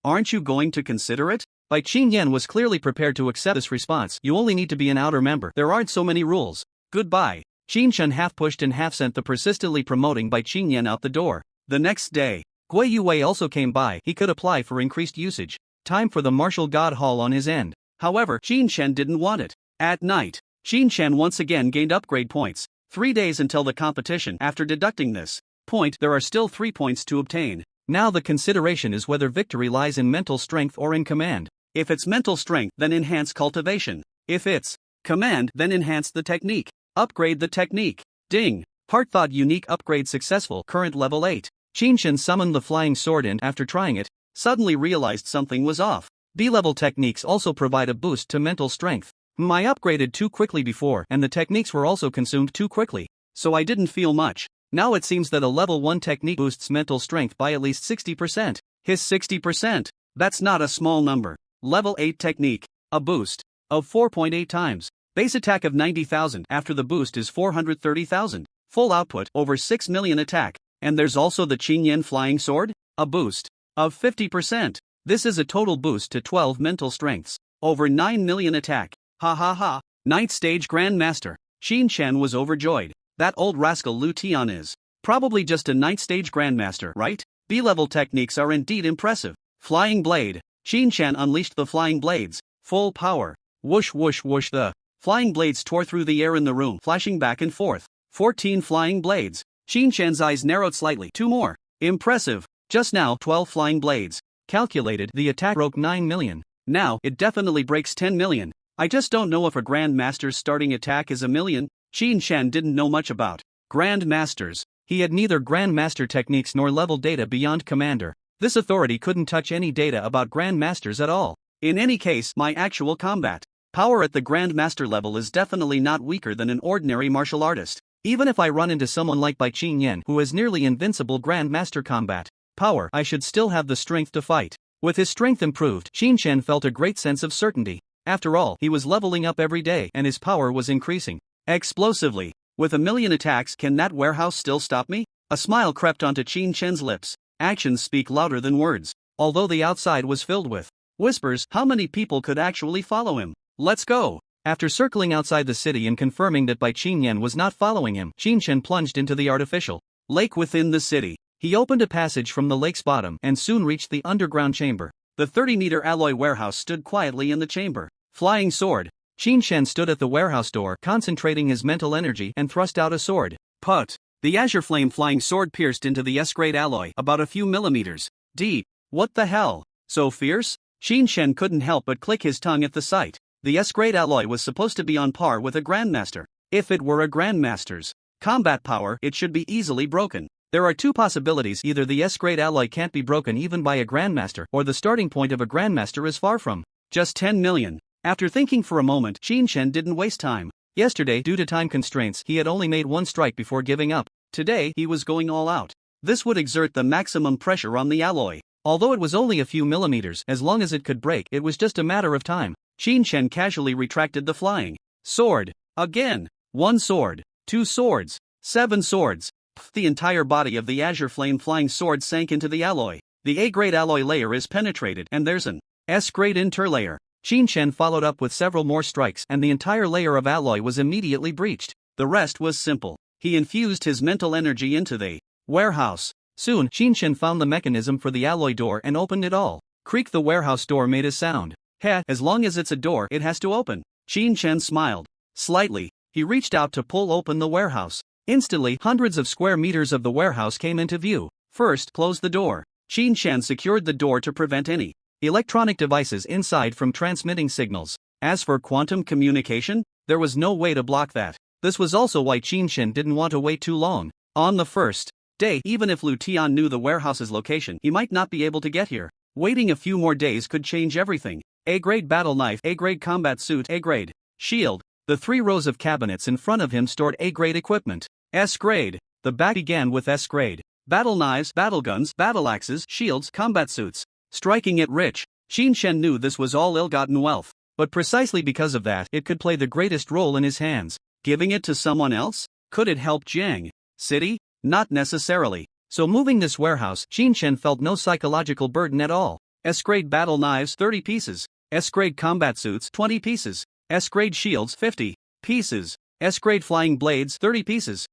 Aren't you going to consider it? Bai Qinyan was clearly prepared to accept this response. You only need to be an outer member. There aren't so many rules. Goodbye. Qin Shen half pushed and half sent the persistently promoting Bai Qinyan out the door. The next day, Gui Yue also came by. He could apply for increased usage. Time for the martial god hall on his end. However, Qin Shen didn't want it. At night, Qin Shen once again gained upgrade points. 3 days until the competition. After deducting this point, there are still 3 points to obtain. Now the consideration is whether victory lies in mental strength or in command. If it's mental strength, then enhance cultivation. If it's command, then enhance the technique. Upgrade the technique. Ding. Heart thought unique upgrade successful. Current level 8. Qin Shen summoned the flying sword and, after trying it, suddenly realized something was off. B-level techniques also provide a boost to mental strength. I upgraded too quickly before, and the techniques were also consumed too quickly, so I didn't feel much. Now it seems that a level 1 technique boosts mental strength by at least 60%. His 60%. That's not a small number. Level 8 technique. A boost of 4.8 times. Base attack of 90,000 after the boost is 430,000. Full output over 6 million attack. And there's also the Qinyan flying sword. A boost of 50%. This is a total boost to 12 mental strengths. Over 9 million attack. Ha ha ha. 9th stage Grandmaster. Qin Shen was overjoyed. That old rascal Lu Tian is probably just a 9th stage Grandmaster, right? B-level techniques are indeed impressive. Flying blade. Qin Shen unleashed the flying blades. Full power. Whoosh whoosh whoosh. The flying blades tore through the air in the room, flashing back and forth. 14 flying blades. Qin Shen's eyes narrowed slightly. 2 more. Impressive. Just now, 12 flying blades. Calculated, the attack broke 9 million. Now, it definitely breaks 10 million. I just don't know if a Grandmaster's starting attack is a million. Qin Shen didn't know much about Grandmasters. He had neither Grandmaster techniques nor level data beyond Commander. This authority couldn't touch any data about Grandmasters at all. In any case, my actual combat power at the Grandmaster level is definitely not weaker than an ordinary martial artist. Even if I run into someone like Bai Qinyan who has nearly invincible Grandmaster combat power, I should still have the strength to fight. With his strength improved, Qin Shen felt a great sense of certainty. After all, he was leveling up every day and his power was increasing explosively. With 1 million attacks, can that warehouse still stop me? A smile crept onto Qin Shen's lips. Actions speak louder than words. Although the outside was filled with whispers, how many people could actually follow him? Let's go. After circling outside the city and confirming that Bai Qinyan was not following him, Qin Shen plunged into the artificial lake within the city. He opened a passage from the lake's bottom and soon reached the underground chamber. The 30-meter alloy warehouse stood quietly in the chamber. Flying sword. Qin Shen stood at the warehouse door, concentrating his mental energy and thrust out a sword. Put. The azure flame flying sword pierced into the S-grade alloy, about a few millimeters deep. What the hell? So fierce? Qin Shen couldn't help but click his tongue at the sight. The S-grade alloy was supposed to be on par with a Grandmaster. If it were a Grandmaster's combat power, it should be easily broken. There are 2 possibilities: either the S-grade alloy can't be broken even by a Grandmaster, or the starting point of a Grandmaster is far from just 10 million. After thinking for a moment, Qin Shen didn't waste time. Yesterday, due to time constraints, he had only made 1 strike before giving up. Today, he was going all out. This would exert the maximum pressure on the alloy. Although it was only a few millimeters, as long as it could break, it was just a matter of time. Qin Shen casually retracted the flying sword. Again. 1 sword. 2 swords. 7 swords. The entire body of the azure flame flying sword sank into the alloy. The A-grade alloy layer is penetrated and there's an S-grade interlayer. Qin Shen followed up with several more strikes and the entire layer of alloy was immediately breached. The rest was simple. He infused his mental energy into the warehouse. Soon, Qin Shen found the mechanism for the alloy door and opened it all. Creak. The warehouse door made a sound. Heh, as long as it's a door, it has to open. Qin Chen smiled. Slightly, he reached out to pull open the warehouse. Instantly, hundreds of square meters of the warehouse came into view. First, close the door. Qin Chen secured the door to prevent any electronic devices inside from transmitting signals. As for quantum communication, there was no way to block that. This was also why Qin Chen didn't want to wait too long. On the first day, even if Lu Tian knew the warehouse's location, he might not be able to get here. Waiting a few more days could change everything. A-grade battle knife, A-grade combat suit, A-grade shield. The 3 rows of cabinets in front of him stored A-grade equipment. S-grade. The back began with S-grade. Battle knives, battle guns, battle axes, shields, combat suits. Striking it rich. Qin Chen knew this was all ill-gotten wealth. But precisely because of that, it could play the greatest role in his hands. Giving it to someone else? Could it help Jiang City? Not necessarily. So moving this warehouse, Qin Chen felt no psychological burden at all. S-grade battle knives 30 pieces. S-grade combat suits 20 pieces. S-grade shields 50 pieces. S-grade flying blades 30 pieces.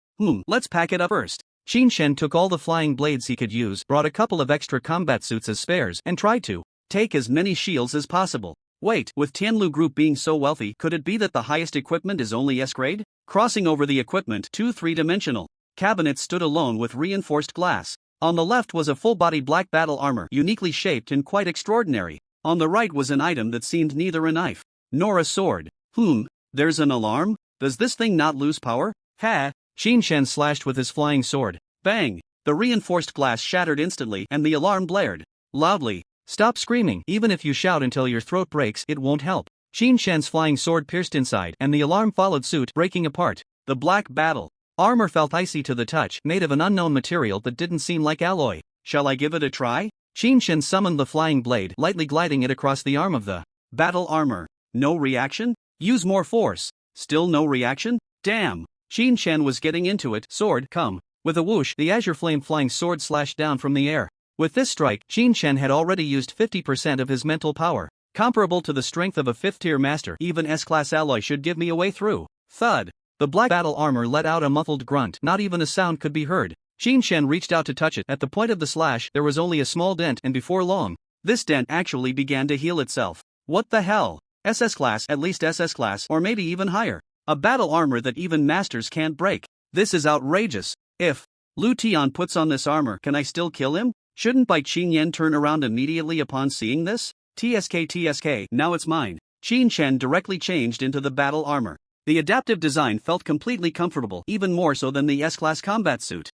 Let's pack it up first. Qin Chen took all the flying blades he could use, brought a couple of extra combat suits as spares, and tried to take as many shields as possible. Wait, with Tianlu Group being so wealthy, could it be that the highest equipment is only S-grade? Crossing over the equipment, 2 three-dimensional cabinets stood alone with reinforced glass. On the left was a full-body black battle armor, uniquely shaped and quite extraordinary. On the right was an item that seemed neither a knife nor a sword. There's an alarm? Does this thing not lose power? Ha! Qin Chen slashed with his flying sword. Bang! The reinforced glass shattered instantly and the alarm blared loudly. Stop screaming. Even if you shout until your throat breaks, it won't help. Qin Shen's flying sword pierced inside and the alarm followed suit, breaking apart. The black battle armor felt icy to the touch, made of an unknown material that didn't seem like alloy. Shall I give it a try? Qin Shen summoned the flying blade, lightly gliding it across the arm of the battle armor. No reaction? Use more force. Still no reaction? Damn! Qin Chen was getting into it. Sword, come. With a whoosh, the azure flame flying sword slashed down from the air. With this strike, Qin Chen had already used 50% of his mental power. Comparable to the strength of a 5th-tier master, even S-class alloy should give me a way through. Thud! The black battle armor let out a muffled grunt. Not even a sound could be heard. Qin Chen reached out to touch it. At the point of the slash, there was only a small dent, and before long, this dent actually began to heal itself. What the hell? SS class, at least SS class, or maybe even higher. A battle armor that even masters can't break. This is outrageous. If Lu Tian puts on this armor, can I still kill him? Shouldn't Bai Qinyan turn around immediately upon seeing this? TSK, now it's mine. Qin Chen directly changed into the battle armor. The adaptive design felt completely comfortable, even more so than the S-class combat suit.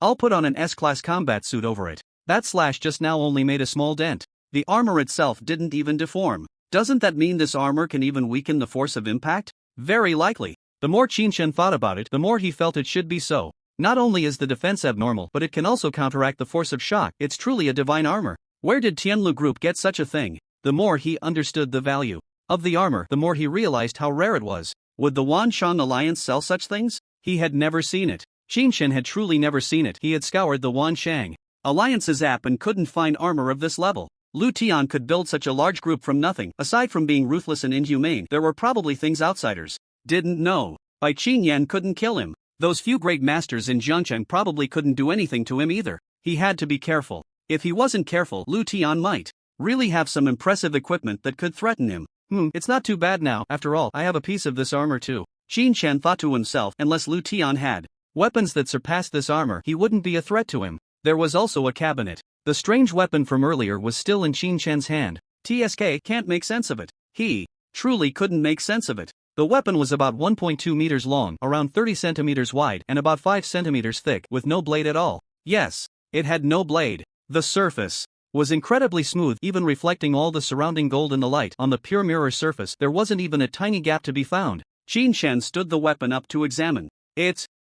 I'll put on an S-class combat suit over it. That slash just now only made a small dent. The armor itself didn't even deform. Doesn't that mean this armor can even weaken the force of impact? Very likely. The more Qin Chen thought about it, the more he felt it should be so. Not only is the defense abnormal, but it can also counteract the force of shock. It's truly a divine armor. Where did Tianlu Group get such a thing? The more he understood the value of the armor, the more he realized how rare it was. Would the Wanshan Alliance sell such things? He had never seen it. Qin Chen had truly never seen it. He had scoured the Wanshang Alliance's app and couldn't find armor of this level. Lu Tian could build such a large group from nothing. Aside from being ruthless and inhumane, there were probably things outsiders didn't know. Bai Qinyan couldn't kill him. Those few great masters in Jiangcheng probably couldn't do anything to him either. He had to be careful. If he wasn't careful, Lu Tian might really have some impressive equipment that could threaten him. It's not too bad now. After all, I have a piece of this armor too. Qin Chen thought to himself, unless Lu Tian had weapons that surpassed this armor, he wouldn't be a threat to him. There was also a cabinet. The strange weapon from earlier was still in Qin Chen's hand. TSK can't make sense of it. He truly couldn't make sense of it. The weapon was about 1.2 meters long, around 30 centimeters wide, and about 5 centimeters thick, with no blade at all. Yes, it had no blade. The surface was incredibly smooth, even reflecting all the surrounding gold in the light. On the pure mirror surface, there wasn't even a tiny gap to be found. Qin Chen stood the weapon up to examine.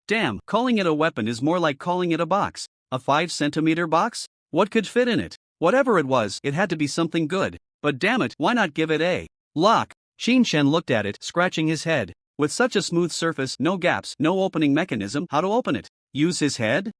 Damn, calling it a weapon is more like calling it a box. A 5-centimeter box? What could fit in it? Whatever it was, it had to be something good. But damn it, why not give it a lock? Qin Chen looked at it, scratching his head. With such a smooth surface, no gaps, no opening mechanism, how to open it? Use his head?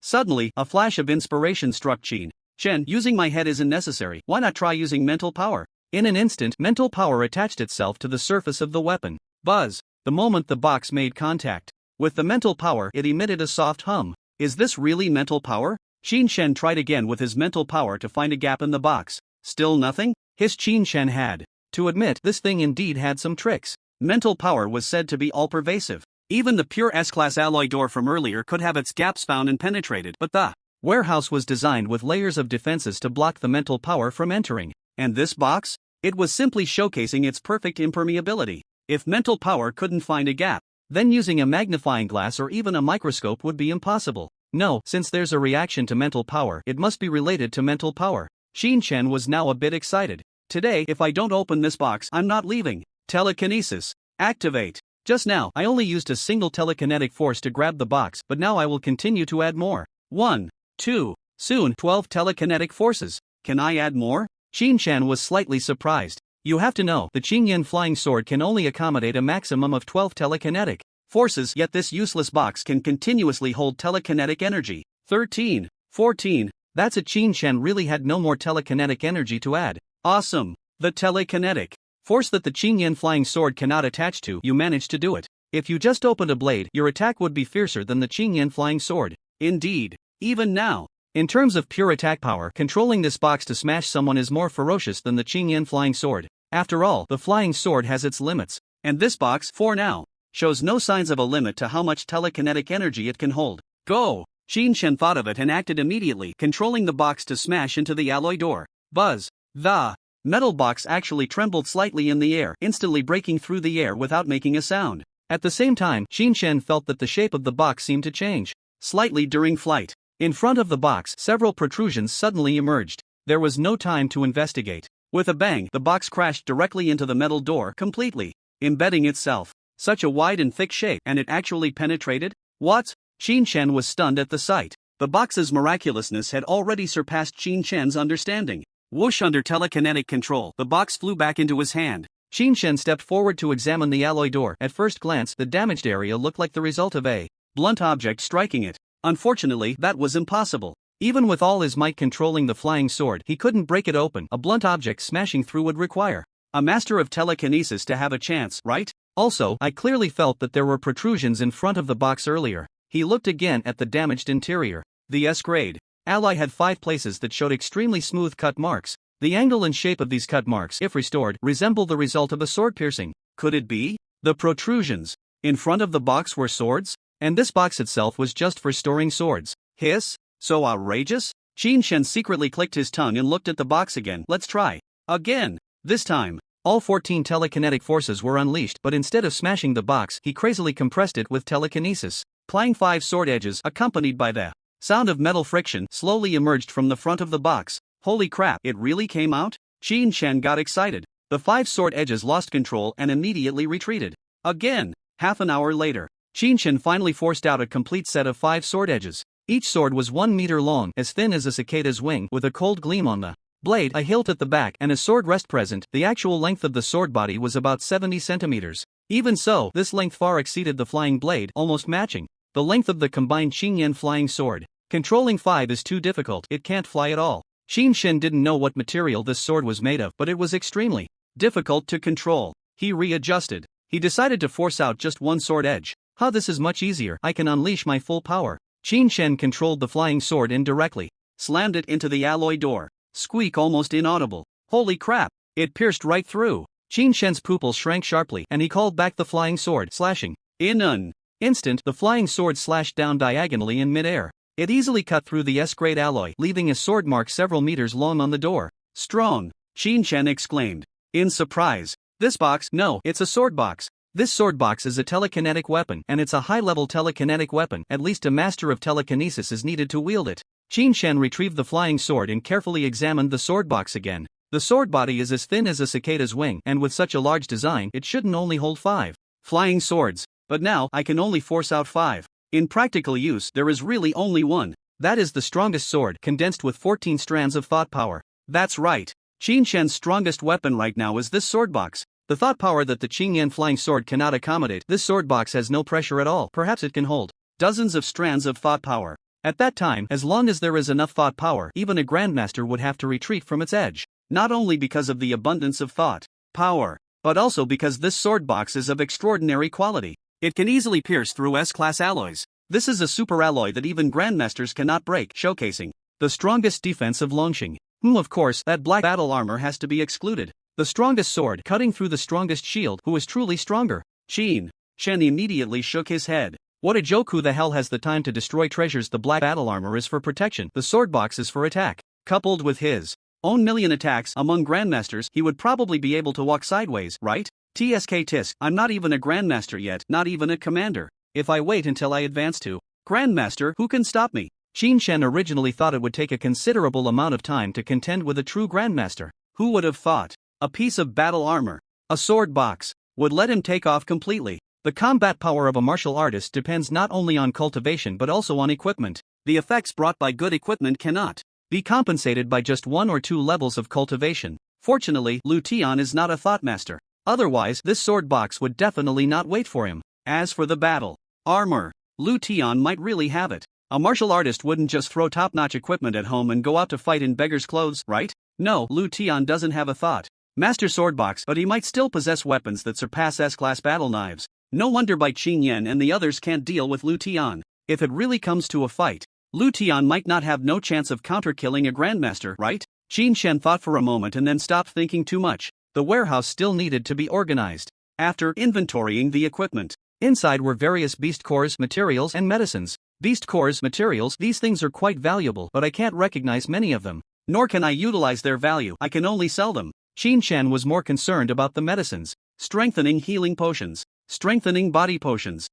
Suddenly, a flash of inspiration struck Qin Chen. Using my head isn't necessary. Why not try using mental power? In an instant, mental power attached itself to the surface of the weapon. Buzz! The moment the box made contact with the mental power, it emitted a soft hum. Is this really mental power? Qin Chen tried again with his mental power to find a gap in the box. Still nothing? hissed Qin Shen had to admit this thing indeed had some tricks. Mental power was said to be all-pervasive. Even the pure S-class alloy door from earlier could have its gaps found and penetrated, but the warehouse was designed with layers of defenses to block the mental power from entering. And this box? It was simply showcasing its perfect impermeability. If mental power couldn't find a gap, then using a magnifying glass or even a microscope would be impossible. No, since there's a reaction to mental power, it must be related to mental power. Qin Shen was now a bit excited. Today, if I don't open this box, I'm not leaving. Telekinesis. Activate. Just now, I only used a single telekinetic force to grab the box, but now I will continue to add more. 1, 2, soon 12 telekinetic forces. Can I add more? Qin Shen was slightly surprised. You have to know, the Qingyan flying sword can only accommodate a maximum of 12 telekinetic forces, yet this useless box can continuously hold telekinetic energy. 13, 14, that's it. Qin Shen really had no more telekinetic energy to add. Awesome! The telekinetic force that the Qingyan flying sword cannot attach to, you managed to do it. If you just opened a blade, your attack would be fiercer than the Qingyan flying sword. Indeed. Even now, in terms of pure attack power, controlling this box to smash someone is more ferocious than the Qingyan flying sword. After all, the flying sword has its limits, and this box, for now, shows no signs of a limit to how much telekinetic energy it can hold. Go! Qin Shen thought of it and acted immediately, controlling the box to smash into the alloy door. Buzz! The metal box actually trembled slightly in the air, instantly breaking through the air without making a sound. At the same time, Qin Shen felt that the shape of the box seemed to change slightly during flight. In front of the box, several protrusions suddenly emerged. There was no time to investigate. With a bang, the box crashed directly into the metal door, completely embedding itself. Such a wide and thick shape, and it actually penetrated? What? Qin Shen was stunned at the sight. The box's miraculousness had already surpassed Qin Shen's understanding. Whoosh! Under telekinetic control, the box flew back into his hand. Qin Shen stepped forward to examine the alloy door. At first glance, the damaged area looked like the result of a blunt object striking it. Unfortunately, that was impossible. Even with all his might controlling the flying sword, he couldn't break it open. A blunt object smashing through would require a master of telekinesis to have a chance, right? Also, I clearly felt that there were protrusions in front of the box earlier. He looked again at the damaged interior. The S-grade alloy had 5 places that showed extremely smooth cut marks. The angle and shape of these cut marks, if restored, resemble the result of a sword piercing. Could it be? The protrusions in front of the box were swords? And this box itself was just for storing swords. Hiss? So outrageous? Qin Shen secretly clicked his tongue and looked at the box again. Let's try. Again. This time, all 14 telekinetic forces were unleashed, but instead of smashing the box, he crazily compressed it with telekinesis. Applying 5 sword edges, accompanied by the sound of metal friction, slowly emerged from the front of the box. Holy crap, it really came out? Qin Shen got excited. The 5 sword edges lost control and immediately retreated. Again. Half an hour later, Qin Shen finally forced out a complete set of 5 sword edges. Each sword was 1 meter long, as thin as a cicada's wing, with a cold gleam on the blade, a hilt at the back, and a sword rest present. The actual length of the sword body was about 70 centimeters. Even so, this length far exceeded the flying blade, almost matching the length of the combined Qingyan flying sword. Controlling 5 is too difficult, it can't fly at all. Qin Shen didn't know what material this sword was made of, but it was extremely difficult to control. He readjusted. He decided to force out just 1 sword edge. This is much easier. I can unleash my full power. Qin Shen controlled the flying sword indirectly. Slammed it into the alloy door. Squeak almost inaudible. Holy crap! It pierced right through. Qin Shen's pupils shrank sharply, and he called back the flying sword, slashing. In an instant, the flying sword slashed down diagonally in midair. It easily cut through the S-grade alloy, leaving a sword mark several meters long on the door. Strong! Qin Shen exclaimed, in surprise. This box? No, it's a sword box. This sword box is a telekinetic weapon, and it's a high-level telekinetic weapon. At least a master of telekinesis is needed to wield it. Qin Shen retrieved the flying sword and carefully examined the sword box again. The sword body is as thin as a cicada's wing, and with such a large design, it shouldn't only hold 5 flying swords. But now, I can only force out 5. In practical use, there is really only 1. That is the strongest sword, condensed with 14 strands of thought power. That's right. Qin Shen's strongest weapon right now is this sword box. The thought power that the Qingyan flying sword cannot accommodate. This sword box has no pressure at all. Perhaps it can hold dozens of strands of thought power. At that time, as long as there is enough thought power, even a grandmaster would have to retreat from its edge. Not only because of the abundance of thought power, but also because this sword box is of extraordinary quality. It can easily pierce through S-class alloys. This is a super alloy that even grandmasters cannot break, showcasing the strongest defense of Longxing. Of course, that black battle armor has to be excluded. The strongest sword cutting through the strongest shield. Who is truly stronger? Qin Shen immediately shook his head. What a joke! Who the hell has the time to destroy treasures? The black battle armor is for protection, the sword box is for attack. Coupled with his own million attacks among grandmasters, he would probably be able to walk sideways, right? TSK tisk, I'm not even a grandmaster yet, not even a commander. If I wait until I advance to grandmaster, who can stop me? Qin Shen originally thought it would take a considerable amount of time to contend with a true grandmaster. Who would have thought a piece of battle armor, a sword box, would let him take off completely? The combat power of a martial artist depends not only on cultivation but also on equipment. The effects brought by good equipment cannot be compensated by just 1 or 2 levels of cultivation. Fortunately, Lu Tian is not a thoughtmaster. Otherwise, this sword box would definitely not wait for him. As for the battle armor, Lu Tian might really have it. A martial artist wouldn't just throw top-notch equipment at home and go out to fight in beggar's clothes, right? No, Lu Tian doesn't have a thought master sword box, but he might still possess weapons that surpass S-class battle knives. No wonder Bai Qinyan and the others can't deal with Lu Tian. If it really comes to a fight, Lu Tian might not have no chance of counter-killing a grandmaster, right? Qin Shen thought for a moment and then stopped thinking too much. The warehouse still needed to be organized. After inventorying the equipment, inside were various beast cores, materials and medicines. Beast cores, materials, these things are quite valuable, but I can't recognize many of them. Nor can I utilize their value, I can only sell them. Qin Shen was more concerned about the medicines. Strengthening healing potions. Strengthening body potions.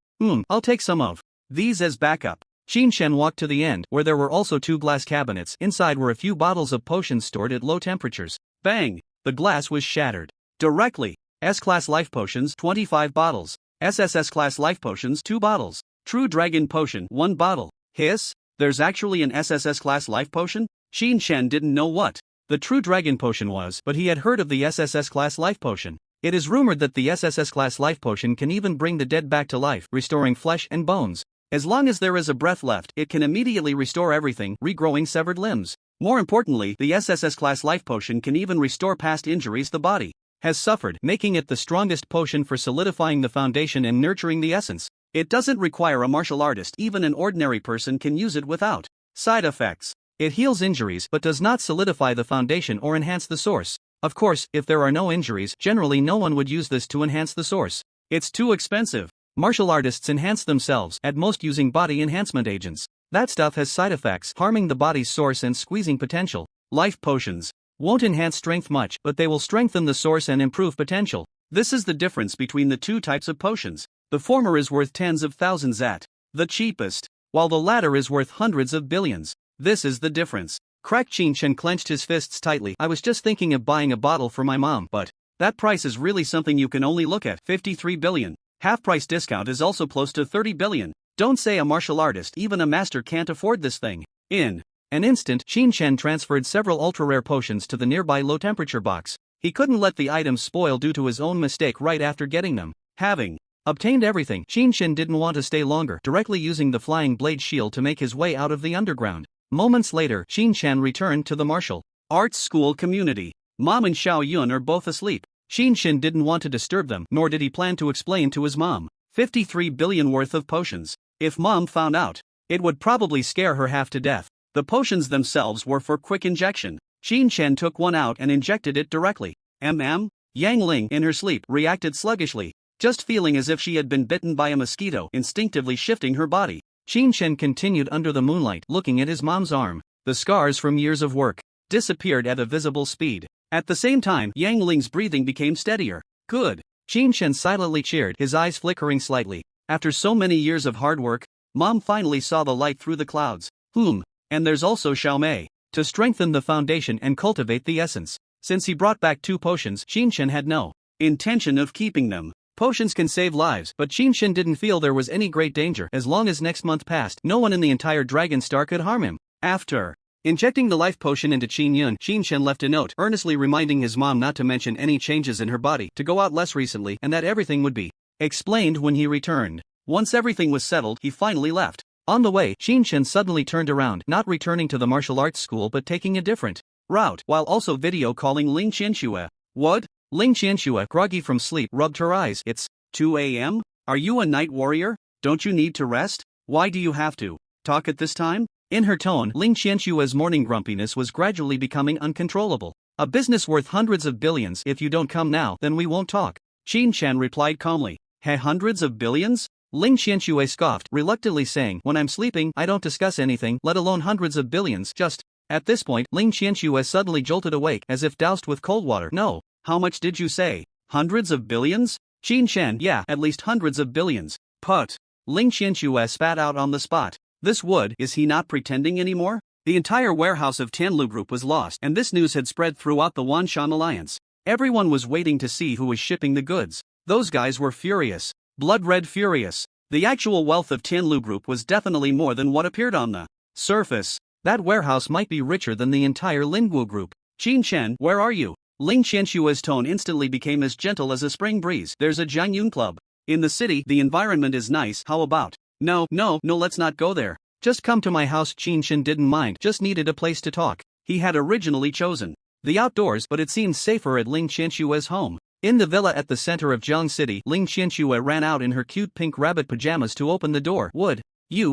I'll take some of these as backup. Qin Shen walked to the end, where there were also 2 glass cabinets. Inside were a few bottles of potions stored at low temperatures. Bang! The glass was shattered. Directly. S-class life potions, 25 bottles. SSS class life potions, 2 bottles. True dragon potion, 1 bottle. Hiss? There's actually an SSS class life potion? Qin Shen didn't know what the true dragon potion was, but he had heard of the SSS class life potion. It is rumored that the SSS class life potion can even bring the dead back to life, restoring flesh and bones. As long as there is a breath left, it can immediately restore everything, regrowing severed limbs. More importantly, the SSS class life potion can even restore past injuries the body has suffered, making it the strongest potion for solidifying the foundation and nurturing the essence. It doesn't require a martial artist, even an ordinary person can use it without side effects. It heals injuries but does not solidify the foundation or enhance the source. Of course, if there are no injuries, generally no one would use this to enhance the source. It's too expensive. Martial artists enhance themselves, at most using body enhancement agents. That stuff has side effects, harming the body's source and squeezing potential. Life potions won't enhance strength much, but they will strengthen the source and improve potential. This is the difference between the 2 types of potions. The former is worth tens of thousands at the cheapest, while the latter is worth hundreds of billions. This is the difference. Crack. Qin Shen clenched his fists tightly. I was just thinking of buying a bottle for my mom, but that price is really something you can only look at. 53 billion. Half-price discount is also close to 30 billion. Don't say a martial artist, even a master can't afford this thing. In an instant, Qin Shen transferred several ultra-rare potions to the nearby low-temperature box. He couldn't let the items spoil due to his own mistake right after getting them. Having obtained everything, Qin Shen didn't want to stay longer, directly using the flying blade shield to make his way out of the underground. Moments later, Qin Shen returned to the martial arts school community. Mom and Xiao Yun are both asleep. Qin Shen didn't want to disturb them, nor did he plan to explain to his mom. 53 billion worth of potions. If mom found out, it would probably scare her half to death. The potions themselves were for quick injection. Qin Shen took one out and injected it directly. Yang Ling, in her sleep, reacted sluggishly, just feeling as if she had been bitten by a mosquito, instinctively shifting her body. Qin Shen continued under the moonlight, looking at his mom's arm. The scars from years of work disappeared at a visible speed. At the same time, Yang Ling's breathing became steadier. Good. Qin Shen silently cheered, his eyes flickering slightly. After so many years of hard work, Mom finally saw the light through the clouds. And there's also Xiao Mei. To strengthen the foundation and cultivate the essence. Since he brought back 2 potions, Qin Shen had no intention of keeping them. Potions can save lives, but Qin Shen didn't feel there was any great danger. As long as next month passed, no one in the entire Dragon Star could harm him. After injecting the life potion into Qin Yun, Qin Shen left a note, earnestly reminding his mom not to mention any changes in her body, to go out less recently, and that everything would be explained when he returned. Once everything was settled, he finally left. On the way, Qin Shen suddenly turned around, not returning to the martial arts school but taking a different route, while also video calling Ling Qianxue. What? Ling Qianxue, groggy from sleep, rubbed her eyes. It's 2 a.m.? Are you a night warrior? Don't you need to rest? Why do you have to talk at this time? In her tone, Ling Qianshua's morning grumpiness was gradually becoming uncontrollable. A business worth hundreds of billions. If you don't come now, then we won't talk. Qin Chen replied calmly. Hey, hundreds of billions? Ling Qianxue scoffed, reluctantly saying, when I'm sleeping, I don't discuss anything, let alone hundreds of billions, just. At this point, Ling Qianxue suddenly jolted awake as if doused with cold water. No. How much did you say? Hundreds of billions? Qin Chen, yeah, at least hundreds of billions. Put. Ling Qianxue spat out on the spot. This would, is he not pretending anymore? The entire warehouse of Tianlu Group was lost, and this news had spread throughout the Wanshan Alliance. Everyone was waiting to see who was shipping the goods. Those guys were furious. Blood-red furious. The actual wealth of Tianlu Group was definitely more than what appeared on the surface. That warehouse might be richer than the entire Lingguo Group. Qin Chen, where are you? Ling Qianshua's tone instantly became as gentle as a spring breeze. There's a Jiangyun Club. In the city, the environment is nice, how about? No, let's not go there. Just come to my house. Qin Chen didn't mind, just needed a place to talk. He had originally chosen the outdoors, but it seemed safer at Ling Qianshua's home. In the villa at the center of Jiang City, Ling Qianxue ran out in her cute pink rabbit pajamas to open the door.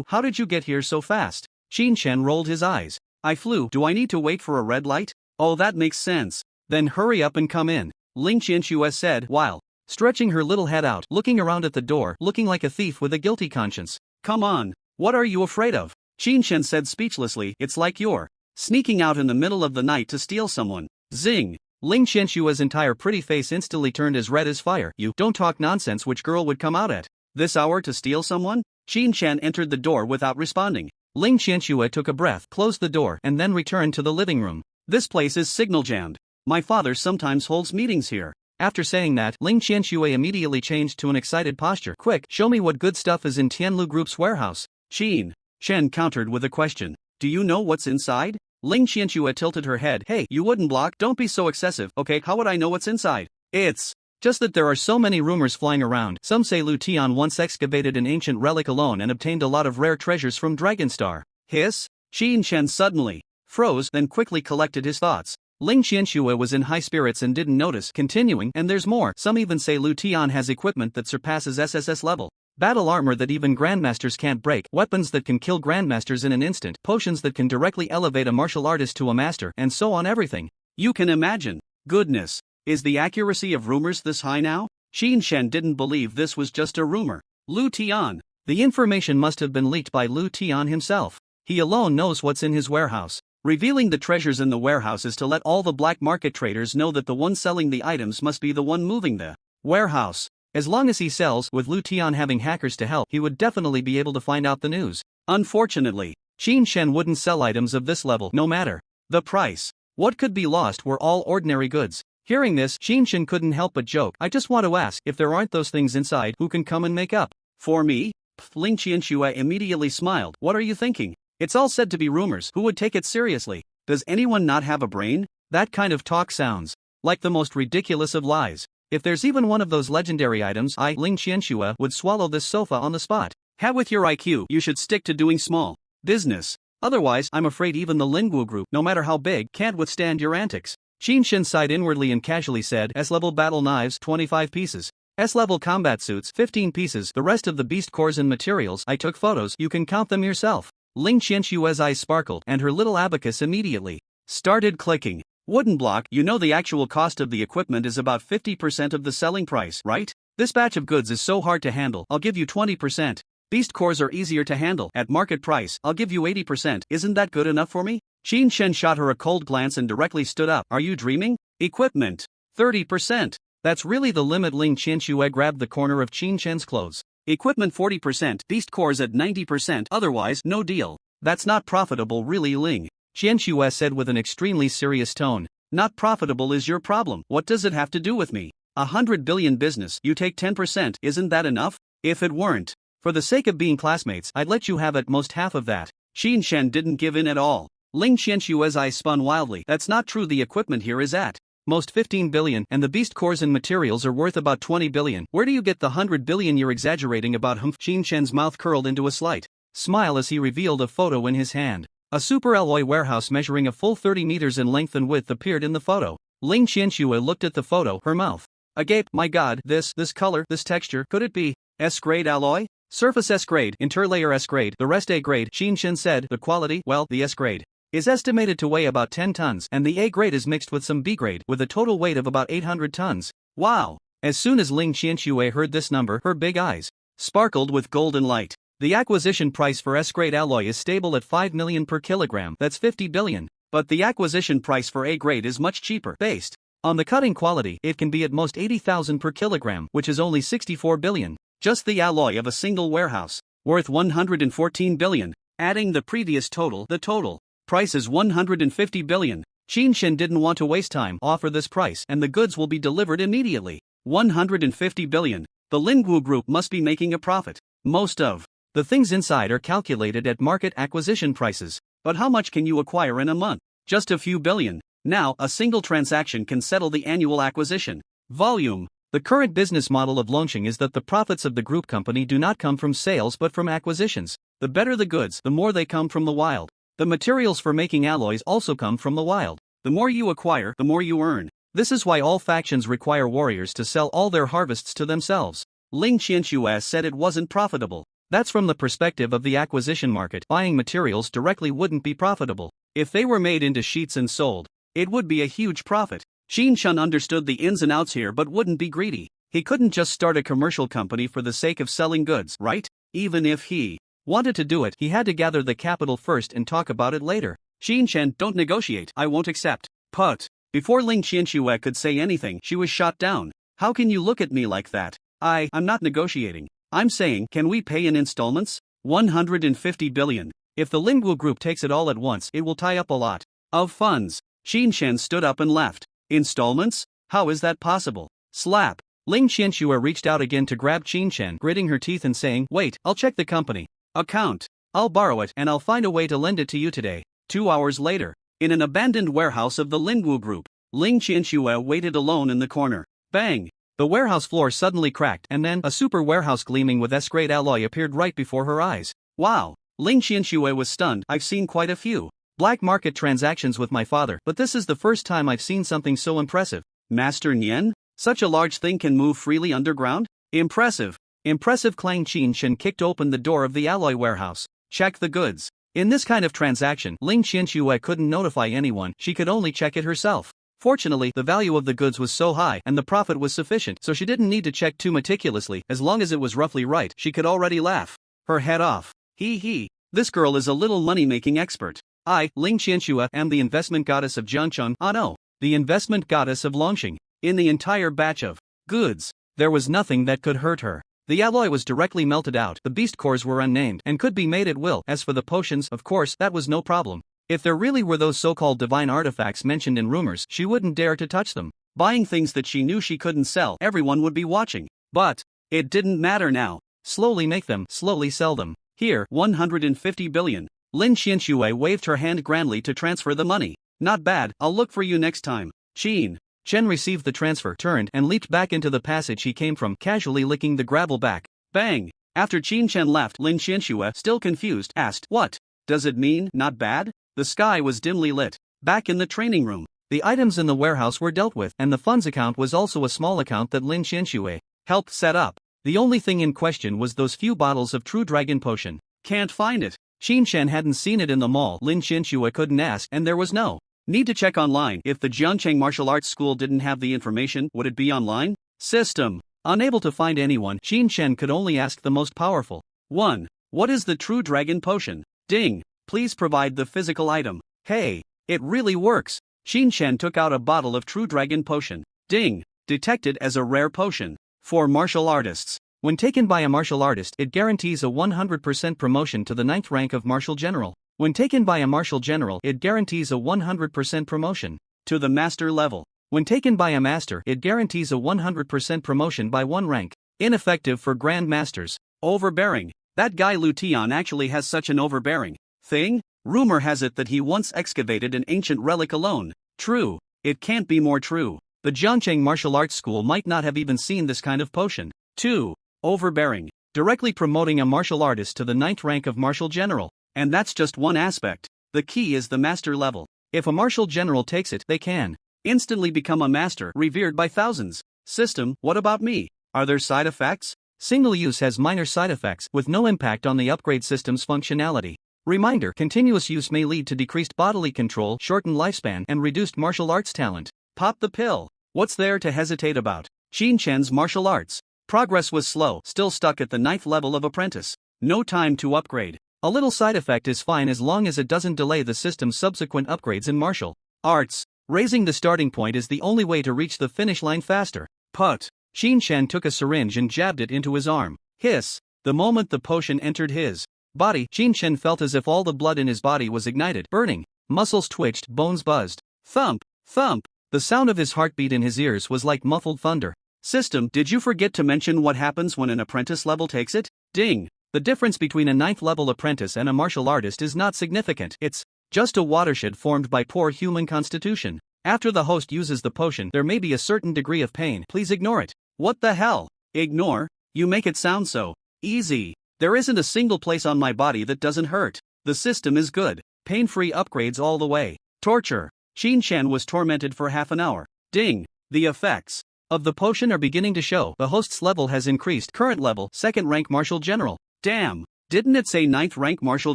How did you get here so fast? Qin Chen rolled his eyes. I flew. Do I need to wait for a red light? Oh, that makes sense. Then hurry up and come in, Ling Qianxue said while stretching her little head out, looking around at the door, looking like a thief with a guilty conscience. Come on. What are you afraid of? Qin Chen said speechlessly. It's like you're sneaking out in the middle of the night to steal someone. Zing. Ling Qianshua's entire pretty face instantly turned as red as fire. You don't talk nonsense. Which girl would come out at this hour to steal someone? Qin Chen entered the door without responding. Ling Qianxue took a breath, closed the door, and then returned to the living room. This place is signal jammed. My father sometimes holds meetings here. After saying that, Ling Qianxue immediately changed to an excited posture. Quick, show me what good stuff is in Tianlu Group's warehouse. Qin Chen countered with a question. Do you know what's inside? Ling Qianxue tilted her head. Hey, you wooden block, don't be so excessive. Okay, how would I know what's inside? It's just that there are so many rumors flying around. Some say Lu Tian once excavated an ancient relic alone and obtained a lot of rare treasures from Dragonstar. Hiss? Qin Chen suddenly froze, then quickly collected his thoughts. Ling Qianxue was in high spirits and didn't notice. Continuing, and there's more. Some even say Lu Tian has equipment that surpasses SSS level. Battle armor that even grandmasters can't break, weapons that can kill grandmasters in an instant, potions that can directly elevate a martial artist to a master, and so on. Everything you can imagine. Goodness. Is the accuracy of rumors this high now? Qin Chen didn't believe this was just a rumor. Lu Tian. The information must have been leaked by Lu Tian himself. He alone knows what's in his warehouse. Revealing the treasures in the warehouse is to let all the black market traders know that the one selling the items must be the one moving the warehouse. As long as he sells, with Lu Tian having hackers to help, he would definitely be able to find out the news. Unfortunately, Qin Chen wouldn't sell items of this level, no matter the price. What could be lost were all ordinary goods. Hearing this, Qin Chen couldn't help but joke. I just want to ask, if there aren't those things inside, who can come and make up for me? Ling Qianxue immediately smiled. What are you thinking? It's all said to be rumors. Who would take it seriously? Does anyone not have a brain? That kind of talk sounds like the most ridiculous of lies. If there's even one of those legendary items, I, Ling Qianxue, would swallow this sofa on the spot. With your IQ, you should stick to doing small business. Otherwise, I'm afraid even the Lingguo Group, no matter how big, can't withstand your antics. Qin Chen sighed inwardly and casually said, S-level battle knives, 25 pieces. S-level combat suits, 15 pieces. The rest of the beast cores and materials, I took photos, you can count them yourself. Ling Qianshue's eyes sparkled, and her little abacus immediately started clicking. Wooden block, you know the actual cost of the equipment is about 50% of the selling price, right? This batch of goods is so hard to handle, I'll give you 20%. Beast cores are easier to handle, at market price, I'll give you 80%. Isn't that good enough for me? Qin Chen shot her a cold glance and directly stood up. Are you dreaming? Equipment. 30%. That's really the limit. Ling Qianxue grabbed the corner of Qin Chen's clothes. Equipment 40%, beast cores at 90%, otherwise, no deal. That's not profitable really, Ling Qianxue said with an extremely serious tone. Not profitable is your problem. What does it have to do with me? 100 billion business, you take 10%, isn't that enough? If it weren't, for the sake of being classmates, I'd let you have at most half of that. Qin Chen didn't give in at all. Ling Qianshue's eyes spun wildly. That's not true. The equipment here is at most 15 billion, and the beast cores and materials are worth about 20 billion. Where do you get the 100 billion you're exaggerating about? Qin Chen's mouth curled into a slight smile as he revealed a photo in his hand. A super alloy warehouse measuring a full 30 meters in length and width appeared in the photo. Ling Qianxue looked at the photo, her mouth agape. My god, this color, this texture, could it be S-grade alloy? Surface S grade, interlayer S grade, the rest A grade. Qin Shen said. The quality, well, the S grade is estimated to weigh about 10 tons, and the A grade is mixed with some B grade, with a total weight of about 800 tons. Wow! As soon as Ling Qianxue heard this number, her big eyes sparkled with golden light. The acquisition price for S-grade alloy is stable at 5 million per kilogram, that's 50 billion. But the acquisition price for A-grade is much cheaper. Based on the cutting quality, it can be at most 80,000 per kilogram, which is only 64 billion. Just the alloy of a single warehouse, worth 114 billion. Adding the previous total, the total price is 150 billion. Qin Shen didn't want to waste time. Offer this price and the goods will be delivered immediately. 150 billion. The Lingwu Group must be making a profit. Most of the things inside are calculated at market acquisition prices. But how much can you acquire in a month? Just a few billion. Now, a single transaction can settle the annual acquisition volume. The current business model of Longqing is that the profits of the group company do not come from sales but from acquisitions. The better the goods, the more they come from the wild. The materials for making alloys also come from the wild. The more you acquire, the more you earn. This is why all factions require warriors to sell all their harvests to themselves. Ling Qianxue said it wasn't profitable. That's from the perspective of the acquisition market. Buying materials directly wouldn't be profitable. If they were made into sheets and sold, it would be a huge profit. Qin Shen understood the ins and outs here but wouldn't be greedy. He couldn't just start a commercial company for the sake of selling goods, right? Even if he wanted to do it, he had to gather the capital first and talk about it later. Qin Shen, don't negotiate, I won't accept. But before Ling Qianxue could say anything, she was shot down. How can you look at me like that? I'm not negotiating. I'm saying, can we pay in installments? 150 billion. If the Lingwu Group takes it all at once, it will tie up a lot of funds. Qin Shen stood up and laughed. Installments? How is that possible? Slap. Ling Qianxue reached out again to grab Qin Shen, gritting her teeth and saying, wait, I'll check the company account. I'll borrow it and I'll find a way to lend it to you today. 2 hours later, in an abandoned warehouse of the Lingwu Group, Ling Qianxue waited alone in the corner. Bang! The warehouse floor suddenly cracked and then a super warehouse gleaming with S-grade alloy appeared right before her eyes. Wow! Ling Qianxue was stunned. I've seen quite a few black market transactions with my father, but this is the first time I've seen something so impressive. Master Nian? Such a large thing can move freely underground? Impressive. Impressive. Clang. Qin Shen kicked open the door of the alloy warehouse. Check the goods. In this kind of transaction, Ling Qianxue couldn't notify anyone, she could only check it herself. Fortunately, the value of the goods was so high and the profit was sufficient, so she didn't need to check too meticulously. As long as it was roughly right, she could already laugh her head off. Hee. This girl is a little money-making expert. I, Ling Qianxue, am the investment goddess of Jiangcheng. Ah no, the investment goddess of Longqing. In the entire batch of goods, there was nothing that could hurt her. The alloy was directly melted out, the beast cores were unnamed and could be made at will. As for the potions, of course, that was no problem. If there really were those so-called divine artifacts mentioned in rumors, she wouldn't dare to touch them. Buying things that she knew she couldn't sell, everyone would be watching. But it didn't matter now. Slowly make them, slowly sell them. Here, 150 billion. Lin Qianxue waved her hand grandly to transfer the money. Not bad, I'll look for you next time. Qin Chen received the transfer, turned and leaped back into the passage he came from, casually licking the gravel back. Bang! After Qin Chen left, Lin Qianxue, still confused, asked, what does it mean, not bad? The sky was dimly lit. Back in the training room, the items in the warehouse were dealt with, and the funds account was also a small account that Lin Qianxue helped set up. The only thing in question was those few bottles of True Dragon Potion. Can't find it. Qin Chen hadn't seen it in the mall. Lin Qianxue couldn't ask, and there was no need to check online. If the Jiangcheng Martial Arts School didn't have the information, would it be online? System. Unable to find anyone, Qin Chen could only ask the most powerful. 1. What is the True Dragon Potion? Ding. Please provide the physical item. Hey, it really works. Qin Chen took out a bottle of True Dragon Potion. Ding. Detected as a rare potion. For martial artists. When taken by a martial artist, it guarantees a 100% promotion to the 9th rank of Martial General. When taken by a Martial General, it guarantees a 100% promotion to the Master level. When taken by a Master, it guarantees a 100% promotion by 1 rank. Ineffective for Grand Masters. Overbearing. That guy Lu Tian actually has such an overbearing thing? Rumor has it that he once excavated an ancient relic alone. True. It can't be more true. The Jiangcheng Martial Arts School might not have even seen this kind of potion. 2. Overbearing. Directly promoting a martial artist to the 9th rank of Martial General. And that's just one aspect. The key is the Master level. If a Martial General takes it, they can instantly become a Master, revered by thousands. System, what about me? Are there side effects? Single use has minor side effects with no impact on the upgrade system's functionality. Reminder: continuous use may lead to decreased bodily control, shortened lifespan, and reduced martial arts talent. Pop the pill. What's there to hesitate about? Xin Chen's martial arts progress was slow, still stuck at the 9th level of apprentice. No time to upgrade. A little side effect is fine as long as it doesn't delay the system's subsequent upgrades in martial arts. Raising the starting point is the only way to reach the finish line faster. Put. Xin Chen took a syringe and jabbed it into his arm. Hiss. The moment the potion entered his body, Xin Chen felt as if all the blood in his body was ignited, burning. Muscles twitched, bones buzzed. Thump, thump. The sound of his heartbeat in his ears was like muffled thunder. System, did you forget to mention what happens when an apprentice level takes it? Ding. The difference between a 9th level apprentice and a martial artist is not significant. It's just a watershed formed by poor human constitution. After the host uses the potion, there may be a certain degree of pain. Please ignore it. What the hell? Ignore? You make it sound so easy. There isn't a single place on my body that doesn't hurt. The system is good. Pain-free upgrades all the way. Torture. Xin Chen was tormented for half an hour. Ding. The effects of the potion are beginning to show. The host's level has increased. Current level, 2nd rank Martial General. Damn. Didn't it say 9th rank Martial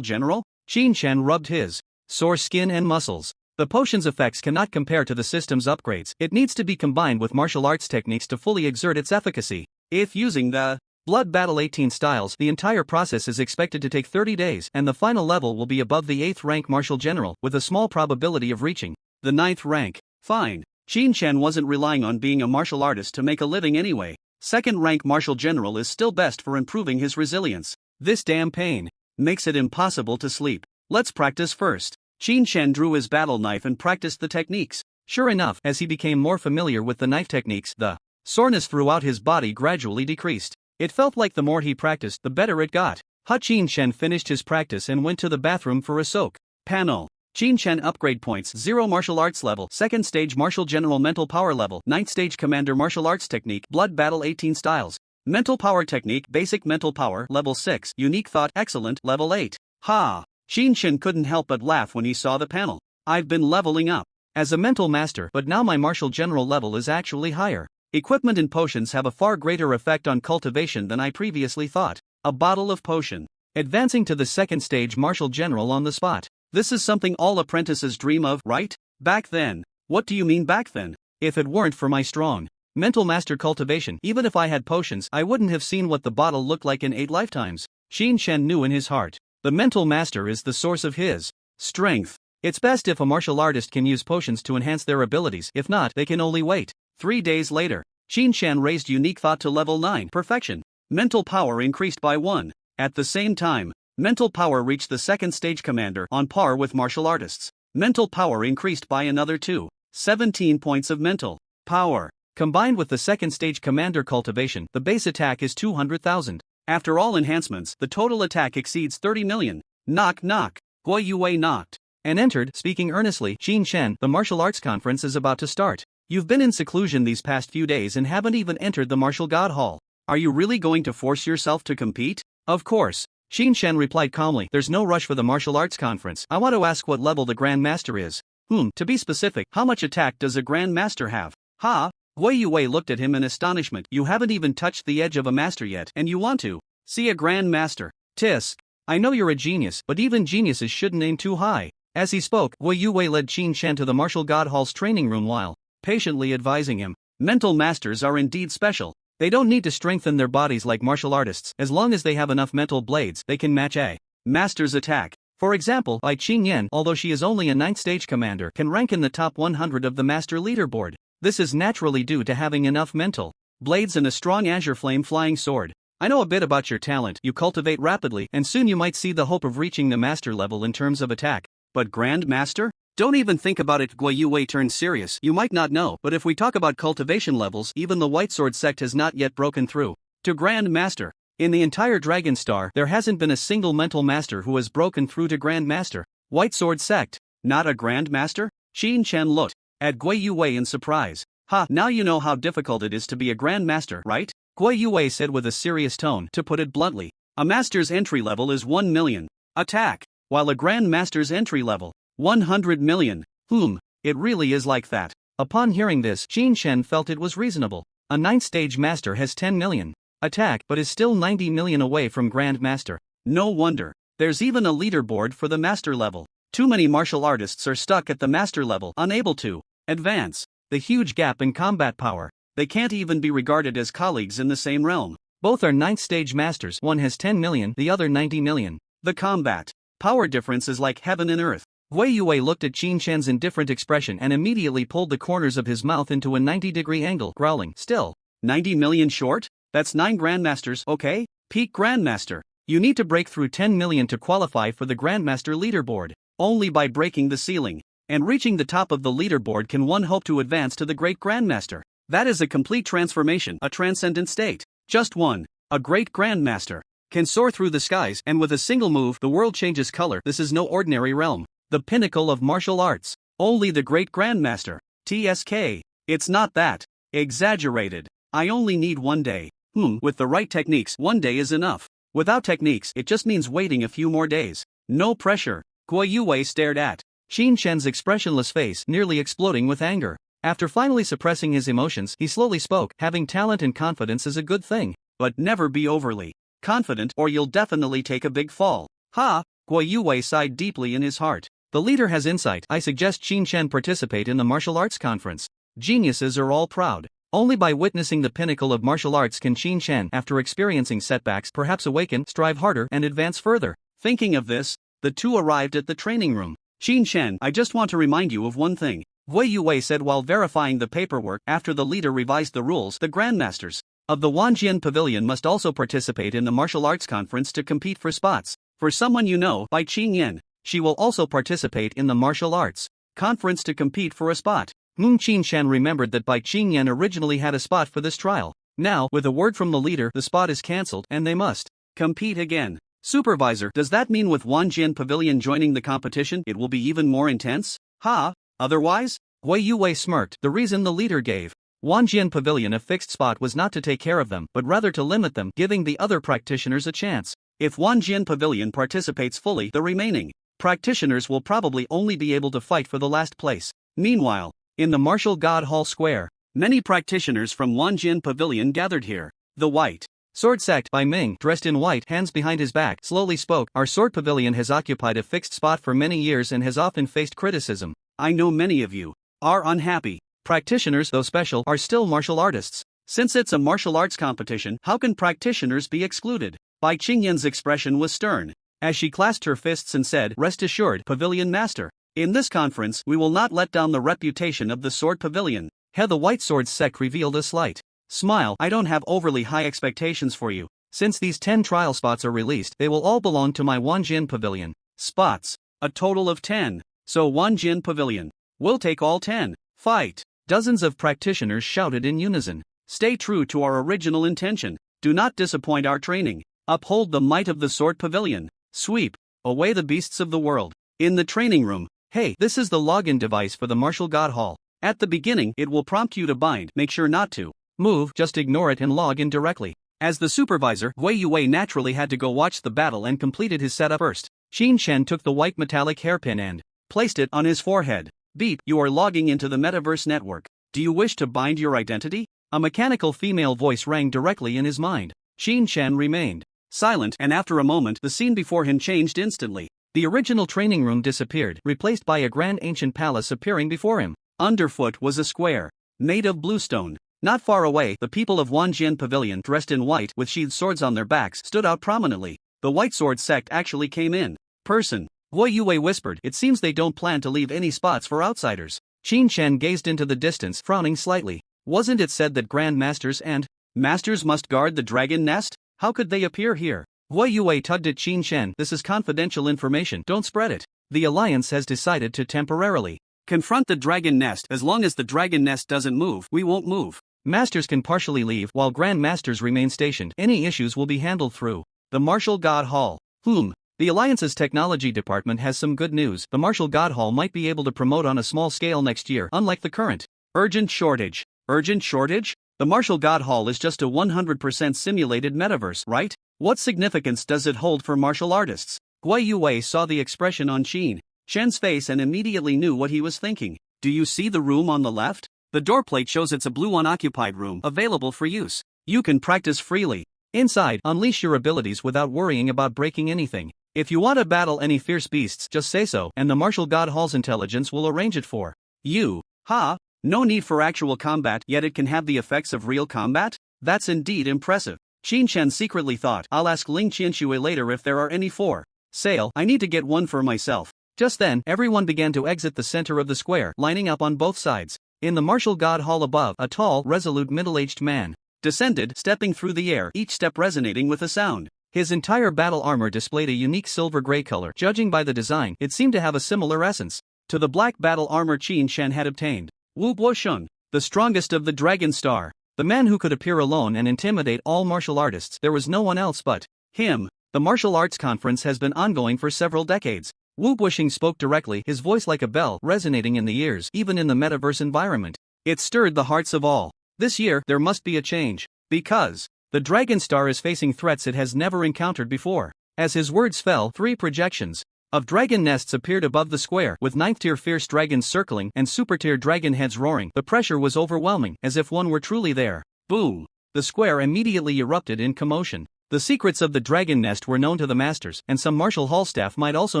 General? Xin Chen rubbed his sore skin and muscles. The potion's effects cannot compare to the system's upgrades. It needs to be combined with martial arts techniques to fully exert its efficacy. If using the Blood Battle 18 styles, the entire process is expected to take 30 days, and the final level will be above the 8th rank Martial General, with a small probability of reaching the 9th rank. Fine. Xin Chen wasn't relying on being a martial artist to make a living anyway. 2nd rank Martial General is still best for improving his resilience. This damn pain makes it impossible to sleep. Let's practice first. Xin Chen drew his battle knife and practiced the techniques. Sure enough, as he became more familiar with the knife techniques, the soreness throughout his body gradually decreased. It felt like the more he practiced, the better it got. Xin Chen finished his practice and went to the bathroom for a soak. Panel. Xin Chen upgrade points: 0 martial arts level, 2nd stage Martial General mental power level, 9th stage Commander martial arts technique, Blood Battle 18 styles. Mental power technique, basic mental power, level 6, unique thought, excellent, level 8. Ha! Xin Chen couldn't help but laugh when he saw the panel. I've been leveling up as a mental master, but now my Martial General level is actually higher. Equipment and potions have a far greater effect on cultivation than I previously thought. A bottle of potion. Advancing to the 2nd stage Martial General on the spot. This is something all apprentices dream of, right? Back then. What do you mean back then? If it weren't for my strong mental master cultivation, even if I had potions, I wouldn't have seen what the bottle looked like in 8 lifetimes. Xin Chen knew in his heart. The mental master is the source of his strength. It's best if a martial artist can use potions to enhance their abilities. If not, they can only wait. 3 days later, Xin Chen raised unique thought to level 9, perfection. Mental power increased by 1. At the same time, mental power reached the 2nd stage commander, on par with martial artists. Mental power increased by another 2. 17 points of mental power. Combined with the 2nd stage commander cultivation, the base attack is 200,000. After all enhancements, the total attack exceeds 30 million. Knock knock. Guo Yue knocked and entered, speaking earnestly. Xin Chen, the martial arts conference is about to start. You've been in seclusion these past few days and haven't even entered the martial god hall. Are you really going to force yourself to compete? Of course. Xin Chen replied calmly. There's no rush for the martial arts conference. I want to ask what level the Grand Master is. To be specific, how much attack does a Grand Master have? Ha? Guo Yue looked at him in astonishment. You haven't even touched the edge of a master yet, and you want to see a Grand Master. Tisk. I know you're a genius, but even geniuses shouldn't aim too high. As he spoke, Guo Yue led Xin Chen to the martial god hall's training room while patiently advising him. Mental masters are indeed special. They don't need to strengthen their bodies like martial artists. As long as they have enough mental blades, they can match a master's attack. For example, Bai Qingyan, although she is only a 9th stage commander, can rank in the top 100 of the master leaderboard. This is naturally due to having enough mental blades and a strong azure flame flying sword. I know a bit about your talent. You cultivate rapidly, and soon you might see the hope of reaching the master level in terms of attack. But Grand Master? Don't even think about it. Guo Yue turned serious. You might not know, but if we talk about cultivation levels, even the White Sword sect has not yet broken through to Grand Master. In the entire Dragon Star, there hasn't been a single mental master who has broken through to Grand Master. White Sword sect? Not a Grand Master? Xin Chen looked at Guo Yue in surprise. Ha, now you know how difficult it is to be a Grand Master, right? Guo Yue said with a serious tone. To put it bluntly, a master's entry level is 1 million attack, while a Grand Master's entry level 100 million. It really is like that. Upon hearing this, Xin Chen felt it was reasonable. A 9th stage master has 10 million attack but is still 90 million away from Grand Master. No wonder. There's even a leaderboard for the master level. Too many martial artists are stuck at the master level, unable to advance. The huge gap in combat power. They can't even be regarded as colleagues in the same realm. Both are 9th stage masters, one has 10 million, the other 90 million. The combat power difference is like heaven and earth. Wei Yue looked at Qin Shen's indifferent expression and immediately pulled the corners of his mouth into a 90-degree angle, growling, "Still 90 million short? That's 9 Grandmasters, okay? Peak Grandmaster. You need to break through 10 million to qualify for the Grandmaster leaderboard. Only by breaking the ceiling and reaching the top of the leaderboard can one hope to advance to the Great Grandmaster. That is a complete transformation, a transcendent state. Just one, a Great Grandmaster, can soar through the skies, and with a single move the world changes color. This is no ordinary realm. The pinnacle of martial arts. Only the Great Grandmaster. TSK. It's not that exaggerated. I only need 1 day. With the right techniques, 1 day is enough. Without techniques, it just means waiting a few more days. No pressure." Guo Yue stared at Qin Shen's expressionless face, nearly exploding with anger. After finally suppressing his emotions, he slowly spoke, "Having talent and confidence is a good thing, but never be overly confident or you'll definitely take a big fall." Ha! Guo Yue sighed deeply in his heart. The leader has insight. I suggest Qin Shen participate in the martial arts conference. Geniuses are all proud. Only by witnessing the pinnacle of martial arts can Qin Shen, after experiencing setbacks, perhaps awaken, strive harder, and advance further. Thinking of this, the two arrived at the training room. "Qin Shen, I just want to remind you of one thing," Wei Yue said while verifying the paperwork. After the leader revised the rules, the Grandmasters of the Wanjian Pavilion must also participate in the martial arts conference to compete for spots. For someone you know, by Qing Yan, she will also participate in the martial arts conference to compete for a spot. Qin Shen remembered that Bai Qingyan originally had a spot for this trial. Now, with a word from the leader, the spot is cancelled and they must compete again. Supervisor, does that mean with Wanjian Pavilion joining the competition, it will be even more intense? Ha! Otherwise? Wei Yue smirked. The reason the leader gave Wanjian Pavilion a fixed spot was not to take care of them, but rather to limit them, giving the other practitioners a chance. If Wanjian Pavilion participates fully, the remaining practitioners will probably only be able to fight for the last place. Meanwhile, in the Martial God Hall Square, many practitioners from Wanjian Pavilion gathered here. The White Sword Sect by Ming, dressed in white, hands behind his back, slowly spoke. Our sword pavilion has occupied a fixed spot for many years and has often faced criticism. I know many of you are unhappy. Practitioners, though special, are still martial artists. Since it's a martial arts competition, how can practitioners be excluded? Bai Qingyan's expression was stern, as she clasped her fists and said, "Rest assured, Pavilion Master. In this conference, we will not let down the reputation of the Sword Pavilion." The White Sword Sect revealed a slight smile. I don't have overly high expectations for you. Since these 10 trial spots are released, they will all belong to my Wanjian Pavilion. Spots. A total of 10. So Wanjian Pavilion will take all 10. Fight. Dozens of practitioners shouted in unison. Stay true to our original intention. Do not disappoint our training. Uphold the might of the Sword Pavilion. Sweep away the beasts of the world. In the training room. Hey, this is the login device for the Martial God Hall. At the beginning, it will prompt you to bind. Make sure not to move, just ignore it and log in directly. As the supervisor, Wei Yue naturally had to go watch the battle and completed his setup first. Qin Shen took the white metallic hairpin and placed it on his forehead. Beep, you are logging into the metaverse network. Do you wish to bind your identity? A mechanical female voice rang directly in his mind. Qin Shen remained silent, and after a moment, the scene before him changed instantly. The original training room disappeared, replaced by a grand ancient palace appearing before him. Underfoot was a square made of bluestone. Not far away, the people of Wanjian Pavilion, dressed in white with sheathed swords on their backs, stood out prominently. The White Sword Sect actually came in person. Wei Yue whispered, "It seems they don't plan to leave any spots for outsiders." Qin Shen gazed into the distance, frowning slightly. Wasn't it said that Grand Masters and Masters must guard the dragon nest? How could they appear here? Wei Yue tugged at Qin Shen. This is confidential information, don't spread it. The Alliance has decided to temporarily confront the dragon nest. As long as the dragon nest doesn't move, we won't move. Masters can partially leave while Grand Masters remain stationed. Any issues will be handled through the Martial God Hall. The Alliance's technology department has some good news. The Martial God Hall might be able to promote on a small scale next year, unlike the current urgent shortage. Urgent shortage? The Martial God Hall is just a 100% simulated metaverse, right? What significance does it hold for martial artists? Wei Yue saw the expression on Qin Shen's face and immediately knew what he was thinking. Do you see the room on the left? The door plate shows it's a blue unoccupied room available for use. You can practice freely. Inside, unleash your abilities without worrying about breaking anything. If you want to battle any fierce beasts, just say so, and the martial god Hall's intelligence will arrange it for you. Ha! No need for actual combat, yet it can have the effects of real combat? That's indeed impressive. Qin Chen secretly thought, I'll ask Ling Qianxue later if there are any for sale. I need to get one for myself. Just then, everyone began to exit the center of the square, lining up on both sides. In the martial god hall above, a tall, resolute middle-aged man descended, stepping through the air, each step resonating with a sound. His entire battle armor displayed a unique silver-gray color. Judging by the design, it seemed to have a similar essence to the black battle armor Qin Chen had obtained. Wu Bosheng, the strongest of the Dragon Star, the man who could appear alone and intimidate all martial artists. There was no one else but him. The martial arts conference has been ongoing for several decades. Wu Bosheng spoke directly, his voice like a bell, resonating in the ears, even in the metaverse environment. It stirred the hearts of all. This year, there must be a change. Because the Dragon Star is facing threats it has never encountered before. As his words fell, 3 projections of dragon nests appeared above the square, with 9th-tier fierce dragons circling and super-tier dragon heads roaring. The pressure was overwhelming, as if one were truly there. Boom! The square immediately erupted in commotion. The secrets of the dragon nest were known to the masters, and some martial hall staff might also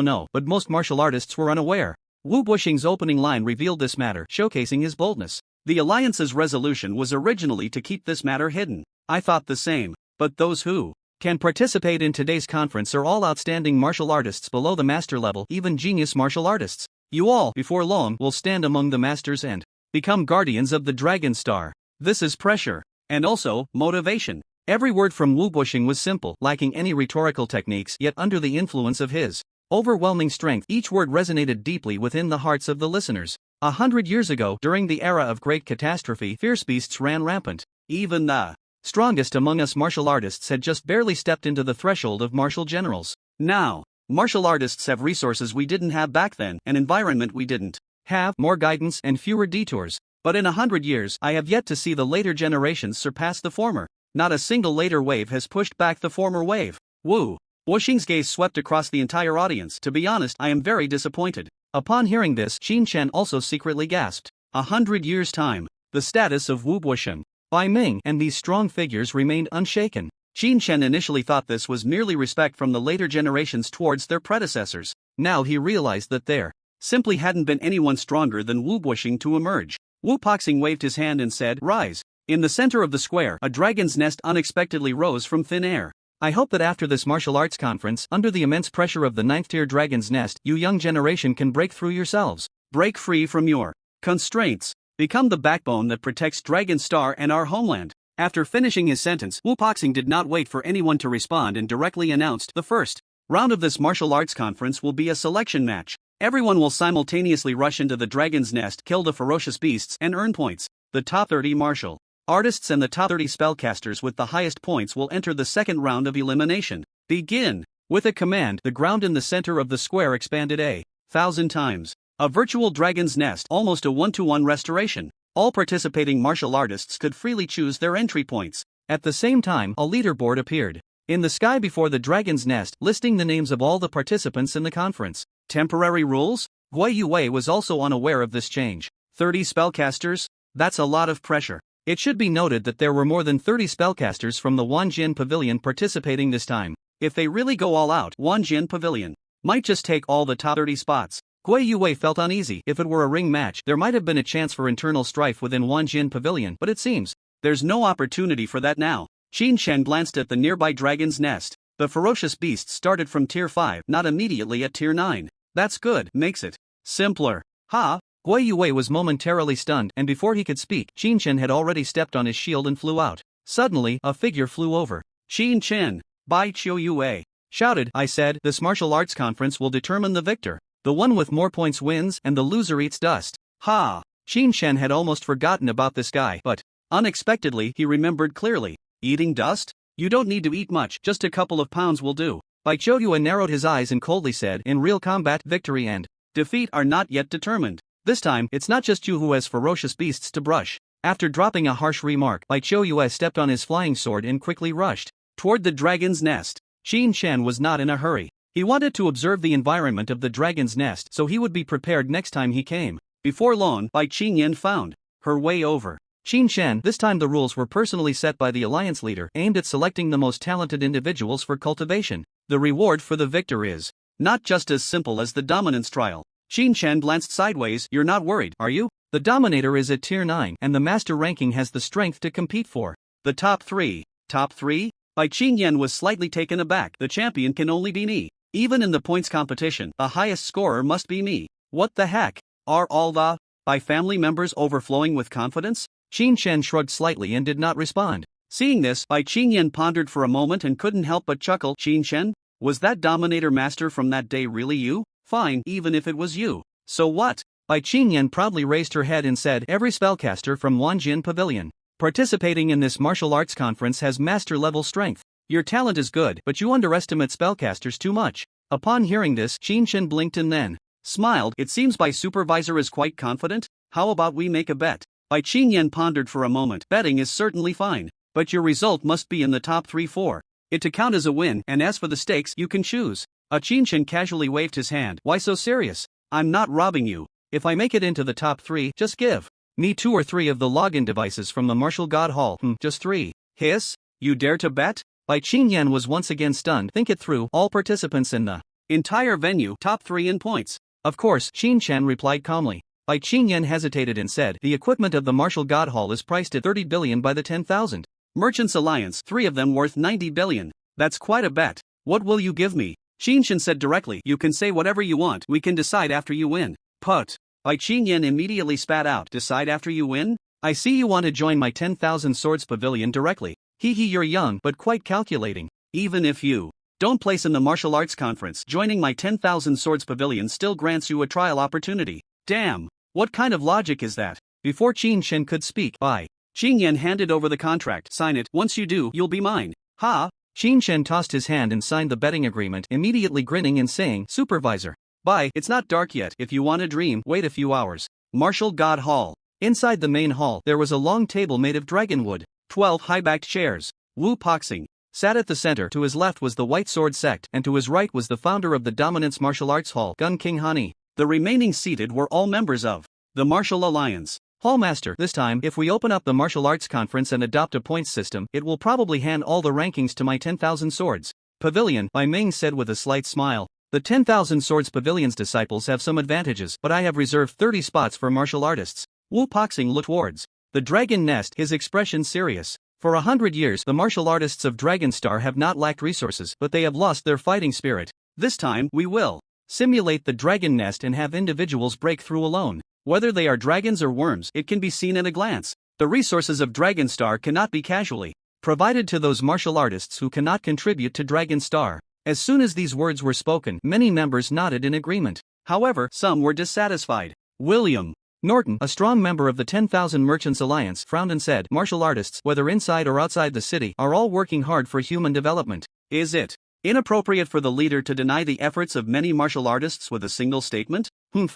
know, but most martial artists were unaware. Wu Bosheng's opening line revealed this matter, showcasing his boldness. The Alliance's resolution was originally to keep this matter hidden. I thought the same, but those who can participate in today's conference are all outstanding martial artists below the master level, even genius martial artists. You all, before long, will stand among the masters and become guardians of the Dragon Star. This is pressure, and also motivation. Every word from Wu Bosheng was simple, lacking any rhetorical techniques, yet under the influence of his overwhelming strength, each word resonated deeply within the hearts of the listeners. 100 years ago, during the era of great catastrophe, fierce beasts ran rampant. Even the strongest among us martial artists had just barely stepped into the threshold of martial generals. Now, martial artists have resources we didn't have back then, an environment we didn't have, more guidance and fewer detours. But in 100 years, I have yet to see the later generations surpass the former. Not a single later wave has pushed back the former wave. Wu Bosheng's gaze swept across the entire audience. To be honest, I am very disappointed. Upon hearing this, Qin Chen also secretly gasped. 100 years' time. The status of Wu Bosheng, Bai Ming, and these strong figures remained unshaken. Qin Chen initially thought this was merely respect from the later generations towards their predecessors. Now he realized that there simply hadn't been anyone stronger than Wu Bosheng to emerge. Wu Boxing waved his hand and said, "Rise." In the center of the square, a dragon's nest unexpectedly rose from thin air. I hope that after this martial arts conference, under the immense pressure of the 9th-tier dragon's nest, you young generation can break through yourselves. Break free from your constraints. Become the backbone that protects Dragon Star and our homeland. After finishing his sentence, Wu Boxing did not wait for anyone to respond and directly announced, the first round of this martial arts conference will be a selection match. Everyone will simultaneously rush into the dragon's nest, kill the ferocious beasts, and earn points. The top 30 martial artists and the top 30 spellcasters with the highest points will enter the second round of elimination. Begin! With a command, the ground in the center of the square expanded 1,000 times. A virtual dragon's nest, almost a 1-to-1 restoration. All participating martial artists could freely choose their entry points. At the same time, a leaderboard appeared in the sky before the dragon's nest, listing the names of all the participants in the conference. Temporary rules? Guai Yue was also unaware of this change. 30 spellcasters? That's a lot of pressure. It should be noted that there were more than 30 spellcasters from the Wanjian Pavilion participating this time. If they really go all out, Wanjian Pavilion might just take all the top 30 spots. Guai Yue felt uneasy. If it were a ring match, there might have been a chance for internal strife within Wanjian Pavilion, but it seems there's no opportunity for that now. Qin Chen glanced at the nearby dragon's nest. The ferocious beasts started from tier 5, not immediately at tier 9. That's good, makes it simpler. Ha! Guai Yue was momentarily stunned, and before he could speak, Qin Chen had already stepped on his shield and flew out. Suddenly, a figure flew over. Qin Chen, Bai Qiu Yue shouted, I said, this martial arts conference will determine the victor. The one with more points wins, and the loser eats dust. Ha! Qin Chen had almost forgotten about this guy, but unexpectedly, he remembered clearly. Eating dust? You don't need to eat much, just a couple of pounds will do. Bai Qiu Yue narrowed his eyes and coldly said, in real combat, victory and defeat are not yet determined. This time, it's not just you who has ferocious beasts to brush. After dropping a harsh remark, Bai Qiu Yue stepped on his flying sword and quickly rushed toward the dragon's nest. Qin Chen was not in a hurry. He wanted to observe the environment of the dragon's nest so he would be prepared next time he came. Before long, Bai Qingyan found her way over Qin Shan. This time the rules were personally set by the alliance leader, aimed at selecting the most talented individuals for cultivation. The reward for the victor is not just as simple as the dominance trial. Qin Shan glanced sideways. You're not worried, are you? The dominator is at tier 9 and the master ranking has the strength to compete for the top 3. Top 3? Bai Qingyan was slightly taken aback. The champion can only be me. Even in the points competition, the highest scorer must be me. What the heck? Are all the Bai family members overflowing with confidence? Qin Shan shrugged slightly and did not respond. Seeing this, Bai Qingyan pondered for a moment and couldn't help but chuckle. Qin Shan? Was that dominator master from that day really you? Fine, even if it was you. So what? Bai Qingyan proudly raised her head and said, every spellcaster from Wanjin Pavilion participating in this martial arts conference has master-level strength. Your talent is good, but you underestimate spellcasters too much. Upon hearing this, Qin Shan blinked and then smiled. It seems Bai supervisor is quite confident. How about we make a bet? Bai Qingyan pondered for a moment. Betting is certainly fine, but your result must be in the top 3-4. It to count as a win, and as for the stakes, you can choose. Qin Shan casually waved his hand. Why so serious? I'm not robbing you. If I make it into the top 3, just give me 2 or 3 of the login devices from the Martial God Hall. Just 3. Hiss? You dare to bet? Bai Qingyan was once again stunned. Think it through. All participants in the entire venue, top 3 in points. Of course, Qin Shan replied calmly. Bai Qingyan hesitated and said, the equipment of the Martial God Hall is priced at 30 billion by the 10,000. Merchants Alliance, 3 of them worth 90 billion. That's quite a bet. What will you give me? Qin Shan said directly, you can say whatever you want, we can decide after you win. Put. Bai Qingyan immediately spat out. Decide after you win? I see you want to join my 10,000 swords pavilion directly. You're young but quite calculating. Even if you don't place in the martial arts conference, joining my 10,000 swords pavilion still grants you a trial opportunity. Damn. What kind of logic is that? Before Qin Shan could speak, Bai Qingyan handed over the contract. Sign it. Once you do, you'll be mine. Ha! Qin Shan tossed his hand and signed the betting agreement, immediately grinning and saying, Supervisor. Bai, it's not dark yet. If you want to dream, wait a few hours. Martial God Hall. Inside the main hall, there was a long table made of dragonwood. 12 high-backed chairs. Wu Poxing sat at the center. To his left was the White Sword Sect, and to his right was the founder of the Dominance Martial Arts Hall, Gun King Hani. The remaining seated were all members of the Martial Alliance. Hallmaster, this time, if we open up the martial arts conference and adopt a points system, it will probably hand all the rankings to my 10,000 swords pavilion, Bai Ming said with a slight smile. The 10,000 swords pavilion's disciples have some advantages, but I have reserved 30 spots for martial artists. Wu Poxing looked towards the dragon nest, his expression serious. For 100 years, the martial artists of Dragonstar have not lacked resources, but they have lost their fighting spirit. This time, we will simulate the dragon nest and have individuals break through alone. Whether they are dragons or worms, it can be seen at a glance. The resources of Dragonstar cannot be casually provided to those martial artists who cannot contribute to Dragonstar. As soon as these words were spoken, many members nodded in agreement. However, some were dissatisfied. William Norton, a strong member of the 10,000 Merchants Alliance, frowned and said, martial artists, whether inside or outside the city, are all working hard for human development. Is it inappropriate for the leader to deny the efforts of many martial artists with a single statement?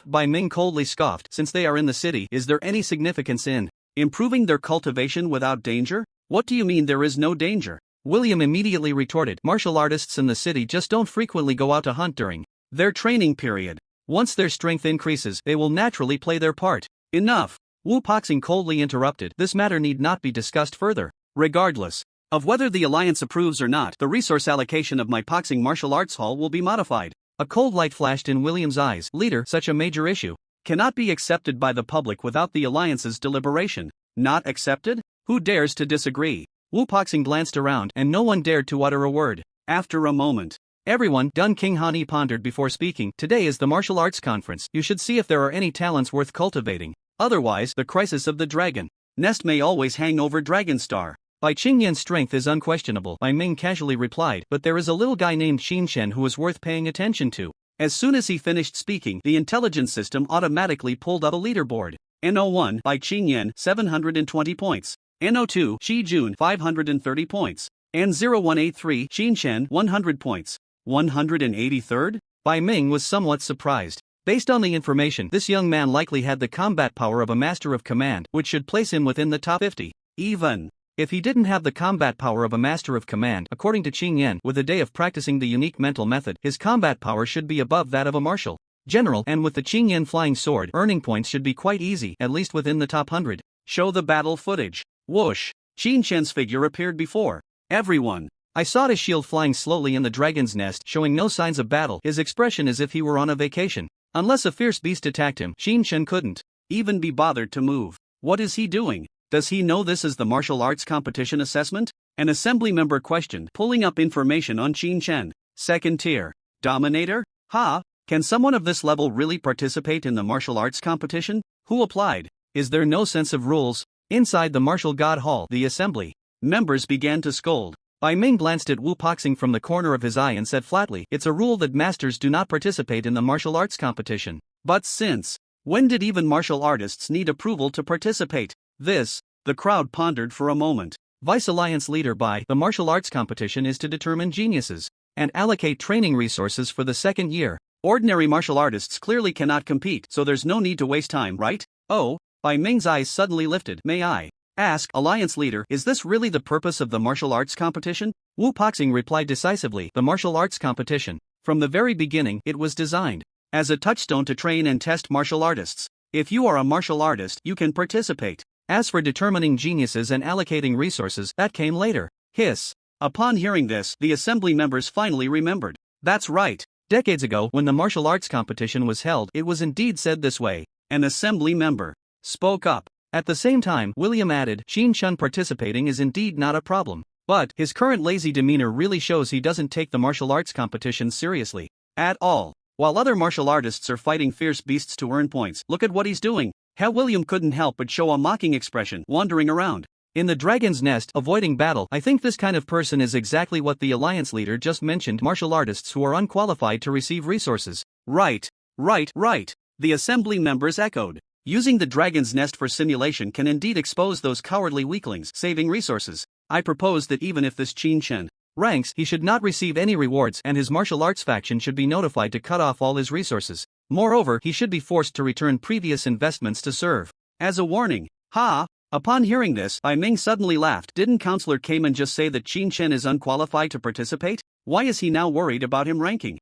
Bai Ming coldly scoffed. Since they are in the city, is there any significance in improving their cultivation without danger? What do you mean there is no danger? William immediately retorted, martial artists in the city just don't frequently go out to hunt during their training period. Once their strength increases, they will naturally play their part. Enough! Wu Poxing coldly interrupted, this matter need not be discussed further. Regardless of whether the Alliance approves or not, the resource allocation of my Poxing Martial Arts Hall will be modified. A cold light flashed in William's eyes. Leader, such a major issue cannot be accepted by the public without the Alliance's deliberation. Not accepted? Who dares to disagree? Wu Poxing glanced around, and no one dared to utter a word. After a moment, everyone, Dun King Hani pondered before speaking. Today is the martial arts conference. You should see if there are any talents worth cultivating. Otherwise, the crisis of the dragon nest may always hang over Dragonstar. Bai Qingyan's strength is unquestionable, Bai Ming casually replied, but there is a little guy named Qin Shan who is worth paying attention to. As soon as he finished speaking, the intelligence system automatically pulled up a leaderboard. NO1, Bai Qingyan, 720 points. NO2, Shi Jun, 530 points. N0183, Qin Shan, 100 points. 183rd? Bai Ming was somewhat surprised. Based on the information, this young man likely had the combat power of a master of command, which should place him within the top 50. Even if he didn't have the combat power of a master of command, according to Qing Yan, with a day of practicing the unique mental method, his combat power should be above that of a martial general, and with the Qing Yan flying sword, earning points should be quite easy, at least within the top 100. Show the battle footage. Whoosh. Qin Shen's figure appeared before everyone. I saw his shield flying slowly in the dragon's nest, showing no signs of battle, his expression as if he were on a vacation. Unless a fierce beast attacked him, Qin Shen couldn't even be bothered to move. What is he doing? Does he know this is the martial arts competition assessment? An assembly member questioned, pulling up information on Qin Shen. Second tier. Dominator? Can someone of this level really participate in the martial arts competition? Who applied? Is there no sense of rules? Inside the martial god hall, the assembly members began to scold. Bai Ming glanced at Wu Poxing from the corner of his eye and said flatly, "It's a rule that masters do not participate in the martial arts competition." But since when did even martial artists need approval to participate? The crowd pondered for a moment. Vice Alliance leader Bai, the martial arts competition is to determine geniuses and allocate training resources for the second year. Ordinary martial artists clearly cannot compete, so there's no need to waste time, right? Oh, Bai Ming's eyes suddenly lifted. May I ask, Alliance leader, is this really the purpose of the martial arts competition? Wu Poxing replied decisively, the martial arts competition. From the very beginning, it was designed as a touchstone to train and test martial artists. If you are a martial artist, you can participate. As for determining geniuses and allocating resources, that came later. Hiss. Upon hearing this, the assembly members finally remembered. That's right. Decades ago, when the martial arts competition was held, it was indeed said this way. An assembly member spoke up. At the same time, William added, Qin Shen participating is indeed not a problem. But his current lazy demeanor really shows he doesn't take the martial arts competition seriously at all. While other martial artists are fighting fierce beasts to earn points, look at what he's doing. William couldn't help but show a mocking expression, wandering around in the dragon's nest, avoiding battle. I think this kind of person is exactly what the alliance leader just mentioned, martial artists who are unqualified to receive resources. Right. The assembly members echoed. Using the dragon's nest for simulation can indeed expose those cowardly weaklings, saving resources. I propose that even if this Qin Shen ranks, he should not receive any rewards, and his martial arts faction should be notified to cut off all his resources. Moreover, he should be forced to return previous investments to serve as a warning. Upon hearing this, Bai Ming suddenly laughed. Didn't Counselor Kamen just say that Qin Shen is unqualified to participate? Why is he now worried about him ranking?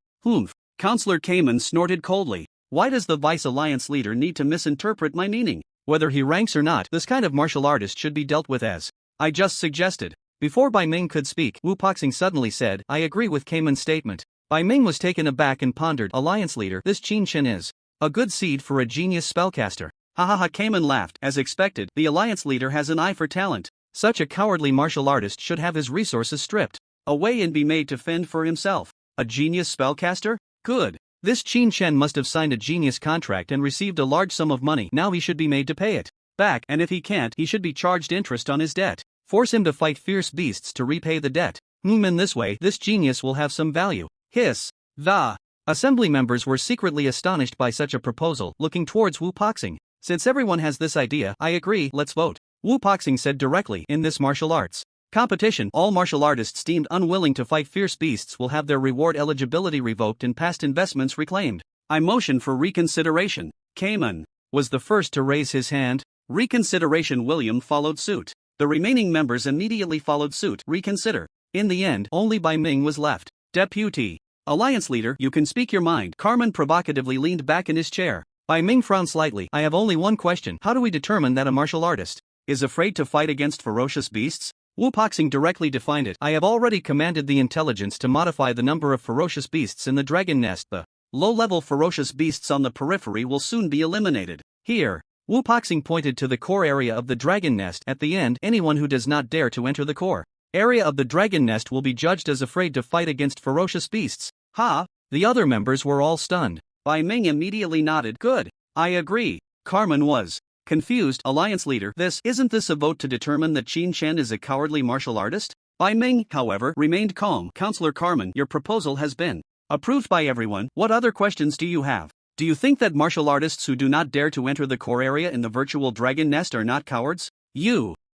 Counselor Kamen snorted coldly. Why does the Vice Alliance leader need to misinterpret my meaning? Whether he ranks or not, this kind of martial artist should be dealt with as I just suggested. Before Bai Ming could speak, Wu Poxing suddenly said, I agree with Kamen's statement. Bai Ming was taken aback and pondered, Alliance leader, this Qin Shen is a good seed for a genius spellcaster. Kamen laughed. As expected, the Alliance leader has an eye for talent. Such a cowardly martial artist should have his resources stripped away and be made to fend for himself. A genius spellcaster? Good. This Qin Shen must have signed a genius contract and received a large sum of money. Now he should be made to pay it back, and if he can't, he should be charged interest on his debt. Force him to fight fierce beasts to repay the debt. In this way, this genius will have some value. Hiss. The assembly members were secretly astonished by such a proposal, looking towards Wu Poxing. Since everyone has this idea, I agree, let's vote. Wu Poxing said directly, in this martial arts competition, all martial artists deemed unwilling to fight fierce beasts will have their reward eligibility revoked and past investments reclaimed. I motion for reconsideration. Kamen was the first to raise his hand. Reconsideration. William followed suit. The remaining members immediately followed suit. Reconsider. In the end, only Bai Ming was left. Deputy Alliance leader, you can speak your mind. Carmen provocatively leaned back in his chair. Bai Ming frowned slightly. I have only one question. How do we determine that a martial artist is afraid to fight against ferocious beasts? Wu Poxing directly defined it. I have already commanded the intelligence to modify the number of ferocious beasts in the dragon nest. The low-level ferocious beasts on the periphery will soon be eliminated. Here, Wu Poxing pointed to the core area of the dragon nest. At the end, anyone who does not dare to enter the core area of the dragon nest will be judged as afraid to fight against ferocious beasts. The other members were all stunned. Bai Ming immediately nodded. Good. I agree. Carmen was confused. Alliance leader, isn't this a vote to determine that Qin Shen is a cowardly martial artist? Bai Ming, however, remained calm. Counselor Carmen, your proposal has been approved by everyone. What other questions do you have? Do you think that martial artists who do not dare to enter the core area in the virtual dragon nest are not cowards?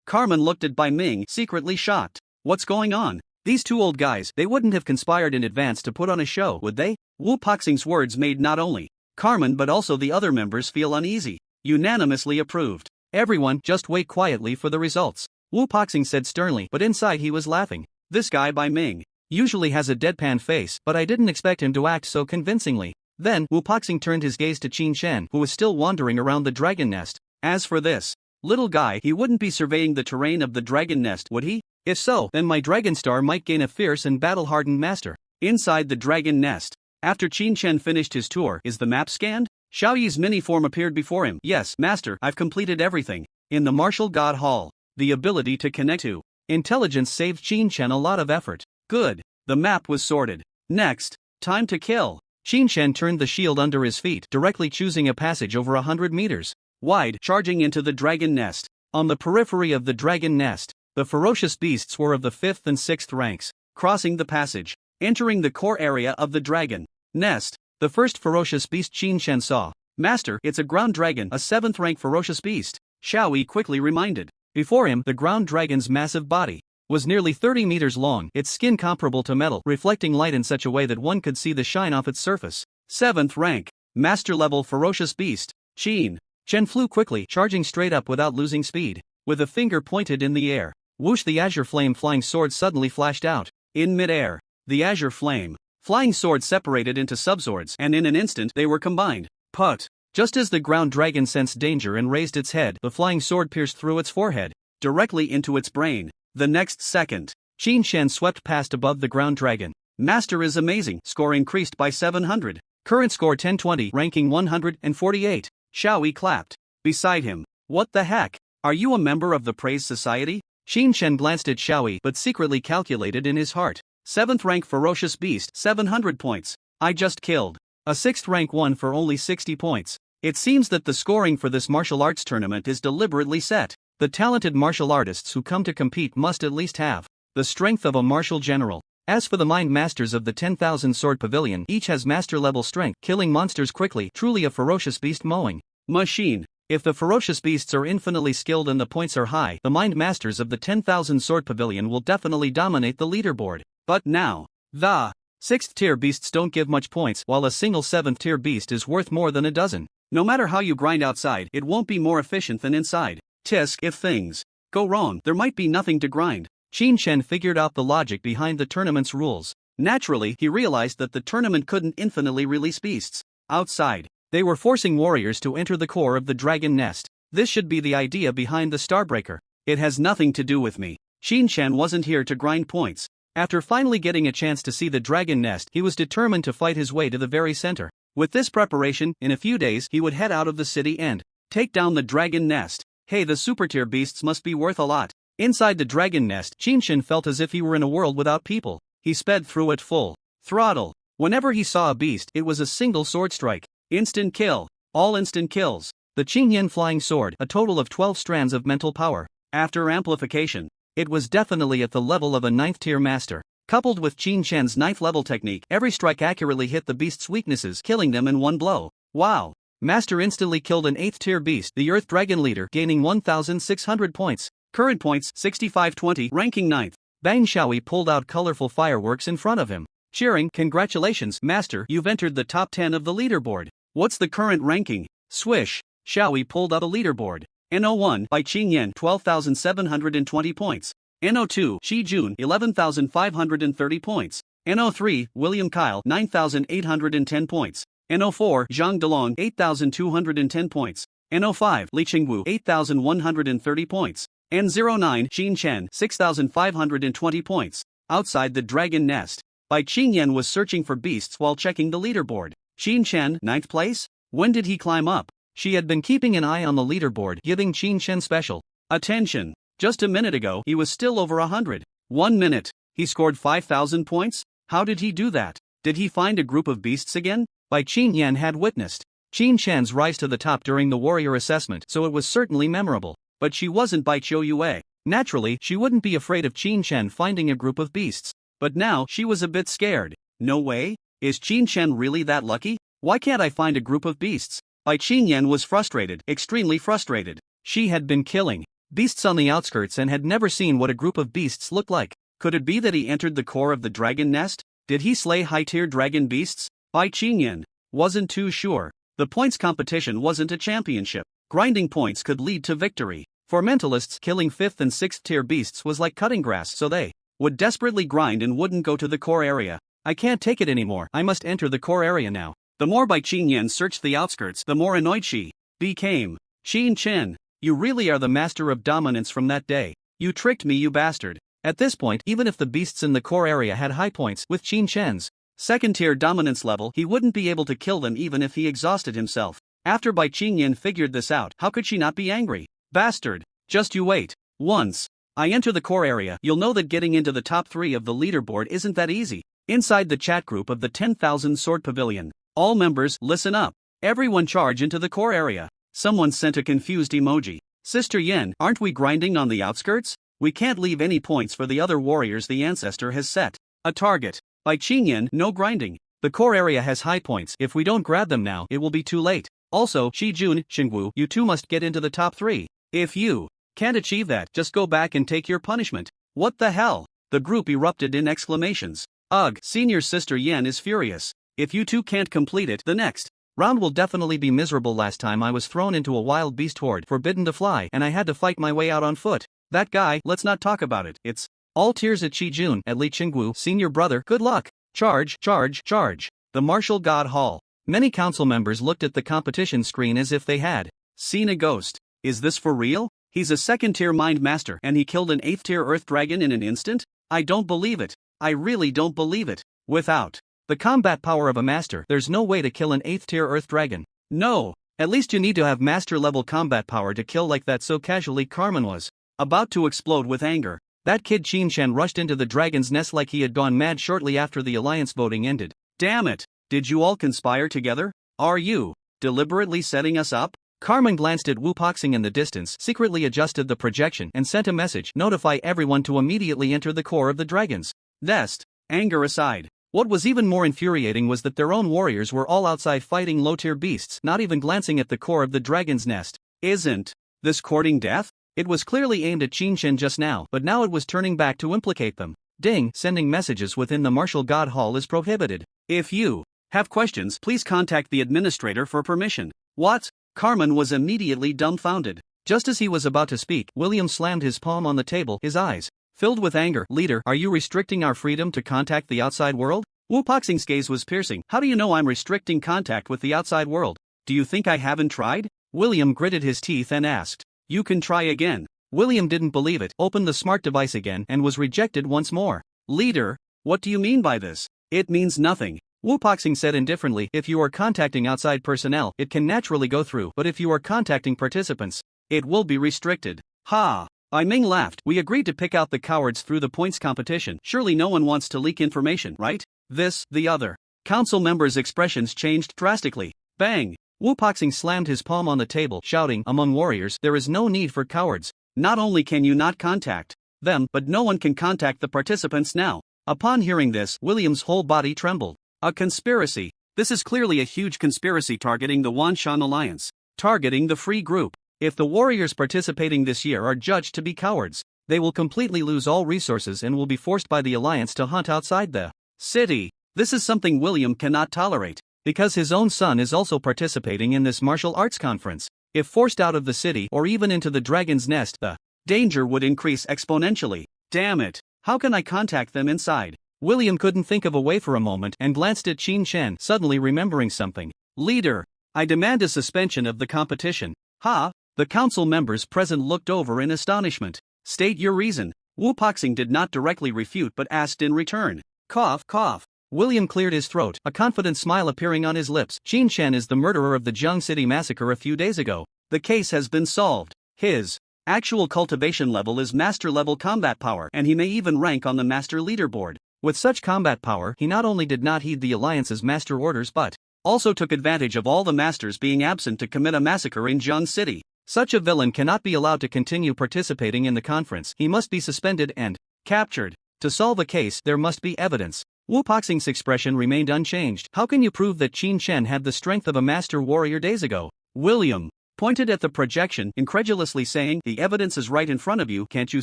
Carmen looked at Bai Ming, secretly shocked. What's going on? These two old guys, they wouldn't have conspired in advance to put on a show, would they? Wu Poxing's words made not only Carmen but also the other members feel uneasy. Unanimously approved. Everyone, just wait quietly for the results. Wu Poxing said sternly, but inside he was laughing. This guy Bai Ming usually has a deadpan face, but I didn't expect him to act so convincingly. Then, Wu Poxing turned his gaze to Qin Shen, who was still wandering around the dragon nest. As for this Little guy, he wouldn't be surveying the terrain of the dragon nest, would he? If so, then my dragon star might gain a fierce and battle-hardened master. Inside the dragon nest. After Qin Chen finished his tour, is the map scanned? Xiao Yi's mini form appeared before him. Yes, master, I've completed everything. In the martial god hall, the ability to connect to intelligence saved Qin Chen a lot of effort. Good. The map was sorted. Next, time to kill. Qin Chen turned the shield under his feet, directly choosing a passage over 100 meters wide, charging into the dragon nest. On the periphery of the dragon nest, the ferocious beasts were of the 5th and 6th ranks, crossing the passage, entering the core area of the dragon nest. The first ferocious beast Qin Chen saw. Master, it's a ground dragon, a 7th rank ferocious beast, Xiao Yi quickly reminded. Before him, the ground dragon's massive body was nearly 30 meters long, its skin comparable to metal, reflecting light in such a way that one could see the shine off its surface. 7th rank, master-level ferocious beast, Qin Chen flew quickly, charging straight up without losing speed. With a finger pointed in the air, whoosh, the azure flame flying sword suddenly flashed out. In mid-air, the azure flame flying sword separated into subswords, and in an instant they were combined. Put! Just as the ground dragon sensed danger and raised its head, the flying sword pierced through its forehead, directly into its brain. The next second, Qin Chen swept past above the ground dragon. Master is amazing. Score increased by 700. Current score 1020, ranking 148. Xiao Yi clapped. Beside him. What the heck? Are you a member of the Praise Society? Qin Chen glanced at Xiao Yi but secretly calculated in his heart. 7th rank ferocious beast, 700 points. I just killed a 6th rank one for only 60 points. It seems that the scoring for this martial arts tournament is deliberately set. The talented martial artists who come to compete must at least have the strength of a martial general. As for the mind masters of the 10,000 sword pavilion, each has master level strength, killing monsters quickly, truly a ferocious beast mowing machine. If the ferocious beasts are infinitely skilled and the points are high, the mind masters of the 10,000 sword pavilion will definitely dominate the leaderboard. But now, the 6th tier beasts don't give much points, while a single 7th tier beast is worth more than a dozen. No matter how you grind outside, it won't be more efficient than inside. Tisk, if things go wrong, there might be nothing to grind. Qin Chen figured out the logic behind the tournament's rules. Naturally, he realized that the tournament couldn't infinitely release beasts outside. They were forcing warriors to enter the core of the dragon nest. This should be the idea behind the Starbreaker. It has nothing to do with me. Qin Chen wasn't here to grind points. After finally getting a chance to see the dragon nest, he was determined to fight his way to the very center. With this preparation, in a few days he would head out of the city and take down the dragon nest. Hey, the super tier beasts must be worth a lot. Inside the dragon nest, Qin Chen felt as if he were in a world without people. He sped through at full throttle. Whenever he saw a beast, it was a single sword strike. Instant kill. All instant kills. The Qingyan flying sword, a total of 12 strands of mental power. After amplification, it was definitely at the level of a 9th tier master. Coupled with Qin Chen's 9th level technique, every strike accurately hit the beast's weaknesses, killing them in one blow. Wow! Master instantly killed an 8th tier beast, the Earth Dragon Leader, gaining 1,600 points. Current points, 6520, ranking 9th. Bang! Xiao Yi pulled out colorful fireworks in front of him. Cheering, congratulations, Master, you've entered the top 10 of the leaderboard. What's the current ranking? Swish! Xiao Yi pulled out a leaderboard. NO1 by Qing Yan, 12,720 points. NO2 Shi Jun, 11,530 points. NO3 William Kyle, 9,810 points. NO4 Zhang Delong, 8,210 points. NO5 Li Qingwu, 8,130 points. N09 Qin Chen, 6,520 points. Outside the dragon nest, Bai Qingyan was searching for beasts while checking the leaderboard. Qin Chen, 9th place? When did he climb up? She had been keeping an eye on the leaderboard, giving Qin Chen special attention. Just a minute ago, he was still over 100. 1 minute, he scored 5,000 points? How did he do that? Did he find a group of beasts again? Bai Qingyan had witnessed Qin Chen's rise to the top during the warrior assessment, so it was certainly memorable. But she wasn't Bai Qiuyue. Naturally, she wouldn't be afraid of Qin Chen finding a group of beasts. But now, she was a bit scared. No way? Is Qin Chen really that lucky? Why can't I find a group of beasts? Bai Qingyan was frustrated, extremely frustrated. She had been killing beasts on the outskirts and had never seen what a group of beasts looked like. Could it be that he entered the core of the dragon nest? Did he slay high-tier dragon beasts? Bai Qingyan wasn't too sure. The points competition wasn't a championship. Grinding points could lead to victory. For mentalists, killing 5th and 6th tier beasts was like cutting grass, so they would desperately grind and wouldn't go to the core area. I can't take it anymore, I must enter the core area now. The more Bai Qingyan searched the outskirts, the more annoyed she became. Qin Chen, You really are the master of dominance from that day. You tricked me, you bastard. At this point, even if the beasts in the core area had high points with Qin Shen's second-tier dominance level, he wouldn't be able to kill them even if he exhausted himself. After Bai Qingyan figured this out, how could she not be angry? Bastard. Just you wait. Once I enter the core area, you'll know that getting into the top 3 of the leaderboard isn't that easy. Inside the chat group of the 10,000 Sword Pavilion, all members, listen up. Everyone charge into the core area. Someone sent a confused emoji. Sister Yen, aren't we grinding on the outskirts? We can't leave any points for the other warriors the ancestor has set a target. By Qingyan, no grinding. The core area has high points. If we don't grab them now, it will be too late. Also, Shijun, Xingwu, you two must get into the top 3. If you can't achieve that, just go back and take your punishment. What the hell? The group erupted in exclamations. Ugh, senior sister Yen is furious. If you two can't complete it, the next round will definitely be miserable. Last time I was thrown into a wild beast horde, forbidden to fly, and I had to fight my way out on foot. That guy, let's not talk about it. It's all tears at Shijun, at Li Qingwu, senior brother, good luck. Charge, charge, charge. The Martial God Hall. Many council members looked at the competition screen as if they had seen a ghost. Is this for real? He's a second-tier mind master and he killed an 8th-tier earth dragon in an instant? I don't believe it. I really don't believe it. Without the combat power of a master, there's no way to kill an 8th-tier earth dragon. No. At least you need to have master-level combat power to kill like that. So casually. Carmen was about to explode with anger. That kid Qin Shen rushed into the dragon's nest like he had gone mad shortly after the alliance voting ended. Damn it! Did you all conspire together? Are you deliberately setting us up? Carmen glanced at Wu Poxing in the distance, secretly adjusted the projection and sent a message, notify everyone to immediately enter the core of the dragon's nest. Anger aside, what was even more infuriating was that their own warriors were all outside fighting low-tier beasts, not even glancing at the core of the dragon's nest. Isn't this courting death? It was clearly aimed at Qin Shen just now, but now it was turning back to implicate them. Ding, sending messages within the Martial God Hall is prohibited. If you have questions, please contact the administrator for permission. What? Carmen was immediately dumbfounded. Just as he was about to speak, William slammed his palm on the table, his eyes filled with anger. Leader, are you restricting our freedom to contact the outside world? Wu Poxing's gaze was piercing. How do you know I'm restricting contact with the outside world? Do you think I haven't tried? William gritted his teeth and asked. You can try again. William didn't believe it, opened the smart device again and was rejected once more. Leader, what do you mean by this? It means nothing. Wu Poxing said indifferently, if you are contacting outside personnel, it can naturally go through, but if you are contacting participants, it will be restricted. Ha! Ai Ming laughed. We agreed to pick out the cowards through the points competition. Surely no one wants to leak information, right? This, the other. Council members' expressions changed drastically. Bang! Wu Poxing slammed his palm on the table, shouting, among warriors, there is no need for cowards. Not only can you not contact them, but no one can contact the participants now. Upon hearing this, William's whole body trembled. A conspiracy. This is clearly a huge conspiracy targeting the Wanshan Alliance. Targeting the Free Group. If the warriors participating this year are judged to be cowards, they will completely lose all resources and will be forced by the Alliance to hunt outside the city. This is something William cannot tolerate, because his own son is also participating in this martial arts conference. If forced out of the city or even into the dragon's nest, the danger would increase exponentially. Damn it, how can I contact them inside? William couldn't think of a way for a moment and glanced at Qin Shen, suddenly remembering something. Leader, I demand a suspension of the competition. Ha! The council members present looked over in astonishment. State your reason. Wu Poxing did not directly refute but asked in return. Cough, cough. William cleared his throat, a confident smile appearing on his lips. Qin Shen is the murderer of the Jiang City massacre a few days ago. The case has been solved. His actual cultivation level is master-level combat power, and he may even rank on the master leaderboard. With such combat power, he not only did not heed the Alliance's master orders but also took advantage of all the masters being absent to commit a massacre in Jiang City. Such a villain cannot be allowed to continue participating in the conference. He must be suspended and captured. To solve a case, there must be evidence. Wu Poxing's expression remained unchanged. How can you prove that Qin Shen had the strength of a master warrior days ago? William pointed at the projection, incredulously saying, the evidence is right in front of you, can't you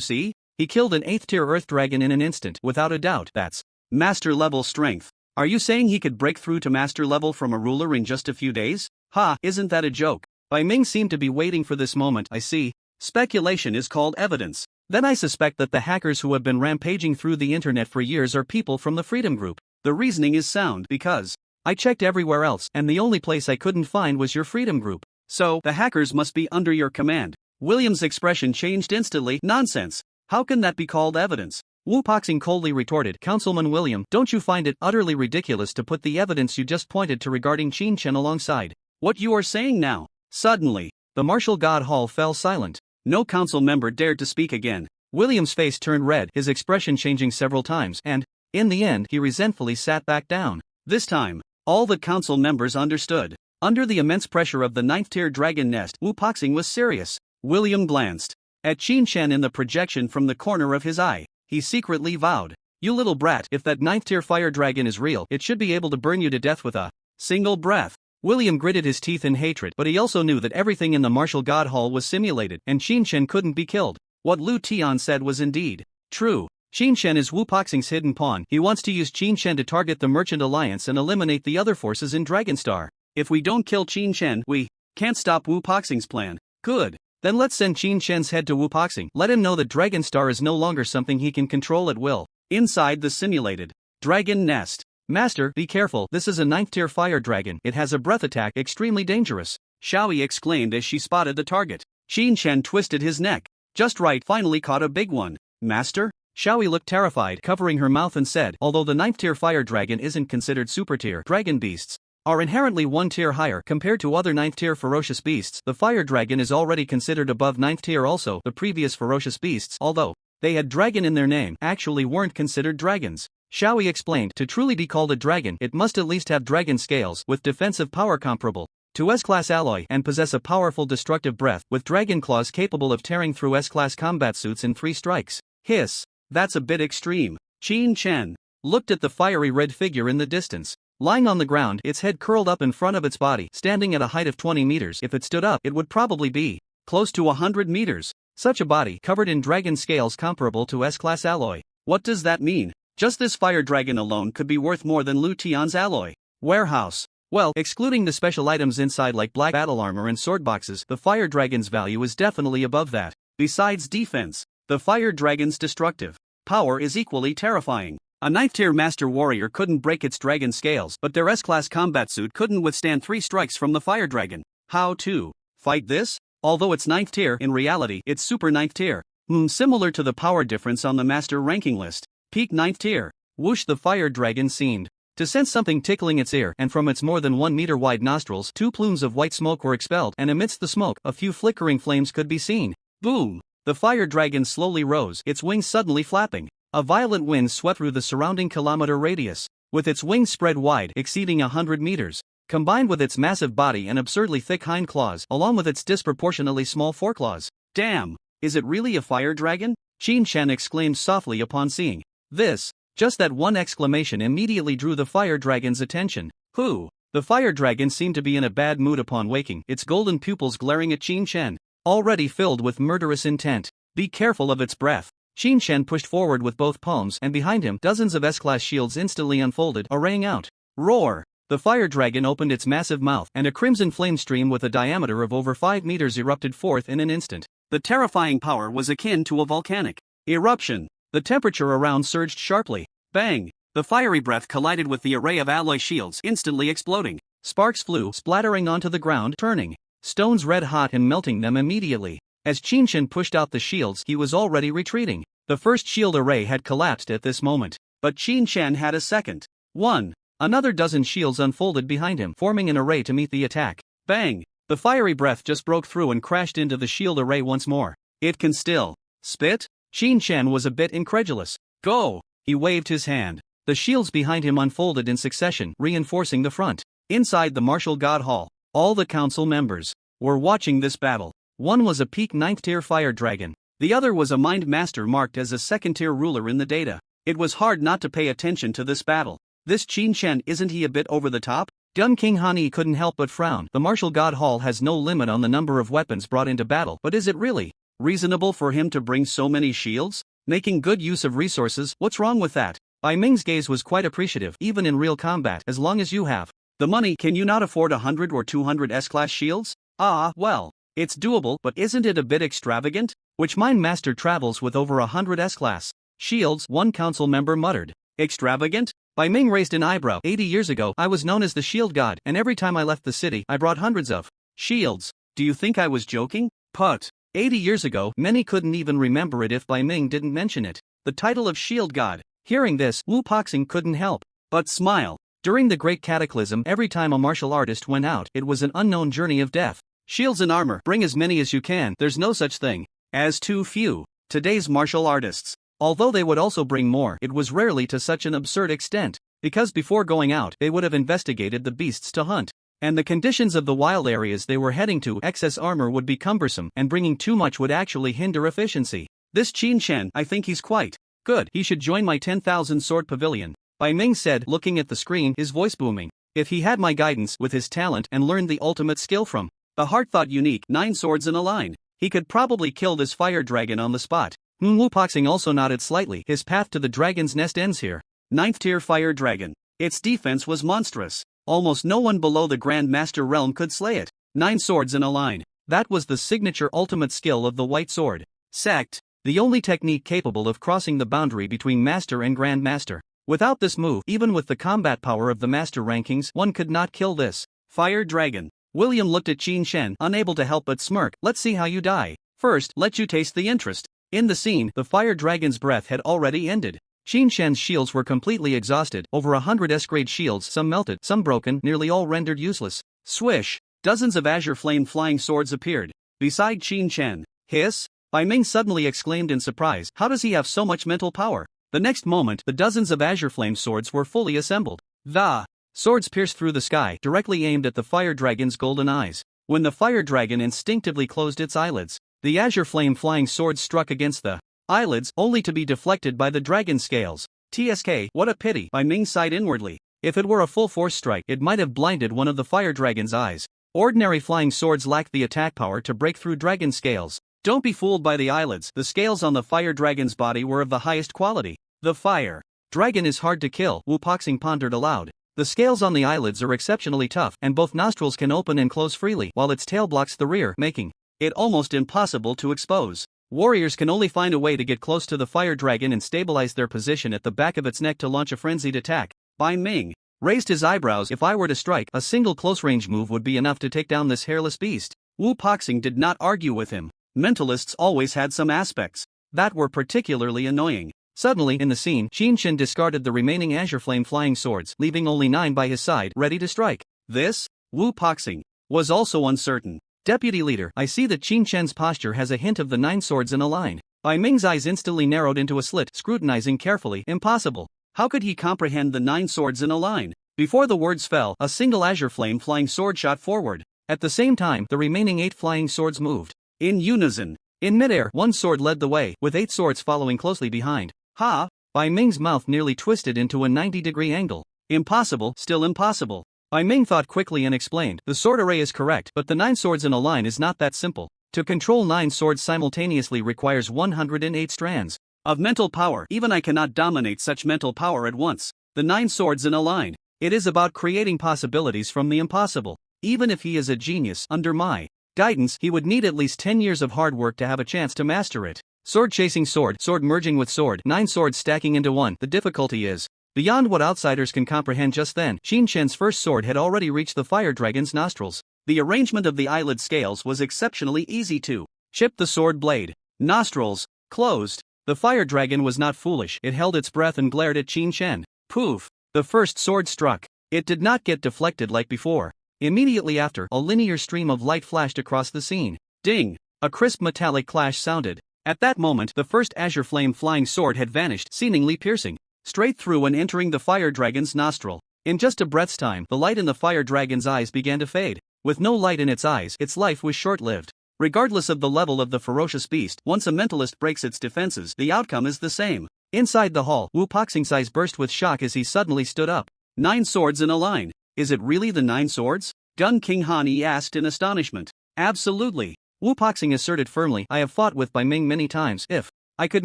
see? He killed an 8th-tier earth dragon in an instant, without a doubt. That's master-level strength. Are you saying he could break through to master level from a ruler in just a few days? Ha, isn't that a joke? Bai Ming seemed to be waiting for this moment. I see. Speculation is called evidence. Then I suspect that the hackers who have been rampaging through the internet for years are people from the Freedom Group. The reasoning is sound because I checked everywhere else and the only place I couldn't find was your Freedom Group. So, the hackers must be under your command. William's expression changed instantly. Nonsense. How can that be called evidence? Wu Poxing coldly retorted. Councilman William, don't you find it utterly ridiculous to put the evidence you just pointed to regarding Qin Chen alongside what you are saying now? Suddenly, the martial god hall fell silent. No council member dared to speak again. William's face turned red, his expression changing several times, and, in the end, he resentfully sat back down. This time, all the council members understood. Under the immense pressure of the 9th-tier dragon nest, Wu Poxing was serious. William glanced at Qin Chen in the projection from the corner of his eye. He secretly vowed, "You little brat, if that 9th-tier fire dragon is real, it should be able to burn you to death with a single breath." William gritted his teeth in hatred, but he also knew that everything in the martial god hall was simulated, and Qin Chen couldn't be killed. What Lu Tian said was indeed true. Qin Chen is Wu Poxing's hidden pawn. He wants to use Qin Chen to target the Merchant Alliance and eliminate the other forces in Dragonstar. If we don't kill Qin Chen, we can't stop Wu Poxing's plan. Good. Then let's send Qin Chen's head to Wu Poxing. Let him know that Dragonstar is no longer something he can control at will. Inside the simulated dragon nest. Master, be careful, this is a 9th-tier fire dragon. It has a breath attack extremely dangerous. Xiaoyi exclaimed as she spotted the target. Qin Chen twisted his neck. Just right, finally caught a big one. Master? Xiaoyi looked terrified, covering her mouth and said, although the 9th-tier fire dragon isn't considered super-tier, dragon beasts are inherently one tier higher compared to other 9th-tier ferocious beasts. The fire dragon is already considered above 9th tier. Also, the previous ferocious beasts, although they had dragon in their name, actually weren't considered dragons. Xiaoyi explained, to truly be called a dragon, it must at least have dragon scales with defensive power comparable to S-class alloy and possess a powerful destructive breath with dragon claws capable of tearing through S-class combat suits in 3 strikes. Hiss. That's a bit extreme. Qin Chen looked at the fiery red figure in the distance. Lying on the ground, its head curled up in front of its body, standing at a height of 20 meters. If it stood up, it would probably be close to 100 meters. Such a body, covered in dragon scales comparable to S-class alloy. What does that mean? Just this fire dragon alone could be worth more than Lu Tian's alloy warehouse. Well, excluding the special items inside like black battle armor and sword boxes, the fire dragon's value is definitely above that. Besides defense, the fire dragon's destructive power is equally terrifying. A 9th-tier master warrior couldn't break its dragon scales, but their S-class combat suit couldn't withstand 3 strikes from the fire dragon. How to fight this? Although it's 9th tier, in reality, it's super 9th tier. Similar to the power difference on the master ranking list. Peak 9th tier. Whoosh, the fire dragon seemed to sense something tickling its ear, and from its more than 1 meter wide nostrils, 2 plumes of white smoke were expelled, and amidst the smoke, a few flickering flames could be seen. Boom! The fire dragon slowly rose, its wings suddenly flapping. A violent wind swept through the surrounding kilometer radius. With its wings spread wide, exceeding 100 meters, combined with its massive body and absurdly thick hind claws, along with its disproportionately small foreclaws. Damn! Is it really a fire dragon? Qin Chen exclaimed softly upon seeing this. Just that one exclamation immediately drew the fire dragon's attention. Who? The fire dragon seemed to be in a bad mood upon waking, its golden pupils glaring at Qin Chen, already filled with murderous intent. Be careful of its breath. Qin Chen pushed forward with both palms, and behind him, dozens of S-class shields instantly unfolded, arraying out. Roar! The fire dragon opened its massive mouth, and a crimson flame stream with a diameter of over 5 meters erupted forth in an instant. The terrifying power was akin to a volcanic eruption. The temperature around surged sharply. Bang! The fiery breath collided with the array of alloy shields, instantly exploding. Sparks flew, splattering onto the ground, turning stones red hot and melting them immediately. As Qin Chen pushed out the shields, he was already retreating. The first shield array had collapsed at this moment. But Qin Chen had a second one. Another dozen shields unfolded behind him, forming an array to meet the attack. Bang! The fiery breath just broke through and crashed into the shield array once more. It can still spit? Qin Chen was a bit incredulous. Go! He waved his hand. The shields behind him unfolded in succession, reinforcing the front. Inside the martial god hall, all the council members were watching this battle. One was a peak 9th tier fire dragon. The other was a mind master marked as a 2nd tier ruler in the data. It was hard not to pay attention to this battle. This Qin Chen, isn't he a bit over the top? Dumb King Hani couldn't help but frown. The martial god hall has no limit on the number of weapons brought into battle, but is it really reasonable for him to bring so many shields? Making good use of resources, what's wrong with that? Bai Ming's gaze was quite appreciative, even in real combat, as long as you have the money. Can you not afford 100 or 200 S-class shields? Ah, well. It's doable, but isn't it a bit extravagant? Which mind master travels with over 100 S-class shields? One council member muttered. Extravagant? Bai Ming raised an eyebrow. 80 years ago, I was known as the shield god, and every time I left the city, I brought hundreds of shields. Do you think I was joking? Put 80 years ago, many couldn't even remember it if Bai Ming didn't mention it. The title of Shield God. Hearing this, Wu Poxing couldn't help but smile. During the Great Cataclysm, every time a martial artist went out, it was an unknown journey of death. Shields and armor, bring as many as you can. There's no such thing as too few. Today's martial artists, although they would also bring more, it was rarely to such an absurd extent, because before going out, they would have investigated the beasts to hunt, and the conditions of the wild areas they were heading to. Excess armor would be cumbersome, and bringing too much would actually hinder efficiency. This Qin Shen, I think he's quite good. He should join my 10,000 sword pavilion, Bai Ming said, looking at the screen, his voice booming. If he had my guidance with his talent and learned the ultimate skill from the heart-thought unique 9 swords in a line, he could probably kill this fire dragon on the spot. Wu Poxing also nodded slightly. His path to the dragon's nest ends here. 9th tier fire dragon. Its defense was monstrous. Almost no one below the Grand Master realm could slay it. 9 swords in a line. That was the signature ultimate skill of the White Sword sect, the only technique capable of crossing the boundary between Master and Grand Master. Without this move, even with the combat power of the Master rankings, one could not kill this fire dragon. William looked at Qin Shen, unable to help but smirk. Let's see how you die. First, let you taste the interest. In the scene, the fire dragon's breath had already ended. Qin Shen's shields were completely exhausted, over 100 S-grade shields, some melted, some broken, nearly all rendered useless. Swish! Dozens of azure flame flying swords appeared beside Qin Shen. Hiss! Bai Ming suddenly exclaimed in surprise. How does he have so much mental power? The next moment, the dozens of azure flame swords were fully assembled. The swords pierced through the sky, directly aimed at the fire dragon's golden eyes. When the fire dragon instinctively closed its eyelids, the azure flame flying swords struck against the eyelids, only to be deflected by the dragon scales. TSK, what a pity, Bai Ming sighed inwardly. If it were a full force strike, it might have blinded one of the fire dragon's eyes. Ordinary flying swords lacked the attack power to break through dragon scales. Don't be fooled by the eyelids. The scales on the fire dragon's body were of the highest quality. The fire dragon is hard to kill, Wu Poxing pondered aloud. The scales on the eyelids are exceptionally tough, and both nostrils can open and close freely, while its tail blocks the rear, making it almost impossible to expose. Warriors can only find a way to get close to the fire dragon and stabilize their position at the back of its neck to launch a frenzied attack. Bai Ming raised his eyebrows. If I were to strike, a single close-range move would be enough to take down this hairless beast. Wu Poxing did not argue with him. Mentalists always had some aspects that were particularly annoying. Suddenly, in the scene, Qin Shen discarded the remaining azure flame flying swords, leaving only 9 by his side, ready to strike. This, Wu Poxing was also uncertain. Deputy leader, I see that Qin Shen's posture has a hint of the 9 swords in a line. Bai Ming's eyes instantly narrowed into a slit, scrutinizing carefully. Impossible. How could he comprehend the 9 swords in a line? Before the words fell, a single azure flame flying sword shot forward. At the same time, the remaining 8 flying swords moved in unison. In midair, one sword led the way, with 8 swords following closely behind. Ha! Bai Ming's mouth nearly twisted into a 90-degree angle. Impossible, still impossible. Bai Ming thought quickly and explained. The sword array is correct, but the 9 swords in a line is not that simple. To control 9 swords simultaneously requires 108 strands of mental power. Even I cannot dominate such mental power at once. The 9 swords in a line. It is about creating possibilities from the impossible. Even if he is a genius, under my guidance, he would need at least 10 years of hard work to have a chance to master it. Sword chasing sword, sword merging with sword, 9 swords stacking into one. The difficulty is beyond what outsiders can comprehend. Just then, Qin Shen's first sword had already reached the fire dragon's nostrils. The arrangement of the eyelid scales was exceptionally easy to chip the sword blade. Nostrils closed. The fire dragon was not foolish. It held its breath and glared at Qin Shen. Poof! The first sword struck. It did not get deflected like before. Immediately after, a linear stream of light flashed across the scene. Ding! A crisp metallic clash sounded. At that moment, the first azure flame flying sword had vanished, seemingly piercing straight through and entering the fire dragon's nostril. In just a breath's time, the light in the fire dragon's eyes began to fade. With no light in its eyes, its life was short-lived. Regardless of the level of the ferocious beast, once a mentalist breaks its defenses, the outcome is the same. Inside the hall, Wu Poxing's eyes burst with shock as he suddenly stood up. 9 swords in a line. Is it really the 9 swords? Gun King Han asked in astonishment. Absolutely. Wu Poxing asserted firmly. I have fought with Bai Ming many times. If I could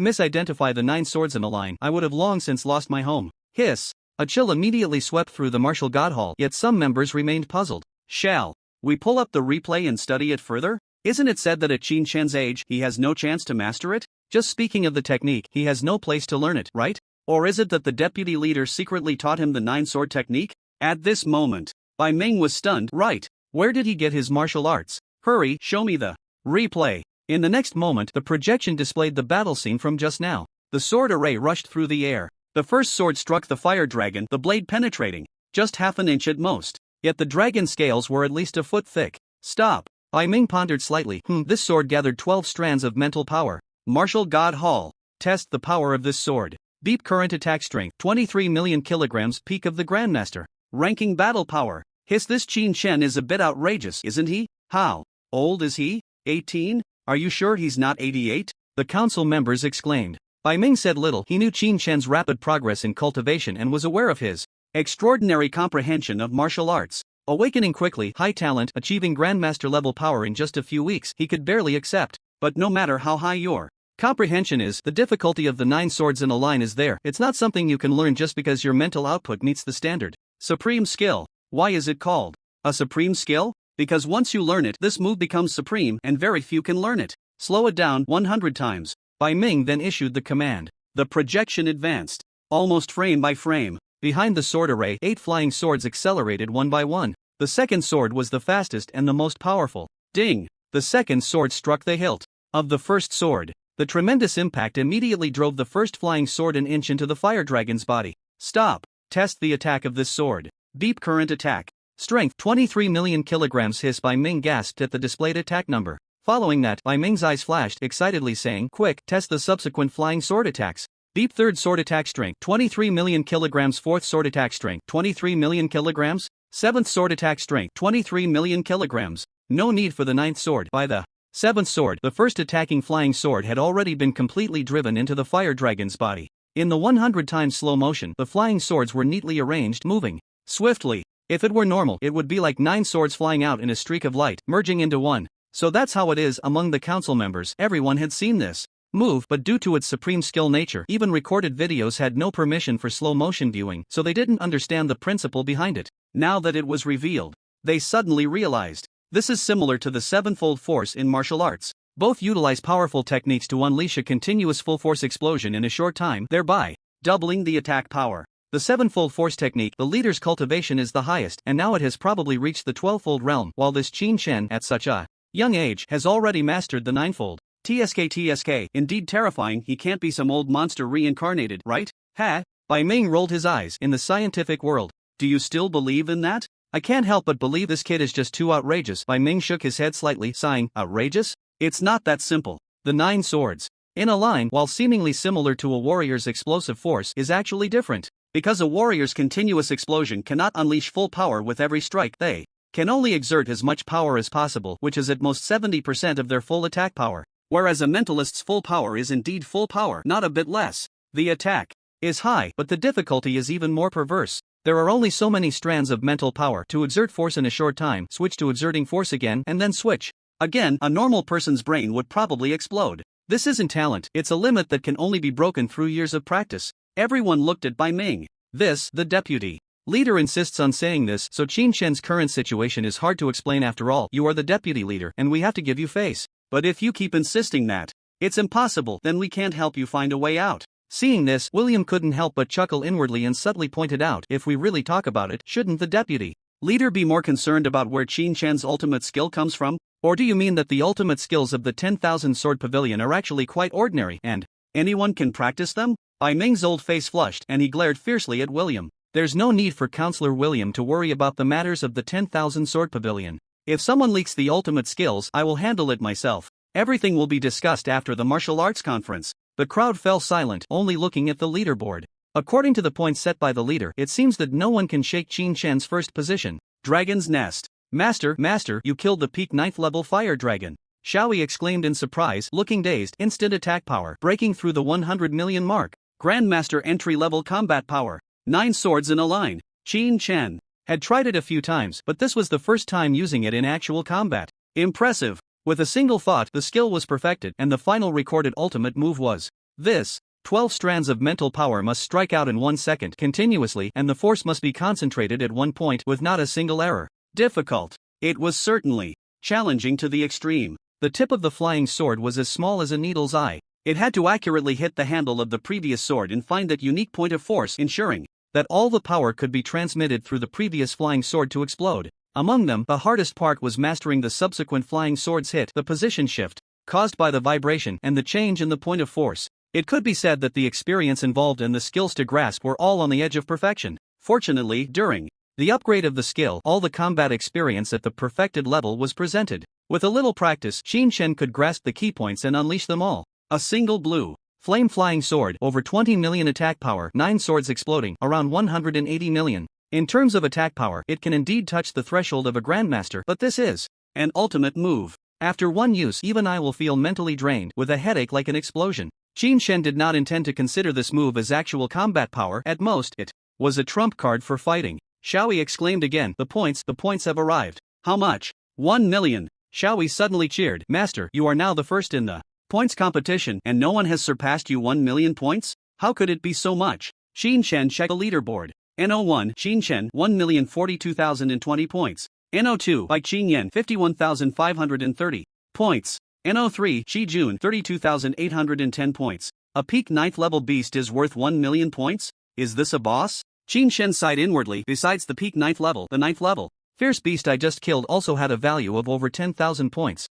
misidentify the 9 swords in a line, I would have long since lost my home. Hiss! A chill immediately swept through the martial god hall, yet some members remained puzzled. Shall we pull up the replay and study it further? Isn't it said that at Qin Shen's age, he has no chance to master it? Just speaking of the technique, he has no place to learn it, right? Or is it that the deputy leader secretly taught him the 9-sword technique? At this moment, Bai Ming was stunned. Right. Where did he get his martial arts? Hurry, show me the replay. In the next moment, the projection displayed the battle scene from just now. The sword array rushed through the air. The first sword struck the fire dragon, the blade penetrating just half an inch at most. Yet the dragon's scales were at least a foot thick. Stop. Bai Ming pondered slightly. This sword gathered 12 strands of mental power. Martial God Hall. Test the power of this sword. Beep current attack strength 23 million kilograms. Peak of the Grandmaster. Ranking battle power. Hiss, this Qin Shen is a bit outrageous, isn't he? How old is he? 18? Are you sure he's not 88? The council members exclaimed. Bai Ming said little. He knew Qin Shen's rapid progress in cultivation and was aware of his extraordinary comprehension of martial arts. Awakening quickly, high talent, achieving Grandmaster level power in just a few weeks, he could barely accept. But no matter how high your comprehension is, the difficulty of the 9 swords in a line is there. It's not something you can learn just because your mental output meets the standard. Supreme skill. Why is it called a supreme skill? Because once you learn it, this move becomes supreme and very few can learn it. Slow it down 100 times. Bai Ming then issued the command. The projection advanced. Almost frame by frame. Behind the sword array, 8 flying swords accelerated one by one. The second sword was the fastest and the most powerful. Ding! The second sword struck the hilt of the first sword. The tremendous impact immediately drove the first flying sword an inch into the fire dragon's body. Stop. Test the attack of this sword. Beep current attack. Strength 23 million kilograms. Hiss. Bai Ming gasped at the displayed attack number. Following that, Bai Ming's eyes flashed excitedly, saying, "Quick, test the subsequent flying sword attacks." Beep third sword attack strength 23 million kilograms. Fourth sword attack strength 23 million kilograms. Seventh sword attack strength 23 million kilograms. No need for the ninth sword. By the seventh sword, the first attacking flying sword had already been completely driven into the fire dragon's body. In the 100 times slow motion, the flying swords were neatly arranged, moving swiftly. If it were normal, it would be like 9 swords flying out in a streak of light, merging into one. So that's how it is among the council members. Everyone had seen this move, but due to its supreme skill nature, even recorded videos had no permission for slow motion viewing, so they didn't understand the principle behind it. Now that it was revealed, they suddenly realized. This is similar to the sevenfold force in martial arts. Both utilize powerful techniques to unleash a continuous full-force explosion in a short time, thereby doubling the attack power. The sevenfold force technique, the leader's cultivation is the highest, and now it has probably reached the 12-fold realm, while this Qin Shen, at such a young age, has already mastered the 9-fold. TSK, indeed terrifying. He can't be some old monster reincarnated, right? Ha! Bai Ming rolled his eyes. In the scientific world, do you still believe in that? I can't help but believe this kid is just too outrageous. Bai Ming shook his head slightly, sighing. Outrageous? It's not that simple. The 9 swords in a line, while seemingly similar to a warrior's explosive force, is actually different. Because a warrior's continuous explosion cannot unleash full power with every strike, they can only exert as much power as possible, which is at most 70% of their full attack power. Whereas a mentalist's full power is indeed full power, not a bit less. The attack is high, but the difficulty is even more perverse. There are only so many strands of mental power to exert force in a short time, switch to exerting force again, and then switch again. A normal person's brain would probably explode. This isn't talent, it's a limit that can only be broken through years of practice. Everyone looked at Bai Ming. The deputy leader insists on saying this, so Qin Shen's current situation is hard to explain. After all, you are the deputy leader, and we have to give you face. But if you keep insisting that it's impossible, then we can't help you find a way out. Seeing this, William couldn't help but chuckle inwardly and subtly pointed out, if we really talk about it, shouldn't the deputy leader be more concerned about where Qin Shen's ultimate skill comes from? Or do you mean that the ultimate skills of the 10,000 sword pavilion are actually quite ordinary, and anyone can practice them? Bai Ming's old face flushed, and he glared fiercely at William. There's no need for Counselor William to worry about the matters of the 10,000 sword pavilion. If someone leaks the ultimate skills, I will handle it myself. Everything will be discussed after the martial arts conference. The crowd fell silent, only looking at the leaderboard. According to the points set by the leader, it seems that no one can shake Qin Shen's first position. Dragon's Nest. Master, you killed the peak 9th level fire dragon. Xiaoyi exclaimed in surprise, looking dazed. Instant attack power, breaking through the 100 million mark. Grandmaster entry-level combat power. 9 swords in a line. Qin Shen had tried it a few times, but this was the first time using it in actual combat. Impressive. With a single thought, the skill was perfected, and the final recorded ultimate move was this. 12 strands of mental power must strike out in 1 second continuously, and the force must be concentrated at one point with not a single error. Difficult. It was certainly challenging to the extreme. The tip of the flying sword was as small as a needle's eye. It had to accurately hit the handle of the previous sword and find that unique point of force, ensuring that all the power could be transmitted through the previous flying sword to explode. Among them, the hardest part was mastering the subsequent flying sword's hit, the position shift. caused by the vibration and the change in the point of force. It could be said that the experience involved and the skills to grasp were all on the edge of perfection. Fortunately, during the upgrade of the skill, all the combat experience at the perfected level was presented. With a little practice, Qin Shen could grasp the key points and unleash them all. A single blue flame flying sword, over 20 million attack power, 9 swords exploding, around 180 million. In terms of attack power, it can indeed touch the threshold of a grandmaster, but this is an ultimate move. After one use, even I will feel mentally drained, with a headache like an explosion. Qin Shen did not intend to consider this move as actual combat power. At most, it was a trump card for fighting. Xiaoyi exclaimed again, the points have arrived. How much? 1 million. Xiaoyi suddenly cheered, Master, you are now the first in the points competition, and no one has surpassed you. 1 million points? How could it be so much? Qin Shen checked the leaderboard. NO1, Qin Shen, 1,042,020 points. NO2, by Qin Yan, 51,530 points. NO3, Qi Jun, 32,810 points. A peak 9th level beast is worth 1 million points? Is this a boss? Qin Shen sighed inwardly. Besides the peak 9th level, the 9th level fierce beast I just killed also had a value of over 10,000 points.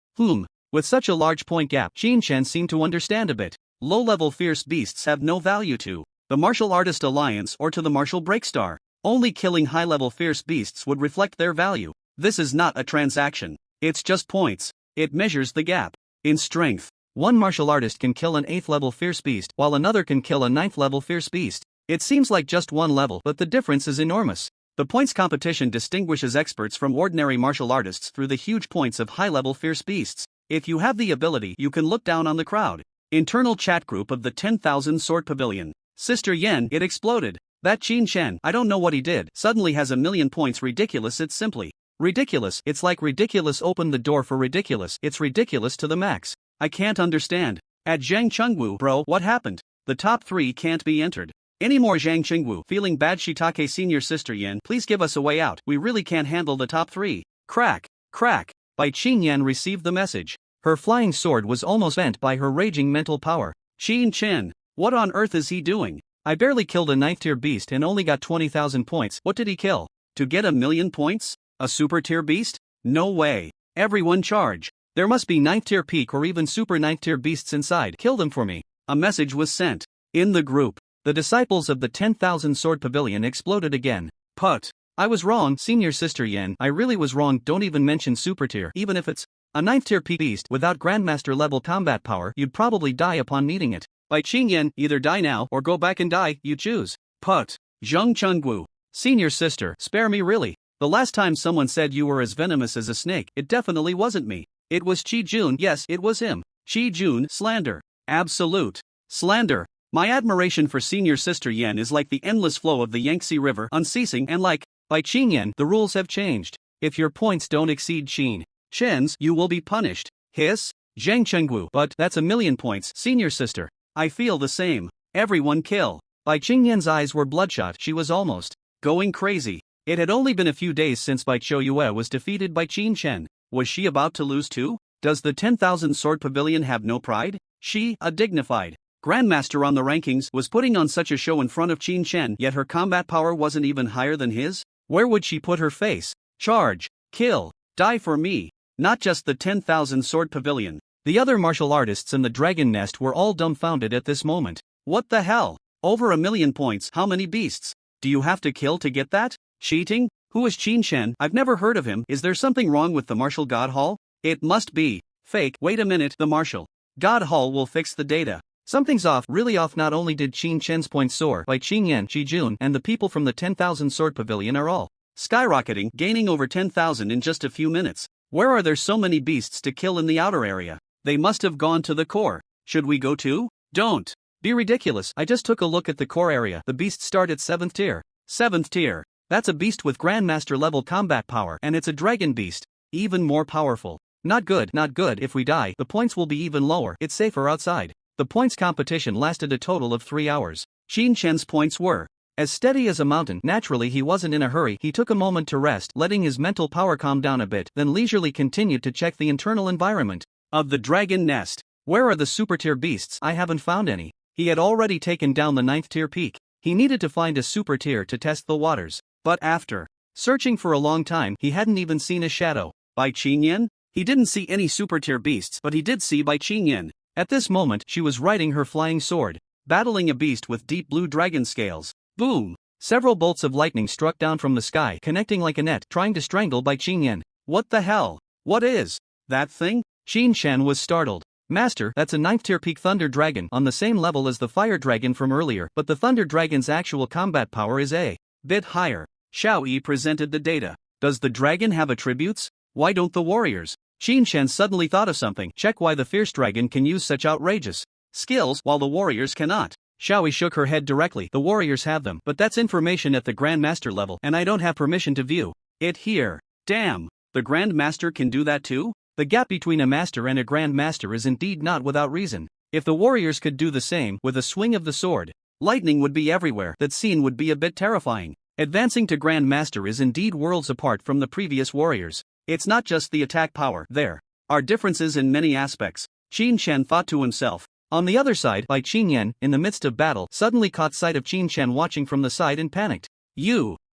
With such a large point gap, Qin Shen seemed to understand a bit. Low-level fierce beasts have no value to the Martial Artist Alliance or to the Martial Breakstar. Only killing high-level fierce beasts would reflect their value. This is not a transaction. It's just points. It measures the gap in strength. One martial artist can kill an 8th level fierce beast, while another can kill a 9th level fierce beast. It seems like just one level, but the difference is enormous. The points competition distinguishes experts from ordinary martial artists through the huge points of high-level fierce beasts. If you have the ability, you can look down on the crowd. Internal chat group of the 10,000 Sword Pavilion. Sister Yen, it exploded. That Qin Shen, I don't know what he did, suddenly has 1 million points. Ridiculous. It's simply ridiculous. It's like ridiculous. Open the door for ridiculous. It's ridiculous to the max. I can't understand. At Zhang Chengwu, bro, what happened? The top 3 can't be entered anymore. Zhang Chengwu, feeling bad. Shitake Senior Sister Yen, please give us a way out. We really can't handle the top 3. Crack, crack. Bai Qin Yan received the message. Her flying sword was almost bent by her raging mental power. Qin Chen, what on earth is he doing? I barely killed a 9th tier beast and only got 20,000 points. What did he kill? To get 1 million points? A super tier beast? No way. Everyone charge. There must be 9th tier peak or even super 9th tier beasts inside. Kill them for me. A message was sent. In the group, the disciples of the 10,000 Sword Pavilion exploded again. Put. I was wrong, Senior Sister Yen, I really was wrong. Don't even mention super tier. Even if it's a 9th tier peak beast without Grandmaster level combat power, you'd probably die upon meeting it. By Qin Yan, either die now or go back and die, you choose. Put. Zhang Chengwu. Senior Sister, spare me really. The last time someone said you were as venomous as a snake, it definitely wasn't me. It was Qi Jun. Yes, it was him. Qi Jun, slander. Absolute slander. My admiration for Senior Sister Yen is like the endless flow of the Yangtze River, unceasing and like, by Qin Yan, the rules have changed. If your points don't exceed Qin Shen's, you will be punished. Hiss? Zhang Chengwu. But that's 1 million points, Senior Sister. I feel the same. Everyone kill. Bai Qin Yan's eyes were bloodshot. She was almost going crazy. It had only been a few days since Bai Chouyue was defeated by Qin Shen. Was she about to lose too? Does the 10,000 Sword Pavilion have no pride? She, a dignified Grandmaster on the rankings, was putting on such a show in front of Qin Shen, yet her combat power wasn't even higher than his? Where would she put her face? Charge. Kill. Die for me. Not just the 10,000 Sword Pavilion. The other martial artists in the Dragon Nest were all dumbfounded at this moment. What the hell? Over 1 million points. How many beasts? Do you have to kill to get that? Cheating? Who is Qin Shen? I've never heard of him. Is there something wrong with the Martial God Hall? It must be fake. Wait a minute. The Martial God Hall will fix the data. Something's off, really off. Not only did Qin Shen's points soar, Bai Qin Yan, Qi Jun, and the people from the 10,000 Sword Pavilion are all skyrocketing, gaining over 10,000 in just a few minutes. Where are there so many beasts to kill in the outer area? They must have gone to the core. Should we go too? Don't be ridiculous. I just took a look at the core area. The beasts start at 7th tier. 7th tier. That's a beast with Grandmaster level combat power, and it's a dragon beast. Even more powerful. Not good, not good. If we die, the points will be even lower. It's safer outside. The points competition lasted a total of 3 hours. Qin Shen's points were as steady as a mountain. Naturally, he wasn't in a hurry. He took a moment to rest, letting his mental power calm down a bit, then leisurely continued to check the internal environment of the Dragon Nest. Where are the super tier beasts? I haven't found any. He had already taken down the 9th tier peak. He needed to find a super tier to test the waters. But after searching for a long time, he hadn't even seen a shadow. By Qin Yan? He didn't see any super-tier beasts, but he did see Bai Qingyan. At this moment, she was riding her flying sword, battling a beast with deep blue dragon scales. Boom! Several bolts of lightning struck down from the sky, connecting like a net, trying to strangle Bai Qingyan. What the hell? What is that thing? Qin Shan was startled. Master, that's a 9th tier peak thunder dragon on the same level as the fire dragon from earlier, but the thunder dragon's actual combat power is a bit higher. Xiao Yi presented the data. Does the dragon have attributes? Why don't the warriors? Qin Shan suddenly thought of something. Check why the fierce dragon can use such outrageous skills while the warriors cannot. Xiao Yi shook her head directly. The warriors have them, but that's information at the Grand Master level, and I don't have permission to view it here. Damn, the Grand Master can do that too? The gap between a master and a Grand Master is indeed not without reason. If the warriors could do the same with a swing of the sword, lightning would be everywhere. That scene would be a bit terrifying. Advancing to Grand Master is indeed worlds apart from the previous warriors. It's not just the attack power. There are differences in many aspects, Qin Shan thought to himself. On the other side, Bai Qingyan, in the midst of battle, suddenly caught sight of Qin Shan watching from the side and panicked.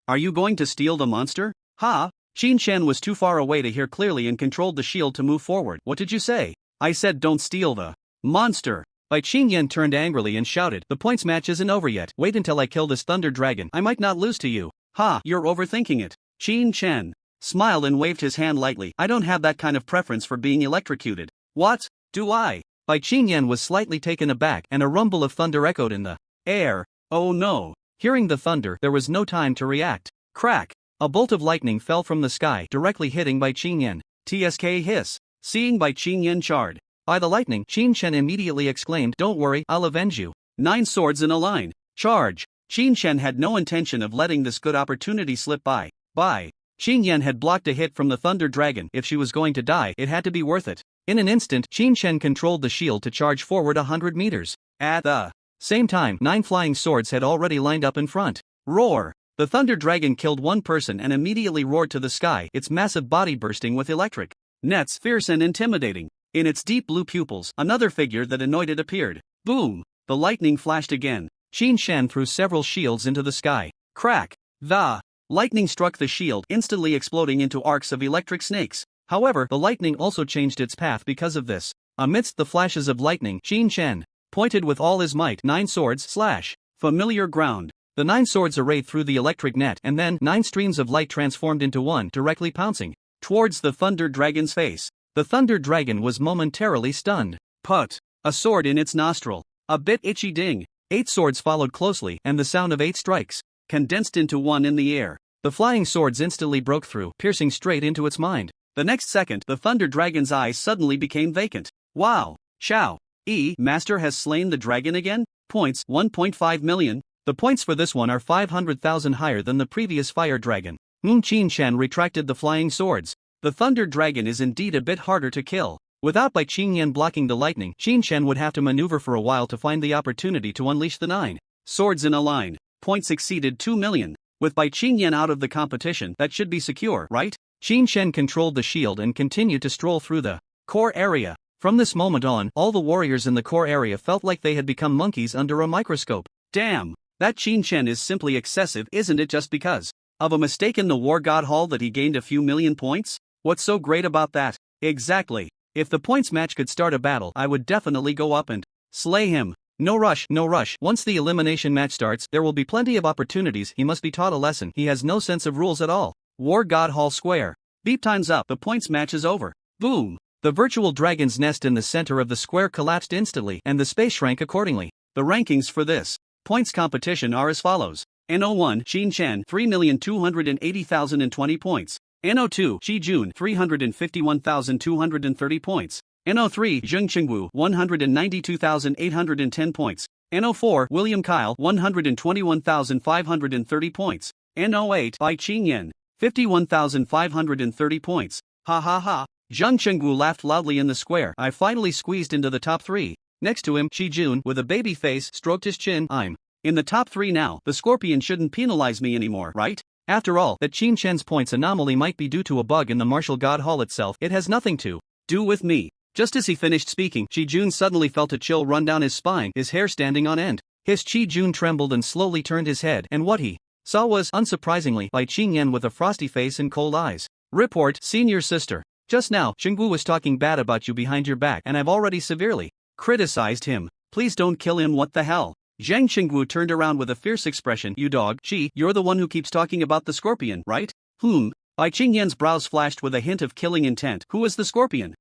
Are you going to steal the monster? Ha! Qin Shan was too far away to hear clearly and controlled the shield to move forward. What did you say? I said don't steal the monster. Bai Qingyan turned angrily and shouted, the points match isn't over yet. Wait until I kill this thunder dragon. I might not lose to you. Ha! You're overthinking it. Qin Shan smiled and waved his hand lightly. I don't have that kind of preference for being electrocuted. What? Do I? Bai Qingyan was slightly taken aback, and a rumble of thunder echoed in the air. Oh no! Hearing the thunder, there was no time to react. Crack! A bolt of lightning fell from the sky, directly hitting Bai Qingyan. TSK hiss. Seeing Bai Qingyan charred by the lightning, Qin Shan immediately exclaimed, don't worry, I'll avenge you. 9 swords in a line. Charge! Qin Shan had no intention of letting this good opportunity slip by. Bai Qingyan had blocked a hit from the thunder dragon. If she was going to die, it had to be worth it. In an instant, Qin Shan controlled the shield to charge forward 100 meters. At the same time, 9 flying swords had already lined up in front. Roar! The thunder dragon killed one person and immediately roared to the sky, its massive body bursting with electric nets, fierce and intimidating. In its deep blue pupils, another figure that annoyed it appeared. Boom! The lightning flashed again. Qin Shan threw several shields into the sky. Crack! The lightning struck the shield, instantly exploding into arcs of electric snakes. However, the lightning also changed its path because of this. Amidst the flashes of lightning, Qin Shan pointed with all his might. 9 swords slash familiar ground. The 9 swords arrayed through the electric net, and then 9 streams of light transformed into one, directly pouncing towards the thunder dragon's face. The thunder dragon was momentarily stunned. Put a sword in its nostril. A bit itchy ding. 8 swords followed closely, and the sound of 8 strikes condensed into one in the air. The flying swords instantly broke through, piercing straight into its mind. The next second, the thunder dragon's eyes suddenly became vacant. Wow! Xiao Yi, Master has slain the dragon again? Points 1.5 million. The points for this one are 500,000 higher than the previous fire dragon. Qin Shan retracted the flying swords. The thunder dragon is indeed a bit harder to kill. Without Bai Qingyan blocking the lightning, Qin Shan would have to maneuver for a while to find the opportunity to unleash the 9 swords in a line. Points exceeded 2 million. With Bai Qingyan out of the competition, that should be secure, right? Qin Shan controlled the shield and continued to stroll through the core area. From this moment on, all the warriors in the core area felt like they had become monkeys under a microscope. Damn! That Qin Shan is simply excessive, isn't it? Just because of a mistake in the War God Hall that he gained a few million points? What's so great about that? Exactly. If the points match could start a battle, I would definitely go up and slay him. No rush, no rush. Once the elimination match starts, there will be plenty of opportunities. He must be taught a lesson. He has no sense of rules at all. War God Hall Square. Beep, time's up. The points match is over. Boom! The virtual dragon's nest in the center of the square collapsed instantly, and the space shrank accordingly. The rankings for this points competition are as follows. NO1 Qin Shan 3,280,020 points. NO2 Qi Jun 351,230 points. NO3 Zheng Qingwu 192,810 points. NO4 William Kyle 121,530 points. NO8 Bai Qingyan 51,530 points. Ha ha ha. Zheng Qingwu laughed loudly in the square. I finally squeezed into the top 3. Next to him, Qi Jun, with a baby face, stroked his chin. I'm in the top 3 now. The scorpion shouldn't penalize me anymore, right? After all, that Qin Shan's points anomaly might be due to a bug in the Martial God Hall itself. It has nothing to do with me. Just as he finished speaking, Qi Jun suddenly felt a chill run down his spine, his hair standing on end. His Qi Jun trembled and slowly turned his head, and what he saw was, unsurprisingly, Bai Qingyan with a frosty face and cold eyes. Report, senior sister. Just now, Xingwu was talking bad about you behind your back and I've already severely criticized him. Please don't kill him, what the hell? Zhang Xingwu turned around with a fierce expression. You dog, you're the one who keeps talking about the scorpion, right? Bai Qingyan's brows flashed with a hint of killing intent. Who is the scorpion?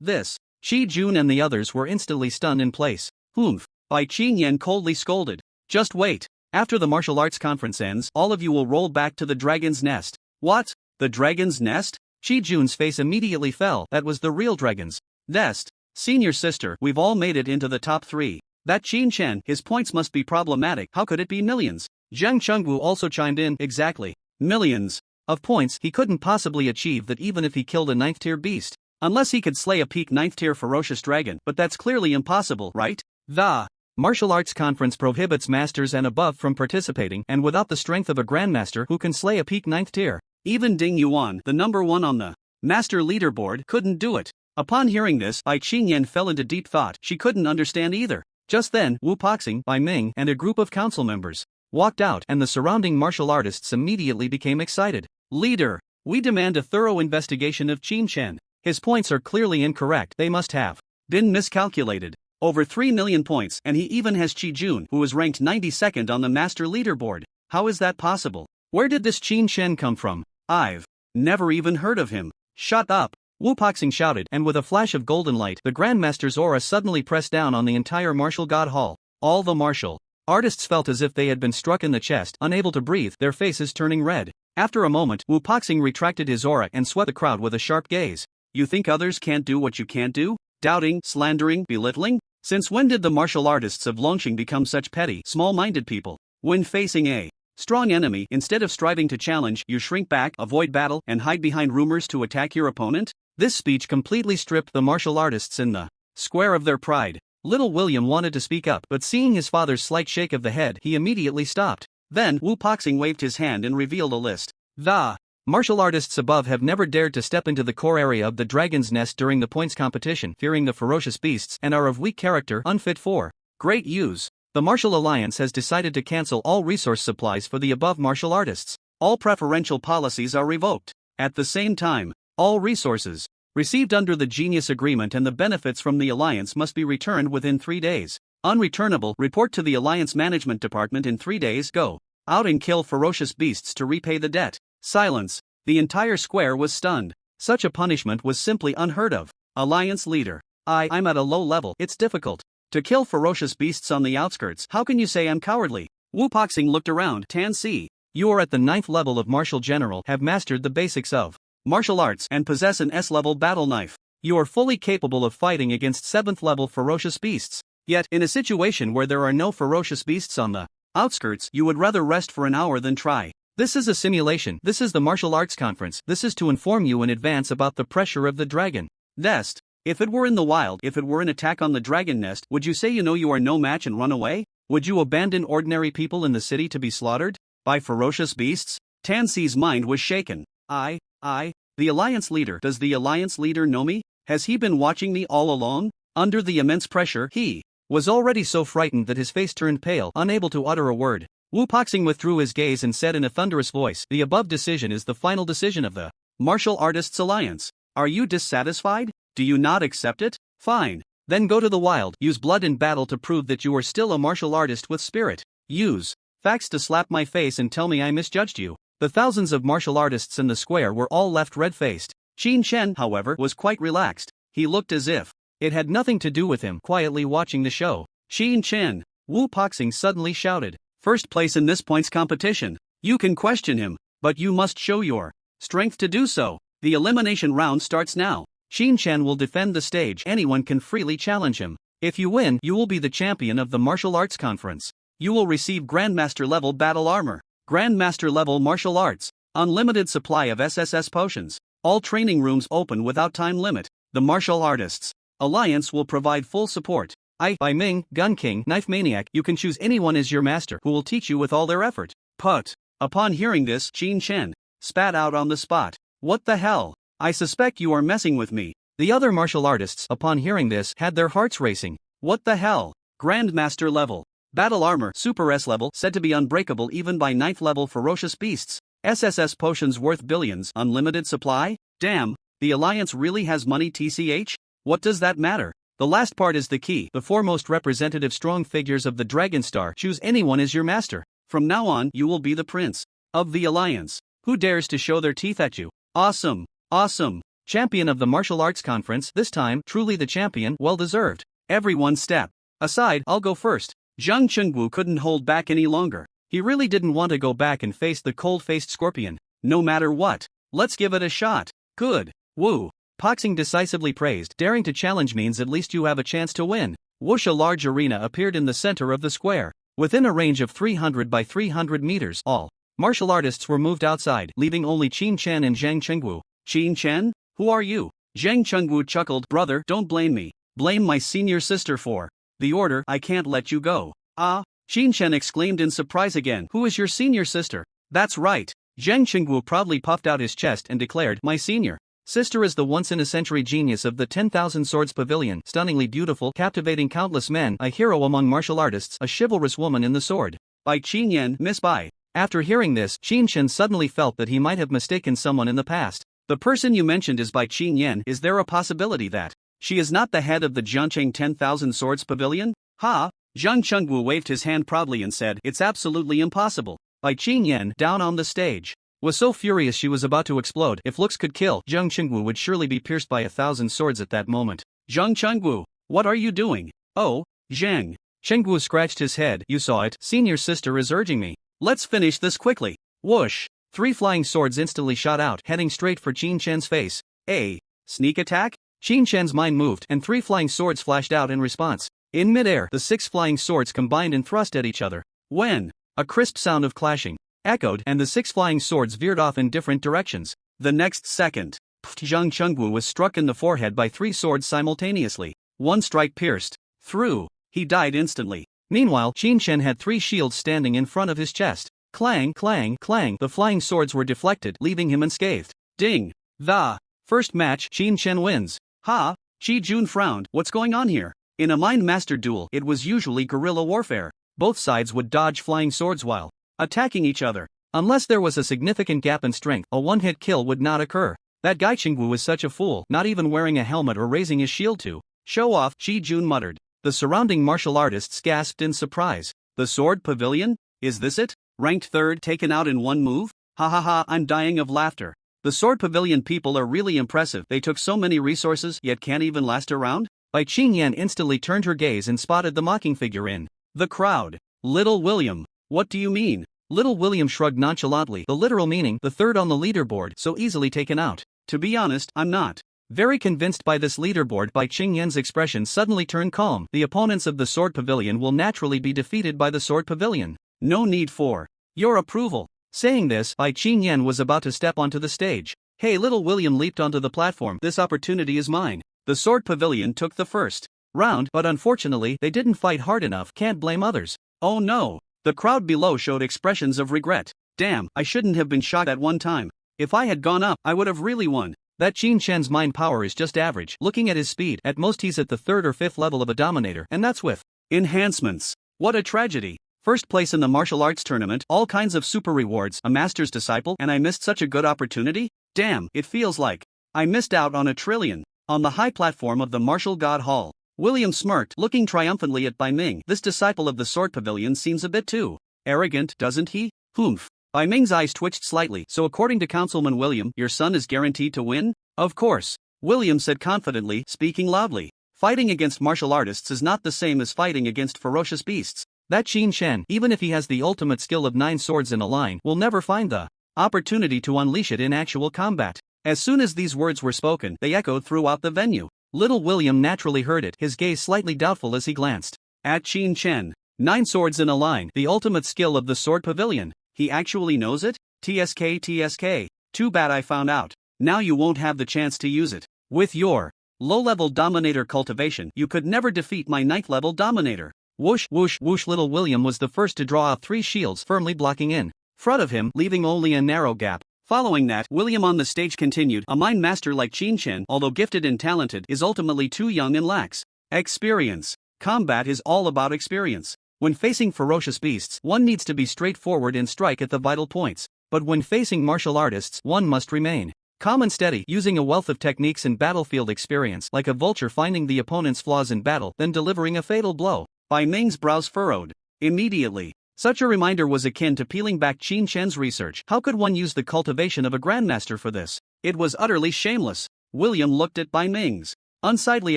This. Shi Jun and the others were instantly stunned in place. Bai Qingyan coldly scolded. Just wait. After the martial arts conference ends, all of you will roll back to the dragon's nest. What? The dragon's nest? Shi Jun's face immediately fell. That was the real dragon's nest. Senior sister, we've all made it into the top 3. That Qin Chen, his points must be problematic. How could it be millions? Zhang Chengwu also chimed in. Exactly. Millions of points he couldn't possibly achieve that even if he killed a 9th tier beast. Unless he could slay a peak 9th tier ferocious dragon, but that's clearly impossible, right? The martial arts conference prohibits masters and above from participating, and without the strength of a grandmaster who can slay a peak 9th tier. Even Ding Yuan, the number 1 on the master leaderboard, couldn't do it. Upon hearing this, Bai Qingyan fell into deep thought. She couldn't understand either. Just then, Wu Paxing, Bai Ming, and a group of council members walked out, and the surrounding martial artists immediately became excited. Leader, we demand a thorough investigation of Qin Chen. His points are clearly incorrect. They must have been miscalculated. Over 3 million points, and he even has Qi Jun, who is ranked 92nd on the master leaderboard. How is that possible? Where did this Qin Chen come from? I've never even heard of him. Shut up! Wu Paxing shouted, and with a flash of golden light, the Grandmaster's aura suddenly pressed down on the entire martial god hall. All the martial artists felt as if they had been struck in the chest, unable to breathe, their faces turning red. After a moment, Wu Paxing retracted his aura and swept the crowd with a sharp gaze. You think others can't do what you can't do? Doubting, slandering, belittling? Since when did the martial artists of Longqing become such petty, small-minded people? When facing a strong enemy, instead of striving to challenge, you shrink back, avoid battle, and hide behind rumors to attack your opponent? This speech completely stripped the martial artists in the square of their pride. Little William wanted to speak up, but seeing his father's slight shake of the head, he immediately stopped. Then, Wu Paxing waved his hand and revealed a list. The martial artists above have never dared to step into the core area of the dragon's nest during the points competition, fearing the ferocious beasts, and are of weak character, unfit for great use. The Martial Alliance has decided to cancel all resource supplies for the above martial artists. All preferential policies are revoked. At the same time, all resources received under the Genius Agreement and the benefits from the Alliance must be returned within 3 days. Unreturnable, report to the Alliance Management Department in 3 days. Go out and kill ferocious beasts to repay the debt. Silence. The entire square was stunned. Such a punishment was simply unheard of. Alliance leader. I'm at a low level. It's difficult to kill ferocious beasts on the outskirts. How can you say I'm cowardly? Wu Paxing looked around. Tan Si, you are at the 9th level of martial general, have mastered the basics of martial arts, and possess an S-level battle knife. You are fully capable of fighting against 7th level ferocious beasts. Yet, in a situation where there are no ferocious beasts on the outskirts, you would rather rest for an hour than try. This is a simulation. This is the martial arts conference. This is to inform you in advance about the pressure of the dragon nest. If it were in the wild, if it were an attack on the dragon nest, would you say you know you are no match and run away? Would you abandon ordinary people in the city to be slaughtered by ferocious beasts? Tan Si's mind was shaken. The Alliance leader. Does the Alliance leader know me? Has he been watching me all along? Under the immense pressure, he was already so frightened that his face turned pale, unable to utter a word. Wu Paxing withdrew his gaze and said in a thunderous voice, the above decision is the final decision of the Martial Artists Alliance. Are you dissatisfied? Do you not accept it? Fine. Then go to the wild, use blood in battle to prove that you are still a martial artist with spirit. Use facts to slap my face and tell me I misjudged you. The thousands of martial artists in the square were all left red-faced. Qin Chen, however, was quite relaxed. He looked as if it had nothing to do with him, quietly watching the show. Qin Chen, Wu Paxing suddenly shouted. First place in this points competition. You can question him, but you must show your strength to do so. The elimination round starts now. Qin Chen will defend the stage. Anyone can freely challenge him. If you win, you will be the champion of the martial arts conference. You will receive Grandmaster level battle armor. Grandmaster level martial arts. Unlimited supply of SSS potions. All training rooms open without time limit. The Martial Artists Alliance will provide full support. Bai Ming, Gun King, Knife Maniac, you can choose anyone as your master who will teach you with all their effort. Put. Upon hearing this, Qin Chen spat out on the spot. What the hell? I suspect you are messing with me. The other martial artists, upon hearing this, had their hearts racing. What the hell? Grandmaster level. Battle armor, Super S level, said to be unbreakable even by 9th level ferocious beasts. SSS potions worth billions, unlimited supply? Damn, The Alliance really has money tch? What does that matter? The last part is the key. The foremost representative strong figures of the Dragon Star choose anyone as your master. From now on, you will be the prince of the Alliance. Who dares to show their teeth at you? Awesome. Awesome. Champion of the martial arts conference, this time, truly the champion, well deserved. Everyone step aside, I'll go first. Zhang Chengwu couldn't hold back any longer. He really didn't want to go back and face the cold-faced scorpion. No matter what. Let's give it a shot. Good. Woo. Boxing decisively praised. Daring to challenge means at least you have a chance to win. Whoosh! A large arena appeared in the center of the square. Within a range of 300 by 300 meters, all martial artists were moved outside, leaving only Qin Chen and Zhang Chengwu. Qin Chen? Who are you? Zhang Chengwu chuckled. Brother, don't blame me. Blame my senior sister for the order. I can't let you go. Ah? Qin Chen exclaimed in surprise again. Who is your senior sister? That's right. Zhang Chengwu proudly puffed out his chest and declared, my senior sister is the once-in-a-century genius of the 10,000 Swords Pavilion, stunningly beautiful, captivating countless men, a hero among martial artists, a chivalrous woman in the sword. By Qin Yan, Miss Bai. After hearing this, Qin Chen suddenly felt that he might have mistaken someone in the past. The person you mentioned is Bai Qin Yan. Is there a possibility that she is not the head of the Jiangcheng 10,000 Swords Pavilion? Ha! Zhang Chengwu waved his hand proudly and said, it's absolutely impossible. Bai Qin Yan, down on the stage, was so furious she was about to explode. If looks could kill, Zhang Chengwu would surely be pierced by 1,000 swords at that moment. Zhang Chengwu, what are you doing? Oh, Zhang. Chengwu scratched his head. You saw it. Senior sister is urging me. Let's finish this quickly. Whoosh. 3 flying swords instantly shot out, heading straight for Qin Chen's face. A sneak attack? Qin Chen's mind moved, and 3 flying swords flashed out in response. In midair, the 6 flying swords combined and thrust at each other. When a crisp sound of clashing echoed, and the 6 flying swords veered off in different directions. The next second, Zhang Chengwu was struck in the forehead by 3 swords simultaneously. One strike pierced through. He died instantly. Meanwhile, Qin Chen had 3 shields standing in front of his chest. Clang, clang, clang. The flying swords were deflected, leaving him unscathed. Ding. The first match, Qin Chen wins. Ha! Qi Jun frowned. What's going on here? In a Mind Master duel, it was usually guerrilla warfare. Both sides would dodge flying swords while attacking each other. Unless there was a significant gap in strength, a one-hit kill would not occur. That guy Qingwu was such a fool, not even wearing a helmet or raising his shield to show off, Qi Jun muttered. The surrounding martial artists gasped in surprise. The Sword Pavilion? Is this it? Ranked 3rd taken out in one move? Ha ha ha, I'm dying of laughter. The Sword Pavilion people are really impressive. They took so many resources, yet can't even last a round? Bai Qin Yan instantly turned her gaze and spotted the mocking figure in the crowd. Little William. What do you mean? Little William shrugged nonchalantly, the literal meaning, the 3rd on the leaderboard, so easily taken out. To be honest, I'm not very convinced by this leaderboard. Bai Qin Yan's expression suddenly turned calm. The opponents of the Sword Pavilion will naturally be defeated by the Sword Pavilion. No need for your approval. Saying this, Bai Qin Yan was about to step onto the stage. Hey, Little William leaped onto the platform. This opportunity is mine. The Sword Pavilion took the first round, but unfortunately, they didn't fight hard enough. Can't blame others. Oh no. The crowd below showed expressions of regret. Damn, I shouldn't have been shot at one time. If I had gone up, I would have really won. That Qin Chen's mind power is just average. Looking at his speed, at most he's at the 3rd or 5th level of a Dominator, and that's with enhancements. What a tragedy. First place in the martial arts tournament, all kinds of super rewards, a master's disciple, and I missed such a good opportunity? Damn, it feels like I missed out on a trillion. On the high platform of the Martial God Hall, William smirked, looking triumphantly at Bai Ming. This disciple of the Sword Pavilion seems a bit too arrogant, doesn't he? Humph. Bai Ming's eyes twitched slightly. So according to Councilman William, your son is guaranteed to win? Of course. William said confidently, speaking loudly. Fighting against martial artists is not the same as fighting against ferocious beasts. That Qin Chen, even if he has the ultimate skill of 9 swords in a line, will never find the opportunity to unleash it in actual combat. As soon as these words were spoken, they echoed throughout the venue. Little William naturally heard it, his gaze slightly doubtful as he glanced at Qin Chen. 9 swords in a line, the ultimate skill of the Sword Pavilion. He actually knows it? TSK. Too bad I found out. Now you won't have the chance to use it. With your low-level Dominator cultivation, you could never defeat my 9th-level Dominator. Whoosh, whoosh, whoosh. Little William was the first to draw out 3 shields firmly blocking in front of him, leaving only a narrow gap. Following that, William on the stage continued, a mind master like Qin Chen, although gifted and talented, is ultimately too young and lacks experience. Combat is all about experience. When facing ferocious beasts, one needs to be straightforward and strike at the vital points. But when facing martial artists, one must remain Calm and steady, using a wealth of techniques and battlefield experience, like a vulture finding the opponent's flaws in battle, then delivering a fatal blow. Bai Ming's brows furrowed. Immediately. Such a reminder was akin to peeling back Qin Shen's research. How could one use the cultivation of a grandmaster for this? It was utterly shameless. William looked at Bai Ming's unsightly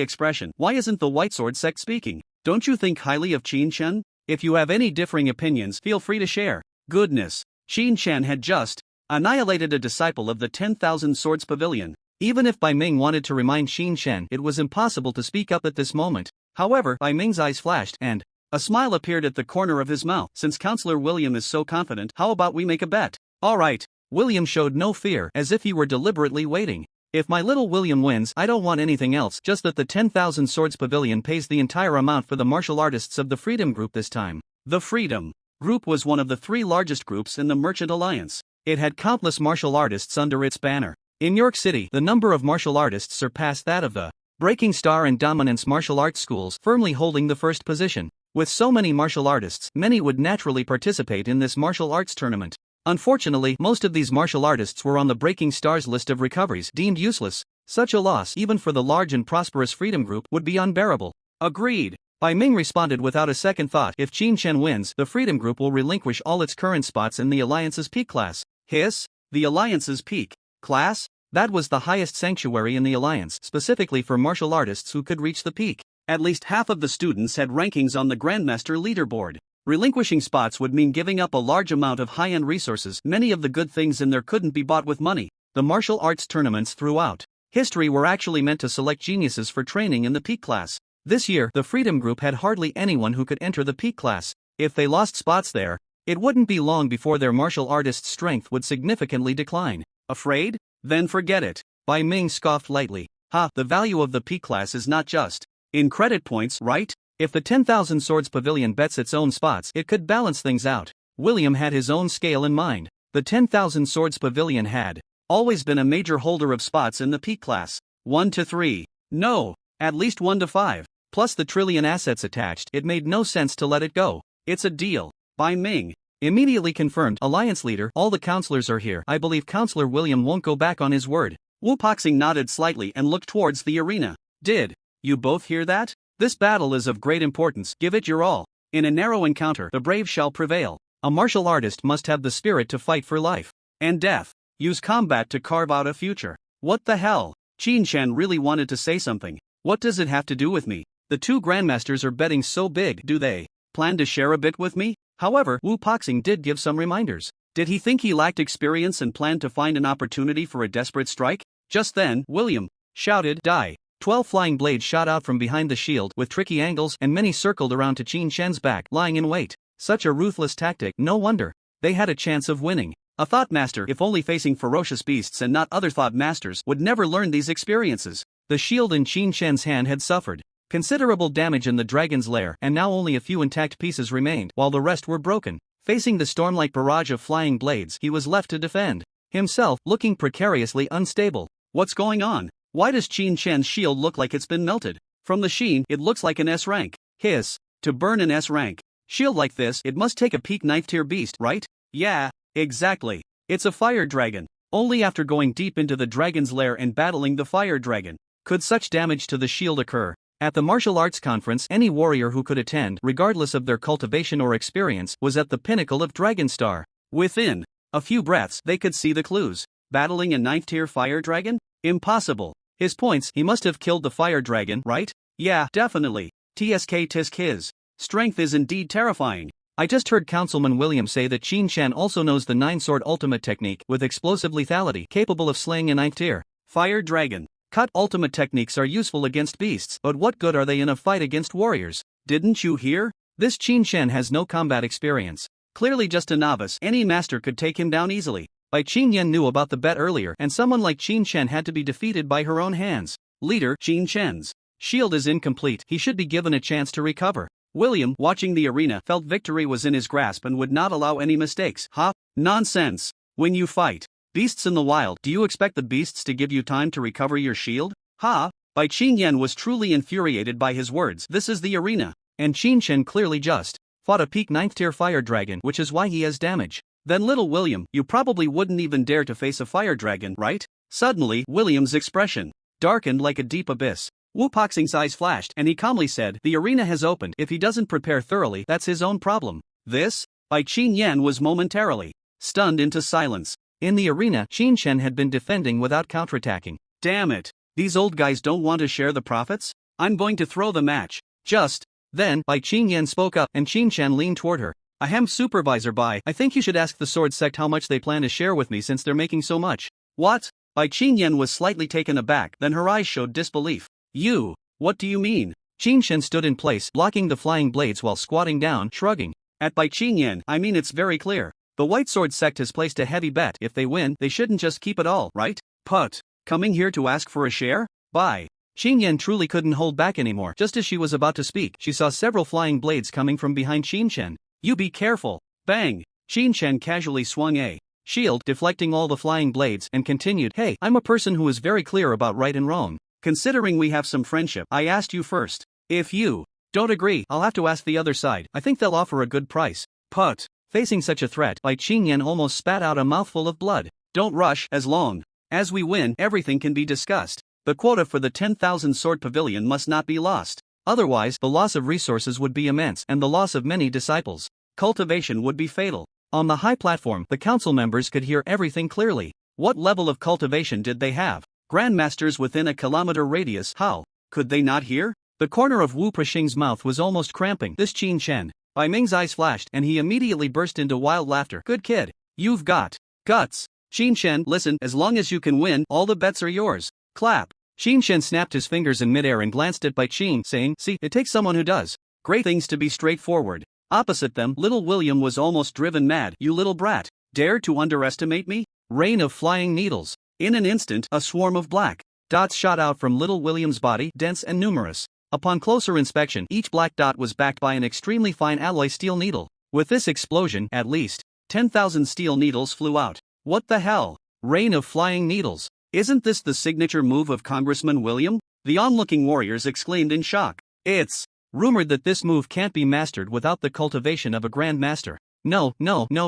expression. Why isn't the White Sword sect speaking? Don't you think highly of Qin Shen? If you have any differing opinions, feel free to share. Goodness. Qin Shen had just annihilated a disciple of the 10,000 Swords Pavilion. Even if Bai Ming wanted to remind Qin Shen, it was impossible to speak up at this moment. However, Bai Ming's eyes flashed, and a smile appeared at the corner of his mouth. Since Counselor William is so confident, how about we make a bet? All right. William showed no fear, as if he were deliberately waiting. If my little William wins, I don't want anything else, just that the 10,000 Swords Pavilion pays the entire amount for the martial artists of the Freedom Group this time. The Freedom Group was one of the 3 largest groups in the Merchant Alliance. It had countless martial artists under its banner. In York City, the number of martial artists surpassed that of the Breaking Star and Dominance martial arts schools, firmly holding the first position. With so many martial artists, many would naturally participate in this martial arts tournament. Unfortunately, most of these martial artists were on the Breaking Stars list of recoveries, deemed useless. Such a loss, even for the large and prosperous Freedom Group, would be unbearable. Agreed. Bai Ming responded without a second thought. If Qin Shen wins, the Freedom Group will relinquish all its current spots in the Alliance's peak class. Hiss? The Alliance's peak class? That was the highest sanctuary in the Alliance, specifically for martial artists who could reach the peak. At least half of the students had rankings on the Grandmaster leaderboard. Relinquishing spots would mean giving up a large amount of high-end resources. Many of the good things in there couldn't be bought with money. The martial arts tournaments throughout history were actually meant to select geniuses for training in the peak class. This year, the Freedom Group had hardly anyone who could enter the peak class. If they lost spots there, it wouldn't be long before their martial artist's strength would significantly decline. Afraid? Then forget it. Bai Ming scoffed lightly. The value of the peak class is not just in credit points, right? If the 10,000 Swords Pavilion bets its own spots, it could balance things out. William had his own scale in mind. The 10,000 Swords Pavilion had always been a major holder of spots in the peak class. 1 to 3. No, at least 1 to 5. Plus the trillion assets attached, it made no sense to let it go. It's a deal. Bai Ming immediately confirmed. Alliance leader, all the counselors are here. I believe Counselor William won't go back on his word. Wu Poxing nodded slightly and looked towards the arena. Did you both hear that? This battle is of great importance. Give it your all. In a narrow encounter, the brave shall prevail. A martial artist must have the spirit to fight for life and death. Use combat to carve out a future. What the hell? Qin Shen really wanted to say something. What does it have to do with me? The 2 grandmasters are betting so big. Do they plan to share a bit with me? However, Wu Poxing did give some reminders. Did he think he lacked experience and planned to find an opportunity for a desperate strike? Just then, William shouted, "Die!" 12 flying blades shot out from behind the shield with tricky angles, and many circled around to Qin Shen's back, lying in wait. Such a ruthless tactic. No wonder they had a chance of winning. A thought master, if only facing ferocious beasts and not other thought masters, would never learn these experiences. The shield in Qin Shen's hand had suffered considerable damage in the dragon's lair, and now only a few intact pieces remained, while the rest were broken. Facing the storm-like barrage of flying blades, he was left to defend himself, looking precariously unstable. What's going on? Why does Qin Shen's shield look like it's been melted? From the sheen, it looks like an S rank. Hiss. To burn an S rank shield like this, it must take a peak 9th tier beast, right? Yeah, exactly. It's a fire dragon. Only after going deep into the dragon's lair and battling the fire dragon could such damage to the shield occur. At the martial arts conference, any warrior who could attend, regardless of their cultivation or experience, was at the pinnacle of Dragon Star. Within a few breaths, they could see the clues. Battling a 9th tier fire dragon? Impossible. His points, he must have killed the fire dragon, right? Yeah, definitely. TSK tisk his strength is indeed terrifying. I just heard Councilman William say that Qin Shen also knows the 9-sword ultimate technique with explosive lethality, capable of slaying a 9th tier fire dragon. Cut ultimate techniques are useful against beasts, but what good are they in a fight against warriors? Didn't you hear? This Qin Shen has no combat experience. Clearly just a novice. Any master could take him down easily. Bai Qin Yan knew about the bet earlier, and someone like Qin Shen had to be defeated by her own hands. Leader, Qin Shen's shield is incomplete. He should be given a chance to recover. William, watching the arena, felt victory was in his grasp and would not allow any mistakes. Nonsense. When you fight beasts in the wild, do you expect the beasts to give you time to recover your shield? Bai Qin Yan was truly infuriated by his words. This is the arena, and Qin Shen clearly just fought a peak 9th tier fire dragon, which is why he has damage. Then little William, you probably wouldn't even dare to face a fire dragon, right? Suddenly, William's expression darkened like a deep abyss. Wu Paxing's eyes flashed and he calmly said, "The arena has opened. If he doesn't prepare thoroughly, that's his own problem." This? Bai Qingyan was momentarily stunned into silence. In the arena, Qin Shen had been defending without counterattacking. Damn it. These old guys don't want to share the profits? I'm going to throw the match. Just then, Bai Qingyan spoke up and Qin Shen leaned toward her. "Ahem, Supervisor Bai, I think you should ask the sword sect how much they plan to share with me since they're making so much." What? Bai Qingyan was slightly taken aback, then her eyes showed disbelief. "You? What do you mean?" Qin Shen stood in place, blocking the flying blades while squatting down, shrugging. "At Bai Qingyan, I mean it's very clear. The White Sword sect has placed a heavy bet. If they win, they shouldn't just keep it all, right? Put. Coming here to ask for a share? Bai." Qingyan truly couldn't hold back anymore. Just as she was about to speak, she saw several flying blades coming from behind Qin Shen. "You be careful." Bang! Qin Shen casually swung a shield, deflecting all the flying blades, and continued, "Hey, I'm a person who is very clear about right and wrong. Considering we have some friendship, I asked you first. If you don't agree, I'll have to ask the other side. I think they'll offer a good price." Put. Facing such a threat, Bai Qingyan almost spat out a mouthful of blood. "Don't rush. As long as we win, everything can be discussed. The quota for the 10,000 sword pavilion must not be lost. Otherwise, the loss of resources would be immense and the loss of many disciples. Cultivation would be fatal." On the high platform, the council members could hear everything clearly. What level of cultivation did they have? Grandmasters within a kilometer radius. How could they not hear? The corner of Wu Prashing's mouth was almost cramping. This Qin Shen. Bai Ming's eyes flashed and he immediately burst into wild laughter. "Good kid. You've got guts." Qin Shen, "Listen, as long as you can win, all the bets are yours." Clap. Qin Shen snapped his fingers in midair and glanced at Bai Qing, saying, "See, it takes someone who does great things to be straightforward." Opposite them, little William was almost driven mad. "You little brat. Dare to underestimate me?" Rain of flying needles. In an instant, a swarm of black dots shot out from little William's body, dense and numerous. Upon closer inspection, each black dot was backed by an extremely fine alloy steel needle. With this explosion, at least 10,000 steel needles flew out. What the hell? Rain of flying needles. Isn't this the signature move of Congressman William? The onlooking warriors exclaimed in shock. It's rumored that this move can't be mastered without the cultivation of a Grand Master. No,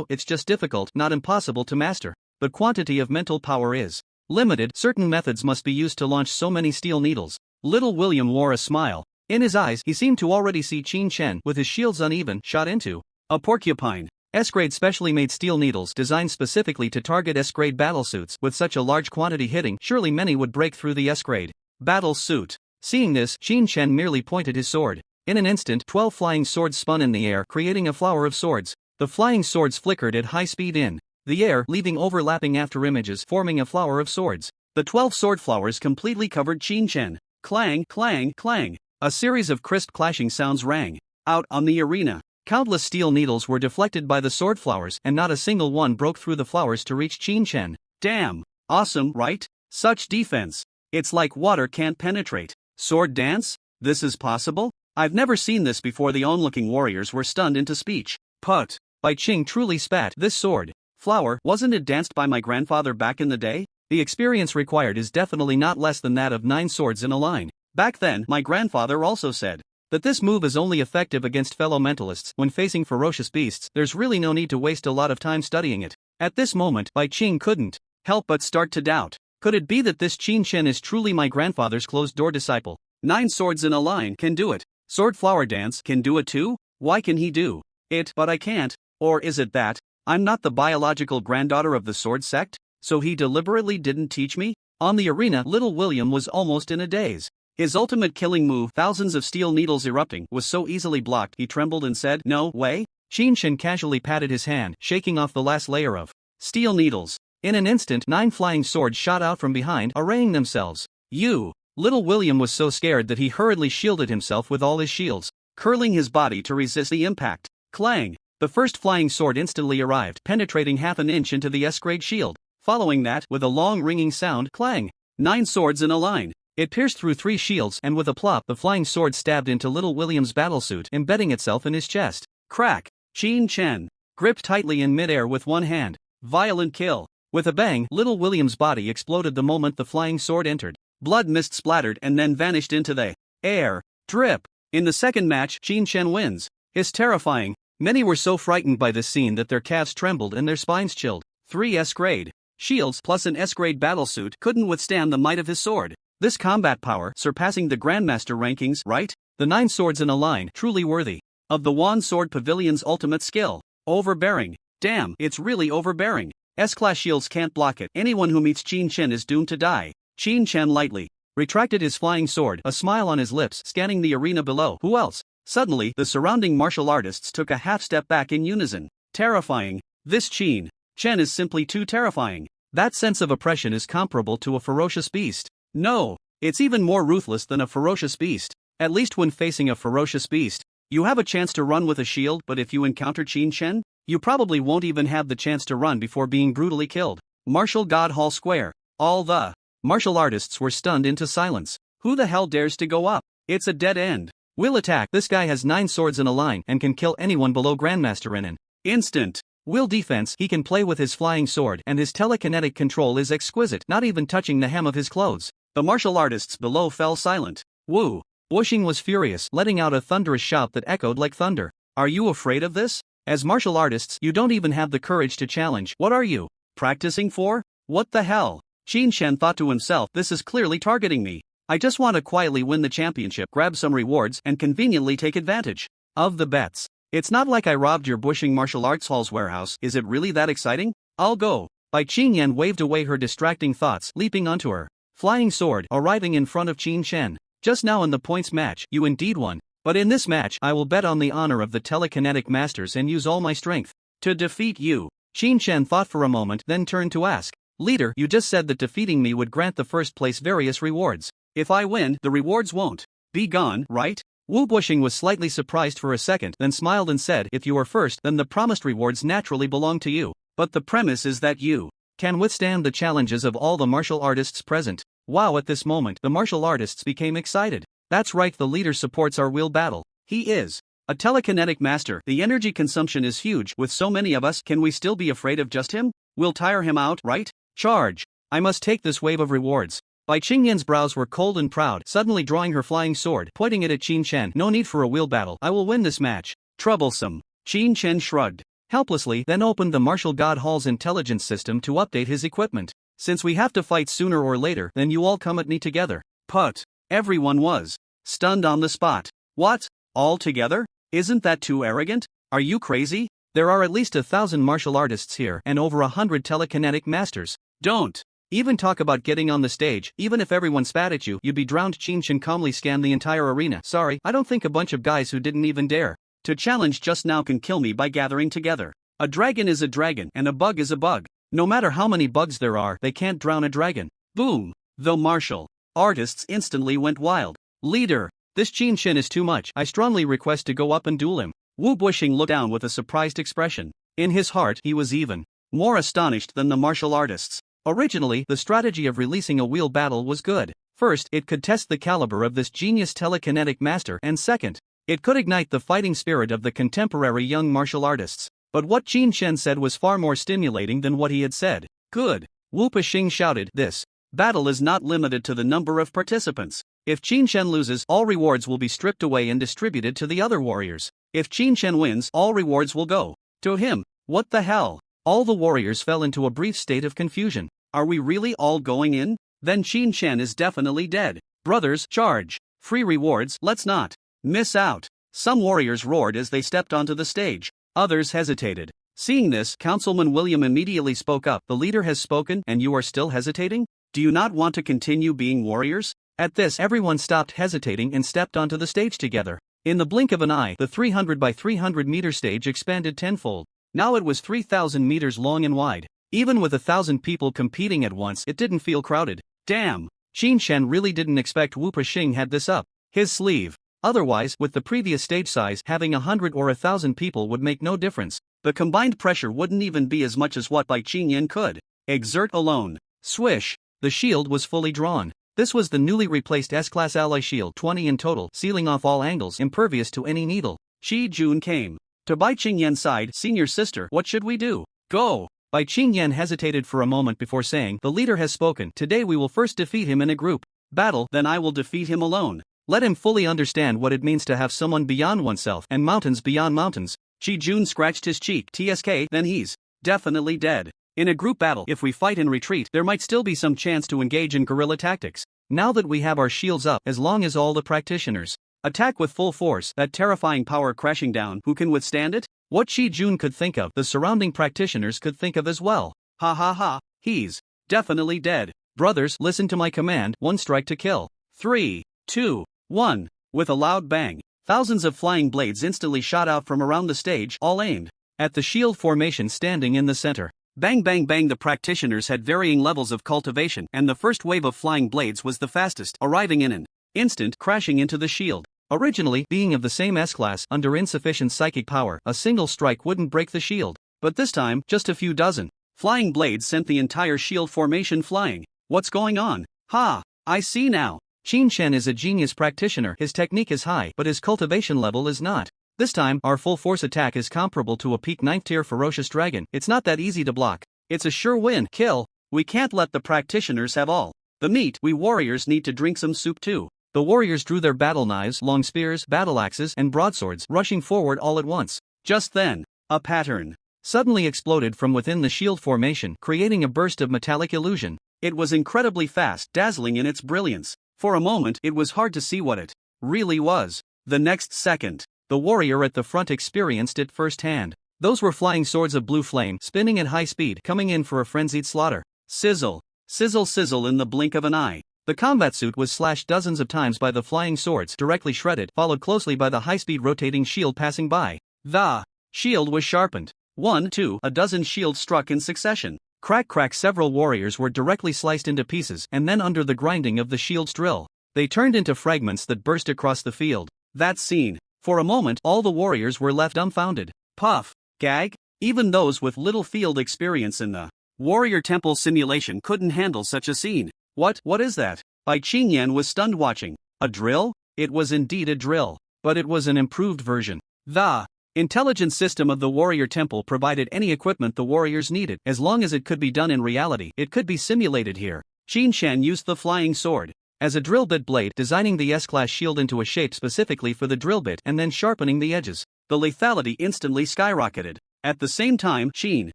it's just difficult, not impossible to master. The quantity of mental power is limited. Certain methods must be used to launch so many steel needles. Little William wore a smile. In his eyes, he seemed to already see Qin Shen with his shields uneven, shot into a porcupine. S-grade specially made steel needles designed specifically to target S-grade battlesuits. With such a large quantity hitting, surely many would break through the S-grade battle suit. Seeing this, Qin Shen merely pointed his sword. In an instant, 12 flying swords spun in the air, creating a flower of swords. The flying swords flickered at high speed in the air, leaving overlapping afterimages, forming a flower of swords. The 12 sword flowers completely covered Qin Shen. Clang, clang, clang. A series of crisp clashing sounds rang out on the arena. Countless steel needles were deflected by the sword flowers, and not a single one broke through the flowers to reach Qin Shen. Damn. Awesome, right? Such defense. It's like water can't penetrate. Sword dance? This is possible? I've never seen this before. The onlooking warriors were stunned into speech. Put. Bai Qing truly spat. This sword flower, wasn't it danced by my grandfather back in the day? The experience required is definitely not less than that of 9 swords in a line. Back then, my grandfather also said that this move is only effective against fellow mentalists. When facing ferocious beasts, there's really no need to waste a lot of time studying it. At this moment, Bai Qing couldn't help but start to doubt. Could it be that this Qin Shen is truly my grandfather's closed-door disciple? 9 swords in a line can do it. Sword flower dance can do it too? Why can he do it, but I can't? Or is it that I'm not the biological granddaughter of the sword sect? So he deliberately didn't teach me? On the arena, little William was almost in a daze. His ultimate killing move, thousands of steel needles erupting, was so easily blocked he trembled and said, "No way?" Qin Shen casually patted his hand, shaking off the last layer of steel needles. In an instant, 9 flying swords shot out from behind, arraying themselves. You! Little William was so scared that he hurriedly shielded himself with all his shields, curling his body to resist the impact. Clang! The first flying sword instantly arrived, penetrating half an inch into the S-grade shield. Following that, with a long ringing sound, clang! 9 swords in a line. It pierced through 3 shields, and with a plop, the flying sword stabbed into little William's battlesuit, embedding itself in his chest. Crack! Qin Shen gripped tightly in midair with one hand. Violent kill. With a bang, little William's body exploded the moment the flying sword entered. Blood mist splattered and then vanished into the air. Drip. In the second match, Qin Shen wins. It's terrifying. Many were so frightened by this scene that their calves trembled and their spines chilled. 3 S-grade shields plus an S-grade battlesuit couldn't withstand the might of his sword. This combat power surpassing the Grandmaster rankings, right? The 9 swords in a line, truly worthy of the Wand Sword Pavilion's ultimate skill. Overbearing. Damn, it's really overbearing. S-class shields can't block it. Anyone who meets Qin Chen is doomed to die. Qin Chen lightly retracted his flying sword, a smile on his lips, scanning the arena below. Who else? Suddenly, the surrounding martial artists took a half step back in unison. Terrifying. This Qin Chen is simply too terrifying. That sense of oppression is comparable to a ferocious beast. No, it's even more ruthless than a ferocious beast. At least when facing a ferocious beast, you have a chance to run with a shield, but if you encounter Qin Chen, you probably won't even have the chance to run before being brutally killed. Martial God Hall Square. All the martial artists were stunned into silence. Who the hell dares to go up? It's a dead end. We'll attack. This guy has 9 swords in a line and can kill anyone below Grandmaster in an instant. Will defense. He can play with his flying sword and his telekinetic control is exquisite, not even touching the hem of his clothes. The martial artists below fell silent. Wu Bushing was furious, letting out a thunderous shout that echoed like thunder. Are you afraid of this? As martial artists, you don't even have the courage to challenge. What are you practicing for? What the hell? Qin Chen thought to himself, this is clearly targeting me. I just want to quietly win the championship, grab some rewards, and conveniently take advantage of the bets. It's not like I robbed your Bushing Martial Arts Hall's warehouse. Is it really that exciting? I'll go. Bai Qingyan waved away her distracting thoughts, leaping onto her flying sword, arriving in front of Qin Chen. Just now in the points match, you indeed won. But in this match, I will bet on the honor of the telekinetic masters and use all my strength to defeat you. Qin Chen thought for a moment, then turned to ask, Leader, you just said that defeating me would grant the first place various rewards. If I win, the rewards won't be gone, right? Wu Bushing was slightly surprised for a second, then smiled and said, if you are first, then the promised rewards naturally belong to you. But the premise is that you can withstand the challenges of all the martial artists present. Wow, at this moment, the martial artists became excited. That's right, the leader supports our will battle. He is a telekinetic master. The energy consumption is huge. With so many of us, can we still be afraid of just him? We'll tire him out, right? Charge. I must take this wave of rewards. Bai Qingyan's brows were cold and proud, suddenly drawing her flying sword, pointing it at Qin Chen. No need for a will battle. I will win this match. Troublesome. Qin Chen shrugged helplessly, then opened the Martial God Hall's intelligence system to update his equipment. Since we have to fight sooner or later, then you all come at me together. Put. Everyone was stunned on the spot. What? All together? Isn't that too arrogant? Are you crazy? There are at least 1,000 martial artists here and over 100 telekinetic masters. Don't even talk about getting on the stage. Even if everyone spat at you, you'd be drowned. Qin Chen calmly scanned the entire arena. Sorry, I don't think a bunch of guys who didn't even dare to challenge just now can kill me by gathering together. A dragon is a dragon and a bug is a bug. No matter how many bugs there are, they can't drown a dragon. Boom. The martial artists instantly went wild. Leader, this Qin Chen is too much. I strongly request to go up and duel him. Wu Bushing looked down with a surprised expression. In his heart, he was even more astonished than the martial artists. Originally, the strategy of releasing a wheel battle was good. First, it could test the caliber of this genius telekinetic master, and second, it could ignite the fighting spirit of the contemporary young martial artists. But what Qin Chen said was far more stimulating than what he had said. Good. Wu Puxing shouted, this battle is not limited to the number of participants. If Qin Chen loses, all rewards will be stripped away and distributed to the other warriors. If Qin Chen wins, all rewards will go to him. What the hell? All the warriors fell into a brief state of confusion. Are we really all going in? Then Qin Chen is definitely dead. Brothers, charge. Free rewards, let's not miss out. Some warriors roared as they stepped onto the stage. Others hesitated. Seeing this, Councilman William immediately spoke up. The leader has spoken and you are still hesitating? Do you not want to continue being warriors? At this, everyone stopped hesitating and stepped onto the stage together. In the blink of an eye, the 300 by 300 meter stage expanded tenfold. Now it was 3,000 meters long and wide. Even with 1,000 people competing at once, it didn't feel crowded. Damn! Qin Chen really didn't expect Wu Puxing had this up his sleeve. Otherwise, with the previous stage size, having 100 or 1,000 people would make no difference. The combined pressure wouldn't even be as much as what Bai Qingyan could exert alone. Swish! The shield was fully drawn. This was the newly replaced S-Class Ally Shield, 20 in total, sealing off all angles, impervious to any needle. Qi Jun came to Bai Qingyan's side. Senior sister, what should we do? Go! Bai Qingyan hesitated for a moment before saying, the leader has spoken. Today we will first defeat him in a group battle, then I will defeat him alone. Let him fully understand what it means to have someone beyond oneself and mountains beyond mountains. Qi Jun scratched his cheek. TSK, then he's definitely dead. In a group battle, if we fight and retreat, there might still be some chance to engage in guerrilla tactics. Now that we have our shields up, as long as all the practitioners attack with full force, that terrifying power crashing down, who can withstand it? What Shi Jun could think of, the surrounding practitioners could think of as well. Ha ha ha, he's definitely dead. Brothers, listen to my command, one strike to kill. 3, 2, 1. With a loud bang, thousands of flying blades instantly shot out from around the stage, all aimed at the shield formation standing in the center. Bang bang bang. The practitioners had varying levels of cultivation, and the first wave of flying blades was the fastest, arriving in an instant, crashing into the shield. Originally, being of the same S-class, under insufficient psychic power, a single strike wouldn't break the shield. But this time, just a few dozen flying blades sent the entire shield formation flying. What's going on? Ha! I see now. Qin Shen is a genius practitioner. His technique is high, but his cultivation level is not. This time, our full force attack is comparable to a peak 9th tier ferocious dragon. It's not that easy to block. It's a sure win. Kill. We can't let the practitioners have all the meat. We warriors need to drink some soup too. The warriors drew their battle knives, long spears, battle axes, and broadswords, rushing forward all at once. Just then, a pattern suddenly exploded from within the shield formation, creating a burst of metallic illusion. It was incredibly fast, dazzling in its brilliance. For a moment, it was hard to see what it really was. The next second, the warrior at the front experienced it firsthand. Those were flying swords of blue flame, spinning at high speed, coming in for a frenzied slaughter. Sizzle, sizzle, sizzle in the blink of an eye. The combat suit was slashed dozens of times by the flying swords, directly shredded, followed closely by the high-speed rotating shield passing by. The shield was sharpened. 1, 2, a dozen shields struck in succession. Crack crack. Several warriors were directly sliced into pieces, and then under the grinding of the shield's drill, they turned into fragments that burst across the field. That scene. For a moment, all the warriors were left dumbfounded. Puff. Gag. Even those with little field experience in the warrior temple simulation couldn't handle such a scene. What is that? Bai Qingyan was stunned watching. A drill? It was indeed a drill. But it was an improved version. The intelligence system of the warrior temple provided any equipment the warriors needed. As long as it could be done in reality, it could be simulated here. Qin Shen used the flying sword as a drill bit blade, designing the S-class shield into a shape specifically for the drill bit and then sharpening the edges. The lethality instantly skyrocketed. At the same time, Qin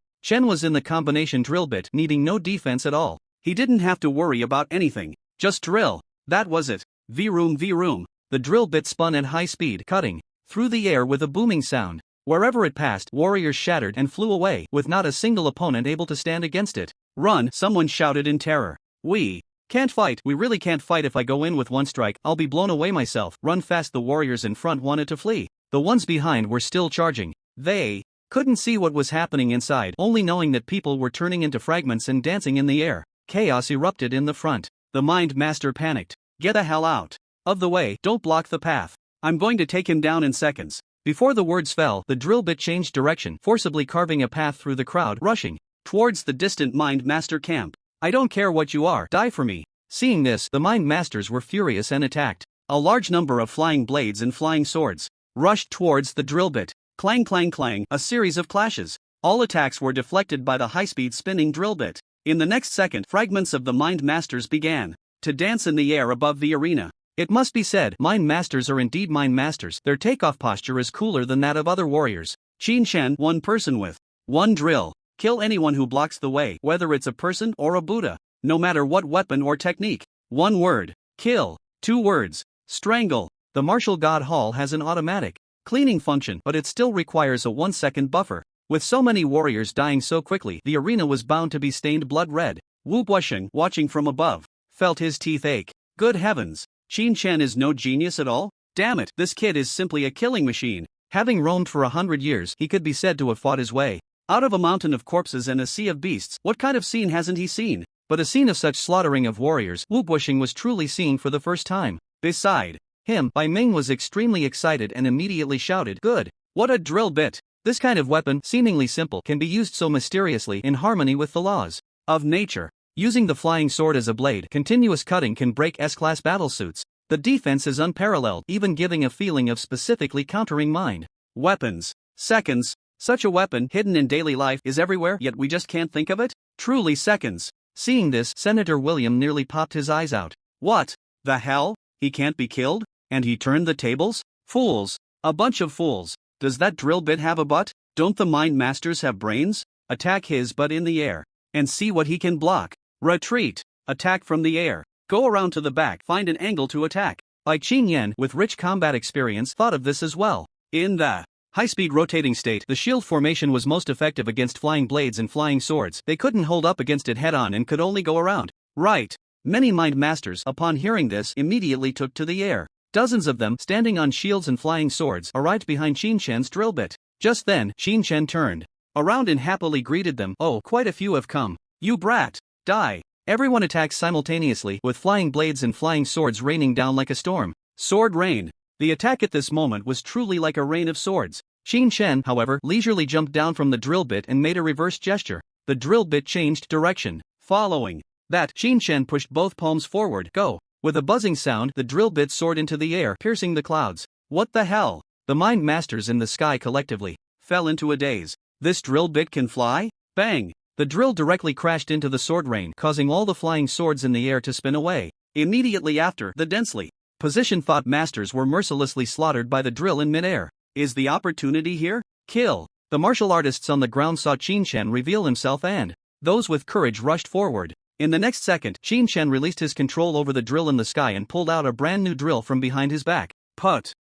Shen was in the combination drill bit, needing no defense at all. He didn't have to worry about anything. Just drill. That was it. Vroom vroom. The drill bit spun at high speed, cutting through the air with a booming sound. Wherever it passed, warriors shattered and flew away, with not a single opponent able to stand against it. Run, someone shouted in terror. We can't fight. We really can't fight. If I go in with one strike, I'll be blown away myself. Run fast. The warriors in front wanted to flee. The ones behind were still charging. They couldn't see what was happening inside, only knowing that people were turning into fragments and dancing in the air. Chaos erupted in the front. The Mind Master panicked. Get the hell out of the way, don't block the path. I'm going to take him down in seconds. Before the words fell, the drill bit changed direction, forcibly carving a path through the crowd, rushing towards the distant Mind Master camp. I don't care what you are, die for me. Seeing this, the Mind Masters were furious and attacked. A large number of flying blades and flying swords rushed towards the drill bit. Clang clang clang, a series of clashes. All attacks were deflected by the high-speed spinning drill bit. In the next second, fragments of the Mind Masters began to dance in the air above the arena. It must be said, Mind Masters are indeed Mind Masters. Their takeoff posture is cooler than that of other warriors. Qin Shen, one person with one drill. Kill anyone who blocks the way, whether it's a person or a Buddha. No matter what weapon or technique. 1 word. Kill. 2 words. Strangle. The Martial God Hall has an automatic cleaning function, but it still requires a 1-second buffer. With so many warriors dying so quickly, the arena was bound to be stained blood red. Wu Guosheng, watching from above, felt his teeth ache. Good heavens, Qin Shen is no genius at all? Damn it, this kid is simply a killing machine. Having roamed for 100 years, he could be said to have fought his way out of a mountain of corpses and a sea of beasts. What kind of scene hasn't he seen? But a scene of such slaughtering of warriors, Wu Guosheng was truly seeing for the first time. Beside him, Bai Ming was extremely excited and immediately shouted, "Good! What a drill bit! This kind of weapon, seemingly simple, can be used so mysteriously in harmony with the laws of nature. Using the flying sword as a blade, continuous cutting can break S-class battlesuits. The defense is unparalleled, even giving a feeling of specifically countering mind weapons. Seconds. Such a weapon, hidden in daily life, is everywhere, yet we just can't think of it? Truly seconds." Seeing this, Senator William nearly popped his eyes out. What the hell? He can't be killed? And he turned the tables? Fools. A bunch of fools. Does that drill bit have a butt? Don't the Mind Masters have brains? Attack his butt in the air. And see what he can block. Retreat. Attack from the air. Go around to the back, find an angle to attack. Bai Qingyan, with rich combat experience, thought of this as well. In the high-speed rotating state, the shield formation was most effective against flying blades and flying swords. They couldn't hold up against it head-on and could only go around. Right. Many mind masters, upon hearing this, immediately took to the air. Dozens of them, standing on shields and flying swords, arrived behind Qin Shen's drill bit. Just then, Qin Shen turned around and happily greeted them. Oh, quite a few have come. You brat. Die. Everyone attacks simultaneously, with flying blades and flying swords raining down like a storm. Sword rain. The attack at this moment was truly like a rain of swords. Qin Shen, however, leisurely jumped down from the drill bit and made a reverse gesture. The drill bit changed direction. Following that, Qin Shen pushed both palms forward. Go. With a buzzing sound, the drill bit soared into the air, piercing the clouds. What the hell? The mind masters in the sky collectively fell into a daze. This drill bit can fly? Bang! The drill directly crashed into the sword rain, causing all the flying swords in the air to spin away. Immediately after, the densely positioned thought masters were mercilessly slaughtered by the drill in midair. Is the opportunity here? Kill! The martial artists on the ground saw Qin Shen reveal himself and those with courage rushed forward. In the next second, Qin Shen released his control over the drill in the sky and pulled out a brand new drill from behind his back. Put.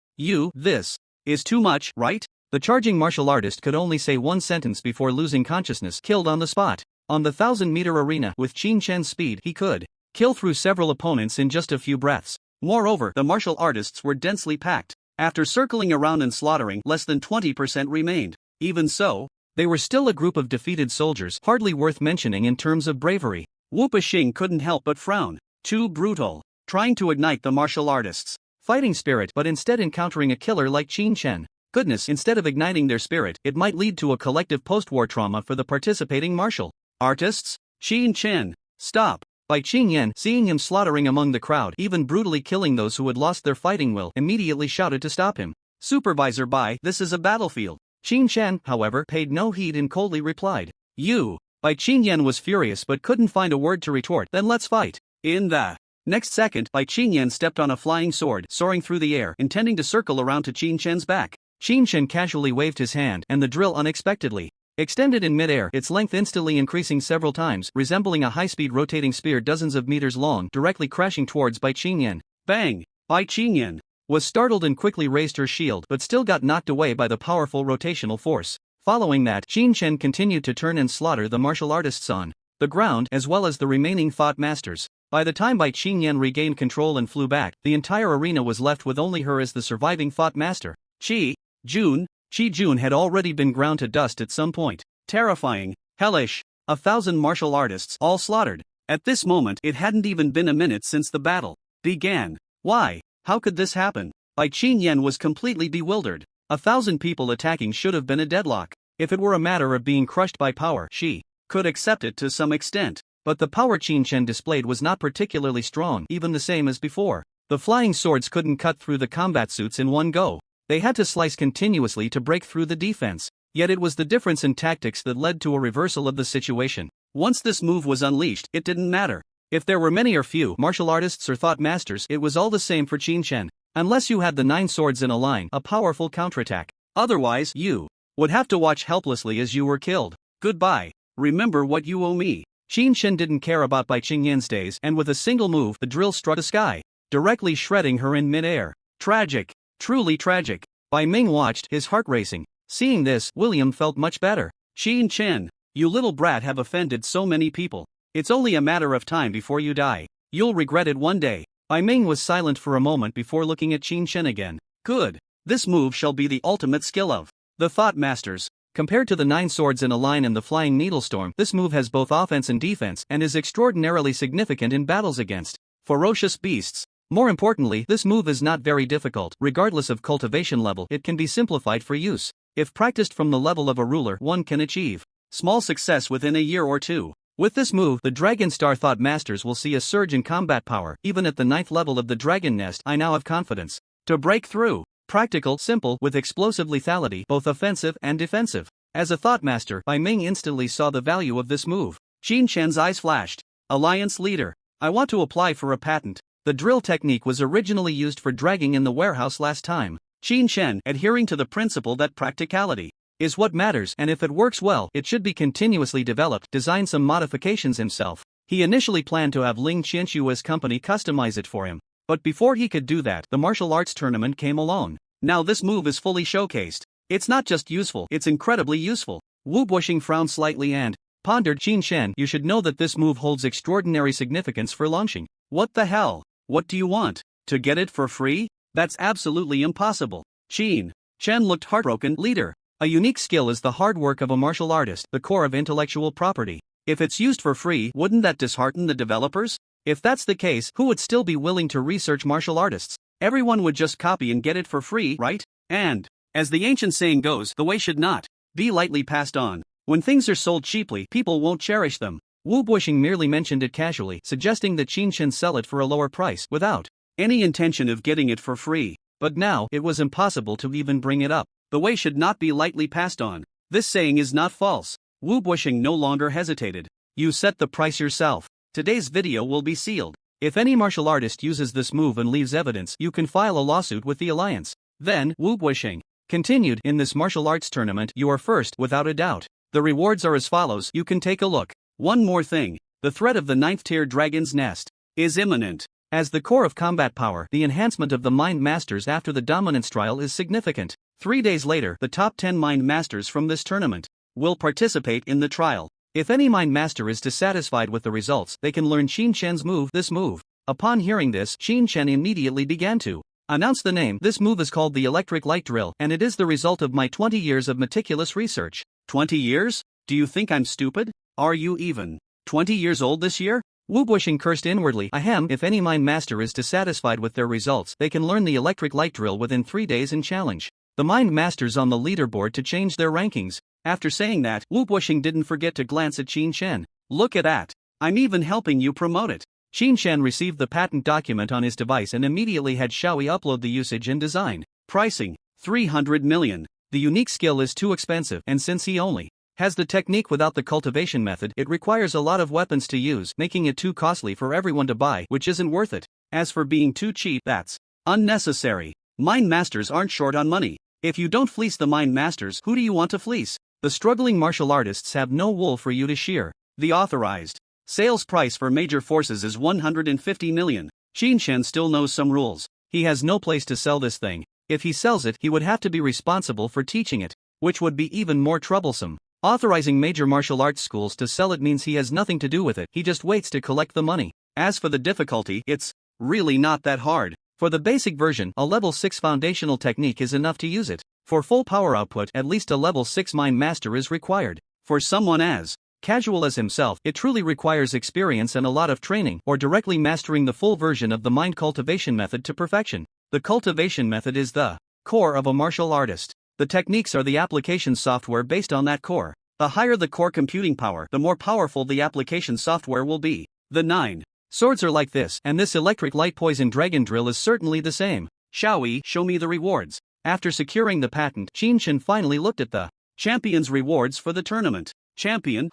This is too much, right? The charging martial artist could only say one sentence before losing consciousness, killed on the spot. On the 1,000-meter arena, with Qin Shen's speed, he could kill through several opponents in just a few breaths. Moreover, the martial artists were densely packed. After circling around and slaughtering, less than 20% remained. Even so, they were still a group of defeated soldiers, hardly worth mentioning in terms of bravery. Wu Peixing couldn't help but frown. Too brutal. Trying to ignite the martial artists' fighting spirit, but instead encountering a killer like Qin Shen. Goodness, instead of igniting their spirit, it might lead to a collective post-war trauma for the participating martial artists. Qin Shen, stop. Bai Qingyan, seeing him slaughtering among the crowd, even brutally killing those who had lost their fighting will, immediately shouted to stop him. Supervisor Bai, this is a battlefield. Qin Shen, however, paid no heed and coldly replied. You. Bai Qingyan was furious but couldn't find a word to retort. Then let's fight. In the next second, Bai Qingyan stepped on a flying sword, soaring through the air, intending to circle around to Qin Shen's back. Qin Shen casually waved his hand, and the drill unexpectedly extended in midair, its length instantly increasing several times, resembling a high-speed rotating spear dozens of meters long, directly crashing towards Bai Qingyan. Bang! Bai Qingyan was startled and quickly raised her shield, but still got knocked away by the powerful rotational force. Following that, Qin Shen continued to turn and slaughter the martial artists on the ground, as well as the remaining thought masters. By the time Bai Qingyan regained control and flew back, the entire arena was left with only her as the surviving thought master. Qi Jun had already been ground to dust at some point. Terrifying, hellish, 1,000 martial artists all slaughtered. At this moment, it hadn't even been a minute since the battle began. Why? How could this happen? Bai Qingyan was completely bewildered. 1,000 people attacking should have been a deadlock. If it were a matter of being crushed by power, she could accept it to some extent. But the power Qin Shen displayed was not particularly strong, even the same as before. The flying swords couldn't cut through the combat suits in one go. They had to slice continuously to break through the defense. Yet it was the difference in tactics that led to a reversal of the situation. Once this move was unleashed, it didn't matter. If there were many or few martial artists or thought masters, it was all the same for Qin Shen. Unless you had the 9 swords in a line, a powerful counterattack. Otherwise, you would have to watch helplessly as you were killed. Goodbye. Remember what you owe me. Qin Shen didn't care about Bai Qingyan's days, and with a single move, the drill struck the sky, directly shredding her in midair. Tragic. Truly tragic. Bai Ming watched, his heart racing. Seeing this, William felt much better. Qin Shen, you little brat have offended so many people. It's only a matter of time before you die. You'll regret it one day. Bai Ming was silent for a moment before looking at Qin Shen again. Good. This move shall be the ultimate skill of the Thought Masters. Compared to the 9 swords in a line and the flying needlestorm, this move has both offense and defense, and is extraordinarily significant in battles against ferocious beasts. More importantly, this move is not very difficult. Regardless of cultivation level, it can be simplified for use. If practiced from the level of a ruler, one can achieve small success within a year or two. With this move, the Dragon Star Thought Masters will see a surge in combat power. Even at the 9th level of the Dragon Nest, I now have confidence to break through. Practical, simple, with explosive lethality, both offensive and defensive. As a Thought Master, Bai Ming instantly saw the value of this move. Qin Shen's eyes flashed. Alliance Leader. I want to apply for a patent. The drill technique was originally used for dragging in the warehouse last time. Qin Shen, adhering to the principle that practicality is what matters, and if it works well, it should be continuously developed. Design some modifications himself. He initially planned to have Ling Qianshua's company customize it for him. But before he could do that, the martial arts tournament came along. Now this move is fully showcased. It's not just useful, it's incredibly useful. Wu Buxing frowned slightly and pondered. Qin Shen, you should know that this move holds extraordinary significance for Longxing. What the hell? What do you want? To get it for free? That's absolutely impossible. Qin Shen looked heartbroken. Leader, a unique skill is the hard work of a martial artist, the core of intellectual property. If it's used for free, wouldn't that dishearten the developers? If that's the case, who would still be willing to research martial artists? Everyone would just copy and get it for free, right? And, as the ancient saying goes, the way should not be lightly passed on. When things are sold cheaply, people won't cherish them. Wu Buxing merely mentioned it casually, suggesting that Qin Shen sell it for a lower price, without any intention of getting it for free. But now, it was impossible to even bring it up. The way should not be lightly passed on. This saying is not false. Wu Buxing no longer hesitated. You set the price yourself. Today's video will be sealed. If any martial artist uses this move and leaves evidence, you can file a lawsuit with the alliance. Then, Wu Buxing continued, in this martial arts tournament, you are first, without a doubt. The rewards are as follows, you can take a look. One more thing. The threat of the 9th tier dragon's nest is imminent. As the core of combat power, the enhancement of the mind masters after the dominance trial is significant. 3 days later, the top 10 mind masters from this tournament will participate in the trial. If any mind master is dissatisfied with the results, they can learn Qin Shen's move, this move. Upon hearing this, Qin Shen immediately began to announce the name. This move is called the electric light drill, and it is the result of my 20 years of meticulous research. 20 years? Do you think I'm stupid? Are you even 20 years old this year? Wu Buxing cursed inwardly. Ahem, if any mind master is dissatisfied with their results, they can learn the electric light drill within 3 days and challenge the mind masters on the leaderboard to change their rankings. After saying that, Wu Buxing didn't forget to glance at Qin Shen. Look at that. I'm even helping you promote it. Qin Shen received the patent document on his device and immediately had Xiaoyi upload the usage and design. Pricing, 300 million. The unique skill is too expensive, and since he only has the technique without the cultivation method, it requires a lot of weapons to use, making it too costly for everyone to buy, which isn't worth it. As for being too cheap, that's unnecessary. Mind masters aren't short on money. If you don't fleece the mind masters, who do you want to fleece? The struggling martial artists have no wool for you to shear. The authorized sales price for major forces is 150 million. Qin Shen still knows some rules. He has no place to sell this thing. If he sells it, he would have to be responsible for teaching it, which would be even more troublesome. Authorizing major martial arts schools to sell it means he has nothing to do with it, he just waits to collect the money. As for the difficulty, it's really not that hard. For the basic version, a level 6 foundational technique is enough to use it. For full power output, at least a level 6 mind master is required. For someone as casual as himself, it truly requires experience and a lot of training, or directly mastering the full version of the mind cultivation method to perfection. The cultivation method is the core of a martial artist. The techniques are the application software based on that core. The higher the core computing power, the more powerful the application software will be. The 9 swords are like this, and this electric light poison dragon drill is certainly the same. Xiaoyi, show me the rewards. After securing the patent, Qin Shen finally looked at the champion's rewards for the tournament. Champion,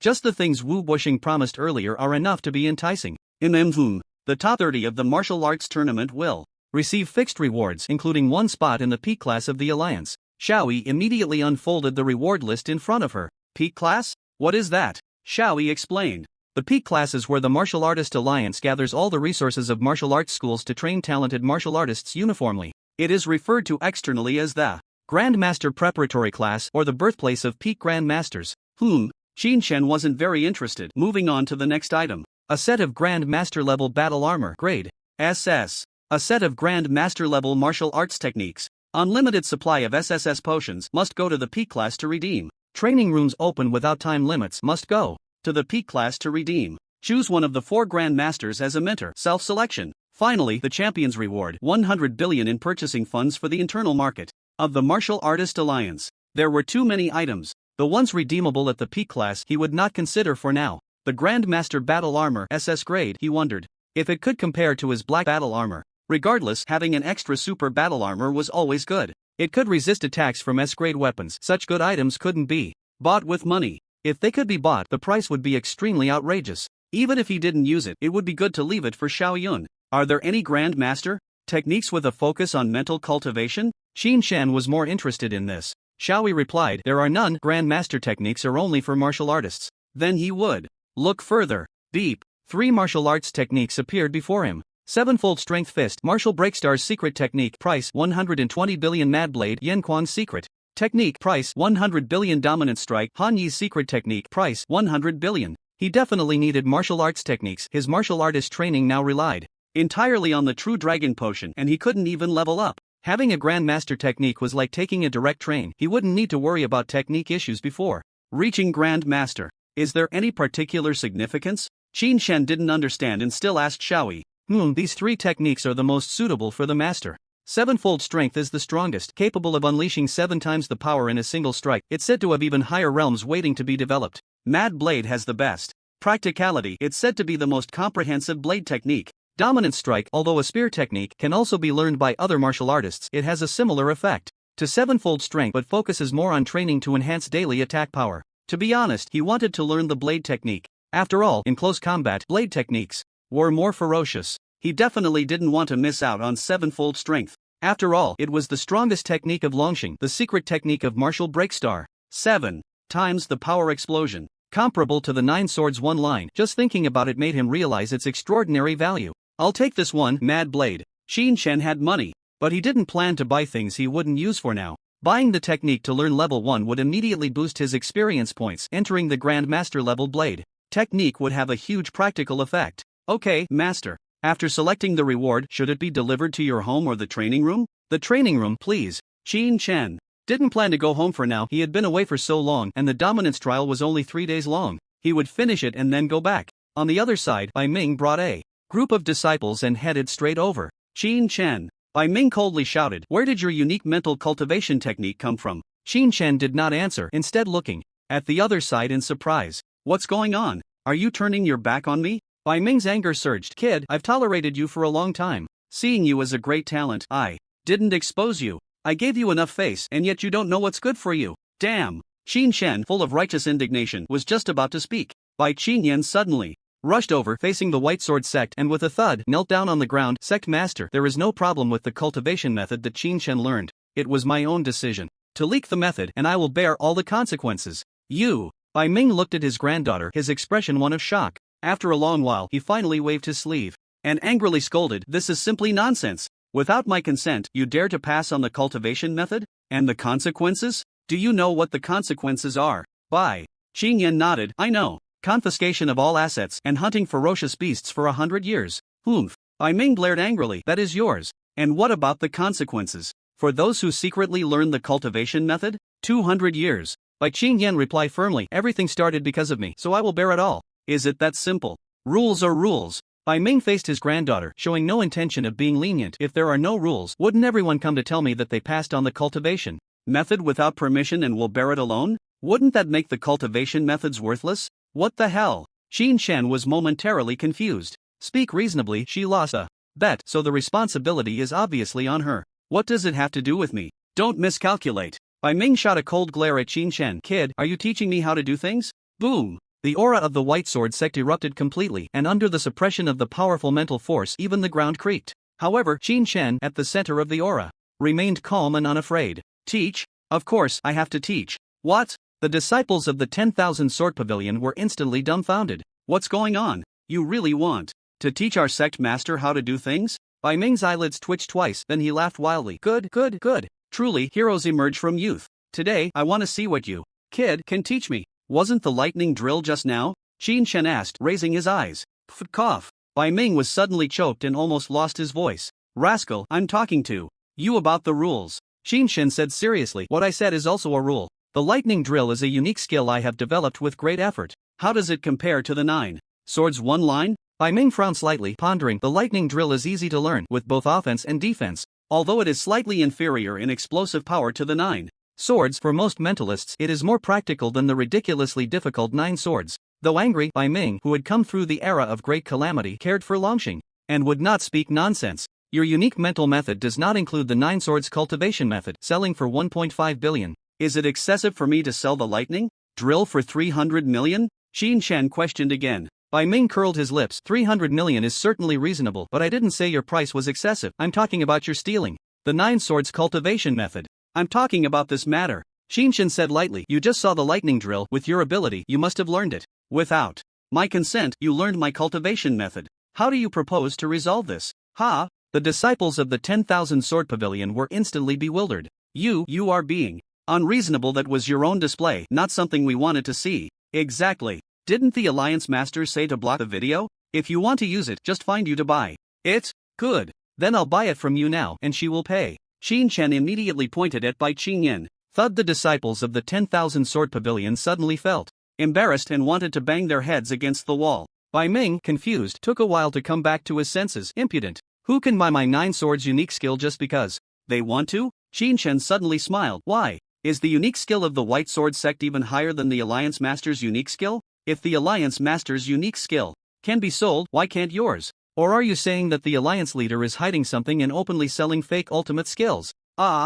just the things Wu Buxing promised earlier are enough to be enticing. In MVM, the top 30 of the martial arts tournament will receive fixed rewards, including one spot in the peak class of the alliance. Xiaoyi immediately unfolded the reward list in front of her. Peak class? What is that? Xiaoyi explained. The peak class is where the Martial Artist Alliance gathers all the resources of martial arts schools to train talented martial artists uniformly. It is referred to externally as the Grandmaster Preparatory Class or the birthplace of peak Grandmasters. Qin Shen wasn't very interested. Moving on to the next item. A set of Grandmaster level battle armor, grade SS. A set of Grandmaster level martial arts techniques. Unlimited supply of SSS potions must go to the peak class to redeem. Training rooms open without time limits must go to the peak class to redeem. Choose one of the 4 Grandmasters as a mentor. Self-selection. Finally, the champion's reward, 100 billion in purchasing funds for the internal market of the Martial Artist Alliance. There were too many items. The ones redeemable at the peak class he would not consider for now. The Grandmaster Battle Armor SS grade, he wondered if it could compare to his black battle armor. Regardless, having an extra super battle armor was always good. It could resist attacks from S-grade weapons. Such good items couldn't be bought with money. If they could be bought, the price would be extremely outrageous. Even if he didn't use it, it would be good to leave it for Xiao Yun. Are there any Grandmaster techniques with a focus on mental cultivation? Qin Shen was more interested in this. Xiaoyi replied, there are none. Grandmaster techniques are only for martial artists. Then he would look further. Beep. 3 martial arts techniques appeared before him. Sevenfold Strength Fist, Martial Breakstar's secret technique, price 120 billion. Mad Blade, Yan Quan's secret technique, price 100 billion. Dominant Strike, Han Yi's secret technique, price 100 billion. He definitely needed martial arts techniques. His martial artist training now relied entirely on the True Dragon Potion, and he couldn't even level up. Having a Grandmaster technique was like taking a direct train. He wouldn't need to worry about technique issues before reaching Grandmaster. Is there any particular significance? Qin Shen didn't understand and still asked Xiaoyi. These 3 techniques are the most suitable for the master. Sevenfold Strength is the strongest, capable of unleashing 7 times the power in a single strike. It's said to have even higher realms waiting to be developed. Mad Blade has the best practicality. It's said to be the most comprehensive blade technique. Dominant Strike, although a spear technique, can also be learned by other martial artists. It has a similar effect to Sevenfold Strength but focuses more on training to enhance daily attack power. To be honest, he wanted to learn the blade technique. After all, in close combat, blade techniques were more ferocious. He definitely didn't want to miss out on Sevenfold Strength. After all, it was the strongest technique of Longxing, the secret technique of Martial Breakstar. 7 times the power explosion, comparable to the 9 swords one line. Just thinking about it made him realize its extraordinary value. I'll take this one, Mad Blade. Qin Shen had money, but he didn't plan to buy things he wouldn't use for now. Buying the technique to learn level 1 would immediately boost his experience points. Entering the Grandmaster level blade technique would have a huge practical effect. Okay, Master. After selecting the reward, should it be delivered to your home or the training room? The training room, please. Qin Shen didn't plan to go home for now. He had been away for so long and the dominance trial was only 3 days long. He would finish it and then go back. On the other side, Bai Ming brought a group of disciples and headed straight over Qin Shen. Bai Ming coldly shouted, where did your unique mental cultivation technique come from? Qin Shen did not answer, instead looking at the other side in surprise. What's going on? Are you turning your back on me? Bai Ming's anger surged. Kid, I've tolerated you for a long time. Seeing you as a great talent, I didn't expose you. I gave you enough face and yet you don't know what's good for you. Damn. Qin Shen, full of righteous indignation, was just about to speak. Bai Qinyan suddenly rushed over, facing the White Sword sect, and with a thud, knelt down on the ground. Sect Master, there is no problem with the cultivation method that Qin Shen learned. It was my own decision to leak the method, and I will bear all the consequences. You. Bai Ming looked at his granddaughter, his expression one of shock. After a long while, he finally waved his sleeve and angrily scolded, this is simply nonsense. Without my consent, you dare to pass on the cultivation method? And the consequences? Do you know what the consequences are? Bai Qinyan nodded, I know. Confiscation of all assets and hunting ferocious beasts for 100 years. Bai Ming blared angrily, that is yours. And what about the consequences? For those who secretly learn the cultivation method? 200 years. Bai Qinyan replied firmly, everything started because of me, so I will bear it all. Is it that simple? Rules are rules. Bai Ming faced his granddaughter, showing no intention of being lenient. If there are no rules, wouldn't everyone come to tell me that they passed on the cultivation method without permission and will bear it alone? Wouldn't that make the cultivation methods worthless? What the hell? Qin Shen was momentarily confused. Speak reasonably, she lost a bet, so the responsibility is obviously on her. What does it have to do with me? Don't miscalculate. Bai Ming shot a cold glare at Qin Shen. Kid, are you teaching me how to do things? Boom. The aura of the White Sword sect erupted completely, and under the suppression of the powerful mental force, even the ground creaked. However, Qin Shen, at the center of the aura, remained calm and unafraid. Teach? Of course, I have to teach. What? The disciples of the 10,000 Sword Pavilion were instantly dumbfounded. What's going on? You really want to teach our sect master how to do things? Bai Ming's eyelids twitched twice, then he laughed wildly. Good. Truly, heroes emerge from youth. Today, I want to see what you, kid, can teach me. Wasn't the lightning drill just now? Qin Shen asked, raising his eyes. Cough. Bai Ming was suddenly choked and almost lost his voice. Rascal, I'm talking to you about the rules. Qin Shen said seriously, what I said is also a rule. The lightning drill is a unique skill I have developed with great effort. How does it compare to the 9 swords one line? Bai Ming frowned slightly, pondering. The lightning drill is easy to learn, with both offense and defense, although it is slightly inferior in explosive power to the 9 swords. For most mentalists, it is more practical than the ridiculously difficult 9 swords. Though angry, Bai Ming, who had come through the era of great calamity, cared for Longxing and would not speak nonsense. Your unique mental method does not include the 9 swords cultivation method, selling for 1.5 billion. Is it excessive for me to sell the lightning drill for 300 million? Qin Shen questioned again. Bai Ming curled his lips. 300 million is certainly reasonable, but I didn't say your price was excessive. I'm talking about your stealing the 9 swords cultivation method. I'm talking about this matter. Qinshan said lightly. You just saw the lightning drill. With your ability, you must have learned it. Without my consent, you learned my cultivation method. How do you propose to resolve this? Ha! The disciples of the 10,000 Sword Pavilion were instantly bewildered. You are being unreasonable. That was your own display, not something we wanted to see. Exactly. Didn't the Alliance Masters say to block the video? If you want to use it, just find you to buy it. Good. Then I'll buy it from you now, and she will pay. Qinshan immediately pointed at Bai Qingyan. Thud. The disciples of the 10,000 Sword Pavilion suddenly felt embarrassed and wanted to bang their heads against the wall. Bai Ming, confused, took a while to come back to his senses. Impudent. Who can buy my 9 swords unique skill just because they want to? Qinshan suddenly smiled. Why? Is the unique skill of the White Sword sect even higher than the Alliance Master's unique skill? If the Alliance Master's unique skill can be sold, why can't yours? Or are you saying that the Alliance leader is hiding something and openly selling fake ultimate skills?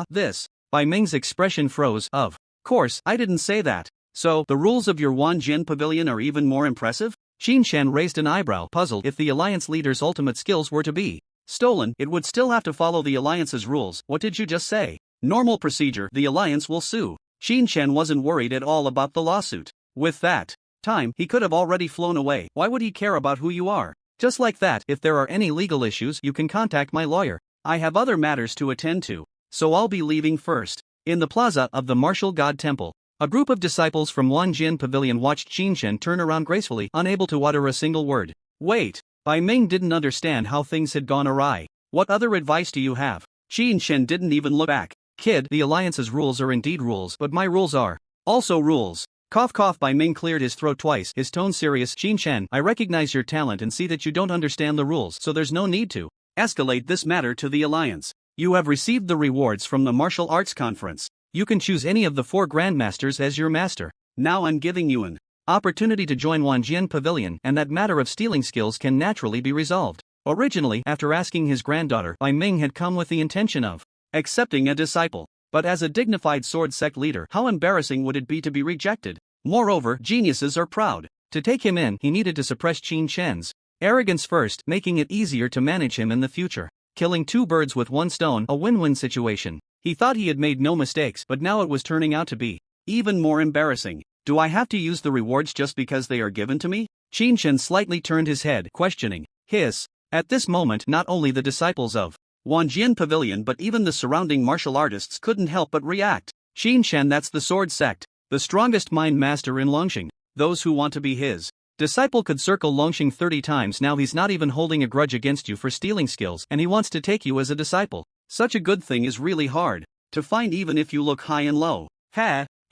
This. Bai Ming's expression froze. Of course, I didn't say that. So, the rules of your Wanjian Pavilion are even more impressive? Qinshan raised an eyebrow, puzzled. If the Alliance leader's ultimate skills were to be stolen, it would still have to follow the Alliance's rules. What did you just say? Normal procedure, the Alliance will sue. Qinshan wasn't worried at all about the lawsuit. With that time, he could have already flown away. Why would he care about who you are? Just like that, if there are any legal issues, you can contact my lawyer. I have other matters to attend to, so I'll be leaving first. In the plaza of the Martial God Temple, a group of disciples from Wanjian Pavilion watched Qinshan turn around gracefully, unable to utter a single word. Wait. Bai Ming didn't understand how things had gone awry. What other advice do you have? Qinshan didn't even look back. Kid, the Alliance's rules are indeed rules, but my rules are also rules. Cough cough. Bai Ming cleared his throat twice, his tone serious. Qinshan, I recognize your talent and see that you don't understand the rules, so there's no need to escalate this matter to the Alliance. You have received the rewards from the martial arts conference. You can choose any of the 4 grandmasters as your master. Now I'm giving you an opportunity to join Wanjian Pavilion, and that matter of stealing skills can naturally be resolved. Originally, after asking his granddaughter, Bai Ming had come with the intention of accepting a disciple. But as a dignified sword sect leader, how embarrassing would it be to be rejected? Moreover, geniuses are proud. To take him in, he needed to suppress Qinshan's arrogance first, making it easier to manage him in the future. Killing 2 birds with 1 stone, a win-win situation. He thought he had made no mistakes, but now it was turning out to be even more embarrassing. Do I have to use the rewards just because they are given to me? Qinshan slightly turned his head, questioning. Hiss. At this moment, not only the disciples of Wanjian Pavilion but even the surrounding martial artists couldn't help but react. Qinshan, that's the sword sect, the strongest mind master in Longxing. Those who want to be his disciple could circle Longxing 30 times. Now he's not even holding a grudge against you for stealing skills, and he wants to take you as a disciple. Such a good thing is really hard to find, even if you look high and low.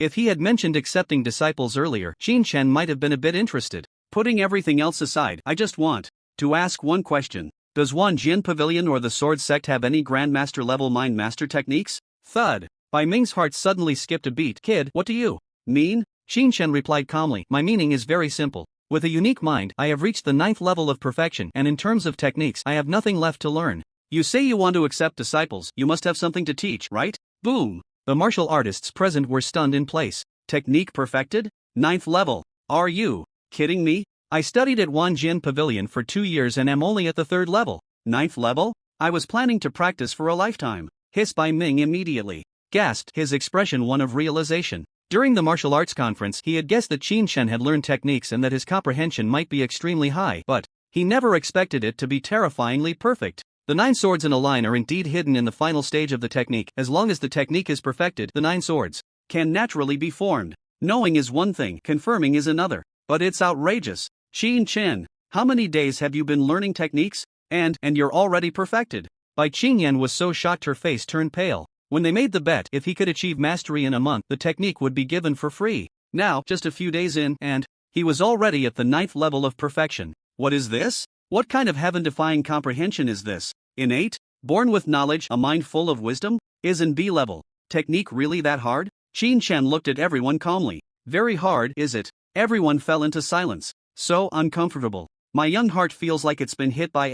If he had mentioned accepting disciples earlier, Qinshan might have been a bit interested. Putting everything else aside, I just want to ask one question. Does Wanjian Pavilion or the Sword Sect have any Grandmaster level Mind Master techniques? Thud. Bai Ming's heart suddenly skipped a beat. Kid, what do you mean? Qinshan replied calmly. My meaning is very simple. With a unique mind, I have reached the 9th level of perfection, and in terms of techniques, I have nothing left to learn. You say you want to accept disciples, you must have something to teach, right? Boom. The martial artists present were stunned in place. Technique perfected? 9th level. Are you kidding me? I studied at Wanjian Pavilion for 2 years and am only at the 3rd level. 9th level? I was planning to practice for a lifetime. Hiss. Bai Ming immediately gasped, his expression one of realization. During the martial arts conference, he had guessed that Qinshan had learned techniques and that his comprehension might be extremely high, but he never expected it to be terrifyingly perfect. The 9 swords in a line are indeed hidden in the final stage of the technique. As long as the technique is perfected, the 9 swords can naturally be formed. Knowing is one thing, confirming is another. But it's outrageous. Qinshan, how many days have you been learning techniques? And you're already perfected. Bai Qingyan was so shocked her face turned pale. When they made the bet, if he could achieve mastery in a month, the technique would be given for free. Now, just a few days in, and he was already at the 9th level of perfection. What is this? What kind of heaven-defying comprehension is this? Innate? Born with knowledge, a mind full of wisdom? Is in B level. Technique really that hard? Qinshan looked at everyone calmly. Very hard, is it? Everyone fell into silence. So uncomfortable. My young heart feels like it's been hit by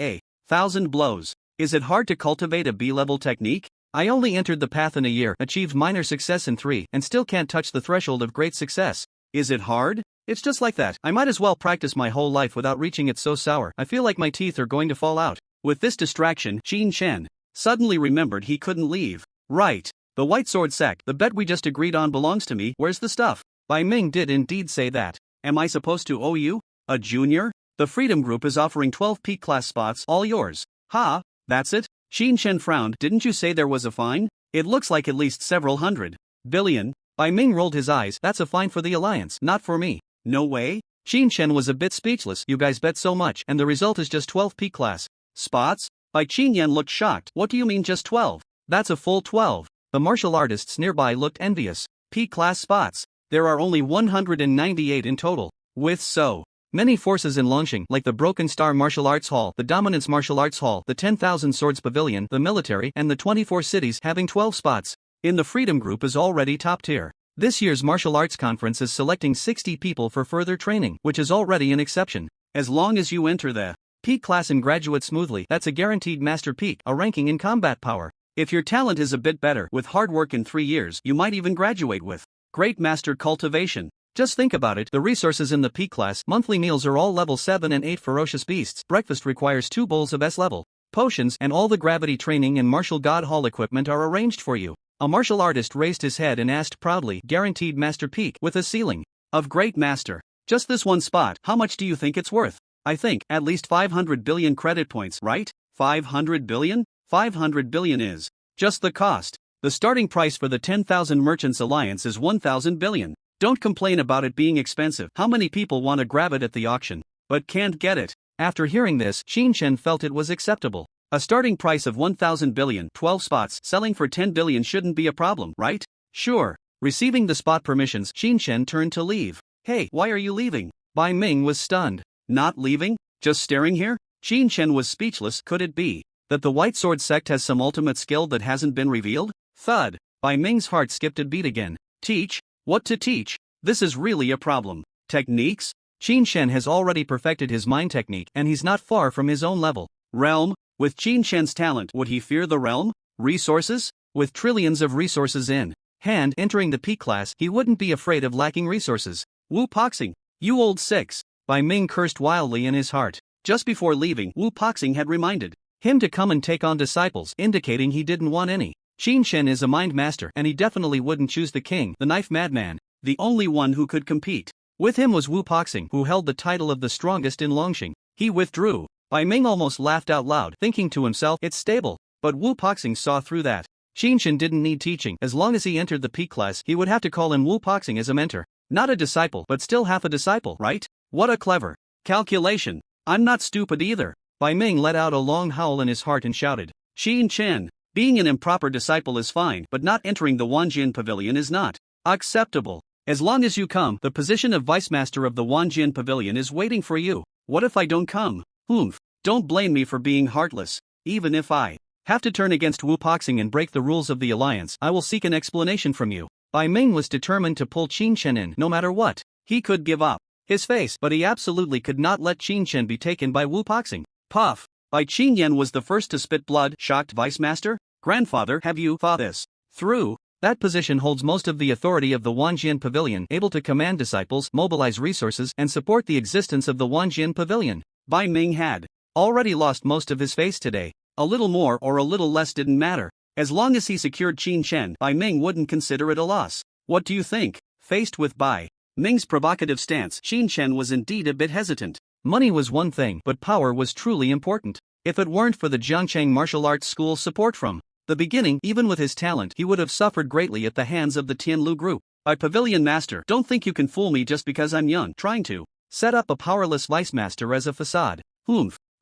1,000 blows. Is it hard to cultivate a B-level technique? I only entered the path in a year, achieved minor success in 3, and still can't touch the threshold of great success. Is it hard? It's just like that. I might as well practice my whole life without reaching it. So sour. I feel like my teeth are going to fall out. With this distraction, Qinshan suddenly remembered he couldn't leave. Right. The white sword sect, the bet we just agreed on belongs to me, where's the stuff? Bai Ming did indeed say that. Am I supposed to owe you? A junior? The Freedom Group is offering 12 peak class spots, all yours. Ha, that's it? Xin Shen frowned. Didn't you say there was a fine? It looks like at least several hundred billion. Bai Ming rolled his eyes. That's a fine for the alliance, not for me. No way? Xin Shen was a bit speechless. You guys bet so much, and the result is just 12 peak class spots? Bai Qinyan looked shocked. What do you mean just 12? That's a full 12. The martial artists nearby looked envious. Peak class spots. There are only 198 in total. With so many forces in Longxing, like the Broken Star Martial Arts Hall, the Dominance Martial Arts Hall, the 10,000 Swords Pavilion, the military, and the 24 cities having 12 spots. In the Freedom Group is already top tier. This year's martial arts conference is selecting 60 people for further training, which is already an exception. As long as you enter the peak class and graduate smoothly, that's a guaranteed master peak, a ranking in combat power. If your talent is a bit better, with hard work in 3 years, you might even graduate with great master cultivation. Just think about it, the resources in the peak class, monthly meals are all level 7 and 8 ferocious beasts, breakfast requires 2 bowls of S-level potions, and all the gravity training and martial god hall equipment are arranged for you. A martial artist raised his head and asked proudly, guaranteed master peak, with a ceiling of great master. Just this one spot, how much do you think it's worth? I think, at least 500 billion credit points, right? 500 billion? 500 billion is just the cost. The starting price for the 10,000 Merchants Alliance is 1,000 billion. Don't complain about it being expensive. How many people want to grab it at the auction, but can't get it? After hearing this, Xin Shen felt it was acceptable. A starting price of 1,000 billion, 12 spots, selling for 10 billion shouldn't be a problem, right? Sure. Receiving the spot permissions, Xin Shen turned to leave. Hey, why are you leaving? Bai Ming was stunned. Not leaving? Just staring here? Xin Shen was speechless. Could it be that the White Sword sect has some ultimate skill that hasn't been revealed? Thud. Bai Ming's heart skipped a beat again. Teach? What to teach? This is really a problem. Techniques? Xin Shen has already perfected his mind technique and he's not far from his own level. Realm? With Xin Shen's talent, would he fear the realm? Resources? With trillions of resources in hand entering the peak class, he wouldn't be afraid of lacking resources. Wu Poxing, you old six. Bai Ming cursed wildly in his heart. Just before leaving, Wu Poxing had reminded him to come and take on disciples, indicating he didn't want any. Xin Shen is a mind master and he definitely wouldn't choose the king, the knife madman. The only one who could compete with him was Wu Poxing, who held the title of the strongest in Longxing. He withdrew. Bai Ming almost laughed out loud, thinking to himself, it's stable. But Wu Poxing saw through that. Xin Shen didn't need teaching. As long as he entered the peak class, he would have to call in Wu Poxing as a mentor. Not a disciple, but still half a disciple, right? What a clever calculation. I'm not stupid either. Bai Ming let out a long howl in his heart and shouted, Xin Shen, being an improper disciple is fine, but not entering the Wanjian Pavilion is not acceptable. As long as you come, the position of Vice Master of the Wanjian Pavilion is waiting for you. What if I don't come? Don't blame me for being heartless. Even if I have to turn against Wu Poxing and break the rules of the alliance, I will seek an explanation from you. Bai Ming was determined to pull Xin Shen in, no matter what. He could give up his face, but he absolutely could not let Xin Shen be taken by Wu Poxing. Puff! Bai Qinyan was the first to spit blood. Shocked Vice Master? Grandfather, have you thought this through? That position holds most of the authority of the Wanjian Pavilion, able to command disciples, mobilize resources, and support the existence of the Wanjian Pavilion. Bai Ming had already lost most of his face today. A little more or a little less didn't matter. As long as he secured Xin Shen, Bai Ming wouldn't consider it a loss. What do you think? Faced with Bai Ming's provocative stance, Xin Shen was indeed a bit hesitant. Money was one thing, but power was truly important. If it weren't for the Jiangcheng Martial Arts School's support from the beginning, even with his talent, he would have suffered greatly at the hands of the Tianlu group. By Pavilion Master, don't think you can fool me just because I'm young, trying to set up a powerless Vice Master as a facade.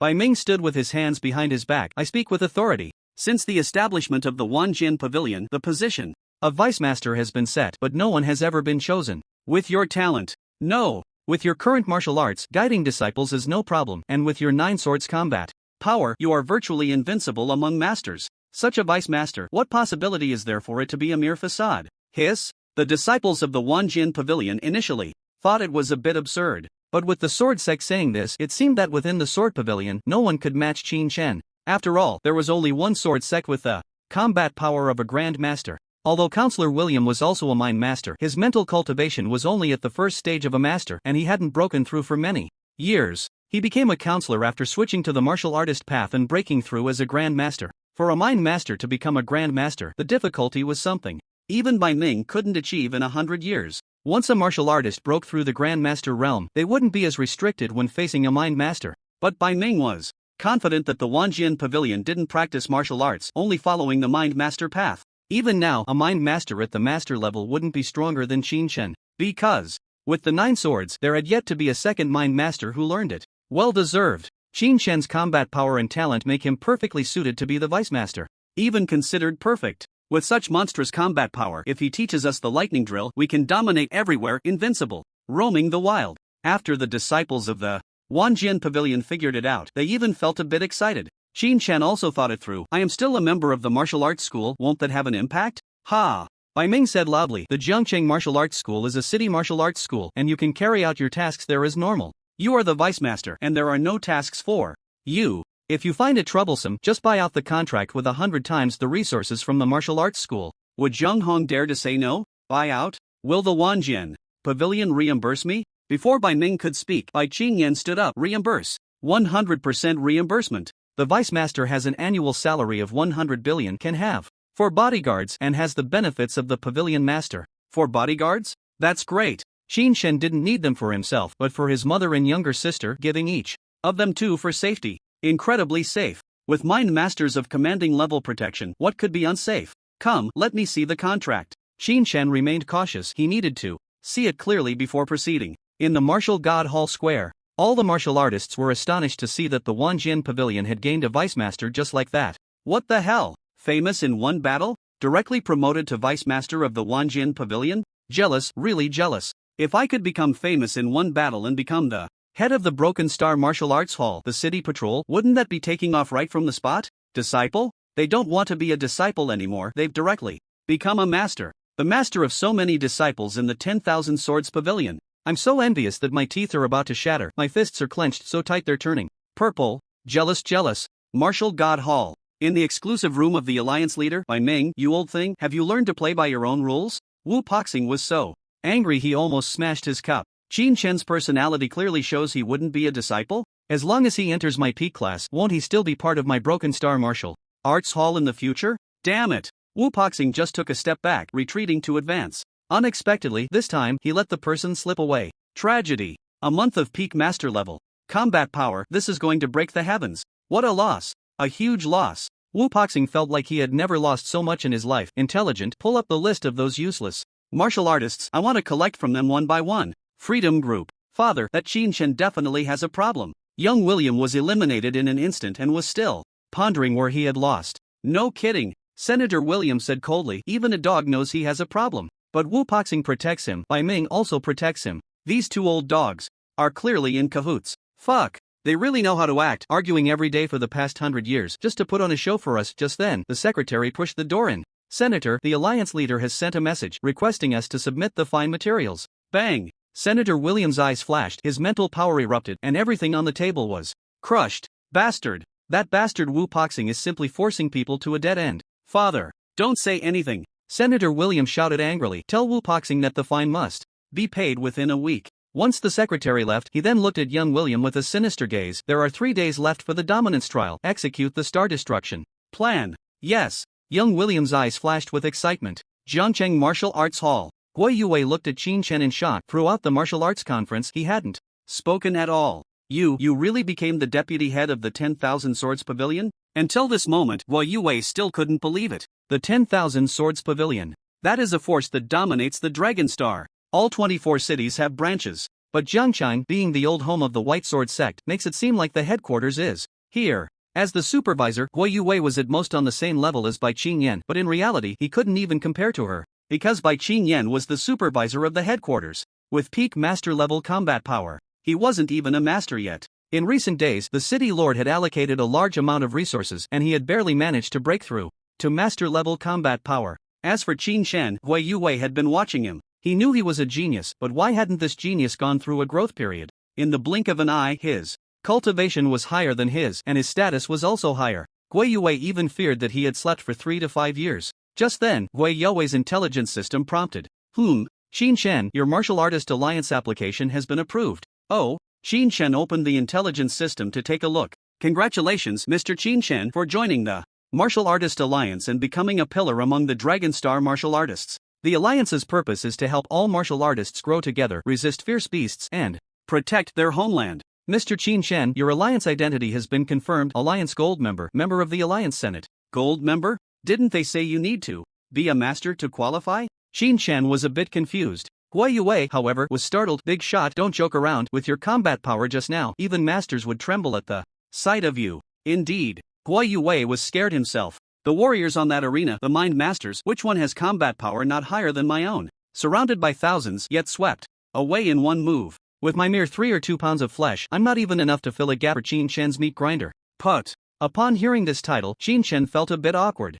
Bai Ming stood with his hands behind his back. I speak with authority. Since the establishment of the Wanjian Pavilion, the position of Vice Master has been set, but no one has ever been chosen. With your talent, no. With your current martial arts, guiding disciples is no problem, and with your 9 swords combat power, you are virtually invincible among masters. Such a Vice Master, what possibility is there for it to be a mere facade? Hiss? The disciples of the Wanjian Pavilion initially thought it was a bit absurd. But with the sword sect saying this, it seemed that within the sword pavilion, no one could match Xin Shen. After all, there was only one sword sect with the combat power of a Grand Master. Although Counselor William was also a mind master, his mental cultivation was only at the first stage of a master and he hadn't broken through for many years. He became a counselor after switching to the martial artist path and breaking through as a Grand Master. For For a mind master to become a grand master, the difficulty was something even Bai Ming couldn't achieve in 100 years. Once a martial artist broke through the Grand Master realm, they wouldn't be as restricted when facing a mind master. But Bai Ming was confident that the Wanjian Pavilion didn't practice martial arts, only following the mind master path. Even now, a mind master at the master level wouldn't be stronger than Qin Shen, because, with the 9 swords, there had yet to be a second mind master who learned it. Well deserved. Qin Shen's combat power and talent make him perfectly suited to be the vice master. Even considered perfect. With such monstrous combat power, if he teaches us the lightning drill, we can dominate everywhere, invincible, roaming the wild. After the disciples of the Wanjian Pavilion figured it out, they even felt a bit excited. Qin Shen also thought it through. I am still a member of the martial arts school, won't that have an impact? Ha! Bai Ming said loudly, the Jiangcheng Martial Arts School is a city martial arts school, and you can carry out your tasks there as normal. You are the vice master, and there are no tasks for you. If you find it troublesome, just buy out the contract with 100 times the resources from the martial arts school. Would Zheng Hong dare to say no? Buy out? Will the Wanjian Pavilion reimburse me? Before Bai Ming could speak, Bai Qingyan stood up. Reimburse. 100% reimbursement. The vice master has an annual salary of 100 billion can have for bodyguards and has the benefits of the pavilion master. For bodyguards? That's great. Qin Shen didn't need them for himself but for his mother and younger sister, giving each of them 2 for safety. Incredibly safe. With mind masters of commanding level protection, what could be unsafe? Come, let me see the contract. Qin Shen remained cautious. He needed to see it clearly before proceeding. In the Martial God Hall Square, all the martial artists were astonished to see that the Wanjian Pavilion had gained a vice master just like that. What the hell? Famous in one battle? Directly promoted to vice master of the Wanjian Pavilion? Jealous, really jealous. If I could become famous in one battle and become the head of the Broken Star Martial Arts Hall, the city patrol, wouldn't that be taking off right from the spot? Disciple? They don't want to be a disciple anymore, they've directly become a master. The master of so many disciples in the 10,000 Swords Pavilion. I'm so envious that my teeth are about to shatter. My fists are clenched so tight they're turning purple. Jealous, jealous. Martial God Hall. In the exclusive room of the Alliance leader, Bai Ming, you old thing, have you learned to play by your own rules? Wu Poxing was so angry he almost smashed his cup. Qin Shen's personality clearly shows he wouldn't be a disciple. As long as he enters my P class, won't he still be part of my Broken Star Martial Arts Hall in the future? Damn it! Wu Poxing just took a step back, retreating to advance. Unexpectedly, this time, he let the person slip away. Tragedy. A month of peak master level combat power, this is going to break the heavens. What a loss. A huge loss. Wu Poxing felt like he had never lost so much in his life. Intelligent, pull up the list of those useless martial artists. I want to collect from them one by one. Freedom Group. Father, that Qin Shen definitely has a problem. Young William was eliminated in an instant and was still pondering where he had lost. No kidding. Senator William said coldly, even a dog knows he has a problem. But Wu Poxing protects him. Bai Ming also protects him. These 2 old dogs are clearly in cahoots. Fuck. They really know how to act, arguing every day for the past 100 years just to put on a show for us. Just then, the secretary pushed the door in. Senator, the Alliance leader has sent a message requesting us to submit the fine materials. Bang. Senator William's eyes flashed, his mental power erupted, and everything on the table was crushed. Bastard. That bastard Wu Poxing is simply forcing people to a dead end. Father, don't say anything. Senator William shouted angrily, tell Wu Poxing that the fine must be paid within a week. Once the secretary left, he then looked at young William with a sinister gaze. There are 3 days left for the dominance trial. Execute the star destruction plan. Yes. Young William's eyes flashed with excitement. Jiangcheng Martial Arts Hall. Guo Yue looked at Qin Shen in shock. Throughout the martial arts conference, he hadn't spoken at all. You really became the deputy head of the 10,000 Swords Pavilion? Until this moment, Guo Yue still couldn't believe it. The 10,000 Swords Pavilion. That is a force that dominates the Dragon Star. All 24 cities have branches. But Jiangcheng, being the old home of the White Sword sect, makes it seem like the headquarters is here. As the supervisor, Guo Yue was at most on the same level as Bai Qingyan, but in reality he couldn't even compare to her. Because Bai Qingyan was the supervisor of the headquarters. With peak master level combat power. He wasn't even a master yet. In recent days, the city lord had allocated a large amount of resources and he had barely managed to break through to master level combat power. As for Qin Shen, Guo Yue had been watching him. He knew he was a genius, but why hadn't this genius gone through a growth period? In the blink of an eye, his cultivation was higher than his, and his status was also higher. Guo Yue even feared that he had slept for 3 to 5 years. Just then, Guo Yue's intelligence system prompted. Qin Shen, your Martial Artist Alliance application has been approved. Oh, Qin Shen opened the intelligence system to take a look. Congratulations, Mr. Qin Shen, for joining the Martial Artist Alliance and becoming a pillar among the Dragon Star martial artists. The Alliance's purpose is to help all martial artists grow together, resist fierce beasts, and protect their homeland. Mr. Qin Shen, your Alliance identity has been confirmed. Alliance Gold member of the Alliance Senate. Gold member? Didn't they say you need to be a master to qualify? Qin Shen was a bit confused. Hua Yue, however, was startled. Big shot, don't joke around with your combat power just now. Even masters would tremble at the sight of you. Indeed. Hua Yue was scared himself. The warriors on that arena, the mind masters, which one has combat power not higher than my own? Surrounded by thousands, yet swept away in one move. With my mere 3 or 2 pounds of flesh, I'm not even enough to fill a gap for Qin Shen's meat grinder. Put. Upon hearing this title, Qin Shen felt a bit awkward.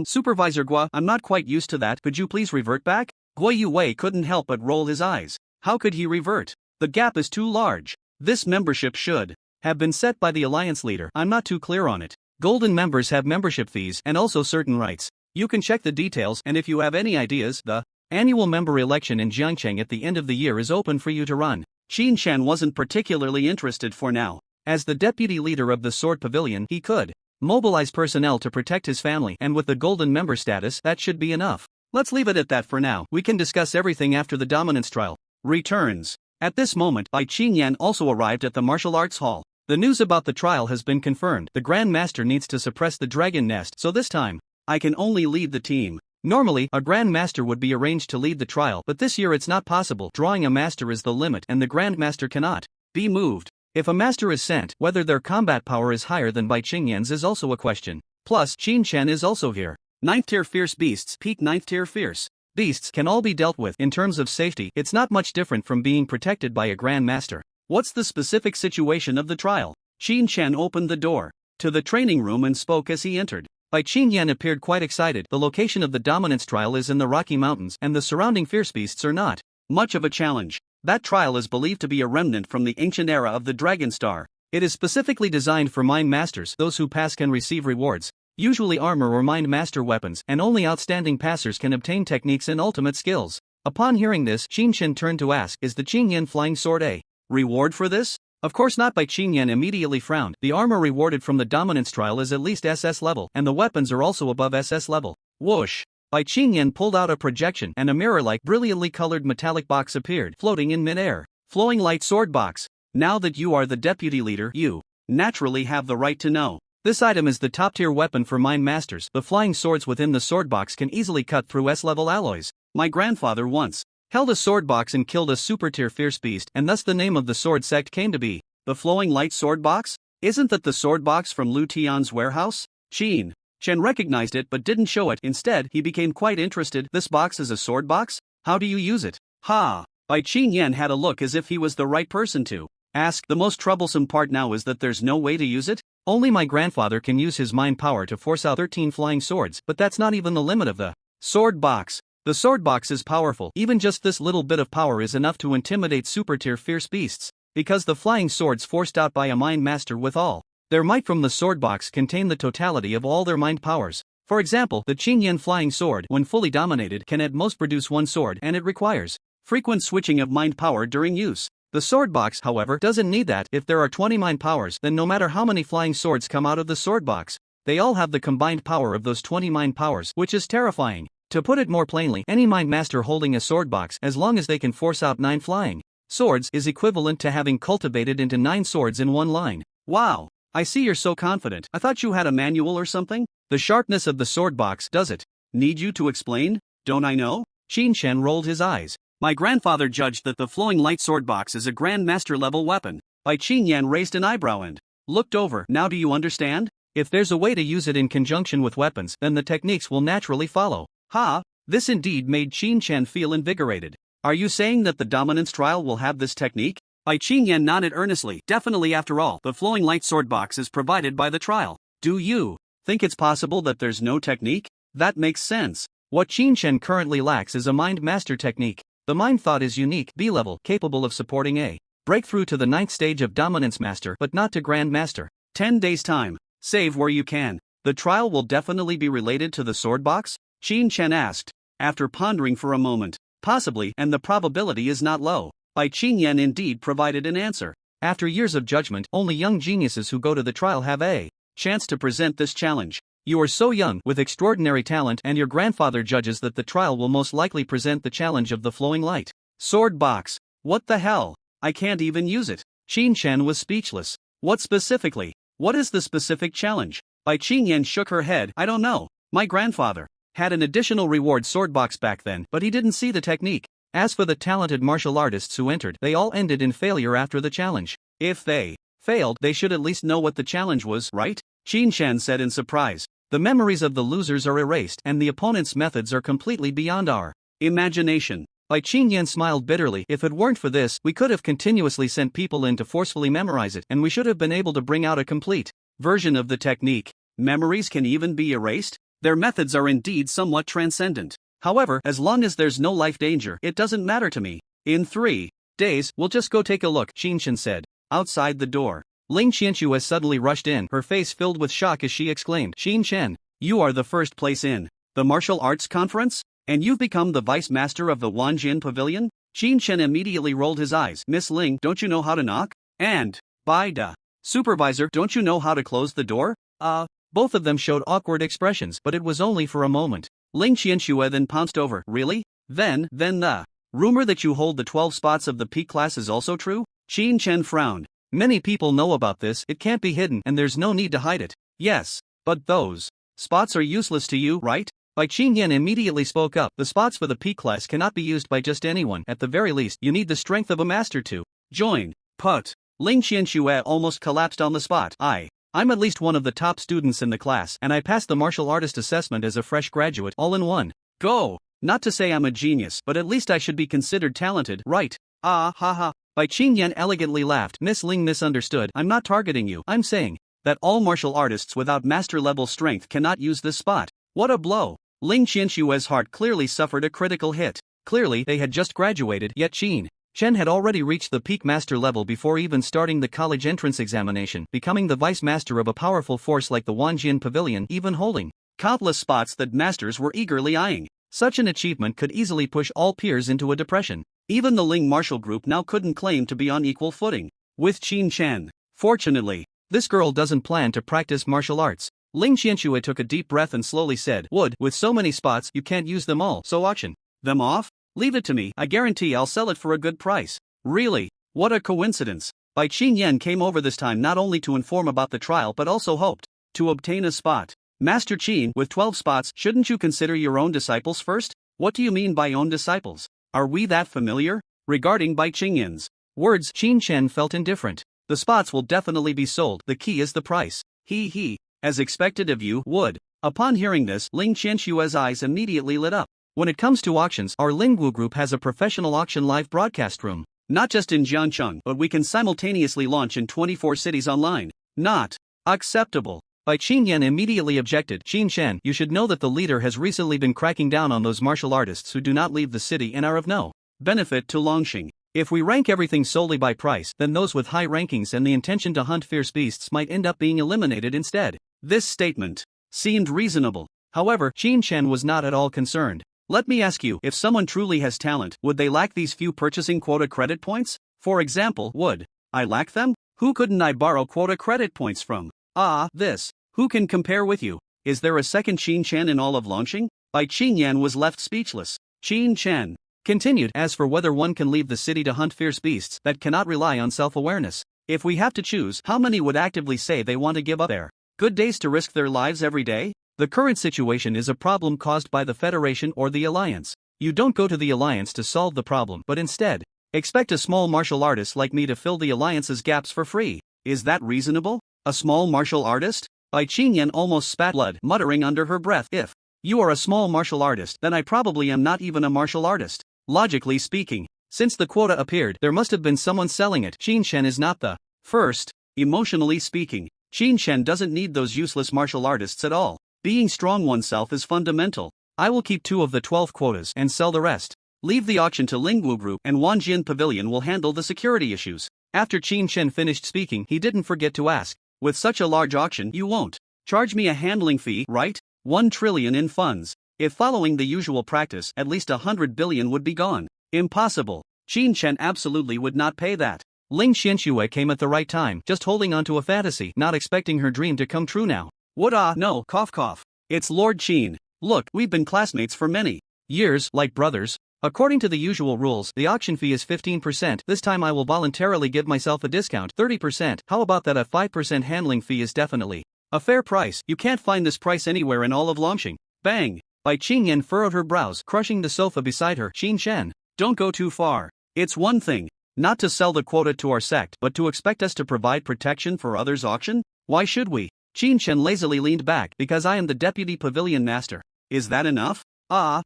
Supervisor Gua, I'm not quite used to that. Could you please revert back? Hua Yue couldn't help but roll his eyes. How could he revert? The gap is too large. This membership should have been set by the Alliance leader. I'm not too clear on it. Golden members have membership fees and also certain rights. You can check the details, and if you have any ideas, the annual member election in Jiangcheng at the end of the year is open for you to run. Qin Shen wasn't particularly interested for now. As the deputy leader of the Sword Pavilion, he could mobilize personnel to protect his family, and with the golden member status, that should be enough. Let's leave it at that for now. We can discuss everything after the dominance trial returns. At this moment, Bai Qingyan also arrived at the martial arts hall. The news about the trial has been confirmed. The Grand Master needs to suppress the dragon nest, so this time, I can only lead the team. Normally, a Grand Master would be arranged to lead the trial, but this year it's not possible. Drawing a master is the limit, and the Grand Master cannot be moved. If a master is sent, whether their combat power is higher than Bai Qingyan's is also a question. Plus, Qin Shen is also here. 9th tier fierce beasts, peak 9th tier fierce beasts can all be dealt with. In terms of safety, it's not much different from being protected by a Grand Master. What's the specific situation of the trial? Qin Shen opened the door to the training room and spoke as he entered. Bai Qingyan appeared quite excited. The location of the dominance trial is in the Rocky Mountains, and the surrounding fierce beasts are not much of a challenge. That trial is believed to be a remnant from the ancient era of the Dragon Star. It is specifically designed for mind masters. Those who pass can receive rewards, usually armor or mind master weapons, and only outstanding passers can obtain techniques and ultimate skills. Upon hearing this, Qin Shen turned to ask, is the Qingyan flying sword a reward for this? Of course not. Bai Qingyan immediately frowned. The armor rewarded from the dominance trial is at least SS level, and the weapons are also above SS level. Whoosh! Bai Qingyan pulled out a projection, and a mirror-like, brilliantly colored metallic box appeared, floating in mid-air. Flowing light sword box. Now that you are the deputy leader, you naturally have the right to know. This item is the top-tier weapon for mind masters. The flying swords within the sword box can easily cut through S-level alloys. My grandfather once held a sword box and killed a super-tier fierce beast, and thus the name of the sword sect came to be the Flowing Light Sword Box? Isn't that the sword box from Lu Tian's warehouse? Qin Shen recognized it but didn't show it. Instead, he became quite interested. This box is a sword box? How do you use it? Ha! Bai Qingyan had a look as if he was the right person to ask. The most troublesome part now is that there's no way to use it? Only my grandfather can use his mind power to force out 13 flying swords, but that's not even the limit of the sword box. The sword box is powerful. Even just this little bit of power is enough to intimidate super-tier fierce beasts, because the flying swords forced out by a mind master with all their might from the sword box contain the totality of all their mind powers. For example, the Qingyan flying sword, when fully dominated, can at most produce 1 sword, and it requires frequent switching of mind power during use. The sword box, however, doesn't need that. If there are 20 mind powers, then no matter how many flying swords come out of the sword box, they all have the combined power of those 20 mind powers, which is terrifying. To put it more plainly, any mind master holding a sword box, as long as they can force out 9 flying swords, is equivalent to having cultivated into 9 swords in one line. Wow! I see you're so confident. I thought you had a manual or something? The sharpness of the sword box, does it need you to explain? Don't I know? Qin Shen rolled his eyes. My grandfather judged that the Flowing Light Sword Box is a Grand Master level weapon. Bai Qingyan raised an eyebrow and looked over. Now do you understand? If there's a way to use it in conjunction with weapons, then the techniques will naturally follow. Ha! This indeed made Qin Shen feel invigorated. Are you saying that the dominance trial will have this technique? Bai Qingyan nodded earnestly. Definitely. After all, the Flowing Light Sword Box is provided by the trial. Do you think it's possible that there's no technique? That makes sense. What Qin Shen currently lacks is a mind master technique. The mind thought is unique, B-level, capable of supporting a breakthrough to the 9th stage of Dominance Master, but not to Grand Master. 10 days time. Save where you can. The trial will definitely be related to the sword box? Qin Shen asked, after pondering for a moment. Possibly, and the probability is not low. Bai Qingyan indeed provided an answer. After years of judgment, only young geniuses who go to the trial have a chance to present this challenge. You are so young, with extraordinary talent, and your grandfather judges that the trial will most likely present the challenge of the flowing light. Sword box. What the hell? I can't even use it. Qin Shen was speechless. What specifically? What is the specific challenge? Bai Qingyan shook her head. I don't know. My grandfather had an additional reward sword box back then, but he didn't see the technique. As for the talented martial artists who entered, they all ended in failure after the challenge. If they failed, they should at least know what the challenge was, right? Qin Shen said in surprise. The memories of the losers are erased, and the opponent's methods are completely beyond our imagination. Bai Qingyan smiled bitterly. If it weren't for this, we could have continuously sent people in to forcefully memorize it, and we should have been able to bring out a complete version of the technique. Memories can even be erased? Their methods are indeed somewhat transcendent. However, as long as there's no life danger, it doesn't matter to me. In 3 days, we'll just go take a look, Qin Shen said. Outside the door, Ling Qianxue suddenly rushed in, her face filled with shock as she exclaimed, Qin Shen, you are the first place in the martial arts conference? And you've become the vice master of the Wanjin Pavilion? Qin Shen immediately rolled his eyes. Miss Ling, don't you know how to knock? And, by the supervisor, don't you know how to close the door? Both of them showed awkward expressions, but it was only for a moment. Ling Qianxue then pounced over. Really? Then the rumor that you hold the 12 spots of the peak class is also true? Qin Shen frowned. Many people know about this, it can't be hidden, and there's no need to hide it. Yes, but those spots are useless to you, right? Bai Qingyan immediately spoke up. The spots for the peak class cannot be used by just anyone. At the very least, you need the strength of a master to join. Put. Ling Qianxue almost collapsed on the spot. I'm at least one of the top students in the class, and I passed the martial artist assessment as a fresh graduate, all in one go. Not to say I'm a genius, but at least I should be considered talented, right? Ha. Bai Qingyan elegantly laughed. Miss Ling misunderstood. I'm not targeting you. I'm saying that all martial artists without master-level strength cannot use this spot. What a blow. Ling Qianxue's heart clearly suffered a critical hit. Clearly, they had just graduated, yet Qin Shen had already reached the peak master level before even starting the college entrance examination, becoming the vice master of a powerful force like the Wanjin Pavilion, even holding countless spots that masters were eagerly eyeing. Such an achievement could easily push all peers into a depression. Even the Ling martial group now couldn't claim to be on equal footing with Qin Shen. Fortunately, this girl doesn't plan to practice martial arts. Ling Qianxue took a deep breath and slowly said, with so many spots, you can't use them all, so auction them off? Leave it to me, I guarantee I'll sell it for a good price. Really? What a coincidence. Bai Qingyan came over this time not only to inform about the trial but also hoped to obtain a spot. Master Qin, with 12 spots, shouldn't you consider your own disciples first? What do you mean by own disciples? Are we that familiar? Regarding Bai Qingyan's words, Qin Shen felt indifferent. The spots will definitely be sold, the key is the price. He. As expected of you, would. Upon hearing this, Ling Qianxue's eyes immediately lit up. When it comes to auctions, our Lingwu group has a professional auction live broadcast room. Not just in Jiangcheng, but we can simultaneously launch in 24 cities online. Not acceptable. Bai Qingyan immediately objected. Qin Shen, you should know that the leader has recently been cracking down on those martial artists who do not leave the city and are of no benefit to Longxing. If we rank everything solely by price, then those with high rankings and the intention to hunt fierce beasts might end up being eliminated instead. This statement seemed reasonable. However, Qin Shen was not at all concerned. Let me ask you, if someone truly has talent, would they lack these few purchasing quota credit points? For example, would I lack them? Who couldn't I borrow quota credit points from? Who can compare with you? Is there a second Qin Shen in all of Longxing? Bai Qingyan was left speechless. Qin Shen continued, as for whether one can leave the city to hunt fierce beasts, that cannot rely on self-awareness. If we have to choose, how many would actively say they want to give up their good days to risk their lives every day? The current situation is a problem caused by the Federation or the Alliance. You don't go to the Alliance to solve the problem, but instead expect a small martial artist like me to fill the Alliance's gaps for free. Is that reasonable? A small martial artist? Bai Qingyan almost spat blood, muttering under her breath, if you are a small martial artist, then I probably am not even a martial artist. Logically speaking, since the quota appeared, there must have been someone selling it. Qin Shen is not the first. Emotionally speaking, Qin Shen doesn't need those useless martial artists at all. Being strong oneself is fundamental. I will keep 2 of the 12 quotas and sell the rest. Leave the auction to Lingwu Group, and Wanjin Pavilion will handle the security issues. After Qin Shen finished speaking, he didn't forget to ask, with such a large auction, you won't charge me a handling fee, right? 1 trillion in funds. If following the usual practice, at least 100 billion would be gone. Impossible. Qin Shen absolutely would not pay that. Ling Qianxue came at the right time, just holding on to a fantasy, not expecting her dream to come true now. What no, cough cough. It's Lord Qin. Look, we've been classmates for many years, like brothers. According to the usual rules, the auction fee is 15%. This time I will voluntarily give myself a discount, 30%. How about that? A 5% handling fee is definitely a fair price. You can't find this price anywhere in all of Longxing. Bang! Bai Qingyan furrowed her brows, crushing the sofa beside her. Qin Shen, don't go too far. It's one thing not to sell the quota to our sect, but to expect us to provide protection for others' auction? Why should we? Qin Shen lazily leaned back. Because I am the deputy pavilion master. Is that enough?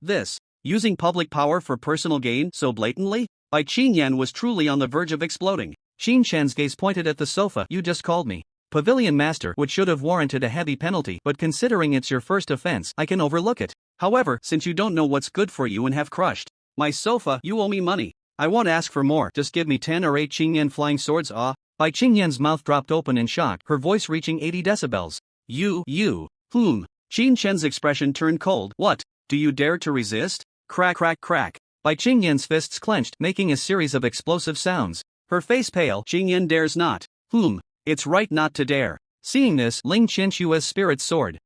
This. Using public power for personal gain so blatantly? Bai Qingyan was truly on the verge of exploding. Qin Shen's gaze pointed at the sofa. You just called me pavilion master, which should have warranted a heavy penalty, but considering it's your first offense, I can overlook it. However, since you don't know what's good for you and have crushed my sofa, you owe me money. I won't ask for more, just give me 10 or 8 Qingyan flying swords. Bai Qingyan's mouth dropped open in shock, her voice reaching 80 decibels. You. Qin Shen's expression turned cold. What? Do you dare to resist? Crack crack crack. Bai Qingyan's fists clenched, making a series of explosive sounds. Her face pale. Qingyan dares not. It's right not to dare. Seeing this, Ling Qinshua's spirits soared.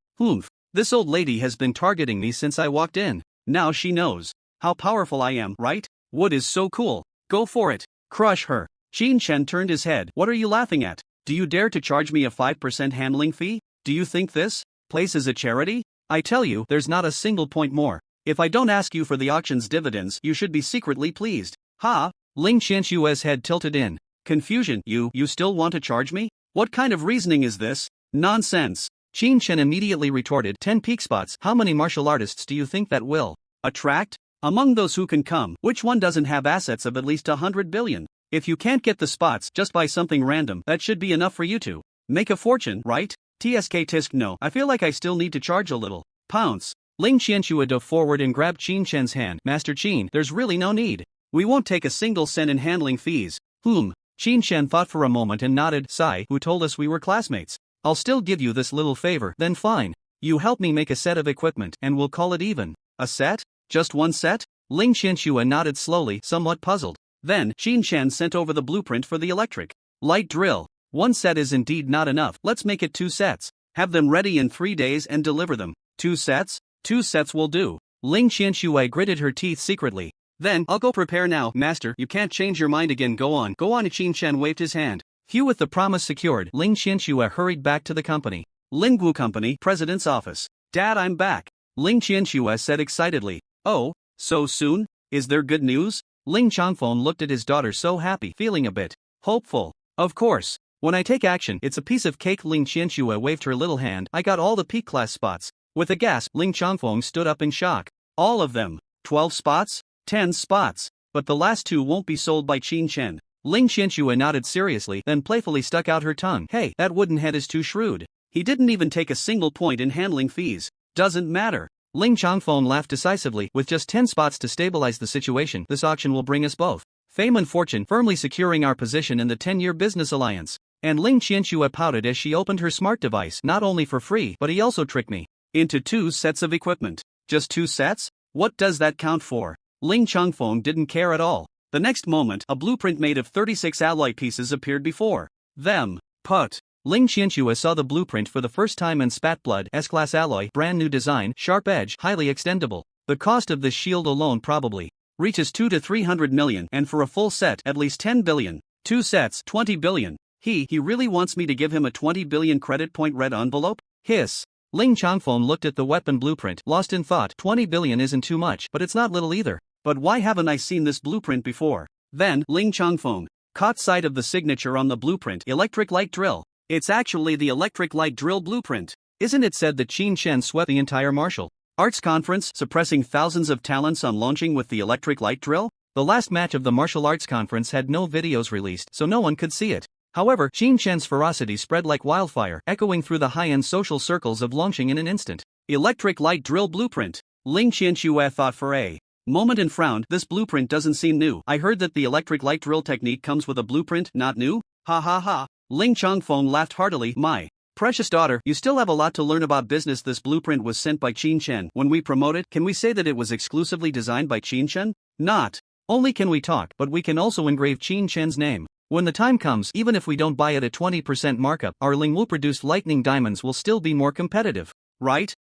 This old lady has been targeting me since I walked in. Now she knows how powerful I am, right? Wood is so cool. Go for it. Crush her. Qin Shen turned his head. What are you laughing at? Do you dare to charge me a 5% handling fee? Do you think this place is a charity? I tell you, there's not a single point more. If I don't ask you for the auction's dividends, you should be secretly pleased. Ling Qinshua's head tilted in confusion. You still want to charge me? What kind of reasoning is this? Nonsense. Qin Shen immediately retorted. 10 peak spots. How many martial artists do you think that will attract? Among those who can come, which one doesn't have assets of at least 100 billion? If you can't get the spots, just buy something random. That should be enough for you to make a fortune, right? Tisk no, I feel like I still need to charge a little. Pounce. Ling Qianshua dove forward and grabbed Qin Shen's hand. Master Qin, there's really no need. We won't take a single cent in handling fees. Qin Shen thought for a moment and nodded. Sai, who told us we were classmates. I'll still give you this little favor. Then fine. You help me make a set of equipment, and we'll call it even. A set? Just one set? Ling Qianshua nodded slowly, somewhat puzzled. Then, Qin Shen sent over the blueprint for the electric light drill. One set is indeed not enough. Let's make it 2 sets. Have them ready in 3 days and deliver them. 2 sets? 2 sets will do. Ling Qianshua gritted her teeth secretly. Then, I'll go prepare now. Master, you can't change your mind again. Go on. Qin Shen waved his hand. With the promise secured, Ling Qianshua hurried back to the company. Lingwu Company, President's office. Dad, I'm back. Ling Qianshua said excitedly. Oh, so soon? Is there good news? Ling Changfeng looked at his daughter so happy, feeling a bit hopeful. Of course. When I take action, it's a piece of cake. Ling Qianshua waved her little hand. I got all the peak class spots. With a gasp, Ling Changfeng stood up in shock. All of them? 12 spots? 10 spots. But the last 2 won't be sold by Qin Shen. Ling Qianshua nodded seriously, then playfully stuck out her tongue. Hey, that wooden head is too shrewd. He didn't even take a single point in handling fees. Doesn't matter. Ling Changfeng laughed decisively. With just 10 spots to stabilize the situation, this auction will bring us both fame and fortune, firmly securing our position in the 10-year business alliance. And Ling Qianshua pouted as she opened her smart device. Not only for free, but he also tricked me into 2 sets of equipment. Just 2 sets? What does that count for? Ling Changfeng didn't care at all. The next moment, a blueprint made of 36 alloy pieces appeared before them. Put. Ling Qianshua saw the blueprint for the first time and spat blood. S-class alloy, brand new design, sharp edge, highly extendable. The cost of this shield alone probably reaches 2 to 300 million, and for a full set, at least 10 billion. 2 sets, 20 billion. He really wants me to give him a 20 billion credit point red envelope? Hiss. Ling Changfeng looked at the weapon blueprint, lost in thought. 20 billion isn't too much, but it's not little either. But why haven't I seen this blueprint before? Then, Ling Changfeng caught sight of the signature on the blueprint. Electric light drill. It's actually the electric light drill blueprint. Isn't it said that Qin Shen swept the entire martial arts conference, suppressing thousands of talents on launching with the electric light drill? The last match of the martial arts conference had no videos released, so no one could see it. However, Qin Shen's ferocity spread like wildfire, echoing through the high-end social circles of Longxing in an instant. Electric light drill blueprint. Ling Qianshua thought for a moment and frowned. This blueprint doesn't seem new. I heard that the electric light drill technique comes with a blueprint. Not new? Ha ha ha. Ling Changfeng laughed heartily. My precious daughter, you still have a lot to learn about business. This blueprint was sent by Qin Shen. When we promote it, can we say that it was exclusively designed by Qin Shen? Not only can we talk, but we can also engrave Qin Shen's name When the time comes, even if we don't buy it at 20% markup, our Lingwu-produced lightning diamonds will still be more competitive. Right?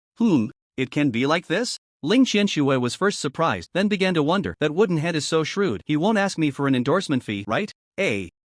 It can be like this? Ling Qianxue was first surprised, then began to wonder. That wooden head is so shrewd, he won't ask me for an endorsement fee, right?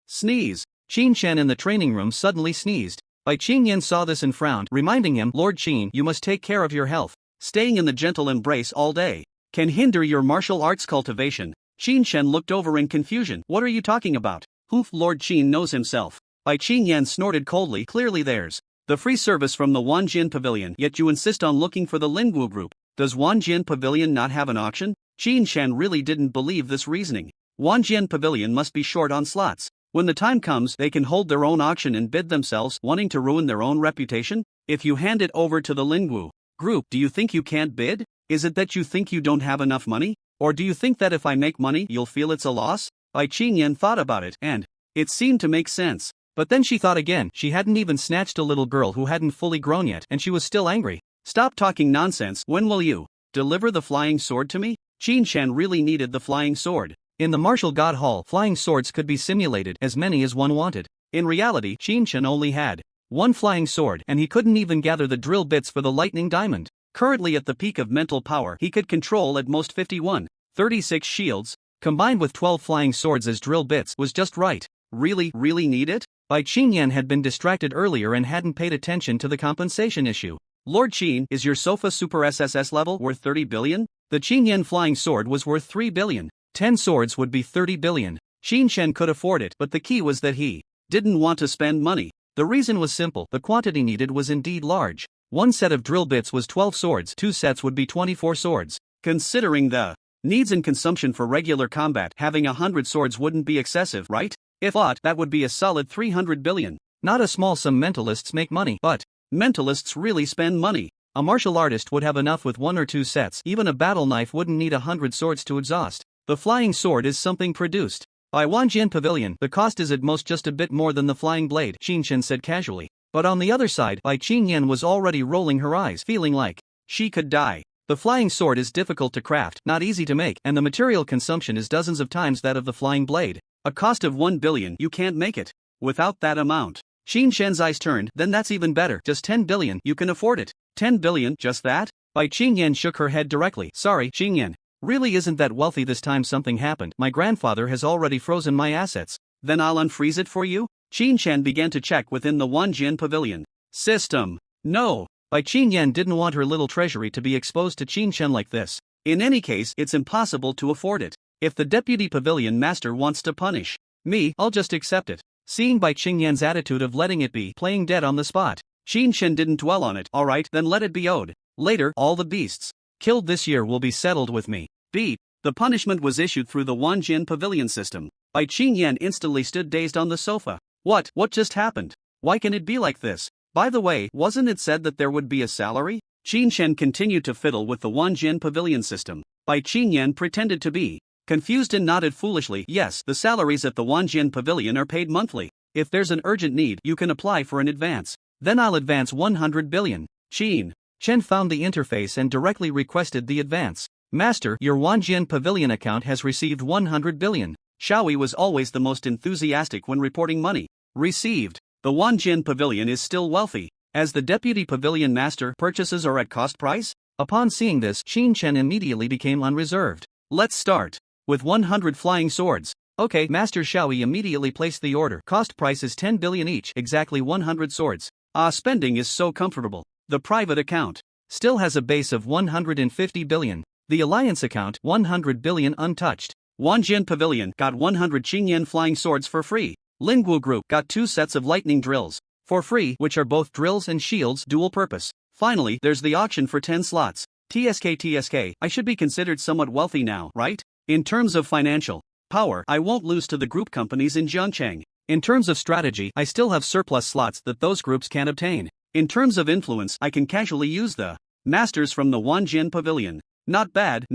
Sneeze. Qin Shen in the training room suddenly sneezed. Bai Qingyan saw this and frowned, reminding him, Lord Qin, you must take care of your health. Staying in the gentle embrace all day can hinder your martial arts cultivation. Qin Shen looked over in confusion. What are you talking about? Lord Qin knows himself. Bai Qingyan snorted coldly. Clearly there's the free service from the Wanjian Pavilion, yet you insist on looking for the Lingwu group. Does Wanjian Pavilion not have an auction? Qin Shen really didn't believe this reasoning. Wanjian Pavilion must be short on slots. When the time comes, they can hold their own auction and bid themselves, wanting to ruin their own reputation? If you hand it over to the Lingwu group, do you think you can't bid? Is it that you think you don't have enough money? Or do you think that if I make money, you'll feel it's a loss? Bai Qingyan thought about it, and it seemed to make sense. But then she thought again. She hadn't even snatched a little girl who hadn't fully grown yet, and she was still angry. Stop talking nonsense. When will you deliver the flying sword to me? Qin Shen really needed the flying sword. In the martial god hall, flying swords could be simulated, as many as one wanted. In reality, Qin Shen only had one flying sword, and he couldn't even gather the drill bits for the lightning diamond. Currently at the peak of mental power, he could control at most 36 shields, combined with 12 flying swords as drill bits was just right. Really need it? Bai Qingyan had been distracted earlier and hadn't paid attention to the compensation issue. Lord Qin, is your Sofa Super SSS level worth 30 billion? The Qingyan flying sword was worth 3 billion. 10 swords would be 30 billion. Qin Shen could afford it, but the key was that he didn't want to spend money. The reason was simple. The quantity needed was indeed large. One set of drill bits was 12 swords. 2 sets would be 24 swords. Considering the needs and consumption for regular combat, having 100 swords wouldn't be excessive, right? If not, that would be a solid 300 billion. Not a small sum. Mentalists make money, but mentalists really spend money. A martial artist would have enough with 1 or 2 sets. Even a battle knife wouldn't need 100 swords to exhaust. The flying sword is something produced by Wanjian Pavilion. The cost is at most just a bit more than the flying blade, Qin Shen said casually. But on the other side, Bai Qingyan was already rolling her eyes, feeling like she could die. The flying sword is difficult to craft, not easy to make, and the material consumption is dozens of times that of the flying blade. A cost of 1 billion, you can't make it without that amount. Qin Shen's eyes turned. Then that's even better. Just 10 billion, you can afford it. 10 billion, just that? Bai Qingyan shook her head directly. Sorry, Qingyan. Really isn't that wealthy. This time something happened. My grandfather has already frozen my assets. Then I'll unfreeze it for you? Qin Shen began to check within the Wanjian Pavilion system. No. Bai Qingyan didn't want her little treasury to be exposed to Qin Shen like this. In any case, it's impossible to afford it. If the deputy pavilion master wants to punish me, I'll just accept it. Seeing Bai Qingyan's attitude of letting it be, playing dead on the spot, Qin Shen didn't dwell on it. Alright, then let it be owed. Later, all the beasts killed this year will be settled with me. Beep. The punishment was issued through the Wanjian Pavilion system. Bai Qingyan instantly stood dazed on the sofa. What just happened? Why can it be like this? By the way, wasn't it said that there would be a salary? Qin Shen continued to fiddle with the Wanjian Pavilion system. Bai Qingyan pretended to be confused and nodded foolishly. Yes, the salaries at the Wanjian Pavilion are paid monthly. If there's an urgent need, you can apply for an advance. Then I'll advance 100 billion. Qin Shen found the interface and directly requested the advance. Master, your Wanjian Pavilion account has received 100 billion. Xiaoyi was always the most enthusiastic when reporting money received. The Wanjian Pavilion is still wealthy, as the deputy pavilion master purchases are at cost price. Upon seeing this, Qin Shen immediately became unreserved. Let's start with 100 flying swords. Okay, Master Xiaoyi immediately placed the order. Cost price is 10 billion each, exactly 100 swords. Spending is so comfortable. The private account still has a base of 150 billion. The alliance account, 100 billion untouched. Wanjian Pavilion got 100 Qingyan flying swords for free. Lingwu Group got 2 sets of lightning drills for free, which are both drills and shields, dual purpose. Finally, there's the auction for 10 slots. TSK, I should be considered somewhat wealthy now, right? In terms of financial power, I won't lose to the group companies in Jiangcheng. In terms of strategy, I still have surplus slots that those groups can't obtain. In terms of influence, I can casually use the masters from the Wanjian Pavilion. Not bad.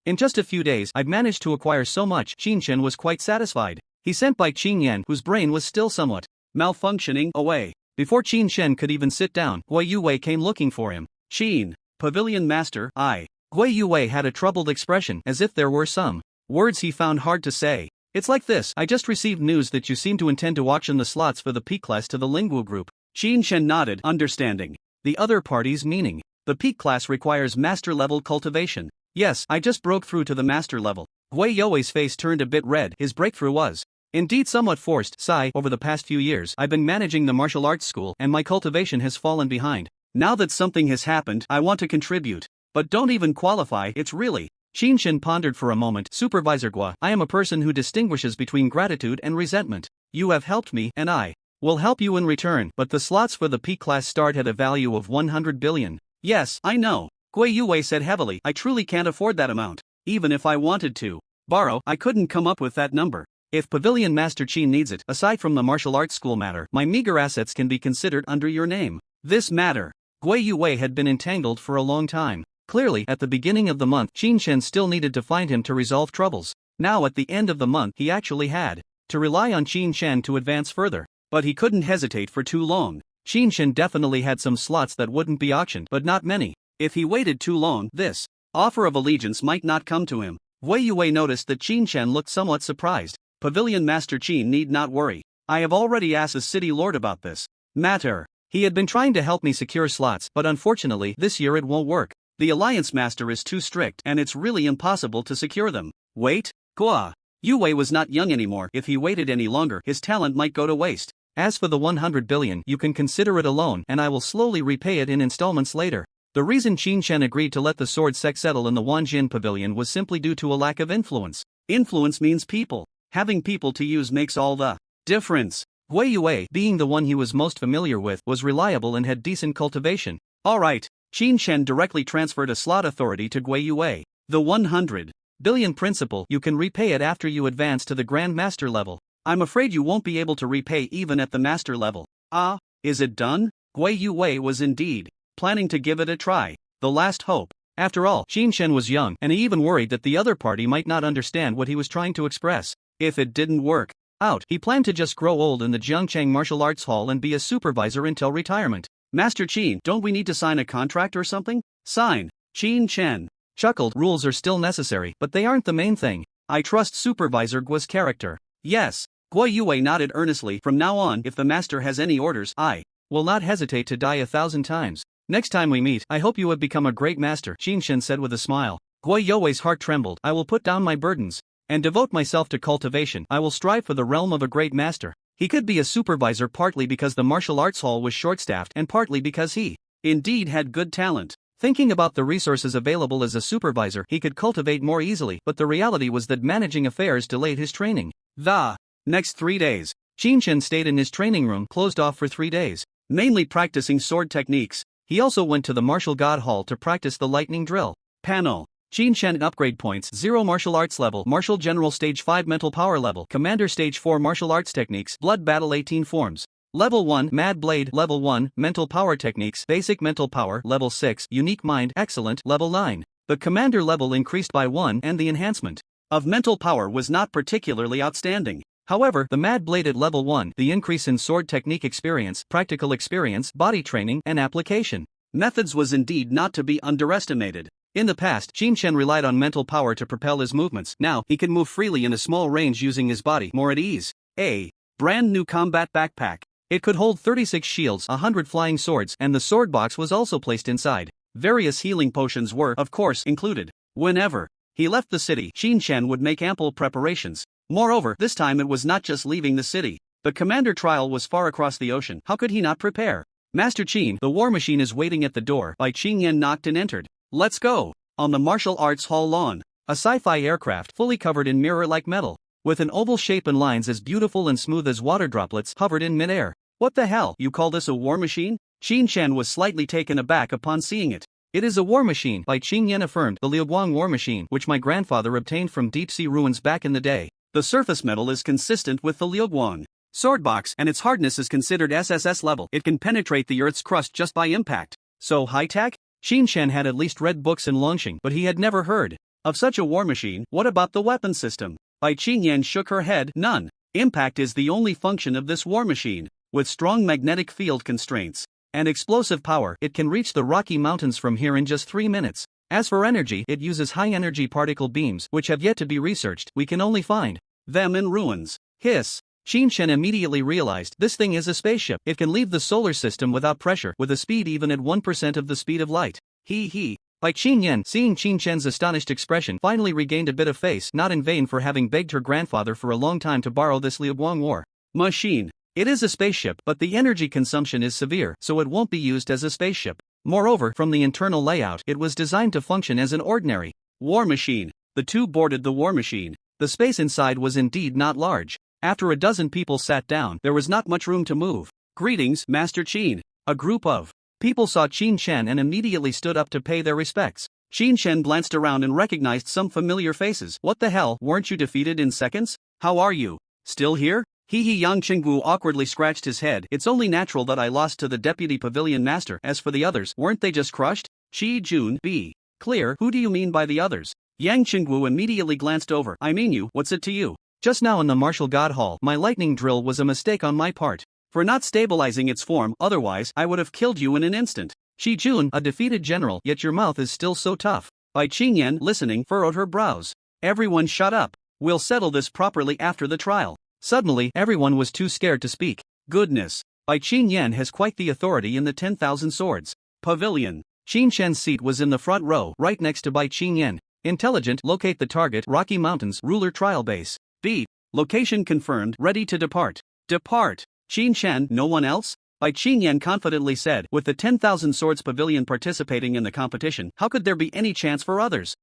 In just a few days, I've managed to acquire so much. Qin Shen was quite satisfied. He sent Bai Qingyan, whose brain was still somewhat malfunctioning, away. Before Qin Shen could even sit down, Gui Yuwei came looking for him. Qin, Pavilion Master, Gui Yuwei had a troubled expression, as if there were some words he found hard to say. It's like this. I just received news that you seem to intend to auction the slots for the P class to the Linguo group. Qin Shen nodded, understanding. The other party's meaning. The P class requires master-level cultivation. Yes, I just broke through to the master level. Gui Youwei's face turned a bit red. His breakthrough was indeed somewhat forced. Sigh, over the past few years, I've been managing the martial arts school and my cultivation has fallen behind. Now that something has happened, I want to contribute. But don't even qualify, it's really. Qin Shen pondered for a moment. Supervisor Gua, I am a person who distinguishes between gratitude and resentment. You have helped me, and I will help you in return, but the slots for the P class start at a value of 100 billion. Yes, I know. Gui Youwei said heavily. I truly can't afford that amount. Even if I wanted to borrow, I couldn't come up with that number. If Pavilion Master Qin needs it, aside from the martial arts school matter, my meager assets can be considered under your name. This matter. Gui Youwei had been entangled for a long time. Clearly, at the beginning of the month, Qin Shen still needed to find him to resolve troubles. Now at the end of the month, he actually had to rely on Qin Shen to advance further. But he couldn't hesitate for too long. Qin Shen definitely had some slots that wouldn't be auctioned, but not many. If he waited too long, this offer of allegiance might not come to him. Gui Youwei noticed that Qin Shen looked somewhat surprised. Pavilion Master Qin need not worry. I have already asked the city lord about this matter. He had been trying to help me secure slots, but unfortunately this year it won't work. The Alliance Master is too strict and it's really impossible to secure them. Wait, Gua Youwei was not young anymore. If he waited any longer, his talent might go to waste. As for the 100 billion, you can consider it a loan and I will slowly repay it in installments later. The reason Qin Shen agreed to let the sword sect settle in the Wanjin Pavilion was simply due to a lack of influence. Influence means people. Having people to use makes all the difference. Gui Youwei, being the one he was most familiar with, was reliable and had decent cultivation. Alright, Qin Shen directly transferred a slot authority to Gui Youwei. The 100 billion principal, you can repay it after you advance to the Grand Master level. I'm afraid you won't be able to repay even at the master level. Ah, is it done? Gui Youwei was indeed planning to give it a try. The last hope. After all, Qin Shen was young, and he even worried that the other party might not understand what he was trying to express. If it didn't work out, he planned to just grow old in the Jiangcheng Martial Arts Hall and be a supervisor until retirement. Master Qin, don't we need to sign a contract or something? Sign. Qin Shen chuckled. Rules are still necessary, but they aren't the main thing. I trust Supervisor Gua's character. Yes. Gui Youwei nodded earnestly. From now on, if the master has any orders, I will not hesitate to die 1,000 times. Next time we meet, I hope you have become a great master, Qin Shen said with a smile. Gui Youwei's heart trembled. I will put down my burdens and devote myself to cultivation. I will strive for the realm of a great master. He could be a supervisor partly because the martial arts hall was short-staffed and partly because he indeed had good talent. Thinking about the resources available as a supervisor, he could cultivate more easily, but the reality was that managing affairs delayed his training. The next 3 days, Qin Shen stayed in his training room, closed off for 3 days, mainly practicing sword techniques. He also went to the Martial God Hall to practice the lightning drill. Panel. Qin Shen upgrade points 0 martial arts level, martial general stage 5 mental power level, commander stage 4 martial arts techniques, blood battle 18 forms. Level 1 Mad Blade, Level 1 Mental Power Techniques, Basic Mental Power, Level 6 Unique Mind, Excellent, Level 9. The commander level increased by 1 and the enhancement of mental power was not particularly outstanding. However, the Mad Blade at Level 1, the increase in sword technique experience, practical experience, body training, and application methods was indeed not to be underestimated. In the past, Qin Shen relied on mental power to propel his movements. Now, he can move freely in a small range using his body more at ease. A brand new combat backpack. It could hold 36 shields, 100 flying swords, and the sword box was also placed inside. Various healing potions were, of course, included. Whenever he left the city, Qin Shen would make ample preparations. Moreover, this time it was not just leaving the city. The commander trial was far across the ocean. How could he not prepare? Master Qin, the war machine is waiting at the door. Bai Qingyan knocked and entered. Let's go. On the martial arts hall lawn, a sci-fi aircraft fully covered in mirror-like metal, with an oval shape and lines as beautiful and smooth as water droplets, hovered in midair. What the hell, you call this a war machine? Qin Shen was slightly taken aback upon seeing it. It is a war machine, Bai Qingyan affirmed, the Liuguang war machine, which my grandfather obtained from deep-sea ruins back in the day. The surface metal is consistent with the Liuguang sword box, and its hardness is considered SSS level. It can penetrate the Earth's crust just by impact. So high-tech? Qin Shen had at least read books in Longxing, but he had never heard of such a war machine. What about the weapon system? Bai Qingyan shook her head. None. Impact is the only function of this war machine. With strong magnetic field constraints and explosive power, it can reach the Rocky Mountains from here in just 3 minutes. As for energy, it uses high-energy particle beams, which have yet to be researched. We can only find them in ruins. Hiss. Qin Shen immediately realized this thing is a spaceship. It can leave the solar system without pressure, with a speed even at 1% of the speed of light. He. Bai Qinyan, seeing Qin Shen's astonished expression, finally regained a bit of face, not in vain for having begged her grandfather for a long time to borrow this Liu Guang war machine. It is a spaceship, but the energy consumption is severe, so it won't be used as a spaceship. Moreover, from the internal layout, it was designed to function as an ordinary war machine. The two boarded the war machine. The space inside was indeed not large. After a dozen people sat down, there was not much room to move. Greetings, Master Qin. A group of people saw Qin Shen and immediately stood up to pay their respects. Qin Shen glanced around and recognized some familiar faces. What the hell, weren't you defeated in seconds? How are you? Still here? Yang Qinggu awkwardly scratched his head. It's only natural that I lost to the deputy pavilion master. As for the others, weren't they just crushed? Qi Jun, be clear, who do you mean by the others? Yang Qinggu immediately glanced over. I mean you, what's it to you? Just now in the martial god hall, my lightning drill was a mistake on my part. For not stabilizing its form, otherwise I would have killed you in an instant. Shi Jun, a defeated general, yet your mouth is still so tough. Bai Qinyan, listening, furrowed her brows. Everyone shut up. We'll settle this properly after the trial. Suddenly, everyone was too scared to speak. Goodness. Bai Qinyan has quite the authority in the 10,000 swords pavilion. Qin Shen's seat was in the front row, right next to Bai Qinyan. Intelligent, locate the target, Rocky Mountains, ruler trial base. B. Location confirmed, ready to depart. Depart. Qin Shen, no one else? Bai Qinyan confidently said, with the 10,000 swords pavilion participating in the competition, how could there be any chance for others?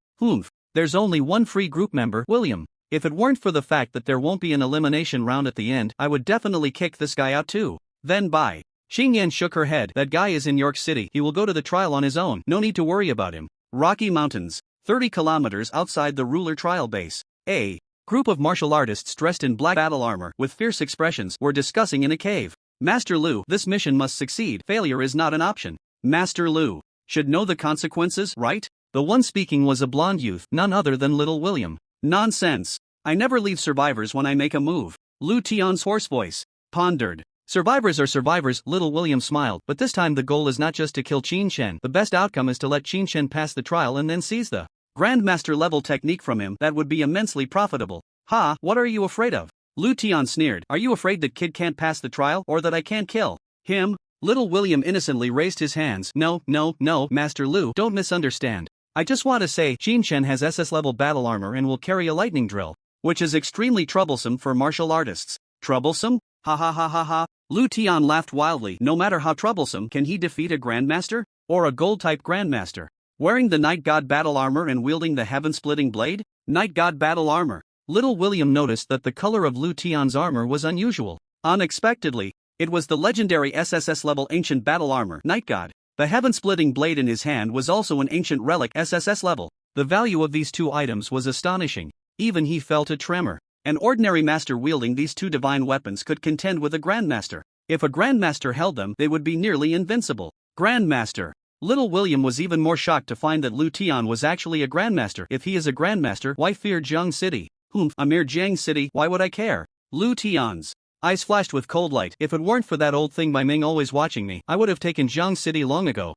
There's only one free group member, William. If it weren't for the fact that there won't be an elimination round at the end, I would definitely kick this guy out too. Then Bai Qinyan shook her head. That guy is in York City, he will go to the trial on his own, no need to worry about him. Rocky Mountains, 30 kilometers outside the ruler trial base. A group of martial artists dressed in black battle armor, with fierce expressions, were discussing in a cave. Master Lu, this mission must succeed, failure is not an option. Master Lu should know the consequences, right? The one speaking was a blonde youth, none other than little William. Nonsense. I never leave survivors when I make a move. Lu Tian's hoarse voice pondered. Survivors are survivors, little William smiled, but this time the goal is not just to kill Qin Shen. The best outcome is to let Qin Shen pass the trial and then seize the Grandmaster level technique from him. That would be immensely profitable. Ha, what are you afraid of? Lu Tian sneered. Are you afraid that kid can't pass the trial, or that I can't kill him? Little William innocently raised his hands. No, Master Lu, don't misunderstand. I just want to say, Qin Shen has SS level battle armor and will carry a lightning drill, which is extremely troublesome for martial artists. Troublesome? Ha. Lu Tian laughed wildly. No matter how troublesome, can he defeat a Grandmaster? Or a gold-type Grandmaster? Wearing the Night God battle armor and wielding the heaven-splitting blade? Night God battle armor. Little William noticed that the color of Lu Tian's armor was unusual. Unexpectedly, it was the legendary SSS level ancient battle armor, Night God. The heaven-splitting blade in his hand was also an ancient relic, SSS level. The value of these two items was astonishing. Even he felt a tremor. An ordinary master wielding these two divine weapons could contend with a Grandmaster. If a Grandmaster held them, they would be nearly invincible. Grandmaster. Little William was even more shocked to find that Lu Tian was actually a Grandmaster. If he is a Grandmaster, why fear Jiang City? A mere Jiang City, why would I care? Lu Tian's eyes flashed with cold light. If it weren't for that old thing by Ming always watching me, I would have taken Jiang City long ago.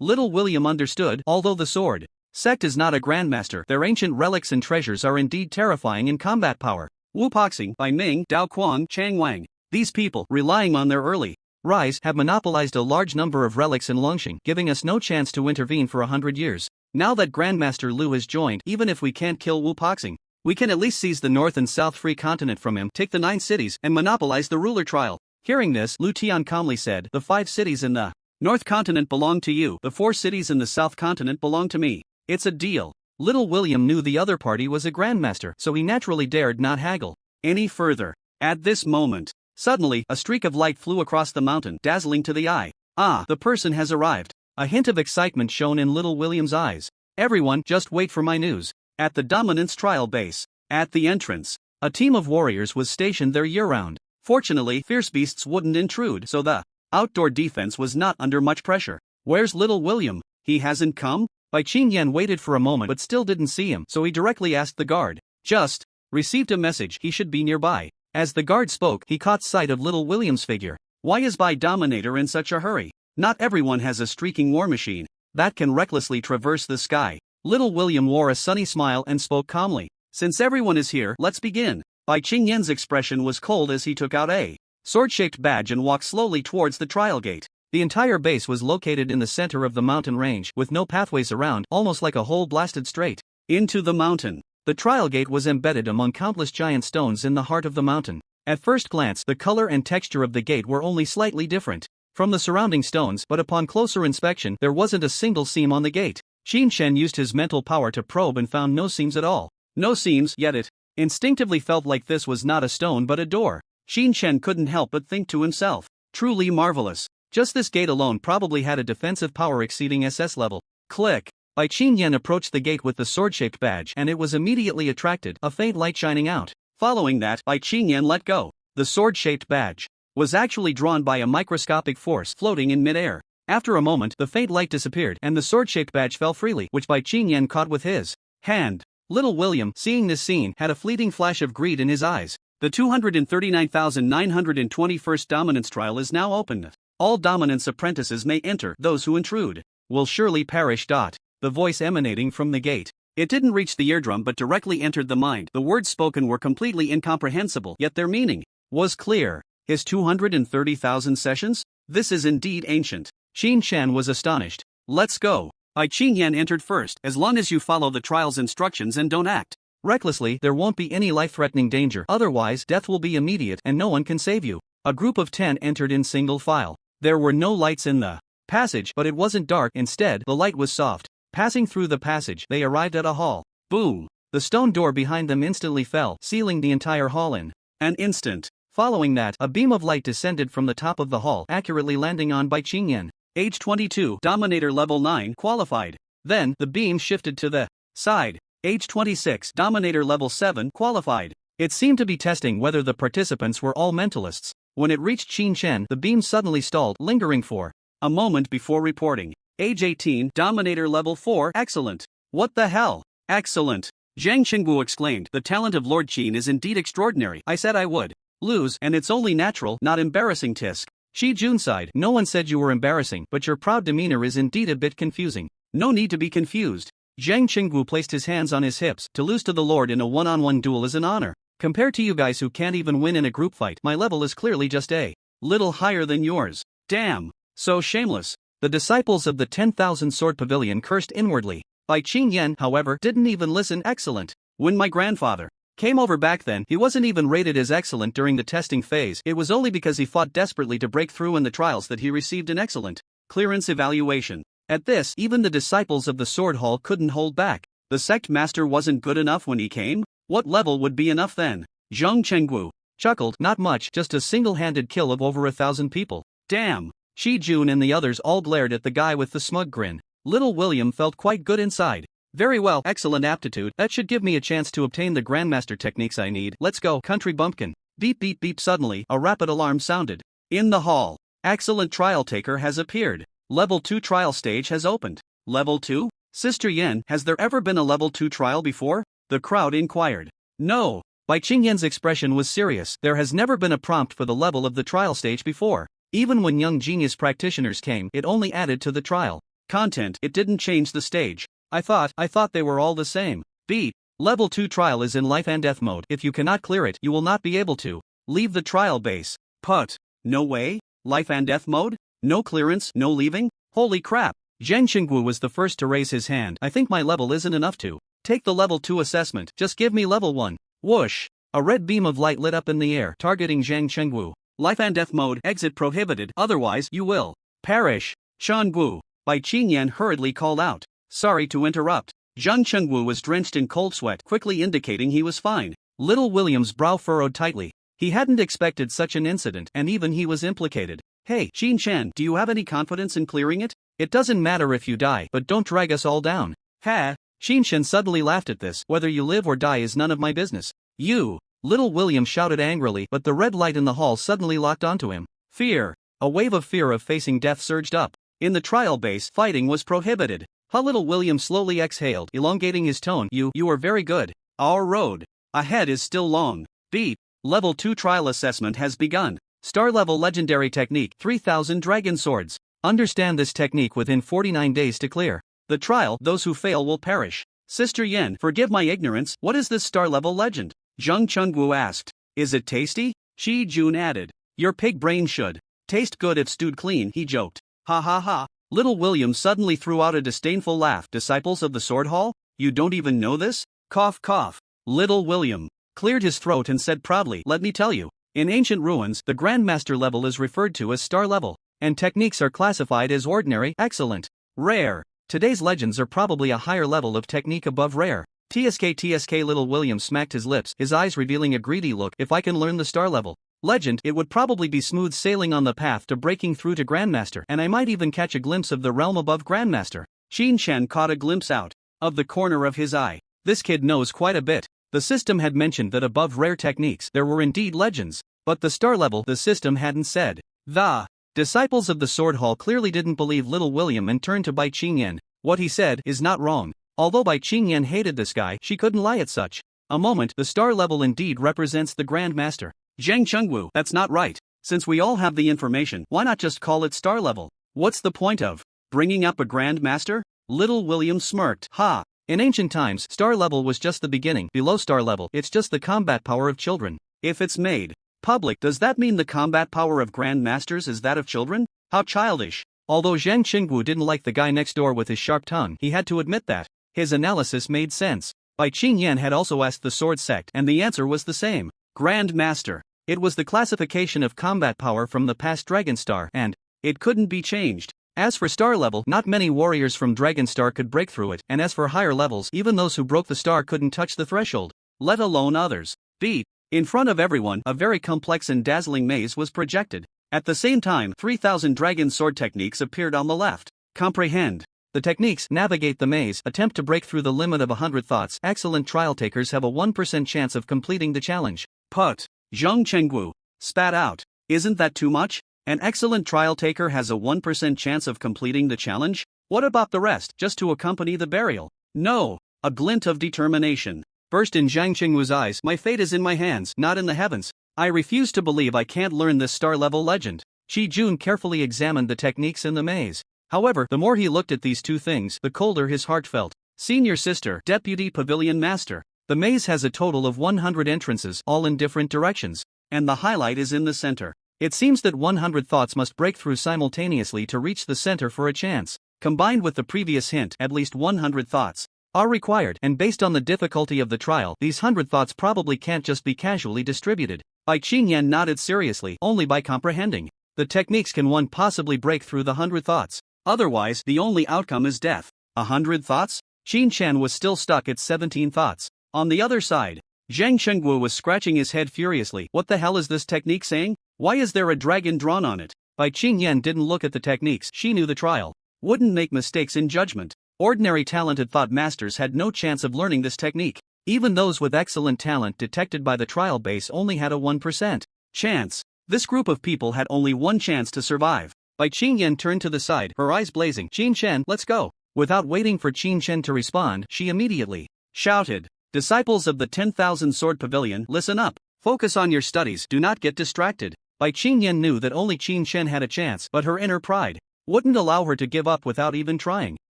Little William understood. Although the sword sect is not a Grandmaster, their ancient relics and treasures are indeed terrifying in combat power. Wu Poxing, Bai Ming, Dao Quang, Chang Wang. These people, relying on their early rise, have monopolized a large number of relics in Longxing, giving us no chance to intervene for 100 years. Now that Grandmaster Lu has joined, even if we can't kill Wu Poxing, we can at least seize the North and South Free Continent from him, take the 9 cities, and monopolize the ruler trial. Hearing this, Lu Tian calmly said, the 5 cities in the North Continent belong to you, the 4 cities in the South Continent belong to me. It's a deal. Little William knew the other party was a Grandmaster, so he naturally dared not haggle any further. At this moment, suddenly, a streak of light flew across the mountain, dazzling to the eye. Ah, the person has arrived. A hint of excitement shone in Little William's eyes. Everyone, just wait for my news. At the Dominance Trial Base, at the entrance, a team of warriors was stationed there year-round. Fortunately, fierce beasts wouldn't intrude, so the outdoor defense was not under much pressure. Where's Little William? He hasn't come? Bai Qinyan waited for a moment but still didn't see him, so he directly asked the guard. Just received a message, he should be nearby. As the guard spoke, he caught sight of Little William's figure. Why is Bai Dominator in such a hurry? Not everyone has a streaking war machine that can recklessly traverse the sky. Little William wore a sunny smile and spoke calmly. Since everyone is here, let's begin. Bai Qingyan's expression was cold as he took out a sword-shaped badge and walked slowly towards the trial gate. The entire base was located in the center of the mountain range with no pathways around, almost like a hole blasted straight into the mountain. The trial gate was embedded among countless giant stones in the heart of the mountain. At first glance, the color and texture of the gate were only slightly different from the surrounding stones, but upon closer inspection, there wasn't a single seam on the gate. Qin Shen used his mental power to probe and found no seams at all. No seams, yet it instinctively felt like this was not a stone but a door. Qin Shen couldn't help but think to himself, truly marvelous. Just this gate alone probably had a defensive power exceeding SS level. Click. Bai Qingyan approached the gate with the sword-shaped badge and it was immediately attracted, a faint light shining out. Following that, Bai Qingyan let go. The sword-shaped badge was actually drawn by a microscopic force floating in midair. After a moment, the faint light disappeared and the sword-shaped badge fell freely, which Bai Qingyan caught with his hand. Little William, seeing this scene, had a fleeting flash of greed in his eyes. The 239,921st Dominance Trial is now open. All Dominance apprentices may enter, those who intrude will surely perish. The voice emanating from the gate. It didn't reach the eardrum but directly entered the mind. The words spoken were completely incomprehensible, yet their meaning was clear. His 230,000 sessions? This is indeed ancient. Qin Shen was astonished. Let's go. Bai Qingyan entered first. As long as you follow the trial's instructions and don't act recklessly, there won't be any life-threatening danger. Otherwise, death will be immediate and no one can save you. A group of 10 entered in single file. There were no lights in the passage, but it wasn't dark. Instead, the light was soft. Passing through the passage, they arrived at a hall. Boom! The stone door behind them instantly fell, sealing the entire hall in an instant. Following that, a beam of light descended from the top of the hall, accurately landing on Bai Qingyan. Age 22, Dominator level 9, qualified. Then, the beam shifted to the side. Age 26, Dominator level 7, qualified. It seemed to be testing whether the participants were all mentalists. When it reached Qin Shen, the beam suddenly stalled, lingering for a moment before reporting. Age 18, Dominator level 4, excellent. What the hell? Excellent. Zhang Qingwu exclaimed, the talent of Lord Qin is indeed extraordinary. I said I would lose, and it's only natural, not embarrassing. Tisk. Shi Jun sighed. No one said you were embarrassing, but your proud demeanor is indeed a bit confusing. No need to be confused. Zhang Qingwu placed his hands on his hips. To lose to the Lord in a one-on-one duel is an honor. Compared to you guys who can't even win in a group fight, my level is clearly just a little higher than yours. Damn. So shameless. The disciples of the 10,000 Sword Pavilion cursed inwardly. Bai Qingyan, however, didn't even listen. Excellent. When my grandfather came over back then, he wasn't even rated as excellent during the testing phase. It was only because he fought desperately to break through in the trials that he received an excellent clearance evaluation. At this, even the disciples of the Sword Hall couldn't hold back. The sect master wasn't good enough when he came? What level would be enough then? Zhang Qingwu chuckled. Not much, just a single-handed kill of over 1,000 people. Damn. Shi Jun and the others all glared at the guy with the smug grin. Little William felt quite good inside. Very well, excellent aptitude. That should give me a chance to obtain the Grandmaster techniques I need. Let's go, country bumpkin. Beep beep beep. Suddenly, a rapid alarm sounded. In the hall. Excellent trial taker has appeared. Level 2 trial stage has opened. Level 2? Sister Yen, has there ever been a level 2 trial before? The crowd inquired. No. Bai Qingyan's expression was serious. There has never been a prompt for the level of the trial stage before. Even when young genius practitioners came, it only added to the trial content. It didn't change the stage. I thought they were all the same. Beat. Level 2 trial is in life and death mode. If you cannot clear it, you will not be able to leave the trial base. Put. No way? Life and death mode? No clearance, no leaving? Holy crap. Zhang Qingwu was the first to raise his hand. I think my level isn't enough to take the level 2 assessment. Just give me level 1. Whoosh. A red beam of light lit up in the air, targeting Zhang Qingwu. Life and death mode, exit prohibited, otherwise you will perish. Shan Gu. Bai Qingyan hurriedly called out. Sorry to interrupt. Zhang Qingwu was drenched in cold sweat, quickly indicating he was fine. Little William's brow furrowed tightly. He hadn't expected such an incident, and even he was implicated. Hey, Qin Shen, do you have any confidence in clearing it? It doesn't matter if you die, but don't drag us all down. Ha! Qin Shen suddenly laughed at this. Whether you live or die is none of my business. You! Little William shouted angrily, but the red light in the hall suddenly locked onto him. Fear! A wave of fear of facing death surged up. In the trial base, fighting was prohibited. Little William slowly exhaled, elongating his tone. You are very good. Our road ahead is still long. Beep. Level 2 trial assessment has begun. Star level legendary technique 3000 dragon swords. Understand this technique within 49 days to clear the trial. Those who fail will perish. Sister Yen, forgive my ignorance. What is this star level legend? Zhang Chengwu asked. Is it tasty? Shi Jun added. Your pig brain should taste good if stewed clean, he joked. Ha ha ha. Little William suddenly threw out a disdainful laugh. Disciples of the Sword Hall? You don't even know this? Cough cough. Little William cleared his throat and said proudly, let me tell you. In ancient ruins, the Grandmaster level is referred to as star level, and techniques are classified as ordinary, excellent, rare. Today's legends are probably a higher level of technique above rare. TSK. Little William smacked his lips, his eyes revealing a greedy look. If I can learn the star level legend, it would probably be smooth sailing on the path to breaking through to Grandmaster, and I might even catch a glimpse of the realm above Grandmaster. Xin Shen caught a glimpse out of the corner of his eye. This kid knows quite a bit. The system had mentioned that above rare techniques there were indeed legends, but the star level the system hadn't said. The disciples of the Sword Hall clearly didn't believe Little William and turned to Bai Qingyan. What he said is not wrong. Although Bai Qingyan hated this guy, she couldn't lie at such a moment. The star level indeed represents the Grand Master. Zhang Chengwu, that's not right. Since we all have the information, why not just call it star level? What's the point of bringing up a Grand Master? Little William smirked. Ha! In ancient times, star level was just the beginning. Below star level, it's just the combat power of children. If it's made public, does that mean the combat power of Grand Masters is that of children? How childish. Although Zhang Chengwu didn't like the guy next door with his sharp tongue, he had to admit that his analysis made sense. Bai Qingyan had also asked the sword sect, and the answer was the same. Grand Master. It was the classification of combat power from the past Dragonstar, and it couldn't be changed. As for star level, not many warriors from Dragonstar could break through it, and as for higher levels, even those who broke the star couldn't touch the threshold, let alone others. Beat. In front of everyone, a very complex and dazzling maze was projected. At the same time, 3,000 dragon sword techniques appeared on the left. Comprehend. The techniques navigate the maze, attempt to break through the limit of 100 thoughts. Excellent trial takers have a 1% chance of completing the challenge. Put. Zhang Chengwu spat out. Isn't that too much? An excellent trial taker has a 1% chance of completing the challenge? What about the rest, just to accompany the burial? No. A glint of determination burst in Zhang Chengwu's eyes. My fate is in my hands, not in the heavens. I refuse to believe I can't learn this star-level legend. Shi Jun carefully examined the techniques in the maze. However, the more he looked at these two things, the colder his heart felt. Senior Sister, Deputy Pavilion Master. The maze has a total of 100 entrances, all in different directions, and the highlight is in the center. It seems that 100 thoughts must break through simultaneously to reach the center for a chance. Combined with the previous hint, at least 100 thoughts are required, and based on the difficulty of the trial, these 100 thoughts probably can't just be casually distributed. Bai Qingyan nodded seriously. Only by comprehending the techniques can one possibly break through the 100 thoughts. Otherwise, the only outcome is death. 100 thoughts? Qin Chen was still stuck at 17 thoughts. On the other side, Zhang Chengwu was scratching his head furiously. What the hell is this technique saying? Why is there a dragon drawn on it? Bai Qingyan didn't look at the techniques. She knew the trial wouldn't make mistakes in judgment. Ordinary talented thought masters had no chance of learning this technique. Even those with excellent talent detected by the trial base only had a 1% chance. This group of people had only one chance to survive. Bai Qingyan turned to the side, her eyes blazing. Qin Shen, let's go. Without waiting for Qin Shen to respond, she immediately shouted. Disciples of the 10,000 Sword Pavilion, listen up. Focus on your studies, do not get distracted. Bai Qingyan knew that only Qin Shen had a chance, but her inner pride wouldn't allow her to give up without even trying.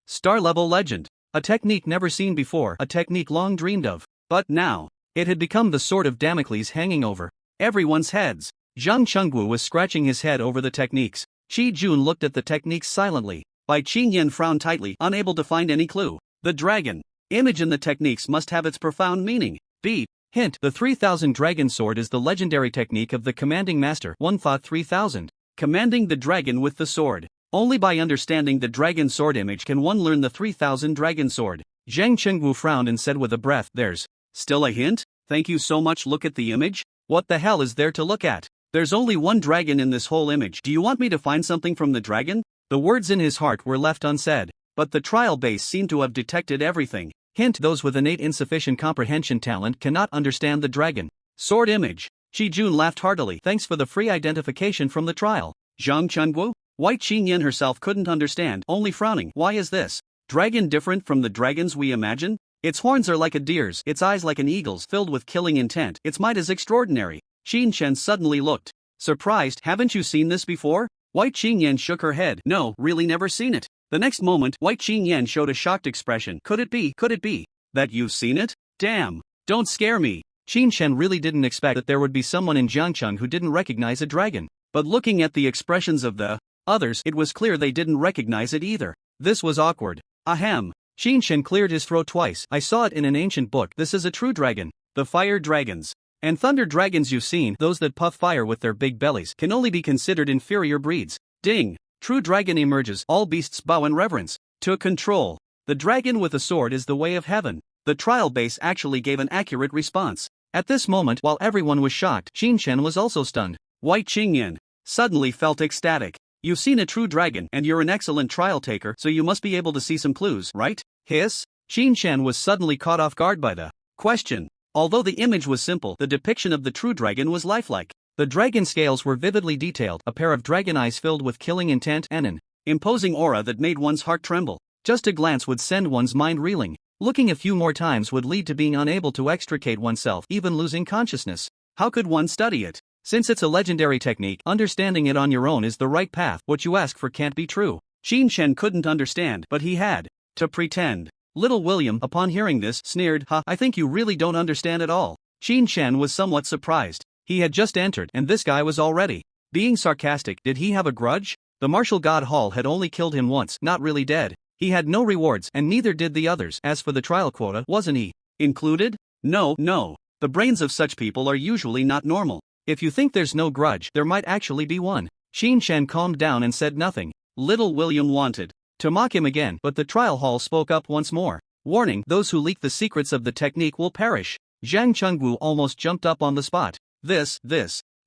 Star-level legend. A technique never seen before, a technique long dreamed of. But now, it had become the sword of Damocles hanging over everyone's heads. Zhang Chengwu was scratching his head over the techniques. Shi Jun looked at the techniques silently. Bai Qingyan frowned tightly, unable to find any clue. The dragon image in the techniques must have its profound meaning. B. Hint, the 3000 dragon sword is the legendary technique of the commanding master. 1 thought 3000. Commanding the dragon with the sword. Only by understanding the dragon sword image can one learn the 3000 dragon sword. Zhang Chengwu frowned and said with a breath, there's still a hint? Thank you so much. Look at the image. What the hell is there to look at? There's only one dragon in this whole image. Do you want me to find something from the dragon? The words in his heart were left unsaid, but the trial base seemed to have detected everything. Hint, those with innate insufficient comprehension talent cannot understand the dragon sword image. Shi Jun laughed heartily. Thanks for the free identification from the trial. Zhang Chengwu? White Qingyan herself couldn't understand, only frowning. Why is this dragon different from the dragons we imagine? Its horns are like a deer's, its eyes like an eagle's, filled with killing intent. Its might is extraordinary. Qin Shen suddenly looked surprised. Haven't you seen this before? White Qingyan shook her head. No, really never seen it. The next moment, White Qingyan showed a shocked expression. Could it be that you've seen it? Damn. Don't scare me. Qin Shen really didn't expect that there would be someone in Jiangcheng who didn't recognize a dragon. But looking at the expressions of the others, it was clear they didn't recognize it either. This was awkward. Ahem. Qin Shen cleared his throat twice. I saw it in an ancient book. This is a true dragon. The fire dragons and thunder dragons you've seen, those that puff fire with their big bellies, can only be considered inferior breeds. Ding. True dragon emerges. All beasts bow in reverence. To control. The dragon with a sword is the way of heaven. The trial base actually gave an accurate response. At this moment, while everyone was shocked, Qin Shen was also stunned. White Qingyan suddenly felt ecstatic. You've seen a true dragon and you're an excellent trial taker, so you must be able to see some clues, right? Hiss? Qin Shen was suddenly caught off guard by the question. Although the image was simple, the depiction of the true dragon was lifelike. The dragon scales were vividly detailed, a pair of dragon eyes filled with killing intent and an imposing aura that made one's heart tremble. Just a glance would send one's mind reeling. Looking a few more times would lead to being unable to extricate oneself, even losing consciousness. How could one study it? Since it's a legendary technique, understanding it on your own is the right path. What you ask for can't be true. Qin Shen couldn't understand, but he had to pretend. Little William, upon hearing this, sneered, I think you really don't understand at all. Qin Shen was somewhat surprised. He had just entered, and this guy was already being sarcastic. Did he have a grudge? The martial god Hall had only killed him once, not really dead. He had no rewards, and neither did the others. As for the trial quota, wasn't he included? No. The brains of such people are usually not normal. If you think there's no grudge, there might actually be one. Qin Shen calmed down and said nothing. Little William wanted to mock him again, but the trial hall spoke up once more. Warning, those who leak the secrets of the technique will perish. Zhang Chengwu almost jumped up on the spot. This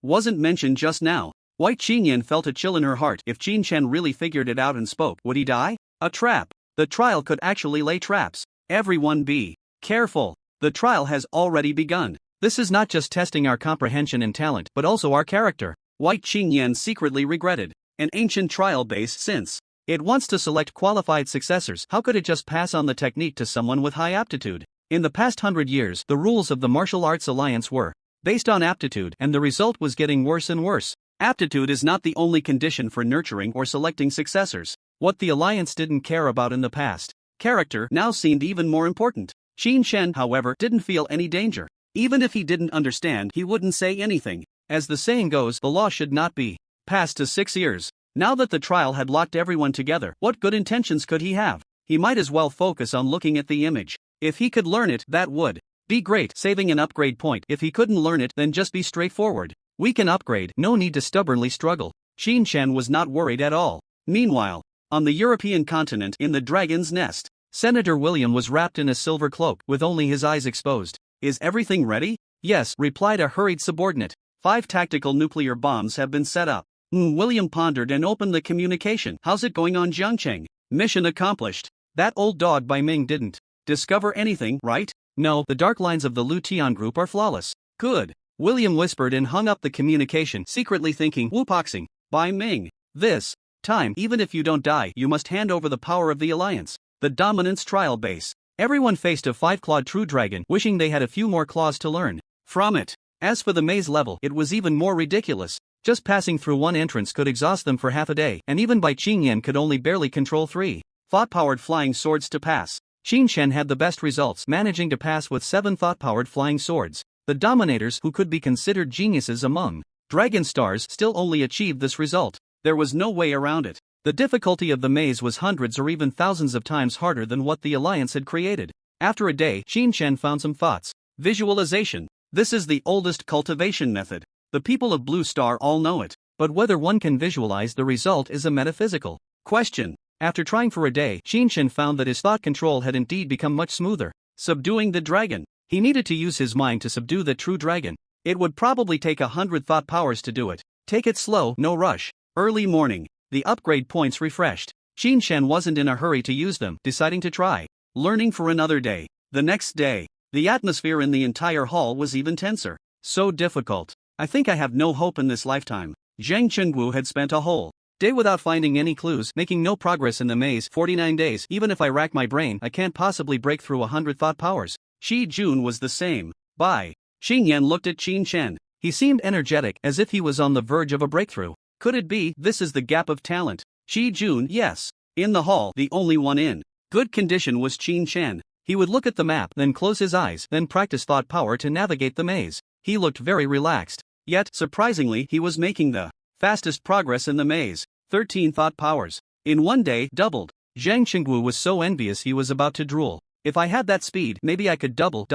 wasn't mentioned just now. White Qingyan felt a chill in her heart. If Qin Shen really figured it out and spoke, would he die? A trap. The trial could actually lay traps. Everyone be careful. The trial has already begun. This is not just testing our comprehension and talent, but also our character. White Qingyan secretly regretted an ancient trial base since it wants to select qualified successors. How could it just pass on the technique to someone with high aptitude? In the past 100 years, the rules of the Martial Arts Alliance were based on aptitude, and the result was getting worse and worse. Aptitude is not the only condition for nurturing or selecting successors. What the Alliance didn't care about in the past, character, now seemed even more important. Qin Shen, however, didn't feel any danger. Even if he didn't understand, he wouldn't say anything. As the saying goes, the law should not be passed to 6 years. Now that the trial had locked everyone together, what good intentions could he have? He might as well focus on looking at the image. If he could learn it, that would be great, saving an upgrade point. If he couldn't learn it, then just be straightforward. We can upgrade, no need to stubbornly struggle. Qin Shen was not worried at all. Meanwhile, on the European continent, in the dragon's nest, Senator William was wrapped in a silver cloak, with only his eyes exposed. Is everything ready? Yes, replied a hurried subordinate. 5 tactical nuclear bombs have been set up. William pondered and opened the communication. How's it going on Jiangcheng? Mission accomplished. That old dog by Ming didn't discover anything, right? No, the dark lines of the Lu Tian group are flawless. Good. William whispered and hung up the communication, secretly thinking, wupoxing, by Ming. This time, even if you don't die, you must hand over the power of the Alliance. The dominance trial base. Everyone faced a 5-clawed true dragon, wishing they had a few more claws to learn from it. As for the maze level, it was even more ridiculous. Just passing through one entrance could exhaust them for half a day, and even Bai Qingyan could only barely control 3 thought-powered flying swords to pass. Qin Shen had the best results, managing to pass with 7 thought-powered flying swords. The dominators, who could be considered geniuses among dragon stars, still only achieved this result. There was no way around it. The difficulty of the maze was hundreds or even thousands of times harder than what the Alliance had created. After a day, Qin Shen found some thoughts. Visualization. This is the oldest cultivation method. The people of Blue Star all know it. But whether one can visualize the result is a metaphysical question. After trying for a day, Qin Shen found that his thought control had indeed become much smoother. Subduing the dragon. He needed to use his mind to subdue the true dragon. It would probably take 100 thought powers to do it. Take it slow, no rush. Early morning. The upgrade points refreshed. Qin Shen wasn't in a hurry to use them, deciding to try learning for another day. The next day, the atmosphere in the entire hall was even tenser. So difficult. I think I have no hope in this lifetime. Zhang Chengwu had spent a whole day without finding any clues, making no progress in the maze. 49 days. Even if I rack my brain, I can't possibly break through 100 thought powers. Shi Jun was the same. Bai Qingyan looked at Qin Shen. He seemed energetic, as if he was on the verge of a breakthrough. Could it be this is the gap of talent? Shi Jun, yes. In the hall, the only one in good condition was Qin Shen. He would look at the map, then close his eyes, then practice thought power to navigate the maze. He looked very relaxed. Yet, surprisingly, he was making the fastest progress in the maze. 13 thought powers. In one day, doubled. Zhang Qingwu was so envious he was about to drool. If I had that speed, maybe I could double.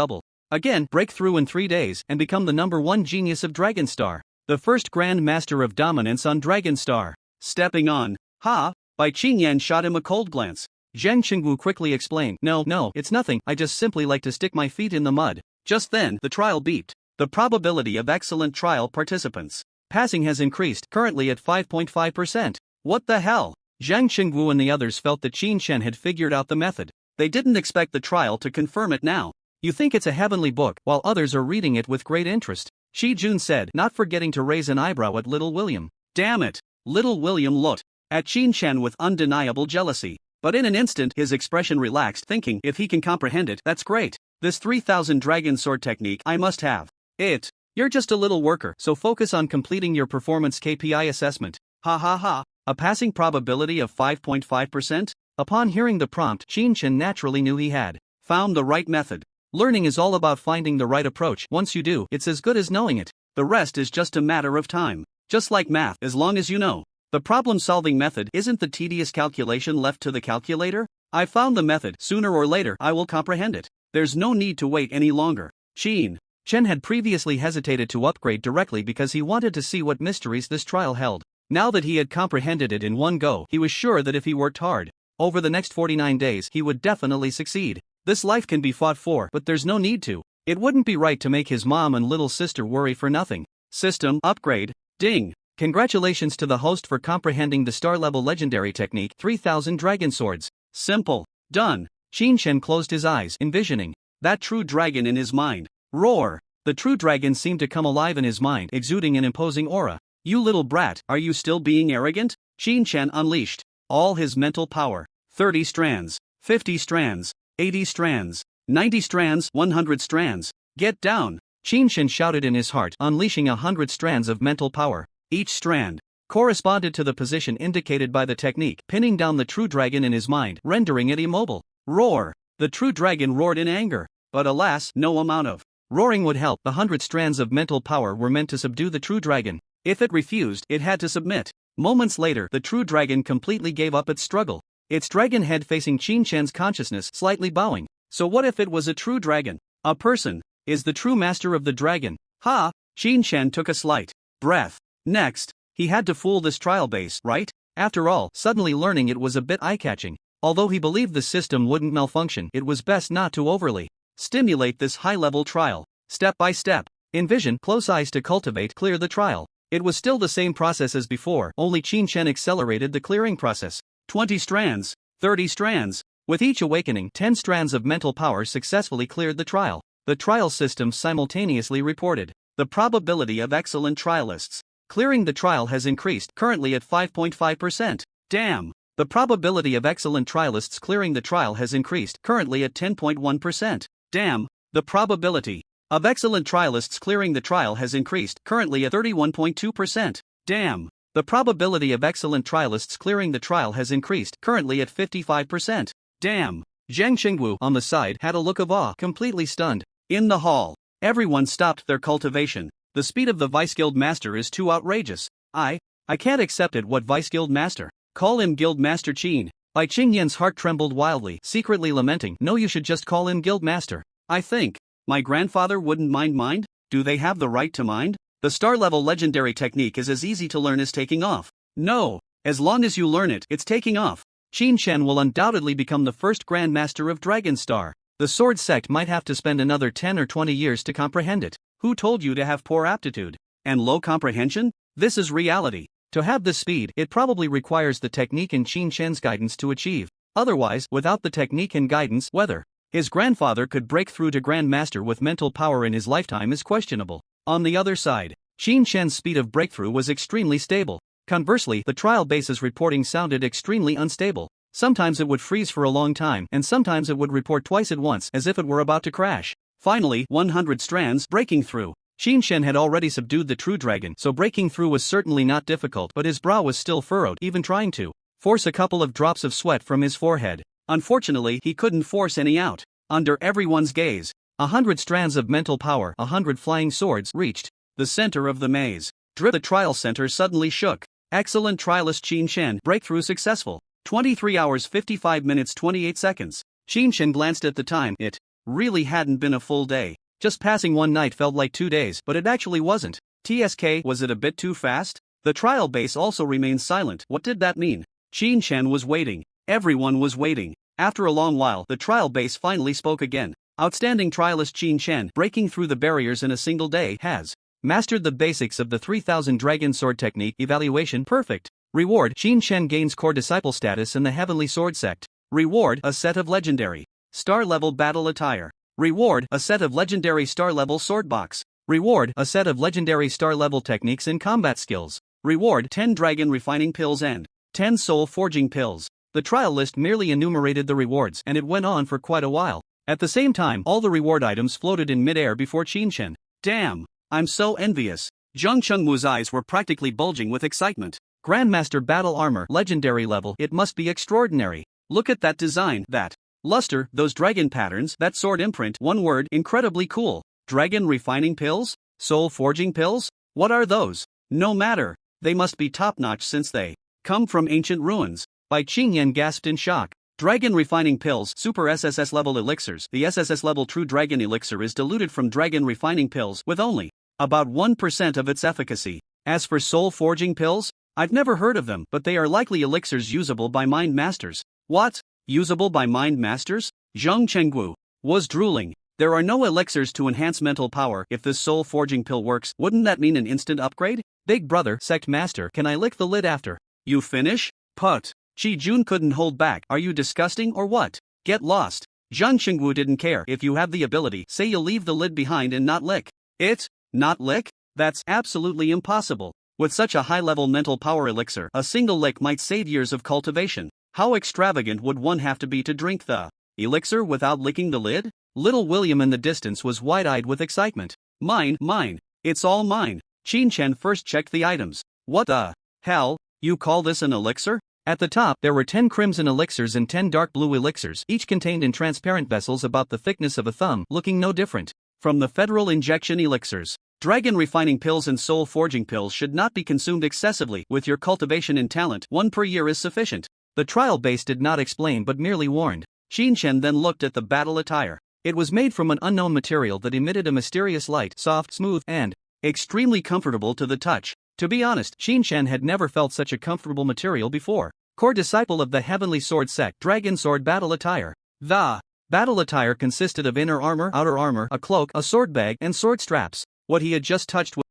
Again, break through in 3 days and become the #1 genius of Dragonstar. The first Grand Master of Dominance on Dragonstar. Stepping on. Ha! Bai Qingyan shot him a cold glance. Zhang Qingwu quickly explained, No, it's nothing, I just simply like to stick my feet in the mud. Just then, the trial beeped. The probability of excellent trial participants passing has increased, currently at 5.5%. What the hell? Zhang Qingwu and the others felt that Qin Shen had figured out the method. They didn't expect the trial to confirm it now. You think it's a heavenly book, while others are reading it with great interest, Shi Jun said, not forgetting to raise an eyebrow at Little William. Damn it! Little William looked at Qin Shen with undeniable jealousy. But in an instant his expression relaxed, thinking, if he can comprehend it, that's great. This 3000 dragon sword technique I must have it. You're just a little worker, so focus on completing your performance KPI assessment. Ha ha ha. A passing probability of 5.5%? Upon hearing the prompt, Qin Shen naturally knew he had found the right method. Learning is all about finding the right approach. Once you do, it's as good as knowing it. The rest is just a matter of time. Just like math, as long as you know the problem-solving method isn't the tedious calculation left to the calculator. I found the method, sooner or later I will comprehend it. There's no need to wait any longer. Qin Shen had previously hesitated to upgrade directly because he wanted to see what mysteries this trial held. Now that he had comprehended it in one go, he was sure that if he worked hard over the next 49 days he would definitely succeed. This life can be fought for, but there's no need to. It wouldn't be right to make his mom and little sister worry for nothing. System upgrade. Ding. Congratulations to the host for comprehending the star-level legendary technique 3000 dragon swords. Simple. Done. Qin Shen closed his eyes, envisioning that true dragon in his mind. Roar. The true dragon seemed to come alive in his mind, exuding an imposing aura. You little brat, are you still being arrogant? Qin Shen unleashed all his mental power. 30 strands, 50 strands, 80 strands, 90 strands, 100 strands. Get down. Qin Shen shouted in his heart, unleashing 100 strands of mental power. Each strand corresponded to the position indicated by the technique, pinning down the true dragon in his mind, rendering it immobile. Roar. The true dragon roared in anger. But alas, no amount of roaring would help. The 100 strands of mental power were meant to subdue the true dragon. If it refused, it had to submit. Moments later, the true dragon completely gave up its struggle, its dragon head facing Qin Shen's consciousness, slightly bowing. So what if it was a true dragon? A person is the true master of the dragon. Ha! Qin Shen took a slight breath. Next, he had to fool this trial base, right? After all, suddenly learning it was a bit eye-catching. Although he believed the system wouldn't malfunction, it was best not to overly stimulate this high-level trial. Step by step. Envision, close eyes to cultivate, clear the trial. It was still the same process as before, only Qin Shen accelerated the clearing process. 20 strands, 30 strands. With each awakening, 10 strands of mental power successfully cleared the trial. The trial system simultaneously reported the probability of excellent trialists clearing the trial has increased, currently at 5.5%. Damn! The probability of excellent trialists clearing the trial has increased, currently at 10.1%. Damn! The probability of excellent trialists clearing the trial has increased, currently at 31.2%. Damn! The probability of excellent trialists clearing the trial has increased, currently at 55%. Damn! Zhang Qingwu, on the side, had a look of awe, completely stunned. In the hall, everyone stopped their cultivation. The speed of the Vice Guild Master is too outrageous. I can't accept it. What Vice Guild Master? Call him Guild Master Qin. Bai Qingyan's heart trembled wildly, secretly lamenting, no, you should just call him Guild Master. I think my grandfather wouldn't mind? Do they have the right to mind? The star-level legendary technique is as easy to learn as taking off. No, as long as you learn it, it's taking off. Qin Shen will undoubtedly become the first Grand Master of Dragonstar. The sword sect might have to spend another 10 or 20 years to comprehend it. Who told you to have poor aptitude and low comprehension? This is reality. To have this speed, it probably requires the technique and Qin Shen's guidance to achieve. Otherwise, without the technique and guidance, whether his grandfather could break through to Grand Master with mental power in his lifetime is questionable. On the other side, Qin Shen's speed of breakthrough was extremely stable. Conversely, the trial base's reporting sounded extremely unstable. Sometimes it would freeze for a long time, and sometimes it would report twice at once, as if it were about to crash. Finally, 100 strands, breaking through. Qin Shen had already subdued the true dragon, so breaking through was certainly not difficult, but his brow was still furrowed, even trying to force a couple of drops of sweat from his forehead. Unfortunately, he couldn't force any out. Under everyone's gaze, 100 strands of mental power, 100 flying swords, reached the center of the maze. The trial center suddenly shook. Excellent trialist Qin Shen. Breakthrough successful. 23 hours 55 minutes 28 seconds. Qin Shen glanced at the time. It really hadn't been a full day. Just passing one night felt like 2 days, but it actually wasn't. TSK, was it a bit too fast? The trial base also remained silent. What did that mean? Qin Shen was waiting. Everyone was waiting. After a long while, the trial base finally spoke again. Outstanding trialist Qin Shen, breaking through the barriers in a single day, has mastered the basics of the 3000 Dragon Sword Technique. Evaluation perfect. Reward: Qin Shen gains core disciple status in the Heavenly Sword Sect. Reward: a set of legendary star-level battle attire. Reward: a set of legendary star-level sword box. Reward: a set of legendary star-level techniques and combat skills. Reward: 10 dragon refining pills and 10 soul forging pills. The trial list merely enumerated the rewards, and it went on for quite a while. At the same time, all the reward items floated in mid-air before Qin Shen. Damn! I'm so envious. Zhang Chengmu's eyes were practically bulging with excitement. Grandmaster Battle Armor, legendary level. It must be extraordinary. Look at that design, that luster, those dragon patterns, that sword imprint. One word: incredibly cool. Dragon refining pills? Soul forging pills? What are those? No matter. They must be top-notch since they come from ancient ruins. Bai Qingyan gasped in shock. Dragon refining pills, super SSS level elixirs. The SSS level true dragon elixir is diluted from dragon refining pills with only about 1% of its efficacy. As for soul forging pills, I've never heard of them, but they are likely elixirs usable by mind masters. What? Usable by mind masters? Zhang Chenggu was drooling. There are no elixirs to enhance mental power. If this soul forging pill works, wouldn't that mean an instant upgrade? Big brother, sect master, can I lick the lid after you finish? Put. Qi Jun couldn't hold back. Are you disgusting or what? Get lost. Zhang Chenggu didn't care. If you have the ability, say you'll leave the lid behind and not lick it. Not lick? That's absolutely impossible. With such a high-level mental power elixir, a single lick might save years of cultivation. How extravagant would one have to be to drink the elixir without licking the lid? Little William in the distance was wide-eyed with excitement. Mine, mine. It's all mine. Qin Shen first checked the items. What the hell? You call this an elixir? At the top, there were 10 crimson elixirs and 10 dark blue elixirs, each contained in transparent vessels about the thickness of a thumb, looking no different from the federal injection elixirs. Dragon refining pills and soul forging pills should not be consumed excessively. With your cultivation and talent, 1 per year is sufficient. The trial base did not explain but merely warned. Qin Shen then looked at the battle attire. It was made from an unknown material that emitted a mysterious light, soft, smooth, and extremely comfortable to the touch. To be honest, Qin Shen had never felt such a comfortable material before. Core disciple of the Heavenly Sword Sect, Dragon Sword Battle Attire. The battle attire consisted of inner armor, outer armor, a cloak, a sword bag, and sword straps. What he had just touched was